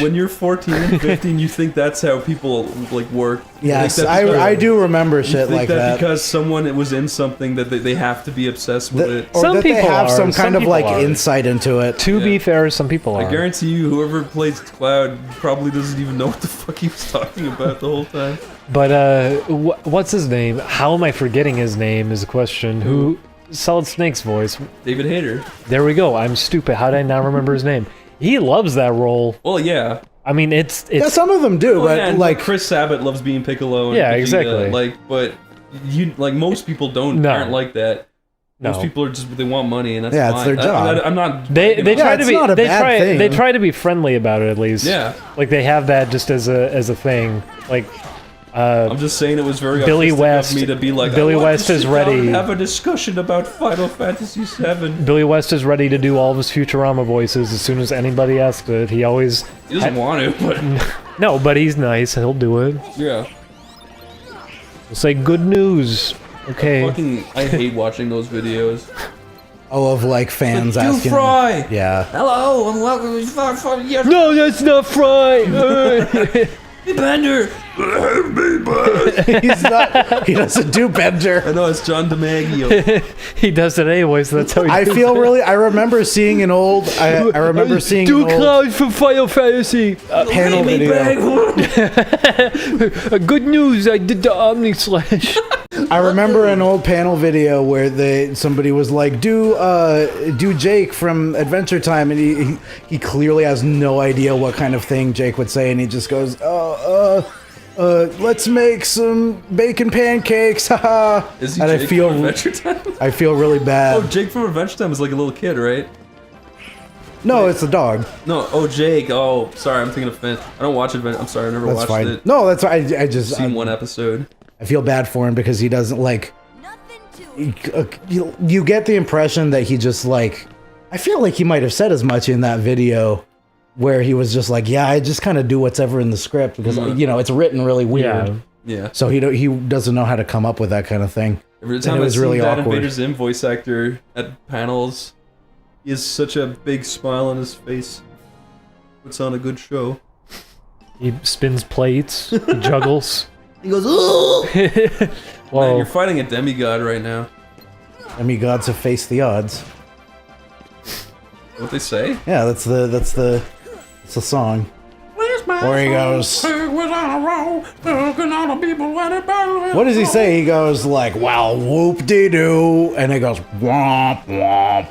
When you're 14 and 15, you think that's how people like work. Yes, I do remember shit like that. Because someone was in something that they have to be obsessed with it. Or that they have some kind of like insight into it. To be fair, some people are. I guarantee you, whoever plays Cloud probably doesn't even know what the fuck he was talking about the whole time. But what's his name? How am I forgetting his name? Is the question. Who? Solid Snake's voice. David Hayter. There we go. I'm stupid. How did I not remember his name? He loves that role. Well, yeah. I mean, it's yeah, some of them do, but yeah, like Chris Sabat loves being Piccolo. And yeah, Vegeta, exactly. But you most people aren't like that. No. Most people are they want money, and that's yeah, fine. it's their job. I'm not. They try to be not a bad thing. They try to be friendly about it at least. Yeah. Like they have that just as a thing. Like. I'm just saying it was very Billy autistic West. of me to be like, Billy I want West to is sit down ready. and have a discussion about Final Fantasy VII. Billy West is ready to do all of his Futurama voices as soon as anybody asks it. He always. He doesn't want to, but no, but he's nice. He'll do it. Yeah. We'll say good news. Okay. I hate watching those videos. Oh, of like fans like, asking. Fry. Yeah. Hello and welcome to No, that's not Fry. Hey, Bender, He's not. He doesn't do Bender. I know it's John DiMaggio. He does it anyway, so that's how he I does feel it. really. I remember seeing an old. I remember seeing Do an old Cloud from Final Fantasy. panel video. Good news, I did the Omni Slash. I remember an old panel video where somebody was like, "Do Jake from Adventure Time," and he clearly has no idea what kind of thing Jake would say, and he just goes, let's make some bacon pancakes, haha." Is he And Jake from Adventure Time? I feel really bad. Oh, Jake from Adventure Time was like a little kid, right? No, it's a dog. No, oh Jake. Oh, sorry, I'm thinking of Finn. I don't watch Adventure. I'm sorry, I never That's watched fine. it. No, that's I just seen one episode. I feel bad for him because he doesn't like. You get the impression that he just like. I feel like he might have said as much in that video, where he was just like, "Yeah, I just kind of do whatever in the script because it's written really weird." Yeah. So he doesn't know how to come up with that kind of thing. Every time and it was really Dad awkward. Invader Zim voice actor at panels, he has such a big smile on his face. Puts on a good show. He spins plates. He juggles. He goes, "Ooh!" Whoa. Man, you're fighting a demigod right now. Demigods have faced the odds. What they say? Yeah, that's the song. Where he goes. What does he say? He goes like, "Wow, whoop de doo," and it goes womp womp.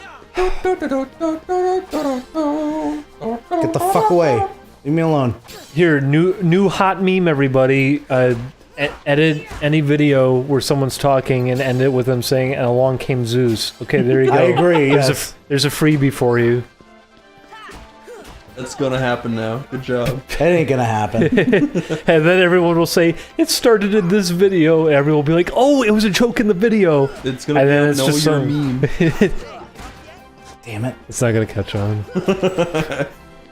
Get the fuck away! Leave me alone. Here, new hot meme, everybody. Edit any video where someone's talking and end it with them saying, "And along came Zeus." Okay, there you go. I agree. There's a freebie for you. That's gonna happen now. Good job. That ain't gonna happen. And then everyone will say, "It started in this video." And everyone will be like, "Oh, it was a joke in the video." It's gonna and be then a it's know just your some- meme. Damn it! It's not gonna catch on.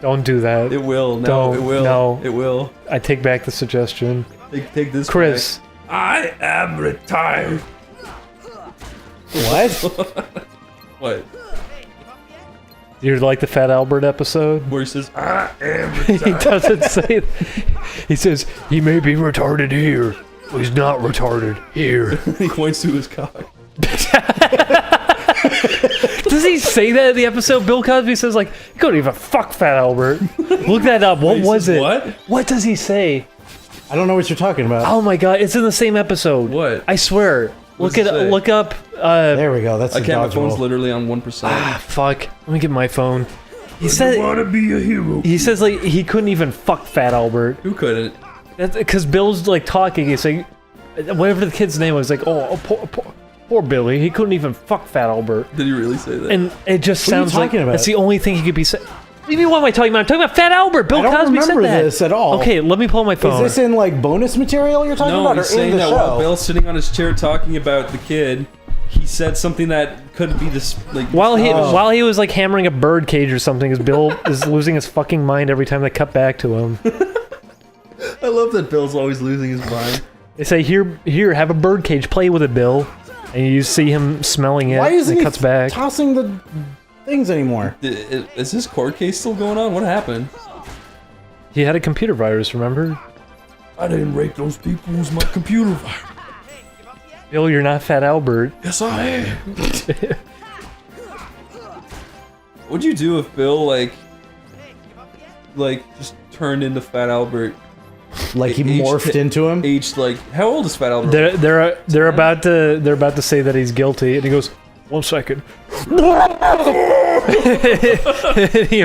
Don't do that. It will. No, Don't. it will. No. It will. I take back the suggestion. Take this, Chris. I am retired. What? What? You're like the Fat Albert episode? Where he says, I am He retired. doesn't say it. He says, he may be retarded here, but he's not retarded here. He points to his cock. Does he say that in the episode? Bill Cosby says, like, you couldn't even fuck Fat Albert. Look that up. What was it? What? What does he say? I don't know what you're talking about. Oh my god, it's in the same episode. What? I swear. What's it say? Look up. There we go. That's I the can't. My dodge phone's roll. literally on 1%. Ah, fuck. Let me get my phone. He I said want to be a hero. he says like he couldn't even fuck Fat Albert. Who couldn't? That's because Bill's like talking. He's like, whatever the kid's name was, like, oh, poor Billy. He couldn't even fuck Fat Albert. Did he really say that? And it just What are you sounds like talking about? that's the only thing he could be saying. What do you mean, what am I talking about? I'm talking about Fat Albert. Bill I don't Cosby said remember that. this at all. Okay, let me pull my phone. Is this in like bonus material you're talking No, about, or he's in saying the that show? while Bill's sitting on his chair talking about the kid, he said something that could be this like While he was like hammering a bird cage or something, because Bill is losing his fucking mind every time they cut back to him. I love that Bill's always losing his mind. They say, here, have a bird cage, play with it, Bill. And you see him smelling it, Why and isn't it he cuts back. tossing the things anymore? Is this court case still going on? What happened? He had a computer virus, remember? I didn't rape those people. It was my computer virus. Bill, you're not Fat Albert. Yes, I am. What'd you do if Bill like just turned into Fat Albert? Like he morphed into him? Aged like how old is Fat Albert? They're about to say that he's guilty, and he goes, 1 second. He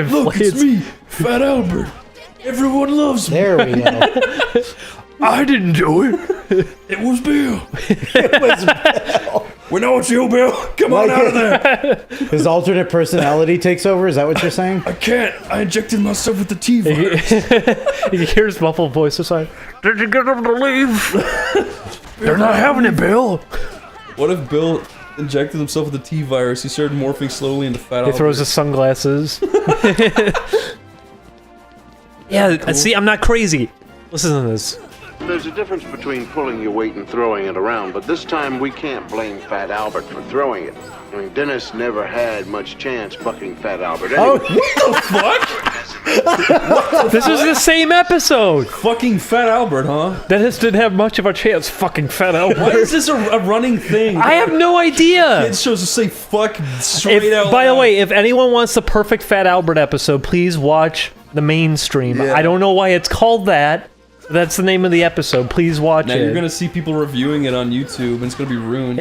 Look, it's inflates. me, Fat Albert. Everyone loves me. There we go. I didn't do it. It was Bill. It was Bill. We know it's you, Bill. Come on Like out of there. His alternate personality takes over? Is that what you're saying? I can't. I injected myself with the T virus. He hears muffled voices like, Did you get them to leave? They're not having it, Bill. What if Bill injected himself with the T virus? He started morphing slowly into Fat he Albert. throws his sunglasses. Yeah, see, I'm not crazy. Listen to this. There's a difference between pulling your weight and throwing it around, but this time we can't blame Fat Albert for throwing it. I mean, Dennis never had much chance fucking Fat Albert anyway. Oh, What the fuck? This is the same episode. Fucking Fat Albert, huh? Dennis didn't have much of a chance. Fucking Fat Albert. Why is this a running thing? I have no idea. Kids shows to say fuck straight out. By the way, if anyone wants the perfect Fat Albert episode, please watch the mainstream. Yeah. I don't know why it's called that. That's the name of the episode. Please watch now it. you're gonna see people reviewing it on YouTube, and it's gonna be ruined.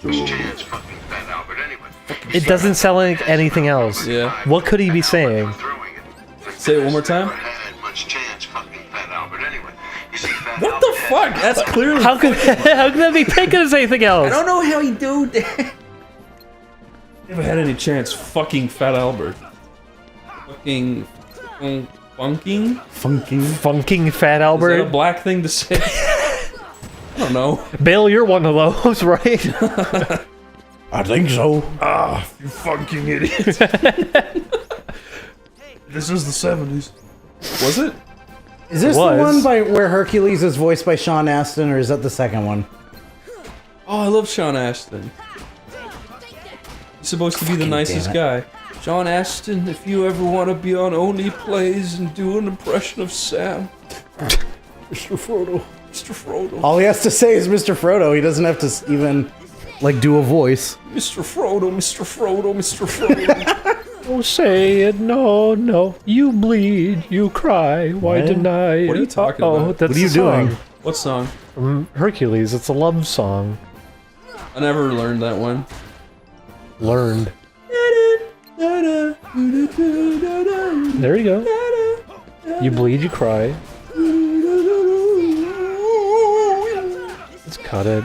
It doesn't sound like anything else. Yeah. What could he be saying? Say it one more time. What the fuck? That's clearly. How could that be taken as anything else? I don't know how he do that. Never had any chance. Fucking Fat Albert. Fucking. Funking Fat Albert. Is that a black thing to say? I don't know. Bill, you're one of those, right? I think so. Ah, you fucking idiot. This is the 70s. Was it? Is this the one where Hercules is voiced by Sean Astin, or is that the second one? Oh, I love Sean Astin. He's supposed to be the nicest guy. Sean Astin, if you ever want to be on Oney Plays and do an impression of Sam. Mr. Frodo. Mr. Frodo. All he has to say is Mr. Frodo. He doesn't have to even, like, do a voice. Mr. Frodo, Mr. Frodo, Mr. Frodo. Oh, say it, no, no. You bleed, you cry, why deny it? What are you talking about? That's What are you the song. doing? What song? From Hercules, it's a love song. I never learned that one. Learned. There you go. You bleed, you cry. Let's cut it.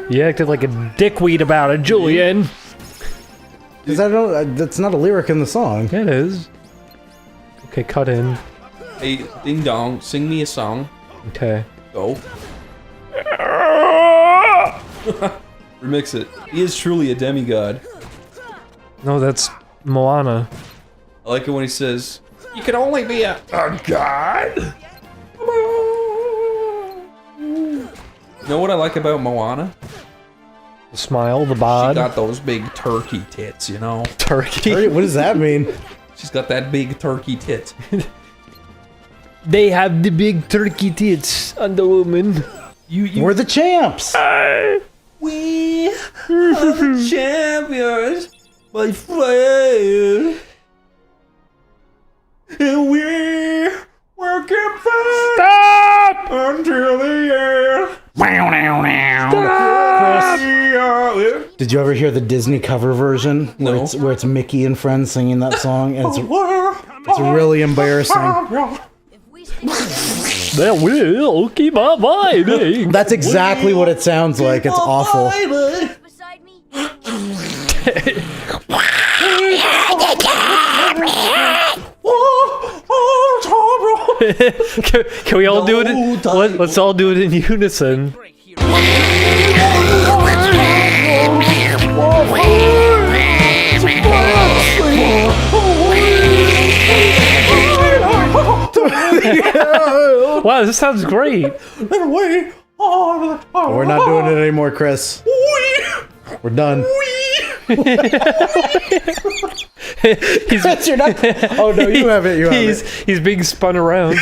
You acted like a dickweed about it, Julian. Because I don't. That's not a lyric in the song. It is. Okay, cut in. Hey, ding dong, sing me a song. Okay. Go. Remix it. He is truly a demigod. No, that's Moana. I like it when he says, "You can only be a god." You know what I like about Moana? The smile, the bod. She got those big turkey tits, you know. Turkey? What does that mean? She's got that big turkey tit. They have the big turkey tits on the woman. We're the champs. We are the champions, my friend. And we're working fast until the end. Did you ever hear the Disney cover version where it's Mickey and friends singing that song? And it's really embarrassing. That will keep on fighting. That's exactly what it sounds like. It's awful. Can we all do it? Let's all do it in unison. Wow, this sounds great. We're not doing it anymore, Chris. We're done. Chris, you're not. Oh no, you have it. You have it. He's being spun around.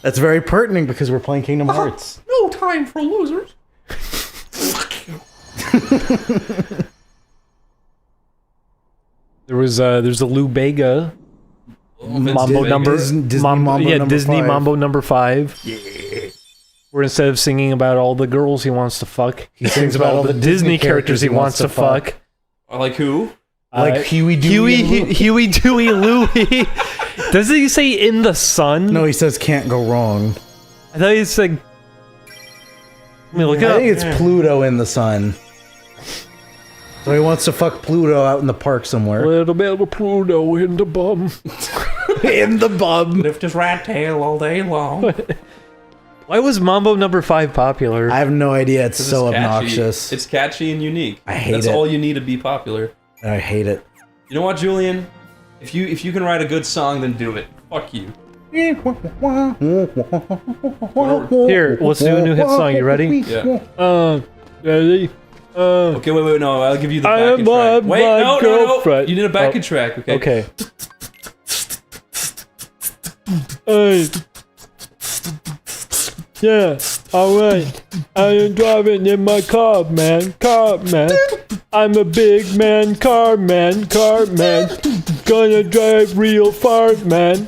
That's very pertinent because we're playing Kingdom Hearts. No time for losers. There's a Lou Bega Mambo number Disney Mambo number Disney 5. Mambo number 5. Yeah. Where instead of singing about all the girls he wants to fuck, he sings about all the Disney characters he wants to fuck. Like who? Like Huey, Dewey, Huey, Dewey, Louie. Doesn't he say in the sun? No, he says can't go wrong. I thought he said. Let me look it I up. think it's Pluto in the sun. So he wants to fuck Pluto out in the park somewhere. Little bit of Pluto in the bum. In the bum. Lift his rat tail all day long. Why was Mambo number 5 popular? I have no idea. It's so It's catchy. obnoxious. It's catchy and unique. I hate That's it. all you need to be popular. I hate it. You know what, Julian? If you can write a good song, then do it. Fuck you. Here, let's do a new hit song. You ready? Yeah. Ready? Okay, wait, no, I'll give you the backing track. Wait, no. You need a backing track, okay? Okay. Hey. Yeah, alright. I am driving in my car, man. I'm a big man, car man. Gonna drive real far, man.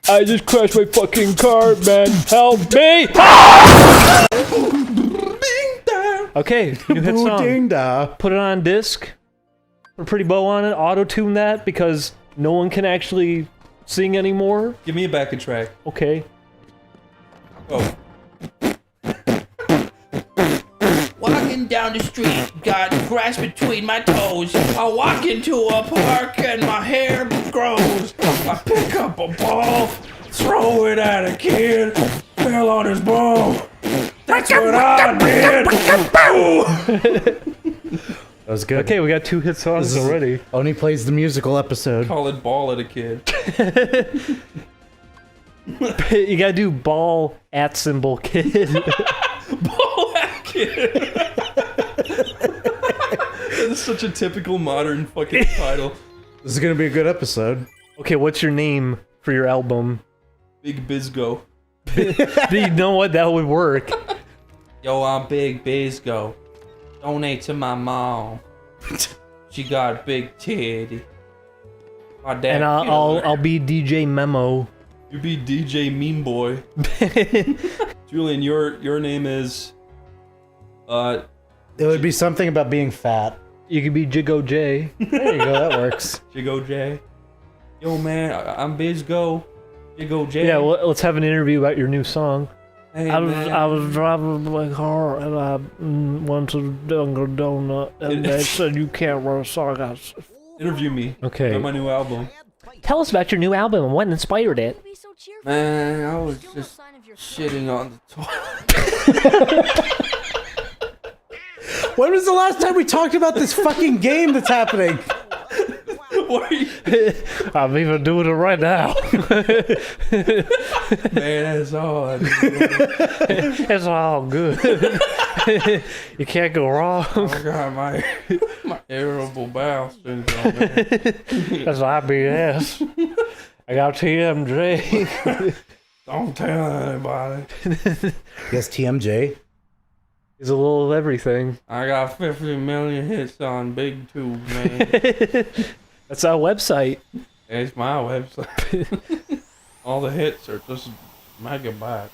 I just crashed my fucking car, man. Help me! Okay, new hit song. Put it on disc. Put a pretty bow on it. Auto-tune that because no one can actually sing anymore. Give me a backing track. Okay. Oh. Walking down the street, got grass between my toes. I walk into a park and my hair grows. I pick up a ball, throw it at a kid, fell on his ball. That's what I did. That was good. Okay, we got 2 hit songs already. Oney Plays the musical episode. Call it ball at a kid. You gotta do ball at symbol kid. Ball at kid. That is such a typical modern fucking title. This is gonna be a good episode. Okay, what's your name for your album? Big Bizgo. You know what? That would work. Yo, I'm Big Bizgo. Donate to my mom. She got a big titty. My dad. And I'll be DJ Memo. You be DJ Mean Boy. Julian, your name is. It would be something about being fat. You could be Jiggo J. There you go. That works. Jiggo J. Yo, man, I'm Bizgo. Jiggo J. Yeah, well, let's have an interview about your new song. Hey, I was driving my car and I went to Dunkin' Donut and they said you can't run a song. Interview me. Okay. About my new album. Tell us about your new album and what inspired it. Man, I was just shitting on the toilet. When was the last time we talked about this fucking game that's happening? What are you? I'm even doing it right now. Man, that's all I do. It's all good. You can't go wrong. I got my irritable bowel syndrome, man. That's IBS. I got TMJ. Don't tell anybody. Yes, TMJ. He's a little of everything. I got 50 million hits on Big Tube, man. That's our website. It's my website. All the hits are just megabytes.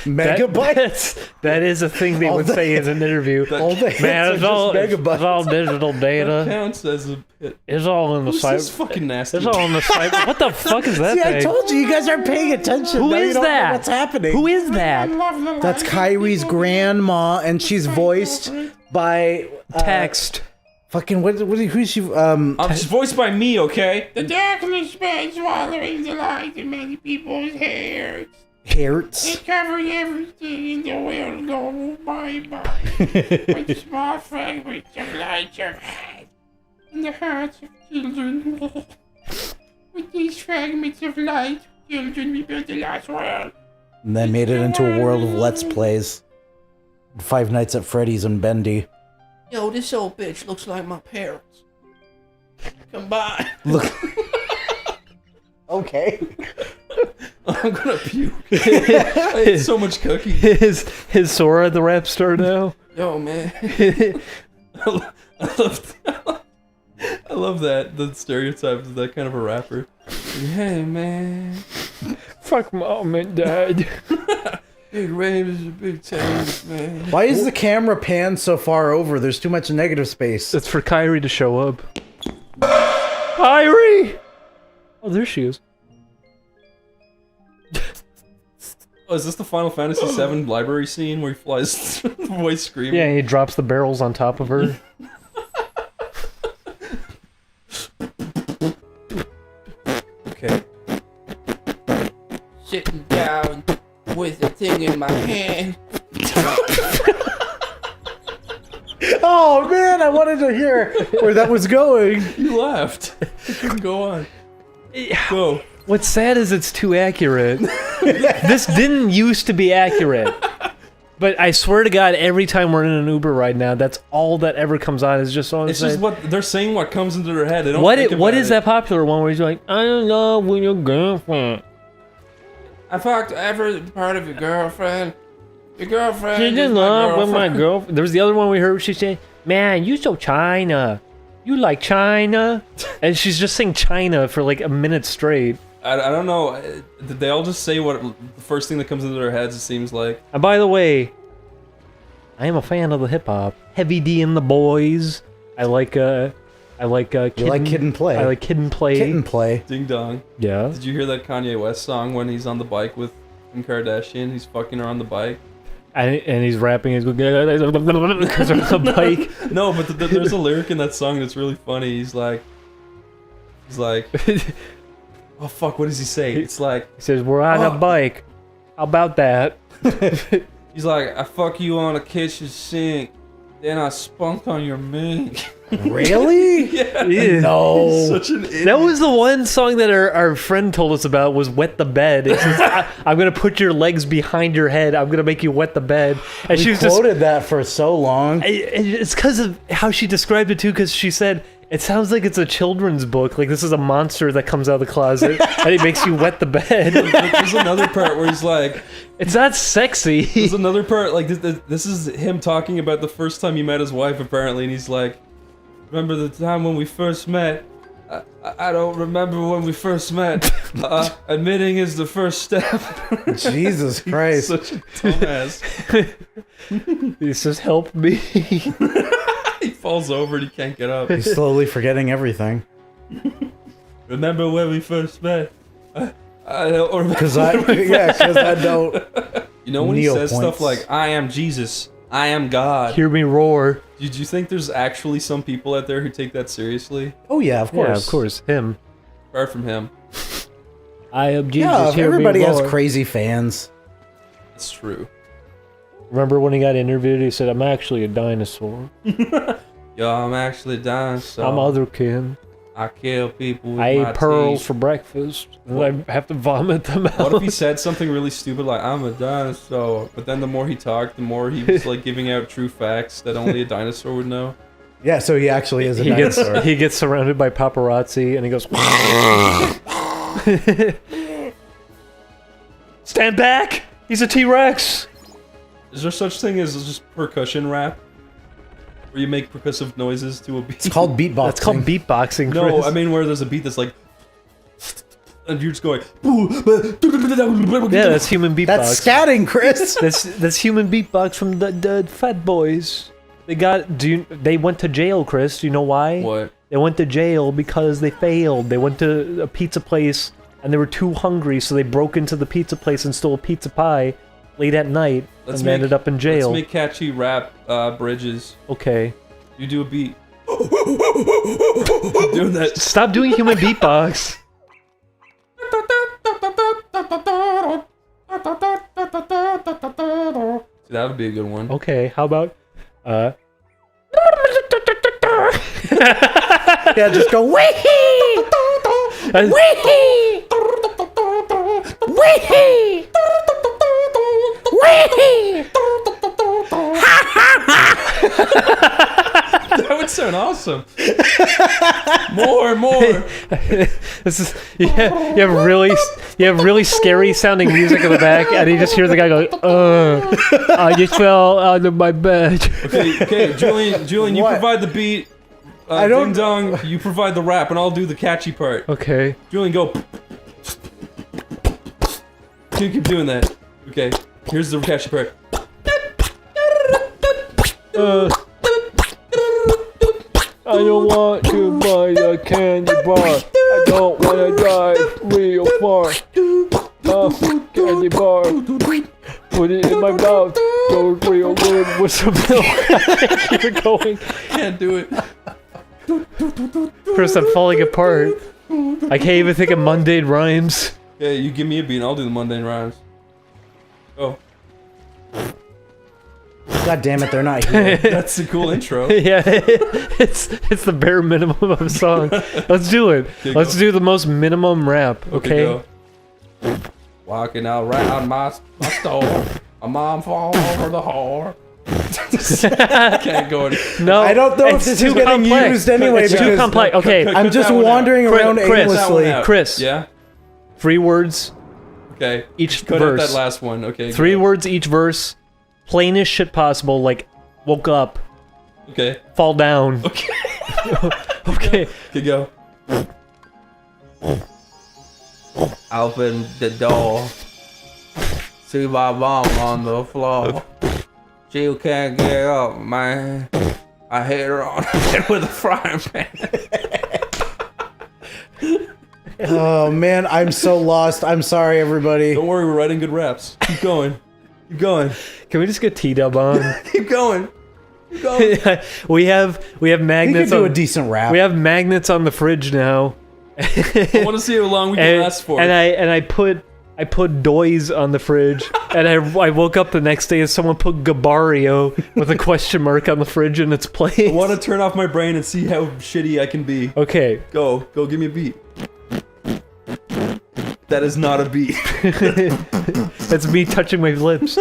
Megabytes? That is a thing they would say in an interview. All the hits Man, it's all megabytes. digital data. That counts as a hit. It's all in the Who's site. this fucking nasty? It's all in the site. What the fuck is that See, thing? I told you guys aren't paying attention. Who Now you is don't know that? what's happening? Who is that? That's Kyrie's grandma, and she's voiced by Text. Fucking who's she? She's voiced by me, okay? The darkness is swallowing the light in many people's hairs. Hertz. It's covering everything in the world. Go bye-bye. With small fragments of light of heart in the hearts of children. With these fragments of light, children, we built the last world. And then made it into a world of Let's Plays. Five Nights at Freddy's and Bendy. Yo, this old bitch looks like my parents. Combined. Look. Okay. I'm gonna puke. I ate so much cookie. Is Sora the rap star now? Yo, man. I love that. The stereotype of that kind of a rapper. Hey, man. Fuck mom and dad. Big raves and big tanks, man. Why is the camera panned so far over? There's too much negative space. It's for Kyrie to show up. Kyrie! Oh, there she is. Oh, is this the Final Fantasy VII library scene where he flies voice screaming? Yeah, he drops the barrels on top of her. Okay. Sitting down with a thing in my hand. Oh man, I wanted to hear where that was going. You laughed. Go on. Go. What's sad is it's too accurate. This didn't used to be accurate. But I swear to God, every time we're in an Uber ride now, that's all that ever comes on is just on. It's just what they're saying. What comes into their head. They don't. What is that popular one where he's like, I don't know when your girlfriend. I fucked every part of your girlfriend. Your girlfriend. She did love with my girlfriend. There was the other one we heard. She said, "Man, you so China. You like China," and she's just saying China for like a minute straight. I don't know. Did they all just say what the first thing that comes into their heads? It seems like. And by the way, I am a fan of the hip hop. Heavy D and the Boys. I like Kid and Play. I like Kid and Play. Kid and Play. Ding dong. Yeah. Did you hear that Kanye West song when he's on the bike with Kim Kardashian? He's fucking her on the bike. And he's rapping. He's going because on the bike. No, but there's a lyric in that song that's really funny. He's like, oh fuck, what does he say? It's like he says, "We're on a bike. How about that?" He's like, I fuck you on a kitchen sink, then I spunk on your mink. Really? Yeah. No. Such an idiot. That was the one song that our friend told us about was "Wet the Bed." It says, "I'm gonna put your legs behind your head. I'm gonna make you wet the bed." And We she was quoted that for so long. It's because of how she described it too. Because she said it sounds like it's a children's book. Like this is a monster that comes out of the closet and it makes you wet the bed. There's another part where he's like, "It's not sexy." There's another part like this is him talking about the first time he met his wife apparently, and he's like, "Remember the time when we first met? I don't remember when we first met. Admitting is the first step." Jesus Christ. Such a dumbass. He says, "Help me." He falls over and he can't get up. He's slowly forgetting everything. Remember when we first met? I don't remember. Because I don't. You know when he says stuff like, "I am Jesus, I am God. Hear me roar." Did you think there's actually some people out there who take that seriously? Oh yeah, of course. Yeah, of course. Him. Apart from him. I am Jesus. Yeah, hear everybody me has roar. crazy fans. It's true. Remember when he got interviewed? He said, "I'm actually a dinosaur. Yo, I'm actually a dinosaur. I'm otherkin. I kill people with I my ate pearls teeth." for breakfast, and I have to vomit them out." What if he said something really stupid like, "I'm a dinosaur," but then the more he talked, the more he was like giving out true facts that only a dinosaur would know? Yeah, so he actually is a dinosaur. He gets surrounded by paparazzi, and he goes, "Stand back! He's a T-Rex!" Is there such thing as just percussion rap? Where you make percussive noises to a beat? It's called beatboxing. That's called beatboxing, Chris. No, I mean where there's a beat that's like... And you're just going... Yeah, that's human beatbox. That's scatting, Chris. That's human beatbox from the Fat Boys. They went to jail, Chris. Do you know why? What? They went to jail because they failed. They went to a pizza place and they were too hungry, so they broke into the pizza place and stole a pizza pie late at night and ended up in jail. Let's make catchy rap bridges. Okay. You do a beat. Doing that. Stop doing human beatbox. That would be a good one. Okay, how about Yeah, just go wee-hee! Wee-hee! Wee-hee! Wee-hee! That would sound awesome. More. This is you have really scary sounding music in the back, and you just hear the guy go, I just fell out of my bed." Okay, Julian, you What? provide the beat. I don't- Ding dong, you provide the rap, and I'll do the catchy part. Okay. Julian, go. You keep doing that. Okay, here's the catchy part. I don't want to buy a candy bar. I don't want to drive real far. Candy bar. Put it in my mouth. Goes real good with some milk. Keep it going. Can't do it. Chris, I'm falling apart. I can't even think of mundane rhymes. Yeah, you give me a beat, and I'll do the mundane rhymes. Oh. God damn it, they're not here. That's a cool intro. Yeah, it's the bare minimum of a song. Let's do it. Okay, Let's go. do the most minimum rap, okay? Go. Walking around my store. My mom fall over the whore. Can't go any. No, I don't know if it's this too is getting complex. used anyway. It's too because complex. Okay, I'm just wandering around aimlessly. Chris. Yeah. 3 words. Okay. Each Cut verse. out that last one. Okay. 3 words each verse. Plainest shit possible. Like woke up. Okay. Fall down. Okay. Okay. Okay, go. Open the door. See my mom on the floor. She can't get up, man. I hit her on the head with a frying pan. Oh man, I'm so lost. I'm sorry, everybody. Don't worry, we're writing good raps. Keep going. Keep going. Can we just get T-Dub on? Keep going. Keep going. we have magnets. We could do on, a decent rap. We have magnets on the fridge now. I want to see how long we can last for. And I put Doys on the fridge, and I woke up the next day and someone put Gabario with a question mark on the fridge in its place. I want to turn off my brain and see how shitty I can be. Okay. Go, give me a beat. That is not a beat. That's me touching my lips.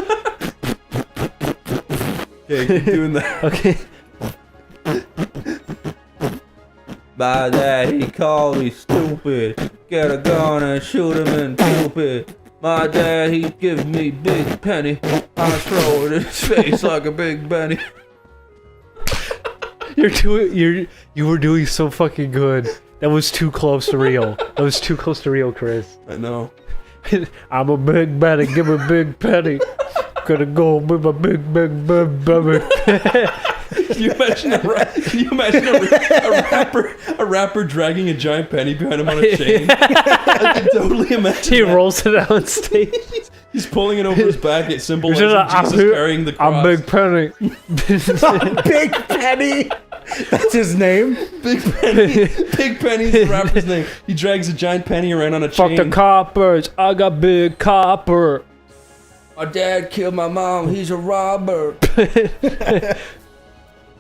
Okay, keep doing that. Okay. My dad, he called me stupid. Get a gun and shoot him in Cupid. My dad, he give me big penny. I throw it in his face like a big Benny. You were doing so fucking good. That was too close to real. That was too close to real, Chris. I know. I'm a big Benny, give me a big penny. Gotta go with my big baby. Can you imagine a rapper dragging a giant penny behind him on a chain? I can totally imagine. He rolls it out on stage. He's pulling it over his back. It symbolizes Jesus carrying the cross. I'm Big Penny. Big Penny. That's his name. Big Penny. Big Penny's the rapper's name. He drags a giant penny around on a chain. Fuck the coppers. I got big copper. My dad killed my mom. He's a robber.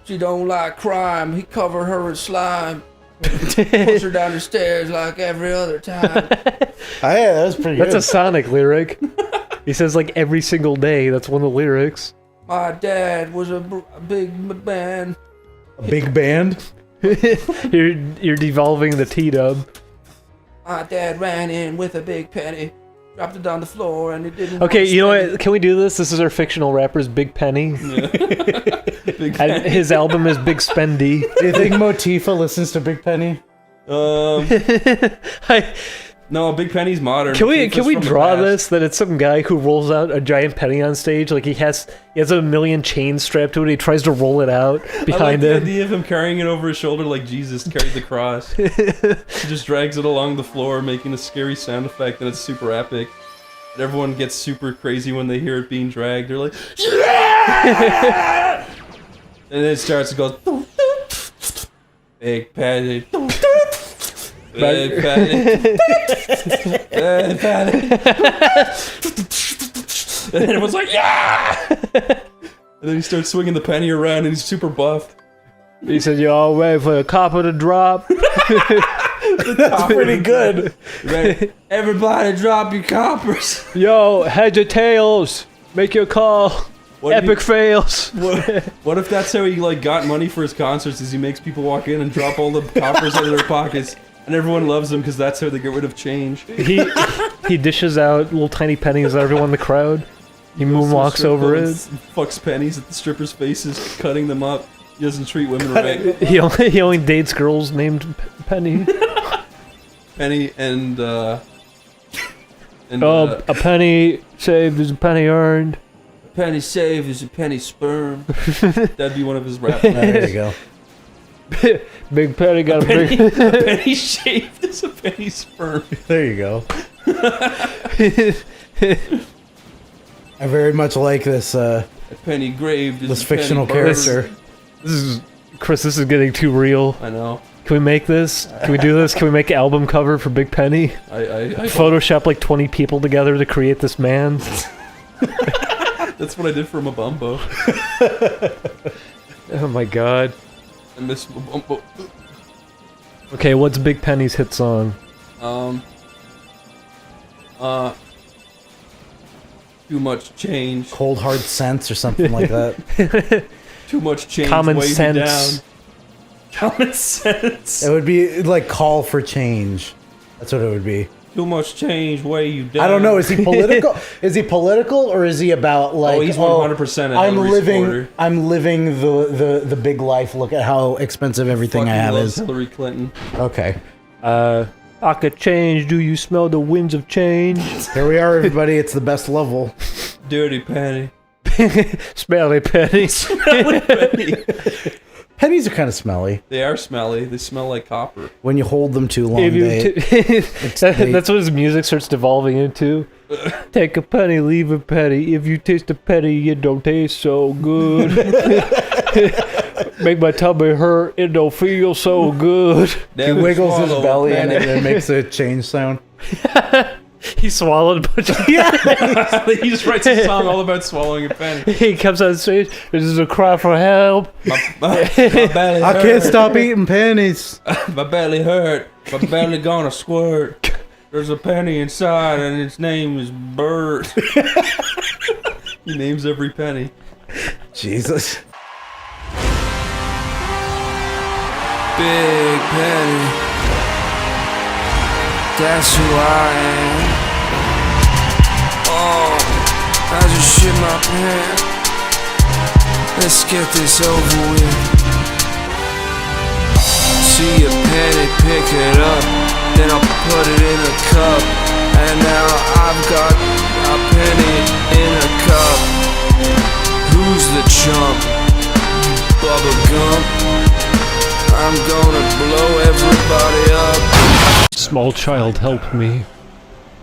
She don't like crime. He covered her in slime. Push her down the stairs like every other time. Yeah, that's pretty good. That's a Sonic lyric. He says like every single day. That's one of the lyrics. My dad was a big man. A big band? You're devolving the T-Dub. My dad ran in with a big penny. Dropped it on the floor and it didn't. Okay, you know what? Can we do this? This is our fictional rapper's Big Penny. Yeah. Big Penny. His album is Big Spendy. Do you think Motifa listens to Big Penny? No, Big Penny's modern. Can we from the draw past. this? That it's some guy who rolls out a giant penny on stage. Like he has a million chains strapped to it. He tries to roll it out behind I like him. the idea of him carrying it over his shoulder like Jesus carried the cross. He just drags it along the floor, making a scary sound effect, and it's super epic. And everyone gets super crazy when they hear it being dragged. They're like, yeah! And then it starts. It goes, Big Penny. Big Penny. Big Penny. And then everyone's like, yeah! And then he starts swinging the penny around and he's super buffed. He said, "You all ready for a copper to drop?" That's pretty good. Everybody drop your coppers. Yo, heads or tails, make your call. Epic fails. What if that's how he like got money for his concerts? Is he makes people walk in and drop all the coppers out of their pockets, and everyone loves him because that's how they get rid of change. He dishes out little tiny pennies at everyone in the crowd. He moonwalks over it. Fucks pennies at the strippers' faces, cutting them up. He doesn't treat women right. He only dates girls named Penny. Penny and a penny saved is a penny earned. A penny saved is a penny sperm. That'd be one of his rap. There you go. Big penny got a big a penny shaved is a penny sperm. There you go. I very much like this. A penny graved is this a penny fictional burned. character. Chris, this is getting too real. I know. Can we make this? Can we do this? Can we make an album cover for Big Penny? I Photoshop like 20 people together to create this man. That's what I did for Mabumbo. Oh my god. I miss Mabumbo. Okay, what's Big Penny's hit song? Too much change. Cold hard sense or something like that. Too much change. Common weighs you sense. down. Common sense. It would be like call for change. That's what it would be. Too much change weigh you down. I don't know. Is he political? Is he political, or is he about like? Oh, he's 100% a I'm Hillary living. supporter. I'm living the big life. Look at how expensive everything I have loves is. Hillary Clinton. Okay. Pocket change. Do you smell the winds of change? Here we are, everybody. It's the best level. Dirty penny. Smelly penny. Smelly penny. Pennies are kind of smelly. They are smelly. They smell like copper. When you hold them too long, If you they, that's what his music starts devolving into. Take a penny, leave a penny. If you taste a penny, it don't taste so good. Make my tummy hurt, it don't feel so good. he wiggles his belly and it makes a change sound. He swallowed a bunch of He just writes a song all about swallowing a penny. He comes on stage, this is a cry for help. My belly I hurt. can't stop eating pennies. My belly hurt. My belly gonna squirt. There's a penny inside and its name is Bert. He names every penny. Jesus. Big penny. That's who I am. Oh, I just shit my pants. Let's get this over with. See a penny, pick it up, then I'll put it in a cup. And now I've got a penny in a cup. Who's the chump? Bubba Gump. I'm gonna blow everybody up. Small child, help me.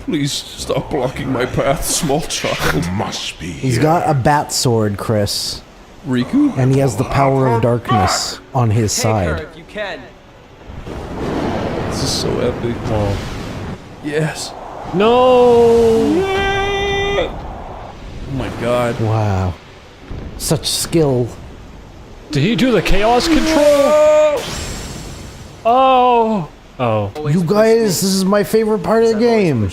Please stop blocking my path, small child. Must be. He's got a bat sword, Chris. Riku? And he has the power of darkness on his side. If you can. This is so epic. Oh. Yes. No! Oh my god. Wow. Such skill. Did he do the chaos control? Oh! Oh. You guys, this is my favorite part of the game.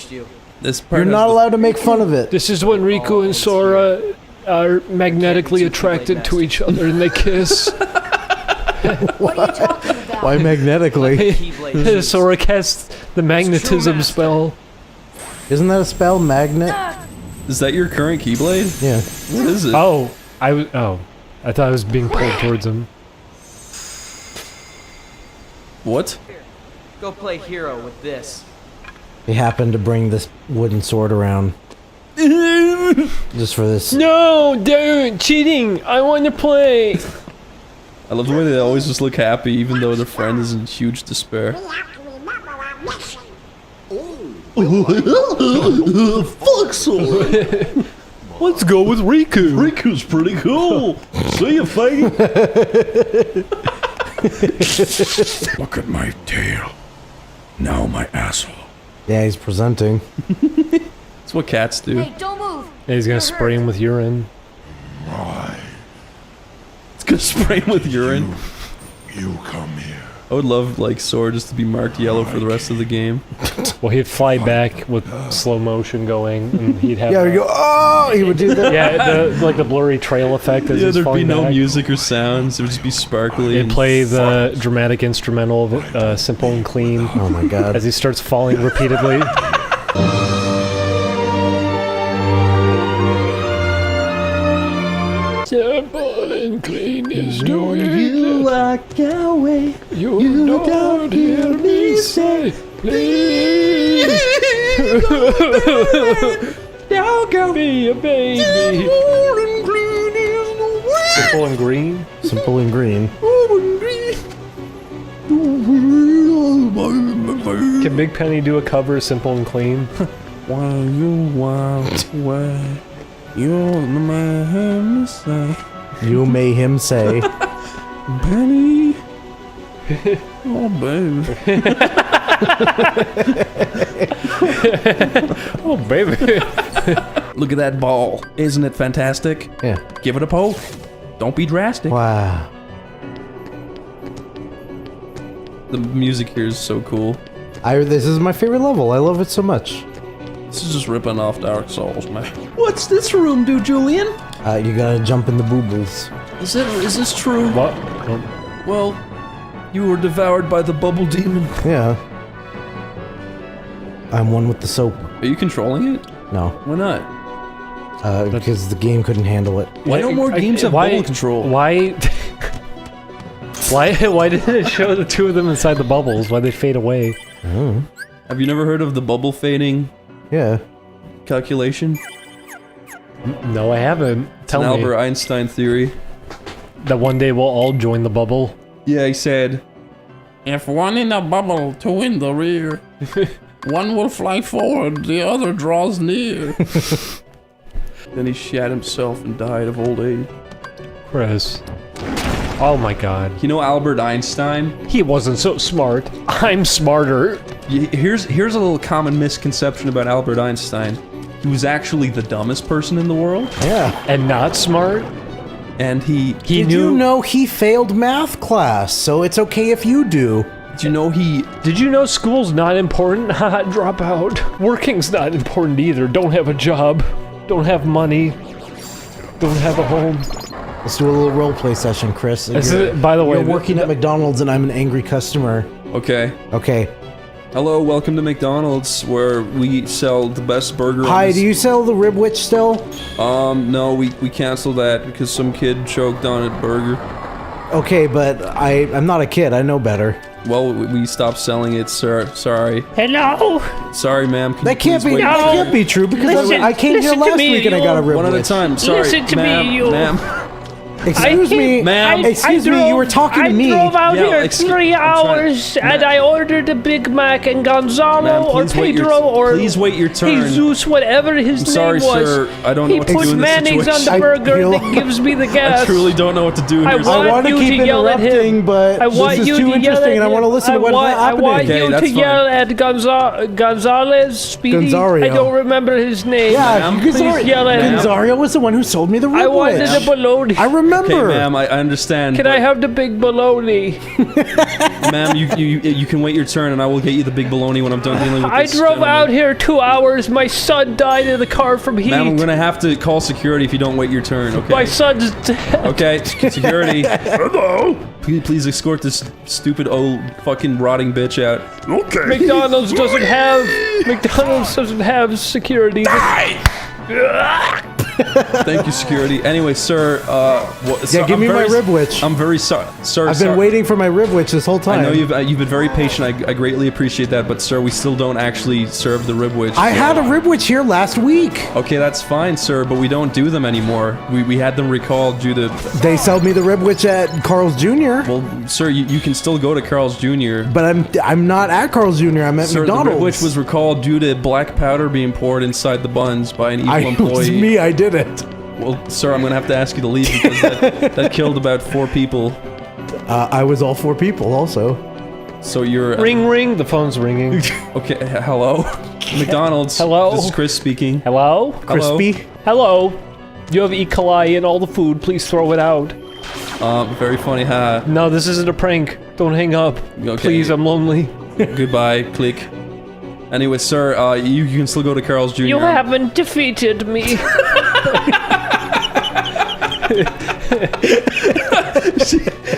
This part You're not allowed to make fun of it. This is when Riku and Sora are magnetically attracted to each other and they kiss. What are you talking about? Why magnetically? Sora casts the magnetism spell. Isn't that a spell, magnet? Is that your current Keyblade? Yeah. What is it? Oh, I thought I was being pulled towards him. What? Go play hero with this. They happened to bring this wooden sword around. Just for this. No, don't! Cheating! I want to play! I love the way they always just look happy even though their friend is in huge despair. Fuck so. Let's go with Riku! Riku's pretty cool. See you, faggot. Look at my tail. Now my asshole. Yeah, he's presenting. That's what cats do. Hey, don't move. Yeah, he's gonna spray him with urine. It's gonna spray him with urine. You come here. I would love, like, Sora just to be marked yellow for the rest of the game. Well, he'd fly back with slow motion going, and he'd have... Yeah, we go, oh! He would do that. Yeah, like the blurry trail effect as Yeah, he's there'd be falling no back. music or sounds. It would just be sparkly. They'd and play the dramatic instrumental of Simple and Clean. Oh my god. As he starts falling repeatedly. Simple and Clean is doing You walk away. You don't hear me say, please. Don't go be a baby. Simple and Green? Simple and Green. Can Big Penny do a cover of Simple and Clean? While you walk away, you're the man to say. You may him say. Penny. Oh, baby. Oh, baby. Look at that ball. Isn't it fantastic? Yeah. Give it a poke. Don't be drastic. Wow. The music here is so cool. This is my favorite level. I love it so much. This is just ripping off Dark Souls, man. What's this room do, Julian? You gotta jump in the boo-boos. Is this true? What? Well, you were devoured by the bubble demon. Yeah. I'm one with the soap. Are you controlling it? No. Why not? Because the game couldn't handle it. Why don't more games have bubble control? Why? Why didn't it show the two of them inside the bubbles? Why they fade away? Oh. Have you never heard of the bubble fading? Yeah. Calculation? No, I haven't. Tell me. Albert Einstein theory. That one day we'll all join the bubble. Yeah, he said, If one in the bubble, two in the rear. One will fly forward, the other draws near. Then he shat himself and died of old age. Chris. Oh my god. You know Albert Einstein? He wasn't so smart. I'm smarter. Here's a little common misconception about Albert Einstein. He was actually the dumbest person in the world. Yeah. And not smart? And he Did you know he failed math class, so it's okay if you do. Did you know Did you know school's not important? Haha, drop out. Working's not important either. Don't have a job. Don't have money. Don't have a home. Let's do a little roleplay session, Chris. By the way, you're working at McDonald's and I'm an angry customer. Okay. Okay. Hello, welcome to McDonald's, where we sell the best burger. Hi, do you sell the Rib Witch still? No, we canceled that because some kid choked on a burger. Okay, but I'm not a kid. I know better. Well, we stopped selling it, sir. Sorry. Hello? Sorry, ma'am. That can't be true because I came here last week and I got a Rib Witch. One at a time. Sorry, Listen to me, you. ma'am. Excuse me, ma'am. Excuse me, you were talking to me. I drove out here 3 hours and I ordered a Big Mac and Gonzalo or Pedro or please wait your turn. Jesus, whatever his name was. Sorry, sir. I don't know what to do in this He puts mayonnaise on the burger that gives me the gas. I truly don't know what to do here. I want to keep interrupting, but this is too interesting and I want to listen to what's happening. I want you to yell at Gonzalez, Speedy. Gonzario. I don't remember his name. Yeah, please yell at him. Gonzario was the one who sold me the Rib Witch. I wanted a bologna. I remember. Okay, ma'am, I understand. Can I have the big bologna? Ma'am, you can wait your turn, and I will get you the big bologna when I'm done dealing with I this drove gentleman. out here 2 hours. My son died in the car from heat. Ma'am, I'm gonna have to call security if you don't wait your turn. Okay. My son's dead. Okay, security. Hello. Please escort this stupid old fucking rotting bitch out. Okay. McDonald's doesn't have security. Thank you, security. Anyway, sir, give me my Rib Witch. I'm very sorry, sir. I've been waiting for my Rib Witch this whole time. I know you've been very patient. I greatly appreciate that, but sir, we still don't actually serve the Rib Witch. I had a Rib Witch here last week. Okay, that's fine, sir, but we don't do them anymore. We had them recalled due to... They sold me the Rib Witch at Carl's Jr. Well, sir, you can still go to Carl's Jr. But I'm not at Carl's Jr. I'm at Sir, McDonald's. the Rib Witch was recalled due to black powder being poured inside the buns by an evil It employee. was me, I did it. Well, sir, I'm gonna have to ask you to leave because that killed about 4 people. I was all 4 people also. So you're... Ring, ring. The phone's ringing. Okay, hello? McDonald's. Hello? This is Chris speaking. Hello? Crispy? Hello? You have E. coli in all the food. Please throw it out. Very funny, huh? No, this isn't a prank. Don't hang up. Okay. Please, I'm lonely. Goodbye, click. Anyway, sir, you can still go to Carl's Jr. You haven't defeated me.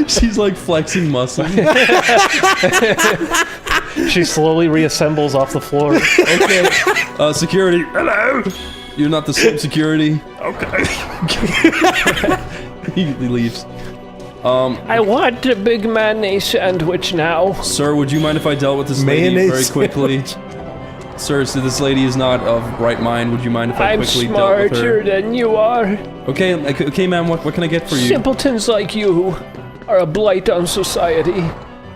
She's like flexing muscles. She slowly reassembles off the floor. Okay. Security. Hello. You're not the same security. Okay. He leaves. I want a big mayonnaise sandwich now. Sir, would you mind if I dealt with this lady very quickly? Sir, so this lady is not of right mind. Would you mind if I quickly dealt with her? I'm smarter than you are. Okay, ma'am. What can I get for you? Simpletons like you are a blight on society.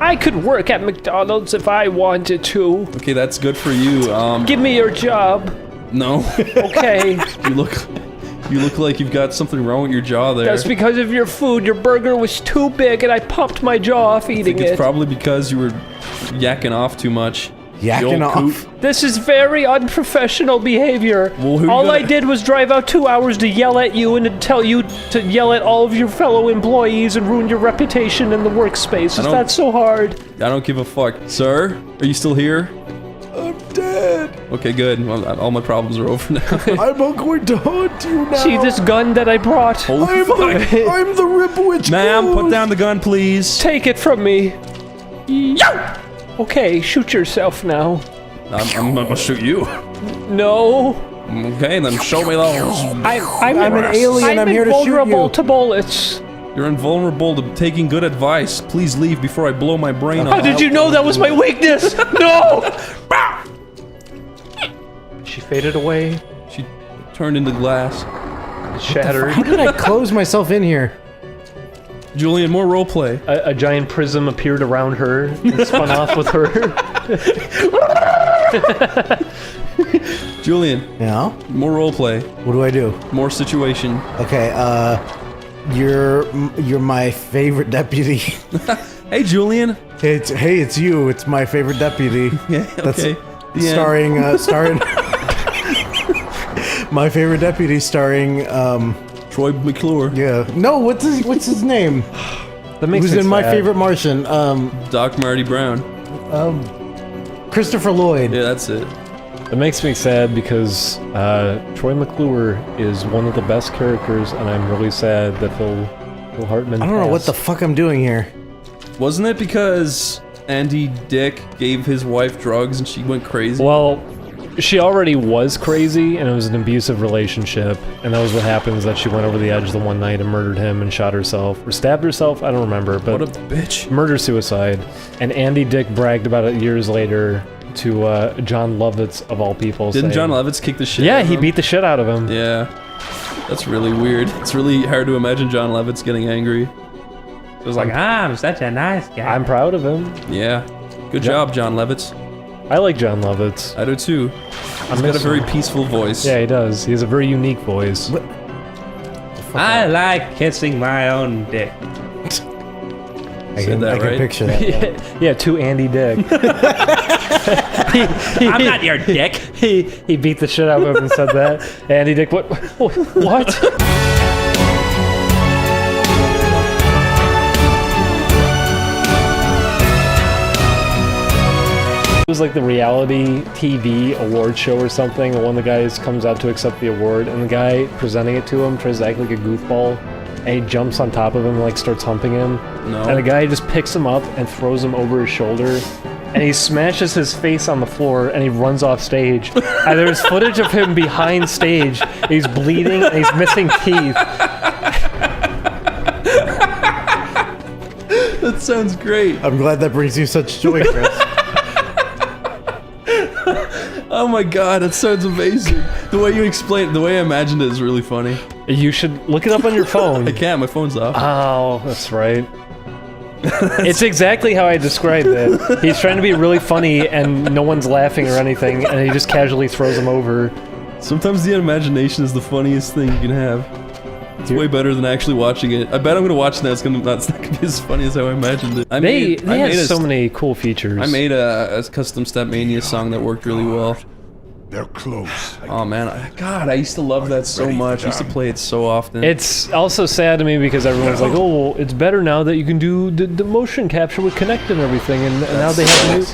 I could work at McDonald's if I wanted to. Okay, that's good for you. Give me your job. No. Okay. You look like you've got something wrong with your jaw there. That's because of your food. Your burger was too big, and I popped my jaw off eating it. It's probably because you were yakking off too much. Yakking off? This is very unprofessional behavior. Well, all I did was drive out 2 hours to yell at you and to tell you to yell at all of your fellow employees and ruin your reputation in the workspace. Is that so hard? I don't give a fuck. Sir, are you still here? dead. Okay, good. Well, all my problems are over now. I'm not going to haunt you now. See this gun that I brought? Oh, I'm the Ripwitch. Ma'am, put down the gun, please. Take it from me. Yo! Okay, shoot yourself now. I'm gonna shoot you. No. Okay, then show me those. I'm an alien. I'm here to shoot you. invulnerable to bullets. You're invulnerable to taking good advice. Please leave before I blow my brain off. How did you know that was my weakness? No! She faded away. She turned into glass. Shattered. How did I close myself in here? Julian, more roleplay. A giant prism appeared around her and spun off with her. Julian. Yeah? More roleplay. What do I do? More situation. Okay, you're my favorite deputy. Hey, Julian. Hey, it's you. It's my favorite deputy. Yeah, okay. That's starring my favorite deputy starring Troy McClure. Yeah. No, what's his name? That makes Who's sense. in My Favorite Martian? Doc Marty Brown. Christopher Lloyd. Yeah, that's it. It makes me sad because Troy McClure is one of the best characters, and I'm really sad that Phil Hartman I don't know what the fuck I'm doing here. Wasn't it because Andy Dick gave his wife drugs and she went crazy? Well, she already was crazy, and it was an abusive relationship, and that was what happens, that she went over the edge the one night and murdered him and shot herself, or stabbed herself, I don't remember, but... What a bitch. Murder-suicide. And Andy Dick bragged about it years later to John Lovitz, of all people. Didn't saying, John Lovitz kick the shit Yeah, out of he him? beat the shit out of him. Yeah. That's really weird. It's really hard to imagine John Lovitz getting angry. It was like, I'm such a nice guy. I'm proud of him. Yeah. Good job, John Lovitz. I like John Lovitz. I do too. He's got a very peaceful voice. Yeah, he does. He has a very unique voice. I like kissing my own dick. I can picture that. Yeah, to Andy Dick. I'm not your dick. He beat the shit out of him and said that. Andy Dick, what? What? It was like the reality TV award show or something, and one of the guys comes out to accept the award, and the guy presenting it to him tries to act like a goofball, and he jumps on top of him and like starts humping him. No. And the guy just picks him up and throws him over his shoulder, and he smashes his face on the floor, and he runs off stage. And there's footage of him behind stage. He's bleeding and he's missing teeth. That sounds great. I'm glad that brings you such joy, Chris. Oh my god, that sounds amazing. The way you explain it, the way I imagined it is really funny. You should look it up on your phone. I can't, my phone's off. Oh, that's right. It's exactly how I described it. He's trying to be really funny and no one's laughing or anything, and he just casually throws him over. Sometimes the imagination is the funniest thing you can have. It's way better than actually watching it. I bet I'm gonna watch that. It's not gonna be as funny as how I imagined it. They had so many cool features. I made a custom Stepmania song that worked really well. They're close. Oh man, God, I used to love that so much. I used to play it so often. It's also sad to me because everyone's like, oh, well, it's better now that you can do the motion capture with Kinect and everything, and now they have new...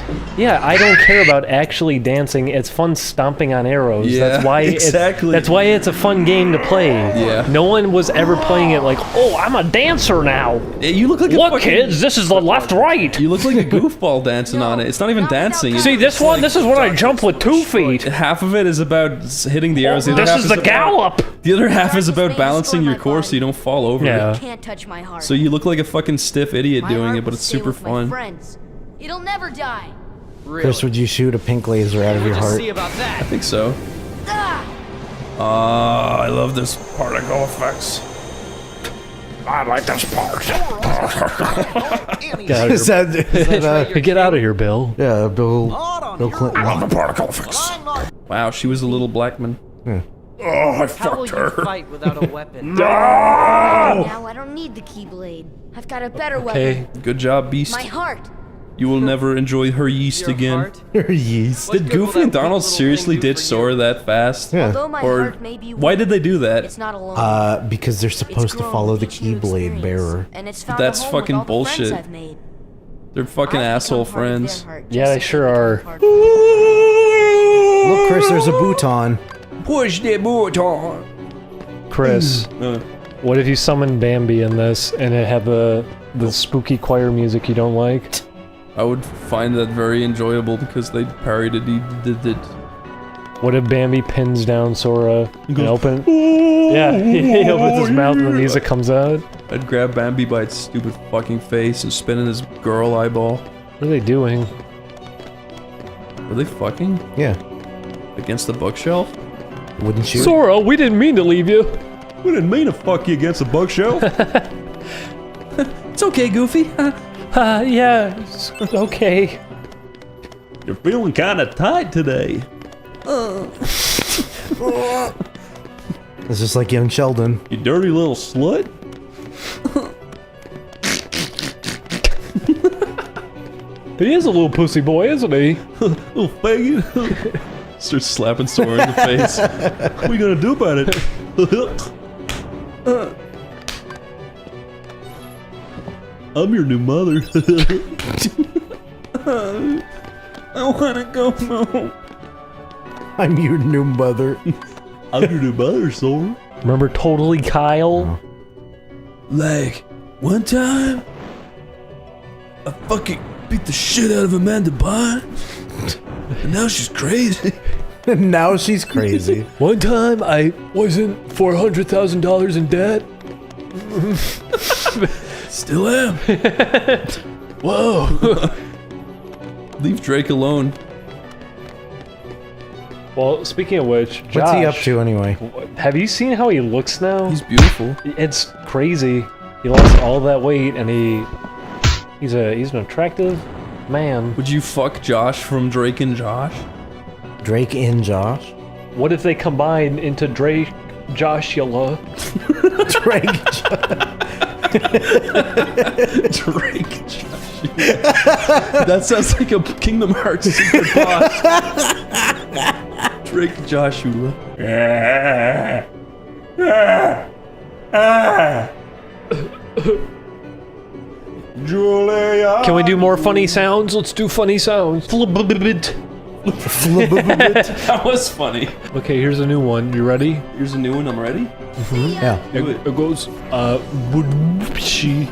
Yeah, I don't care about actually dancing. It's fun stomping on arrows. Yeah, that's why exactly. That's why it's a fun game to play. Yeah. No one was ever playing it like, oh, I'm a dancer now. You look like Look, kids, this is the left-right. You look like a goofball dancing on it. It's not even dancing. See, this one, this is when I jump with 2 feet. Half of it is about hitting the arrows. The other This half is the gallop. The other half is about balancing your core so you don't fall over. Yeah. it. Can't touch my heart. So you look like a fucking stiff idiot My doing heart it, but will it's stay super with my fun. friends. It'll never die. Chris, would you shoot a pink laser out of your heart? I think so. I love this particle effects. I like this part. Get out of here, Bill. Yeah, Bill Clinton. I love the particle effects. Wow, she was a little black man. Yeah. Oh, I How will fucked you her. fight without a weapon? No! Now I don't need the Keyblade. I've got a better Okay, weapon. good job, Beast. My heart. You will never enjoy her yeast again. Her yeast. Did Goofy and Donald seriously ditch Sora that fast? Yeah. Although my Or heart may be why did they do that? It's not alone. Because they're supposed to follow the Keyblade bearer. And it's found That's a home with fucking all the friends bullshit. I've made. They're fucking I've asshole become part of their friends. heart, Yeah, just they like sure they are. become part of Look, Chris, there's a bouton. Push the button. Chris, what if you summon Bambi in this and it had the spooky choir music you don't like? I would find that very enjoyable because they parodied it. What if Bambi pins down Sora and open? Yeah, he opens his mouth and the music comes out. I'd grab Bambi by its stupid fucking face and spin in his girl eyeball. What are they doing? Were they fucking? Yeah. Against the bookshelf? Wouldn't you? Sora, we didn't mean to leave you. We didn't mean to fuck you against the bookshelf. It's okay, Goofy. Yeah, it's okay. You're feeling kind of tight today. It's just like young Sheldon. You dirty little slut. He is a little pussy boy, isn't he? Little faggot. Starts slapping Sora in the face. What are you gonna do about it? I'm your new mother. I wanna go home. I'm your new mother. I'm your new mother, Sora. Remember Totally Kyle? Like, one time, I fucking beat the shit out of Amanda Bynes, and now she's crazy. Now she's crazy. One time I wasn't $400,000 in debt. Still am. Whoa. Leave Drake alone. Well, speaking of which, Josh, What's he up to anyway? Have you seen how he looks now? He's beautiful. It's crazy. He lost all that weight, and he's an attractive man. Would you fuck Josh from Drake and Josh? Drake and Josh? What if they combine into Drake Joshula? Drake Drake Joshua. That sounds like a Kingdom Hearts secret boss. Drake Joshua. Julia. Can we do more funny sounds? Let's do funny sounds. That was funny. Okay, here's a new one. You ready? Here's a new one. I'm ready. Yeah. It goes, she.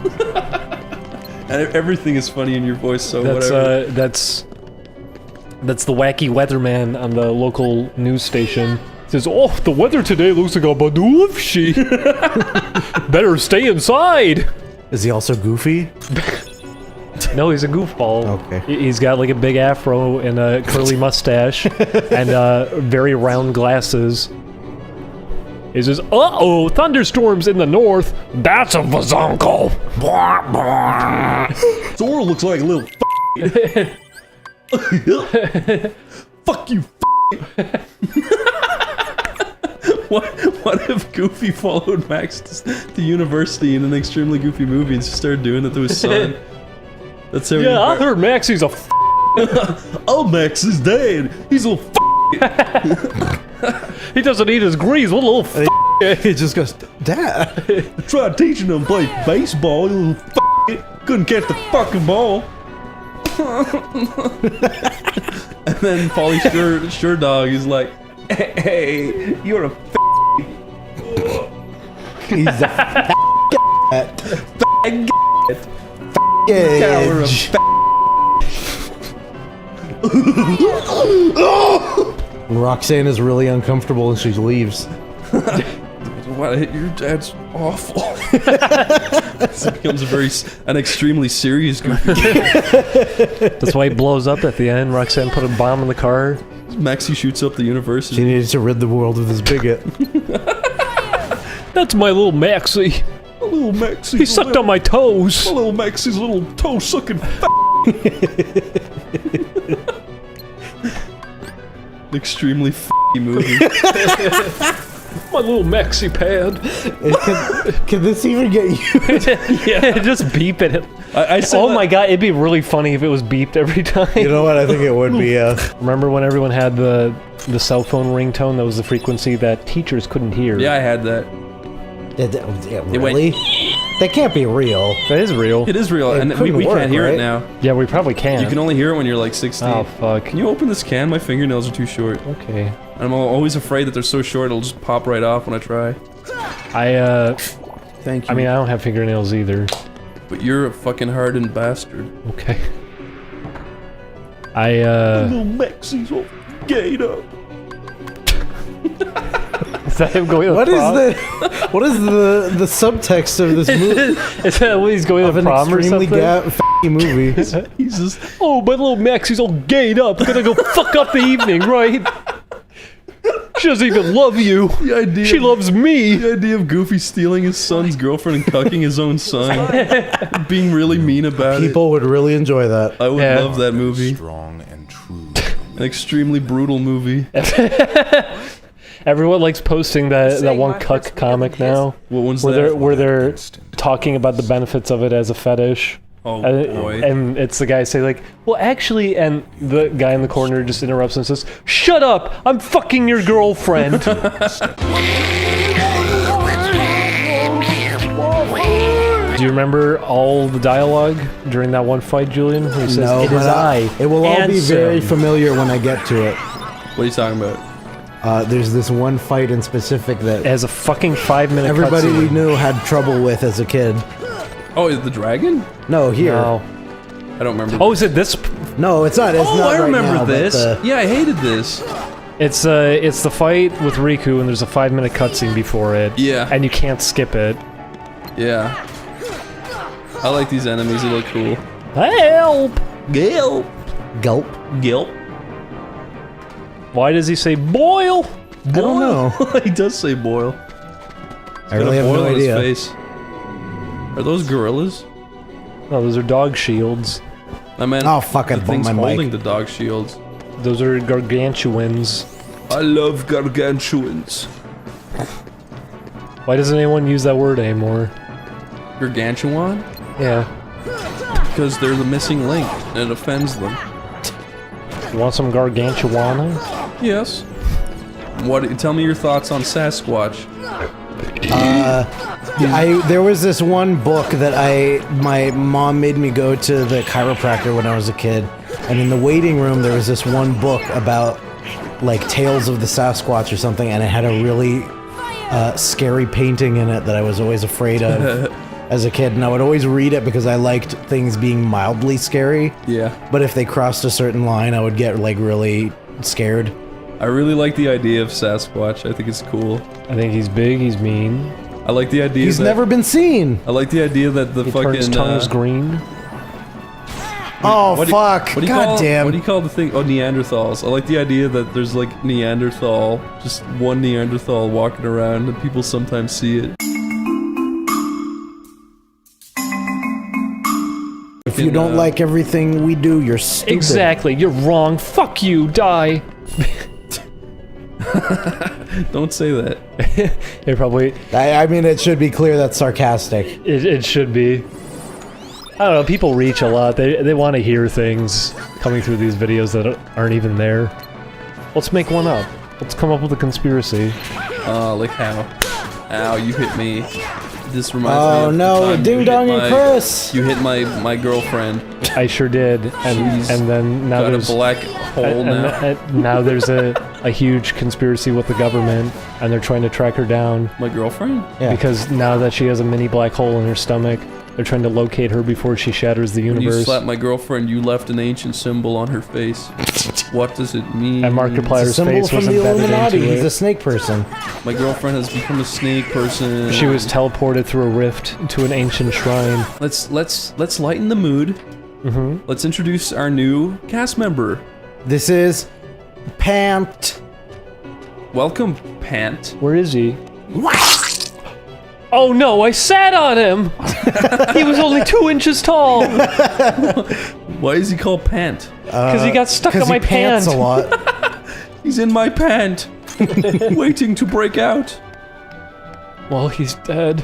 And everything is funny in your voice, so whatever. That's the wacky weatherman on the local news station. It says, "Oh, the weather today looks like a badoofshi. Better stay inside." Is he also goofy? No, he's a goofball. Okay. He's got like a big afro and a curly mustache and very round glasses. He says, "Uh-oh, thunderstorms in the north. That's a bazonko." Sora looks like a little fuck you. What if Goofy followed Max to university in an extremely goofy movie and just started doing it to his son? That's how. Yeah, I heard Maxie's a Oh, Max is dead. He's a little He doesn't eat his grease. What a little He just goes, Dad. I tried teaching him to play baseball. You little couldn't catch the fucking ball. And then Pauly Sure Dog is like, "Hey, you're a He's a tower of And Roxanne is really uncomfortable and she leaves. What? Your dad's awful." This becomes an extremely serious Goofy. That's why he blows up at the end. Roxanne put a bomb in the car. Maxie shoots up the university. She needed to rid the world of this bigot. That's my little Maxie. A little Maxie. He sucked on my toes. A little Maxie's little toe sucking. Extremely movie. My little maxi pad. Can this even get you? Yeah, just beep it. I said oh my god, it'd be really funny if it was beeped every time. You know what? I think it would be. Remember when everyone had the cell phone ringtone? That was the frequency that teachers couldn't hear. Yeah, I had that. Yeah, really? They can't be real. That is real. It is real, It and we couldn't work, can't hear right? it now. Yeah, we probably can. You can only hear it when you're like 16. Oh, fuck. Can you open this can? My fingernails are too short. Okay. I'm always afraid that they're so short it'll just pop right off when I try. Thank you. I mean, I don't have fingernails either. But you're a fucking hardened bastard. Okay. Little Mexi's all gayed up. Is that him going to What the is prom? what is the subtext of this movie? Is that when he's going to the prom or something? Movie. He's just, oh, my little Maxie's all gayed up. Gonna go fuck up the evening, right? She doesn't even love you. She loves me. The idea of Goofy stealing his son's girlfriend and cucking his own son. Being really mean about it. People would really enjoy that. I would love that movie. Strong and true. An extremely brutal movie. Everyone likes posting that one cuck comic now. What one's where they're talking about the benefits of it as a fetish. Oh, boy. And it's the guy saying like, well, actually, and the guy in the corner just interrupts and says, shut up! I'm fucking your girlfriend! Do you rememare all the dialogue during that one fight, Julian? Where he says, No, it is but I. It will all be very Ansem." familiar when I get to it. What are you talking about? There's this one fight in specific that It has a fucking 5-minute everybody cutscene. we knew had trouble with as a kid. Oh, is it the dragon? No, here. No. I don't remember. Oh, is it this? No, it's not. It's Oh, not I right remember now, but this. Yeah, I hated this. It's the fight with Riku, and there's a 5-minute cutscene before it. Yeah. And you can't skip it. Yeah. I like these enemies. They look cool. Help! Gulp. Gulp. Gulp. Why does he say boil? I don't know. He does say boil. I really have boil no on idea. his face. Are those gorillas? No, those are dog shields. I meant Oh, fuck, I the bumped things my mic. holding the dog shields. Those are gargantuans. I love gargantuans. Why doesn't anyone use that word anymore? Gargantuan? Yeah. Because they're the missing link, and it offends them. You want some gargantuana? Yes. Tell me your thoughts on Sasquatch. There was this one book that my mom made me go to the chiropractor when I was a kid, and in the waiting room there was this one book about like Tales of the Sasquatch or something, and it had a really scary painting in it that I was always afraid of as a kid, and I would always read it because I liked things being mildly scary. Yeah. But if they crossed a certain line, I would get like really scared. I really like the idea of Sasquatch. I think it's cool. I think he's big, he's mean. I like the idea He's that... never been seen. I like the idea that the He fucking... turns tongues green. Oh, fuck. What do you God call, damn. What do you call the thing? Oh, Neanderthals. I like the idea that there's like Neanderthal, just one Neanderthal walking around, and people sometimes see it. If you don't like everything we do, you're stupid. Exactly, you're wrong. Fuck you, die. Don't say that. It probably... I mean, it should be clear that's sarcastic. It should be. I don't know, people reach a lot. They want to hear things coming through these videos that aren't even there. Let's make one up. Let's come up with a conspiracy. Like how? Ow, you hit me. This reminds me Oh of the no, time ding you dong hit and my- Chris! You hit my girlfriend. I sure did, and then now got a there's black hole now. now there's a huge conspiracy with the government, and they're trying to track her down. My girlfriend? Yeah. Because now that she has a mini black hole in her stomach, they're trying to locate her before she shatters the When you universe. slapped my girlfriend, you left an ancient symbol on her face. What does it mean? And Markiplier's Symbol face from was the embedded Illuminati. into He's it. a snake person. My girlfriend has become a snake person. She was teleported through a rift to an ancient shrine. Let's lighten the mood. Mm-hmm. Let's introduce our new cast member. This is Pant. Welcome, Pant. Where is he? Oh no, I sat on him! He was only 2 inches tall! Why is he called Pant? Because he got stuck on my pants pant. a lot. He's in my pant, waiting to break out. Well, he's dead.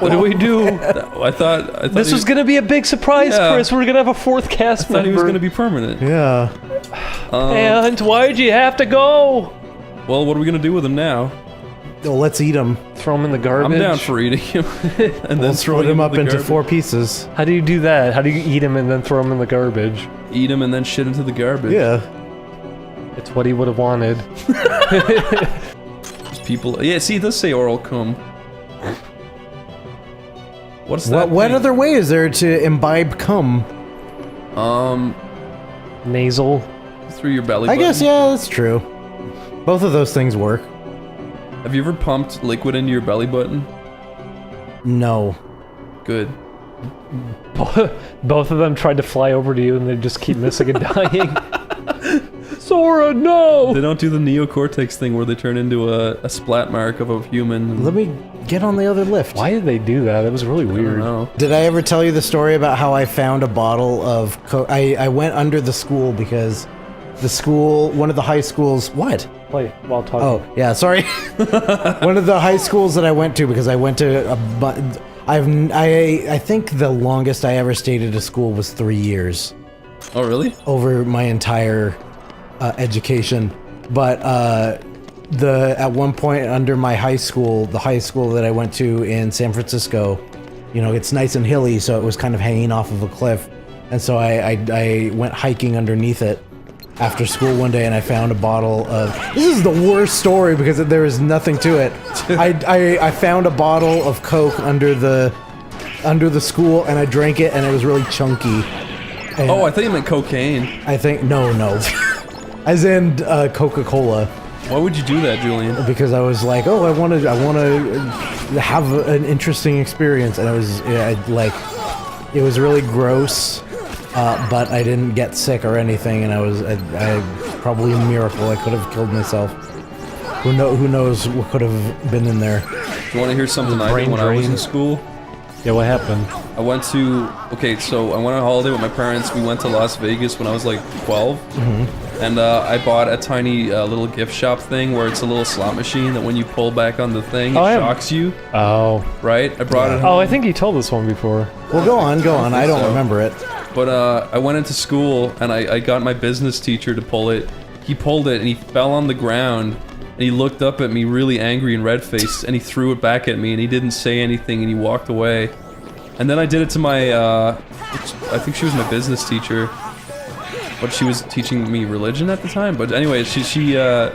What do we do? I thought This was gonna be a big surprise, Yeah. Chris. We're gonna have a 4th cast I thought member. he was gonna be permanent. Yeah. And why'd you have to go? Well, what are we gonna do with him now? Well, let's eat them. Throw them in the garbage. I'm down for eating him. And We'll then split them up into 4 pieces. How do you do that? How do you eat them and then throw them in the garbage? Eat them and then shit into the garbage. Yeah. It's what he would have wanted. People. Yeah, see, it does say oral cum. What's that? What other way is there to imbibe cum? Nasal. Through your belly I button. guess, yeah, that's true. Both of those things work. Have you ever pumped liquid into your belly button? No. Good. Both of them tried to fly over to you and they just keep missing and dying. Sora, no! They don't do the neocortex thing where they turn into a splat mark of a human. Let me get on the other lift. Why did they do that? That was really weird. Did I ever tell you the story about how I found a bottle of Coke? I went under the school because the school, one of the high schools, what? Play while talking. Oh, yeah, sorry. One of the high schools that I went to, because I went to I think the longest I ever stayed at a school was 3 years. Oh, really? Over my entire education. But at one point under my high school, the high school that I went to in San Francisco, you know, it's nice and hilly, so it was kind of hanging off of a cliff. And so I went hiking underneath it after school one day, and I found a bottle of... This is the worst story because there is nothing to it. I found a bottle of Coke under the school, and I drank it, and it was really chunky. And Oh, I thought you meant cocaine. I think... No. As in Coca-Cola. Why would you do that, Julian? Because I was like, oh, I want to have an interesting experience, and it was really gross, but I didn't get sick or anything, and I probably a miracle. I could have killed myself. Who knows what could have been in there? Do you want to hear something I did when I was in school? Yeah, what happened? I went to... Okay, so I went on holiday with my parents. We went to Las Vegas when I was like 12. Mm-hmm. And I bought a tiny little gift shop thing where it's a little slot machine that when you pull back on the thing, it shocks you. Oh. Right? I brought it home. Oh, I think you told this one before. Well, go on. I don't remember it. But I went into school and I got my business teacher to pull it. He pulled it and he fell on the ground and he looked up at me really angry and red-faced and he threw it back at me and he didn't say anything and he walked away. And then I did it to my, I think she was my business teacher. But she was teaching me religion at the time. But anyway, she did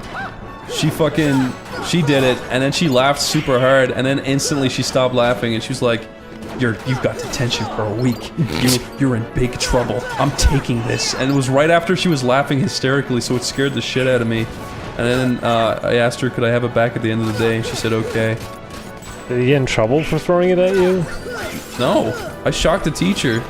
it, and then she laughed super hard, and then instantly she stopped laughing, and she was like, "You've got detention for a week. You're in big trouble. I'm taking this." And it was right after she was laughing hysterically, so it scared the shit out of me. And then I asked her, could I have it back at the end of the day, and she said, okay. Did he get in trouble for throwing it at you? No, I shocked the teacher.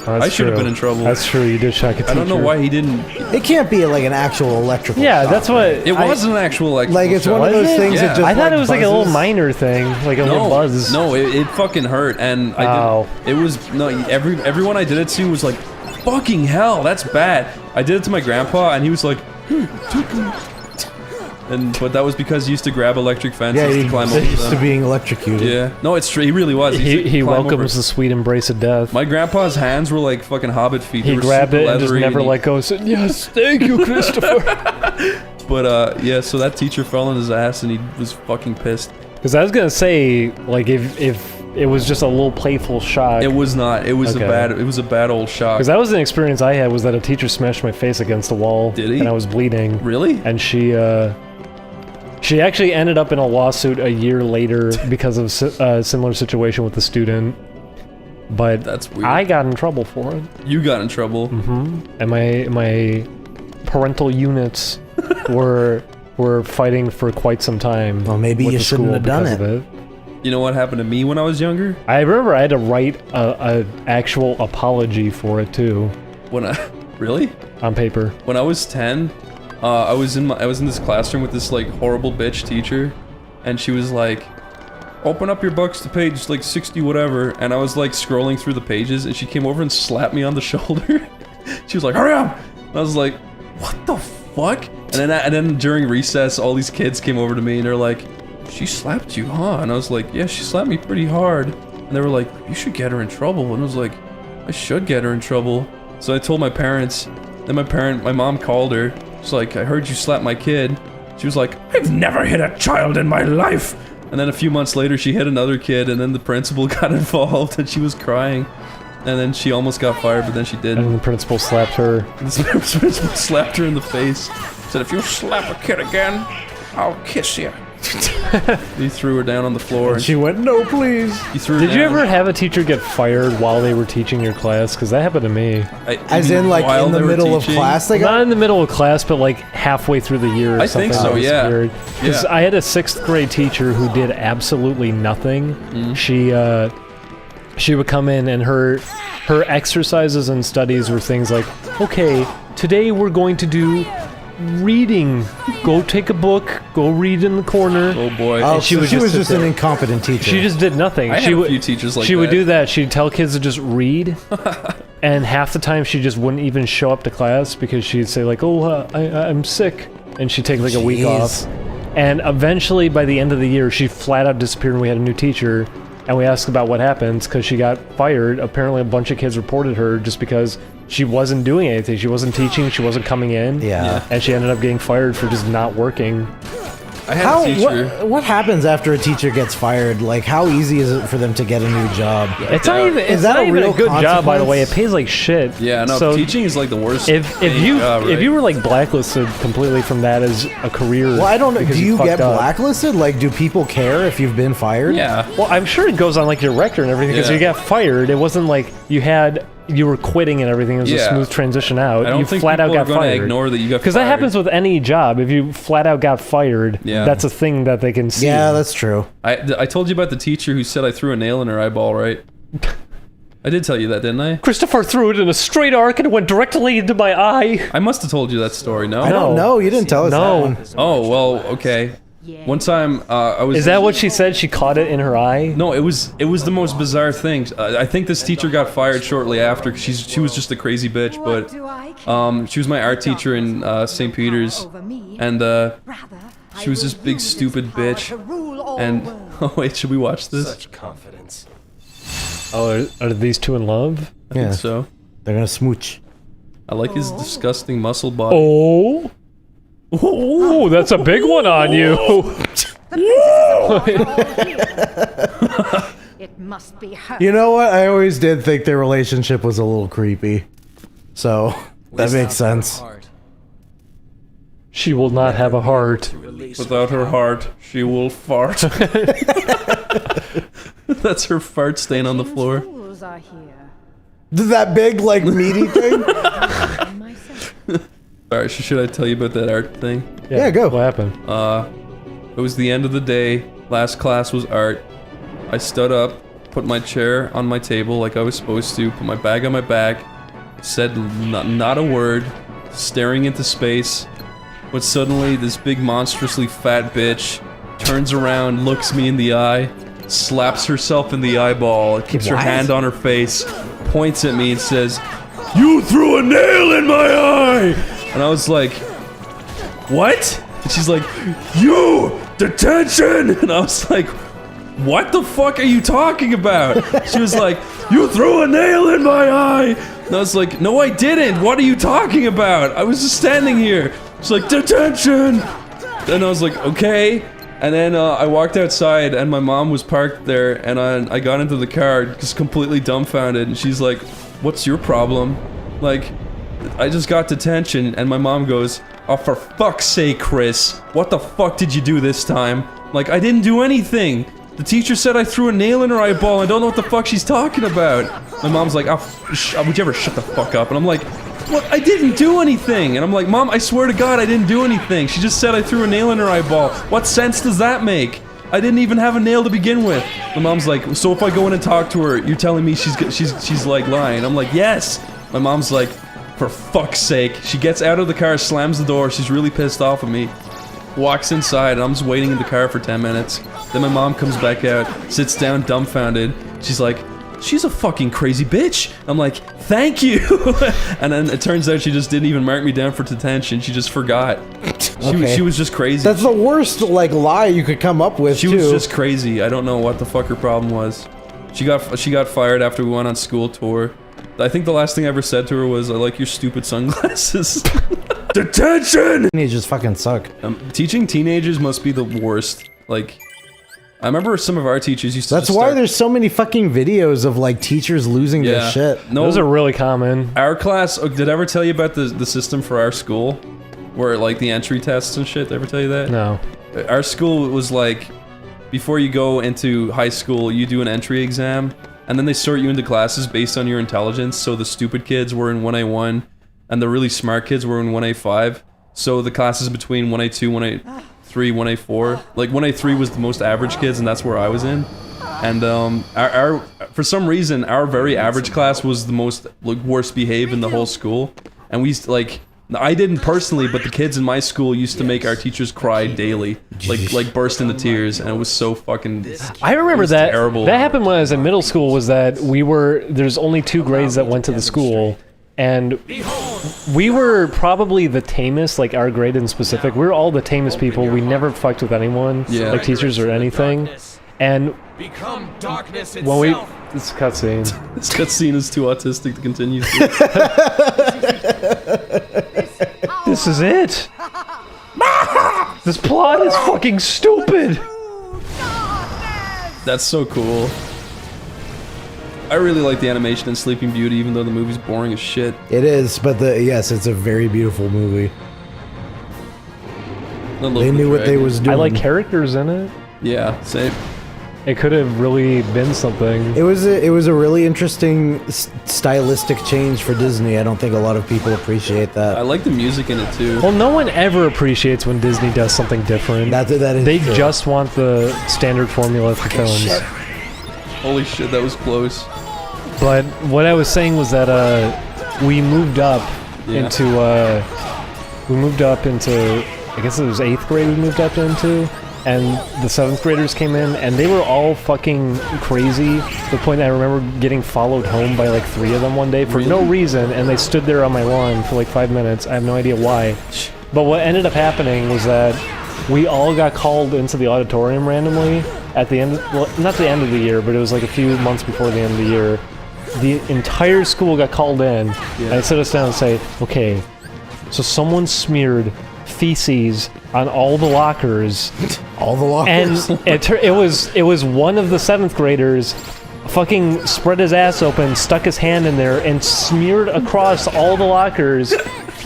I should have been in trouble. That's true, you did shock a teacher. I don't know why he didn't... It can't be like an actual electrical shock. That's what... It wasn't an actual electrical Like, it's shock. one of those things that just I thought it was like a little buzzes. minor thing, like a little buzz. No, it fucking hurt, and I did, it was... No, everyone I did it to was like, fucking hell, that's bad. I did it to my grandpa, and he was like, but that was because he used to grab electric fences to climb over them. used to being electrocuted. Yeah. No, it's true. He really was. He welcomes the sweet embrace of death. My grandpa's hands were like fucking hobbit feet. He grabbed it and just never let go. Said, "Yes, thank you, Christopher." But yeah, so that teacher fell on his ass and he was fucking pissed. Because I was gonna say, like, if it was just a little playful shock. It was not. It was a bad old shock. Because that was an experience I had. Was that a teacher smashed my face against the wall? Did he? And I was bleeding. Really? And she actually ended up in a lawsuit a year later because of a similar situation with the student. But that's weird. I got in trouble for it. You got in trouble. Mm-hmm. And my parental units were fighting for quite some time. Well, maybe you shouldn't have done it. You know what happened to me when I was younger? I remember I had to write a actual apology for it too. Really? On paper. When I was 10, I was in this classroom with this like horrible bitch teacher, and she was like, "Open up your books to page like 60 whatever," and I was like scrolling through the pages, and she came over and slapped me on the shoulder. She was like, "Hurry up!" And I was like, "What the fuck?" And then during recess, all these kids came over to me and they're like, "She slapped you, huh?" And I was like, "Yeah, she slapped me pretty hard." And they were like, "You should get her in trouble." And I was like, "I should get her in trouble." So I told my parents. Then my mom called her. She's like, "I heard you slapped my kid." She was like, I've never hit a child in my life. And then a few months later, she hit another kid, and then the principal got involved, and she was crying. And then she almost got fired, but then she didn't. And the principal slapped her. The principal slapped her in the face. Said, if you slap a kid again, I'll kiss you. He threw her down on the floor. And she went, no, please. He threw her Did you down. ever have a teacher get fired while they were teaching your class? Because that happened to me. As in, like, in the middle of class? They got... Not in the middle of class, but like halfway through the year or I something. think so, yeah. Because Yeah. I had a 6th grade teacher who did absolutely nothing. She would come in and her exercises and studies were things like, okay, today we're going to do reading. Go take a book. Go read in the corner. Oh boy! Oh, And she was just an there. incompetent teacher. She just did nothing. I she had a would, few teachers like she would that. do that. She'd tell kids to just read, and half the time she just wouldn't even show up to class because she'd say like, "Oh, I'm sick," and she'd take like a week off. And eventually, by the end of the year, she flat out disappeared, and we had a new teacher. And we asked about what happened because she got fired. Apparently, a bunch of kids reported her just because she wasn't doing anything. She wasn't teaching. She wasn't coming in. Yeah. And she ended up getting fired for just not working. I had a teacher. What happens after a teacher gets fired? Like, how easy is it for them to get a new job? It's not even. Is It's that not a even real a good job, by the consequence? way. It pays like shit. Yeah, no. So Teaching is like the worst. if paying you job, right? if you were like blacklisted completely from that as a career, Well, I don't know. because Do you fucked get up. blacklisted? Like, do people care if you've been fired? Yeah. Well, I'm sure it goes on like your record and everything because Yeah. you got fired. It wasn't like you were quitting and everything. It was a Yeah. smooth transition out. I don't You think flat out people got are going to fired. ignore that you got fired. Because that happens with any job. If you flat out got fired, Yeah. that's a thing that they can see. Yeah, that's true. I told you about the teacher who said I threw a nail in her eyeball, right? I did tell you that, didn't I? Christopher threw it in a straight arc and it went directly into my eye. I must have told you that story, no? I don't know. You didn't tell us that one. Oh, well, okay. One time, I was... Is that what she said? She caught it in her eye? No, it was the most bizarre thing. I think this teacher got fired shortly after, 'cause she was just a crazy bitch, but... she was my art teacher in St. Peter's, and she was this big stupid bitch, and... Oh wait, should we watch this? Such confidence. Oh, are these two in love? I think so. They're gonna smooch. I like his disgusting muscle body. Oh. Oh, that's a big one on you. It must be her. You know what? I always did think their relationship was a little creepy. So, that makes sense. She will not have a heart. Without her heart, she will fart. That's her fart stain on the floor. Fools are here. That big, like, meaty thing? Alright, should I tell you about that art thing? Yeah, go. What happened? It was the end of the day. Last class was art. I stood up, put my chair on my table like I was supposed to, put my bag on my back, said not a word, staring into space. But suddenly, this big monstrously fat bitch turns around, looks me in the eye, slaps herself in the eyeball, keeps her hand on her face, points at me and says, "You threw a nail in my eye!" And I was like, "What?" And she's like, "You! Detention!" And I was like, "What the fuck are you talking about?" She was like, "You threw a nail in my eye!" And I was like, "No, I didn't! What are you talking about? I was just standing here." She's like, "Detention!" And I was like, "Okay." And then I walked outside and my mom was parked there and I got into the car just completely dumbfounded and she's like, "What's your problem?" Like, I just got detention and my mom goes, "Oh, for fuck's sake, Chris, what the fuck did you do this time?" Like, I didn't do anything. The teacher said I threw a nail in her eyeball. I don't know what the fuck she's talking about. My mom's like, "Oh, would you ever shut the fuck up?" And I'm like, "What? I didn't do anything." And I'm like, "Mom, I swear to God, I didn't do anything. She just said I threw a nail in her eyeball. What sense does that make? I didn't even have a nail to begin with." My mom's like, "So if I go in and talk to her, you're telling me she's like lying?" I'm like, "Yes." My mom's like, "For fuck's sake." She gets out of the car, slams the door. She's really pissed off at me. Walks inside, and I'm just waiting in the car for 10 minutes. Then my mom comes back out, sits down dumbfounded. She's like, "She's a fucking crazy bitch." I'm like, "Thank you." And then it turns out she just didn't even mark me down for detention. She just forgot. She was just crazy. That's the worst, like, lie you could come up with, She was just crazy. I don't know what the fuck her problem was. She got fired after we went on school tour. I think the last thing I ever said to her was, "I like your stupid sunglasses." Detention! Teenagers fucking suck. Teaching teenagers must be the worst. Like, I remember some of our teachers used to. That's why there's so many fucking videos of like teachers losing their shit. No, those are really common. Our class. Did I ever tell you about the system for our school, where like the entry tests and shit? Did I ever tell you that? No. Our school was like, before you go into high school, you do an entry exam, and then they sort you into classes based on your intelligence. So the stupid kids were in 1A1, and the really smart kids were in 1A5. So the classes between 1A2, 1A3, 1A4, like 1A3 was the most average kids, and that's where I was in. And our for some reason, our very average class was the most like worst behaved in the whole school, and we used to, like. I didn't personally, but the kids in my school used to make our teachers cry daily, like burst into tears, and it was so fucking. I remember that. Terrible. That happened when I was in middle school. Was that there's only 2 grades that went to the school, and we were probably the tamest, like our grade in specific. We were all the tamest people. We never fucked with anyone, like teachers or anything. And when we this cutscene, this cutscene is too autistic to continue. This is it. This plot is fucking stupid. That's so cool. I really like the animation in Sleeping Beauty, even though the movie's boring as shit. It is, but yes, it's a very beautiful movie. They knew what they was doing. I like characters in it. Yeah, same. It could have really been something. It was a really interesting stylistic change for Disney. I don't think a lot of people appreciate that. I like the music in it too. Well, no one ever appreciates when Disney does something different. That is they true. just want the standard formula for films. Shit. Holy shit, that was close. But what I was saying was that we moved up into I guess it was 8th grade we moved up into. And the 7th graders came in, and they were all fucking crazy. To the point that I remember getting followed home by like 3 of them one day for no reason, and they stood there on my lawn for like 5 minutes. I have no idea why. But what ended up happening was that we all got called into the auditorium randomly at the end, well, not the end of the year, but it was like a few months before the end of the year. The entire school got called in, and they sit us down and say, okay, so someone smeared feces on all the lockers. All the lockers. And it was one of the 7th graders fucking spread his ass open, stuck his hand in there, and smeared across all the lockers.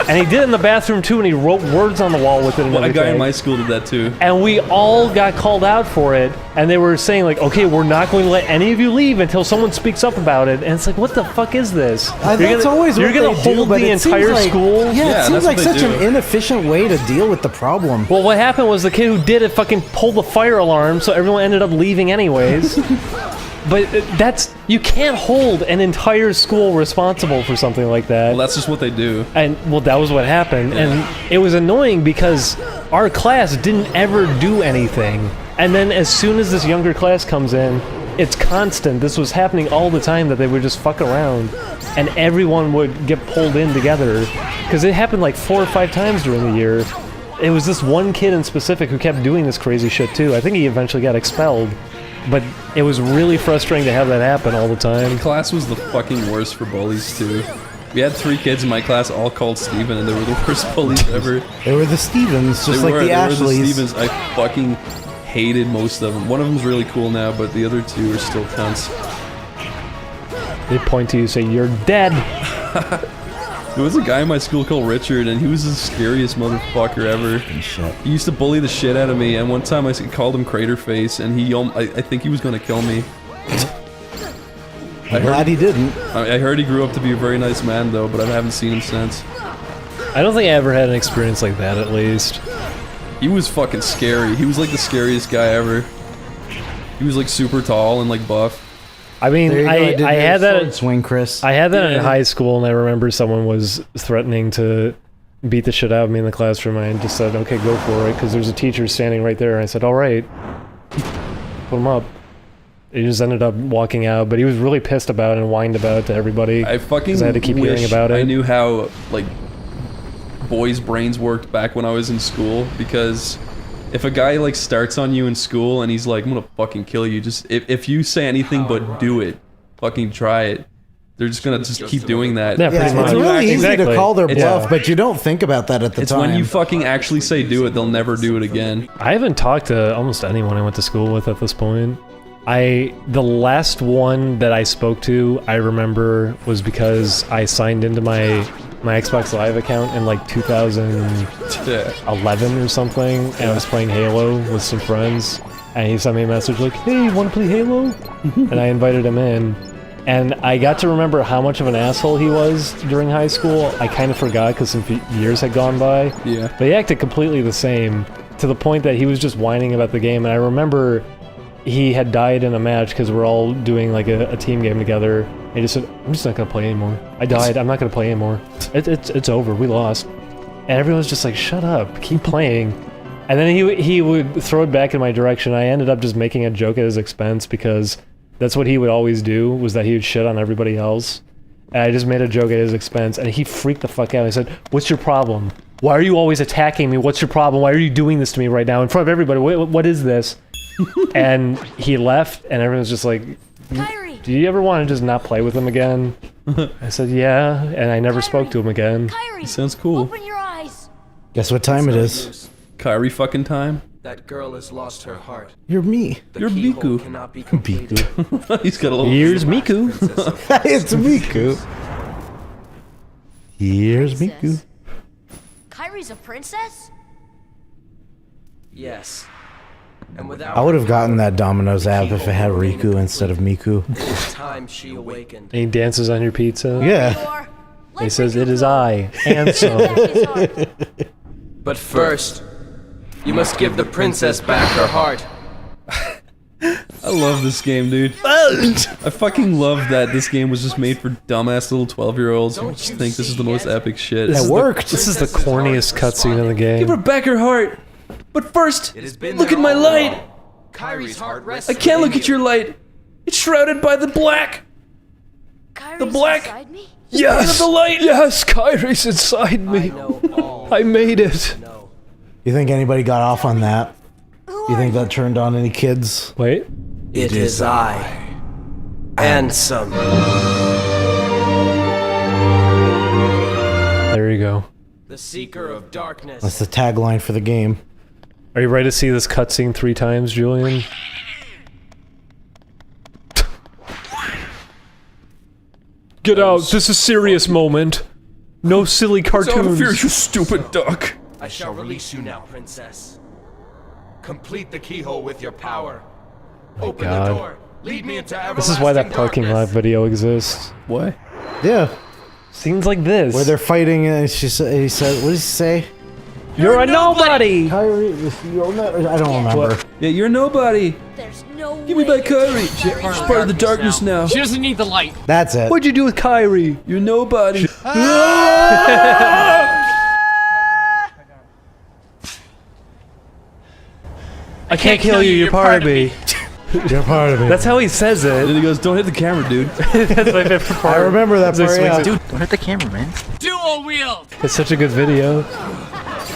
And he did it in the bathroom too, and he wrote words on the wall with it and everything. A guy in my school did that too. And we all got called out for it, and they were saying like, okay, we're not going to let any of you leave until someone speaks up about it. And it's like, what the fuck is this? That's always what you're gonna they do, hold but the it seems entire like- school? Yeah, it seems like such an inefficient way to deal with the problem. Well, what happened was the kid who did it fucking pulled the fire alarm, so everyone ended up leaving anyways. But you can't hold an entire school responsible for something like that. Well, that's just what they do. And, well, that was what happened. Yeah. And it was annoying because our class didn't ever do anything. And then as soon as this younger class comes in, it's constant. This was happening all the time, that they would just fuck around. And everyone would get pulled in together. Because it happened like 4 or 5 times during the year. It was this one kid in specific who kept doing this crazy shit too. I think he eventually got expelled. But it was really frustrating to have that happen all the time. My class was the fucking worst for bullies too. We had 3 kids in my class all called Steven, and they were the worst bullies ever. They were the Stevens, just like the They were the Ashleys. Stevens. I fucking hated most of them. One of them's really cool now, but the other 2 are still cunts. They point to you and say, you're dead. There was a guy in my school called Richard, and he was the scariest motherfucker ever. He used to bully the shit out of me, and one time I called him Crater Face, and I think he was gonna kill me. I'm glad he didn't. I heard he grew up to be a very nice man, though, but I haven't seen him since. I don't think I ever had an experience like that, at least. He was fucking scary. He was like the scariest guy ever. He was like super tall and like buff. I mean, I had that swing, Chris. I had that in high school, and I remember someone was threatening to beat the shit out of me in the classroom. I just said, "Okay, go for it," because there's a teacher standing right there. And I said, "All right, put him up." He just ended up walking out, but he was really pissed about it and whined about it to everybody. I fucking 'cause I had to keep hearing about it. I knew how like boys' brains worked back when I was in school, because if a guy like starts on you in school and he's like, I'm gonna fucking kill you, just if you say anything but do it, fucking try it, They're just gonna keep doing that. Yeah, it's really easy to call their bluff, but you don't think about that at the It's time. when you fucking actually say do it, they'll never do it again. I haven't talked to almost anyone I went to school with at this point. The last one that I spoke to, I remember, was because I signed into my Xbox Live account in like 2011 or something, and I was playing Halo with some friends, and he sent me a message like, "Hey, wanna play Halo?" And I invited him in. And I got to remember how much of an asshole he was during high school. I kind of forgot because some years had gone by. Yeah. But he acted completely the same, to the point that he was just whining about the game. And I remember he had died in a match because we're all doing like a team game together. And he just said, "I'm just not going to play anymore. I died. I'm not going to play anymore. It's over. We lost." And everyone was just like, "Shut up. Keep playing." And then he would throw it back in my direction. I ended up just making a joke at his expense because that's what he would always do, was that he would shit on everybody else. And I just made a joke at his expense, and he freaked the fuck out. He said, "What's your problem? Why are you always attacking me? What's your problem? Why are you doing this to me right now in front of everybody? What is this?" And he left, and everyone was just like, "Do you ever want to just not play with him again?" I said, "Yeah," and I never spoke to him again. Sounds cool. Open your eyes. Guess what time it is? Kyrie fucking time. That girl has lost her heart. You're me. You're Miku. Miku. He's got a little. Here's Miku. It's Miku. Here's Miku. Kyrie's a princess? Yes. And without I would have gotten that Domino's app if it had Riku instead of Miku. time she awakened. And he dances on your pizza. Yeah. He says, "It is I, and so." But first, you must give the princess back her heart. I love this game, dude. I fucking love that this game was just made for dumbass little 12-year-olds who just think this is the most epic shit. This is the corniest cutscene in the game. Give her back her heart. But first, look at my light. Kyrie's heart rests. I can't look at your light. It's shrouded by the black. The black. Yes! The light. Yes, Kyrie's inside me. I made it. You think anybody got off on that? You think that turned on any kids? Wait. It is I, Ansem. There you go. The Seeker of Darkness. That's the tagline for the game. Are you ready to see this cutscene 3 times, Julian? Get out! This is a serious moment. No silly cartoons. Out of here, you stupid duck. I shall release you now, princess. Complete the keyhole with your power. Open God. the door. Lead me into everlasting This is why that parking lot video exists. What? Yeah. Scenes like this. Where they're fighting and he said, what did he say? You're a nobody! Kyrie, I don't remember. Yeah, you're nobody. There's no Give me back Kyrie. She's part of the darkness now. She doesn't need the light. That's it. What'd you do with Kyrie? You're nobody. I can't kill you, you're part of me. You're part of me. That's how he says it. Then he goes, "Don't hit the camera, dude." That's my favorite part. I remember that part, yeah. Dude, don't hit the camera, man. Dual wield. It's such a good video.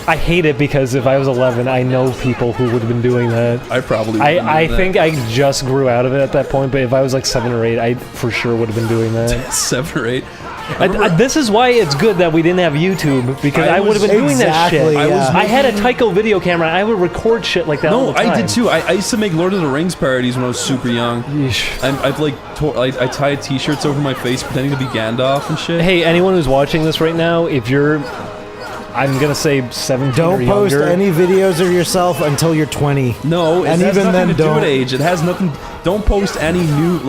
I hate it because if I was 11, I know people who would have been doing that. I probably would I think I just grew out of it at that point, but if I was like 7 or 8, I for sure would have been doing that. 7 or 8. This is why it's good that we didn't have YouTube, because I would have been doing that shit. Yeah. I had a Tyco video camera, and I would record shit like that all the time. I did too. I used to make Lord of the Rings parodies when I was super young. I've like, I tied t-shirts over my face pretending to be Gandalf and shit. Hey, anyone who's watching this right now, if you're, I'm gonna say 17 Don't or post younger. any videos of yourself until you're 20. No, and it has even nothing then to do don't. with age. It has nothing. Don't post any new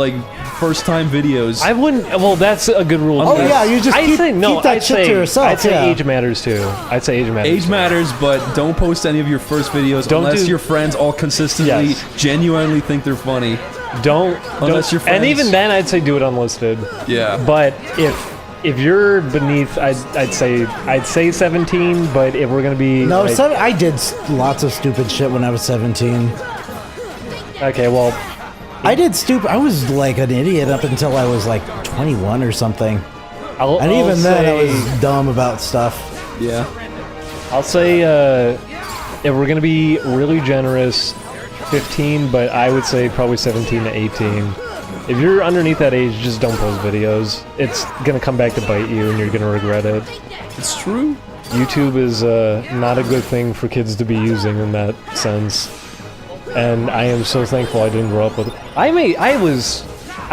first-time videos. I wouldn't. Well, that's a good rule. Oh, yeah, you just keep that shit to yourself, I'd say yeah. age matters too. I'd say age matters. Age matters, but don't post any of your first videos unless your friends all consistently, genuinely think they're funny. Unless your friends. And even then, I'd say do it unlisted. Yeah. But if you're beneath, I'd say 17. But if we're gonna be No, like, I did lots of stupid shit when I was 17. Okay, well, I did stupid. I was like an idiot up until I was like 21 or something. And even then, I was dumb about stuff. Yeah. I'll say if we're gonna be really generous, 15. But I would say probably 17 to 18. If you're underneath that age, just don't post videos. It's gonna come back to bite you, and you're gonna regret it. It's true. YouTube is not a good thing for kids to be using in that sense. And I am so thankful I didn't grow up with it. I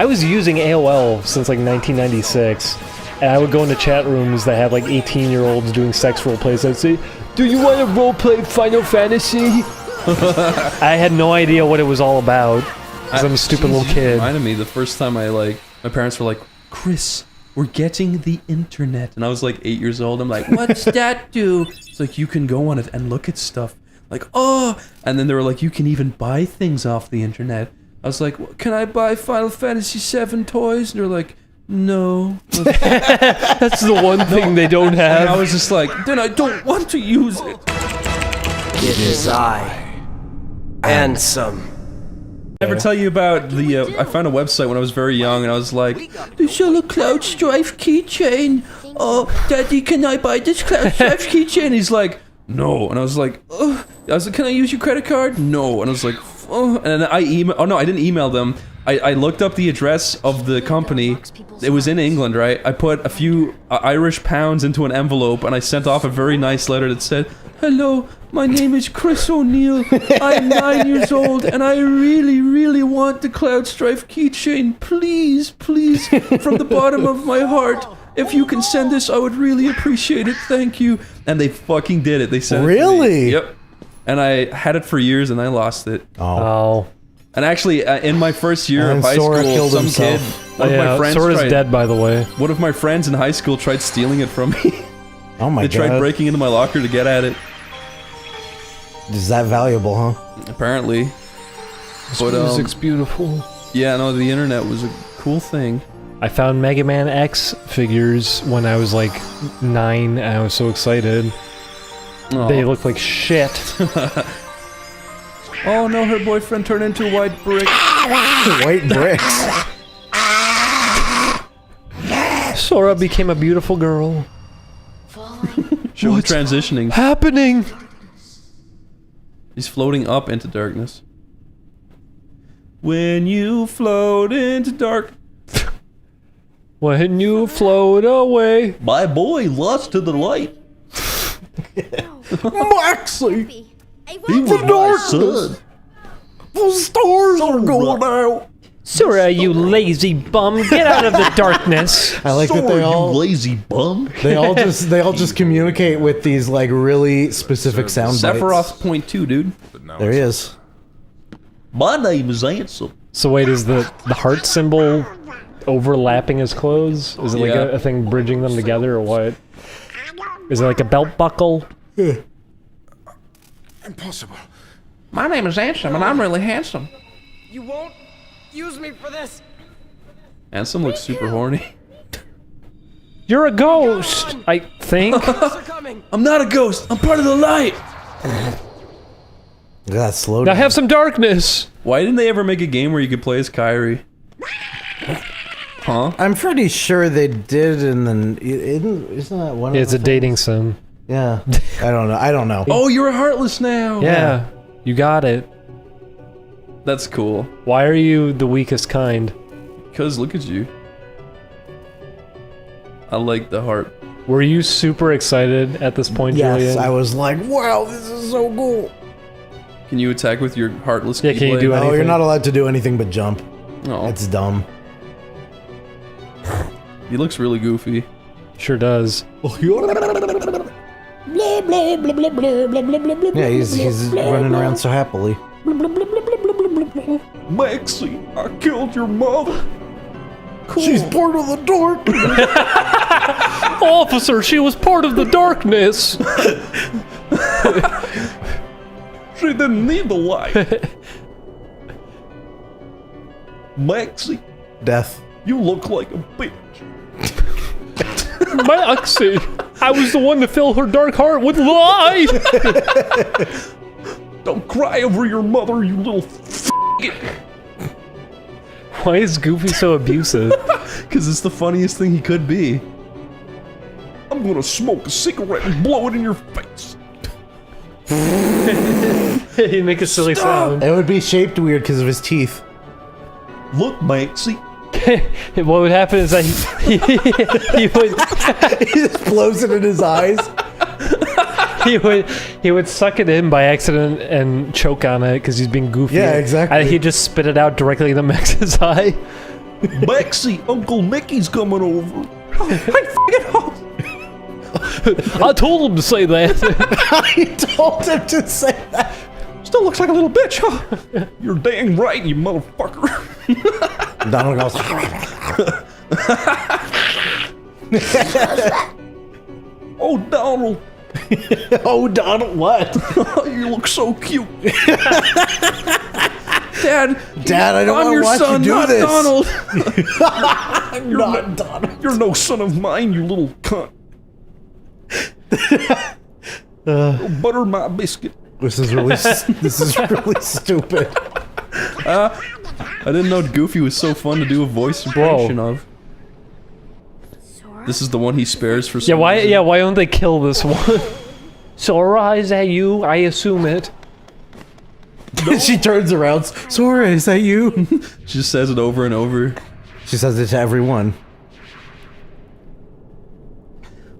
was using AOL since like 1996, and I would go into chat rooms that had like 18-year-olds doing sex role plays. I'd say, "Do you want to role play Final Fantasy?" I had no idea what it was all about. Because I'm a stupid little kid. Reminded me the first time my parents were like, "Chris, we're getting the internet," and I was like 8 years old. I'm like, "What's that do?" It's like, you can go on it and look at stuff. Like, oh, and then they were like, you can even buy things off the internet. I was like, well, can I buy Final Fantasy VII toys? And they're like, no. That's the one thing they don't have. And I was just like, then I don't want to use it. It is I, Ansem. I ever tell you about the, I found a website when I was very young, and I was like, "There's a Cloud Strife keychain. Oh, Daddy, can I buy this Cloud Strife keychain?" He's like, "No." And I was like, "Ugh." I was like, "Can I use your credit card?" "No." And I was like, "Oh." And then I didn't email them. I looked up the address of the company. It was in England, right? I put a few Irish pounds into an envelope, and I sent off a very nice letter that said, "Hello, my name is Chris O'Neill. I'm 9 years old, and I really, really want the Cloud Strife keychain. Please, please, from the bottom of my heart, if you can send this, I would really appreciate it. Thank you." And they fucking did it. They sent it to me. Really? Yep. And I had it for years, and I lost it. Oh. And actually, in my first year of high Sora school, killed some himself. kid, one of my friends Sora's tried, dead, by the way. One of my friends in high school tried stealing it from me. Oh my god. They tried breaking into my locker to get at it. Is that valuable, huh? Apparently. This music's beautiful. Yeah, no, the internet was a cool thing. I found Mega Man X figures when I was like 9, and I was so excited. Aw. They look like shit. Oh no, her boyfriend turned into a white brick. White bricks. Sora became a beautiful girl. Show him transitioning. Happening? He's floating up into darkness. When you float into dark. When you float away. My boy lost to the light. Maxie! He was my son. The stars are going out. Sora, you lazy bum, get out of the darkness. I like that they all you lazy bum. they all just communicate with these like really specific sound bites. Sephiroth's point 2, dude. There he is. My name is Ansem. So wait, is the heart symbol overlapping his clothes? Is it like a thing bridging them together, or what? Is it like a belt buckle? Impossible. My name is Ansem, and I'm really handsome. You won't use me for this. Ansem looks super horny. You're a ghost, I think. I'm not a ghost. I'm part of the light. Look at that slow Now down. have some darkness. Why didn't they ever make a game where you could play as Kairi? Huh? I'm pretty sure they did, and then isn't that one? Yeah, of it's a dating sim. Yeah, I don't know. Oh, you're heartless now. Yeah, you got it. That's cool. Why are you the weakest kind? Because look at you. I like the heart. Were you super excited at this point, Yes, Julian? I was like, wow, this is so cool. Can you attack with your heartless Yeah, can you keyblade? do Oh, anything? you're not allowed to do anything but jump. Oh. It's dumb. He looks really goofy. Sure does. Yeah, he's running around so happily. Maxie, I killed your mother. Cool. She's part of the dark. Officer, she was part of the darkness. She didn't need the light. Maxie, Death. you look like a bitch. Maxie, I was the one to fill her dark heart with light. Don't cry over your mother, you little f***it. Why is Goofy so abusive? Because it's the funniest thing he could be. I'm gonna smoke a cigarette and blow it in your face. He'd make a silly sound. It would be shaped weird because of his teeth. Look, mate, see. What would happen is that he would he just blows it in his eyes. he would suck it in by accident and choke on it because he's being goofy. Yeah, exactly. And he'd just spit it out directly into Max's eye. Maxie, Uncle Mickey's coming over. I told him to say that. I told him to say that. Still looks like a little bitch, huh? You're dang right, you motherfucker. Donald goes. Oh, Donald. Oh, Donald, what? You look so cute. Dad, I don't I'm your want to watch son, you do not this. Donald. I'm not Donald. You're no son of mine, you little cunt. Butter my biscuit. This is really stupid. I didn't know Goofy was so fun to do a voice impression of. This is the one he spares for some reason. Yeah, why don't they kill this one? Sora, is that you? I assume it. No. She turns around. Sora, is that you? She just says it over and over. She says it to everyone.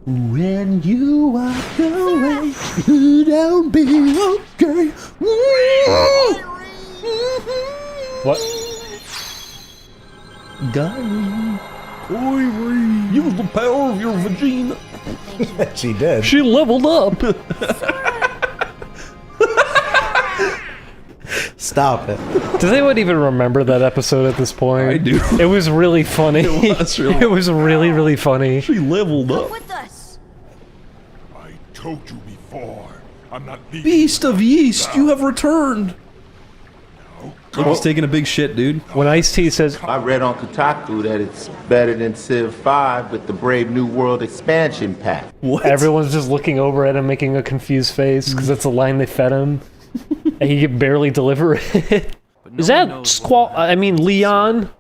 When you walk away, you don't be okay. What? Use the power of your vagina. She did. She leveled up. Stop it. Does anyone even remember that episode at this point? I do. It was really funny. It was really funny. She leveled up. With us. I told you before. I'm not leaving. Beast of Yeast, you have returned. Look, he's taking a big shit, dude. When Ice-T says, I read on Kotaku that it's better than Civ 5 with the Brave New World expansion pack. What? Everyone's just looking over at him, making a confused face because that's the line they fed him, and he could barely deliver it. Is that Squaw? I mean, Leon.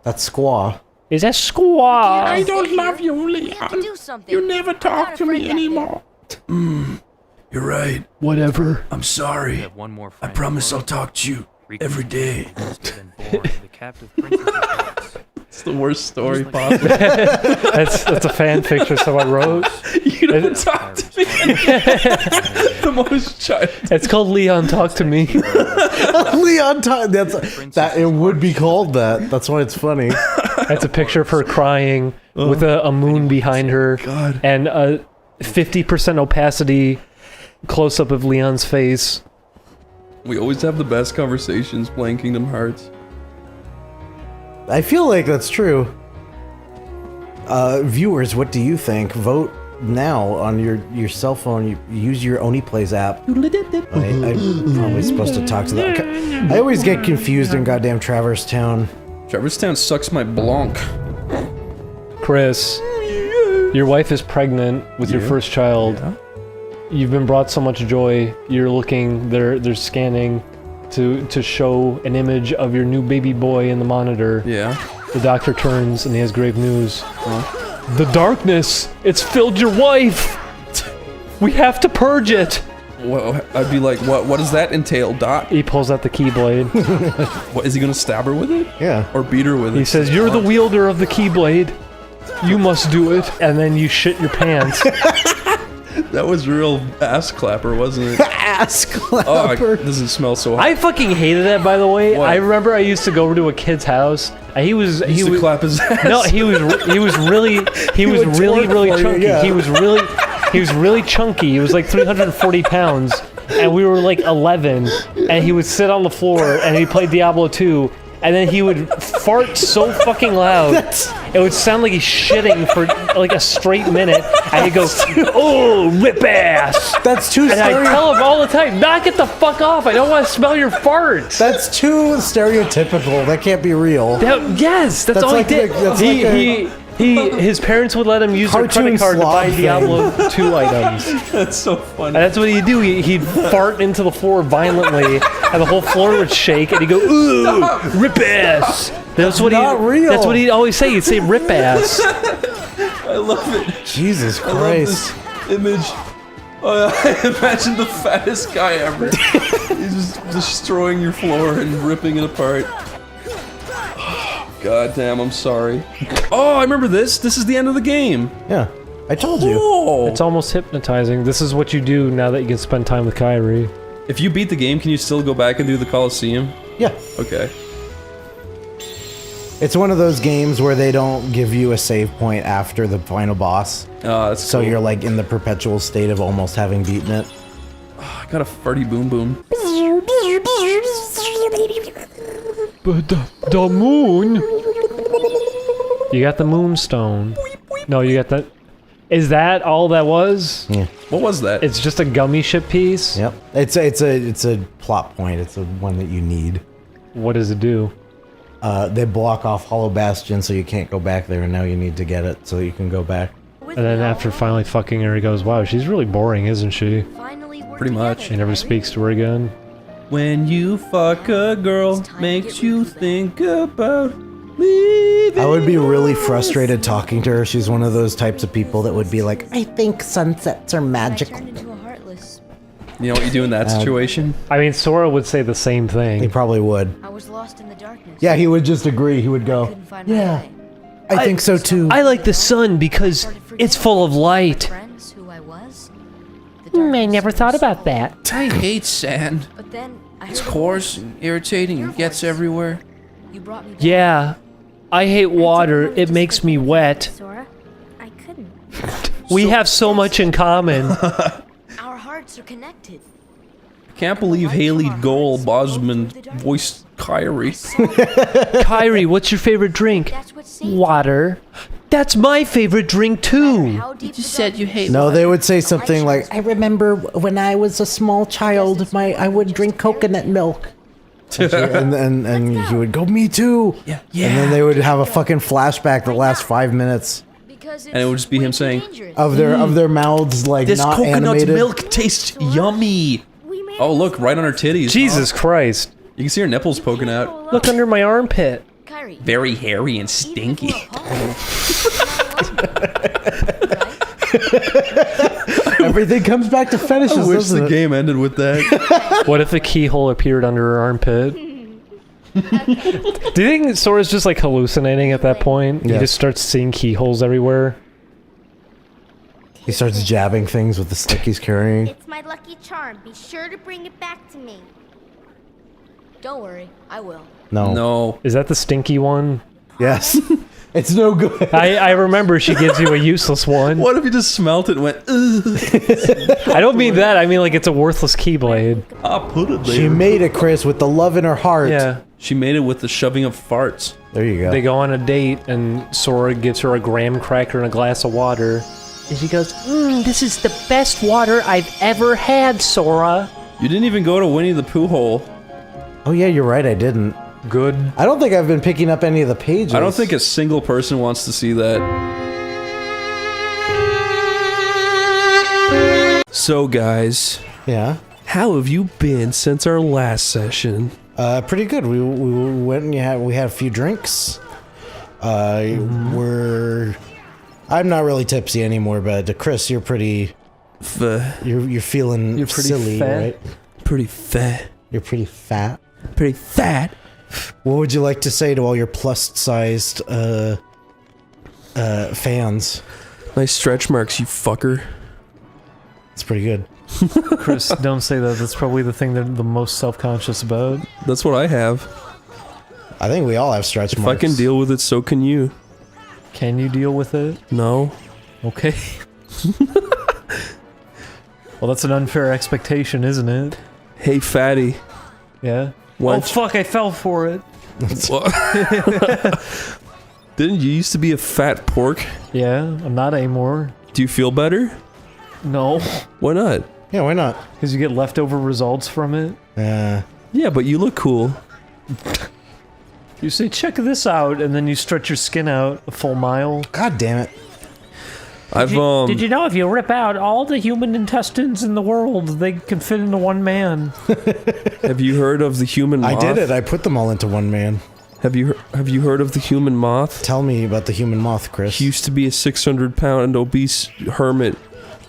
That's Squaw. Is that Squaw? I don't love you, Leon. You never talk to me anymore. You're right. Whatever. I'm sorry. I promise I'll talk to you every day. It's the worst story possible. That's a fan picture someone wrote. You don't talk to me. The most child. It's called Leon Talk to Me. Leon Talk. That it would be called that. That's why it's funny. That's a picture of her crying with a moon behind her. God. And a 50% opacity close-up of Leon's face. We always have the best conversations playing Kingdom Hearts. I feel like that's true. Viewers, what do you think? Vote now on your cell phone. You use your Oneyplays app. I'm probably supposed to talk to that. I always get confused in goddamn Traverse Town. Traverse Town sucks my blanc. Chris, your wife is pregnant with your first child. Yeah. You've been brought so much joy. You're looking, they're scanning to show an image of your new baby boy in the monitor. Yeah. The doctor turns and he has grave news. The darkness, it's filled your wife. We have to purge it. Well, I'd be like, what does that entail, Doc? He pulls out the Keyblade. What, is he gonna stab her with it? Yeah. Or beat her with it? He says, you're the wielder of the Keyblade. You must do it. And then you shit your pants. That was real ass clapper, wasn't it? Ass clapper. Oh, it doesn't smell so hot. I fucking hated that, by the way. What? I remember I used to go over to a kid's house. And he was clap his ass. No, he was really chunky. Yeah. He was really chunky. He was like 340 pounds, and we were like 11. And he would sit on the floor and he played Diablo 2. And then he would fart so fucking loud, it would sound like he's shitting for like a straight minute. And he'd go, "Oh, rip ass." That's too. And I tell him all the time, "Knock it the fuck off! I don't want to smell your farts." That's too stereotypical. That can't be real. Yes, that's all like he did. His parents would let him use their credit card to buy Diablo 2 items. That's so funny. And that's what he'd do. He'd fart into the floor violently, and the whole floor would shake, and he'd go, "Ooh, rip ass." That's what That's what he'd always say. He'd say, "Rip ass." I love it. Jesus I love Christ. this image. I imagine the fattest guy ever. He's just destroying your floor and ripping it apart. God damn, I'm sorry. Oh, I remember this. This is the end of the game. Yeah, I told you. Oh. It's almost hypnotizing. This is what you do now that you can spend time with Kyrie. If you beat the game, can you still go back and do the Coliseum? Yeah. Okay. It's one of those games where they don't give you a save point after the final boss. That's so cool. you're like in the perpetual state of almost having beaten it. Oh, I got a farty boom boom. But the moon. You got the moonstone. No, you got that. Is that all that was? Yeah. What was that? It's just a gummy ship piece. Yep. It's a plot point. It's a one that you need. What does it do? They block off Hollow Bastion, so you can't go back there, and now you need to get it so you can go back. And then after finally fucking her, he goes, "Wow, she's really boring, isn't she?" Pretty much. He never speaks to her again. When you fuck a girl, makes you think about leaving. I would be really frustrated talking to her. She's one of those types of people that would be like, I think sunsets are magical. You know what you do in that situation? I mean, Sora would say the same thing. He probably would. I was lost in the darkness. Yeah, he would just agree. He would go, yeah, I think so too. I like the sun because it's full of light. I never thought about that. I hate sand. But then It's coarse and irritating and gets everywhere. Yeah, I hate water. It makes me wet. Sora, I couldn't. We have so much in common. Our hearts are connected. Can't believe Haley Goal Bosman voiced Kyrie. Kyrie, what's your favorite drink? Water. That's my favorite drink too. You just said you hate No, water. they would say something like, I remember when I was a small child, I would drink coconut milk. and he would go, me too. Yeah. And then they would have a fucking flashback the last 5 minutes And it would just be him saying, of their mouths like "This not coconut animated. milk tastes yummy." Oh, look, right on her titties. Jesus Christ. You can see her nipples poking out. Look under my armpit. Very hairy and stinky. Everything comes back to fetishes. I wish doesn't the it? game ended with that. What if a keyhole appeared under her armpit? Do you think Sora's just like hallucinating at that point? He Yeah. just starts seeing keyholes everywhere. He starts jabbing things with the stick he's carrying. It's my lucky charm. Be sure to bring it back to me. Don't worry, I will. No. No. Is that the stinky one? Yes. It's no good. I remember she gives you a useless one. What if you just smelt it and went, ugh? I don't mean that. I mean like it's a worthless keyblade. I'll put it there. She made it, Chris, with the love in her heart. Yeah. She made it with the shoving of farts. There you go. They go on a date and Sora gives her a graham cracker and a glass of water. And she goes, this is the best water I've ever had, Sora. You didn't even go to Winnie the Pooh hole. Oh yeah, you're right. I didn't. Good. I don't think I've been picking up any of the pages. I don't think a single person wants to see that. So, guys. Yeah. How have you been since our last session? Pretty good. We went and we had a few drinks. I'm not really tipsy anymore, but Chris, you're pretty. You're feeling You're pretty silly, fat. right? Pretty fat. You're pretty fat. Pretty fat. What would you like to say to all your plus-sized fans? Nice stretch marks, you fucker. It's pretty good. Chris, don't say that. That's probably the thing they're the most self-conscious about. That's what I have. I think we all have stretch If marks. I can deal with it, so can you. Can you deal with it? No. Okay. Well, that's an unfair expectation, isn't it? Hey, fatty. Yeah. What? Oh fuck! I fell for it. Didn't you used to be a fat pork? Yeah, I'm not anymore. Do you feel better? No. Why not? Yeah, why not? Because you get leftover results from it. Yeah, but you look cool. You say, check this out, and then you stretch your skin out a full mile. God damn it. Did you know if you rip out all the human intestines in the world, they can fit into one man? Have you heard of the human moth? I did it. I put them all into one man. Have you heard of the human moth? Tell me about the human moth, Chris. He used to be a 600-pound obese hermit.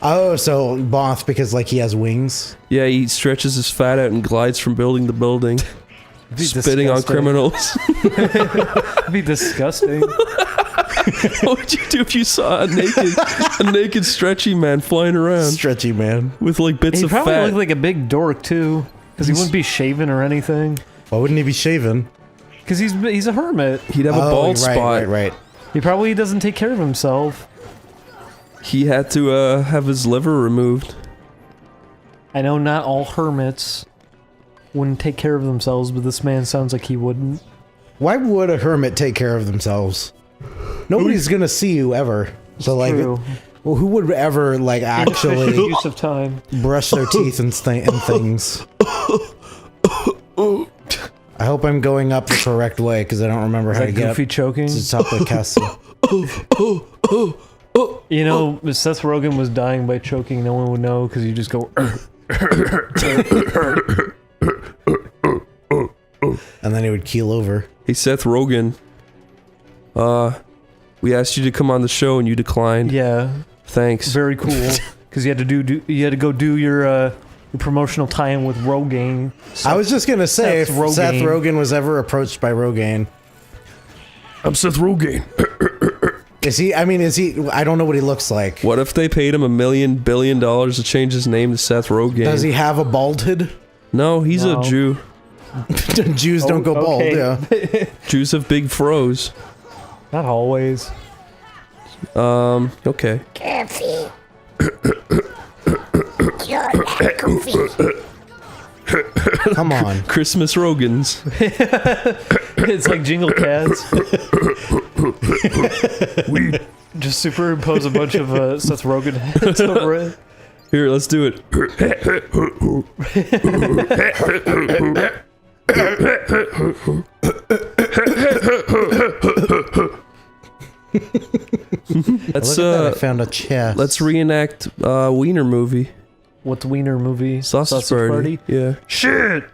Oh, so moth because like he has wings? Yeah, he stretches his fat out and glides from building to building. spitting on criminals. It'd be disgusting. What would you do if you saw a naked stretchy man flying around? Stretchy man with like bits He'd of probably fat. look like a big dork too, because he wouldn't be shaven or anything. Why wouldn't he be shaven? Because he's a hermit. He'd have a bald spot. Right. He probably doesn't take care of himself. He had to have his liver removed. I know not all hermits wouldn't take care of themselves, but this man sounds like he wouldn't. Why would a hermit take care of themselves? Nobody's gonna see you ever. So like, true. well, who would ever like actually Use of time. brush their teeth and things? I hope I'm going up the correct way because I don't remember how to get Goofy up choking? to the top of the castle. You know, if Seth Rogen was dying by choking, no one would know because you just go. And then he would keel over. Hey Seth Rogen, we asked you to come on the show and you declined. Yeah. Thanks. Very cool. Because you had to go do your promotional tie-in with Rogaine. I was just gonna say, if Seth Rogen was ever approached by Rogaine. I'm Seth Rogen. Is he? I mean, is he? I don't know what he looks like. What if they paid him $1 billion to change his name to Seth Rogen? Does he have a bald head? No, he's a Jew. Jews don't go bald, yeah. Jews have big fros. Not always. Okay. Goofy. You're not goofy. Come on. Christmas Rogans. It's like Jingle Cats. We just superimpose a bunch of Seth Rogen heads over it. Here, let's do it. Let's I found a chest. Let's reenact Wiener movie. What's Wiener movie? Sausage Party. Yeah. Shit!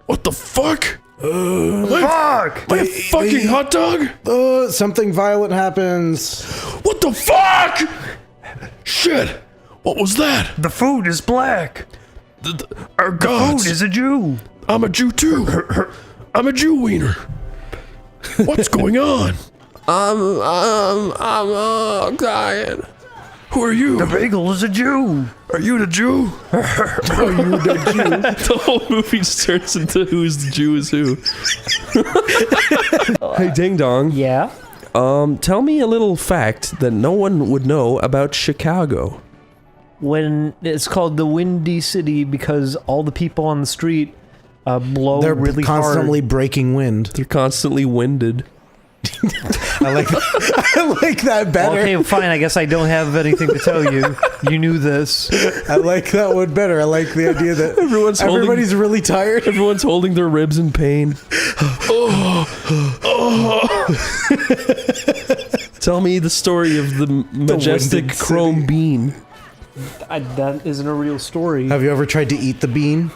What the fuck? Fuck! Like a fucking hot dog? Something violent happens. What the fuck? Shit! What was that? The food is black. Our gods. Food is a Jew. I'm a Jew too. I'm a Jew wiener. What's going on? I'm dying. Who are you? The bagel is a Jew. Are you the Jew? Are you the Jew? The whole movie just turns into who's the Jew is who. Hey, Ding Dong. Yeah? Tell me a little fact that no one would know about Chicago. When it's called the Windy City because all the people on the street blow They're really constantly hard. breaking wind. They're constantly winded. I like that better. Okay, fine. I guess I don't have anything to tell you. You knew this. I like that one better. I like the idea that everybody's really tired. Everyone's holding their ribs in pain. Tell me the story of the majestic winded chrome city. bean. That isn't a real story. Have you ever tried to eat the bean?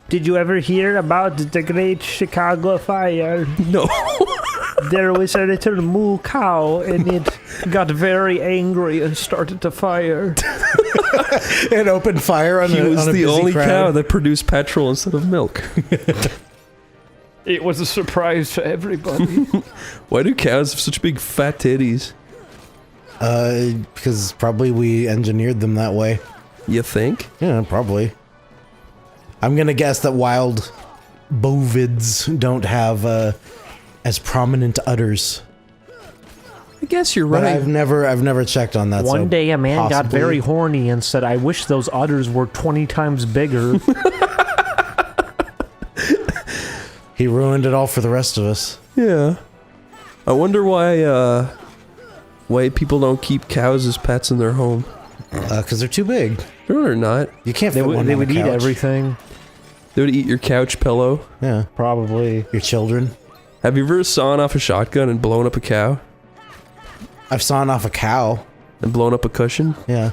Did you ever hear about the Great Chicago Fire? No. There was a little moo cow, and it got very angry and started to fire. It opened fire on He was a the busy only crowd. cow that produced petrol instead of milk. It was a surprise to everybody. Why do cows have such big fat titties? Because probably we engineered them that way. You think? Yeah, probably. I'm gonna guess that wild bovids don't have as prominent udders. I guess you're But right. I've never checked on that. One so day a man got possibly. very horny and said, I wish those udders were 20 times bigger. He ruined it all for the rest of us. Yeah. I wonder why people don't keep cows as pets in their home. Because they're too big. No, they're not. You can't They fit would, one they on would a eat couch. everything. They would eat your couch pillow. Yeah. Probably. Your children. Have you ever sawn off a shotgun and blown up a cow? I've sawn off a cow. And blown up a cushion? Yeah.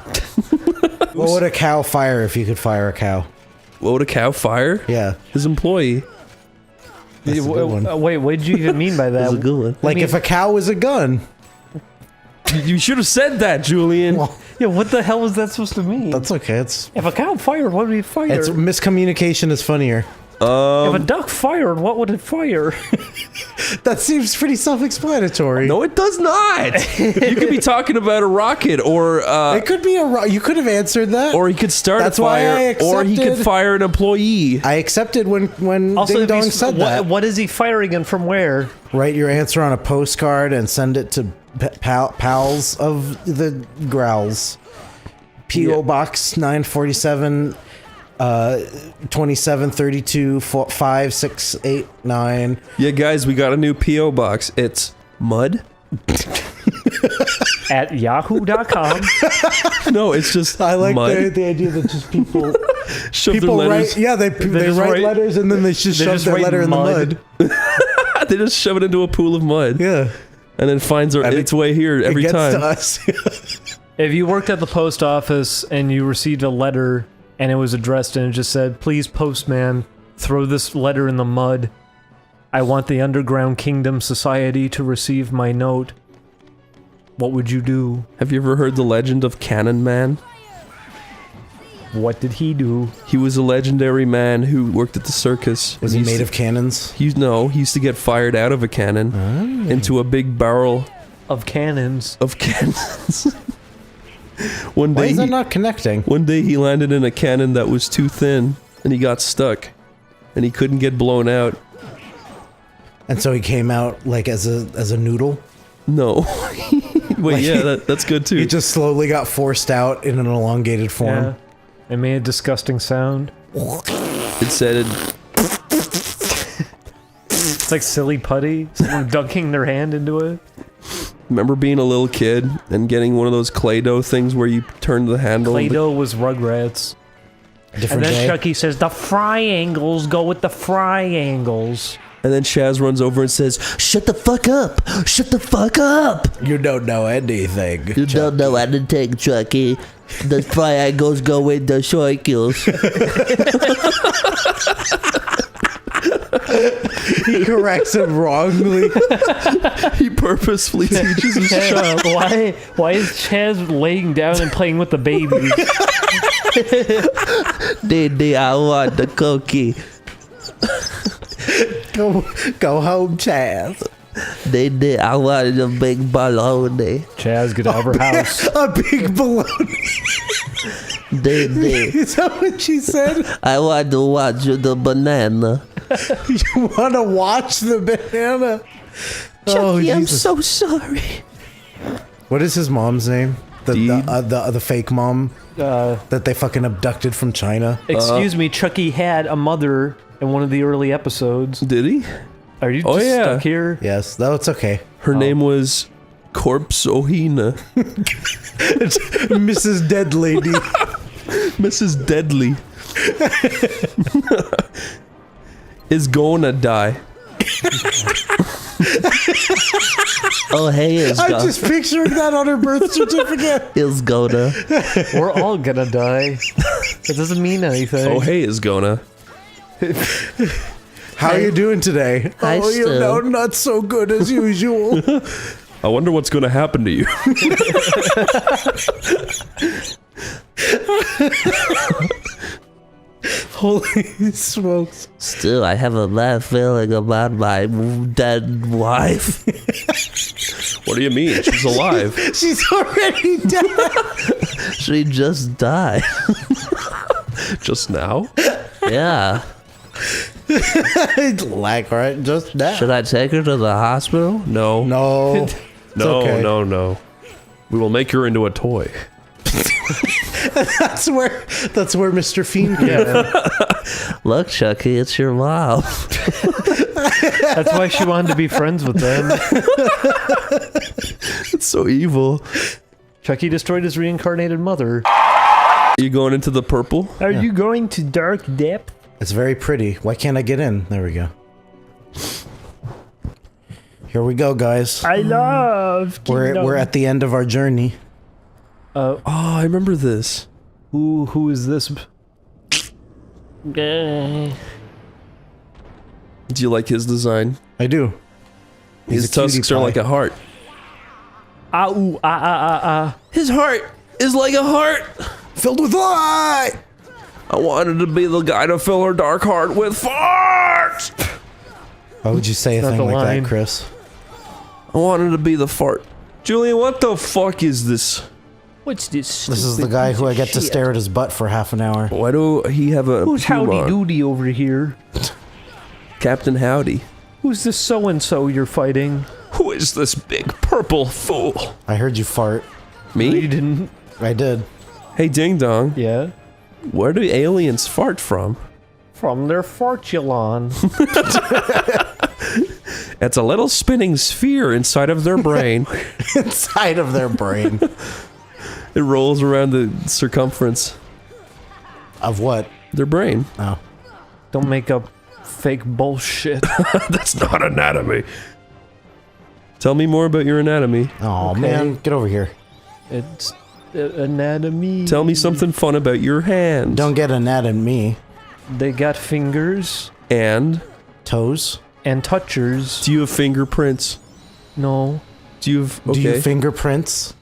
What would a cow fire if you could fire a cow? What would a cow fire? Yeah. His employee. That's a good one. Wait, what did you even mean by that? That's a good one. Like if a cow was a gun. You should have said that, Julian. Yeah, what the hell was that supposed to mean? That's okay. It's If a cow fired, what would he fire? miscommunication is funnier. If a duck fired, what would it fire? That seems pretty self-explanatory. No, it does not. You could be talking about a rocket, or it could be you could have answered that, or he could start That's a fire, why I or he could accepted- fire an employee. I accepted when Also, Ding if Dong he's- said that. what is he firing and from where? Write your answer on a postcard and send it to pals of the growls. P.O. Box 947, 2732 5689. Yeah, guys, we got a new P.O. box. It's mud. At yahoo.com. No, it's just I like mud. the idea that just people Shove people their letters. write. Yeah, they just write write- letters and then they just shove their write letter in the mud. They just shove it into a pool of mud. Yeah, and then finds its way here every it gets time. to us. If you worked at the post office and you received a letter and it was addressed and it just said, "Please, postman, throw this letter in the mud. I want the Underground Kingdom Society to receive my note." What would you do? Have you ever heard the legend of Cannon Man? What did he do? He was a legendary man who worked at the circus. Was he made of cannons? He used to get fired out of a cannon into a big barrel of cannons. One day Why is that not connecting? One day he landed in a cannon that was too thin, and he got stuck, and he couldn't get blown out. And so he came out like as a noodle. No. Wait, yeah, that's good too. He just slowly got forced out in an elongated form. Yeah. It made a disgusting sound. It said It's like silly putty. Someone dunking their hand into it. Remember being a little kid and getting one of those Play Doh things where you turn the handle? Play-Doh was Rugrats. Different and then day. Chucky says, "The fry angles go with the fry angles." And then Chaz runs over and says, "Shut the fuck up! Shut the fuck up! You don't know anything. You don't know anything, Chucky. The triangles go in the circles." He corrects him wrongly. He purposefully teaches his child. Why is Chaz laying down and playing with the baby? Didi, I want the cookie. Go home, Chaz. Didi, I want a big baloney. Chaz, get out of her house. A big baloney. Didi. Is that what she said? I want to watch the banana. You want to watch the banana? Chucky, I'm Jesus. so sorry. What is his mom's name? The fake mom that they fucking abducted from China. Excuse me, Chucky had a mother in one of the early episodes. Did he? Are you just stuck here? Yes, no, it's okay. Her name was Corpse Ohina. It's Mrs. Dead Lady. Mrs. Deadly. Is gonna die. Oh, hey, is I'm just picturing that on her birth certificate. Is gonna. We're all gonna die. It doesn't mean anything. Oh, hey, is gonna. How are you doing today? Hi, oh, you Stu. know, not so good as usual. I wonder what's gonna happen to you. Holy smokes. Still, I have a bad feeling about my dead wife. What do you mean? She's alive. She's already dead. She just died. Just now? Yeah. Like right just now. Should I take her to the hospital? No. No. No, okay. no. We will make her into a toy. That's where Mr. Fiend came in. Look, Chucky, it's your mom. That's why she wanted to be friends with them. It's so evil. Chucky destroyed his reincarnated mother. You going into the purple? Are you going to dark depth? It's very pretty. Why can't I get in? There we go. Here we go, guys. I love We're at the end of our journey. Oh, I remember this. Who is this? Do you like his design? I do. His tusks are like a heart. Ah. His heart is like a heart filled with light. I wanted to be the guy to fill her dark heart with farts. Why would you say a thing like that, Chris? I wanted to be the fart. Julian, what the fuck is this? What's this? This is the guy who I get to stare at his butt for half an hour. Why do he have a Who's pube Howdy on? Doody over here? Captain Howdy. Who's this so-and-so you're fighting? Who is this big purple fool? I heard you fart. Me? No, you didn't. I did. Hey, Ding Dong. Yeah? Where do aliens fart from? From their fartulon. It's a little spinning sphere inside of their brain. Inside of their brain. It rolls around the circumference. Of what? Their brain. Oh. Don't make up fake bullshit. That's not anatomy. Tell me more about your anatomy. Oh, Okay. man. Get over here. It's anatomy. Tell me something fun about your hands. Don't get anatomy. They got fingers. And? Toes. And touchers. Do you have fingerprints? No. Do you have... Okay. Do you fingerprints?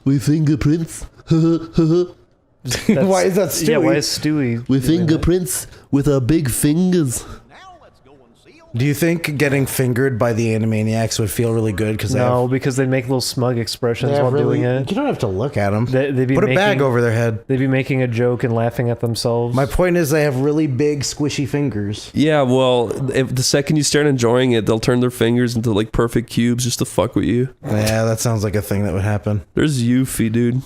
We fingerprints. Why is that Stewie? Yeah, why is Stewie? We fingerprints with our big fingers. Do you think getting fingered by the Animaniacs would feel really good? Because they make little smug expressions while doing it. You don't have to look at them. They'd be Put a bag over their head. They'd be making a joke and laughing at themselves. My point is they have really big, squishy fingers. Yeah, well, if the second you start enjoying it, they'll turn their fingers into like perfect cubes just to fuck with you. Yeah, that sounds like a thing that would happen. There's Yuffie, dude.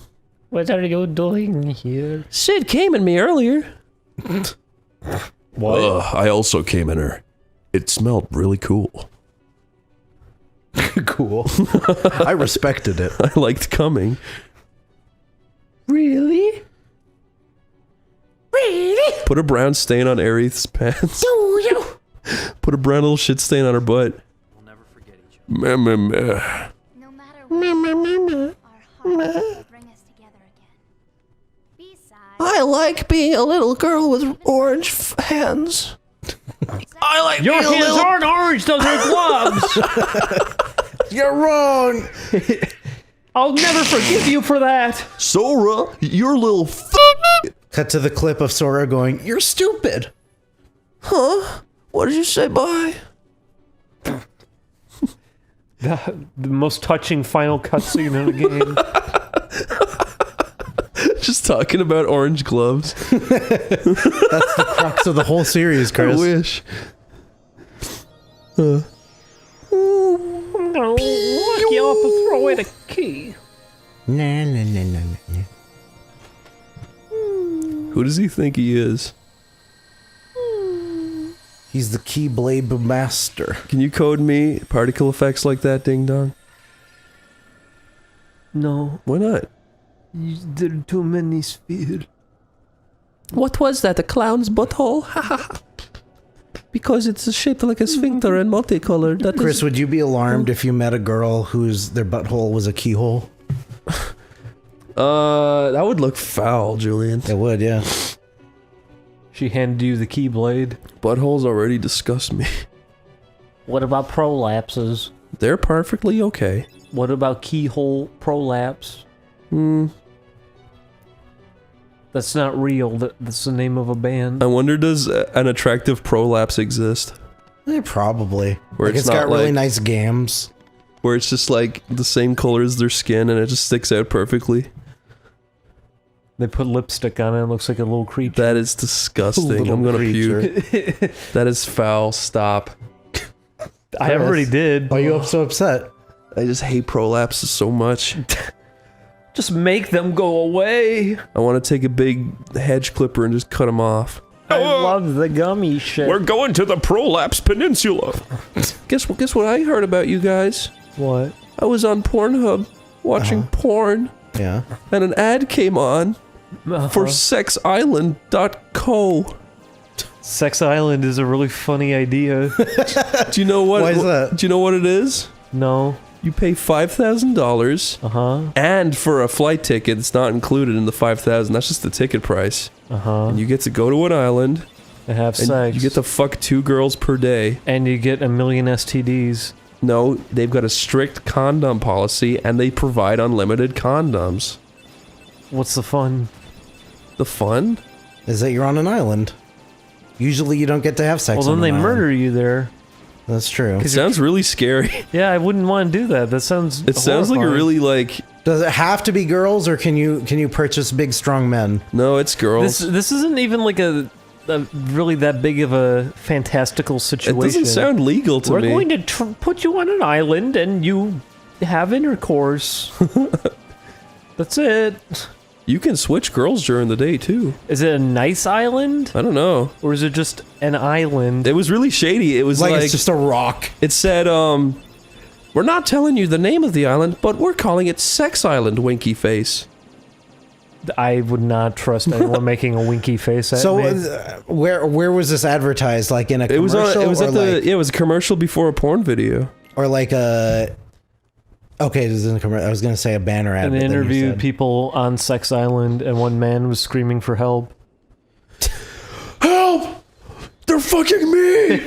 What are you doing here? Sid came in me earlier. What? I also came in her. It smelled really cool. Cool. I respected it. I liked coming. Really? Really? Put a brown stain on Aerith's pants. Do you? Put a brown little shit stain on her butt. We'll never forget each other. Meh, meh, meh. No matter what, our hearts will bring us together again. Besides, I like being a little girl with orange hands. I like Your being a hands little... aren't orange, those are gloves! You're wrong! I'll never forgive you for that! Sora, you're a little Cut to the clip of Sora going, "You're stupid." Huh? What did you say, bye? The most touching final cutscene in the game. Just talking about orange gloves. That's the crux of the whole series, Chris. I wish. I'm gonna lock you up and throw away the key. Nah. Who does he think he is? He's the Keyblade Master. Can you code me particle effects like that, Ding Dong? No. Why not? There are too many spheres. What was that? A clown's butthole? Because it's shaped like a sphincter and multicolored. That Chris, is... would you be alarmed if you met a girl whose their butthole was a keyhole? That would look foul, Julian. It would, yeah. She handed you the keyblade. Buttholes already disgust me. What about prolapses? They're perfectly okay. What about keyhole prolapse? That's not real. That's the name of a band. I wonder, does an attractive prolapse exist? Probably. Where Like it's got really nice gams. Where it's just like the same color as their skin and it just sticks out perfectly. They put lipstick on it and it looks like a little creature. That is disgusting. I'm gonna puke. That is foul. Stop. I already did. Why are you so upset? I just hate prolapses so much. Just make them go away. I want to take a big hedge clipper and just cut them off. I love the gummy shit. We're going to the Prolapse Peninsula. Guess what I heard about you guys? What? I was on Pornhub watching porn. Yeah. And an ad came on for sexisland.co. Sex Island is a really funny idea. Do you know what? Why is that? Do you know what it is? No. You pay $5,000. And for a flight ticket, it's not included in the $5,000. That's just the ticket price. And you get to go to an island and have sex. You get to fuck 2 girls per day. And you get 1 million STDs. No, they've got a strict condom policy, and they provide unlimited condoms. What's the fun? The fun is that you're on an island. Usually you don't get to have sex. Well, then they murder you there. That's true. It sounds really scary. Yeah, I wouldn't want to do that. That sounds. It sounds like a really like. Does it have to be girls, or can you purchase big strong men? No, it's girls. This isn't even like a really that big of a fantastical situation. It doesn't sound legal to me. We're going to put you on an island and you have intercourse. That's it. You can switch girls during the day too. Is it a nice island? I don't know. Or is it just an island? It was really shady. It was like it's just a rock. It said, we're not telling you the name of the island, but we're calling it Sex Island, winky face. I would not trust anyone making a winky face at so, me. Where was this advertised? Like in a commercial? It was it was a commercial before a porn video. Or like a... Okay, this isn't a commercial. I was going to say a banner ad. And they interviewed people on Sex Island, and one man was screaming for help. Help! They're fucking me!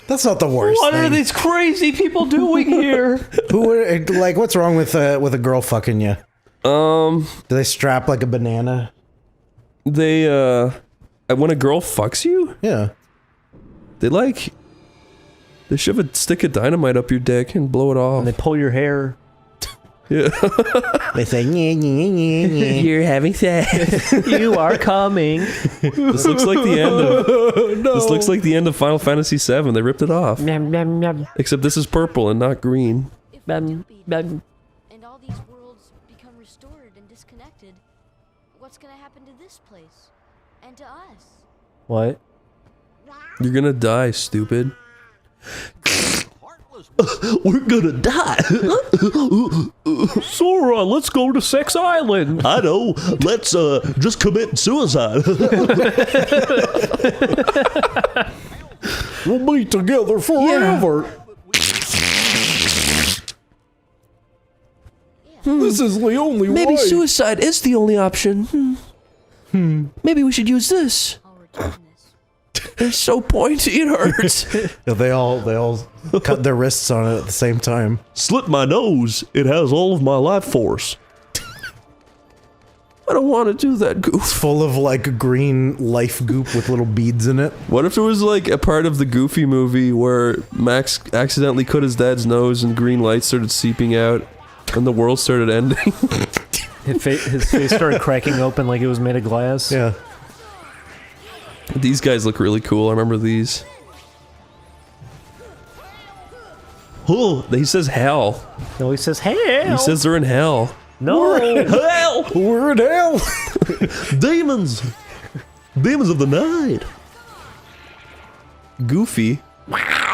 That's not the worst What thing. are these crazy people doing here? What's wrong with a girl fucking you? Do they strap like a banana? They, when a girl fucks you? Yeah. They shove a stick of dynamite up your dick and blow it off. And they pull your hair. Yeah. They say, you're having sex. You are coming. This looks like the end of... No. This looks like the end of Final Fantasy VII. They ripped it off. Except this is purple and not green. And all these worlds become restored and disconnected, what's gonna happen to this place? And to us? What? You're gonna die, stupid. We're gonna die. Sora, let's go to Sex Island. I know. Let's just commit suicide. We'll be together forever. This is the only way. Maybe suicide is the only option. Maybe we should use this. It's so pointy, it hurts. Yeah, they all cut their wrists on it at the same time. Slit my nose. It has all of my life force. I don't want to do that goof. It's full of like green life goop with little beads in it. What if there was like a part of the Goofy movie where Max accidentally cut his dad's nose and green light started seeping out and the world started ending? His face started cracking open like it was made of glass. Yeah. These guys look really cool. I remember these. Oh, he says hell. No, he says hell. He says they're in hell. No. We're in hell. We're in hell. Demons. Demons of the night. Goofy.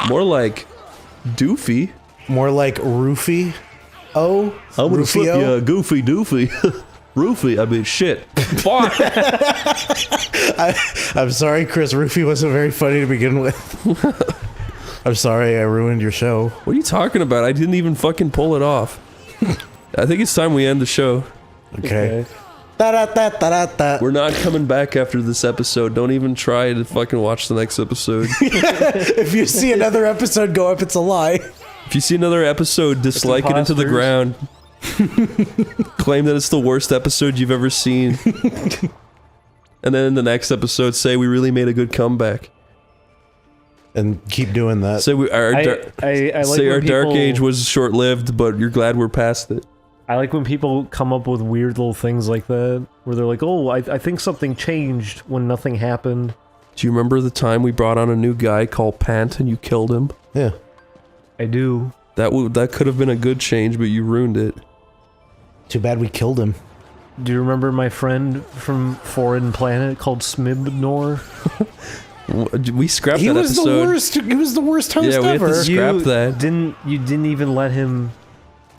More like doofy. More like roofy. Oh, I'm gonna slip you a goofy doofy. Roofy, I mean shit. Fuck. I'm sorry, Chris. Roofy wasn't very funny to begin with. I'm sorry I ruined your show. What are you talking about? I didn't even fucking pull it off. I think it's time we end the show. Okay. We're not coming back after this episode. Don't even try to fucking watch the next episode. If you see another episode go up, it's a lie. If you see another episode, dislike it into the ground. Claim that it's the worst episode you've ever seen. And then in the next episode, say we really made a good comeback. And keep doing that. Say our dark age was short-lived, but you're glad we're past it. I like when people come up with weird little things like that, where they're like, oh, I think something changed when nothing happened. Do you remember the time we brought on a new guy called Pant and you killed him? Yeah. I do. That could have been a good change, but you ruined it. Too bad we killed him. Do you remember my friend from Foreign Planet called Smibnor? We scrapped He that was episode. the worst. He was the worst host Yeah, we have ever. to scrap that. You didn't even let him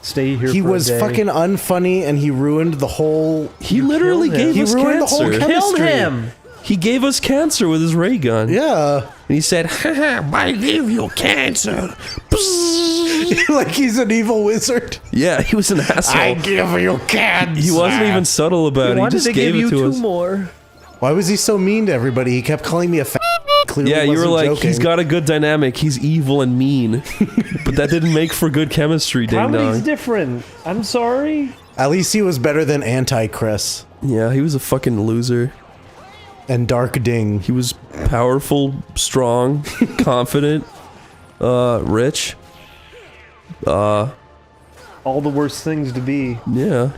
stay here. He for was a day. fucking unfunny, and he ruined the whole. He literally gave us ruined cancer. the whole chemistry. Killed him. He gave us cancer with his ray gun. Yeah. And he said, I give you cancer. Like he's an evil wizard. Yeah, he was an asshole. I give you cancer. He wasn't even subtle about it. He just gave it to us. More. Why was he so mean to everybody? He kept calling me a fat clearly Yeah, you were wasn't like, joking. he's got a good dynamic. He's evil and mean, but that didn't make for good chemistry. Ding Comedy's dong. different. I'm sorry. At least he was better than Anti-Chris. Yeah, he was a fucking loser. And Dark Ding. He was powerful, strong, confident, rich. All the worst things to be. Yeah.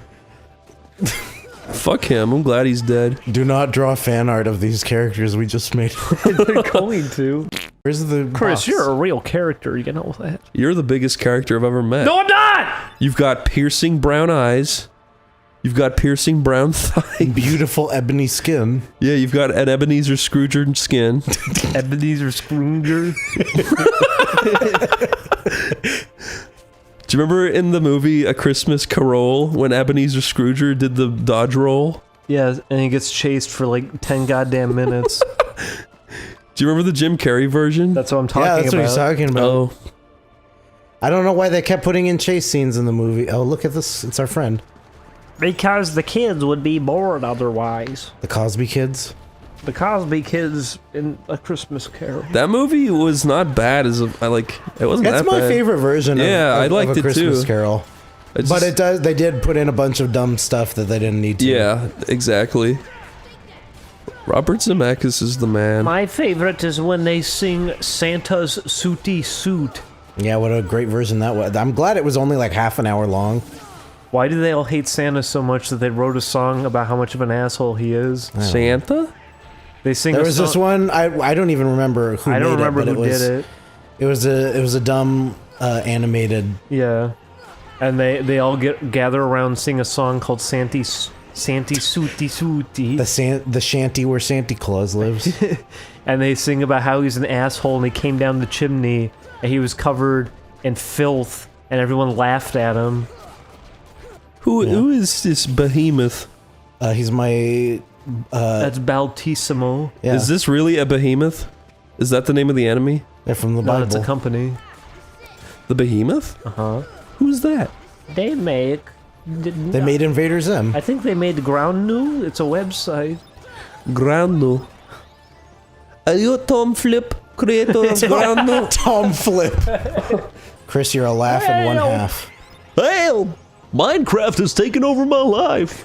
Fuck him. I'm glad he's dead. Do not draw fan art of these characters we just made. They're going to. Where's the Chris, box? you're a real character, you know that? You're the biggest character I've ever met. No, I'm not! You've got piercing brown eyes. You've got piercing brown thighs. Beautiful ebony skin. Yeah, you've got an Ebenezer Scrooger skin. Ebenezer Scrooger. Do you remember in the movie A Christmas Carol when Ebenezer Scrooger did the dodge roll? Yeah, and he gets chased for like 10 goddamn minutes. Do you remember the Jim Carrey version? That's what I'm talking about. Yeah, that's what he's talking about. Oh. I don't know why they kept putting in chase scenes in the movie. Oh, look at this. It's our friend. Because the kids would be bored otherwise. The Cosby Kids? The Cosby Kids in A Christmas Carol. That movie was not bad as a, it wasn't That's that my bad. favorite version I liked of A it Christmas too. Carol. It But just- they did put in a bunch of dumb stuff that they didn't need to. Yeah, exactly. Robert Zemeckis is the man. My favorite is when they sing Santa's Sooty Suit. Yeah, what a great version that was. I'm glad it was only like half an hour long. Why do they all hate Santa so much that they wrote a song about how much of an asshole he is? Santa? They sing There a was song- this one, I don't even remember who I don't made remember it, but who did it. It was a dumb animated. Yeah. And they all gather around, sing a song called Santy Sooty Sooty. The shanty where Santa Claus lives. And they sing about how he's an asshole and he came down the chimney and he was covered in filth and everyone laughed at him. Who is this behemoth? He's my... That's Baltissimo. Yeah. Is this really a behemoth? Is that the name of the enemy? They're from the No, Bible. it's a company. The behemoth? Uh-huh. Who's that? They make... They made Invader Zim. I think they made Ground New. It's a website. Ground New. Are you Tom Flip, creator of Ground New? Tom Flip. Chris, you're a laugh in one half. Hail! Minecraft has taken over my life.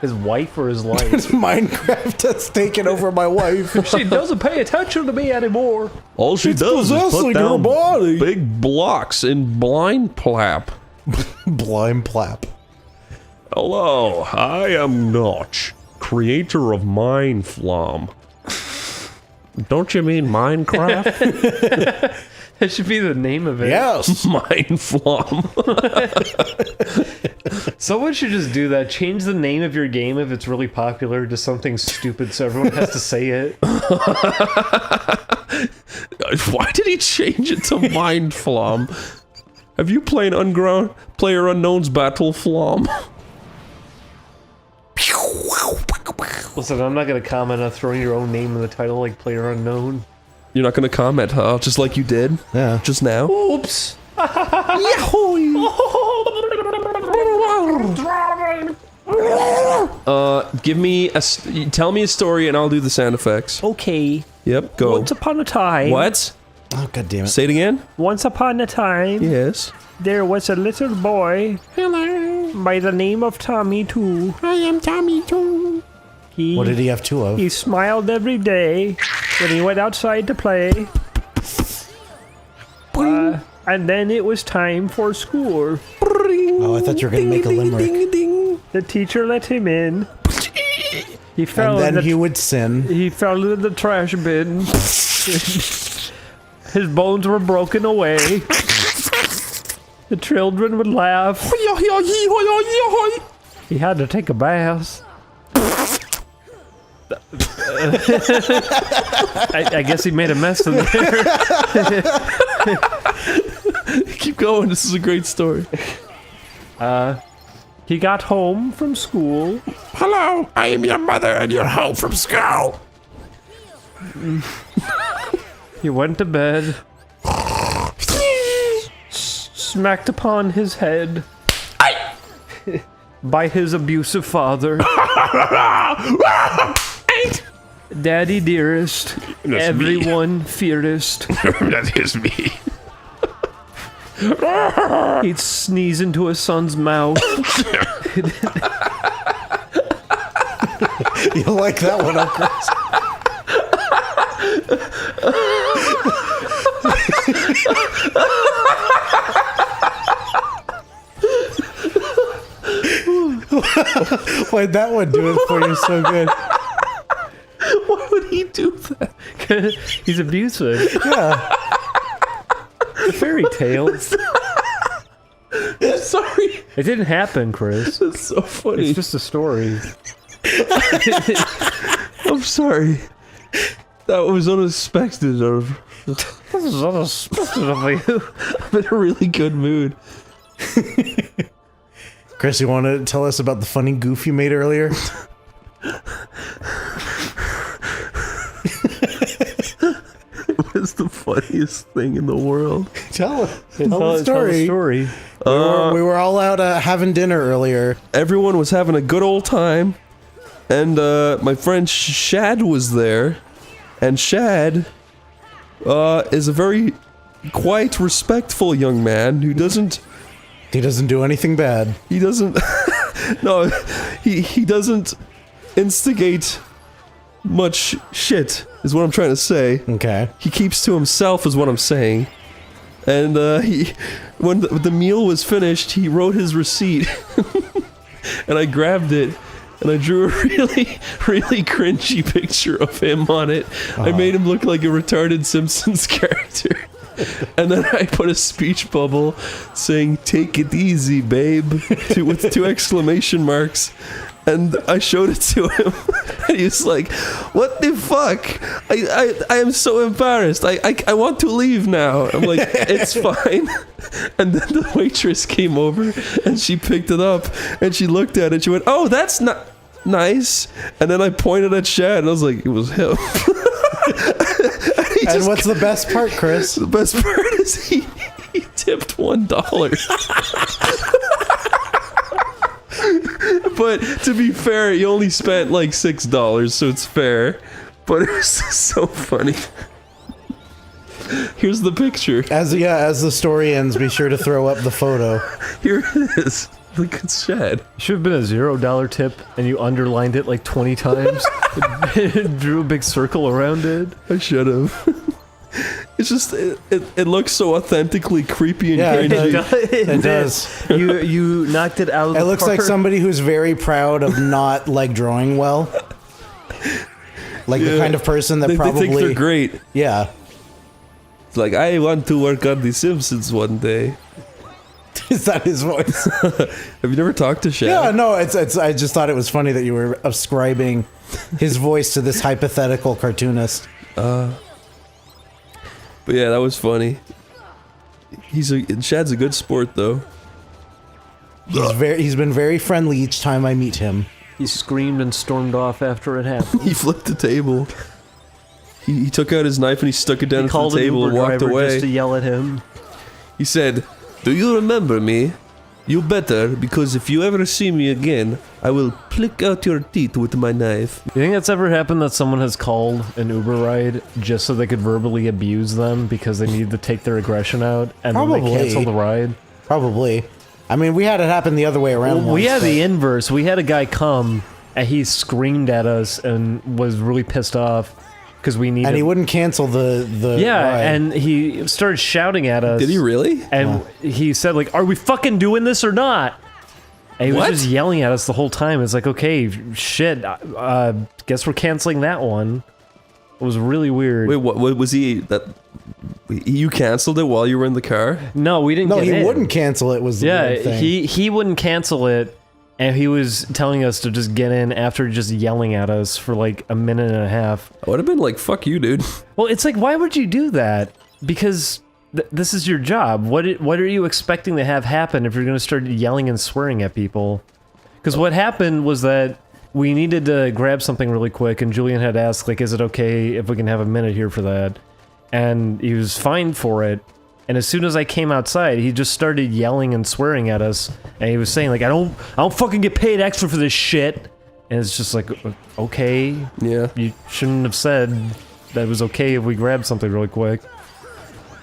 His wife or his life? Minecraft has taken over my wife. She doesn't pay attention to me anymore. All she It's does is possessing put her down body. big blocks in blind plap. Blind plap. Hello, I am Notch, creator of Mindflom. Don't you mean Minecraft? That should be the name of it. Yes. Mindflom. Someone should just do that. Change the name of your game if it's really popular to something stupid so everyone has to say it. Why did he change it to Mindflom? Have you played Player Unknown's Battle Flom? Listen, I'm not going to comment on throwing your own name in the title like Player Unknown. You're not gonna comment, huh? Just like you did? Yeah. Just now? Oops. Give me tell me a story and I'll do the sound effects. Okay. Yep, go. Once upon a time. What? Oh, God damn it. Say it again? Once upon a time. Yes. There was a little boy. Hello. By the name of Tommy Too. I am Tommy Too. What did he have two of? He smiled every day when he went outside to play. And then it was time for school. Oh, I thought you were going to make a limerick. The teacher let him in. He fell. And then he would sin. He fell into the trash bin. His bones were broken away. The children would laugh. He had to take a bath. I guess he made a mess in there. Keep going, this is a great story. He got home from school. Hello, I am your mother and you're home from school. He went to bed. Smacked upon his head by his abusive father. Daddy dearest, Everyone fearest. That is me. He'd sneeze into his son's mouth. You like that one, huh, Chris? Why'd that one do it for you so good? Why would he do that? He's abusive. Yeah. Fairy tales. Sorry. It didn't happen, Chris. That's so funny. It's just a story. I'm sorry. That was unexpected. This is unexpected of you. I'm in a really good mood. Chris, you want to tell us about the funny goof you made earlier? It was the funniest thing in the world. Tell the Tell the story. We were all out having dinner earlier. Everyone was having a good old time, and my friend Shad was there, and Shad is a very quiet, respectful young man who doesn't... He doesn't do anything bad. He doesn't... No, he doesn't instigate much shit, is what I'm trying to say. Okay. He keeps to himself, is what I'm saying. And when the meal was finished, he wrote his receipt. And I grabbed it, and I drew a really, really cringy picture of him on it. I made him look like a retarded Simpsons character. And then I put a speech bubble saying, "Take it easy, babe," with 2 exclamation marks. And I showed it to him, and he was like, "What the fuck? I am so embarrassed. I want to leave now." I'm like, "It's fine." And then the waitress came over, and she picked it up, and she looked at it, and she went, "Oh, that's not nice." And then I pointed at Shad, and I was like, it was him. And what's the best part, Chris? The best part is he tipped $1. But to be fair, he only spent like $6, so it's fair. But it was so funny. Here's the picture. As the story ends, be sure to throw up the photo. Here it is. Look at Shad. Should have been a $0 tip, and you underlined it like 20 times. Drew a big circle around it. I should have. It's just it looks so authentically creepy and cringy. It does. You knocked it out of the It looks like somebody who's very proud of not like drawing well. Like the kind of person that probably they think they're great. Yeah. It's like, I want to work on The Simpsons one day. Is that his voice? Have you never talked to Shad? Yeah, no, it's I just thought it was funny that you were ascribing his voice to this hypothetical cartoonist. But yeah, that was funny. Shad's a good sport though. He's been very friendly each time I meet him. He screamed and stormed off after it happened. He flipped the table. He took out his knife and he stuck it down into the table and walked away. Just to yell at him. He said, "Do you remember me? You better, because if you ever see me again, I will pluck out your teeth with my knife." You think that's ever happened that someone has called an Uber ride just so they could verbally abuse them because they needed to take their aggression out and then they cancel the ride? Probably. I mean, we had it happen the other way around. Well, we had the inverse. We had a guy come and he screamed at us and was really pissed off because we needed... And he wouldn't cancel the ride. And he started shouting at us. Did he really? And he said, like, "Are we fucking doing this or not?" And he was just yelling at us the whole time. It's like, okay, shit, guess we're canceling that one. It was really weird. Wait, what was he... You canceled it while you were in the car? No, we didn't get in. No, he wouldn't cancel it was the weird thing. He wouldn't cancel it, and he was telling us to just get in after just yelling at us for like a minute and a half. I would have been like, fuck you, dude. Well, it's like, why would you do that? Because this is your job. What are you expecting to have happen if you're going to start yelling and swearing at people? Because what happened was that we needed to grab something really quick, and Julian had asked, like, is it okay if we can have a minute here for that? And he was fine for it. And as soon as I came outside, he just started yelling and swearing at us. And he was saying, like, I don't fucking get paid extra for this shit. And it's just like, okay. Yeah. You shouldn't have said that was okay if we grabbed something really quick.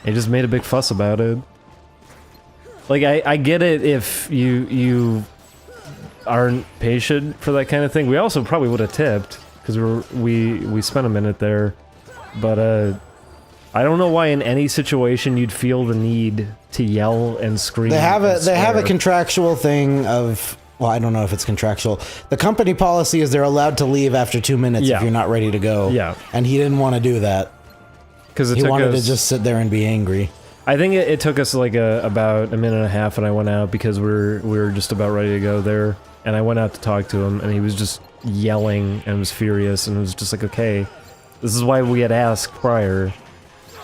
He just made a big fuss about it. Like, I get it if you aren't patient for that kind of thing. We also probably would have tipped, because we spent a minute there. But, I don't know why in any situation you'd feel the need to yell and scream. They have a contractual thing of, well, I don't know if it's contractual. The company policy is they're allowed to leave after 2 minutes if you're not ready to go. Yeah. And he didn't want to do that. Because he wanted to just sit there and be angry. I think it took us like about a minute and a half, and I went out because we were just about ready to go there. And I went out to talk to him, and he was just yelling and was furious, and it was just like, okay, this is why we had asked prior.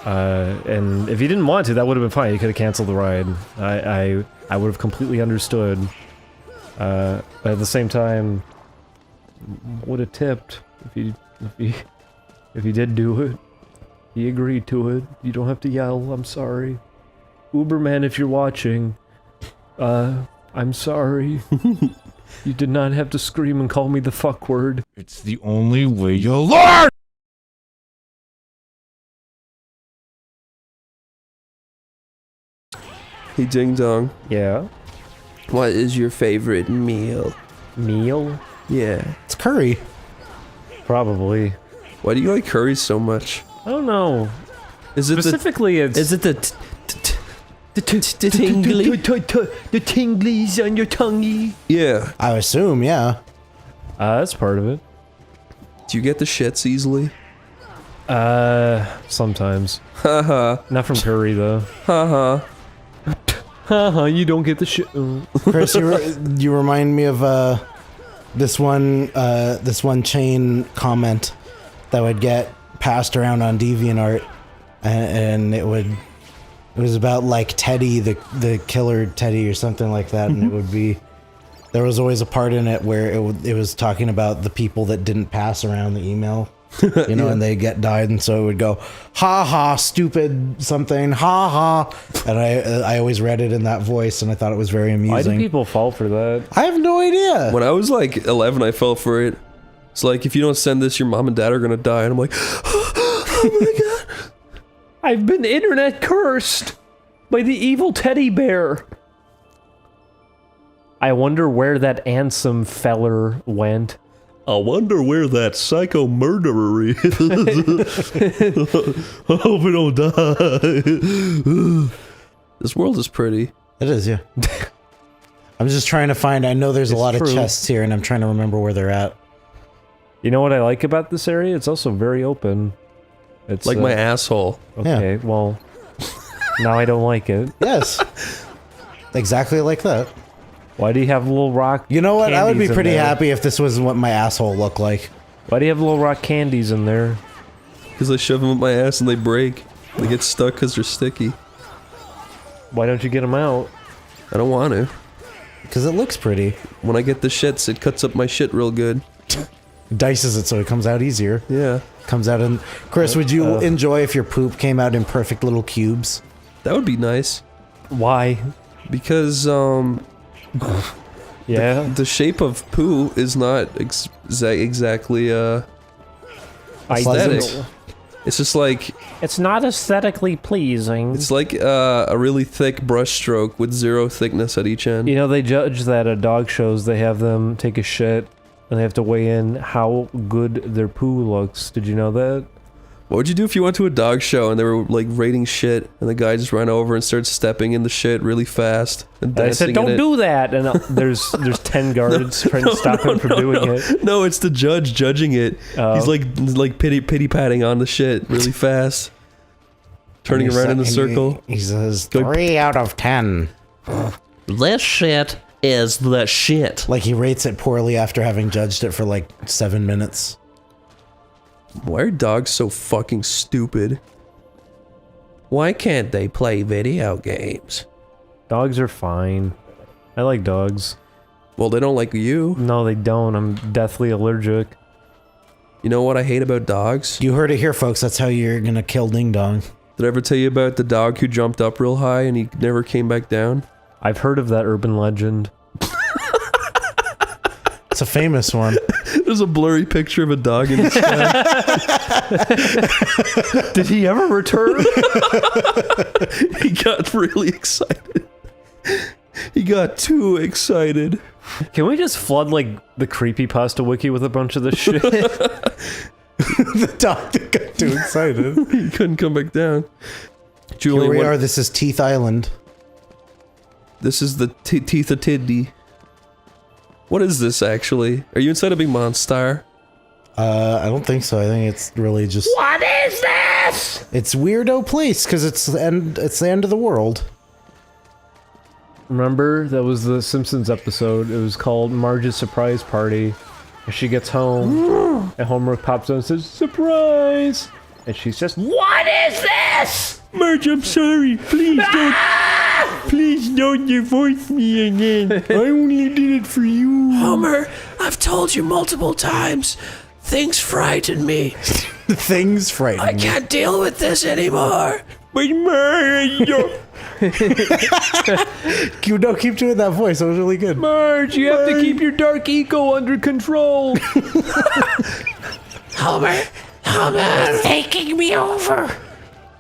And if he didn't want to, that would have been fine. He could have canceled the ride. I would have completely understood. But at the same time, would have tipped if he did do it. He agreed to it. You don't have to yell. I'm sorry. Uberman, if you're watching, I'm sorry. You did not have to scream and call me the fuck word. It's the only way you'll learn! Hey, Ding Dong. Yeah? What is your favorite meal? Meal? Yeah. It's curry. Probably. Why do you like curry so much? I don't know. Is it specifically? Is it the tingly? The tinglies on your tonguey? Yeah. I assume, yeah. That's part of it. Do you get the shits easily? Sometimes. Haha. Not from curry though. Haha. Haha, you don't get the shit. Chris, you remind me of this one chain comment that would get passed around on DeviantArt, and it was about like Teddy, the killer Teddy or something like that, and it would be, there was always a part in it where it was talking about the people that didn't pass around the email, you know, and they get died, and so it would go, ha ha, stupid something, ha ha, and I always read it in that voice, and I thought it was very amusing. Why do people fall for that? I have no idea. When I was like 11, I fell for it. It's like, if you don't send this, your mom and dad are gonna die, and I'm like, oh my god. I've been internet cursed by the evil teddy bear. I wonder where that handsome feller went. I wonder where that psycho murderer is. I hope he don't die. This world is pretty. It is, yeah. I'm just trying to find, I know there's a lot of chests here, and I'm trying to remember where they're at. You know what I like about this area? It's also very open. It's like my asshole. Okay, well, now I don't like it. Yes. Exactly like that. Why do you have little rock You know what? I would be candies in pretty there? happy if this was what my asshole looked like. Why do you have little rock candies in there? Because I shove them up my ass and they break. They get stuck because they're sticky. Why don't you get them out? I don't want to. Because it looks pretty. When I get the shits, it cuts up my shit real good. Dices it so it comes out easier. Yeah. Comes out in... Chris, would you enjoy if your poop came out in perfect little cubes? That would be nice. Why? Because, yeah? The shape of poo is not exactly, aesthetic. It's just like... It's not aesthetically pleasing. It's like, a really thick brush stroke with zero thickness at each end. You know, they judge that at dog shows, they have them take a shit, and they have to weigh in how good their poo looks. Did you know that? What would you do if you went to a dog show and they were like rating shit and the guy just ran over and started stepping in the shit really fast and dancing I said, don't do that, and there's 10 guards trying to stop him from doing it. No, it's the judge judging it. He's like pity patting on the shit really fast, turning around in a circle. He says 3 out of 10. This shit is the shit. Like he rates it poorly after having judged it for like 7 minutes. Why are dogs so fucking stupid? Why can't they play video games? Dogs are fine. I like dogs. Well, they don't like you. No, they don't. I'm deathly allergic. You know what I hate about dogs? You heard it here, folks. That's how you're gonna kill Ding Dong. Did I ever tell you about the dog who jumped up real high and he never came back down? I've heard of that urban legend. It's a famous one. There's a blurry picture of a dog in the sky. Did he ever return? He got really excited. He got too excited. Can we just flood like the creepypasta wiki with a bunch of this shit? The dog that got too excited. He couldn't come back down. Julian, Here we are. This is Teeth Island. This is the Teeth of Tiddy. What is this actually? Are you inside a big monster? I don't think so. I think it's really just. What is this? It's weirdo place because it's the end. It's the end of the world. Remember, that was the Simpsons episode. It was called Marge's Surprise Party. And she gets home, and Homer pops up and says, "Surprise!" And she's just, What is this? Marge, I'm sorry. Please don't divorce me again. I only did it for you. Homer, I've told you multiple times. Things frighten me. Things frighten I me. can't deal with this anymore. But Marge, keep doing that voice. That was really good. Marge, you have to keep your dark ego under control. Homer, It's taking me over.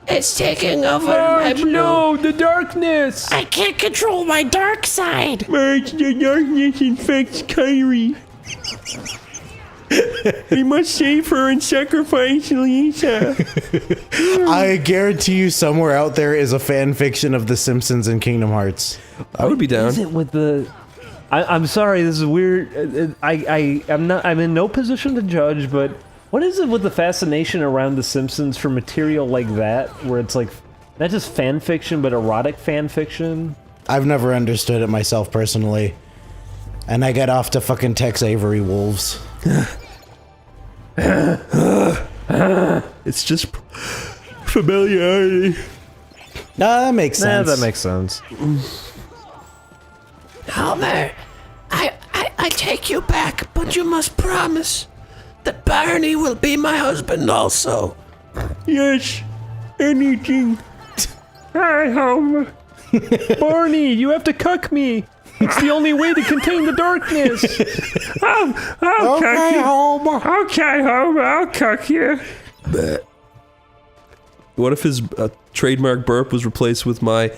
it's taking over Marge, my no, the darkness. I can't control my dark side. Marge, the darkness infects Kyrie. We must save her and sacrifice Lisa. I guarantee you, somewhere out there is a fan fiction of The Simpsons and Kingdom Hearts. I would be down. Is it with the? I'm sorry, this is weird. I'm in no position to judge, but what is it with the fascination around The Simpsons for material like that, where it's like not just fan fiction but erotic fan fiction? I've never understood it myself personally, and I get off to fucking Tex Avery wolves. It's just familiarity. Nah, that makes sense. That makes sense. Homer, I take you back, but you must promise that Barney will be my husband also. Yes, anything. Hi, Homer. Barney, you have to cuck me. It's the only way to contain the darkness. I'll cuck you. Homer. Okay, Homer, I'll cuck you. But what if his trademark burp was replaced with my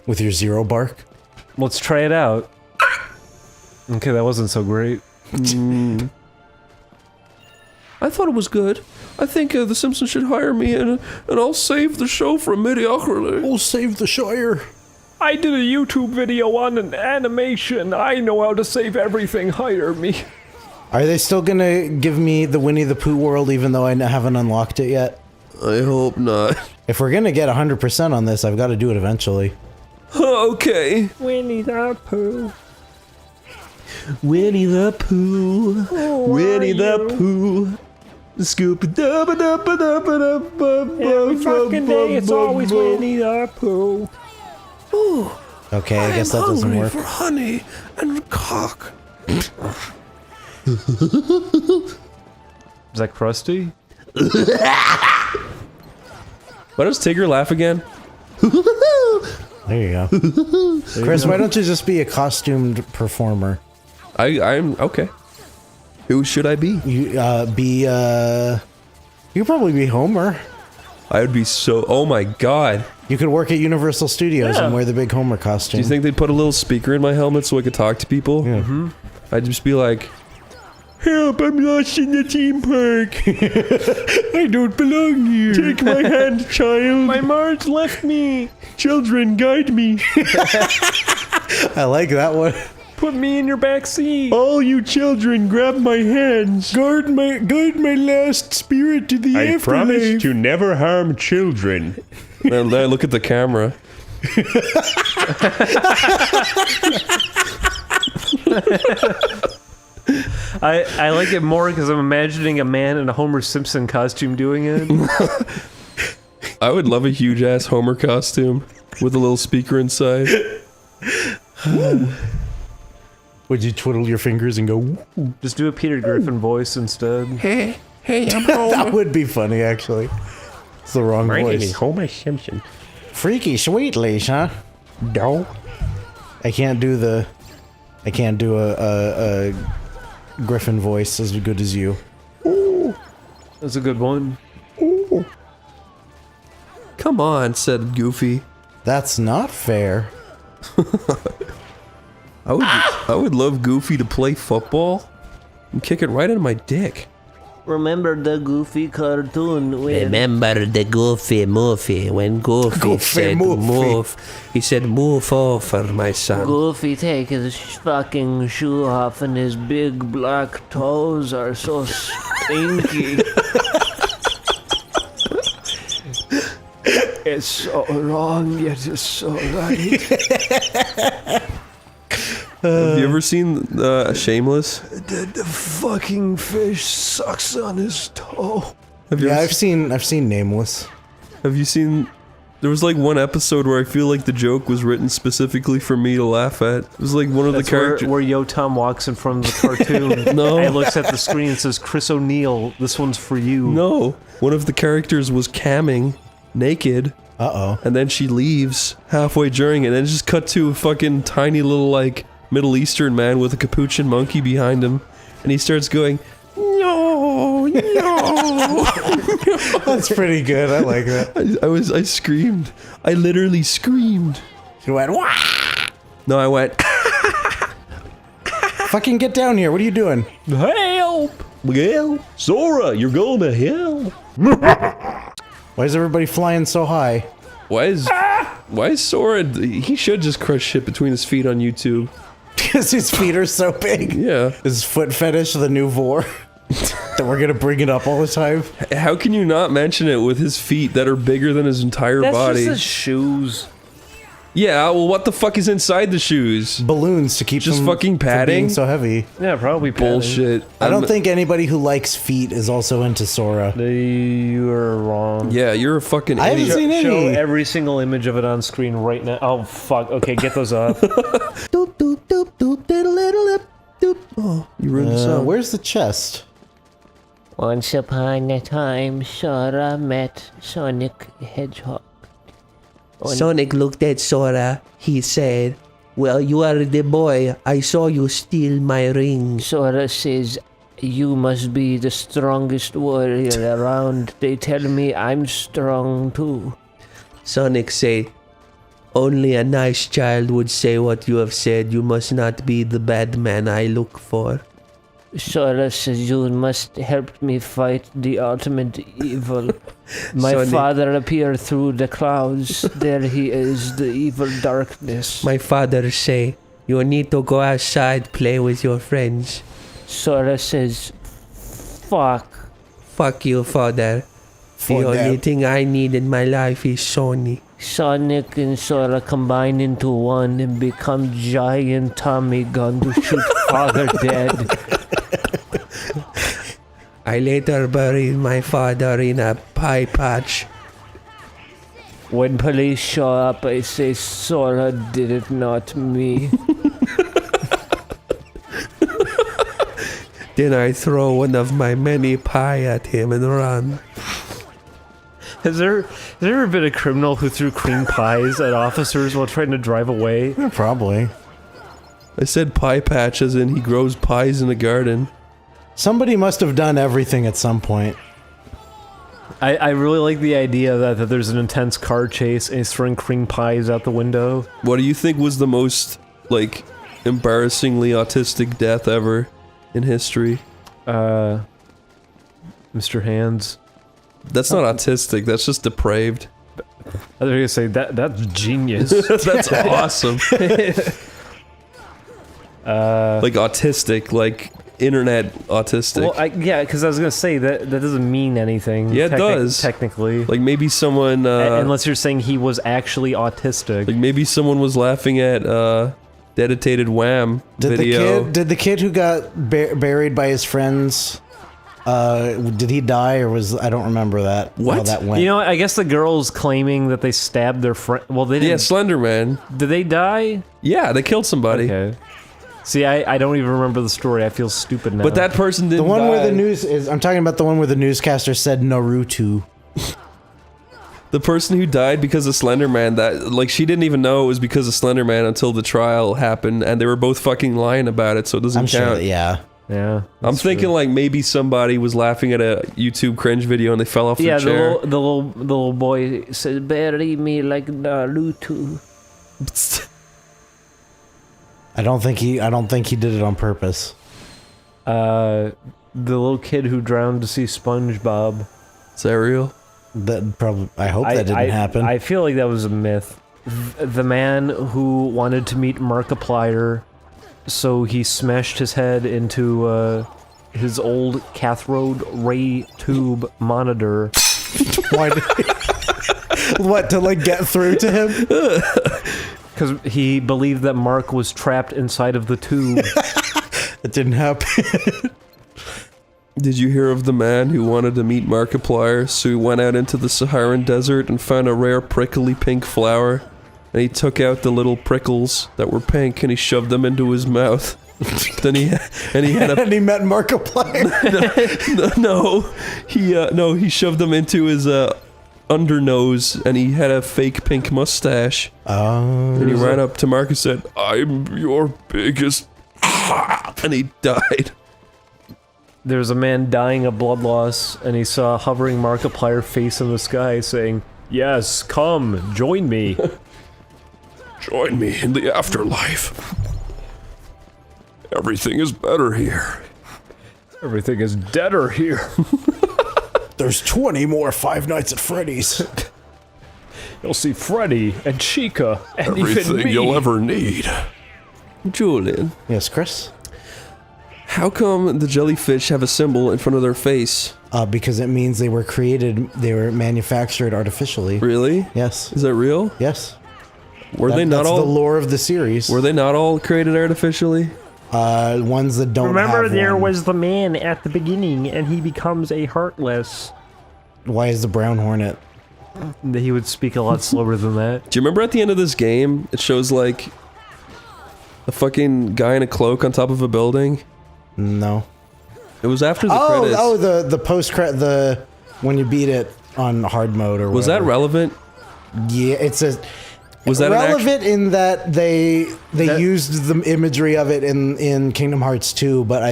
With your zero bark? Let's try it out. Okay, that wasn't so great. I thought it was good. I think The Simpsons should hire me and I'll save the show from mediocrity. We'll save the Shire. I did a YouTube video on an animation. I know how to save everything. Hire me. Are they still gonna give me the Winnie the Pooh world even though I haven't unlocked it yet? I hope not. If we're gonna get 100% on this, I've got to do it eventually. Okay. Winnie the Pooh. Winnie the Pooh. Winnie the Pooh. Scoop it up. Every fucking day it's always Winnie the Pooh. Ooh, Okay, I guess that doesn't work. for honey and cock. Is that Krusty? Why does Tigger laugh again? There you go. Chris, why don't you just be a costumed performer? I'm okay. Who should I be? You could probably be Homer. I would be so. Oh my god. You could work at Universal Studios and wear the big Homer costume. Do you think they'd put a little speaker in my helmet so I could talk to people? Yeah. Mm-hmm. I'd just be like, Help, I'm lost in the theme park. I don't belong here. Take my hand, child. My Marge left me. Children, guide me. I like that one. Put me in your back seat. All you children, grab my hands. Guide my last spirit to the afterlife. I promise to never harm children. and I look at the camera. I like it more because I'm imagining a man in a Homer Simpson costume doing it. I would love a huge ass Homer costume with a little speaker inside. Would you twiddle your fingers and go? Woo? Just do a Peter Griffin voice instead. Hey, I'm Homer. That would be funny, actually. It's the wrong My name voice. is Homer Simpson. Freaky sweet leash, huh? No. I can't do the. I can't do a Griffin voice as good as you. Ooh, that's a good one. Ooh. Come on, said Goofy. That's not fair. I would love Goofy to play football and kick it right into my dick. Remember the Goofy cartoon? Remember the Goofy movie when Goofy said move. He said move over, my son. Goofy take his fucking shoe off and his big black toes are so stinky. It's so wrong, yet it's so right. Have you ever seen Shameless? The fucking fish sucks on his toe. I've seen Nameless. Have you seen? There was like one episode where I feel like the joke was written specifically for me to laugh at. It was like one of the characters where Yotam walks in front of the cartoon. No, and looks at the screen and says, "Chris O'Neill, this one's for you." No, one of the characters was camming naked. And then she leaves halfway during it, and then just cut to a fucking tiny little like Middle Eastern man with a capuchin monkey behind him, and he starts going, no, no. That's pretty good. I like that. I screamed. I literally screamed. You went, wah! No, I went, fucking get down here. What are you doing? help! Well, Sora, you're going to hell. Why is everybody flying so high? Why is Sora? He should just crush shit between his feet on YouTube. Because his feet are so big. Yeah. His foot fetish, the new vor. That we're gonna bring it up all the time. How can you not mention it with his feet that are bigger than his entire body? That's just his shoes. Yeah, well, what the fuck is inside the shoes? Balloons to keep just them fucking padding. From being so heavy. Yeah, probably padding. Bullshit. I don't think anybody who likes feet is also into Sora. You're wrong. Yeah, you're a fucking idiot. I haven't seen any. Show every single image of it on screen right now. Oh fuck. Okay, get those up. Doop doop doop doop diddle diddle doop. Oh, you ruined the song. Where's the chest? Once upon a time, Sora met Sonic the Hedgehog. Sonic looked at Sora. He said, "Well, you are the boy. I saw you steal my ring." Sora says, "You must be the strongest warrior around. They tell me I'm strong too." Sonic said, "Only a nice child would say what you have said. You must not be the bad man I look for." Sora says, "You must help me fight the ultimate evil. My Sonic. father appeared through the clouds. There he is, the evil darkness." My father say, "You need to go outside, play with your friends." Sora says, "Fuck." Fuck you, father. The only thing I need in my life is Sonic. Sonic and Sora combine into one and become giant Tommy gun to shoot father dead. I later buried my father in a pie patch. When police show up, I say Sora did it, not me. Then I throw one of my many pie at him and run. Has there ever been a criminal who threw cream pies at officers while trying to drive away? Yeah, probably. I said pie patch as in he grows pies in the garden. Somebody must have done everything at some point. I really like the idea that there's an intense car chase and he's throwing cream pies out the window. What do you think was the most, like, embarrassingly autistic death ever in history? Mr. Hands. That's not autistic, that's just depraved. I was gonna say, that's genius. That's awesome. Like autistic, like internet autistic. Well, yeah, because I was gonna say that doesn't mean anything. Yeah, it does. Technically. Like maybe someone... unless you're saying he was actually autistic. Like maybe someone was laughing at Dedicated Wham video. Did the kid who got buried by his friends... did he die or was... I don't remember that. What? How that went. You know, I guess the girl's claiming that they stabbed their friend. Well, they didn't. Yeah, Slender Man. Did they die? Yeah, they killed somebody. Okay. See, I don't even remember the story. I feel stupid now. But that person didn't The one die. where the news is... I'm talking about the one where the newscaster said Naruto. The person who died because of Slender Man, that like she didn't even know it was because of Slender Man until the trial happened, and they were both fucking lying about it, so it doesn't I'm count. sure that, yeah. Yeah. I'm thinking like maybe somebody was laughing at a YouTube cringe video and they fell off their chair. The little boy said, "Bury me like Naruto." I don't think he did it on purpose. The little kid who drowned to see SpongeBob. Is that real? That probably. I hope that didn't happen. I feel like that was a myth. The man who wanted to meet Markiplier, so he smashed his head into his old cathode ray tube monitor. Why? What, to like get through to him? Because he believed that Mark was trapped inside of the tube. It didn't happen. Did you hear of the man who wanted to meet Markiplier, so he went out into the Saharan desert and found a rare prickly pink flower, and he took out the little prickles that were pink and he shoved them into his mouth. Then he had a and he met Markiplier. he shoved them into his undernose, and he had a fake pink mustache. Oh. And he ran up to Mark and said, "I'm your biggest," and he died. There's a man dying of blood loss, and he saw a hovering Markiplier face in the sky saying, "Yes, come, join me." Join me in the afterlife. Everything is better here. Everything is deader here. There's 20 more Five Nights at Freddy's. You'll see Freddy and Chica and Everything even me. you'll ever need. Julian. Yes, Chris? How come the jellyfish have a symbol in front of their face? Because it means they were manufactured artificially. Really? Yes. Is that real? Yes. That's the lore of the series. Were they not all created artificially? Ones that don't Remember, have there one. was the man at the beginning, and he becomes a Heartless. Why is the brown hornet? He would speak a lot slower than that. Do you remember at the end of this game, it shows like a fucking guy in a cloak on top of a building? No. It was after the credits. Oh, the post-credit, when you beat it on hard mode or whatever. Was that relevant? Yeah, was that relevant in that they used the imagery of it in Kingdom Hearts 2, but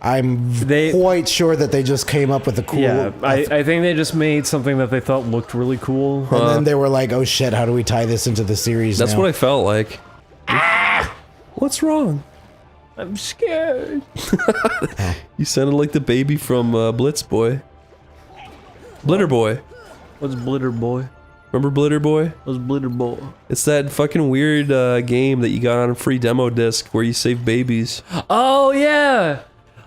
I'm quite sure that they just came up with a cool... Yeah, I think they just made something that they thought looked really cool. And then they were like, oh shit, how do we tie this into the series That's now? what I felt like. What's wrong? I'm scared. You sounded like the baby from Blitz Boy. Blitter Boy. What's Blitter Boy? Remember Blitter Boy? What's Blitter Boy? It's that fucking weird game that you got on a free demo disc where you save babies. Oh, yeah!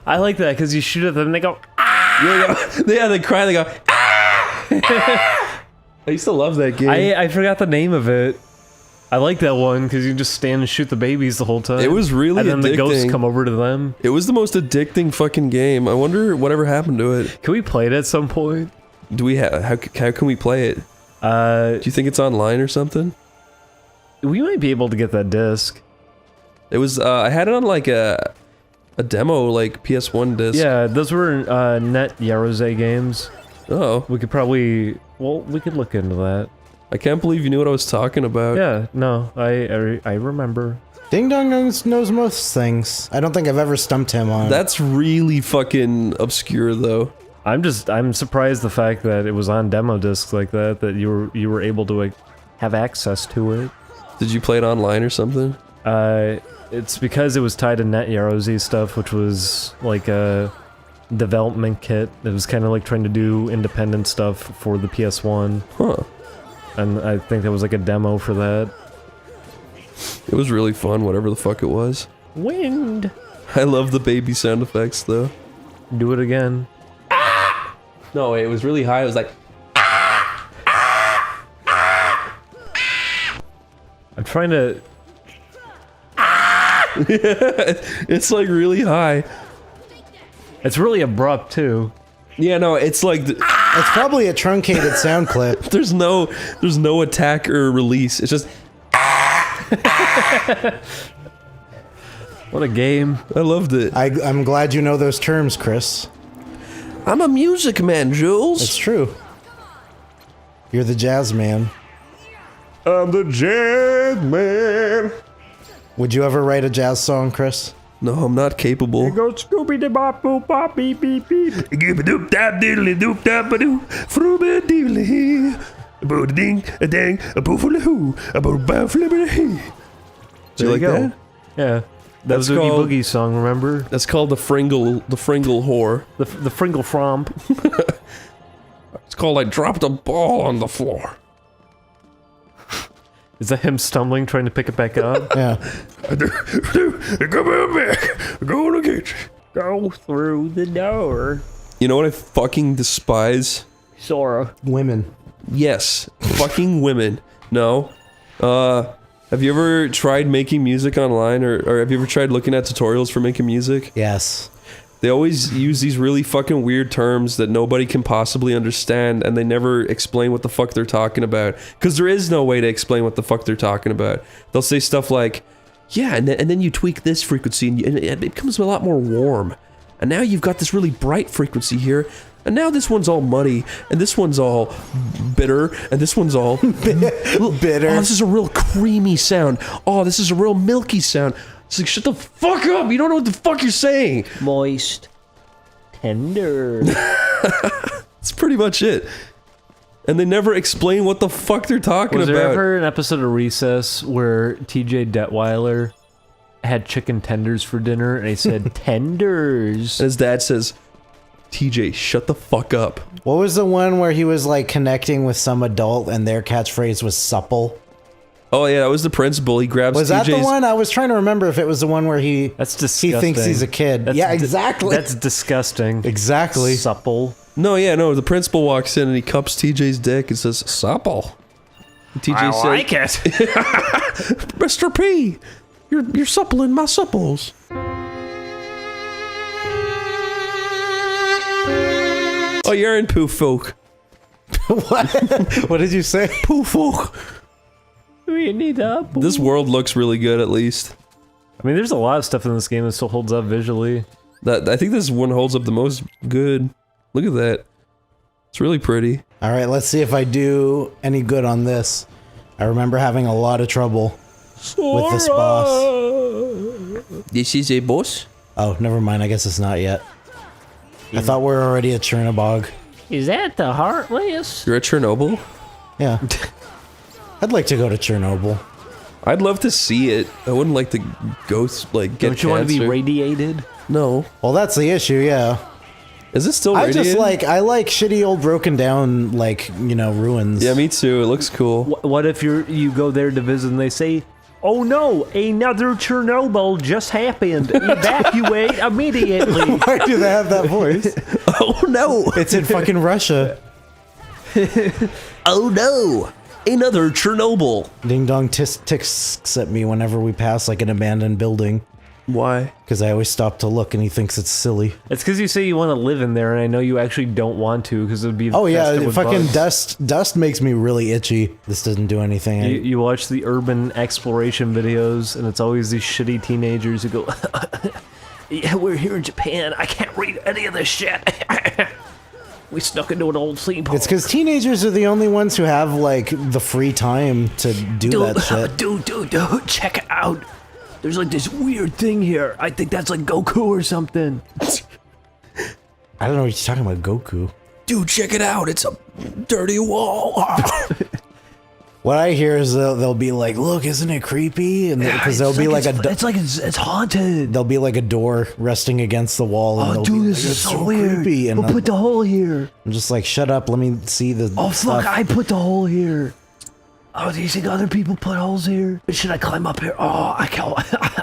I like that, because you shoot at them and they go, ah! Yeah, they cry, they go, ah! I used to love that game. I forgot the name of it. I like that one, because you just stand and shoot the babies the whole time. It was really addicting. And then the ghosts come over to them. It was the most addicting fucking game. I wonder whatever happened to it. Can we play it at some point? Do we have... How can we play it? Do you think it's online or something? We might be able to get that disc. It was... I had it on like a demo, like PS1 disc. Yeah, those were Net Yarose games. Oh. We could probably... Well, we could look into that. I can't believe you knew what I was talking about. Yeah, no, I remember. Ding Dong knows most things. I don't think I've ever stumped him on. That's really fucking obscure, though. I'm surprised the fact that it was on demo discs like that you were able to like, have access to it. Did you play it online or something? It's because it was tied to Net Yarose stuff, which was like a development kit. It was kind of like trying to do independent stuff for the PS1. Huh. And I think there was like a demo for that. It was really fun, whatever the fuck it was. Wind. I love the baby sound effects, though. Do it again. No, it was really high. It was like... I'm trying to... It's like really high. It's really abrupt, too. Yeah, no, it's like... It's probably a truncated sound clip. There's no attack or release. It's just... What a game. I loved it. I'm glad you know those terms, Chris. I'm a music man, Jules. It's true. You're the jazz man. I'm the jazz man. Would you ever write a jazz song, Chris? No, I'm not capable. Go Scooby Doo Bop Boop Bop Beep Beep Beep. Give a doop tap diddly doop tap a doo. Frooba diddly. A boo ding a dang a boo full of hoo. A boo bow flibber hee. Do you like that? Yeah. That was Oogie Boogie song, remember? That's called the Fringle whore. The Fringle Fromp. It's called I dropped a ball on the floor. Is that him stumbling, trying to pick it back up? Yeah. Come on back. Go to get you. Go through the door. You know what I fucking despise? Sora. Women. Yes. Fucking women. No. Have you ever tried making music online, or have you ever tried looking at tutorials for making music? Yes. They always use these really fucking weird terms that nobody can possibly understand, and they never explain what the fuck they're talking about. Because there is no way to explain what the fuck they're talking about. They'll say stuff like, yeah, and then you tweak this frequency, and it becomes a lot more warm. And now you've got this really bright frequency here, and now this one's all muddy, and this one's all bitter, and this one's all bitter. Oh, this is a real creamy sound. Oh, this is a real milky sound. It's like, shut the fuck up! You don't know what the fuck you're saying! Moist. Tender. That's pretty much it. And they never explain what the fuck they're talking Was about. there ever an episode of Recess where TJ Detweiler had chicken tenders for dinner, and he said, tenders? And his dad says, TJ, shut the fuck up. What was the one where he was like connecting with some adult and their catchphrase was supple? Oh yeah, that was the principal. He grabs Was TJ's... that the one? I was trying to remember if it was the one where he... That's disgusting. He thinks he's a kid. Yeah, exactly. That's disgusting. Exactly. Supple. No, the principal walks in and he cups TJ's dick and says, supple. And TJ I says, like it. Mr. P, you're suppling my supples. Oh, you're in Pooh Folk. What? What did you say? Pooh Folk. We need a Pooh. This world looks really good, at least. I mean, there's a lot of stuff in this game that still holds up visually. I think this one holds up the most good. Look at that. It's really pretty. All right, let's see if I do any good on this. I remember having a lot of trouble with this boss. This is a boss? Oh, never mind. I guess it's not yet. I thought we were already at Chernobog. Is that the Heartless? You're at Chernobyl? Yeah. I'd like to go to Chernobyl. I'd love to see it. I wouldn't like to go, like, get Don't you want to be radiated? No. Well, that's the issue, yeah. Is it still radiated? I like shitty old broken down, like, you know, ruins. Yeah, me too. It looks cool. What if you go there to visit and they say, oh no, another Chernobyl just happened. Evacuate immediately. Why do they have that voice? Oh no. It's in fucking Russia. Oh no. Another Chernobyl. Ding Dong ticks at me whenever we pass like an abandoned building. Why? Because I always stop to look and he thinks it's silly. It's because you say you want to live in there, and I know you actually don't want to because it would be. Oh yeah, infested with fucking bugs. dust makes me really itchy. This doesn't do anything. You watch the urban exploration videos, and it's always these shitty teenagers who go, "Yeah, we're here in Japan. I can't read any of this shit. We snuck into an old theme park." It's because teenagers are the only ones who have like the free time to do that shit. Dude, check it out. There's like this weird thing here. I think that's like Goku or something. I don't know what you're talking about, Goku. Dude, check it out. It's a dirty wall. What I hear is they'll be like, "Look, isn't it creepy?" And because there'll be like it's haunted. There'll be like a door resting against the wall. And Oh, dude, this is so weird. creepy. And Who put the hole here? I'm just like, shut up. Let me see the. Oh stuff. fuck! I put the hole here. Oh, do you think other people put holes here? Should I climb up here? Oh, I can't.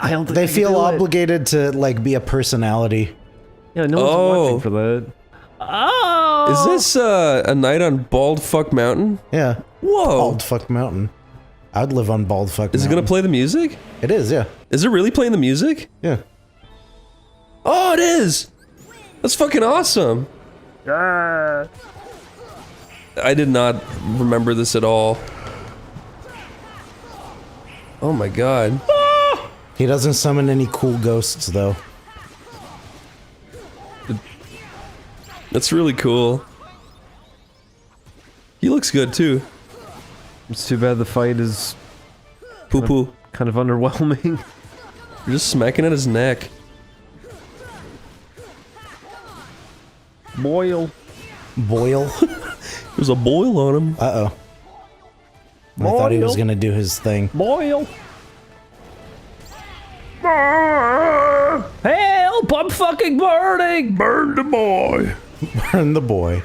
I don't think They I can feel do it. obligated to like be a personality. Yeah, no one's watching for that. Oh! Is this a night on Bald Fuck Mountain? Yeah. Whoa. Bald Fuck Mountain. I'd live on Bald Fuck Mountain. Is it gonna play the music? It is, yeah. Is it really playing the music? Yeah. Oh, it is! That's fucking awesome. Yeah. I did not remember this at all. Oh my god. He doesn't summon any cool ghosts, though. That's really cool. He looks good too. It's too bad the fight is poo-poo. Kind of underwhelming. You're just smacking at his neck. Boil. Boil? There's a boil on him. Uh-oh. I thought he was gonna do his thing. Boil. Help! I'm fucking burning! Burn the boy. Burn the boy.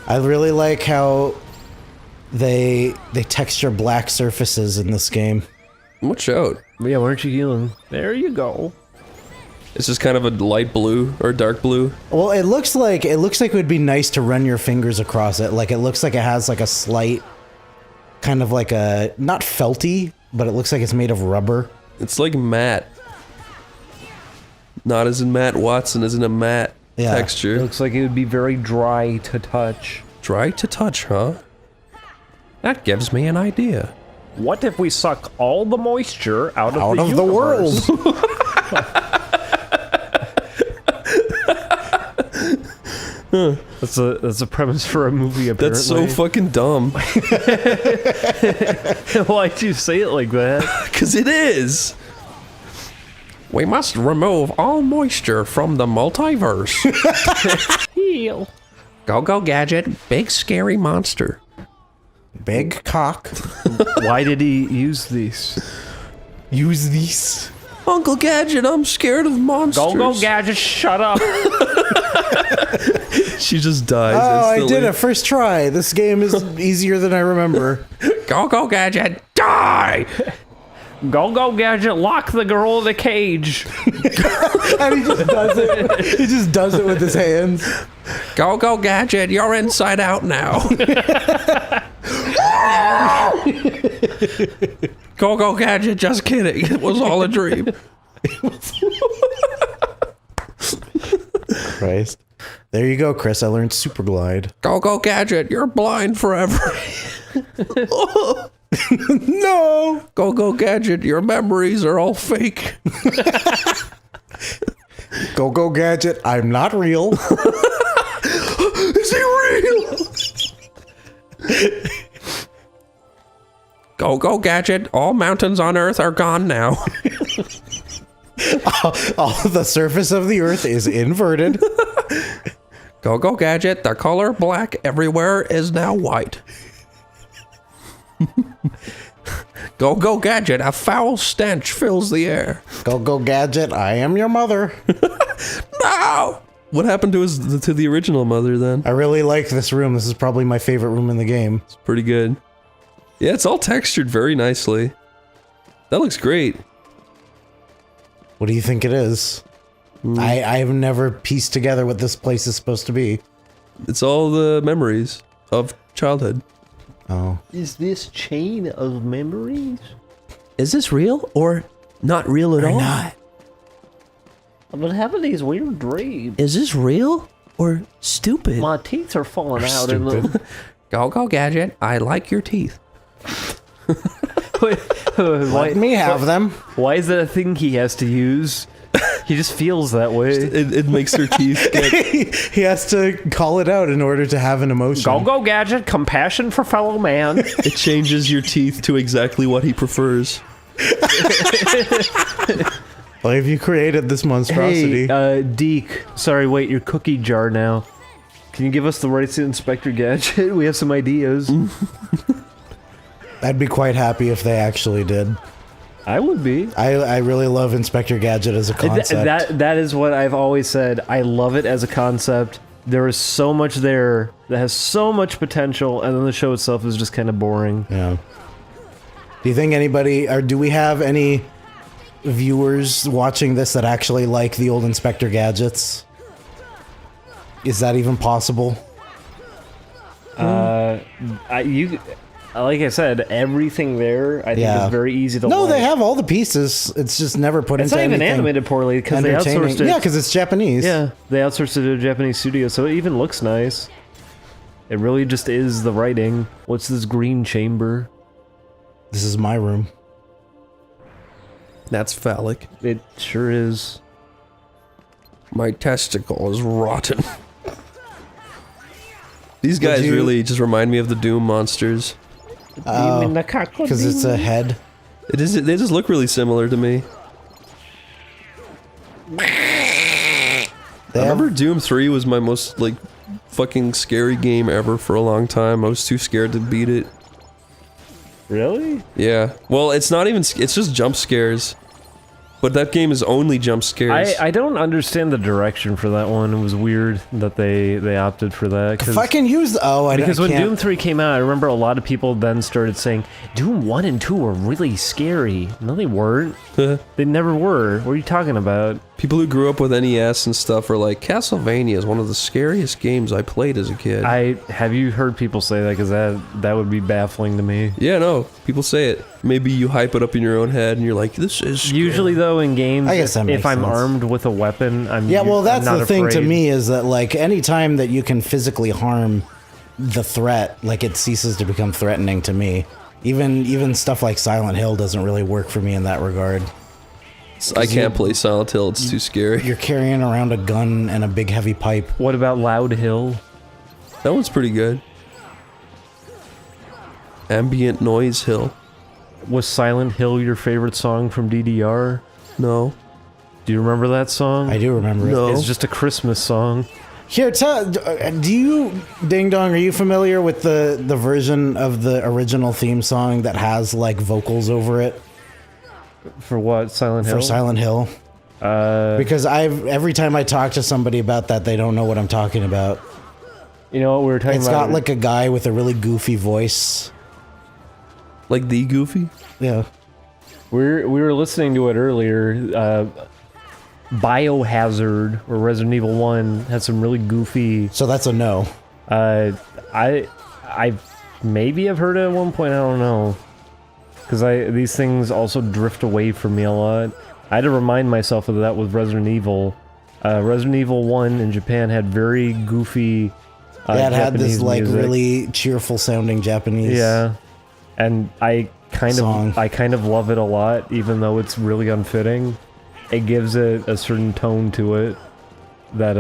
I really like how they texture black surfaces in this game. Watch out. Yeah, why aren't you healing? There you go. It's just kind of a light blue or dark blue. Well, it looks like it would be nice to run your fingers across it. Like it looks like it has like a slight kind of like a not felty, but it looks like it's made of rubber. It's like matte. Not as in Matt Watson, as in a matte texture. It looks like it would be very dry to touch. Dry to touch, huh? That gives me an idea. What if we suck all the moisture out of the world? That's a premise for a movie, apparently. That's so fucking dumb. Why'd you say it like that? Because it is. We must remove all moisture from the multiverse. Heal. Go Gadget, big scary monster. Big cock. Why did he use these? Use these? Uncle Gadget, I'm scared of monsters. Go Gadget, shut up. She just dies Oh, instantly. I did it first try. This game is easier than I remember. Go Gadget, die! Go Gadget, lock the girl in the cage. And he just does it. He just does it with his hands. Go Gadget, you're inside out now. Go Gadget, just kidding. It was all a dream. Christ. There you go, Chris. I learned Super Glide. Go Gadget, you're blind forever. No! Go Gadget, your memories are all fake. Go Gadget, I'm not real. Is he real? Go Gadget, all mountains on Earth are gone now. All the surface of the Earth is inverted. Go Gadget, the color black everywhere is now white. Go Gadget, a foul stench fills the air. Go Gadget, I am your mother. No! What happened to the original mother then? I really like this room. This is probably my favorite room in the game. It's pretty good. Yeah, it's all textured very nicely. That looks great. What do you think it is? I've never pieced together what this place is supposed to be. It's all the memories of childhood. Oh. Is this chain of memories? Is this real or not real at all? Not. I've been having these weird dreams. Is this real or stupid? My teeth are falling out in them. Go Gadget, I like your teeth. Let me have them. Why is that a thing he has to use? He just feels that way. It makes her teeth get... He has to call it out in order to have an emotion. Go Gadget, compassion for fellow man. It changes your teeth to exactly what he prefers. Why have you created this monstrosity? Hey, Deke. Sorry, wait, your cookie jar now. Can you give us the rights to Inspector Gadget? We have some ideas. I'd be quite happy if they actually did. I would be. I really love Inspector Gadget as a concept. That is what I've always said. I love it as a concept. There is so much there that has so much potential, and then the show itself is just kind of boring. Yeah. Do you think anybody, or do we have any viewers watching this that actually like the old Inspector Gadgets? Is that even possible? Like I said, everything there I think is very easy to No, like. they have all the pieces. It's just never put It's into not even anything animated poorly because they entertaining. outsourced it. Yeah, because it's Japanese. Yeah, they outsourced it to a Japanese studio, so it even looks nice. It really just is the writing. What's this green chamber? This is my room. That's phallic. It sure is. My testicle is rotten. These guys really just remind me of the Doom monsters. Because it's a head. It is. They just look really similar to me. I remember Doom 3 was my most, like, fucking scary game ever for a long time. I was too scared to beat it. Really? Yeah. Well, it's not even... It's just jump scares. But that game is only jump scares. I don't understand the direction for that one. It was weird that they opted for that. If I can use the... Because when Doom 3 came out, I remember a lot of people then started saying, Doom 1 and 2 were really scary. No, they weren't. They never were. What are you talking about? People who grew up with NES and stuff are like, Castlevania is one of the scariest games I played as a kid. Have you heard people say that? Because that would be baffling to me. Yeah, no. People say it. Maybe you hype it up in your own head and you're like, this is scary. Usually, though, in games, I guess that makes if I'm sense. armed with a weapon, I'm that's I'm not the thing to afraid. me is that, like, any time that you can physically harm the threat, like, it ceases to become threatening to me. Even stuff like Silent Hill doesn't really work for me in that regard. I can't play Silent Hill, it's too scary. You're carrying around a gun and a big heavy pipe. What about Loud Hill? That one's pretty good. Ambient Noise Hill. Was Silent Hill your favorite song from DDR? No. Do you remember that song? I do remember No. it. It's just a Christmas song. Here, do you, Ding Dong, are you familiar with the version of the original theme song that has, like, vocals over it? For what? Silent Hill? For Silent Hill. Because every time I talk to somebody about that, they don't know what I'm talking about. You know what we were talking It's about? got like a guy with a really goofy voice. Like the Goofy? Yeah. We were listening to it earlier. Biohazard or Resident Evil 1 had some really goofy. So that's a no. I maybe have heard it at one point. I don't know. Because these things also drift away from me a lot. I had to remind myself of that with Resident Evil. Resident Evil 1 in Japan had very goofy Yeah, it had this Japanese like music. really cheerful sounding Japanese. Yeah, and I kind of love it a lot, even though it's really unfitting. It gives it a certain tone to it that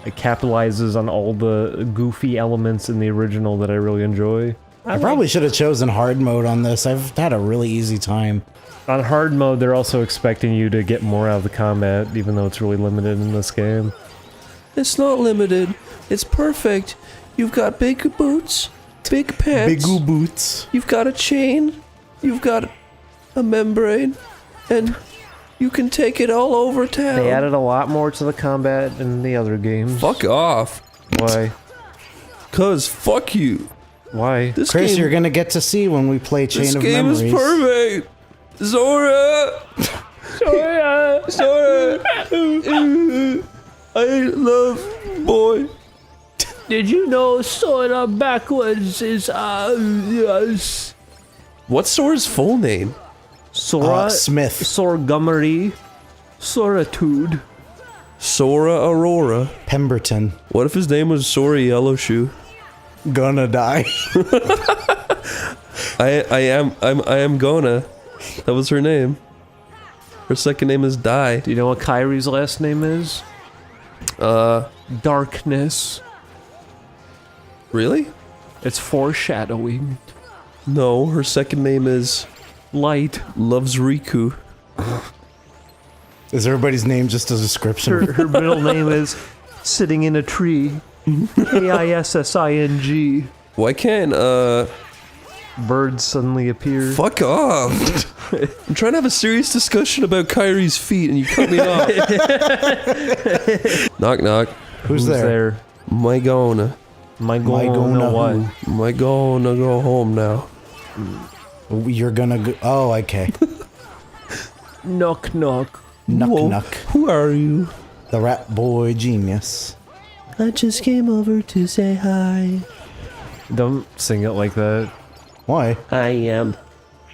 it capitalizes on all the goofy elements in the original that I really enjoy. I probably should have chosen hard mode on this. I've had a really easy time. On hard mode, they're also expecting you to get more out of the combat, even though it's really limited in this game. It's not limited. It's perfect. You've got big boots, big pants. Big boots. You've got a chain. You've got a membrane. And you can take it all over town. They added a lot more to the combat in the other games. Fuck off. Why? 'Cause fuck you. Why? This Chris, game, you're gonna get to see when we play Chain this of game Memories. is perfect. Zora. Zora. I love boy. Did you know Sora backwards is yes? What's Sora's full name? Sora Smith. Sorgummery. Soratude. Sora Aurora. Pemberton. What if his name was Sora Yellowshoe? Gonna die. I am gonna. That was her name. Her second name is Die. Do you know what Kyrie's last name is? Darkness. Really? It's foreshadowing. No, her second name is Light. Loves Riku. Is everybody's name just a description? Her middle name is Sitting in a Tree. Kissing. Why can't birds suddenly appear? Fuck off! I'm trying to have a serious discussion about Kyrie's feet and you cut me off. Knock knock. Who's there? My gonna gonna go home now. You're gonna go. Oh, okay. Knock knock. Knock Whoa, knock. Who are you? The Rat Boy Genius. I just came over to say hi. Don't sing it like that. Why? I am.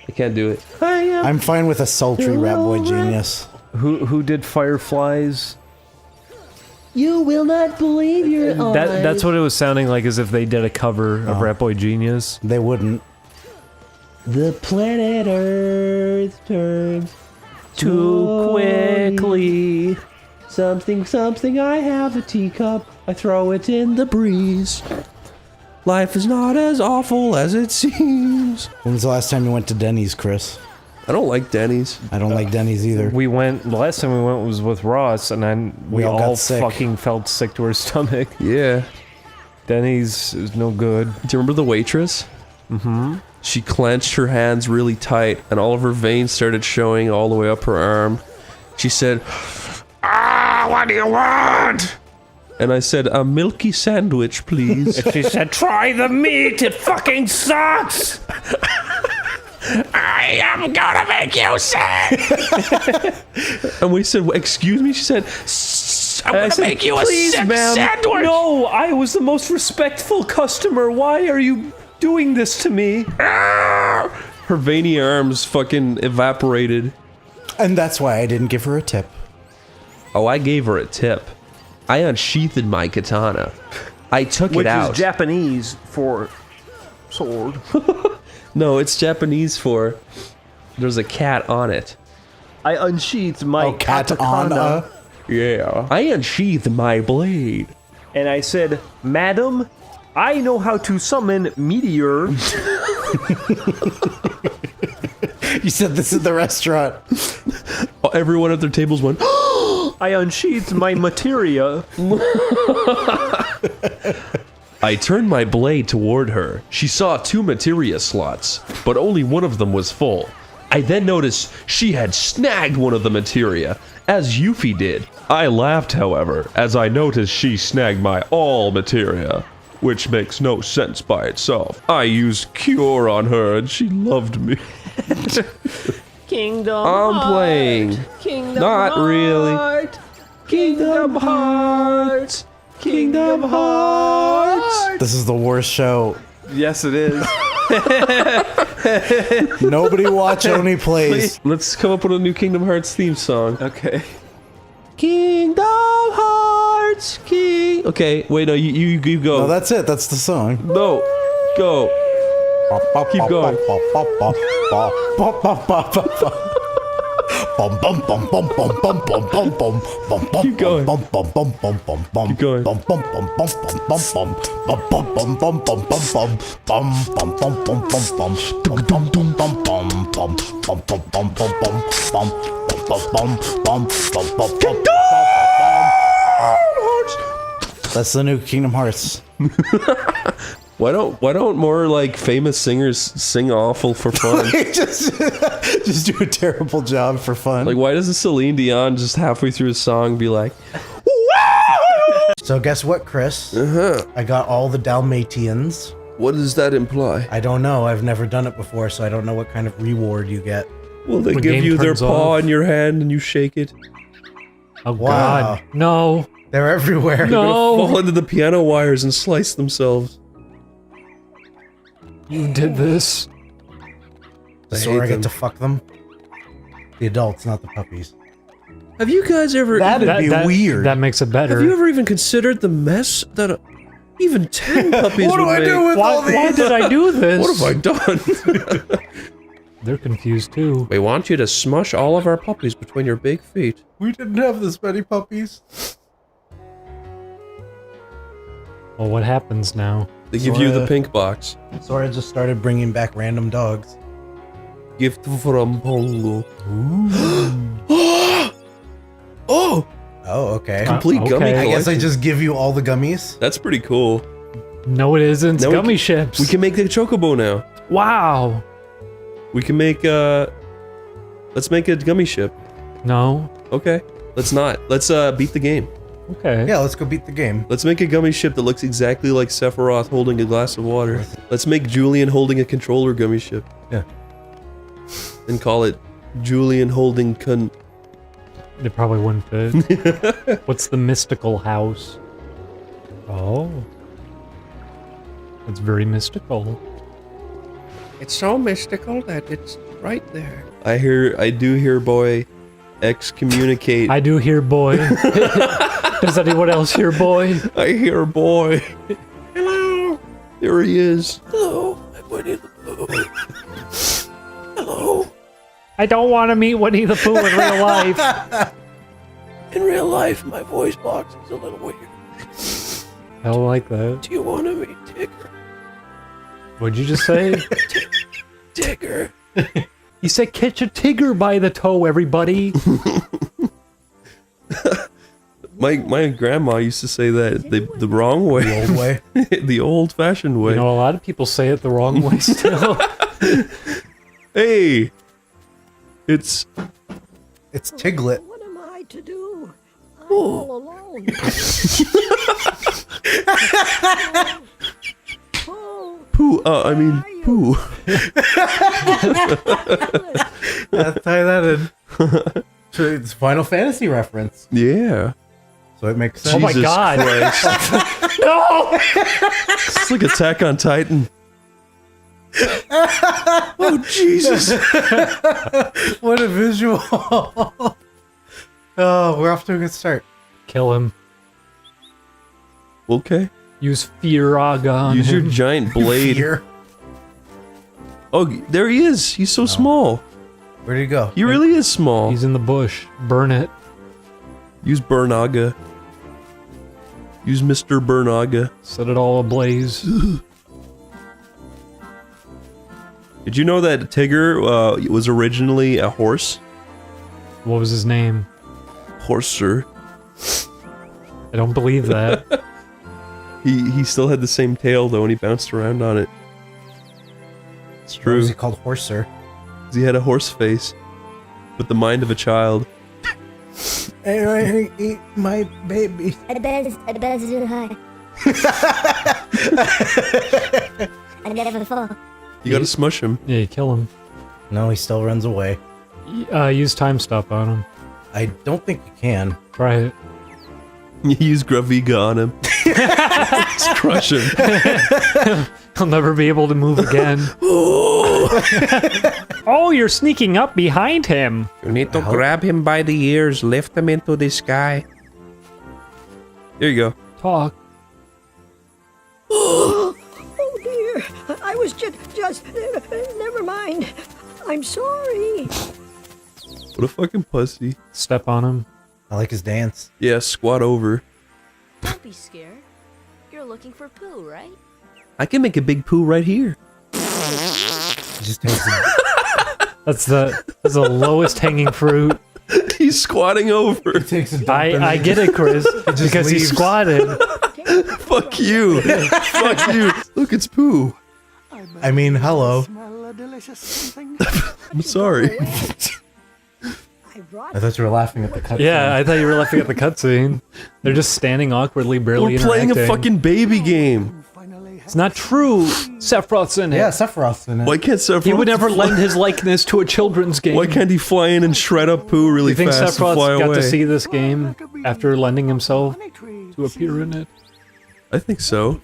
I can't do it. I am. I'm fine with a sultry Rat Boy Genius. Who did Fireflies? You will not believe your eyes. That's what it was sounding like, as if they did a cover of Rat Boy Genius. They wouldn't. The planet Earth turns Too quickly. Something, something, I have a teacup. I throw it in the breeze. Life is not as awful as it seems. When was the last time you went to Denny's, Chris? I don't like Denny's. I don't like Denny's either. The last time we went was with Ross, and then we all got sick. fucking felt sick to our stomach. Yeah. Denny's is no good. Do you remember the waitress? Mm-hmm. She clenched her hands really tight, and all of her veins started showing all the way up her arm. She said, "Ah, what do you want?" And I said, "A milky sandwich, please." And she said, "Try the meat, it fucking sucks!" I am gonna make you sick. And we said, "Excuse me?" She said, I'm gonna make you a sick sandwich. No, I was the most respectful customer. Why are you doing this to me? Her veiny arms fucking evaporated. And that's why I didn't give her a tip. Oh, I gave her a tip. I unsheathed my katana. I took it out. Which is Japanese for sword. No, it's Japanese for there's a cat on it. I unsheathed my katakana. Yeah. I unsheathed my blade. And I said, "Madam, I know how to summon meteor." You said this is the restaurant. Everyone at their tables went, I unsheathed my materia. I turned my blade toward her. She saw 2 materia slots, but only one of them was full. I then noticed she had snagged one of the materia, as Yuffie did. I laughed, however, as I noticed she snagged my all materia, which makes no sense by itself. I used Cure on her and she loved me. Kingdom I'm playing. Kingdom Not really. Heart. Kingdom Hearts. Kingdom Hearts. This is the worst show. Yes, it is. Nobody watch Oney Plays. Let's come up with a new Kingdom Hearts theme song. Okay. Kingdom Hearts, King. Okay, wait, no, you go. No, that's it. That's the song. No, go. Keep going. Keep going. Keep going. That's the new Kingdom Hearts. Why don't more like famous singers sing awful for fun? just do a terrible job for fun. Like, why doesn't Celine Dion just halfway through a song be like, So guess what, Chris? I got all the Dalmatians. What does that imply? I don't know. I've never done it before, so I don't know what kind of reward you get. Well, they The give game you their turns paw off. in your hand and you shake it. Oh Wow. God, no, They're everywhere. no! Fall into the piano wires and slice themselves. You did this. So I get to fuck them? The adults, not the puppies. Have you guys ever... That'd be weird. That makes it better. Have you ever even considered the mess that even 10 puppies What do would I do make? with all these? Why did I do this? What have I done? They're confused too. We want you to smush all of our puppies between your big feet. We didn't have this many puppies. Well, what happens now? They give you the pink box. Sora just started bringing back random dogs. Gift from Pongo. Oh! Oh, okay. Complete okay. gummy I collection. guess I just give you all the gummies. That's pretty cool. No, it isn't. It's Now we gummy can- ships. We can make the chocobo now. Wow. We can make let's make a gummy ship. No. Okay. Let's not. Let's beat the game. Okay. Yeah, let's go beat the game. Let's make a gummy ship that looks exactly like Sephiroth holding a glass of water. Let's make Julian holding a controller gummy ship. Yeah. And call it Julian holding They probably wouldn't fit. What's the mystical house? Oh. It's very mystical. It's so mystical that it's right there. I do hear boy excommunicate. I do hear boy. Does anyone else hear boy? I hear boy. Hello. There he is. Hello. I'm Winnie the Pooh. Hello. I don't want to meet Winnie the Pooh in real life. In real life, my voice box is a little weird. I don't like that. Do you want to meet Tigger? What'd you just say? Tigger. You said catch a tigger by the toe, everybody. My grandma used to say that the wrong way. The old way? The old-fashioned way. You know, a lot of people say it the wrong way still. Hey! It's Tiglet. What am I to do? I'm all alone. Pooh. I mean, Pooh. Let's tie that in. So it's Final Fantasy reference. Yeah. So it makes sense. Oh my God. No! It's like Attack on Titan. Oh, Jesus. What a visual. Oh, we're off to a good start. Kill him. Okay. Use Firaga on Use your him. giant blade. Fear. Oh, there he is. He's so small. Where'd he go? He really is small. He's in the bush. Burn it. Use Burnaga. Use Mr. Burnaga. Set it all ablaze. Did you know that Tigger was originally a horse? What was his name? Horser. I don't believe that. He still had the same tail though, and he bounced around on it. It's Why true. was he called Horser? 'Cause he had a horse face, with the mind of a child. Hey, eat my baby. I never fall. You gotta smush him. Yeah, you kill him. No, he still runs away. Use time stop on him. I don't think you can. Try it. You use Graviga on him. Just crush him. He'll never be able to move again. Oh, you're sneaking up behind him. You need to grab him by the ears, lift him into the sky. There you go. Talk. Oh dear, I was just never mind. I'm sorry. What a fucking pussy. Step on him. I like his dance. Yeah, squat over. Don't be scared. You're looking for Pooh, right? I can make a big poo right here. He just takes it. That's the lowest hanging fruit. He's squatting over. He takes a dump and I then get it, Chris, because he leaves. squatted. Fuck you. Fuck you. Look, it's poo. I mean, hello. I'm sorry. I thought you were laughing at the cutscene. Yeah, I thought you were laughing at the cutscene. They're just standing awkwardly, barely We're playing a interacting. fucking baby game. It's not true. Sephiroth's in it. Yeah, Sephiroth's in it. Why can't Sephiroth? He would never lend his likeness to a children's game. Why can't he fly in and shred up poo really you think fast and fly Sephiroth's got away? to see this game after lending himself to appear in it? I think so.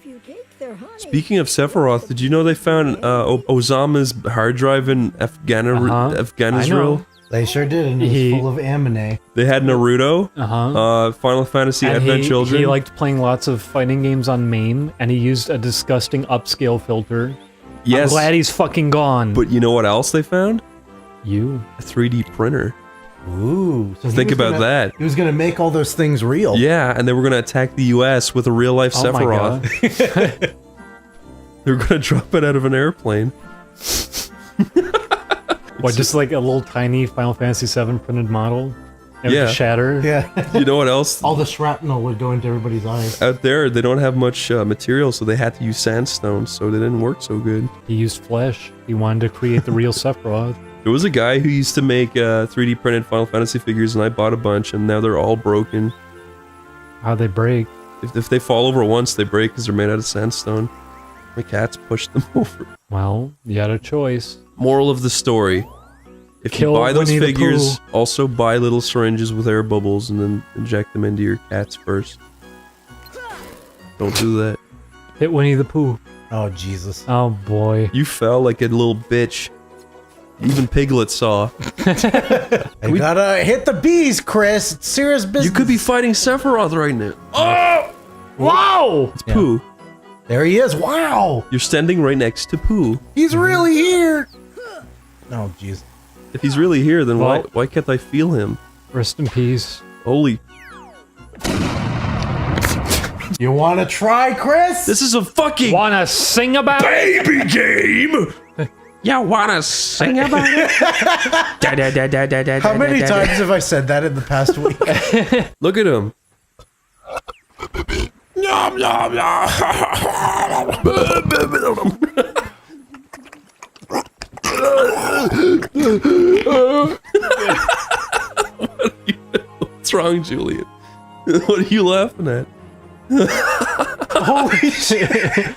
Speaking of Sephiroth, did you know they found Osama's hard drive in Afghanistan? They sure did, and it was full of anime. They had Naruto, Final Fantasy And Advent Children. He liked playing lots of fighting games on MAME, and he used a disgusting upscale filter. Yes. I'm glad he's fucking gone. But you know what else they found? You. A 3D printer. Ooh. So he Think was about gonna- that. He was going to make all those things real. Yeah, and they were going to attack the US with a real-life Oh my Sephiroth. They were going to drop it out of an airplane. What, just like a little tiny Final Fantasy VII printed model? It Yeah. would shatter? Yeah. You know what else? All the shrapnel would go into everybody's eyes. Out there, they don't have much material, so they had to use sandstone, so they didn't work so good. He used flesh. He wanted to create the real Sephiroth. There was a guy who used to make 3D printed Final Fantasy figures, and I bought a bunch, and now they're all broken. How'd they break? If they fall over once, they break because they're made out of sandstone. My cats pushed them over. Well, you had a choice. Moral of the story. If Kill you buy those Winnie the figures, Pooh. also buy little syringes with air bubbles and then inject them into your cats first. Don't do that. Hit Winnie the Pooh. Oh, Jesus. Oh, boy. You fell like a little bitch. Even Piglet saw. I gotta hit the bees, Chris. It's serious business. You could be fighting Sephiroth right now. Oh! Wow! It's Pooh. There he is. Wow! You're standing right next to Pooh. He's really here. Oh, jeez. If he's really here, then Well- why can't I feel him? Rest in peace. Holy You want to try, Chris? This is a fucking Wanna sing about it? Baby game! You wanna sing about it? How many times have I said that in the past week? Look at him. Nom, nom, nom. What's wrong, Julian? What are you laughing at? Holy shit.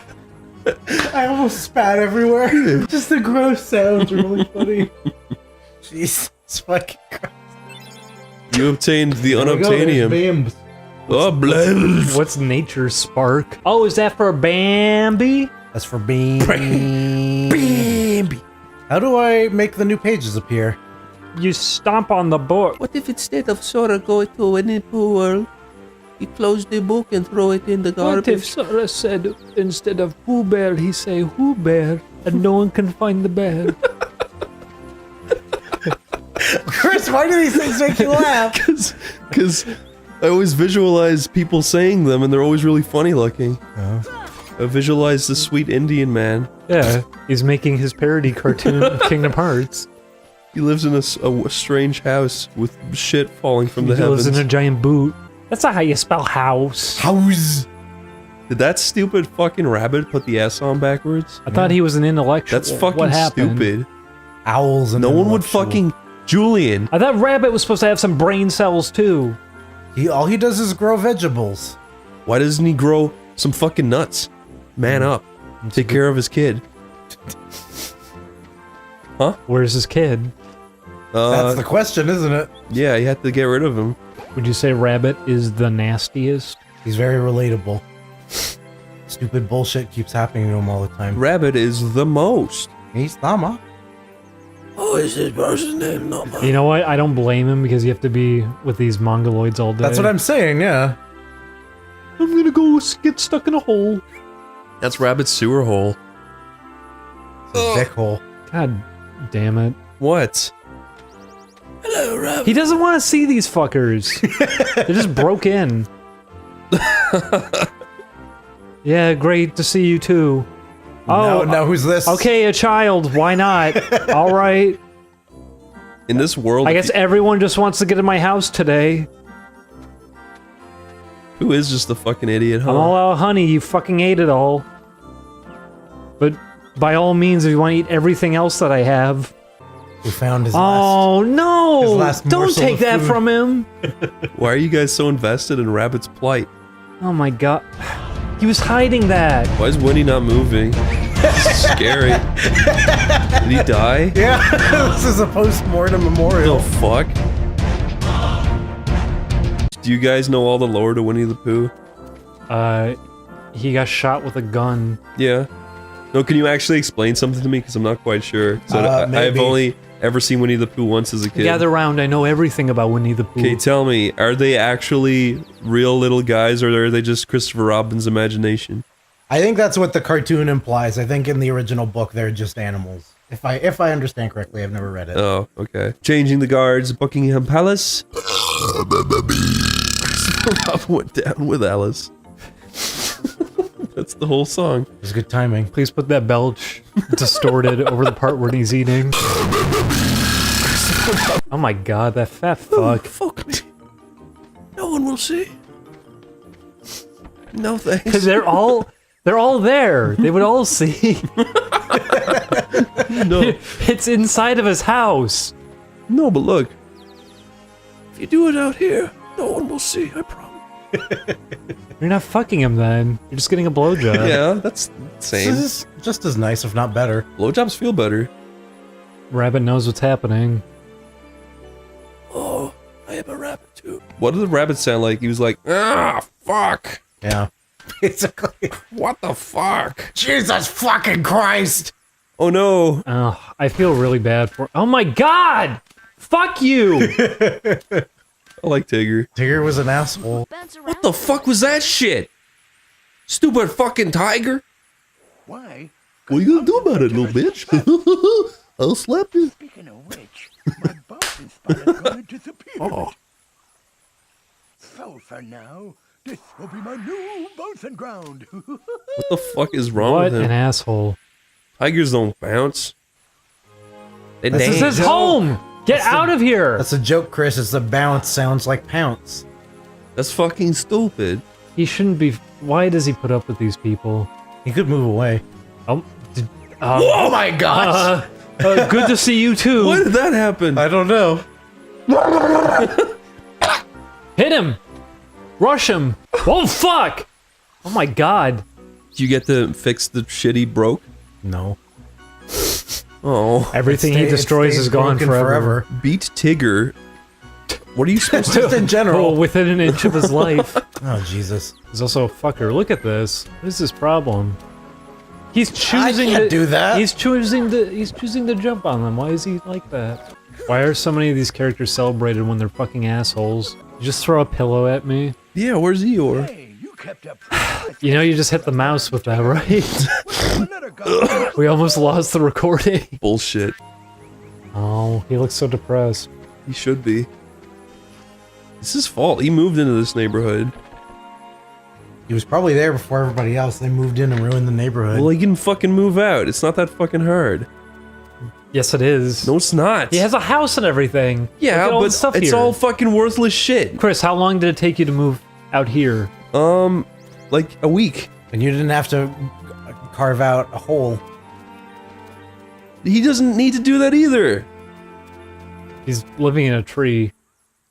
I almost spat everywhere. Just the gross sounds are really funny. Jesus fucking Christ. You obtained the unobtainium. Oh, bless. What's nature's spark? Oh, is that for Bambi? That's for Bambi. How do I make the new pages appear? You stomp on the board. What if instead of Sora going to Winnie Pooh World, he closed the book and throw it in the garbage? What if Sora said instead of Pooh Bear, he say Who Bear, and no one can find the bear? Chris, why do these things make you laugh? Because I always visualize people saying them, and they're always really funny looking. I visualize the sweet Indian man. Yeah, he's making his parody cartoon of Kingdom Hearts. He lives in a strange house with shit falling from the He heavens. lives in a giant boot. That's not how you spell house. House. Did that stupid fucking rabbit put the S on backwards? I thought he was an intellectual. That's fucking what happened? stupid. Owls and no one would fucking... Julian. I thought Rabbit was supposed to have some brain cells too. All he does is grow vegetables. Why doesn't he grow some fucking nuts? Man up. Take care of his kid. Huh? Where's his kid? That's the question, isn't it? Yeah, you have to get rid of him. Would you say Rabbit is the nastiest? He's very relatable. Stupid bullshit keeps happening to him all the time. Rabbit is the most. He's Nama. Oh, is this person's name? No. You know what? I don't blame him because you have to be with these mongoloids all day. That's what I'm saying, yeah. I'm gonna go get stuck in a hole. That's Rabbit's sewer hole. It's a dick hole. God damn it. What? Hello, Rabbit. He doesn't want to see these fuckers. They just broke in. Yeah, great to see you too. Oh, now who's this? Okay, a child. Why not? All right. In this world... I guess everyone just wants to get in my house today. Who is just the fucking idiot, huh? I'm all out of honey. You fucking ate it all. But by all means, if you want to eat everything else that I have... We found his no! last Don't morsel take of that food. from him! Why are you guys so invested in Rabbit's plight? Oh my god. He was hiding that. Why is Winnie not moving? This is scary. Did he die? Yeah, this is a post-mortem memorial. The fuck? Do you guys know all the lore to Winnie the Pooh? He got shot with a gun. Yeah. No, can you actually explain something to me? Because I'm not quite sure. So I've maybe. only ever seen Winnie the Pooh once as a kid. Gather round, I know everything about Winnie the Pooh. Okay, tell me, are they actually real little guys, or are they just Christopher Robin's imagination? I think that's what the cartoon implies. I think in the original book they're just animals. If I understand correctly, I've never read it. Oh, okay. Changing the guards at Buckingham Palace. Christopher Robin went down with Alice. That's the whole song. It's good timing. Please put that belch distorted over the part where he's eating. Oh my god, that fat fuck. Fuck me. No one will see. No thanks. Because they're all there. They would all see. No. It's inside of his house. No, but look. If you do it out here, no one will see, I promise. You're not fucking him then. You're just getting a blowjob. Yeah, that's the same. This is just as nice, if not better. Blowjobs feel better. Rabbit knows what's happening. Oh, I am a rabbit too. What did the rabbit sound like? He was like, ah, fuck. Yeah. Basically. What the fuck? Jesus fucking Christ! Oh no. Oh, I feel really bad for. Oh my god! Fuck you! I like Tigger. Tigger was an asshole. What the fuck was that shit? Stupid fucking tiger. Why? What are you gonna do about it, little bitch? I'll slap you. Speaking of which, my Boston spot is going to disappear. Oh. So for now, This will be my new bouncing ground. What the fuck is wrong What with him? an asshole. Tigers don't bounce. This is his home! Get out of here! That's a joke, Chris. It's the bounce sounds like pounce. That's fucking stupid. He shouldn't be. Why does he put up with these people? He could move away. Oh my gosh! Good to see you too. Why did that happen? I don't know. Hit him! Rush him! Oh fuck! Oh my god. Do you get to fix the shit he broke? No. Oh. Everything he destroys is gone forever. Beat Tigger. What are you supposed to do? Just in general. Oh, within an inch of his life. Oh, Jesus. He's also a fucker. Look at this. What is his problem? He's choosing can't to do that. He's choosing to jump on them. Why is he like that? Why are so many of these characters celebrated when they're fucking assholes? You just throw a pillow at me. Yeah, where's Eeyore? You know you just hit the mouse with that, right? We almost lost the recording. Bullshit. Oh, he looks so depressed. He should be. It's his fault. He moved into this neighborhood. He was probably there before everybody else. They moved in and ruined the neighborhood. Well, he can fucking move out. It's not that fucking hard. Yes, it is. No, it's not. He has a house and everything. Yeah, Look at all the but stuff it's here. all fucking worthless shit. Chris, how long did it take you to move out here? Like a week. And you didn't have to carve out a hole. He doesn't need to do that either. He's living in a tree.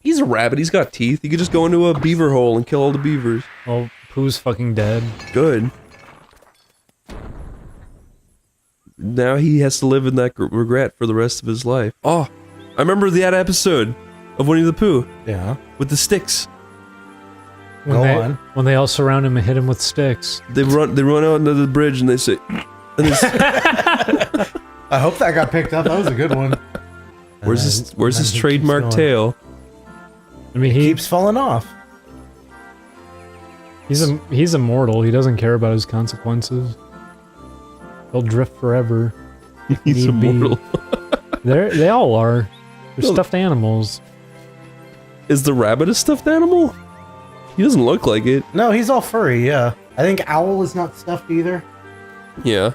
He's a rabbit. He's got teeth. He could just go into a beaver hole and kill all the beavers. Oh, Pooh's fucking dead. Good. Now he has to live in that regret for the rest of his life. Oh, I remember that episode of Winnie the Pooh. Yeah. With the sticks. When they all surround him and hit him with sticks. They run out into the bridge and they say... And I hope that got picked up. That was a good one. Where's his trademark tail? I mean, he keeps falling off. He's immortal. He doesn't care about his consequences. He'll drift forever. He's immortal. They all are. They're stuffed animals. Is the rabbit a stuffed animal? He doesn't look like it. No, he's all furry, yeah. I think Owl is not stuffed either. Yeah.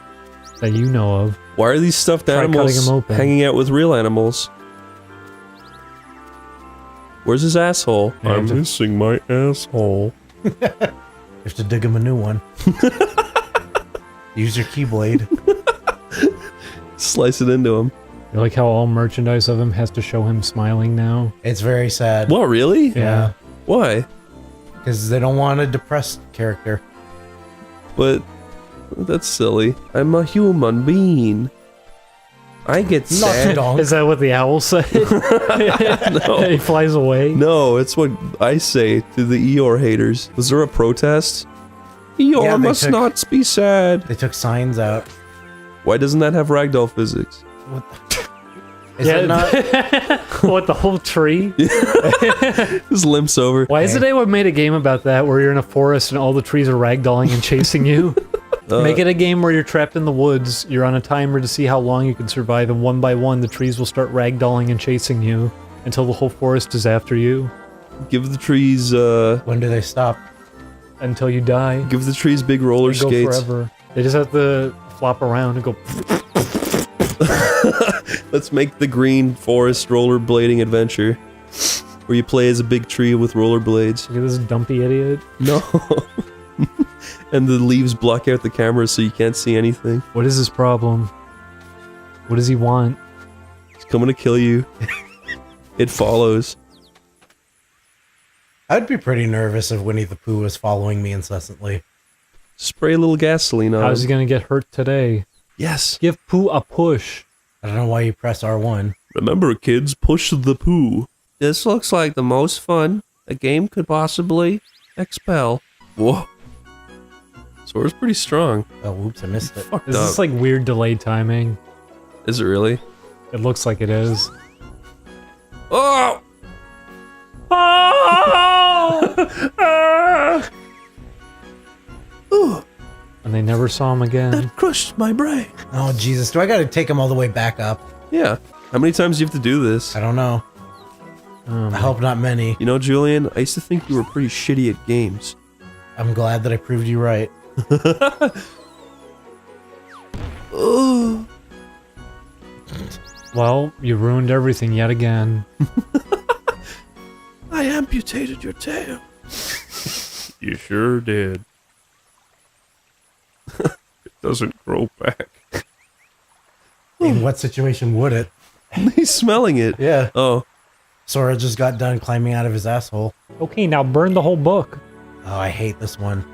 That you know of. Why are these stuffed Try animals cutting 'em open. hanging out with real animals? Where's his asshole? Yeah, I'm missing my asshole. You have to dig him a new one. Use your keyblade. Slice it into him. You like how all merchandise of him has to show him smiling now? It's very sad. What, really? Yeah. Why? Because they don't want a depressed character. But that's silly. I'm a human being. I get sad. Is that what the owl said? No. He flies away. No, it's what I say to the Eeyore haters. Was there a protest? Eeyore Yeah, they must took- not be sad. They took signs out. Why doesn't that have ragdoll physics? Is it not? What, the whole tree? Just limps over. Why isn't anyone made a game about that where you're in a forest and all the trees are ragdolling and chasing you? Make it a game where you're trapped in the woods, you're on a timer to see how long you can survive, and one by one the trees will start ragdolling and chasing you until the whole forest is after you. Give the trees, When do they stop? Until you die. give the trees big roller They go skates. forever. They just have to flop around and go... Let's make the green forest rollerblading adventure. Where you play as a big tree with rollerblades. Look at this dumpy idiot. No. And the leaves block out the camera so you can't see anything. What is his problem? What does he want? He's coming to kill you. It follows. I'd be pretty nervous if Winnie the Pooh was following me incessantly. Spray a little gasoline on How's he him. gonna get hurt today? Yes. Give Pooh a push. I don't know why you press R1. Remember, kids, push the poo. This looks like the most fun a game could possibly expel. Whoa. Sora's pretty strong. Oh, whoops, I missed it. Fucked Is up. this like weird delayed timing? Is it really? It looks like it is. Oh! Oh! And they never saw him again. Crushed my brain. Oh, Jesus. Do I gotta take him all the way back up? Yeah. How many times do you have to do this? I don't know. I hope not many. You know, Julian, I used to think you were pretty shitty at games. I'm glad that I proved you right. Well, you ruined everything yet again. I amputated your tail. You sure did. It doesn't grow back. In what situation would it? He's smelling it. Yeah. Oh. Sora just got done climbing out of his asshole. Okay, now burn the whole book. Oh, I hate this one.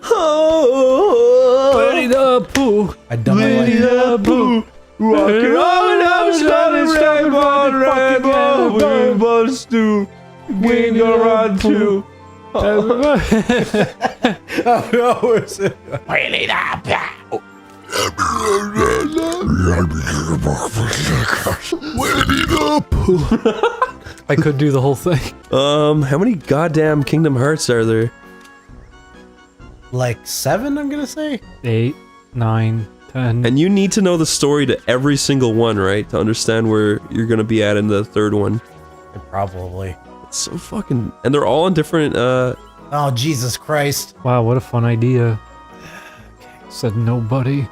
Winnie the Pooh. I done my Winnie the Pooh. Rockin' on up, starting rainbow, rainbows too. Wing around too. Oh, no, is it? Winnie the Pooh. I could do the whole thing. How many goddamn Kingdom Hearts are there? Like 7, I'm gonna say? 8, 9, 10. And you need to know the story to every single one, right? To understand where you're gonna be at in the third one. Probably. It's so fucking... And they're all in different, Oh, Jesus Christ. Wow, what a fun idea. Said nobody.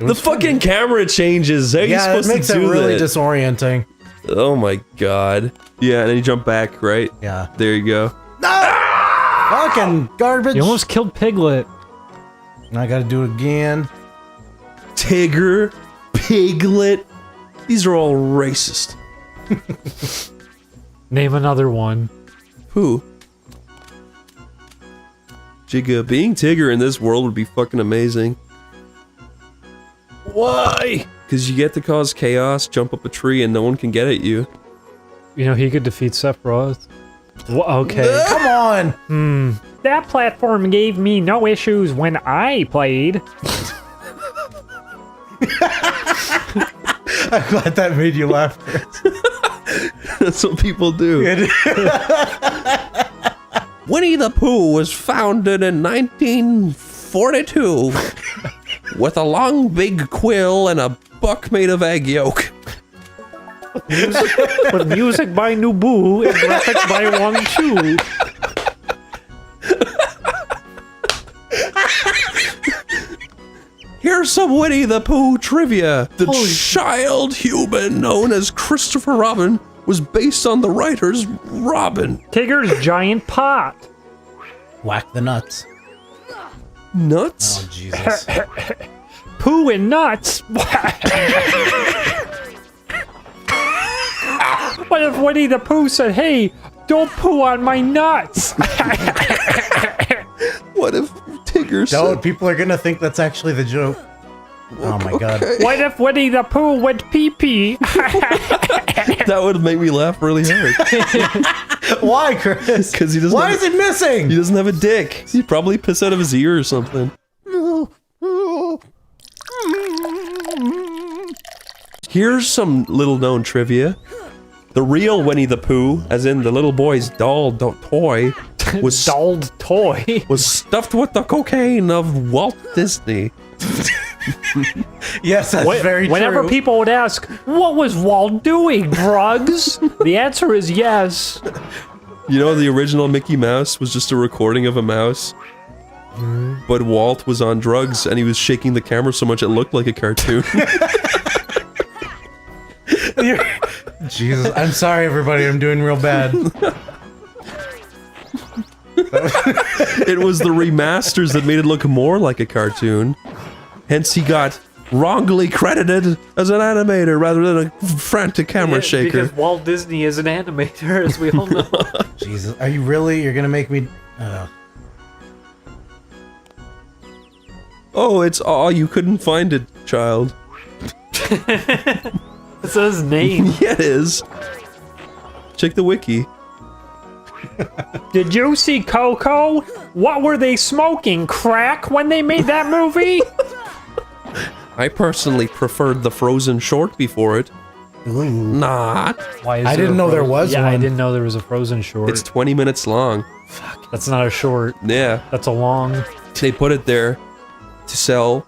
The fucking camera changes. How are you Yeah, it supposed makes to it do really that? disorienting. Oh my god. Yeah, and then you jump back, right? Yeah. There you go. Fucking garbage. You almost killed Piglet. Now I gotta do it again. Tigger, Piglet. These are all racist. Name another one. Who? Jigga, being Tigger in this world would be fucking amazing. Why? Because you get to cause chaos, jump up a tree, and no one can get at you. You know, he could defeat Sephiroth. Okay. Come on! That platform gave me no issues when I played. I'm glad that made you laugh. That's what people do. Winnie the Pooh was founded in 1942 with a long big quill and a buck made of egg yolk. With music by Nubu and graphics by Wang Chu. Here's some Winnie the Pooh trivia. The child human known as Christopher Robin was based on the writer's Robin. Tigger's giant pot. Whack the nuts. Nuts? Oh, Jesus. Pooh and nuts. What if Winnie the Pooh said, "Hey, don't poo on my nuts"? What if Tigger said... Don't, people are gonna think that's actually the joke. Oh my god. What if Winnie the Pooh went pee-pee? That would make me laugh really hard. Why, Chris? Because he doesn't. Why is it missing? He doesn't have a dick. He probably pissed out of his ear or something. Here's some little-known trivia. The real Winnie the Pooh, as in the little boy's doll toy, was was stuffed with the cocaine of Walt Disney. Yes, that's very true. Whenever people would ask, "What was Walt doing? Drugs?" The answer is yes. You know, the original Mickey Mouse was just a recording of a mouse. But Walt was on drugs and he was shaking the camera so much it looked like a cartoon. Jesus, I'm sorry everybody, I'm doing real bad. It was the remasters that made it look more like a cartoon. Hence he got wrongly credited as an animator rather than a frantic camera shaker. Because Walt Disney is an animator, as we all know. Jesus, are you really? You're gonna make me... Oh, it's you couldn't find it, child. It's his name. Yeah, it is. Check the wiki. Did you see Coco? What were they smoking? Crack when they made that movie? I personally preferred the Frozen short before it. Not. Why is I there didn't a know there Frozen- was Yeah, I one. didn't know there was a Frozen short. It's 20 minutes long. Fuck. That's not a short. Yeah. That's a long. They put it there to sell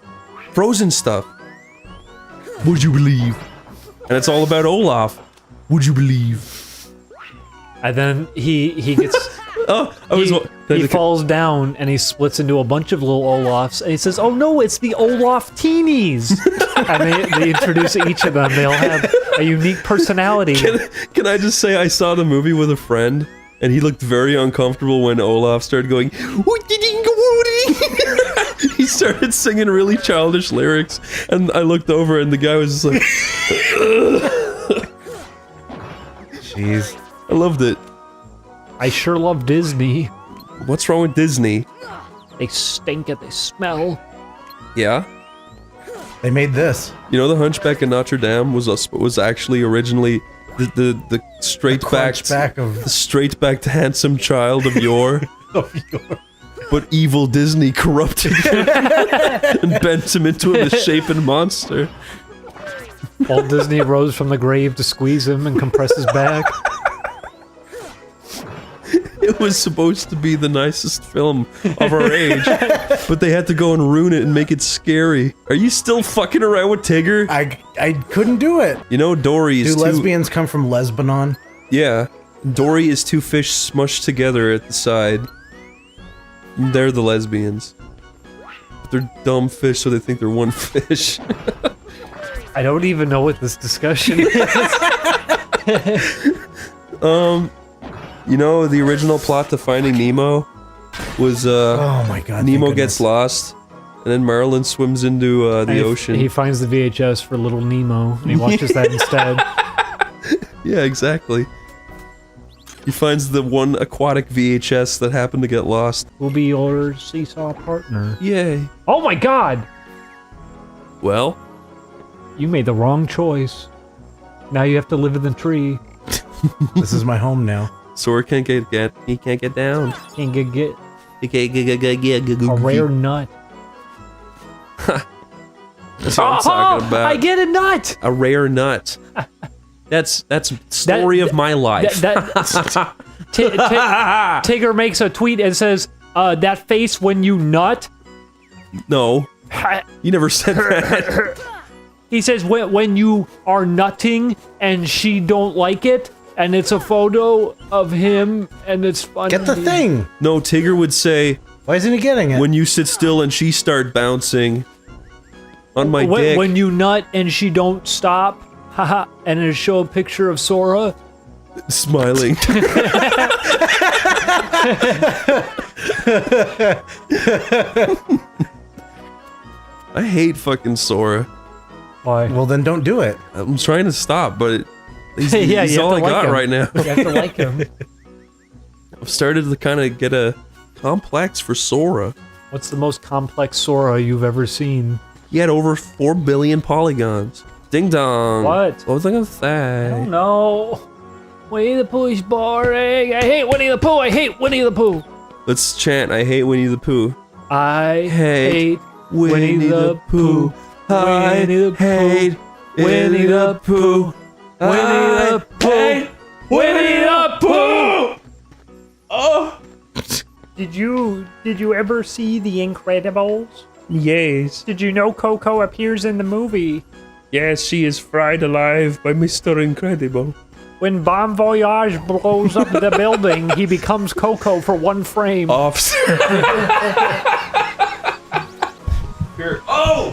Frozen stuff. Would you believe? And it's all about Olaf. Would you believe? And then he gets he falls down and he splits into a bunch of little Olafs and he says, "Oh no, it's the Olaf teenies." And they introduce each of them. They'll have a unique personality. Can I just say I saw the movie with a friend and he looked very uncomfortable when Olaf started going. He started singing really childish lyrics, and I looked over and the guy was just like, jeez. I loved it. I sure love Disney. What's wrong with Disney? They stink and they smell. Yeah? They made this. You know, the Hunchback of Notre Dame was actually originally the straight-backed handsome child of yore. But evil Disney corrupted him and bent him into a misshapen monster. Walt Disney rose from the grave to squeeze him and compress his back. It was supposed to be the nicest film of our age, but they had to go and ruin it and make it scary. Are you still fucking around with Tigger? I couldn't do it. You know Dory is Do lesbians come from Lesbanon? Yeah. Dory is two fish smushed together at the side. They're the lesbians. They're dumb fish, so they think they're one fish. I don't even know what this discussion is. You know, the original plot to Finding Nemo was, oh my god, Nemo gets lost, and then Marlin swims into, the ocean. He finds the VHS for Little Nemo, and he watches that instead. Yeah, exactly. He finds the one aquatic VHS that happened to get lost. Will be your seesaw partner. Yay. Oh my god! Well? You made the wrong choice. Now you have to live in the tree. This is my home now. Sora can't he can't get down. Can't get He can't get a rare nut. That's what I'm talking about. I get a nut! A rare nut. That's story of my life. Tigger makes a tweet and says, that face when you nut? No. You never said that. He says when you are nutting and she don't like it, and it's a photo of him and it's funny. Get the thing! No, Tigger would say... Why isn't he getting it? When you sit still and she start bouncing on my dick. When you nut and she don't stop, haha, and it'll show a picture of Sora. Smiling. I hate fucking Sora. Why? Well, then don't do it. I'm trying to stop, but he's Yeah, he's you all have I to like got him. right now. You have to like him. I've started to kind of get a complex for Sora. What's the most complex Sora you've ever seen? He had over 4 billion polygons. Ding dong. What? What was I gonna say? I don't know. Winnie the Pooh's boring. I hate Winnie the Pooh. I hate Winnie the Pooh. Let's chant. I hate Winnie the Pooh. I hate Winnie the Pooh. I hate Winnie the Pooh. Winnie the Pooh. Winnie the Pooh. Oh. Did you ever see The Incredibles? Yes. Did you know Coco appears in the movie? Yes, she is fried alive by Mr. Incredible. When Bon Voyage blows up the building, he becomes Coco for one frame. Officer. Here. Oh!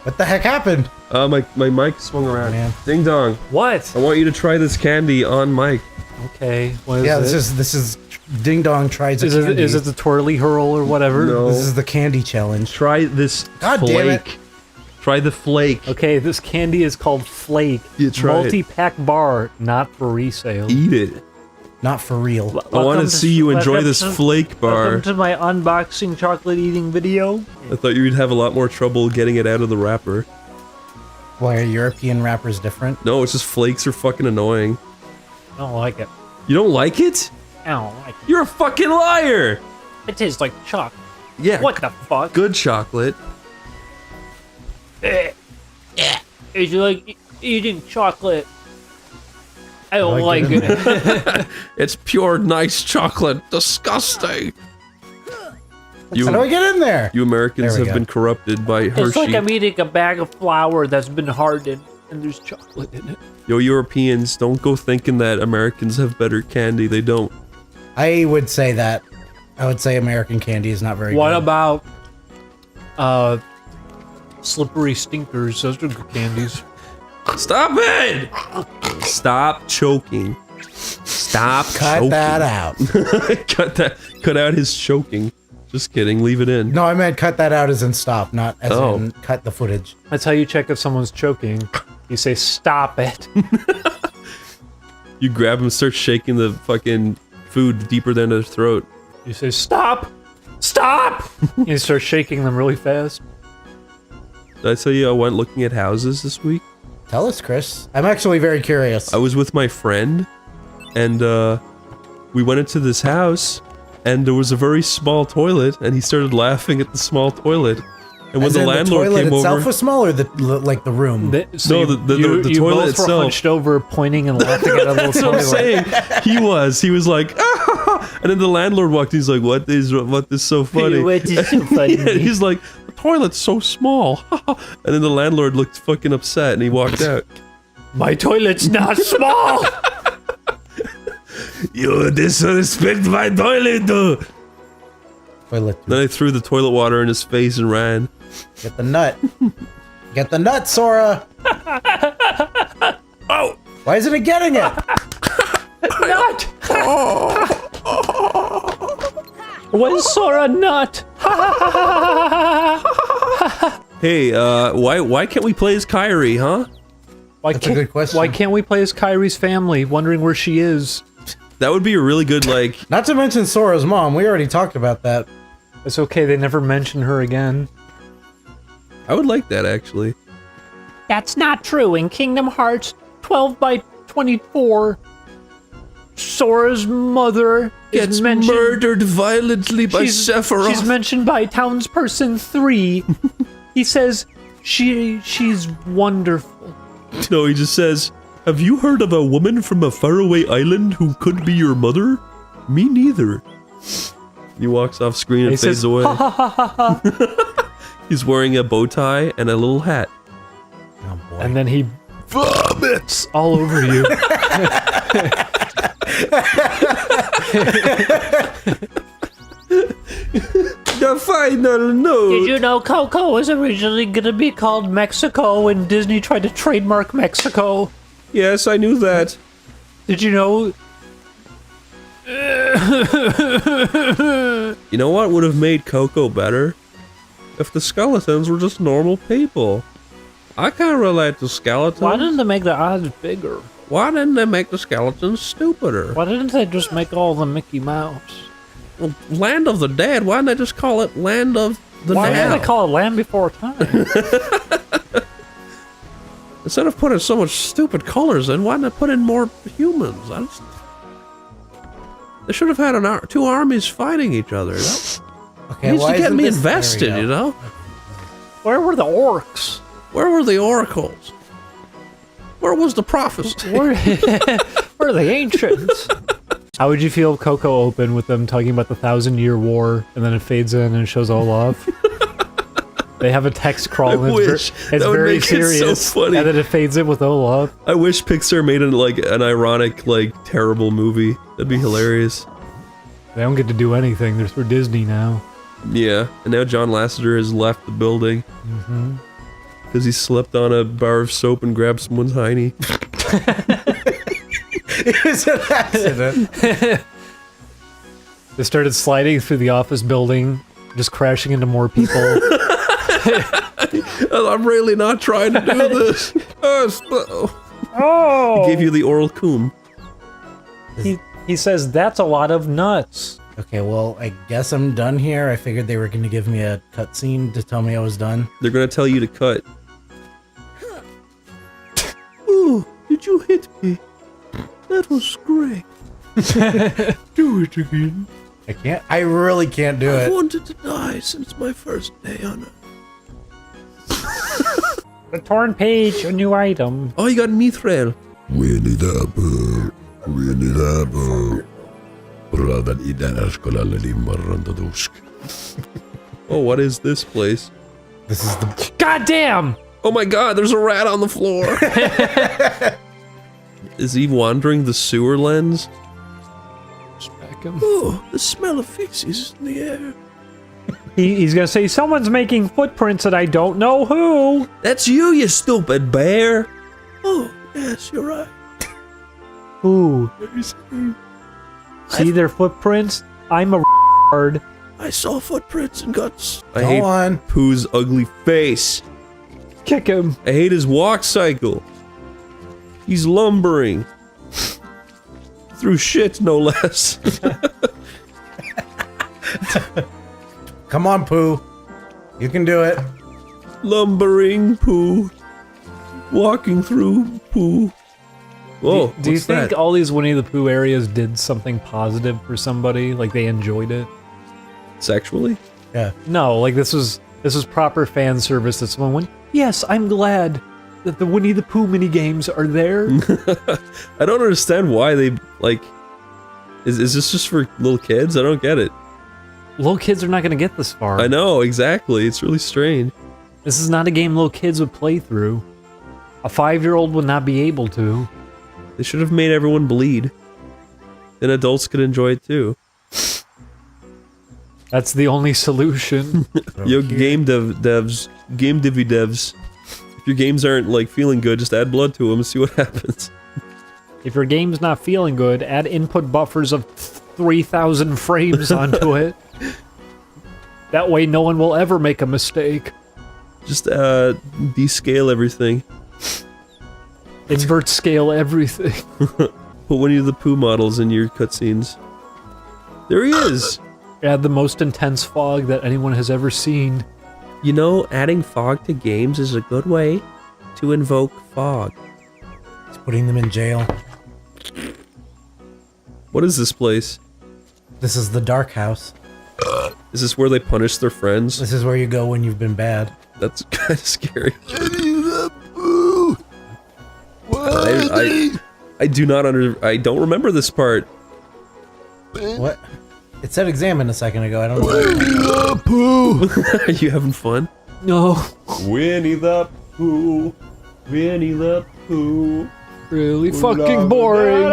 What the heck happened? My mic swung around. Man. Ding dong. What? I want you to try this candy on mic. Okay. What is Yeah, it? this is Ding Dong tries a Is candy. it the twirly hurl or whatever? No. This is the candy challenge. Try this God flake. damn it. Try the flake. Okay, this candy is called Flake. You try it. Multi-pack bar, not for resale. Eat it. Not for real. I want to see you enjoy this welcome to- flake bar. Welcome to my unboxing chocolate eating video. I thought you'd have a lot more trouble getting it out of the wrapper. Why are European rappers different? No, it's just flakes are fucking annoying. I don't like it. You don't like it? I don't like it. You're a fucking liar! It tastes like chocolate. Yeah. What the fuck? Good chocolate. It's like eating chocolate. I don't like it. It's pure nice chocolate. Disgusting. How do I get in there? You Americans There we have go. been corrupted by Hershey. It's like I'm eating a bag of flour that's been hardened. And there's chocolate in it. Yo, Europeans, don't go thinking that Americans have better candy. They don't. I would say that. I would say American candy is not very What good. about slippery stinkers? Those are good candies. Stop it! Stop choking. Stop Cut choking. that out. Cut out his choking. Just kidding, leave it in. No, I meant cut that out as in stop, not as in cut the footage. That's how you check if someone's choking. You say, stop it. You grab him, start shaking the fucking food deeper than their throat. You say, stop! Stop! You start shaking them really fast. Did I tell you I went looking at houses this week? Tell us, Chris. I'm actually very curious. I was with my friend, and we went into this house, and there was a very small toilet, and he started laughing at the small toilet. And when As the in landlord the toilet came itself over, was small, or the room? the toilet itself. Were hunched over, pointing and laughing at a little That's what I'm toilet. saying. He was like, ah! And then the landlord walked in, he's like, what is so funny? What is so funny? Yeah, he's like, the toilet's so small. And then the landlord looked fucking upset and he walked out. My toilet's not small! You disrespect my toilet! Toilet. Then I threw the toilet water in his face and ran. Get the nut. Get the nut, Sora! Oh! Why isn't it getting it? Nut! What is Sora nut? Hey, why can't we play as Kyrie, huh? That's a good question. Why can't we play as Kyrie's family, wondering where she is? That would be a really good, like... Not to mention Sora's mom. We already talked about that. It's okay, they never mention her again. I would like that, actually. That's not true. In Kingdom Hearts 12 by 24, Sora's mother gets murdered violently by Sephiroth. She's mentioned by Townsperson 3. He says she's wonderful. No, he just says, have you heard of a woman from a faraway island who could be your mother? Me neither. He walks off screen and fades away. Ha ha ha ha ha. He's wearing a bow tie and a little hat. Oh boy. And then he vomits all over you. The final note. Did you know Coco was originally gonna be called Mexico and Disney tried to trademark Mexico? Yes, I knew that. Did you know? You know what would have made Coco better? If the skeletons were just normal people. I can't relate to skeletons. Why didn't they make the eyes bigger? Why didn't they make the skeletons stupider? Why didn't they just make all the Mickey Mouse? Well, Land of the Dead, why didn't they just call it Land of the Why Now? did they call it Land Before Time? Instead of putting so much stupid colors in, why didn't they put in more humans? They should have had two armies fighting each other. Okay, It needs why to get isn't me this- invested, there we you go. know? Where were the orcs? Where were the oracles? Where was the prophecy? Where are the ancients? How would you feel if Coco opened with them talking about the 1,000-Year War, and then it fades in and it shows Olaf? They have a text crawl, and wish. it's That would very make it so serious, funny. and then it fades in with Olaf. I wish Pixar made it like an ironic, like, terrible movie. That'd be hilarious. They don't get to do anything. They're for Disney now. Yeah, and now John Lasseter has left the building. Because he slipped on a bar of soap and grabbed someone's hiney. It was an accident. They started sliding through the office building, just crashing into more people. I'm really not trying to do this. Oh! He gave you the oral coom. He says, that's a lot of nuts. Okay, well, I guess I'm done here. I figured they were going to give me a cutscene to tell me I was done. They're gonna tell you to cut. Ooh, did you hit me? That was great. Do it again. I can't. I really can't do I've it. wanted to die since my first day on Earth. The torn page, a new item. Oh, you got mithril. We need apple. We need apple. Oh, what is this place? This is the. God damn! Oh my god, there's a rat on the floor. Is he wandering the sewer lens? Oh, the smell of feces in the air. He's gonna say, someone's making footprints and I don't know who. That's you stupid bear. Oh, yes, you're right. Who? See their footprints? I'm a hard. I saw footprints and guts. I hate Pooh's ugly face. Kick him. I hate his walk cycle. He's lumbering. Through shit, no less. Come on, Pooh. You can do it. Lumbering Pooh. Walking through Pooh. Whoa, Do you what's think that? all these Winnie the Pooh areas did something positive for somebody? Like they enjoyed it? Sexually? Yeah. No, like this was proper fan service that someone went, yes, I'm glad that the Winnie the Pooh mini games are there. I don't understand why they, like... Is this just for little kids? I don't get it. Little kids are not going to get this far. I know, exactly. It's really strange. This is not a game little kids would play through. A 5-year-old would not be able to. They should have made everyone bleed. Then adults could enjoy it too. That's the only solution. Yo, game devs. If your games aren't, like, feeling good, just add blood to them and see what happens. If your game's not feeling good, add input buffers of 3,000 frames onto it. That way no one will ever make a mistake. Just, descale everything. Invert scale everything. Put Winnie the Pooh models in your cutscenes. There he is! Add the most intense fog that anyone has ever seen. You know, adding fog to games is a good way to invoke fog. It's putting them in jail. What is this place? This is the Dark House. Is this where they punish their friends? This is where you go when you've been bad. That's kind of scary. I do not I don't remember this part. What? It said examine a second ago. I don't know. Pooh! Are you having fun? No. Winnie the Pooh. Winnie the Pooh. Really fucking boring.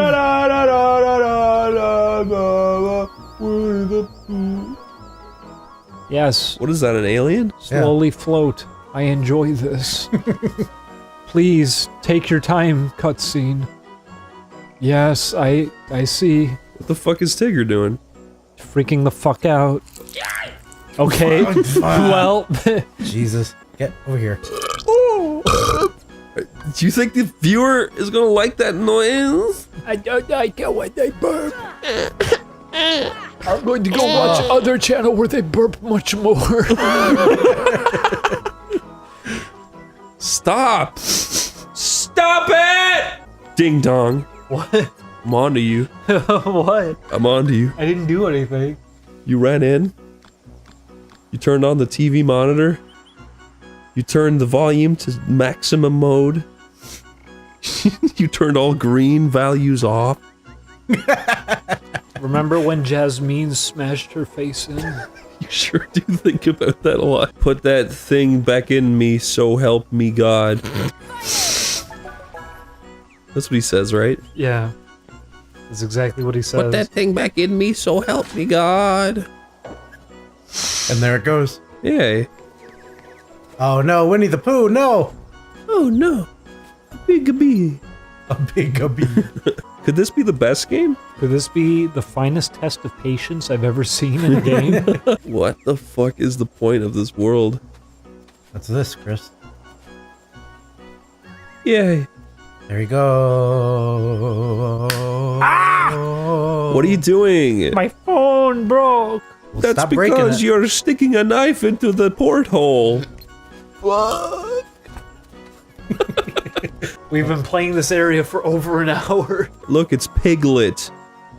Winnie the Pooh. Yes. What is that, an alien? Slowly float. I enjoy this. Please, take your time, cutscene. Yes, I see. What the fuck is Tigger doing? Freaking the fuck out. Okay, well... Jesus, get over here. Do you think the viewer is gonna like that noise? I don't like it when they burp. I'm going to go watch other channel where they burp much more. Stop! Stop it! Ding dong. What? I'm on to you. What? I'm on to you. I didn't do anything. You ran in. You turned on the TV monitor. You turned the volume to maximum mode. You turned all green values off. Remember when Jasmine smashed her face in? You sure do think about that a lot. Put that thing back in me, so help me God. That's what he says, right? Yeah. That's exactly what he says. Put that thing back in me, so help me God. And there it goes. Yay. Oh no, Winnie the Pooh, no! Oh no. A big bee. A big bee. Could this be the best game? Could this be the finest test of patience I've ever seen in a game? What the fuck is the point of this world? What's this, Chris? Yay. There you go. What are you doing? My phone broke. Well, That's stop breaking because it. you're sticking a knife into the porthole. What? We've been playing this area for over an hour. Look, it's Piglet.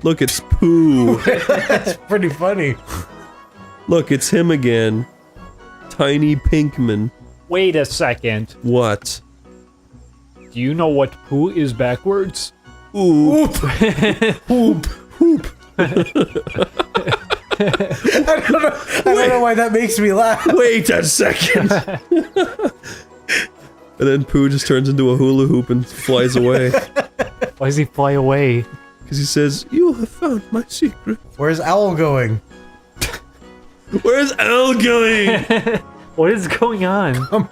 Look, it's Pooh. That's pretty funny. Look, it's him again. Tiny Pinkman. Wait a second. What? Do you know what poo is backwards? Oop. Hoop. Hoop. I don't know why that makes me laugh. Wait a second. And then Pooh just turns into a hula hoop and flies away. Why does he fly away? Because he says, "You have found my secret." Where's Owl going? Where's Owl going? What is going on?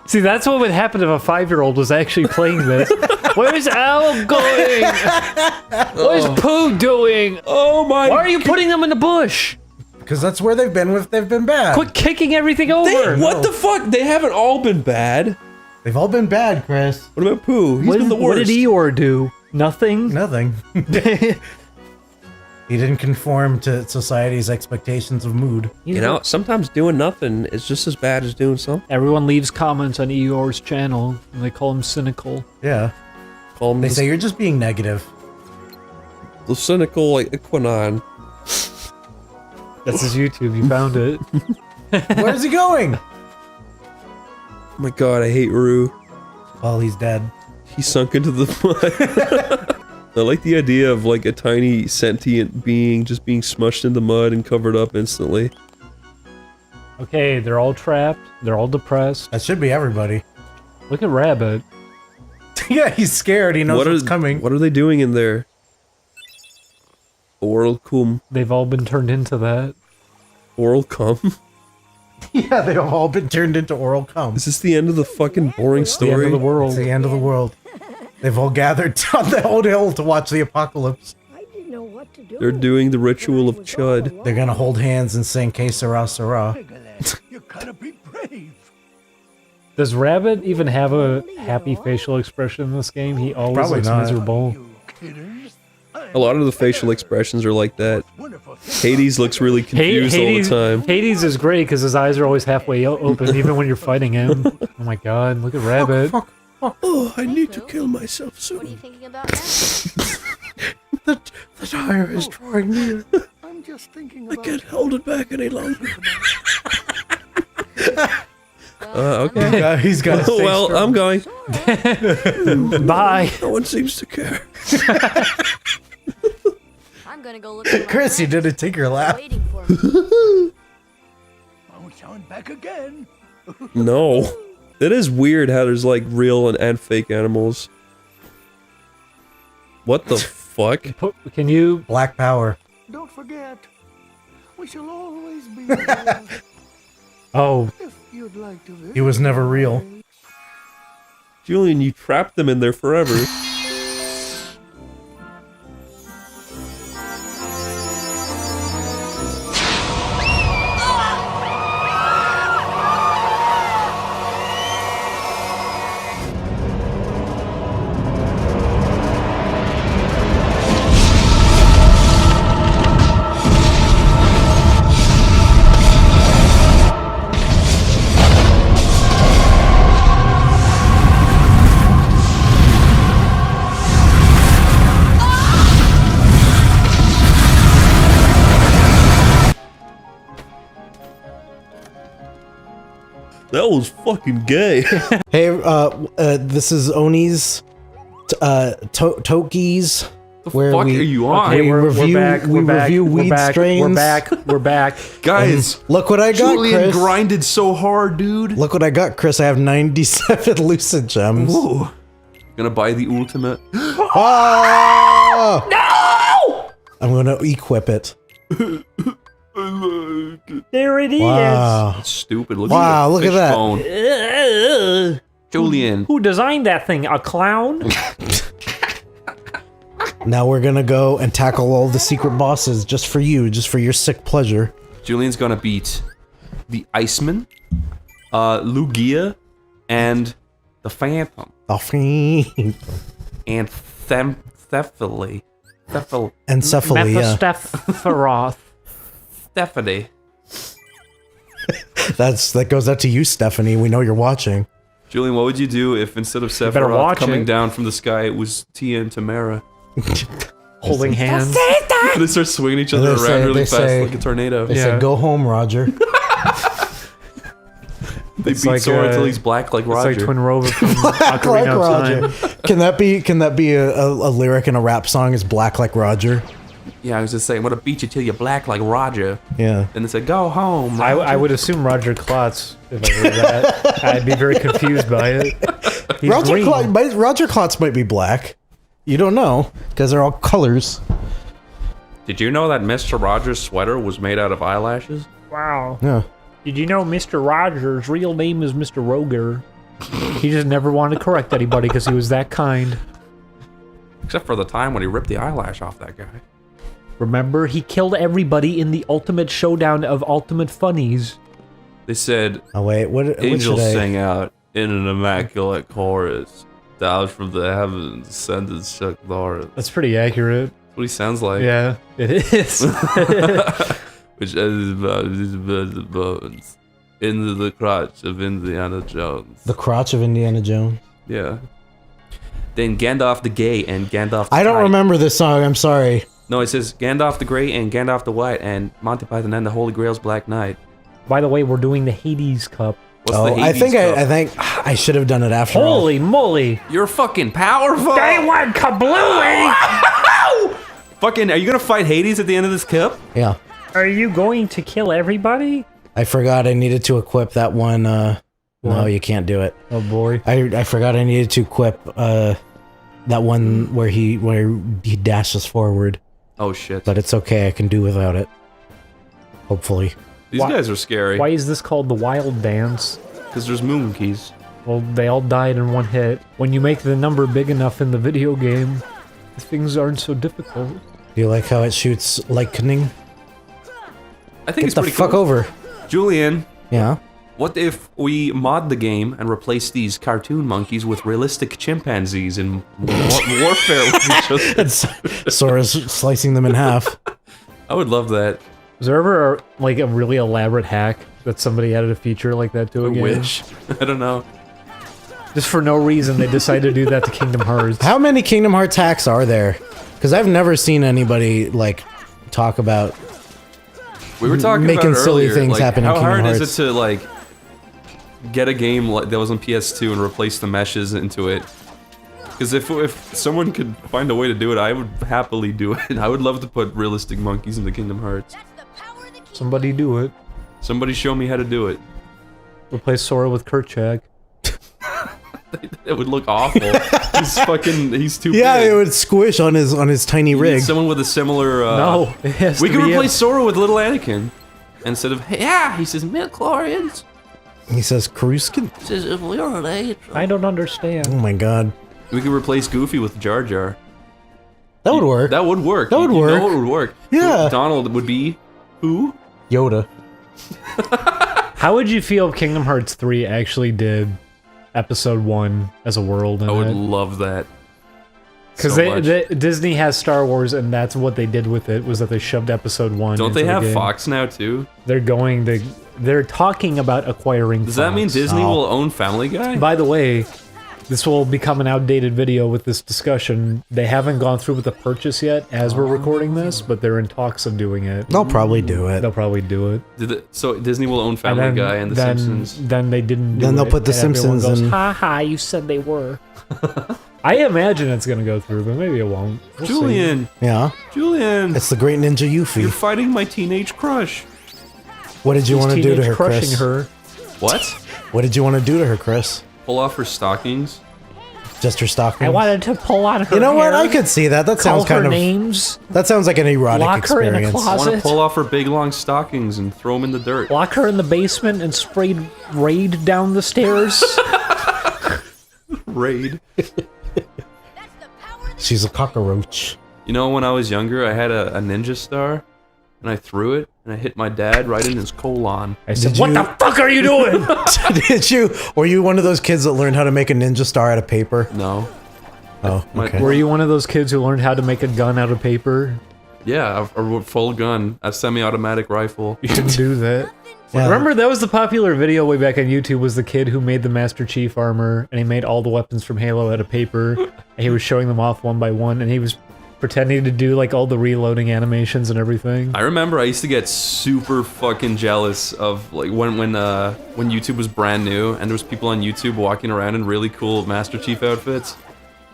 See, that's what would happen if a 5-year-old was actually playing this. Where's Owl going? What is Pooh doing? Oh my! Why are you putting them in the bush? Because that's where they've been if they've been bad. Quit kicking everything over. What the fuck? They haven't all been bad. They've all been bad, Chris. What about Pooh? He's been the worst. What did Eeyore do? Nothing? Nothing. He didn't conform to society's expectations of mood. You know, sometimes doing nothing is just as bad as doing something. Everyone leaves comments on Eeyore's channel, and they call him cynical. Yeah. Call him They say you're just being negative. the cynical, like, Equinine. That's his YouTube, you found it. Where's he going? Oh my god, I hate Rue. Well, he's dead. He sunk into the mud. I like the idea of like a tiny sentient being just being smushed into mud and covered up instantly. Okay, they're all trapped. They're all depressed. That should be everybody. Look at Rabbit. Yeah, he's scared. He knows what's coming. What are they doing in there? Oral cum. They've all been turned into that. Oral cum? Yeah, they've all been turned into oral cum. Is this the end of the fucking boring story? The end of the world. It's the end of the world. They've all gathered on the old hill to watch the apocalypse. They're doing the ritual of Chud. They're gonna hold hands and sing Que Sera Sera. You gotta be brave. Does Rabbit even have a happy facial expression in this game? He always Probably looks not. miserable. A lot of the facial expressions are like that. Hades looks really confused all the time. Hades is great because his eyes are always halfway open, even when you're fighting him. Oh my god, look at Rabbit. Oh, I need to kill myself soon. What are you thinking about now? The tire is drawing near. I'm just thinking about I can't hold it back any longer. Okay. He's got to well, I'm going. Bye. No one seems to care. I'm gonna go look at Chris, you did a tinker laugh. waiting for me. Won't sound back again. No. It is weird how there's like real and fake animals. What the fuck? Can you... Black power. Don't forget, we shall always be there. Oh. If you'd like to visit. He was never real. Julian, you trapped them in there forever. That was fucking gay. Hey, this is Oney's Toki's. Where fuck are you on? We We're review, back, we we're back, review we're weed back, strains. We're back. Guys, look what I got, Julian Chris. grinded so hard, dude. Look what I got, Chris. I have 97 lucid gems. Ooh. Gonna buy the ultimate. Oh! No! I'm gonna equip it. There it is. Wow. That's stupid. Look Wow, at look at that. Bone. Julian. Who designed that thing? A clown? Now we're gonna go and tackle all the secret bosses just for you, just for your sick pleasure. Julian's gonna beat the Iceman, Lugia, and the Phantom. The Phantom. And Thephaly. Encephaly, yeah. Mephistopheroth. Stephanie. That goes out to you, Stephanie. We know you're watching. Julian, what would you do if instead of better Sephiroth watch coming it. down from the sky, it was Tia and Tamara? Holding hands. They start swinging each other around really fast like a tornado. They say, "Go home, Roger." They It's beat like, Sora until he's black like Roger. It's like Twin Rover from Black Ocarina like of Roger. Time. Can that be a lyric in a rap song? Is black like Roger? Yeah, I was just saying, I'm gonna beat you till you're black like Roger. Yeah. And they said, "Go home." I would assume Roger Klotz if I heard that. I'd be very confused by it. He's green. Roger Klotz might be black. You don't know, because they're all colors. Did you know that Mr. Rogers' sweater was made out of eyelashes? Wow. Yeah. Did you know Mr. Rogers' real name is Mr. Roger? He just never wanted to correct anybody because he was that kind. Except for the time when he ripped the eyelash off that guy. Remember, he killed everybody in the ultimate showdown of ultimate funnies. They said, "Oh wait, what? Angels sang out in an immaculate chorus, down from the heavens descended Chuck Norris." That's pretty accurate. That's what he sounds like. Yeah, it is. Which is the bones into the crotch of Indiana Jones. The crotch of Indiana Jones. Yeah. Then Gandalf the Gay and Gandalf the I don't White. remember this song. I'm sorry. No, it says Gandalf the Grey and Gandalf the White and Monty Python and the Holy Grail's Black Knight. By the way, we're doing the Hades Cup. What's the Hades Cup? I think I should have done it after all. Holy moly! You're fucking powerful! They went kablooey! Fucking, are you gonna fight Hades at the end of this cup? Yeah. Are you going to kill everybody? I forgot I needed to equip that one. No, you can't do it. Oh boy. I forgot I needed to equip that one where he dashes forward. Oh shit. But it's okay. I can do without it. Hopefully. These guys are scary. Why is this called the Wild Dance? Because there's moon keys. Well, they all died in one hit. When you make the number big enough in the video game, things aren't so difficult. Do you like how it shoots lightning? I think Get it's the pretty fuck cool. over. Julian. Yeah? What if we mod the game and replace these cartoon monkeys with realistic chimpanzees in warfare with each other? Sora's slicing them in half. I would love that. Was there ever like a really elaborate hack that somebody added a feature like that to a game? Wish. I don't know. Just for no reason, they decided to do that to Kingdom Hearts. How many Kingdom Hearts hacks are there? Because I've never seen anybody like talk about. We were talking making about silly earlier, things like, happen in how Kingdom hard Hearts. is it to like get a game like that was on PS2 and replace the meshes into it? Because if someone could find a way to do it, I would happily do it. I would love to put realistic monkeys into Kingdom Hearts. Somebody do it. Somebody show me how to do it. Replace Sora with Kerchak. It would look awful. He's too Yeah, big. it would squish on his tiny You need rig. someone with a similar. No, it has we to can be replace Sora with little Anakin instead of he says midichlorians. He says Karuskin. He says if we are an I don't understand. Oh my god. We could replace Goofy with Jar Jar. That would work. That would work. That would You work. know it would work. Yeah. Donald would be who? Yoda. How would you feel if Kingdom Hearts 3 actually did Episode 1 as a world in I would it? love that. Because so much. Disney has Star Wars, and that's what they did with it, was that they shoved Episode 1 Don't into they the have game. Fox now too? They're talking about acquiring Does that mean Fox. Disney will own Family Guy? By the way, this will become an outdated video with this discussion. They haven't gone through with the purchase yet as we're recording this, but they're in talks of doing it. They'll probably do it. They'll probably do it. So Disney will own Family Guy and The Simpsons. Then they didn't do Then they'll it, put The and everyone Simpsons goes, in- Ha ha, you said they were. I imagine it's gonna go through, but maybe it won't. We'll see. Julian! Yeah? Julian! It's the great ninja Yuffie. You're fighting my teenage crush. What did you He's want to do to teenage her, crushing Chris? her. What? What did you want to do to her, Chris? Pull off her stockings? Just her stockings? I wanted to pull on her You know what? hair, I could see that. That call sounds kind her of. names, That sounds like an erotic lock her in a experience. I want to closet, pull off her big long stockings and throw them in the dirt. lock her in the basement, and sprayed Raid down the stairs. Raid. She's a cockroach. You know, when I was younger, I had a ninja star, and I threw it, and I hit my dad right in his colon. I said, "What the fuck are you doing?" Did you? Were you one of those kids that learned how to make a ninja star out of paper? No. Oh, okay. Were you one of those kids who learned how to make a gun out of paper? Yeah, a full gun, a semi-automatic rifle. You didn't do that. Yeah. Remember, that was the popular video way back on YouTube, was the kid who made the Master Chief armor, and he made all the weapons from Halo out of paper, and he was showing them off one by one, and he was pretending to do like all the reloading animations and everything. I remember I used to get super fucking jealous of like when YouTube was brand new and there was people on YouTube walking around in really cool Master Chief outfits.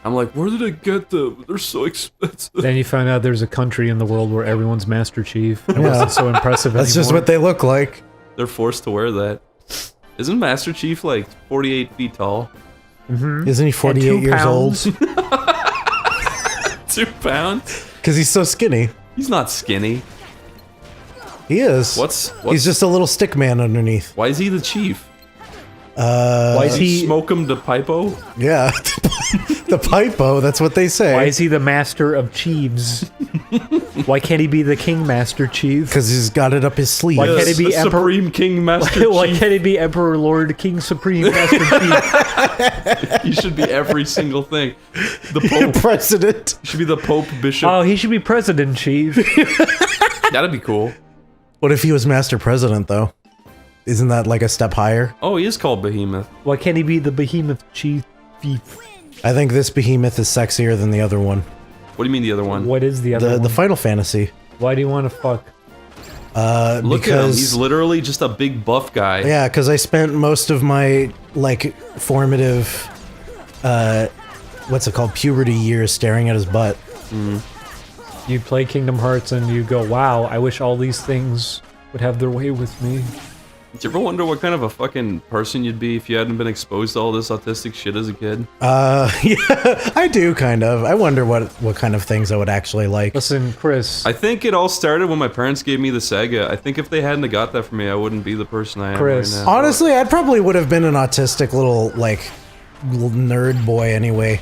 I'm like, where did I get them? They're so expensive. Then you find out there's a country in the world where everyone's Master Chief. It wasn't so impressive That's just anymore. what they look like. They're forced to wear that. Isn't Master Chief like 48 feet tall? Isn't he 48 years old? 2 pounds? Because he's so skinny. He's not skinny. He is. He's just a little stick man underneath. Why is he the chief? Why is he smoke him to Pipo? Yeah, the Pipo. That's what they say. Why is he the master of chiefs? Why can't he be the king master chief? Because he's got it up his sleeve. Why can't he be Emperor Supreme King Master Why Chief? can't he be Emperor Lord King Supreme Master Chief? He should be every single thing. The Pope. President. He should be the Pope Bishop. Oh, he should be President Chief. That'd be cool. What if he was Master President, though? Isn't that like a step higher? Oh, he is called Behemoth. Why can't he be the Behemoth Chief? I think this Behemoth is sexier than the other one. What do you mean the other one? What is the other one? The Final Fantasy. Why do you want to fuck? Look at him. He's literally just a big buff guy. Yeah, because I spent most of my, like, formative, what's it called, puberty years staring at his butt. You play Kingdom Hearts and you go, wow, I wish all these things would have their way with me. Did you ever wonder what kind of a fucking person you'd be if you hadn't been exposed to all this autistic shit as a kid? Yeah, I do, kind of. I wonder what kind of things I would actually like. Listen, Chris. I think it all started when my parents gave me the Sega. I think if they hadn't have got that for me, I wouldn't be the person I am right now. Honestly, I probably would have been an autistic little nerd boy anyway.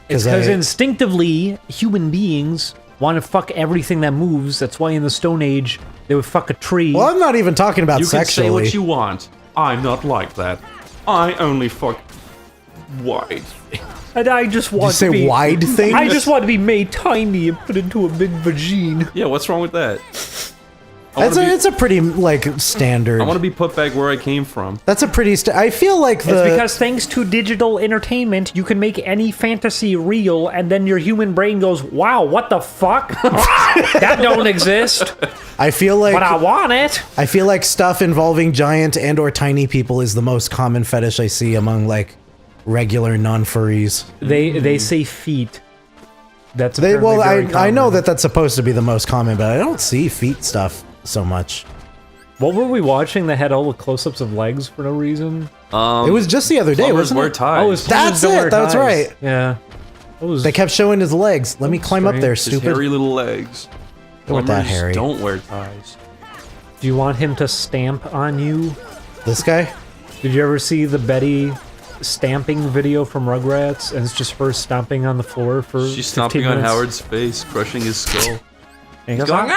It's because instinctively, human beings want to fuck everything that moves. That's why in the Stone Age, they would fuck a tree. Well, I'm not even talking about you sexually. You can say what you want. I'm not like that. I only fuck wide. And I just want to be wide things? I just want to be made tiny and put into a big vagine. Yeah, what's wrong with that? It's a pretty, like, standard. I want to be put back where I came from. That's a pretty... I feel like It's because thanks to digital entertainment, you can make any fantasy real, and then your human brain goes, wow, what the fuck? That don't exist. I feel like... But I want it. I feel like stuff involving giant and or tiny people is the most common fetish I see among, like, regular non-furries. They say feet. That's I common. know that that's supposed to be the most common, but I don't see feet stuff so much. What were we watching that had all the close-ups of legs for no reason? It was just the other day, wasn't it? Ties. Oh, it was That's it. That's right. Yeah. They kept showing his legs. Let me climb up there, His stupid. hairy little legs. Look at that, Plumbers Harry. Don't wear ties. Do you want him to stamp on you? This guy? Did you ever see the Betty stamping video from Rugrats? And it's just her stomping on the floor for She's 15 stomping on minutes? Howard's face, crushing his skull. And he goes, going,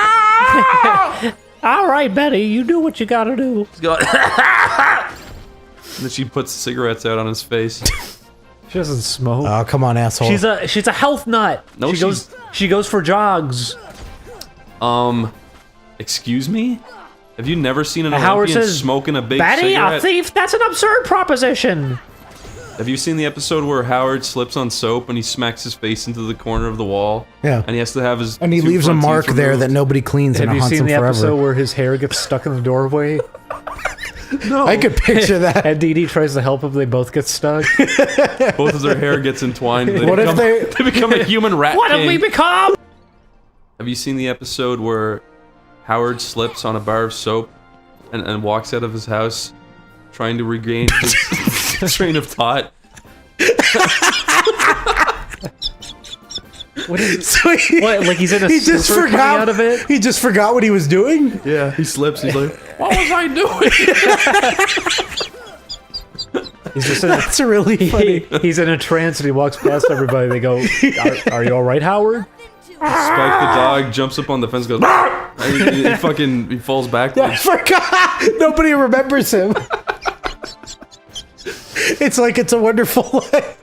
all right, Betty, you do what you gotta do. He's going, and then she puts cigarettes out on his face. She doesn't smoke. Oh, come on, asshole. She's a health nut. No, she goes for jogs. Excuse me? Have you never seen an Howard Olympian says, smoking a big Betty, cigarette? a thief? That's an absurd proposition. Have you seen the episode where Howard slips on soap and he smacks his face into the corner of the wall? Yeah. And he has to have his And he two leaves a front teeth mark there removed? that nobody cleans and Have it you haunts seen him the forever. episode where his hair gets stuck in the doorway? No. I could picture that. And Dee Dee tries to help him. They both get stuck. Both of their hair gets entwined. And What if they become a human rat What have king. we become? Have you seen the episode where Howard slips on a bar of soap and walks out of his house trying to regain his train of thought? What is So what? Like he's in a he just super coming forgot out of it? He just forgot what he was doing. Yeah, he slips. He's like, What was I doing? He's just in That's really funny. He's in a trance and he walks past everybody. They go, "Are you all right, Howard?" Spike the dog jumps up on the fence, goes, and he falls backwards. I forgot. Nobody remembers him. It's like It's a Wonderful Life.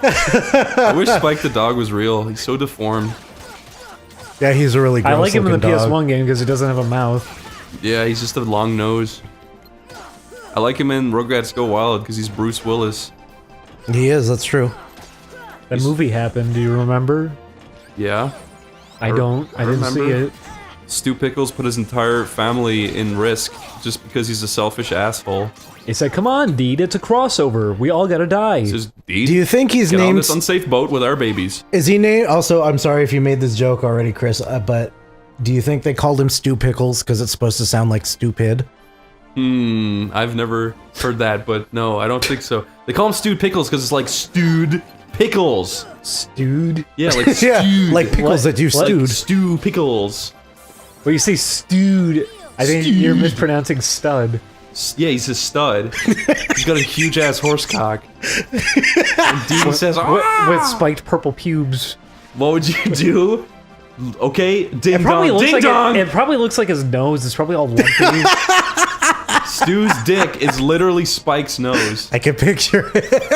I wish Spike the dog was real. He's so deformed. Yeah, he's a really gross I like him in the looking dog. PS1 game because he doesn't have a mouth. Yeah, he's just a long nose. I like him in Rugrats Go Wild because he's Bruce Willis. He is, that's true. That movie happened. Do you remember? Yeah. I don't. I didn't see remember. it. Stu Pickles put his entire family in risk just because he's a selfish asshole. He said, "Come on, Deed, it's a crossover. We all gotta die." Just, Deed, Do you think he's get on named... this unsafe boat with our babies. Is he named... Also, I'm sorry if you made this joke already, Chris, but do you think they called him Stu Pickles because it's supposed to sound like stupid? I've never heard that, but no, I don't think so. They call them stewed pickles because it's like stewed pickles. Stewed? Yeah, like stewed. Yeah, like pickles that you stewed. Like stew pickles. When you say stewed, I think you're mispronouncing stud. Yeah, he's a stud. He's got a huge ass horse cock. And Dee says, with spiked purple pubes. What would you do? Okay, ding It probably dong, looks ding like dong. it probably looks like his nose. It's probably all lumpy. Stu's dick is literally Spike's nose. I can picture it.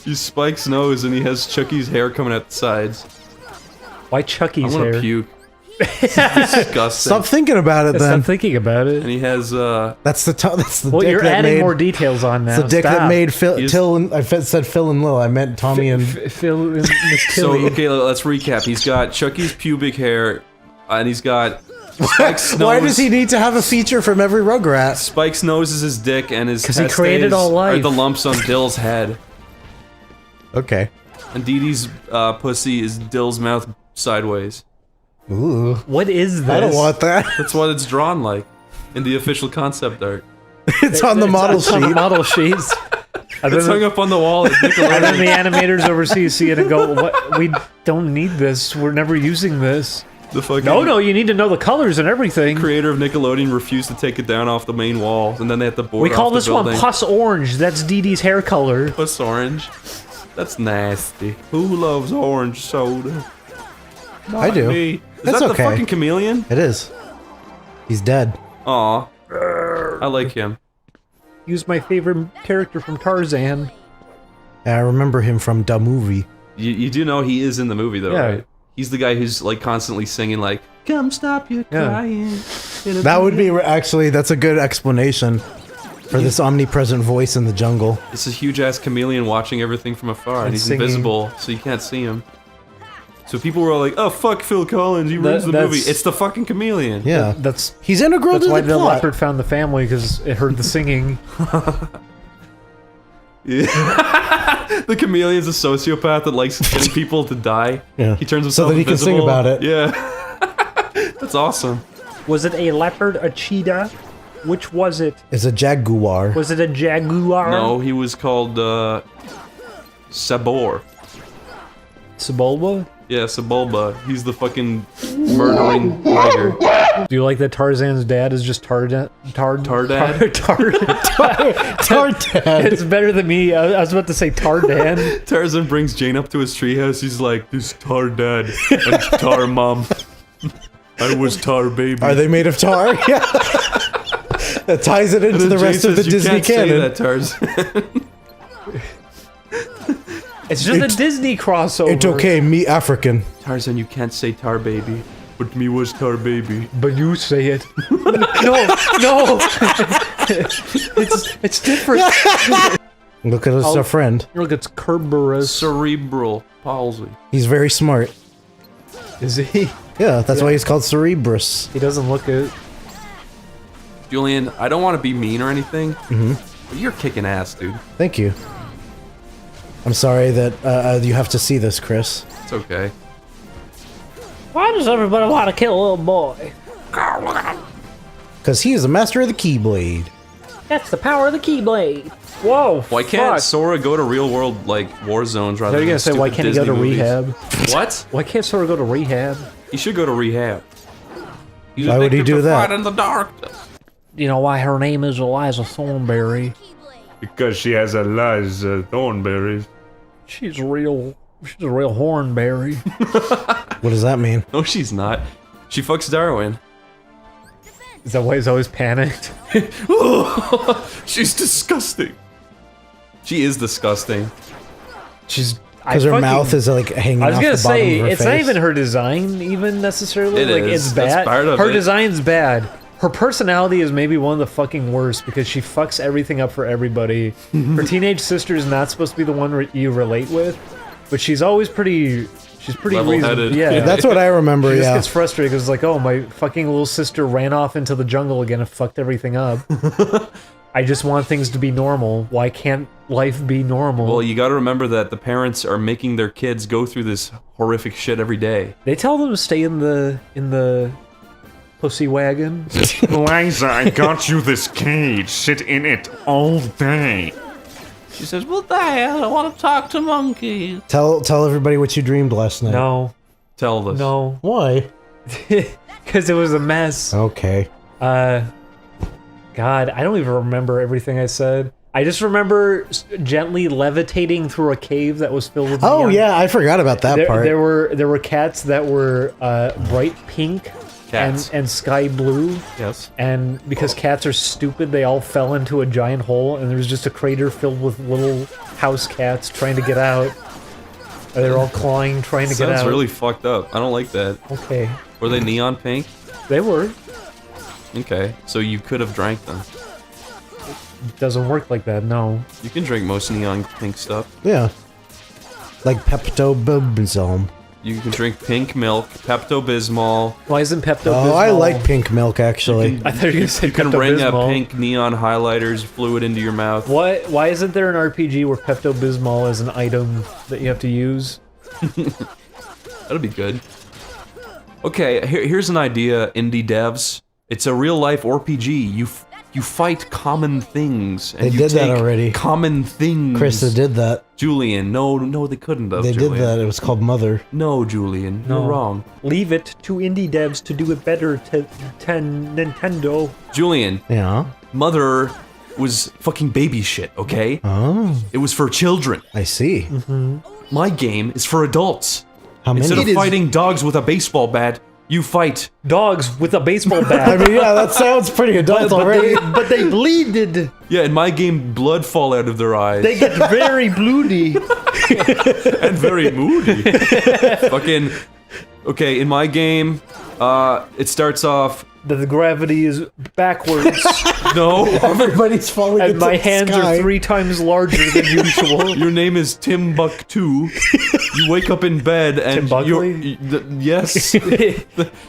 He's Spike's nose, and he has Chucky's hair coming out the sides. Why Chucky's I hair? want to puke. It's disgusting. Stop thinking about it, then. Stop thinking about it. And he has That's the Well, dick you're that adding made, more details on now. It's the dick Stop. that made Till and I said Phil and Lil. I meant Tommy and Phil and Miss So Tilly. okay, let's recap. He's got Chucky's pubic hair, and he's got Spike's nose. Why does he need to have a feature from every Rugrat? Spike's nose is his dick, and his 'Cause he created all life. are the lumps on Dill's head. Okay. And Dee Dee's pussy is Dill's mouth sideways. Ooh. What is this? I don't want that. That's what it's drawn like in the official concept art. It's on the model sheet. On the model sheets. It's hung up on the wall at And then the Nickelodeon. animators overseas see it and go, "What? We don't need this. We're never using this." The fucking No, you need to know the colors and everything. creator of Nickelodeon refused to take it down off the main wall, and then they had to board We call off the this one building. Puss Orange. That's Dee Dee's hair color. Puss orange. That's nasty. Who loves orange soda? I do. Me. Is That's that okay. the fucking chameleon? It is. He's dead. Aw. I like him. Use my favorite character from Tarzan. I remember him from the movie. You do know he is in the movie though, Yeah. right? He's the guy who's like constantly singing like, "Come stop your Yeah. crying." That would be actually. That's a good explanation for this omnipresent voice in the jungle. It's a huge ass chameleon watching everything from afar, and And he's singing. invisible, so you can't see him. So people were all like, "Oh fuck, Phil Collins, he ruins the that's- movie." It's the fucking chameleon. Yeah, That's he's integral that's to why the the plot. leopard found the family because it heard the singing. Yeah. The chameleon's a sociopath that likes getting people to die. Yeah. He turns So himself that he can sing invisible. about it. Yeah. That's awesome. Was it a leopard, a cheetah? Which was it? It's a jaguar. Was it a jaguar? No, he was called Sabor. Sebulba? Yeah, Sebulba. He's the fucking murdering tiger. Do you like that Tarzan's dad is just Tardad? Tardad? Tardad. It's better than me. I was about to say Tardan. Tarzan brings Jane up to his treehouse. He's like, "This Tar Dad and Tar Mom. I was Tar Baby." Are they made of tar? Yeah. That ties it into And then the Jane rest of the says, "You Disney can't say canon. that, Tarzan." It's just a Disney crossover. It's okay, me African. Tarzan, you can't say Tar Baby, but me was Tar Baby. But you say it. No. It's different. Look at us, Oh. our friend. Look, it's Kerberos. Cerebral palsy. He's very smart. Is he? Yeah, that's why he's called Cerebrus. He doesn't look it. Julian, I don't want to be mean or anything, Mm-hmm. but you're kicking ass, dude. Thank you. I'm sorry that you have to see this, Chris. It's okay. Why does everybody want to kill a little boy? Because he is a master of the Keyblade. That's the power of the Keyblade. Whoa. Why can't fuck. Sora go to real world like war zones rather They're than gonna say, why stupid can't he go Disney to movies? rehab? What? Why can't Sora go to rehab? He should go to rehab. He's Why would he addicted do to that? fight in the darkness. You know why her name is Eliza Thornberry? Because she has Eliza Thornberries. She's a real hornberry. What does that mean? No, she's not. She fucks Darwin. Is that why he's always panicked? She's disgusting. She is disgusting. She's Because her mouth is like hanging I was off gonna the bottom say of her it's face. not even her design, even necessarily. It like is. it's That's bad. part of Her it. design's bad. Her personality is maybe one of the fucking worst because she fucks everything up for everybody. Her teenage sister is not supposed to be the one you relate with, but she's always pretty. She's pretty Level-headed. reasonable. Yeah, That's what I remember, She just yeah. gets frustrated because it's like, oh, my fucking little sister ran off into the jungle again and fucked everything up. I just want things to be normal. Why can't life be normal? Well, you gotta remember that the parents are making their kids go through this horrific shit every day. They tell them to stay in the pussy wagon. Liza, I got you this cage. Sit in it all day. She says, well, Dad, I want to talk to monkeys. Tell everybody what you dreamed last night. No. Tell us. No. Why? Because it was a mess. Okay. God, I don't even remember everything I said. I just remember gently levitating through a cave that was filled with Oh neon. yeah, I forgot about that part. There were cats that were bright pink and sky blue. Yes. And because cats are stupid, they all fell into a giant hole, and there was just a crater filled with little house cats trying to get out. They're all clawing, trying to get out. Sounds really fucked up. I don't like that. Okay. Were they neon pink? They were. Okay, so you could have drank them. It doesn't work like that, no. You can drink most neon pink stuff. Yeah. Like Pepto-Bismol. You can drink pink milk, Pepto-Bismol. Why isn't Pepto-Bismol? Oh, I like pink milk, actually. I thought you were going to say You can bring a Pepto-Bismol. pink neon highlighters fluid into your mouth. Why isn't there an RPG where Pepto-Bismol is an item that you have to use? That'll be good. Okay, here's an idea, indie devs. It's a real-life RPG. You fight common things. And They you did that take already. Common things. Krista did that. Julian, no, they couldn't have. They Julian. did that. It was called Mother. No, Julian, you're wrong. Leave it to indie devs to do it better to Nintendo. Julian. Yeah. Mother was fucking baby shit, okay? Oh. It was for children. I see. My game is for adults. How many? Instead of fighting dogs with a baseball bat, you fight dogs with a baseball bat. I mean, yeah, that sounds pretty adult already. But they bleeded. Yeah, in my game, blood fall out of their eyes. They get very bloody. And very moody. Fucking... Okay, in my game, it starts off... The gravity is backwards. No. Everybody's falling And into my the hands sky. are 3 times larger than usual. Your name is Timbuktu. You wake up in bed and Timbuckley? yes.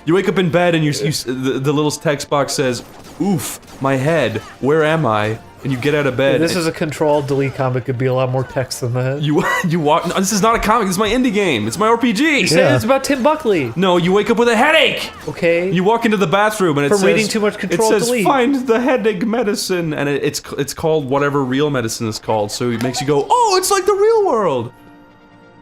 You wake up in bed and the little text box says, "Oof, my head. Where am I?" And you get out of bed. If this is a control-delete comic, it'd be a lot more text than that. You walk. No, this is not a comic. This is my indie game. It's my RPG. You said it's about Tim Buckley. No, you wake up with a headache. Okay. You walk into the bathroom and it From says, reading too much Control It says Delete. find the headache medicine, and it's called whatever real medicine is called. So it makes you go, oh, it's like the real world.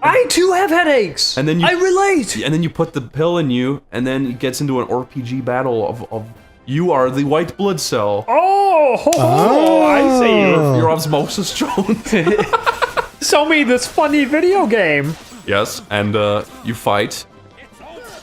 I too have headaches. And then I relate. And then you put the pill in you, and then it gets into an RPG battle of you are the white blood cell. I see you. Your osmosis drone. Show me this funny video game. Yes, and you fight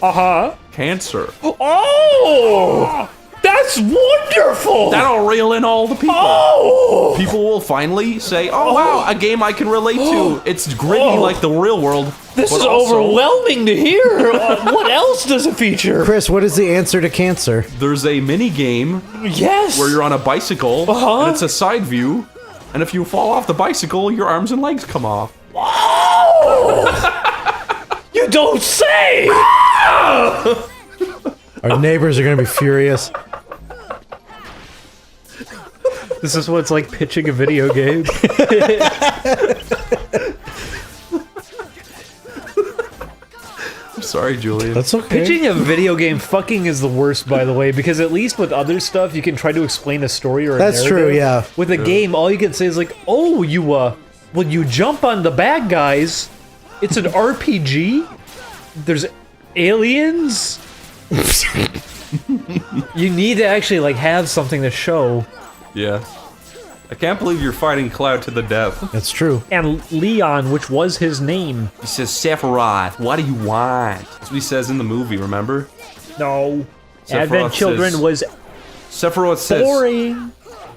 Uh-huh. cancer. Oh! That's wonderful! That'll reel in all the people. Oh! People will finally say, oh wow, a game I can relate to. It's gritty like the real world. This but is also, overwhelming to hear. What else does it feature? Chris, what is the answer to cancer? There's a mini game Yes! where you're on a bicycle, and it's a side view, and if you fall off the bicycle, your arms and legs come off. You don't say! Our neighbors are gonna be furious. This is what it's like pitching a video game. I'm sorry, Julian. That's okay. Pitching a video game fucking is the worst, by the way, because at least with other stuff, you can try to explain a story or a That's narrative. true, yeah. With a game, all you can say is like, oh, when you jump on the bad guys, it's an RPG? There's aliens? You need to actually, like, have something to show. Yeah. I can't believe you're fighting Cloud to the death. That's true. And Leon, which was his name. He says, Sephiroth, what do you want? That's what he says in the movie, remember? No. Sephiroth Advent Children says- was Sephiroth says, boring.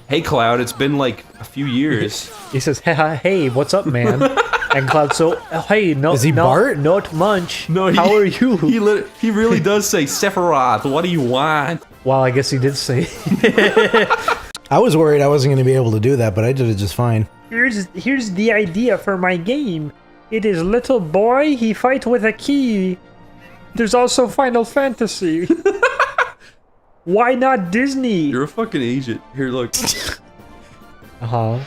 hey Cloud, it's been like a few years. He says, hey, what's up, man? And Cloud, hey, no, Is he Bart? Not much. No, How are you? He really does say, Sephiroth, what do you want? Well, I guess he did say. I was worried I wasn't gonna be able to do that, but I did it just fine. Here's the idea for my game. It is little boy, he fight with a key. There's also Final Fantasy. Why not Disney? You're a fucking agent. Here, look. Uh-huh.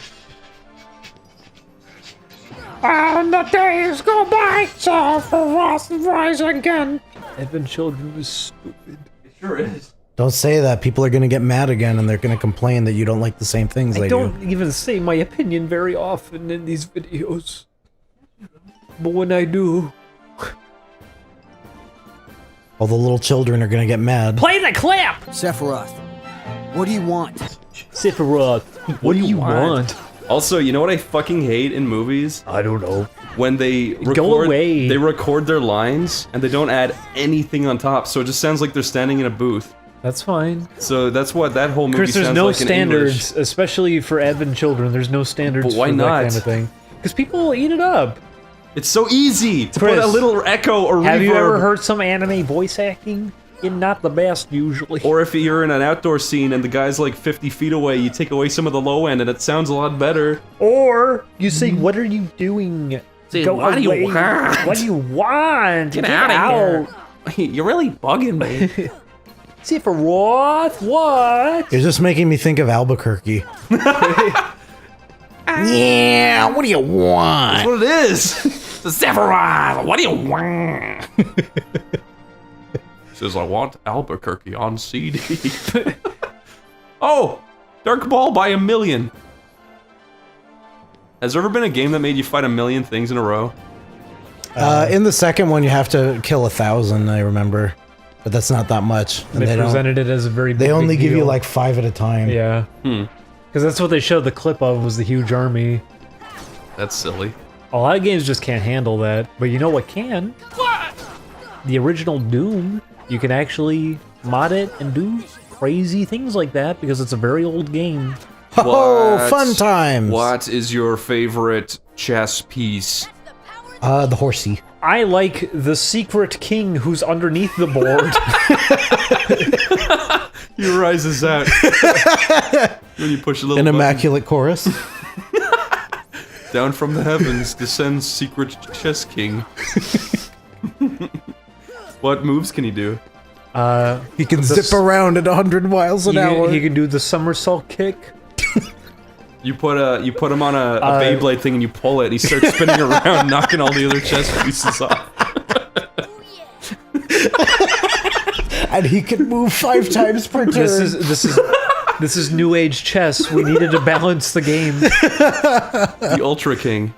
And the days go by, so for us rise again. Advent Children was stupid. It sure is. Don't say that. People are gonna get mad again, and they're gonna complain that you don't like the same things I they don't do. even say my opinion very often in these videos. But when I do... All the little children are gonna get mad. Play the clip! Sephiroth, what do you want? Sephiroth, what do you want? Also, you know what I fucking hate in movies? I don't know. When they Go away. They record their lines and they don't add anything on top, so it just sounds like they're standing in a booth. That's fine. So that's what that whole movie Chris, there's sounds no like in standards, English. especially for Advent children. There's no standards But why for not? that kind of thing. Because people will eat it up. It's so easy to Chris, put a little echo or reverb. Have you ever heard some anime voice acting? It's not the best, usually. Or if you're in an outdoor scene and the guy's like 50 feet away, you take away some of the low end and it sounds a lot better. Or you say, what are you doing? Say, Go what do you away. want? What do you want? Get out of here. You're really bugging me. Sephiroth, what? You're just making me think of Albuquerque. Yeah, what do you want? That's what it is. Sephiroth, what do you want? Says, I want Albuquerque on CD. Oh! Dark Ball by 1,000,000. Has there ever been a game that made you fight 1,000,000 things in a row? In the second one, you have to kill 1,000, I remember. But that's not that much. And They presented it as a very They big only give you deal. like 5 at a time. Yeah. Because that's what they showed the clip of, was the huge army. That's silly. A lot of games just can't handle that. But you know what can? What? The original Doom. You can actually mod it and do crazy things like that because it's a very old game. Oh, fun times! What is your favorite chess piece? The horsey. I like the secret king who's underneath the board. He rises out. When you push a little An button. immaculate chorus. Down from the heavens descends secret chess king. What moves can he do? He can zip around at 100 miles an hour. He can do the somersault kick. You put him on a Beyblade thing and you pull it. And he starts spinning around, knocking all the other chess pieces off. And he can move 5 times per turn. This is new age chess. We needed to balance the game. The Ultra King.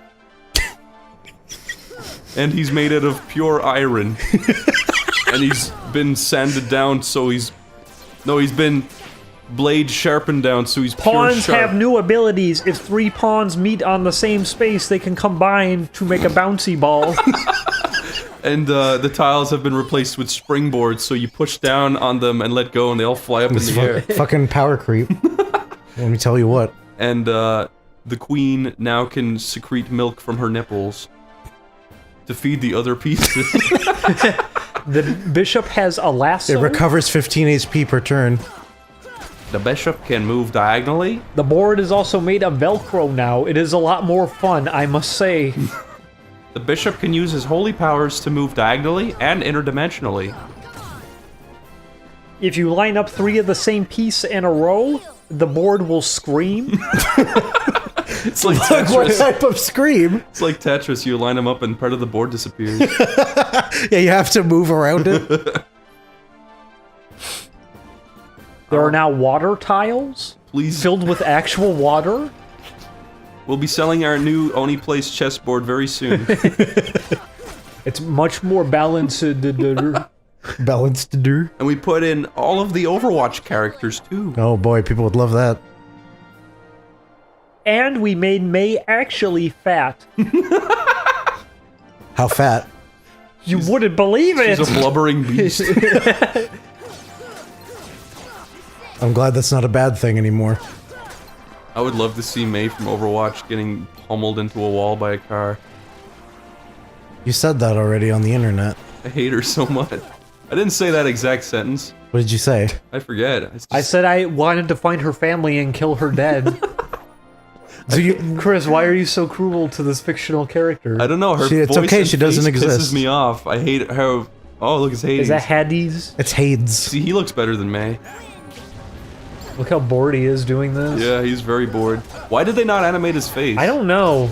And he's made out of pure iron. And he's been sanded down, so he's been blade sharpened down, so he's pure Pawns sharp. have new abilities. If 3 pawns meet on the same space, they can combine to make a bouncy ball. And the tiles have been replaced with springboards, so you push down on them and let go, and they all fly up in the air. Fucking power creep. Let me tell you what. And the queen now can secrete milk from her nipples to feed the other pieces. The bishop has a lasso. It recovers 15 HP per turn. The bishop can move diagonally. The board is also made of Velcro now. It is a lot more fun, I must say. The bishop can use his holy powers to move diagonally and interdimensionally. If you line up 3 of the same piece in a row, the board will scream. It's like Tetris. What type of scream? It's like Tetris. You line them up and part of the board disappears. Yeah, you have to move around it. There are now water tiles. Please. Filled with actual water. We'll be selling our new Oneyplays chessboard very soon. It's much more balanced. Balanced to do. And we put in all of the Overwatch characters too. Oh boy, people would love that. And we made May actually fat. How fat? You wouldn't believe it. She's a blubbering beast. I'm glad that's not a bad thing anymore. I would love to see May from Overwatch getting pummeled into a wall by a car. You said that already on the internet. I hate her so much. I didn't say that exact sentence. What did you say? I forget. I said I wanted to find her family and kill her dead. Chris, why are you so cruel to this fictional character? I don't know. Her It's voice okay, and she doesn't face exist. pisses me off. I hate how... Oh, look, it's Hades. Is that Hades? It's Hades. See, he looks better than May. Look how bored he is doing this. Yeah, he's very bored. Why did they not animate his face? I don't know.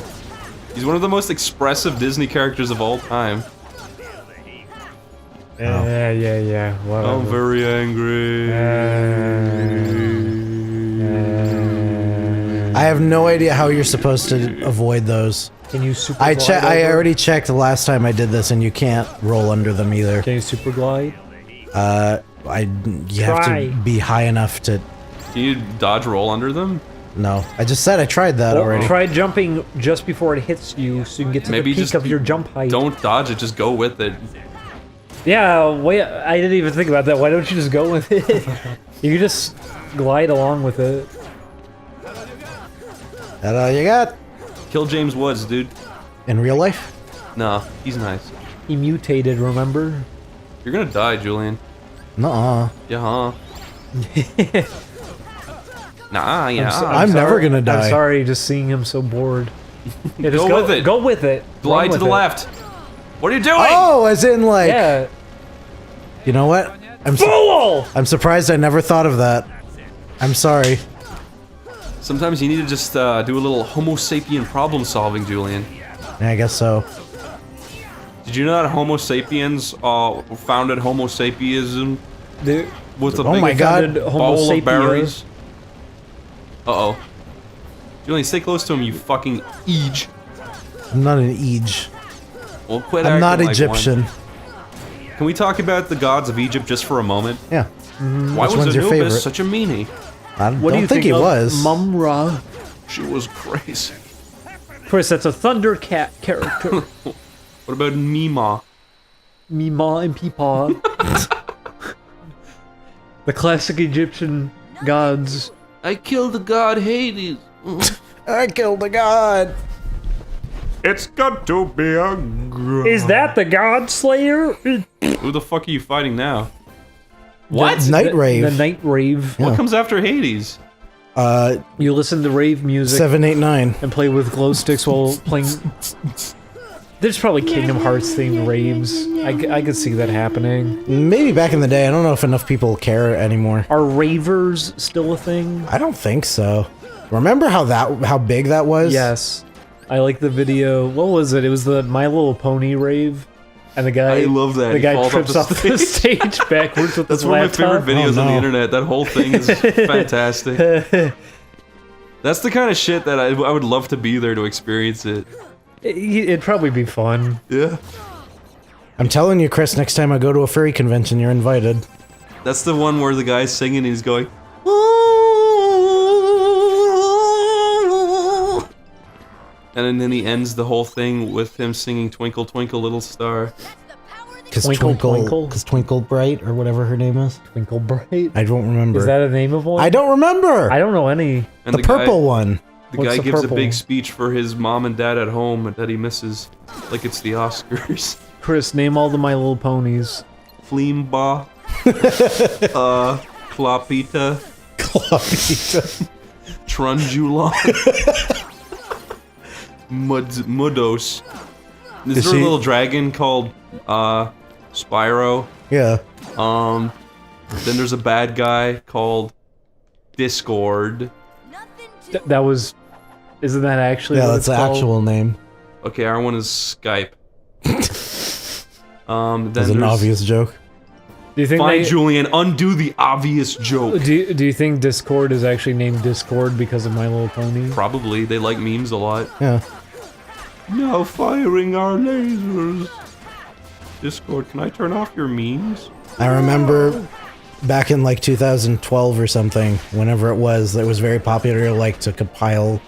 He's one of the most expressive Disney characters of all time. Yeah. Whatever. I'm very angry. I have no idea how you're supposed to avoid those. Can you super I glide I over? already checked the last time I did this, and you can't roll under them either. Can you super glide? You have to be high enough to. Can you dodge roll under them? No, I just said I tried that already. Try jumping just before it hits you, so you can get to Maybe the peak just of your jump height. Don't dodge it, just go with it. Yeah, wait, I didn't even think about that. Why don't you just go with it? You can just glide along with it. That all you got? Kill James Woods, dude. In real life? No, he's nice. He mutated, remember? You're gonna die, Julian. Nuh-uh. Yeah, huh? Nah, yeah. I'm never gonna die. I'm sorry, just seeing him so bored. Yeah, just Go with it. Go with it. Glide Run to with the it. left. What are you doing? Oh, as in like. Yeah. You know what? Fool! I'm surprised I never thought of that. I'm sorry. Sometimes you need to just do a little Homo sapien problem solving, Julian. Yeah, I guess so. Did you know that Homo sapiens founded Homo sapiism with a Oh big my God. bowl Homo of berries? sapien. Uh-oh. Julian, stay close to him, you fucking eej. I'm not an Ege. Well, quit I'm not acting like Egyptian. one. Can we talk about the gods of Egypt just for a moment? Yeah. Why Which was one's your Anubis favorite? such a meanie? I What do you don't think he of was. Mum-Ra? She was crazy. Chris, that's a Thundercat character. What about Mima? Mima and Peepaw. The classic Egyptian gods. I killed the god Hades. I killed the god. It's got to be a god. Is that the God Slayer? Who the fuck are you fighting now? What? Night Rave. The Night Rave. What comes after Hades? You listen to rave music 789 and play with glow sticks while playing. There's probably Kingdom Hearts themed raves. I could see that happening. Maybe back in the day. I don't know if enough people care anymore. Are ravers still a thing? I don't think so. Remember how big that was? Yes. I like the video. What was it? It was the My Little Pony rave. And the guy, I love that. The He guy falls trips off the stage backwards with That's his one of laptop. my favorite videos on the internet. That whole thing is fantastic. That's the kind of shit that I would love to be there to experience it. It'd probably be fun. Yeah. I'm telling you, Chris, next time I go to a furry convention, you're invited. That's the one where the guy's singing and he's going, and then he ends the whole thing with him singing Twinkle Twinkle Little Star. Because Twinkle. Twinkle Bright or whatever her name is. Twinkle Bright. I don't remember. Is that a name of one? I don't remember. I don't know any. And the purple one. The What's guy the gives purple a big one? speech for his mom and dad at home that he misses, like it's the Oscars. Chris, name all the My Little Ponies. Fleemba, Klapita, Trunjulon, Mudos. Is there a little dragon called Spyro? Yeah. Then there's a bad guy called Discord. That was. Isn't that actually? Yeah, what that's it's the called? actual name. Okay, our one is Skype. Then That's an there's- obvious joke. Do you think Fine, they, Julian, undo the obvious joke. do you think Discord is actually named Discord because of My Little Pony? Probably. They like memes a lot. Yeah. Now firing our lasers. Discord, can I turn off your memes? I remember back in like 2012 or something, whenever it was very popular like to compile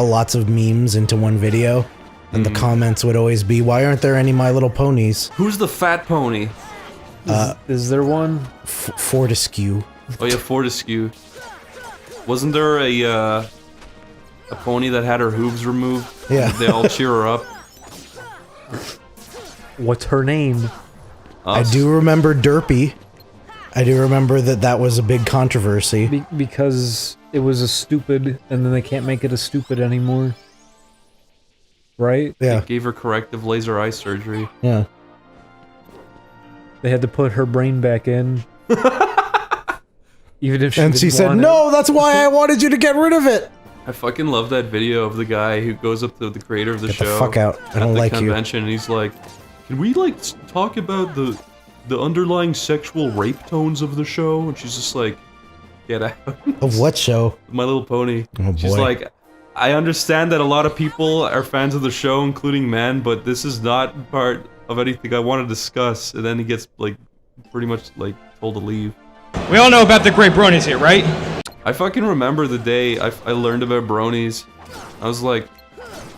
lots of memes into one video. And the comments would always be, why aren't there any My Little Ponies? Who's the fat pony? Is there one? Fortescue. Oh yeah, Fortescue. Wasn't there a pony that had her hooves removed? Yeah. They all cheer her up. What's her name? I do remember Derpy. I do remember that was a big controversy. Because it was a stupid, and then they can't make it a stupid anymore. Right? Yeah. They gave her corrective laser eye surgery. Yeah. They had to put her brain back in. Even if she And didn't she said, want it. no, that's why I wanted you to get rid of it. I fucking love that video of the guy who goes up to the creator of the Get the show. fuck out. I don't like you. at the convention, and he's like, can we like talk about the underlying sexual rape tones of the show? And she's just like, get out. Of what show? My Little Pony. Oh, boy. She's like, I understand that a lot of people are fans of the show, including men, but this is not part of anything I want to discuss. And then he gets like pretty much like told to leave. We all know about the great bronies here, right? I fucking remember the day I learned about bronies. I was like,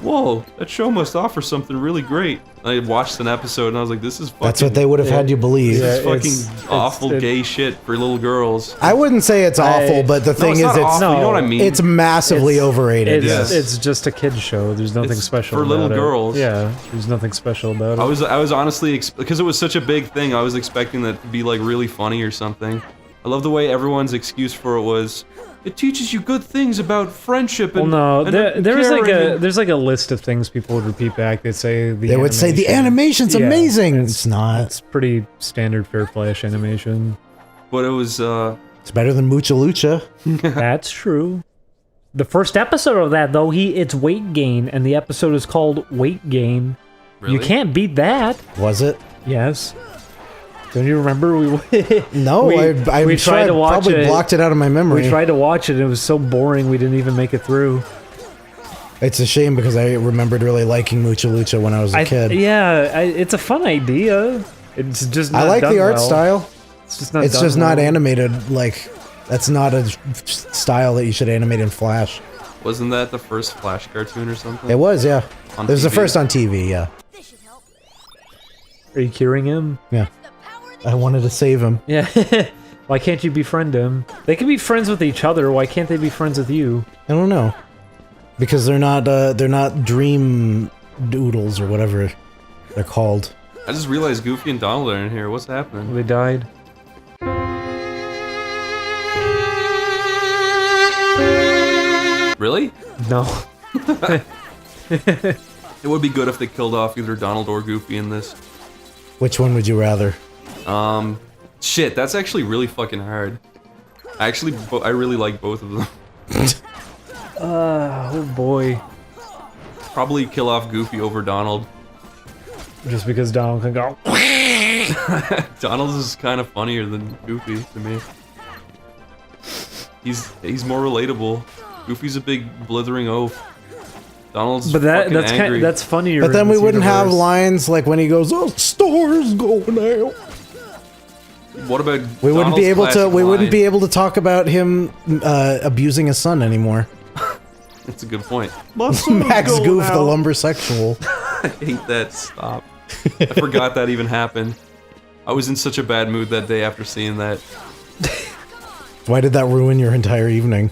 whoa, that show must offer something really great. I watched an episode and I was like, this is fucking... That's what they would have had you believe. This is fucking awful gay shit for little girls. I wouldn't say it's awful, but the thing is, it's awful, you know what I mean? It's massively overrated. It's just a kid's show. There's nothing It's special for about little it. girls. Yeah, there's nothing special about it. I was honestly, because it was such a big thing, I was expecting that to be like really funny or something. I love the way everyone's excuse for it was, it teaches you good things about friendship and Well, no, there's caring. like a list of things people would repeat back. They'd say They would say the animation's amazing. It's not. It's pretty standard Fair Flash animation. But it was It's better than Mucha Lucha. That's true. The first episode of that though, it's weight gain, and the episode is called Weight Gain. Really? You can't beat that. Was it? Yes. Don't you remember? No, I'm sure I probably blocked it out of my memory. We tried to watch it, and it was so boring we didn't even make it through. It's a shame because I remembered really liking Mucha Lucha when I was a kid. Yeah, it's a fun idea. It's just not I like done the art well. style. It's just not. It's done just not well. animated like. That's not a style that you should animate in Flash. Wasn't that the first Flash cartoon or something? It was, yeah. On It was the TV? first on TV, yeah. Are you curing him? Yeah. I wanted to save him. Yeah. Why can't you befriend him? They can be friends with each other. Why can't they be friends with you? I don't know. Because they're not dream doodles or whatever they're called. I just realized Goofy and Donald are in here. What's happening? They died. Really? No. It would be good if they killed off either Donald or Goofy in this. Which one would you rather? Shit, that's actually really fucking hard. I really like both of them. Oh boy. Probably kill off Goofy over Donald. Just because Donald can go. Donald is kind of funnier than Goofy to me. He's more relatable. Goofy's a big blithering oaf. Donald's that's angry. that's funnier. But then in we this wouldn't have universe. lines like when he goes, "Oh, stars going out." What about We wouldn't Donald's be able to. classic We wouldn't line? be able to talk about him abusing his son anymore. That's a good point. Max Goof, the lumbersexual. I hate that. Stop. I forgot that even happened. I was in such a bad mood that day after seeing that. Why did that ruin your entire evening?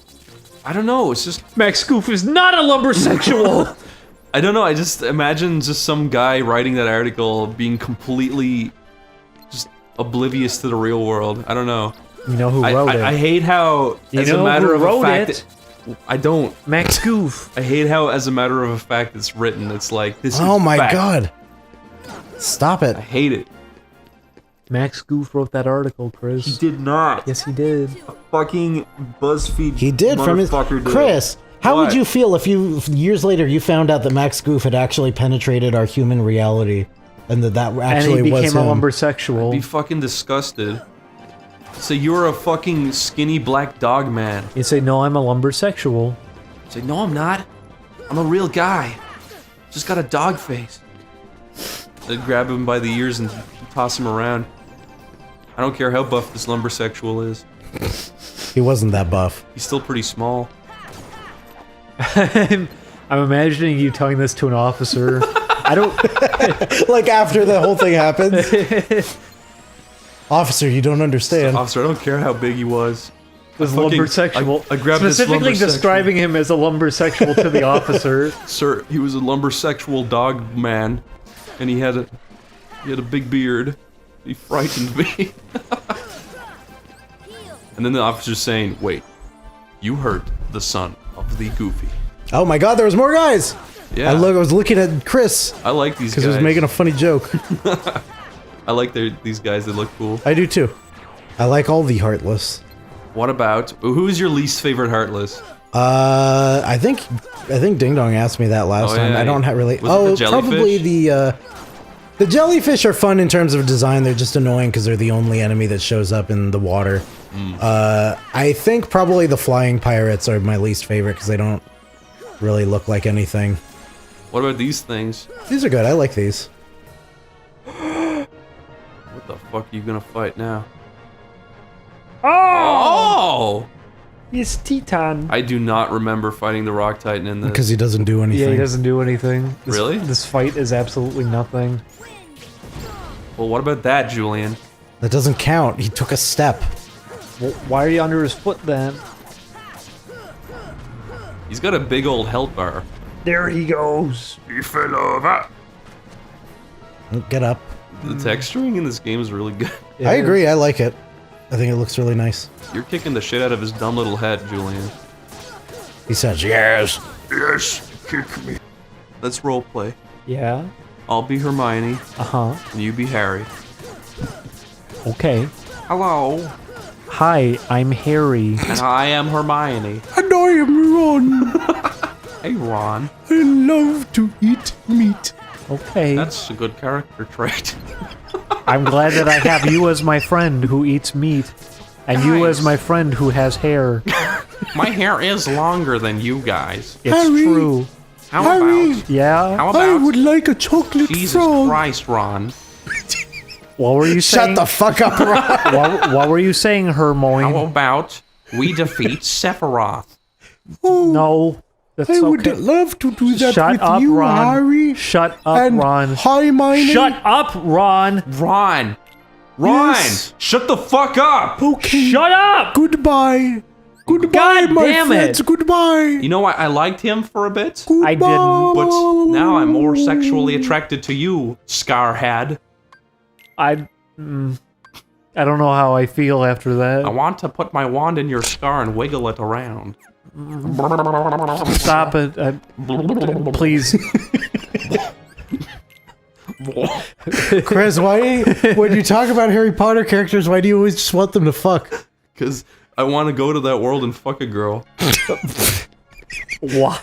I don't know. It's just Max Goof is not a lumbersexual. I don't know. I just imagine just some guy writing that article being completely just oblivious to the real world. I don't know. You know who wrote it? I hate how, You as know a matter who of a wrote fact, it? I don't. Max Goof. I hate how, as a matter of a fact, it's written. It's like this. Oh is my fact. god! Stop it! I hate it. Max Goof wrote that article, Chris. He did not. Yes, he did. Fucking BuzzFeed. He did from his. motherfucker did. Chris, how would What? you feel if years later you found out that Max Goof had actually penetrated our human reality, and that actually and he was became a him? lumbersexual. Be fucking disgusted. So you're a fucking skinny black dog man. You say, no, I'm a lumbersexual. Say, no, I'm not. I'm a real guy. Just got a dog face. They'd grab him by the ears and toss him around. I don't care how buff this lumbersexual is. He wasn't that buff. He's still pretty small. I'm imagining you telling this to an officer. I don't... Like after the whole thing happens. Officer, you don't understand. Officer, I don't care how big he was. This lumbersexual. I grabbed specifically this lumbersexual. describing him as a lumbersexual to the officer. Sir, he was a lumbersexual dog man, and he had a big beard. He frightened me. And then the officer's saying, "Wait, you hurt the son of the Goofy." Oh my god, there was more guys! Yeah. I was looking at Chris. I like these guys. Because he was making a funny joke. I like these guys, they look cool. I do too. I like all the Heartless. What about, who's your least favorite Heartless? I think Ding Dong asked me that last time. yeah, I don't really. was it the probably jellyfish? The jellyfish are fun in terms of design. They're just annoying because they're the only enemy that shows up in the water. I think probably the flying pirates are my least favorite because they don't really look like anything. What about these things? These are good. I like these. What the fuck are you gonna fight now? Oh! It's Titan. I do not remember fighting the Rock Titan in this. Because he doesn't do anything. Yeah, he doesn't do anything. Really? This fight is absolutely nothing. Well, what about that, Julian? That doesn't count. He took a step. Well, why are you under his foot then? He's got a big old health bar. There he goes. He fell over. Get up. The texturing in this game is really good. I agree. I like it. I think it looks really nice. You're kicking the shit out of his dumb little head, Julian. He says, yes. Yes, kick me. Let's roleplay. Yeah? I'll be Hermione. Uh-huh. And you be Harry. Okay. Hello. Hi, I'm Harry. And I am Hermione. And I am Ron. Hey, Ron. I love to eat meat. Okay. That's a good character trait. I'm glad that I have you as my friend who eats meat. And you as my friend who has hair. My hair is longer than you guys. It's Harry, true. How Harry, about... Yeah? How I about... would like a chocolate Jesus frog. Christ, Ron. What were you saying? Shut the fuck up, Ron. What were you saying, Hermione? How about we defeat Sephiroth? Oh, No. That's I would okay. love to do that Shut with up, you, Ron. Harry. Shut up, and Ron. Hermione. Shut up, Ron. Ron. Yes. Shut the fuck up! Okay. Shut up! Goodbye. Goodbye, God my damn friends. it. Goodbye. You know what? I liked him for a bit, Goodbye. I didn't. but now I'm more sexually attracted to you, Scarhead. I don't know how I feel after that. I want to put my wand in your scar and wiggle it around. Stop it. Please. Chris, why, when you talk about Harry Potter characters, why do you always just want them to fuck? Because I want to go to that world and fuck a girl. Why?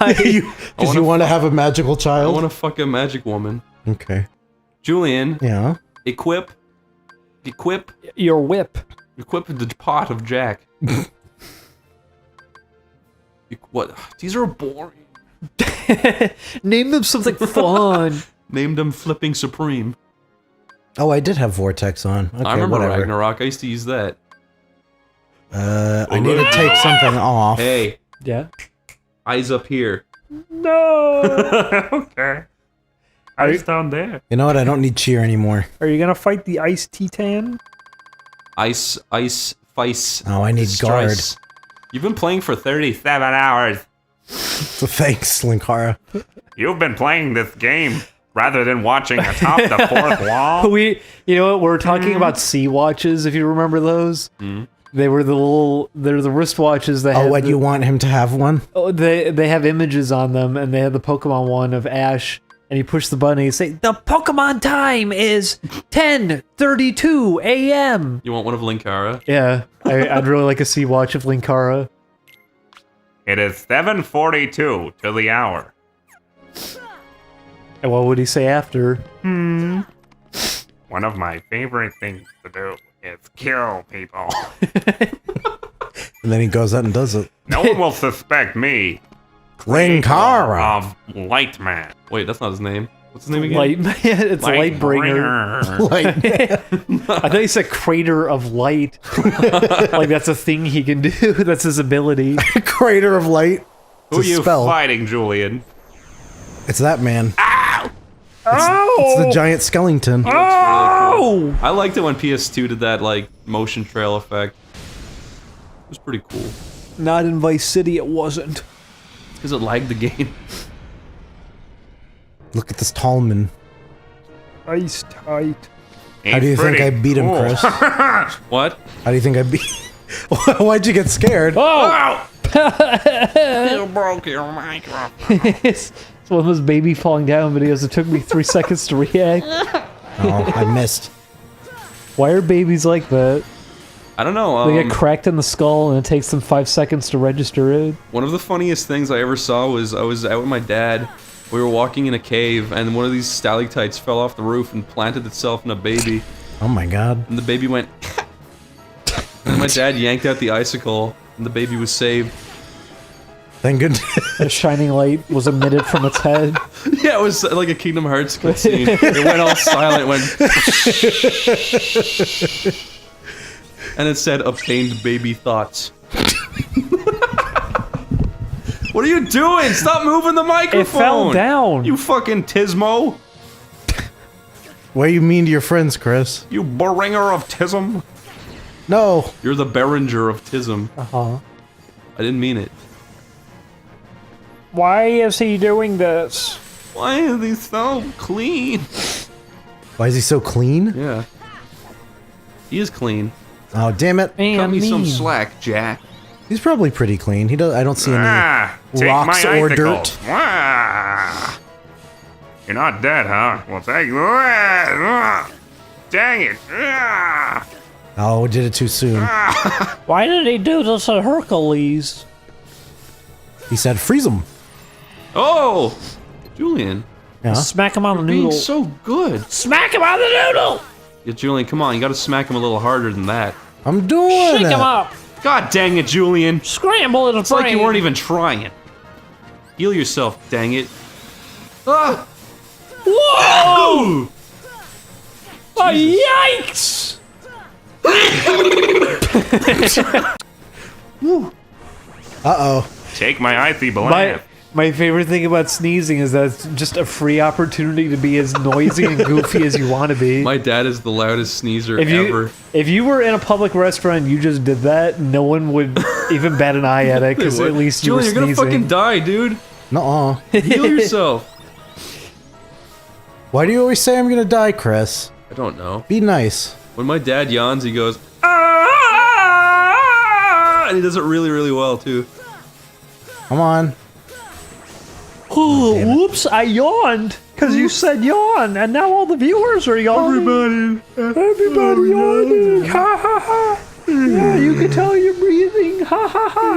Because you want to have a magical I child? want to fuck a magic woman. Okay. Julian, Yeah. equip Your whip. the pot of Jack. What? These are boring. Name them something fun. Named them Flipping Supreme. Oh, I did have Vortex on. Okay, I remember whatever. Ragnarok. I used to use that. I need to take something off. Hey, Yeah. eyes up here. No. Okay. Eyes down there. You know what? I don't need cheer anymore. Are you gonna fight the Ice Titan? Ice, Fice. Oh, I need guard. Strice. You've been playing for 37 hours. So thanks, Linkara. You've been playing this game rather than watching atop the fourth wall. You know what? We're talking about sea watches. If you remember those, they were they're the wristwatches that. Oh, had what, you want him to have one? Oh, they have images on them, and they have the Pokemon one of Ash, and you push the button, and you say, "The Pokemon time is 10:32 a.m." You want one of Linkara? Yeah, I'd really like a sea watch of Linkara. It is 7:42 to the hour. And what would he say after? One of my favorite things to do is kill people. And then he goes out and does it. No one will suspect me Linkara. of Lightman. Wait, that's not his name. What's his name again? It's Lightbringer. I thought he said Crater of Light. Like that's a thing he can do. That's his ability. Crater of Light. Who are It's a you spell. fighting, Julian? It's that man. Ow! It's the giant skeleton. Oh! I liked it when PS2 did that like motion trail effect. It was pretty cool. Not in Vice City, it wasn't. Because it lagged the game. Look at this Tallman. Ice tight. How do you think I beat him, Chris? What? How do you think I beat? Why'd you get scared? Oh! You broke your microphone. It's one of those baby falling down videos. It took me 3 seconds to react. Oh, I missed. Why are babies like that? I don't know. They get cracked in the skull and it takes them 5 seconds to register it. One of the funniest things I ever saw was I was out with my dad We were walking in a cave, and one of these stalactites fell off the roof and planted itself in a baby. Oh my god. And the baby went... And my dad yanked out the icicle, and the baby was saved. Thank goodness. A shining light was emitted from its head. Yeah, it was like a Kingdom Hearts cutscene. It went all silent, went... And it said, obtained baby thoughts. What are you doing? Stop moving the microphone! It fell down! You fucking Tismo! What do you mean to your friends, Chris? You beringer of Tism! No! You're the Beringer of Tism. Uh-huh. I didn't mean it. Why is he doing this? Why is he so clean? Why is he so clean? Yeah. He is clean. Oh, damn it. Cut me some slack, Jack. He's probably pretty clean. He does. I don't see any take rocks my or icicle. dirt. You're not dead, huh? Well, thank you. Dang it. Oh, we did it too soon. Why did he do this to Hercules? He said, freeze him. Oh! Julian. Yeah? Smack him on the You're being noodle. so good. Smack him on the noodle! Yeah, Julian, come on. You gotta smack him a little harder than that. I'm doing Shake it. him up! God dang it, Julian. Scramble it. It's like you weren't even trying. Heal yourself, dang it. Ah! Whoa! Oh, yikes! Uh-oh. Take my icy blast. My favorite thing about sneezing is that it's just a free opportunity to be as noisy and goofy as you want to be. My dad is the loudest sneezer ever. If you were in a public restaurant and you just did that, no one would even bat an eye at it, because at least you were Julian, you're sneezing. gonna fucking die, dude. Nuh-uh. Heal yourself. Why do you always say I'm gonna die, Chris? I don't know. Be nice. When my dad yawns, he goes, ah! And he does it really, really well, too. Come on. Oh, whoops, I yawned, because you said yawn, and now all the viewers are yawning. Everybody yawning. Ha ha ha. Yeah, you can tell you're breathing. Ha ha ha.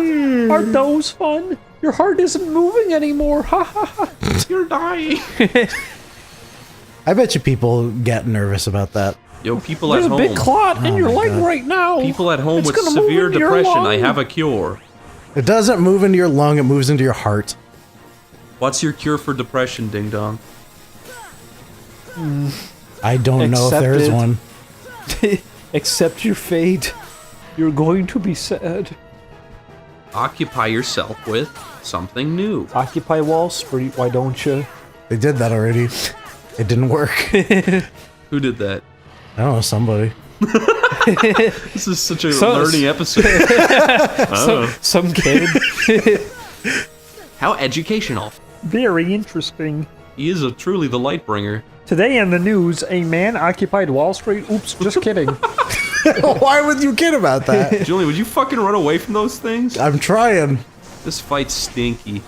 Aren't those fun? Your heart isn't moving anymore. Ha ha ha. You're dying. I bet you people get nervous about that. Yo, people There's at home. a big clot in your leg right now. People at home It's with gonna move severe into your depression, lung. I have a cure. It doesn't move into your lung, it moves into your heart. What's your cure for depression, Ding Dong? I don't know if there is one. Accept your fate. You're going to be sad. Occupy yourself with something new. Occupy Wall Street, why don't you? They did that already. It didn't work. Who did that? I don't know, somebody. This is such a learning episode. Some kid. How educational. Very interesting. He is truly the light bringer. Today in the news, a man occupied Wall Street. Oops, just kidding. Why would you kid about that? Julian, would you fucking run away from those things? I'm trying. This fight's stinky.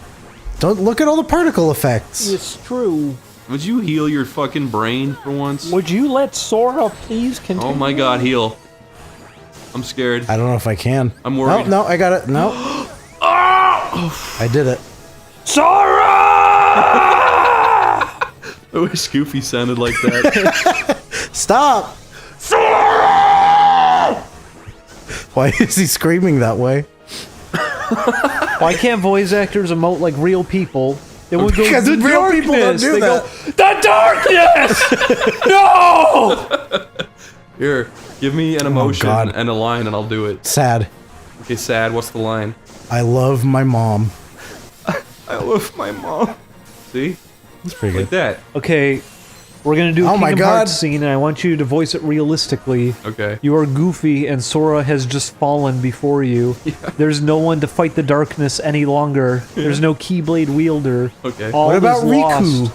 Don't look at all the particle effects. It's true. Would you heal your fucking brain for once? Would you let Sora please continue? Oh my god, heal. I'm scared. I don't know if I can. I'm worried. No, I got it. No. I did it. Sora! I wish Goofy sounded like that. Stop! Why is he screaming that way? Why can't voice actors emote like real people? They would go, Because the real darkness. people don't do They that. go, the darkness! No! Here, give me an emotion and a line and I'll do it. Sad. Okay, sad. What's the line? I love my mom. I love my mom. See? That's pretty Like that. Okay, we're gonna do a Oh my Kingdom God. Hearts scene, and I want you to voice it realistically. Okay. You are Goofy, and Sora has just fallen before you. Yeah. There's no one to fight the darkness any longer. There's no Keyblade wielder. Okay. All What is about lost. Riku?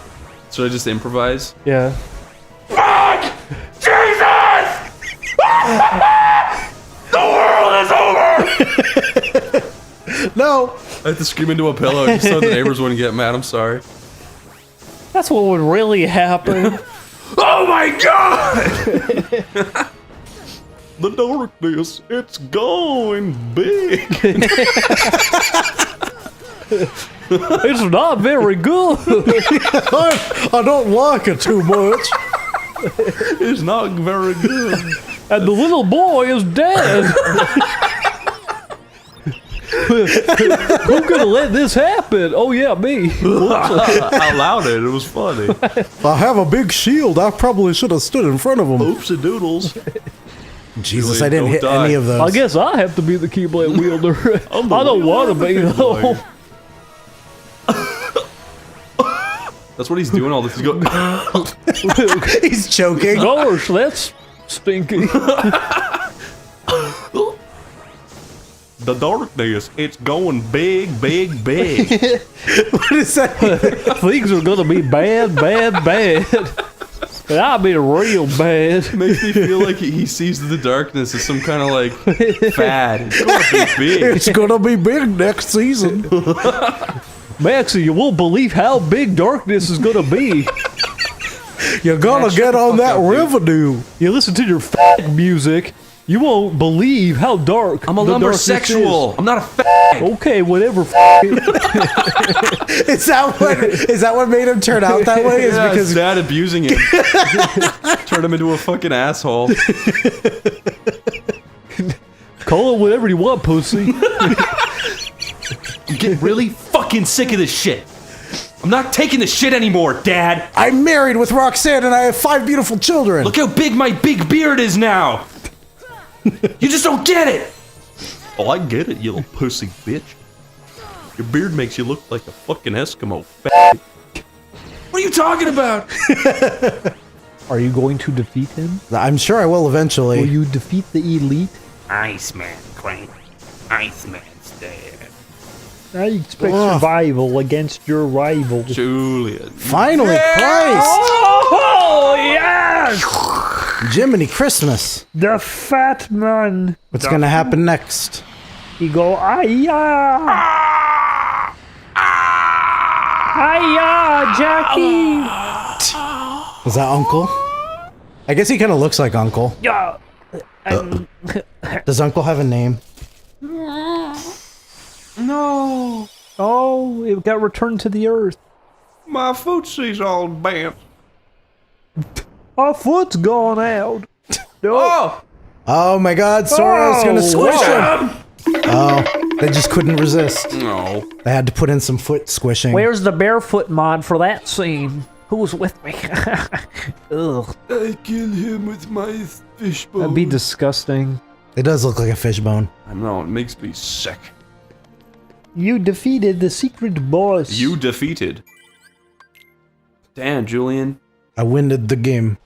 Should I just improvise? Yeah. Fuck! Jesus! The world is over! No! I had to scream into a pillow just so the neighbors wouldn't get mad. I'm sorry. That's what would really happen. Oh my god! The darkness, it's going big. It's not very good. I don't like it too much. It's not very good. And the little boy is dead. Who could have let this happen? Oh yeah, me. I allowed it. It was funny. I have a big shield. I probably should have stood in front of him. Oopsie doodles. Jesus, I didn't hit any of those. I guess I have to be the Keyblade wielder. I don't want to be though. That's what he's doing all this. He's going. He's choking. Gosh, that's stinky. The darkness, it's going big, big, big. What is that? Things are gonna be bad, bad, bad. And I'll be real bad. It makes me feel like he sees the darkness as some kind of like fad. It's gonna be big. It's gonna be big next season. Maxie, you won't believe how big darkness is gonna be. You're gonna get on that revenue. You listen to your fag music, you won't believe how dark. I'm a lumbersexual. I'm not a fag. Okay, whatever. Is that what made him turn out that way? Is Yeah, because his dad abusing him. Turned him into a fucking asshole. Call it whatever you want, pussy. I'm getting really fucking sick of this shit. I'm not taking this shit anymore, Dad. I'm married with Roxanne and I have 5 beautiful children. Look how big my big beard is now. You just don't get it. Oh, I get it, you little pussy bitch. Your beard makes you look like a fucking Eskimo. What are you talking about? Are you going to defeat him? I'm sure I will eventually. Will you defeat the elite? Iceman, Clank. Iceman's dead. I expect survival against your rival. Julian. Finally, Christ! Oh, yes! Jiminy Christmas. The fat man. What's gonna happen next? He go, "Aya! Aya, Jackie!" Is that Uncle? I guess he kind of looks like Uncle. Yeah. Does Uncle have a name? No. Oh, it got returned to the earth. My footsy's all bent. Our foot's gone out. No. Oh my God, Sora's gonna squish him. Oh, they just couldn't resist. No. They had to put in some foot squishing. Where's the barefoot mod for that scene? Who's with me? Ugh. I killed him with my fishbone. That'd be disgusting. It does look like a fishbone. I know, it makes me sick. You defeated the secret boss. You defeated. Damn, Julian. I winded the game.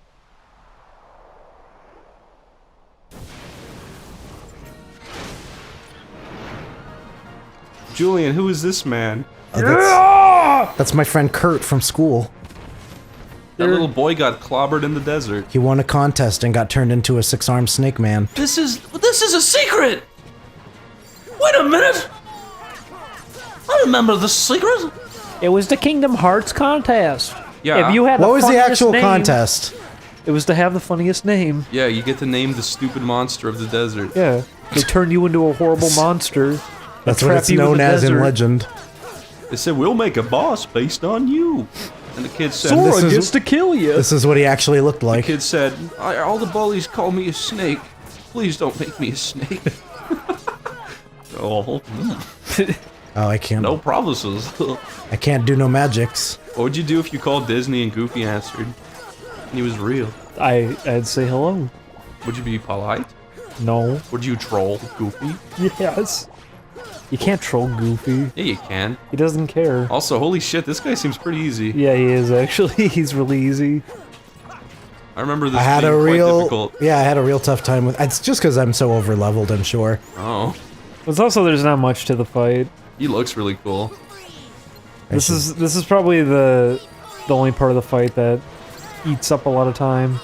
Julian, who is this man? That's my friend Kurt from school. That little boy got clobbered in the desert. He won a contest and got turned into a 6-armed snake man. This is a secret. Wait a minute. I remember the secret. It was the Kingdom Hearts contest. Yeah. If you had What was the funniest actual name, contest? It was to have the funniest name. Yeah, you get to name the stupid monster of the desert. Yeah. They turn you into a horrible monster. That's what it's known as in legend. They said, we'll make a boss based on you. And the kid said, Sora gets to kill you. This is what he actually looked like. The kid said, all the bullies call me a snake. Please don't make me a snake. Oh, Oh, I can't. no promises. I can't do no magics. What would you do if you called Disney and Goofy answered? And he was real. I'd say hello. Would you be polite? No. Would you troll Goofy? Yes. You can't troll Goofy. Yeah, you can. He doesn't care. Also, holy shit, this guy seems pretty easy. Yeah, he is actually. He's really easy. I remember this I had being a quite real, difficult. yeah, I had a real tough time with. It's just because I'm so over leveled, I'm sure. Oh, It's also there's not much to the fight. he looks really cool. This is probably the only part of the fight that eats up a lot of time.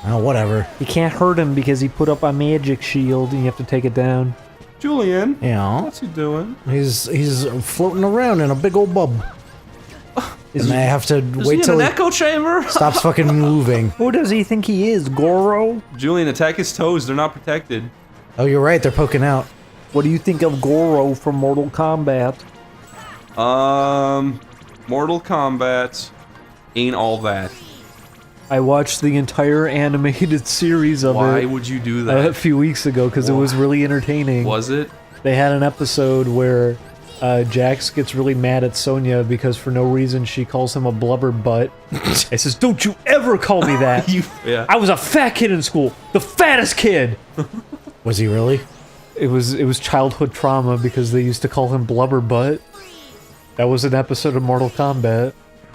Oh, whatever. You can't hurt him because he put up a magic shield and you have to take it down. Julian, Yeah. what's he doing? He's floating around in a big old bub. And I have to Is wait he till in an he echo chamber? stops fucking moving. Who does he think he is, Goro? Julian, attack his toes. They're not protected. Oh, you're right. They're poking out. What do you think of Goro from Mortal Kombat? Mortal Kombat ain't all that. I watched the entire animated series of it. Why would you do that? A few weeks ago, because it was really entertaining. Was it? They had an episode where Jax gets really mad at Sonya because for no reason she calls him a blubber butt. He says, "Don't you ever call me that. Yeah. I was a fat kid in school. The fattest kid." Was he really? It was childhood trauma because they used to call him blubber butt. That was an episode of Mortal Kombat.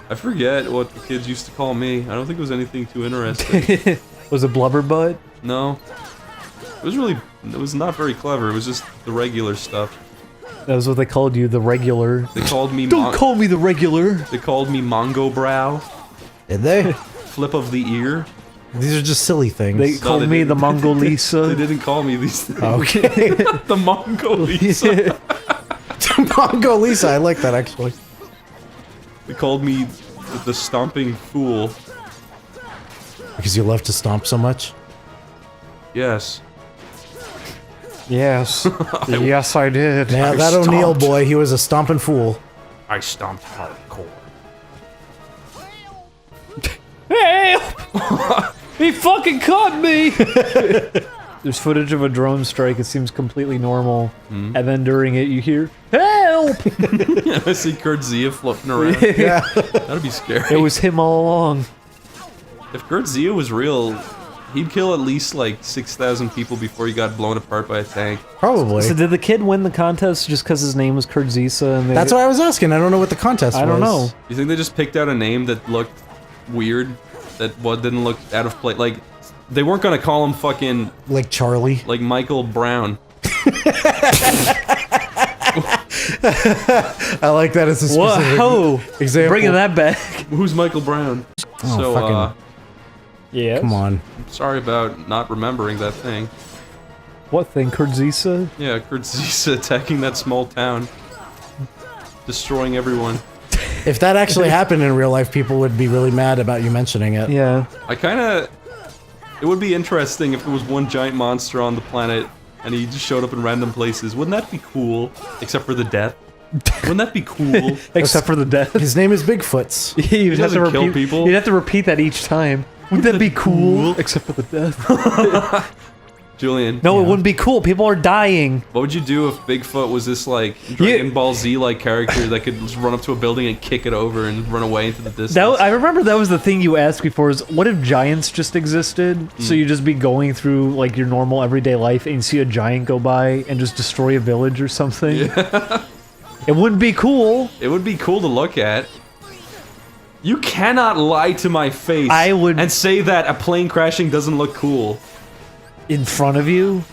I forget what the kids used to call me. I don't think it was anything too interesting. Was it blubber butt? No. It was not very clever. It was just the regular stuff. That was what they called you, the regular. They called me Don't call me the regular. They called me Mongo Brow. Did they? Flip of the ear. These are just silly things. They called me the Mongolisa. They didn't call me these things. Okay. The Mongolisa. Mongolisa, I like that actually. They called me the Stomping Fool. Because you love to stomp so much? Yes. Yes. Yes, I did. Yeah, that O'Neill boy, he was a stomping fool. I stomped hardcore. Help! He fucking caught me! There's footage of a drone strike. It seems completely normal. And then during it, you hear, "Help!" I see Kurt Zia floating around. Yeah. That'd be scary. It was him all along. If Kurt Zia was real, he'd kill at least like 6,000 people before he got blown apart by a tank. Probably. So did the kid win the contest just because his name was Kurt Zisa? And That's what I was asking. I don't know what the contest was. I don't know. You think they just picked out a name that looked weird? That didn't look out of place? Like, they weren't gonna call him fucking... Like Charlie? Like Michael Brown. I like that as a specific example. Bringing that back. Who's Michael Brown? Oh, fucking... Yeah. Come on. Sorry about not remembering that thing. What thing, Kurt Zisa? Yeah, Kurt Zisa attacking that small town. Destroying everyone. If that actually happened in real life, people would be really mad about you mentioning it. Yeah. It would be interesting if there was one giant monster on the planet and he just showed up in random places. Wouldn't that be cool? Except for the death. Wouldn't that be cool? Except for the death. His name is Bigfoots. You'd have to kill repeat, people. You'd have to repeat that each time. Wouldn't that be cool? Except for the death. Julian. No, it wouldn't be cool. People are dying. What would you do if Bigfoot was this, like, Dragon Ball Z-like character that could just run up to a building and kick it over and run away into the distance? I remember that was the thing you asked before is, what if giants just existed? So you just be going through, like, your normal everyday life and you see a giant go by and just destroy a village or something? Yeah. It wouldn't be cool. It would be cool to look at. You cannot lie to my face and say that a plane crashing doesn't look cool. In front of you?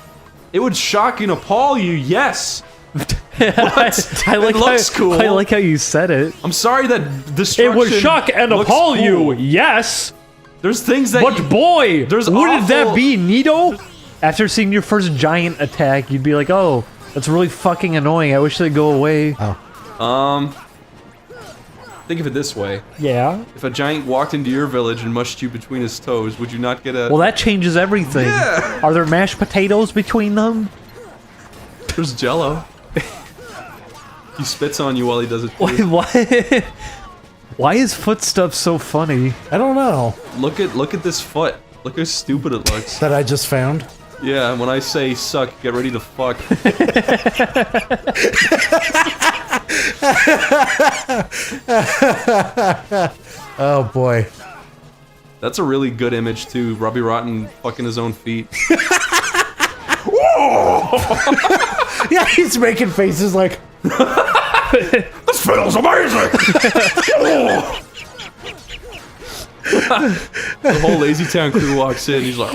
It would shock and appall you, yes! What? I like it looks cool. I like how you said it. I'm sorry that destruction It would shock and looks appall cool. you, yes! There's things that But boy, there's wouldn't that awful- be neato? After seeing your first giant attack, you'd be like, oh, that's really fucking annoying. I wish they'd go away. Think of it this way. Yeah? If a giant walked into your village and mushed you between his toes, would you not get a... Well, that changes everything. Yeah. Are there mashed potatoes between them? There's Jello. He spits on you while he does it too. Why is foot stuff so funny? I don't know. Look at this foot. Look how stupid it looks. That I just found. Yeah, when I say suck, get ready to fuck. Oh boy. That's a really good image too. Robbie Rotten fucking his own feet. Yeah, he's making faces like... This feels amazing! The whole Lazy Town crew walks in, he's like,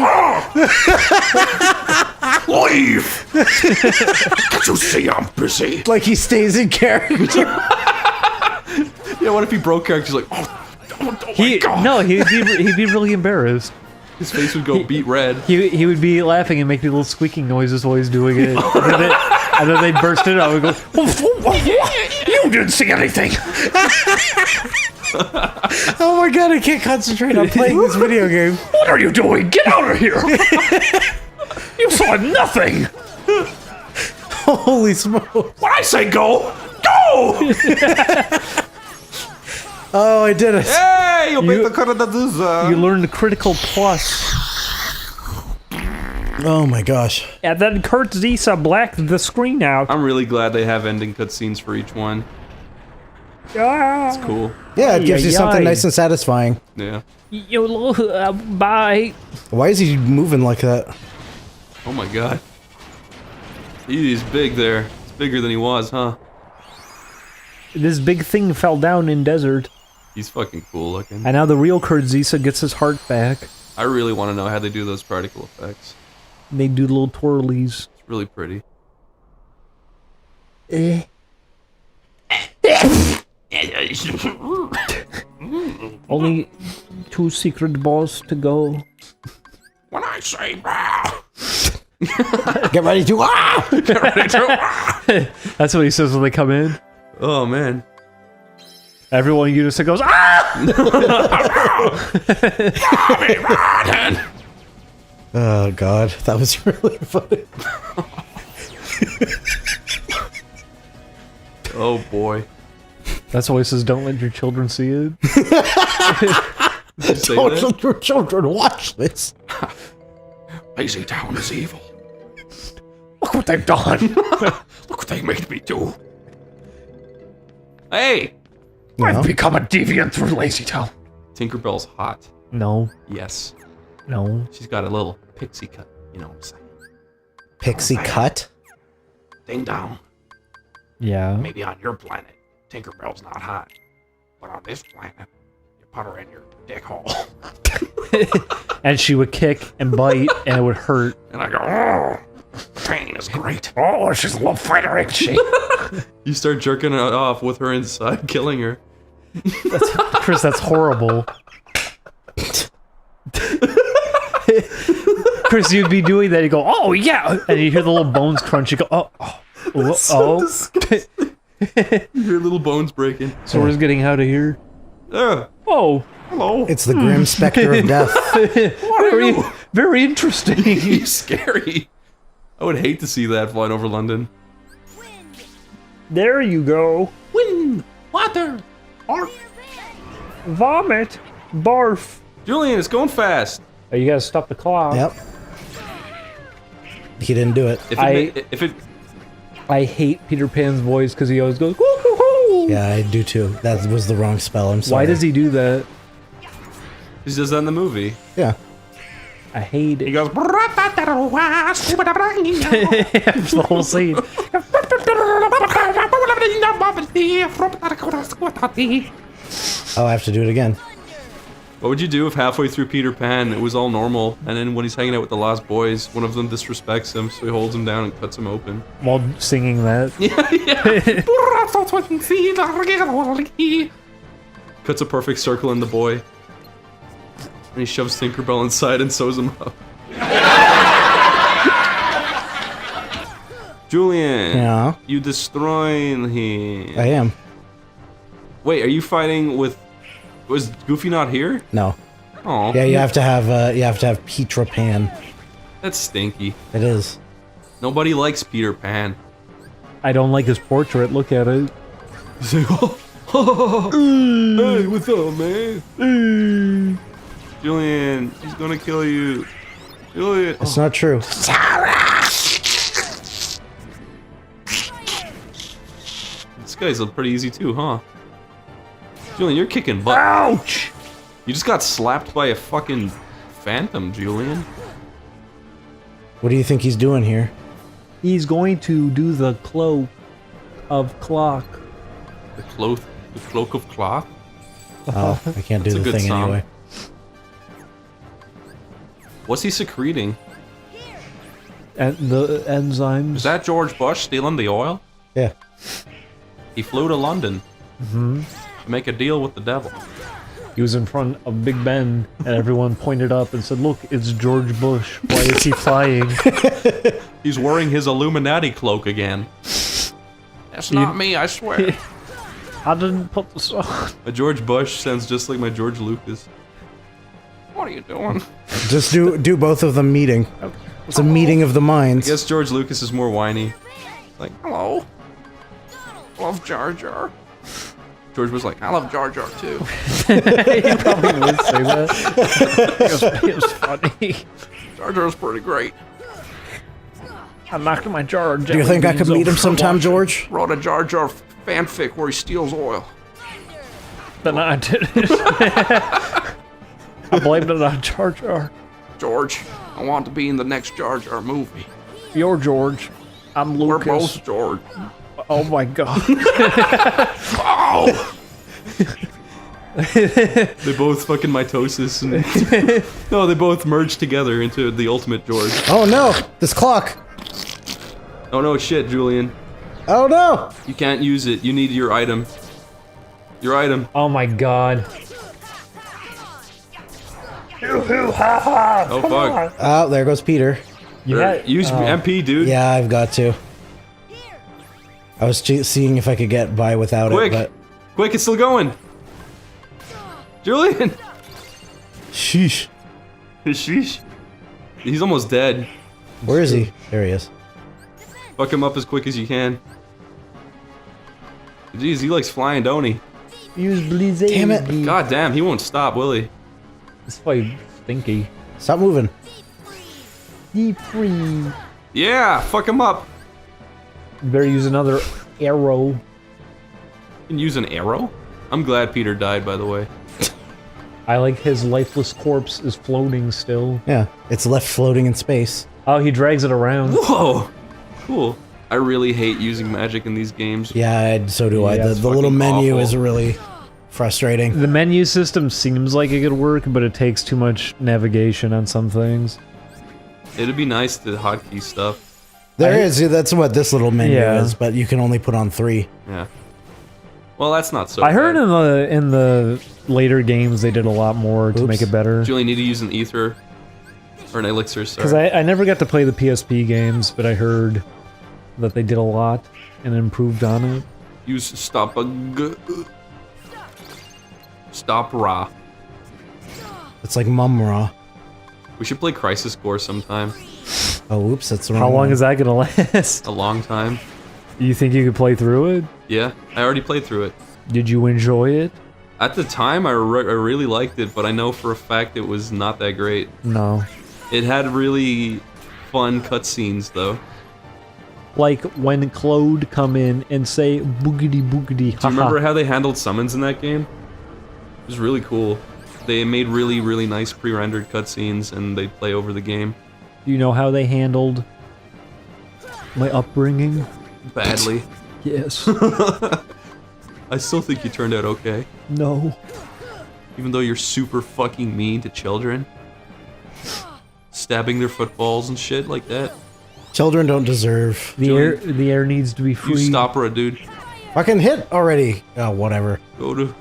Leave! Can't you see I'm busy? Like he stays in character. Yeah, what if he broke character? He's like, he'd be really embarrassed. His face would go beet red. He would be laughing and make little squeaking noises while he's doing it. And then they'd burst it out and go, You didn't see anything! Oh my god, I can't concentrate on playing this video game. What are you doing? Get out of here! You saw nothing! Holy smoke! When I say go, go! Oh, I did it! Hey, you beat the Karaduza. You learned critical plus. Oh my gosh. And then Kurt Zisa blacked the screen out. I'm really glad they have ending cutscenes for each one. It's cool. Yeah, it gives you something nice and satisfying. Yeah. YOLO, bye. Why is he moving like that? Oh my god. He's big there. It's bigger than he was, huh? This big thing fell down in desert. He's fucking cool looking. And now the real Kurt Zisa gets his heart back. I really want to know how they do those particle effects. They do little twirlies. It's really pretty. Only 2 secret balls to go. When I say Get ready to get ready to That's what he says when they come in. Oh man. Everyone in unison goes, Oh god, that was really funny. Oh boy. That's why he says, don't let your children see it. Don't let your children watch this. Lazy Town is evil. Look what they've done. Look what they made me do. Hey! I've become a deviant through Lazy Town. Tinkerbell's hot. No. Yes. No. She's got a little pixie cut, you know what I'm saying? Pixie cut? Ding dong. Yeah. Maybe on your planet, Tinkerbell's not hot. But on this planet, you put her in your dick hole. And she would kick and bite, and it would hurt. And I go, oh, pain is great. Oh, she's a little fighter, ain't she? You start jerking it off with her inside, killing her. Chris, that's horrible. Chris, you'd be doing that, you go, oh yeah! And you hear the little bones crunch, you go, oh, oh, oh. So disgusting. You hear little bones breaking. So we're just getting out of here. Oh, hello. It's the grim specter of death. Very interesting. He's scary. I would hate to see that flying over London. There you go. Wind, water, barf. Vomit, barf. Julian, it's going fast. Oh, you gotta stop the clock. Yep. He didn't do it. I hate Peter Pan's voice because he always goes, woo, woo, woo. Yeah, I do too. That was the wrong spell, I'm sorry. Why does he do that? He does that in the movie. Yeah. I hate it. He goes, It's the whole scene. Oh, I have to do it again. What would you do if halfway through Peter Pan it was all normal, and then when he's hanging out with the Lost Boys, one of them disrespects him, so he holds him down and cuts him open? While singing that. Cuts a perfect circle in the boy. And he shoves Tinkerbell inside and sews him up. Julian. Yeah? You destroying him. I am. Wait, are you fighting with... Was Goofy not here? No. Oh. Yeah, you have to have Petra Pan. That's stinky. It is. Nobody likes Peter Pan. I don't like his portrait. Look at it. He's like, hey, what's up, man? Julian, he's gonna kill you. Julian. It's not true. This guy's pretty easy too, huh? Julian, you're kicking butt. Ouch! You just got slapped by a fucking phantom, Julian. What do you think he's doing here? He's going to do the cloak of clock. The cloak of cloth? Oh, I can't do It's a the good thing song. anyway. What's he secreting? And the enzymes. Is that George Bush stealing the oil? Yeah. He flew to London to make a deal with the devil. He was in front of Big Ben, and everyone pointed up and said, look, it's George Bush. Why is he flying? He's wearing his Illuminati cloak again. That's not me, I swear. I didn't put this on. My George Bush sounds just like my George Lucas. What are you doing? Just do both of them meeting. It's a meeting of the I minds. guess George Lucas is more whiny. Like, hello. Love Jar Jar. George was like, I love Jar Jar too. He probably would say that. It was funny. Jar Jar's pretty great. I knocked my jar. Do you think I could meet him sometime, George? Wrote a Jar Jar fanfic where he steals oil. Then I did it. I blamed it on Jar Jar. George, I want to be in the next Jar Jar movie. You're George. I'm Lucas. We're both George. Oh my god. Oh! They both fucking mitosis. And no, they both merged together into the ultimate George. Oh no! This clock! Oh no, shit, Julian. Oh no! You can't use it. You need your item. Your item. Oh my god. Oh fuck. Oh, there goes Peter. Use MP, dude. Yeah, I've got to. I was seeing if I could get by without Quick. it, but... Quick, it's still going. Julian! Sheesh. Sheesh. He's almost dead. Where is he? There he is. Fuck him up as quick as you can. Jeez, he likes flying, don't he? Use Blizzy. Damn it. God damn, he won't stop, will he? It's probably stinky. Stop moving. Deep free. Yeah, fuck him up. Better use another arrow. You can use an arrow? I'm glad Peter died, by the way. I like his lifeless corpse is floating still. Yeah, it's left floating in space. Oh, he drags it around. Whoa! Cool. I really hate using magic in these games. Yeah, so do I. Yeah, The little fucking menu awful. is really frustrating. The menu system seems like it could work, but it takes too much navigation on some things. It'd be nice to hotkey stuff. There is. That's what this little menu Yeah. is, but you can only put on 3. Yeah. Well, that's not so I heard bad. in the later games they did a lot more to make it better. Julian, need to use an ether. Or an elixir, sorry. Because I never got to play the PSP games, but I heard that they did a lot and improved on it. Use stop ra. It's like Mumra. We should play Crisis Core sometime. Oh, oops, that's the How wrong long one. is that gonna last? A long time. You think you could play through it? Yeah, I already played through it. Did you enjoy it? At the time, I really liked it, but I know for a fact it was not that great. No. It had really fun cutscenes, though. Like when Claude come in and say boogity boogity. Do you remember how they handled summons in that game? It was really cool. They made really nice pre-rendered cutscenes, and they play over the game. Do you know how they handled my upbringing? Badly. Yes. I still think you turned out okay. No. Even though you're super fucking mean to children. Stabbing their footballs and shit like that. Children don't deserve. The air needs to be free. You stop her, dude. Fucking hit already. Oh, whatever. Go to...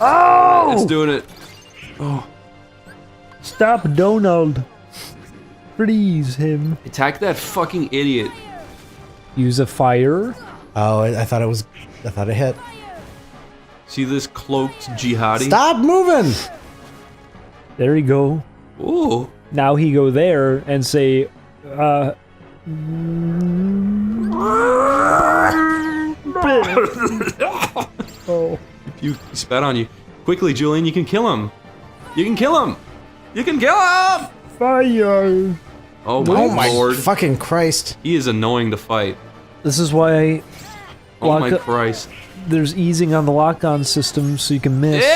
Oh! It's doing it. Oh. Stop Donald. Freeze him. Attack that fucking idiot. Use a fire. Oh, I thought it hit. See this cloaked jihadi? Stop moving! There you go. Ooh. Now he go there and say, oh. He spat on you. Quickly, Julian, you can kill him. You can kill him. You can kill him! Fire! Oh my lord. Fucking Christ. He is annoying to fight. This is why Oh my Christ. there's easing on the lock-on system so you can miss. Oh,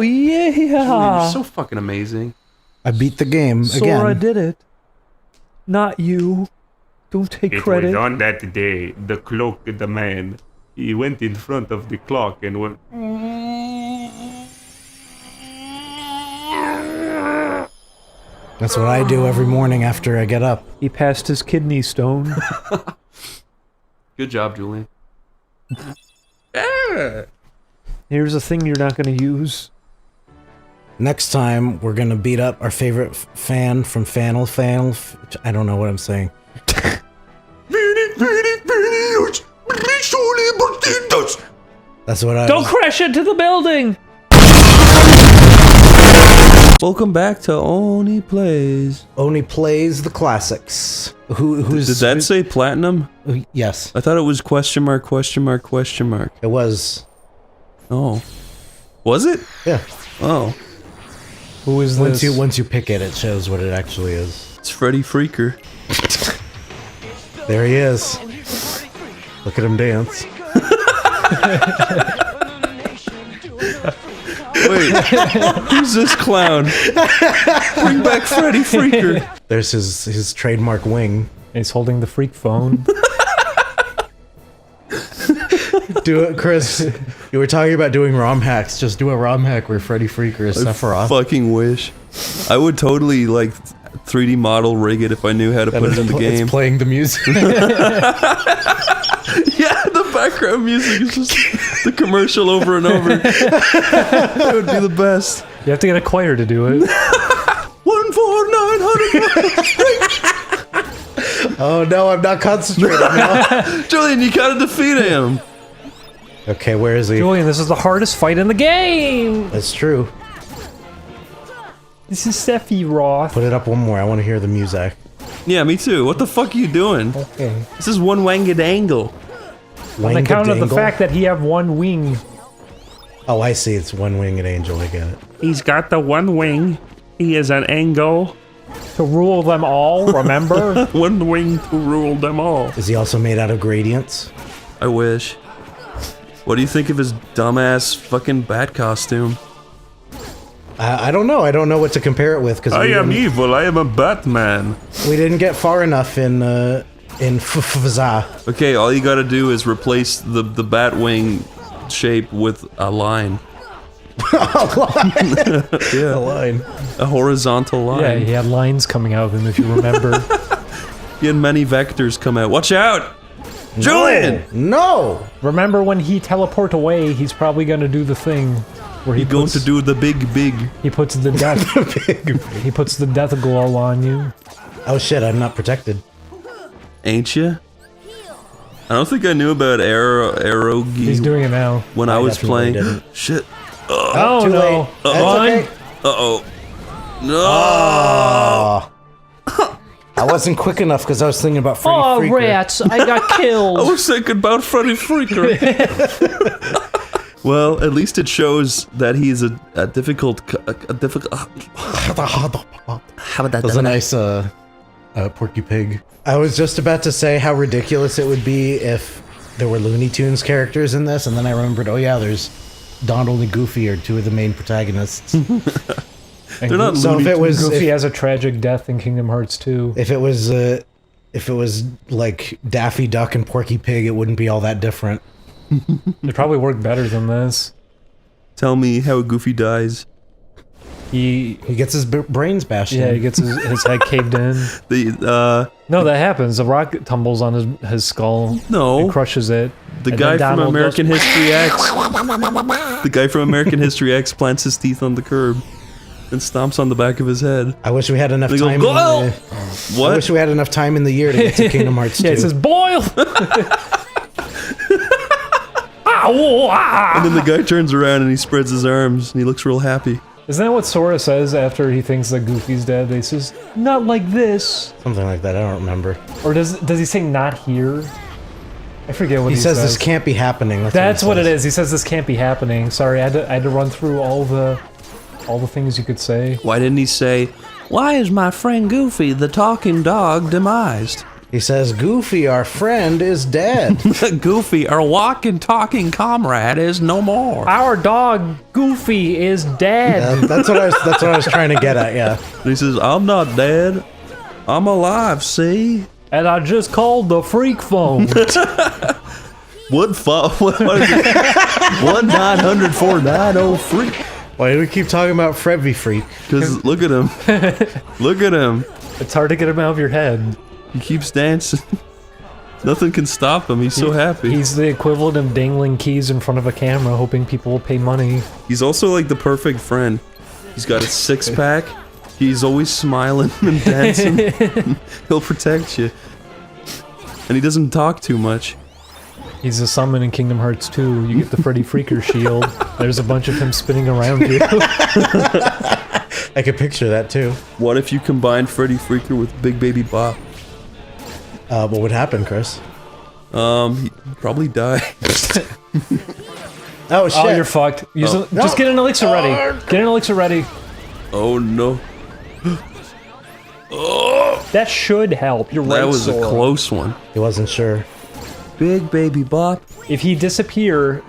yeah! Julian, you're so fucking amazing. I beat the game Sora again. did it. Not you. Don't take It credit. was on that day, the cloak, the man, he went in front of the clock and went... That's what I do every morning after I get up. He passed his kidney stone. Good job, Julian. Here's a thing you're not going to use. Next time, we're gonna beat up our favorite fan from Fanel. I don't know what I'm saying. That's what I... Don't crash into the building! Welcome back to Oney Plays. Oney Plays the classics. Did that say platinum? Yes. I thought it was question mark, question mark, question mark. It was. Oh. Was it? Yeah. Oh. Who is once this? Once you pick it, it shows what it actually is. It's Freddy Freaker. There he is. Look at him dance. Wait, who's this clown? Bring back Freddy Freaker. There's his trademark wing. He's holding the freak phone. Do it, Chris. You were talking about doing ROM hacks. Just do a ROM hack where Freddy Freaker is Sephiroth. I fucking wish. I would totally like 3D model rig it if I knew how to put it in the game. It's playing the music. Yeah, the background music is just the commercial over and over. That would be the best. You have to get a choir to do it. 14900. Oh no, I'm not concentrating now. Julian, you gotta defeat him. Okay, where is he? Julian, this is the hardest fight in the game. That's true. This is Sephiroth. Put it up one more. I want to hear the music. Yeah, me too. What the fuck are you doing? Okay. This is one wanged angle. On account of the fact that he have one wing. Oh, I see. It's one winged angel. I get it. He's got the one wing. He is an angle. To rule them all, remember? One wing to rule them all. Is he also made out of gradients? I wish. What do you think of his dumbass fucking bat costume? I don't know. I don't know what to compare it with because I am evil. I am a Batman. We didn't get far enough in Fza. Okay, all you gotta do is replace the bat wing shape with a line. A line. Yeah. A line. A horizontal line. Yeah, he had lines coming out of him, if you remember. He had many vectors come out. Watch out! Julian! No! Remember when he teleport away, he's probably gonna do the thing where He's going to do the big. He puts the death. He puts the death glow on you. Oh shit! I'm not protected. Ain't you? I don't think I knew about Aerogi. He's doing it now. When I was playing. Shit. Oh too no! late. Run! Okay. Uh-oh. No! I wasn't quick enough because I was thinking about Freddy Oh, Freaker. rats! I got killed! I was thinking about Freddy Freaker. Well, at least it shows that he's a difficult. That was a nice Porky Pig. I was just about to say how ridiculous it would be if there were Looney Tunes characters in this, and then I remembered, oh yeah, there's Donald and Goofy are two of the main protagonists. They're not so Looney if it was Goofy has a tragic death in Kingdom Hearts 2. If it was like Daffy Duck and Porky Pig, it wouldn't be all that different. It probably worked better than this. Tell me how Goofy dies. He gets his brains bashed in. Yeah, he gets his head caved in. No, that happens. A rock tumbles on his skull. No. And crushes it. The And guy then from Donald American goes, History X. The guy from American History X plants his teeth on the curb and stomps on the back of his head. I wish we had enough They go, time. "Go!" What? I wish we had enough time in the year to get to Kingdom Hearts 2. Yeah, it says boil. And then the guy turns around and he spreads his arms and he looks real happy. Isn't that what Sora says after he thinks that Goofy's dead? He says, "Not like this." Something like that. I don't remember. Or does he say "not here"? I forget what he says. This can't be happening. That's what it is. He says this can't be happening. Sorry, I had to run through all the things you could say. Why didn't he say, "Why is my friend Goofy, the talking dog, demised?" He says, "Goofy, our friend, is dead." Goofy, our walking, talking comrade, is no more. Our dog Goofy is dead. That's what I was trying to get at. Yeah. And he says, "I'm not dead. I'm alive. See." And I just called the freak phone. What is it? 1-900-490-FREAK. Why do we keep talking about Freddy Freak? Because look at him. Look at him. It's hard to get him out of your head. He keeps dancing. Nothing can stop him. He's so happy. He's the equivalent of dangling keys in front of a camera, hoping people will pay money. He's also like the perfect friend. He's got a six-pack. He's always smiling and dancing. He'll protect you. And he doesn't talk too much. He's a summon in Kingdom Hearts 2. You get the Freddy Freaker shield. There's a bunch of him spinning around you. I could picture that too. What if you combined Freddy Freaker with Big Baby Bop? What would happen, Chris? He'd probably die. Oh shit! Oh, you're fucked. Just get an elixir ready. Get an elixir ready. Oh no. That should help. You're right, That was Sora. a close one. He wasn't sure. Big Baby Bop. If he disappear,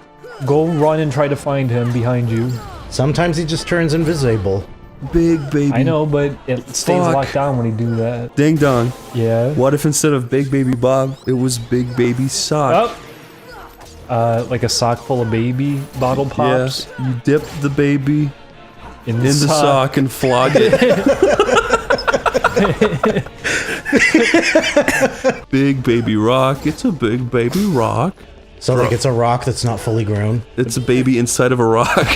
go run and try to find him behind you. Sometimes he just turns invisible. Big Baby. I know, but it stays locked down when he do that. Ding dong. Yeah. What if instead of Big Baby Bob, it was Big Baby Sock? Like a sock full of baby bottle pops. Yeah. You dip the baby in the sock and flog it. Big Baby Rock. It's a Big Baby Rock. So like it's a rock that's not fully grown? It's a baby inside of a rock.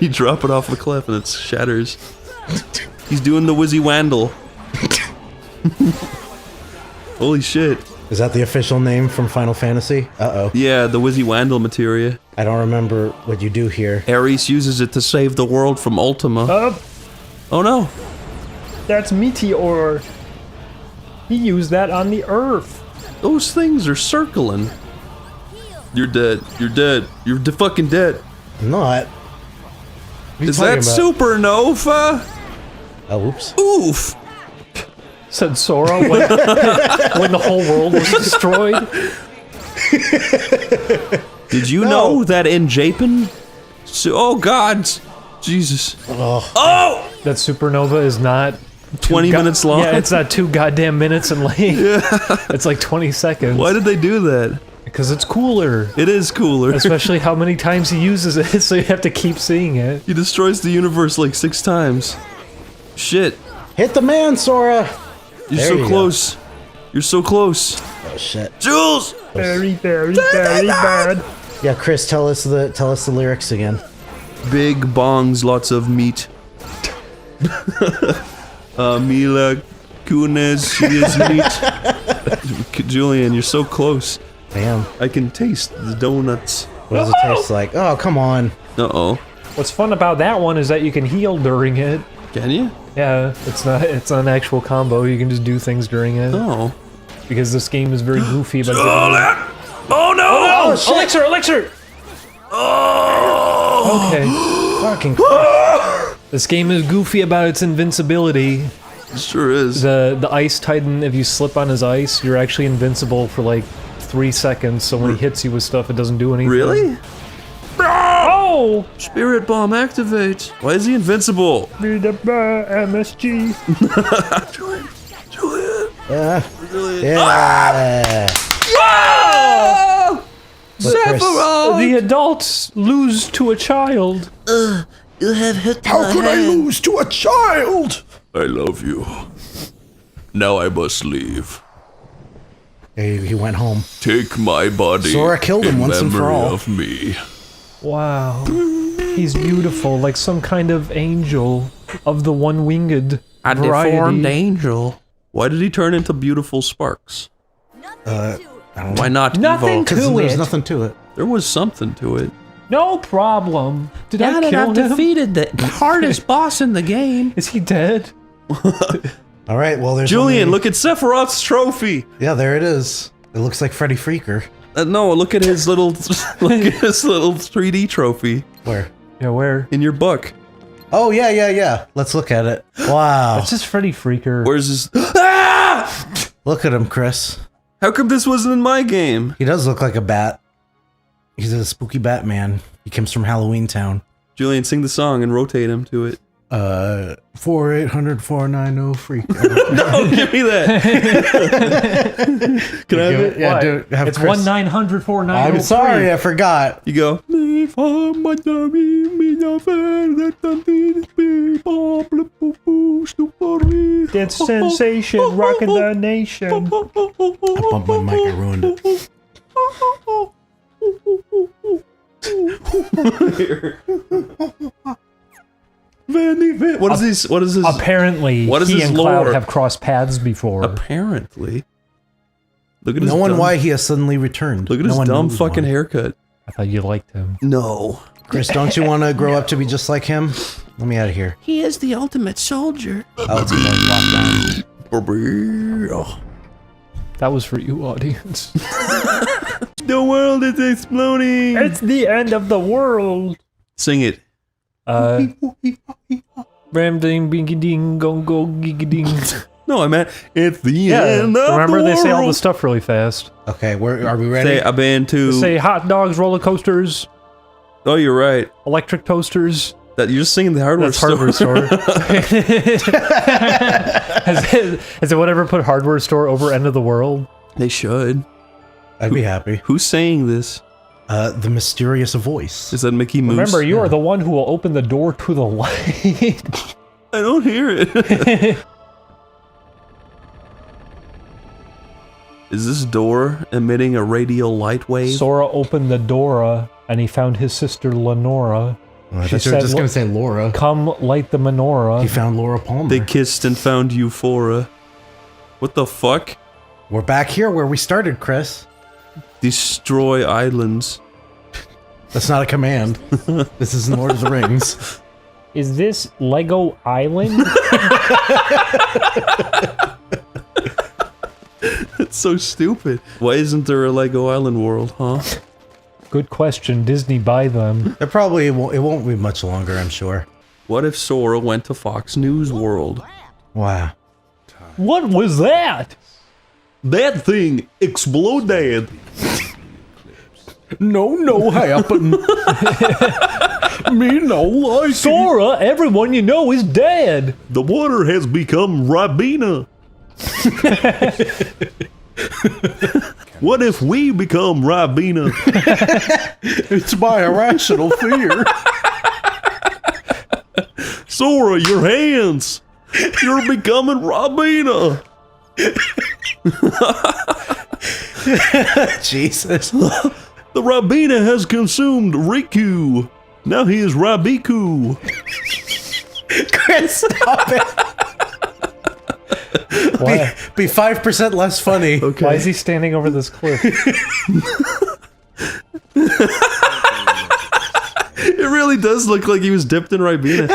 You drop it off a cliff and it shatters. He's doing the Wizzy Wandle. Holy shit. Is that the official name from Final Fantasy? Uh-oh. Yeah, the Wizzy Wandle materia. I don't remember what you do here. Ares uses it to save the world from Ultima. Oh no. That's Meteor. He used that on the Earth. Those things are circling. You're dead. You're dead. You're fucking dead. I'm not. Is that supernova? Oh, oops. Oof. Said Sora when the whole world was destroyed. Did you know that in Japan? Oh God, Jesus! Oh, that supernova is not 20 minutes long. Yeah, it's not 2 goddamn minutes in length. Yeah. It's like 20 seconds. Why did they do that? Because it's cooler. It is cooler. Especially how many times he uses it, so you have to keep seeing it. He destroys the universe like 6 times. Shit. Hit the man, Sora! You're so close. You're so close. Oh shit. Jules! Very, very, very bad. Yeah, Chris, tell us the lyrics again. Big bongs, lots of meat. Mila Kunis, she is meat. Julian, you're so close. Damn. I can taste the donuts. What does it taste like? Oh, come on. Uh-oh. What's fun about that one is that you can heal during it. Can you? Yeah, it's not an actual combo. You can just do things during it. Oh. Because this game is very goofy about Oh no! Oh, elixir, elixir! Oh! Okay. Fucking This game is goofy about its invincibility. It sure is. The Ice Titan, if you slip on his ice, you're actually invincible for like 3 seconds, so when he hits you with stuff, it doesn't do anything. Really? Oh! Spirit Bomb activate. Why is he invincible? MSG. Julian. Yeah. Whoa! Sephiroth! The adults lose to a child. You have hit How could I lose to a child? I love you. Now I must leave. He went home. Take my body. Sora killed him in once and for memory all. of me. Wow. He's beautiful, like some kind of angel of the one-winged variety. angel. Why did he turn into beautiful sparks? I don't know. Why not Nothing Evo? to There's it. nothing to it. There was something to it. No problem. Did I kill him? defeated the hardest boss in the game. Is he dead? All right, well, there's Julian, only- look at Sephiroth's trophy. Yeah, there it is. It looks like Freddy Freaker. No, look at his little, look at his little 3D trophy Where? Yeah, where? in your book. Oh, yeah. Let's look at it. Wow. That's just Freddy Freaker. Where's his? Ah! Look at him, Chris. How come this wasn't in my game? He does look like a bat. He's a spooky Batman. He comes from Halloween Town. Julian, sing the song and rotate him to it. 4-800-490-FREAK. No, give me that. Can I have it? Yeah, What? do it. Have It's Chris. 1-900-490. I'm sorry, I forgot. You go. It's sensation, rocking the nation. I bumped my mic, I ruined it. What is this? What is this? Apparently, What is he his and Cloud lore? have crossed paths before. Apparently. Look at his No one dumb, why he has suddenly returned. Look at No his one dumb knows fucking why. haircut. I thought you liked him. No. Chris, don't you want to grow up to be just like him? Let me out of here. He is the ultimate soldier. Oh, it's going Oh. That was for you, audience. The world is exploding. It's the end of the world. Sing it. Ram ding bingy ding gong go giga ding. No, I meant it's the end of remember the they world. say all the stuff really fast. Okay, are we ready? Say I've been to. They say hot dogs, roller coasters, Oh, you're right. electric toasters. That you're just singing the hardware That's store. hardware store. has anyone ever put hardware store over end of the world? They should. I'd be happy. Who's saying this? The mysterious voice. Is that Mickey Mouse? Remember, you are the one who will open the door to the light. I don't hear it. Is this door emitting a radial light wave? Sora opened the door, and he found his sister Lenora. I thought you were just going to say Laura. Come light the menorah. He found Laura Palmer. They kissed and found Euphora. What the fuck? We're back here where we started, Chris. Destroy islands. That's not a command. This is Lord of the Rings. Is this Lego Island? That's so stupid. Why isn't there a Lego Island world, huh? Good question. Disney buy them. It probably won't be much longer, I'm sure. What if Sora went to Fox News World? Wow. What was that? That thing exploded. No happen. Me no like Sora, everyone you know is dead. The water has become Ribena. What if we become Ribena? It's my irrational fear. Sora, your hands. You're becoming Ribena. Jesus. The Ribena has consumed Riku. Now he is Rabiku. Chris, stop it. Be 5% less funny. Okay. Why is he standing over this cliff? It really does look like he was dipped in Ribena.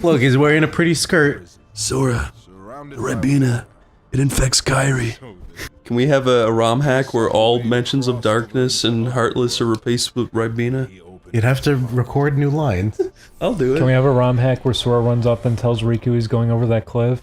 Look, he's wearing a pretty skirt. Sora, Ribena, it infects Kairi. Can we have a ROM hack where all mentions of darkness and Heartless are replaced with Ribena? You'd have to record new lines. I'll do it. Can we have a ROM hack where Sora runs up and tells Riku he's going over that cliff?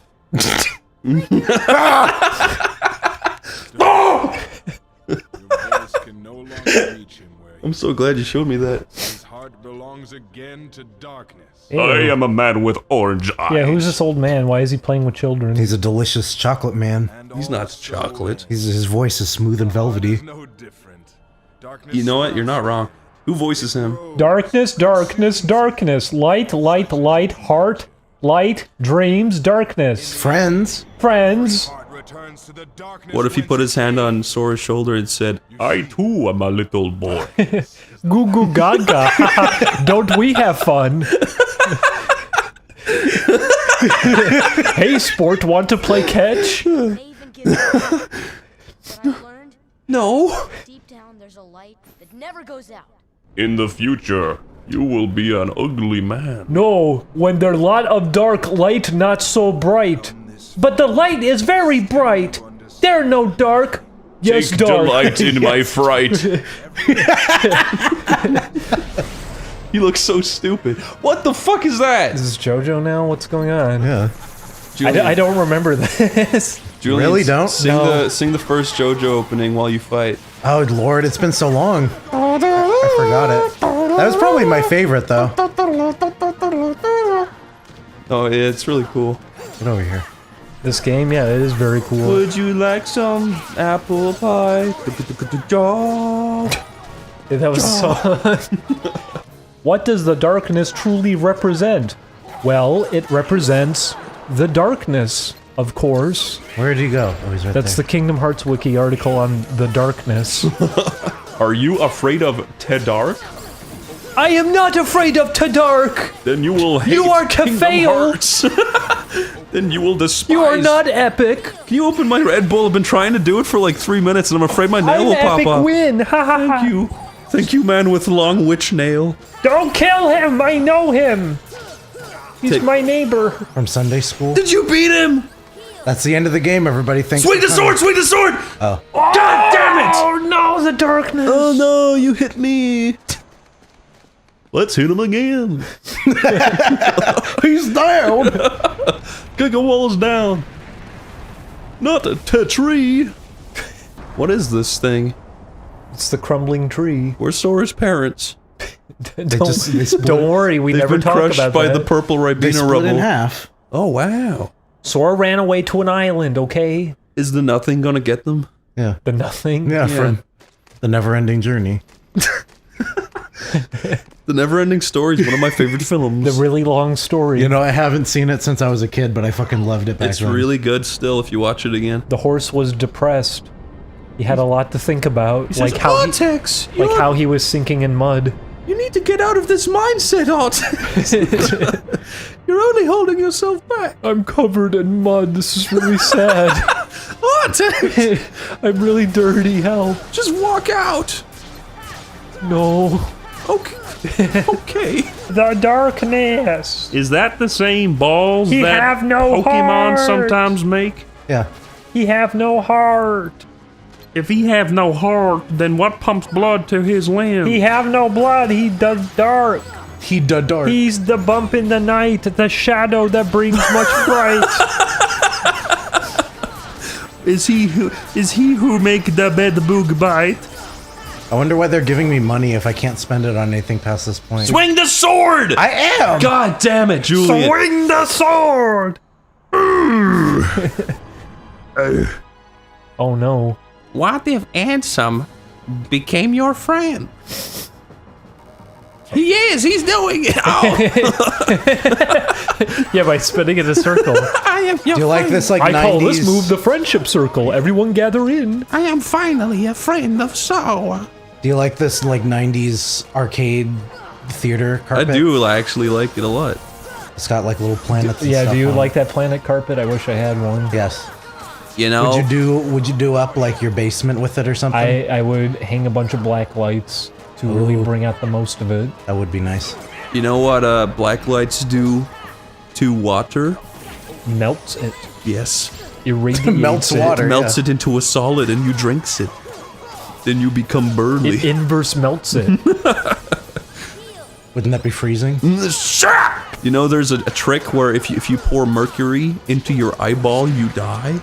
I'm so glad you showed me that. His heart belongs again to darkness. I am a man with orange eyes. Yeah, who's this old man? Why is he playing with children? He's a delicious chocolate man. He's not chocolate. His voice is smooth and velvety. You know what? You're not wrong. Who voices him? Darkness, darkness, darkness. Light, light, light. Heart, light, dreams, darkness. Friends. Friends. What if he put his hand on Sora's shoulder and said, I too am a little boy. Goo goo gaga. Don't we have fun? Hey, sport, want to play catch? No. Deep down, there's a light that never goes out. In the future, you will be an ugly man. No, when there lot of dark light not so bright. But the light is very bright. There no dark. Yes, Take dark. delight in my fright. He looks so stupid. What the fuck is that? Is this JoJo now? What's going on? Yeah. I don't remember this. Julian, Really don't? Sing the first JoJo opening while you fight. Oh, Lord, it's been so long. I forgot it. That was probably my favorite, though. Oh, yeah, it's really cool. Get over here. This game, yeah, it is very cool. Would you like some apple pie? Yeah, that was so. What does the darkness truly represent? Well, it represents the darkness, of course. Where did he go? Oh, he's right That's there. the Kingdom Hearts wiki article on the darkness. Are you afraid of Tedark? I am not afraid of Tedark! Then you will hate You are to Kingdom fail! Hearts. Then you will despise. You are not epic! Can you open my Red Bull? I've been trying to do it for like 3 minutes and I'm afraid my nail will pop epic off. win! Ha ha ha! Thank you. Thank you, man with long witch nail. Don't kill him! I know him! He's my neighbor. From Sunday school. Did you beat him? That's the end of the game, everybody. Thanks. Swing the sword! Swing the sword! Oh. God damn it! Oh no, the darkness! Oh no, you hit me. Let's hit him again. He's down. Gigawall's down. Not a tree. What is this thing? It's the crumbling tree. Where's Sora's parents? Don't worry, we They've never been talk crushed about by that. the purple They Ribena split rubble. in half. Oh wow. Sora ran away to an island, okay? Is the nothing gonna get them? Yeah. The nothing? Yeah, from the never-ending journey. The Never-Ending Story is one of my favorite films. The really long story. You know, I haven't seen it since I was a kid, but I fucking loved it back It's then. really good still if you watch it again. The horse was depressed. He had a lot to think about, He says, like how Artex, how he was sinking in mud. You need to get out of this mindset, Artex. You're only holding yourself back. I'm covered in mud. This is really sad. Artex! I'm really dirty. Help. Just walk out. No. Okay. Okay. The darkness. Is that the same balls He that have no Pokemon heart. sometimes make? Yeah. He have no heart. If he have no heart, then what pumps blood to his limbs? He have no blood. He does dark. He does dark. He's the bump in the night, the shadow that brings much fright. Is he who make the bed boog bite? I wonder why they're giving me money if I can't spend it on anything past this point. Swing the sword! I am! God damn it, Julian. Swing the sword! Oh no. What if Ansem became your friend? He is! He's doing it! Oh! Yeah, by spinning in a circle. I am your Do you like friend. this like I 90s? call this move the friendship circle. Everyone gather in. I am finally a friend of Sora. Do you like this like 90s arcade theater I carpet? do actually like it a lot. It's got like little planets and Yeah, stuff do you on like it. that planet carpet? I wish I had one. Yes. You know, Would you do up like your basement with it or something? I would hang a bunch of black lights to really bring out the most of it. That would be nice. you know what black lights do to water? Melts it. Yes. Irradiates Melts it. water. Melts it into a solid and you drinks it. Then you become burly. It inverse melts it. Wouldn't that be freezing? You know, there's a trick where if you pour mercury into your eyeball, you die.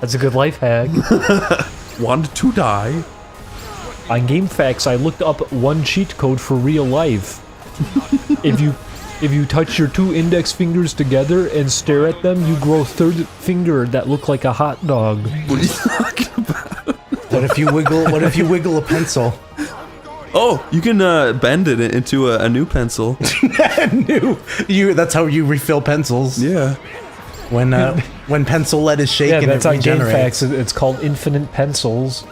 That's a good life hack. Want to die? On GameFAQs, I looked up one cheat code for real life. If you touch your two index fingers together and stare at them, you grow a third finger that look like a hot dog. What are you talking about? What if you wiggle a pencil? Oh, you can bend it into a new pencil. That's how you refill pencils. Yeah. When pencil lead is shaken, Yeah, that's it on regenerates. GameFAQs. It's called Infinite Pencils.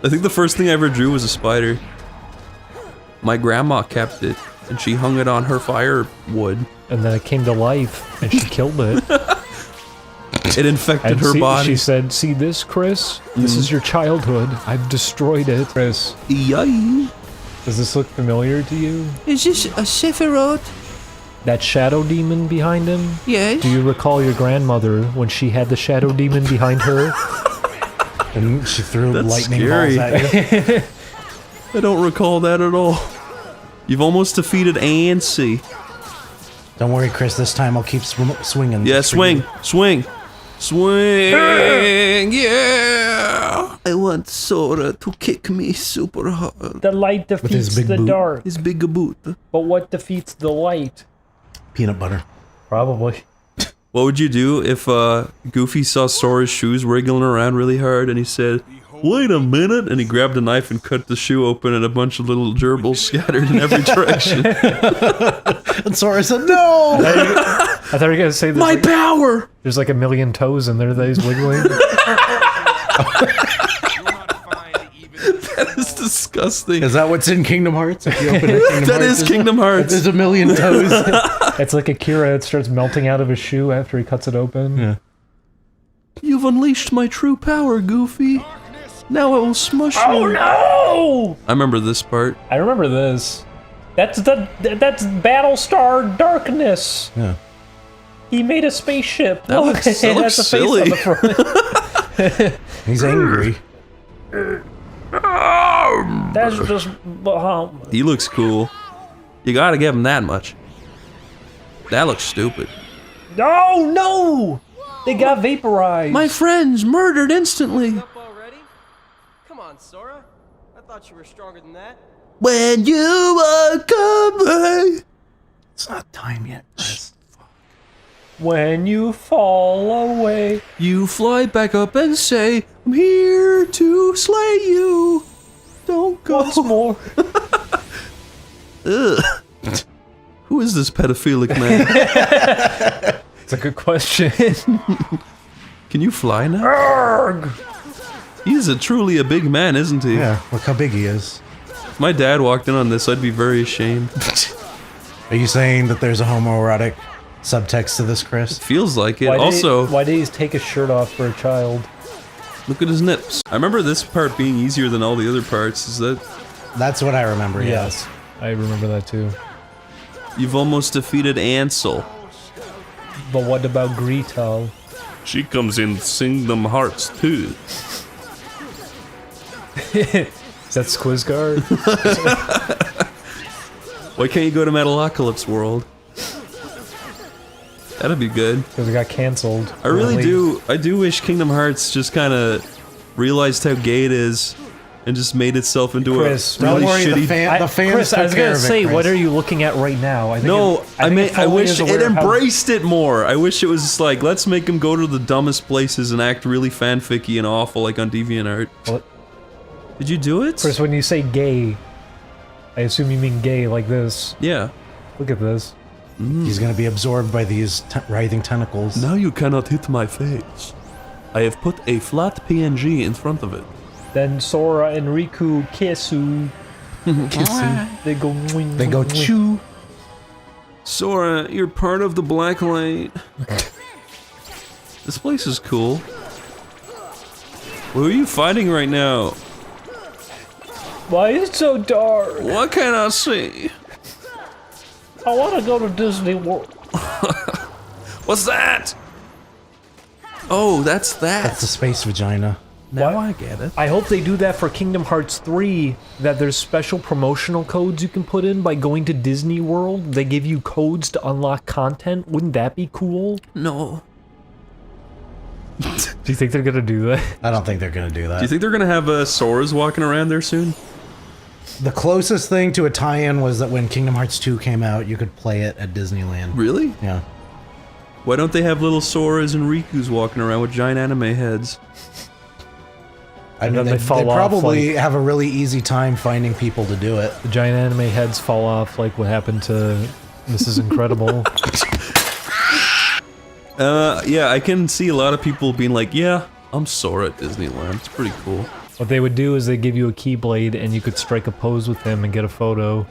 I think the first thing I ever drew was a spider. My grandma kept it, and she hung it on her firewood. And then it came to life, and she killed it. It infected her body. She said, "See this, Chris? This is your childhood. I've destroyed it, Chris." Yay. Does this look familiar to you? Is this a Sephiroth? That shadow demon behind him? Yes. Do you recall your grandmother when she had the shadow demon behind her? And she threw That's lightning scary. balls at you. I don't recall that at all. You've almost defeated Ansi. Don't worry, Chris. This time I'll keep swinging. Yeah, just for swing, you. swing, swing, yeah! I want Sora to kick me super hard. The light defeats big the boot. dark. His big boot. But what defeats the light? Peanut butter. Probably. What would you do if Goofy saw Sora's shoes wiggling around really hard and he said, "Wait a minute," and he grabbed a knife and cut the shoe open and a bunch of little gerbils scattered in every direction. And Sora said, "No!" I thought you were going to say My power! There's like a million toes in there that he's wiggling. That is disgusting. Is that what's in Kingdom Hearts? If you open a Kingdom That Hearts, is Kingdom Hearts. There's a million toes. It's like Akira. It starts melting out of his shoe after he cuts it open. Yeah. You've unleashed my true power, Goofy. Now it will smush Oh you. no! I remember this part. I remember this. That's Battlestar Darkness. Yeah. He made a spaceship. That Look, looks it so has a face silly. on the front. He's angry. That's just. He looks cool. You gotta give him that much. That looks stupid. No, no! They got vaporized. My friends murdered instantly. Come on, Sora. I thought you were stronger than that. When you are coming. It's not time yet. When you fall away, you fly back up and say, I'm here to slay you. Don't go. Once more. Ugh. Who is this pedophilic man? It's a good question. Can you fly now? Arrgh. He's truly a big man, isn't he? Yeah, look how big he is. If my dad walked in on this, I'd be very ashamed. Are you saying that there's a homoerotic subtext to this, Chris? Feels like it. Why Also, did he take his shirt off for a child? look at his nips. I remember this part being easier than all the other parts. Is that? That's what I remember, Yes, I remember that too. You've almost defeated Ansel. But what about Gretel? She comes in Kingdom Hearts too. Is that Squizguard? Why can't you go to Metalocalypse World? That'd be good. Because it got canceled. I really do. I do wish Kingdom Hearts just kind of realized how gay it is and just made itself into Chris, a really don't worry, shitty. the fans Chris, I was took care gonna of it, say, Chris. what are you looking at right now? I think No, I wish it embraced embraced it more. I wish it was just like, let's make them go to the dumbest places and act really fanficky and awful, like on DeviantArt. What? Did you do it? Chris, when you say gay, I assume you mean gay like this. Yeah. Look at this. He's gonna be absorbed by these writhing tentacles. Now you cannot hit my face. I have put a flat PNG in front of it. Then Sora and Riku kissu. They go. They go chew. Sora, you're part of the Black Light. This place is cool. Who are you fighting right now? Why is it so dark? What can I see? I want to go to Disney World. What's that? Oh, that's that. That's the space vagina. Now I get it. I hope they do that for Kingdom Hearts 3, that there's special promotional codes you can put in by going to Disney World. They give you codes to unlock content. Wouldn't that be cool? No. Do you think they're gonna do that? I don't think they're gonna do that. Do you think they're gonna have Soras walking around there soon? The closest thing to a tie-in was that when Kingdom Hearts 2 came out, you could play it at Disneyland. Really? Yeah. Why don't they have little Soras and Rikus walking around with giant anime heads? I mean, they probably have a really easy time finding people to do it. The giant anime heads fall off like what happened to Mrs. Incredible. Yeah, I can see a lot of people being like, yeah, I'm Sora at Disneyland. It's pretty cool. What they would do is they give you a Keyblade and you could strike a pose with him and get a photo.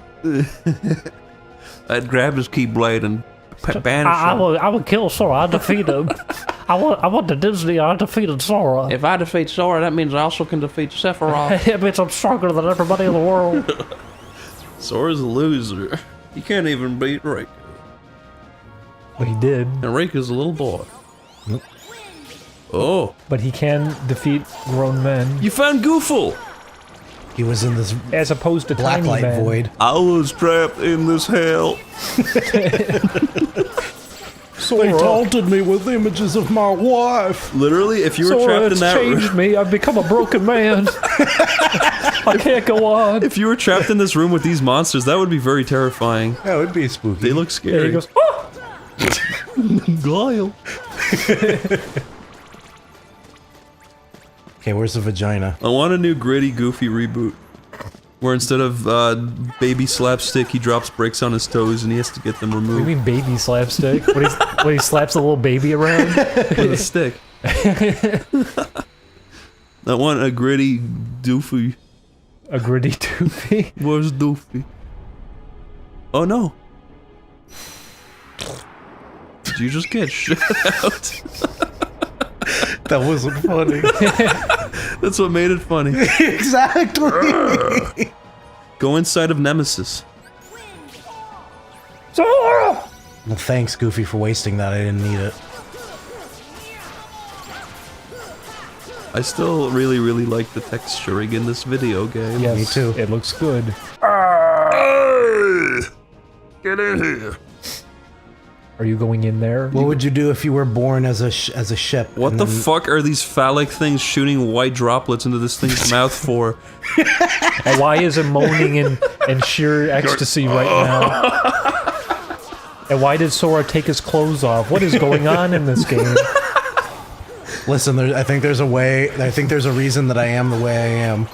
I'd grab his Keyblade and banish him. I would kill Sora. I defeat him. I went to Disney. I defeated Sora. If I defeat Sora, that means I also can defeat Sephiroth. It means I'm stronger than everybody in the world. Sora's a loser. You can't even beat Riku. But he did. And Riku's a little boy. Oh. But he can defeat grown men. You found Goofle! He was in this as opposed to tiny blacklight men. void. I was trapped in this hell. They taunted me with images of my wife. Literally, if you were Sora, trapped in it's that changed room, me. I've become a broken man. I can't go on. if you were trapped in this room with these monsters, that would be very terrifying. That would be spooky. They look Yeah, scary. he goes, oh! Guile. Okay, where's the vagina? I want a new gritty, goofy reboot. Where instead of baby slapstick, he drops bricks on his toes and he has to get them What do you removed. mean baby slapstick? When he slaps a little baby around? With a stick. I want a gritty, doofy. A gritty doofy? Where's Doofy? Oh no. Did you just get shit out? That wasn't funny. That's what made it funny. Exactly. Go inside of Nemesis. Well, thanks, Goofy, for wasting that. I didn't need it. I still really, really like the texturing in this video game. Yes, me too. It looks good. Get in here. Are you going in there? What would you do if you were born as a ship? What the fuck are these phallic things shooting white droplets into this thing's mouth for? And why is it moaning in sheer ecstasy right now? And why did Sora take his clothes off? What is going on in this game? Listen, I think there's a way. I think there's a reason that I am the way I am.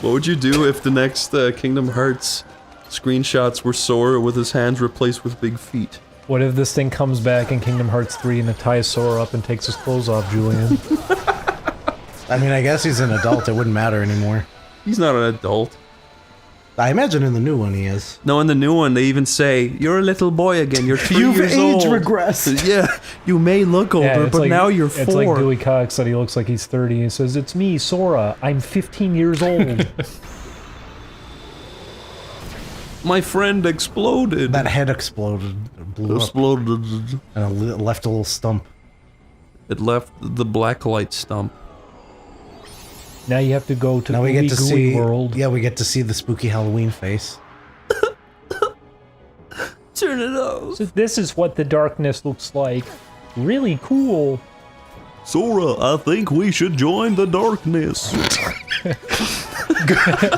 What would you do if the next Kingdom Hearts screenshots were Sora with his hands replaced with big feet? What if this thing comes back in Kingdom Hearts 3 and it ties Sora up and takes his clothes off, Julian? I mean, I guess he's an adult. It wouldn't matter anymore. He's not an adult. I imagine in the new one he is. No, in the new one they even say, "You're a little boy again. You're 3 years old." You've age regressed. Yeah, you may look older, but now you're 4. It's like Dewey Cox said he looks like he's 30. He says, "It's me, Sora. I'm 15 years old." My friend exploded. That head exploded. Blew up. And it left a little stump. It left the blacklight stump. Now you have to go to now we get to see World. Yeah, we get to see the spooky Halloween face. Turn it off. So this is what the darkness looks like. Really cool. Sora, I think we should join the darkness.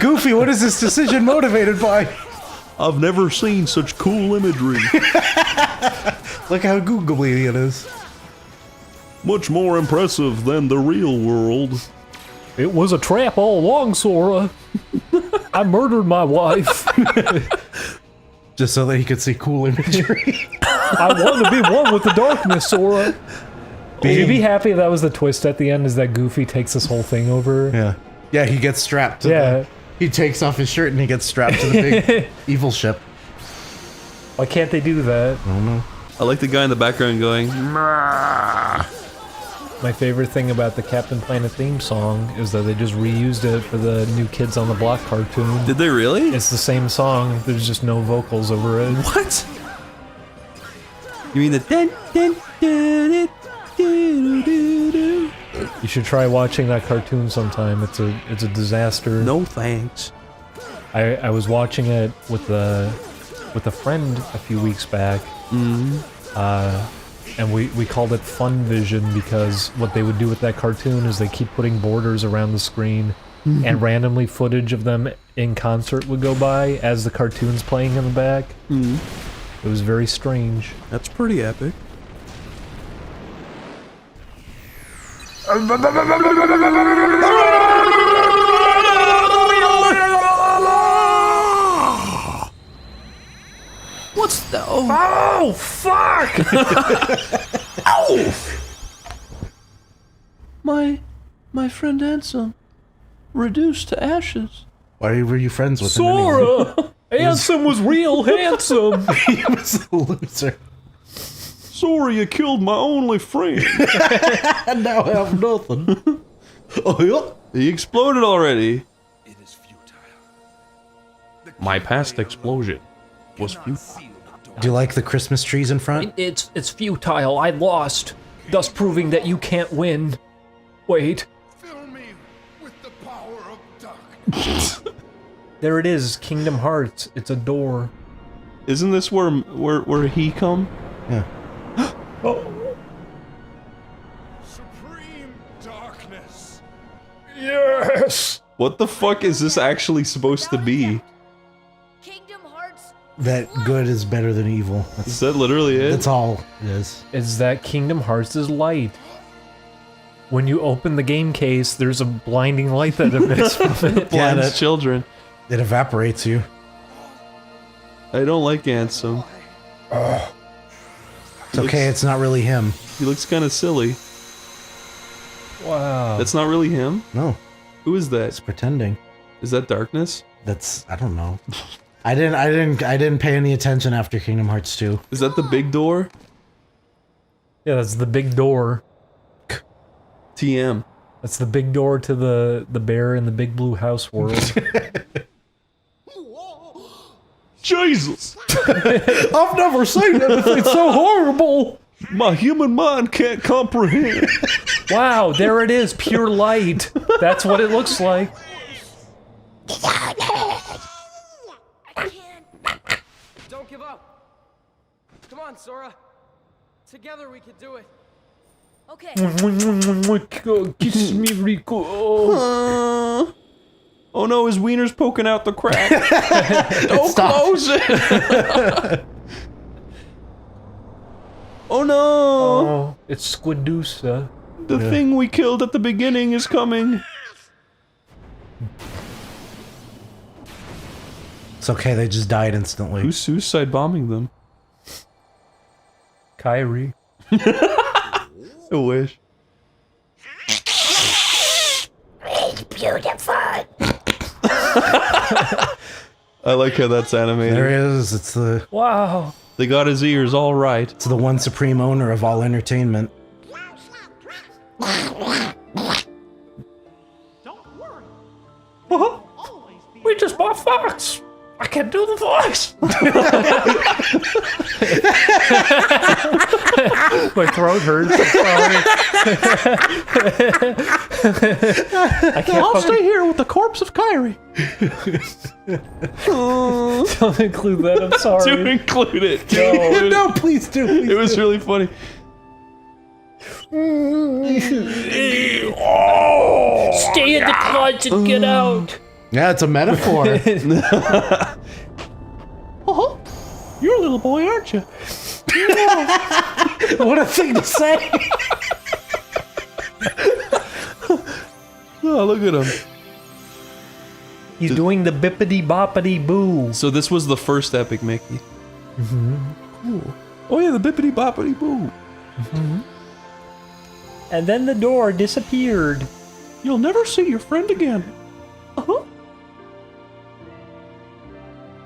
Goofy, what is this decision motivated by? I've never seen such cool imagery. Look how googly it is. Much more impressive than the real world. It was a trap all along, Sora. I murdered my wife. Just so that he could see cool imagery. I want to be one with the darkness, Sora. Would you be happy if that was the twist at the end, is that Goofy takes this whole thing over? Yeah. Yeah, he gets strapped to he takes off his shirt and he gets strapped to the big evil ship. Why can't they do that? I don't know. I like the guy in the background going, "Mah." My favorite thing about the Captain Planet theme song is that they just reused it for the New Kids on the Block cartoon. Did they really? It's the same song, there's just no vocals over it. What? You mean the dun, dun, dun, dun, dun, dun, dun. You should try watching that cartoon sometime. It's a disaster. No thanks. I was watching it with a friend a few weeks back. And we called it Fun Vision because what they would do with that cartoon is they keep putting borders around the screen and randomly footage of them in concert would go by as the cartoon's playing in the back. It was very strange. That's pretty epic. What's the... Oh, fuck! Ow! My friend Ansem, reduced to ashes. Why were you friends with him? Sora! Ansem was real handsome! He was a loser. Sorry, you killed my only friend. And now I have nothing. Oh, yeah. He exploded already. It is futile. My past explosion was futile. Do you like the Christmas trees in front? It's futile. I lost, thus proving that you can't win. Wait. Fill me with the power of darkness. There it is, Kingdom Hearts. It's a door. Isn't this where he come? Yeah. Oh. Supreme darkness. Yes! What the fuck is this actually supposed to be? Kingdom Hearts. That good is better than evil. Is that literally it? That's all it is. Is that Kingdom Hearts is light. When you open the game case, there's a blinding light that emits from it. Blinds children. It evaporates you. I don't like Ansem. It's okay, it's not really him. He looks kind of silly. Wow. That's not really him? No. Who is that? It's pretending. Is that Darkness? That's, I don't know. I didn't pay any attention after Kingdom Hearts 2. Is that the big door? Yeah, that's the big door. TM. That's the big door to the bear in the big blue house world. Jesus! I've never seen anything so horrible. My human mind can't comprehend. Wow, there it is, pure light. That's what it looks like. Don't give up. Come on, Sora. Together we can do it. Okay. Kiss me, Rico. Oh no, his wiener's poking out the crack. Don't close it. Oh no! Oh, it's Squidusa. The thing we killed at the beginning is coming. It's okay, they just died instantly. Who's suicide bombing them? Kyrie. I wish. It's beautiful. I like how that's animated. There he is, it's the... Wow. They got his ears all right. It's the one supreme owner of all entertainment. We just bought Fox. I can't do the voice. My throat hurts. I'm sorry. I'll stay here with the corpse of Kyrie. Don't include that. I'm sorry. Do include it. No. No, please do. Please it was really funny. Stay in the closet, get out. Yeah, it's a metaphor. You're a little boy, aren't you? What a thing to say. Oh, look at him. He's doing the bippity boppity boo. So this was the first epic Mickey. Cool. Oh yeah, the bippity boppity boo. And then the door disappeared. You'll never see your friend again.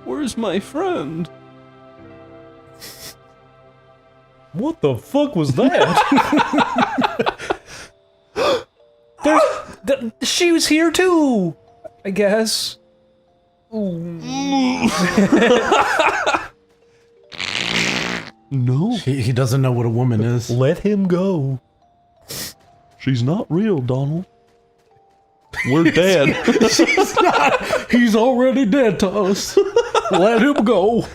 Where's my friend? What the fuck was that? She was here too, I guess. No. He doesn't know what a woman is. Let him go. She's not real, Donald. We're dead. She's not. He's already dead to us. Let him go.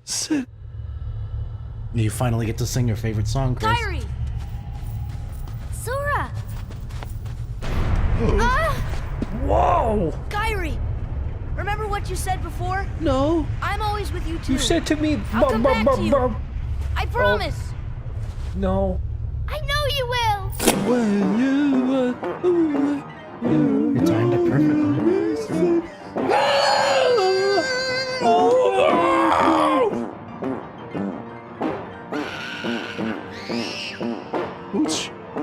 Sit. You finally get to sing your favorite song, Chris. Kyrie! Sora! Whoa! Kyrie! Remember what you said before? No. I'm always with you too. You said to me, I'll come back to you. I promise. No. I know you will. You timed it perfectly.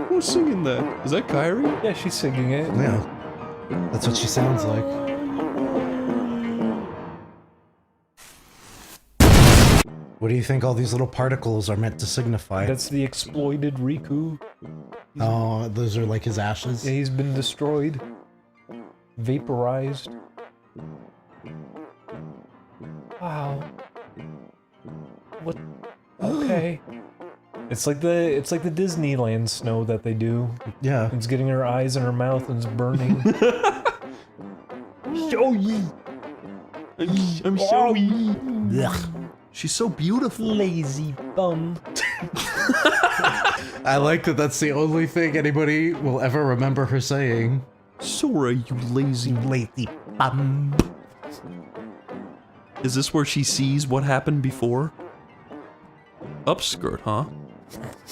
Who's singing that? Is that Kyrie? Yeah, she's singing it. Yeah. That's what she sounds like. What do you think all these little particles are meant to signify? That's the exploited Riku. Oh, those are like his ashes? Yeah, he's been destroyed. Vaporized. Wow. What? Okay. It's like the Disneyland snow that they do. Yeah. It's getting her eyes and her mouth and it's burning. Showy. I'm showy. She's so beautiful. Lazy bum. I like that that's the only thing anybody will ever remember her saying. Sora, you lazy bum. Is this where she sees what happened before? Upskirt, huh?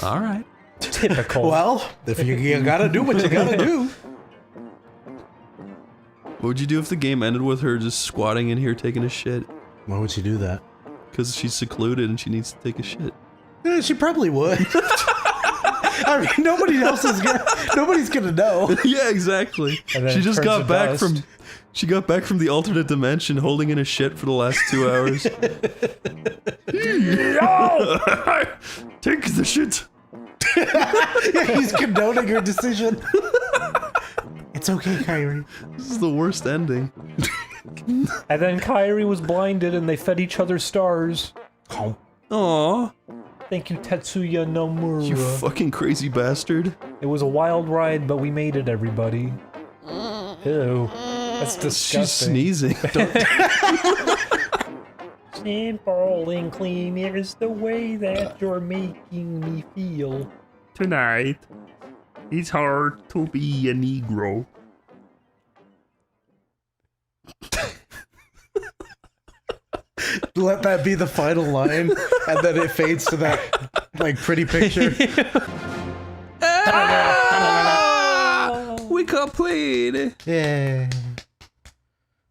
Alright. Typical. Well, if you gotta do what you gotta do. What would you do if the game ended with her just squatting in here taking a shit? Why would she do that? Because she's secluded and she needs to take a shit. Yeah, she probably would. I mean, nobody's gonna know. Yeah, exactly. She just got back from the alternate dimension holding in a shit for the last 2 hours. Take the shit. Yeah, he's condoning her decision. It's okay, Kyrie. This is the worst ending. And then Kyrie was blinded and they fed each other stars. Aww. Thank you, Tetsuya Nomura. You fucking crazy bastard. It was a wild ride, but we made it, everybody. Ew. That's disgusting. She's sneezing. Simple and clean is the way that you're making me feel. Tonight, it's hard to be a Negro. Let that be the final line, and then it fades to that like pretty picture. We completed. Yay.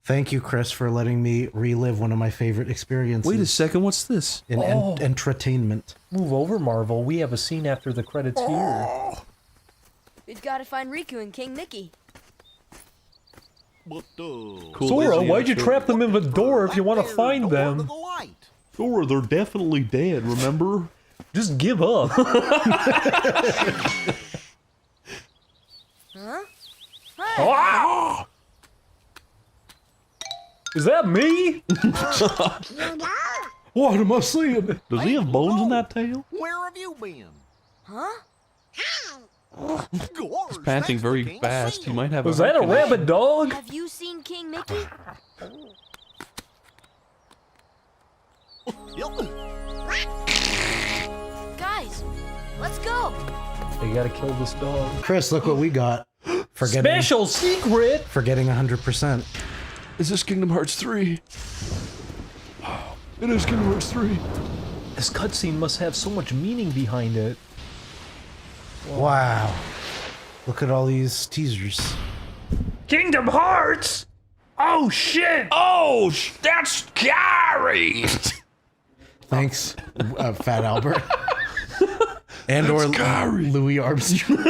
Thank you, Chris, for letting me relive one of my favorite experiences. Wait a second, what's this? In entertainment. Move over, Marvel. We have a scene after the credits here. We've got to find Riku and King Mickey. Cool, Sora, lazy why'd you outfit. trap them in the door if you want to find them? Sora, they're definitely dead, remember? Just give up. Huh? Ah! Is that me? What am I seeing? Does he have bones in that tail? Where have you been? Huh? He's panting very fast. He might have Was that a rabid dog? Have you seen King Mickey? Guys, let's go. They gotta kill this dog. Chris, look what we got. Special secret! Forgetting 100%. Is this Kingdom Hearts 3? It is Kingdom Hearts 3. This cutscene must have so much meaning behind it. Wow. Look at all these teasers. Kingdom Hearts? Oh shit! Oh, that's scary! Thanks, Fat Albert. And or Louis Armstrong.